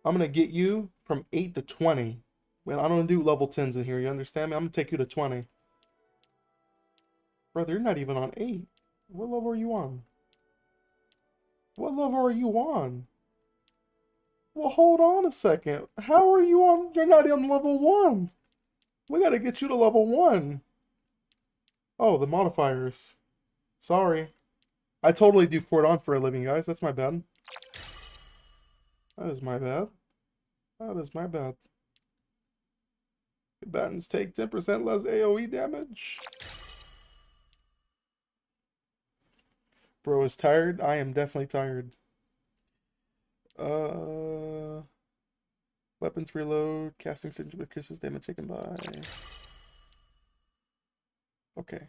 I'm going to get you from 8 to 20. Man, I don't do level 10s in here, you understand me? I'm going to take you to 20. Brother, you're not even on 8. What level are you on? What level are you on? Well, hold on a second. How are you on? You're not on level 1. We got to get you to level 1. Oh, the modifiers. Sorry. I totally do Cordon for a living, guys. That's my bad. That is my bad. That is my bad. Combatants take 10% less AoE damage. Bro is tired. I am definitely tired. Weapons reload. Casting signature with kisses. Damage taken by. Okay.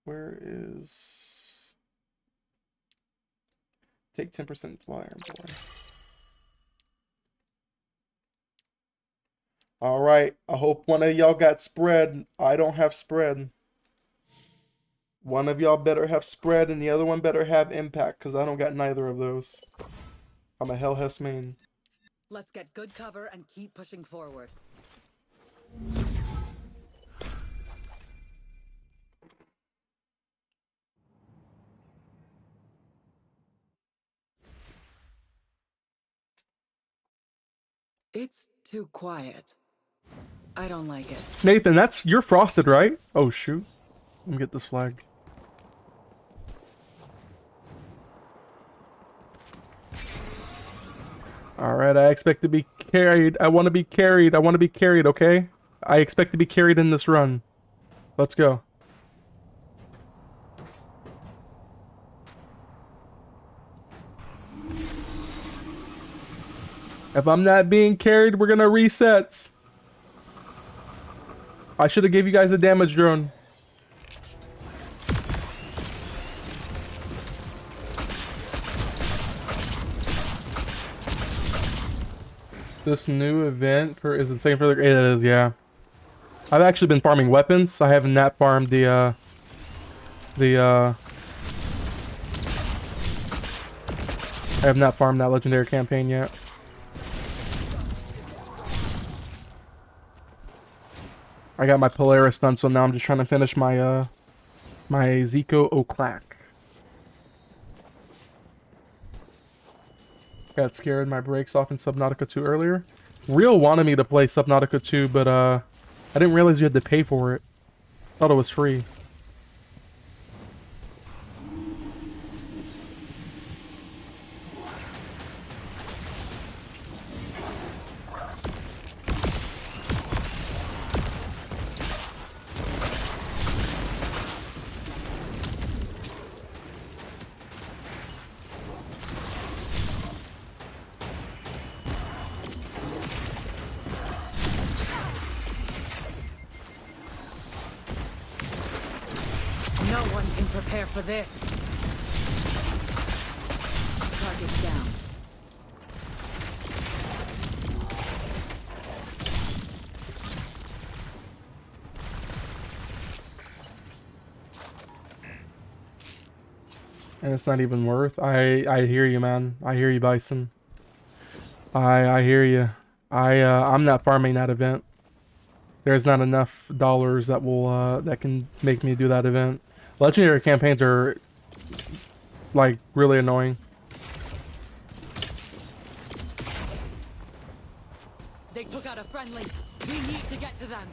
Where is... Take 10% flyer, boy. Alright, I hope one of y'all got spread. I don't have spread. One of y'all better have spread and the other one better have impact, because I don't got neither of those. I'm a Hell Hess main. Let's get good cover and keep pushing forward. It's too quiet. I don't like it. Nathan, you're frosted, right? Oh shoot. Let me get this flag. Alright, I expect to be carried. I want to be carried. I want to be carried, okay? I expect to be carried in this run. Let's go. If I'm not being carried, we're gonna reset. I should have gave you guys a damage drone. This new event is insane for the... It is, yeah. I've actually been farming weapons. I haven't not farmed the I have not farmed that legendary campaign yet. I got my Polaris done, so now I'm just trying to finish my my Zico O'Clack. Got scared my brakes off in Subnautica 2 earlier. Real wanted me to play Subnautica 2, but I didn't realize you had to pay for it. Thought it was free. No one can prepare for this. Target down. And it's not even worth. I hear you, man. I hear you, Bison. I hear you. I'm not farming that event. There's not enough dollars that will that can make me do that event. Legendary campaigns are like really annoying. They took out a friendly. We need to get to them.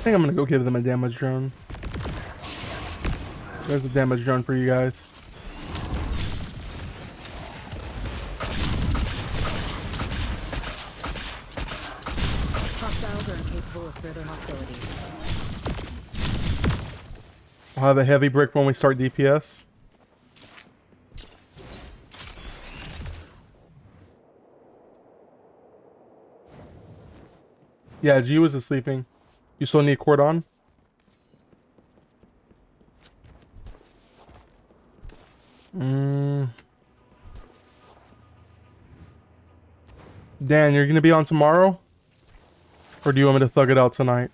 think I'm gonna go give them a damage drone. There's a damage drone for you guys. Hostiles are incapable of further hostilities. I'll have a heavy brick when we start DPS. Yeah, G was sleeping. You still need Cordon? Dan, you're gonna be on tomorrow? Or do you want me to thug it out tonight?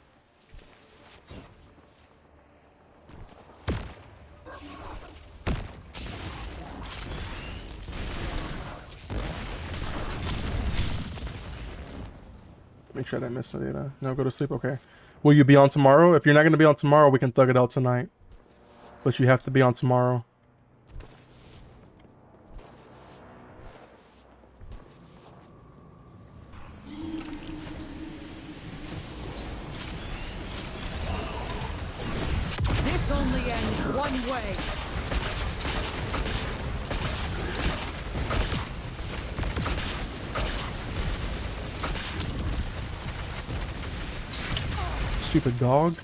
Make sure I didn't miss the data. No, go to sleep. Okay. Will you be on tomorrow? If you're not going to be on tomorrow, we can thug it out tonight. But you have to be on tomorrow. This only ends one way. Stupid dog.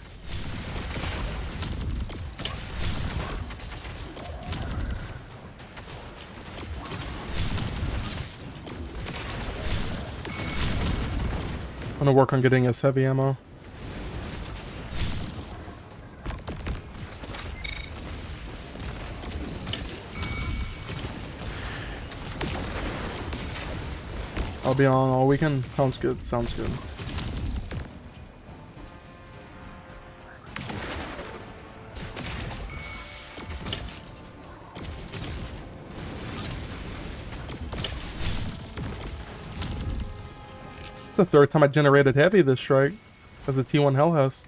I'm gonna work on getting us heavy ammo. I'll be on all weekend. Sounds good. Sounds good. The third time I generated heavy this strike as a T1 Hell House.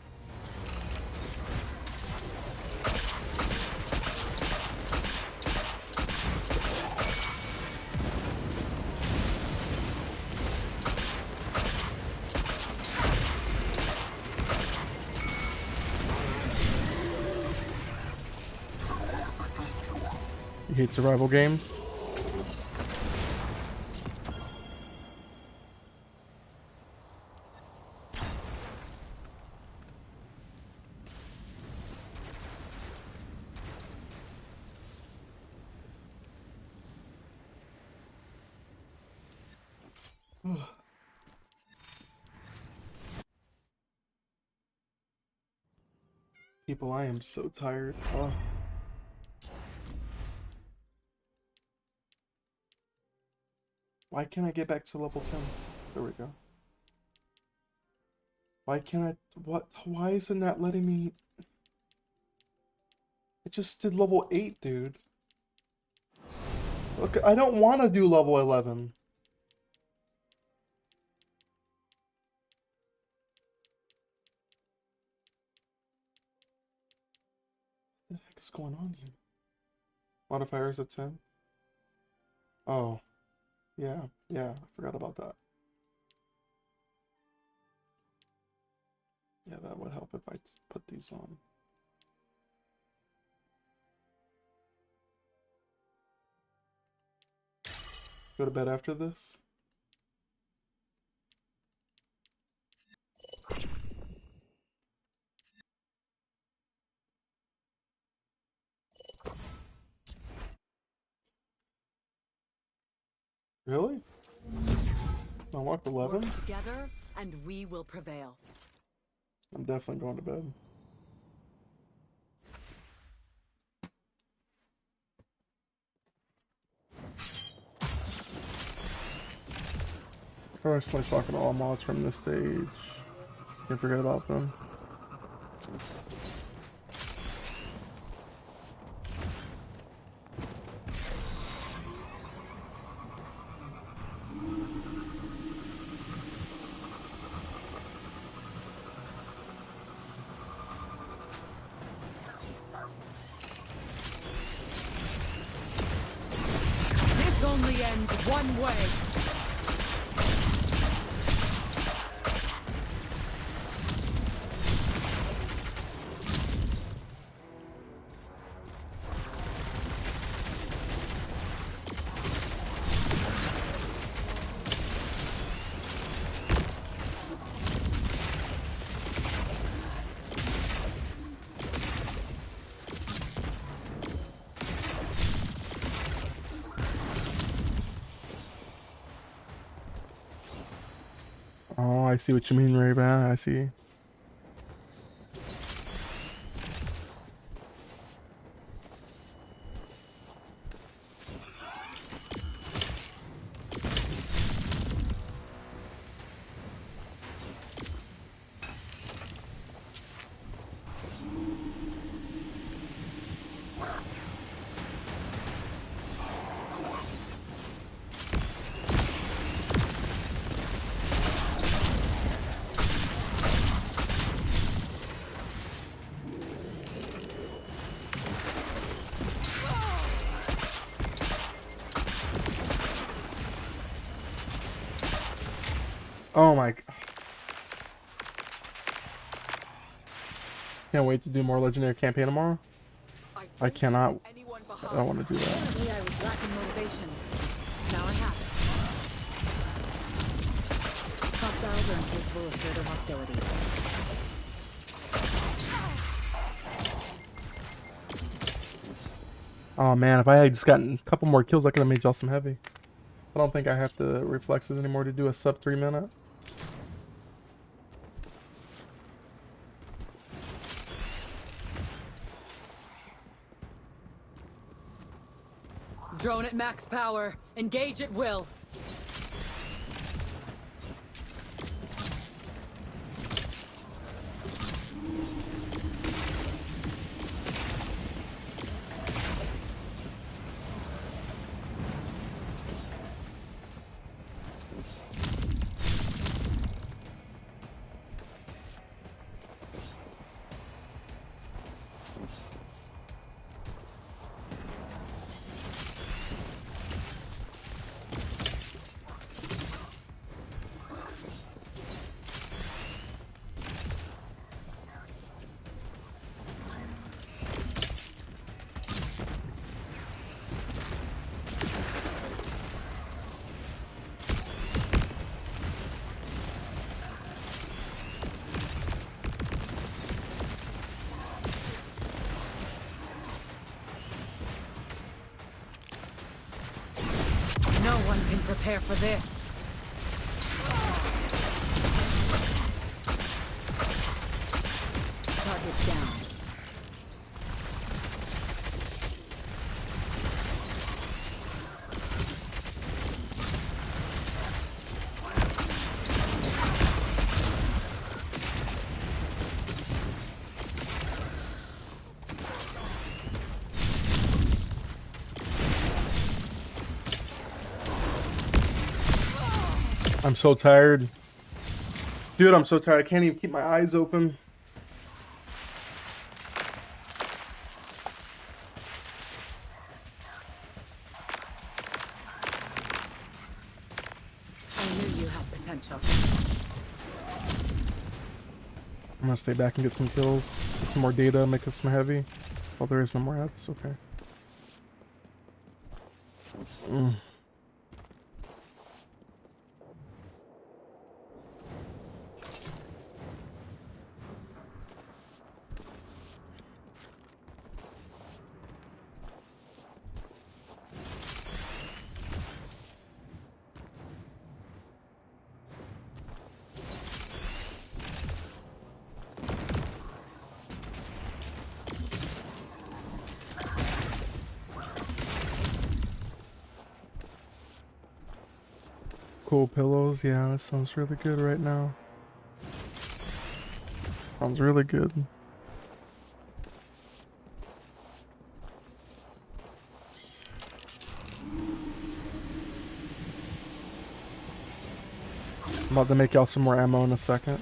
You hate survival games? People, I am so tired. Why can't I get back to level 10? There we go. Why can't I... What? Why isn't that letting me... It just did level 8, dude. Look, I don't want to do level 11. What the heck is going on here? Modifiers at 10? Oh. Yeah, I forgot about that. Yeah, that would help if I put these on. Go to bed after this? Really? Unlock 11? Work together, and we will prevail. I'm definitely going to bed. Personally, talking to all mods from this stage. Can't forget about them. This only ends one way. Oh, I see what you mean, Ray-Ban. I see. Oh my. Can't wait to do more legendary campaign tomorrow. I cannot. I don't want to do that. Apparently I was lacking motivation. Now I have it. Hostiles are incapable of further hostilities. Oh man, if I had just gotten a couple more kills, I could have made y'all some heavy. I don't think I have the reflexes anymore to do a sub 3 minute. Drone at max power. Engage at will. No one can prepare for this. Target down. I'm so tired. Dude, I'm so tired. I can't even keep my eyes open. I knew you had potential. I'm gonna stay back and get some kills, get some more data, make it some heavy. Well, there is no more ads. Okay. Cool pillows. Yeah, that sounds really good right now. Sounds really good. I'm about to make y'all some more ammo in a second.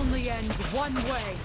only ends one way.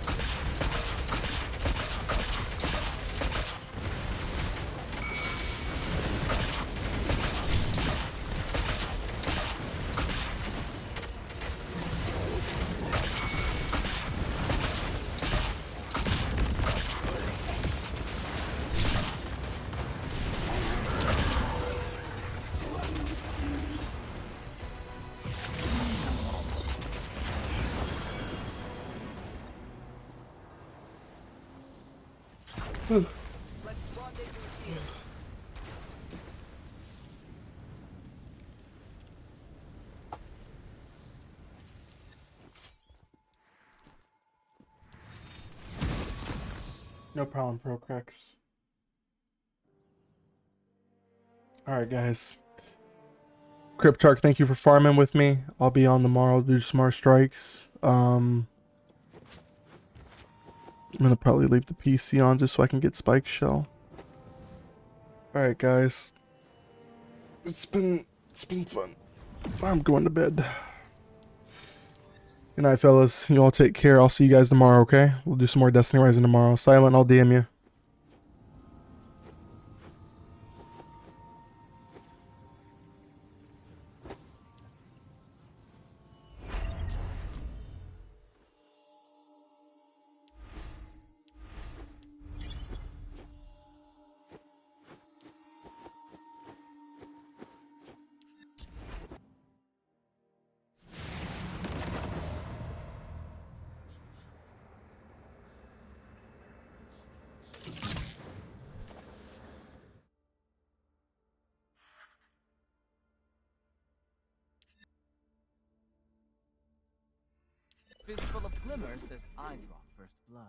No problem, Procrex. Alright, guys. Cryptarch, thank you for farming with me. I'll be on tomorrow to do some more strikes. I'm gonna probably leave the PC on just so I can get Spike Shell. Alright, guys. It's been fun. I'm going to bed. Good night, fellas. You all take care. I'll see you guys tomorrow, okay? We'll do some more Destiny Rising tomorrow. Silent, I'll DM you. Fistful of Glimmer says I draw first blood.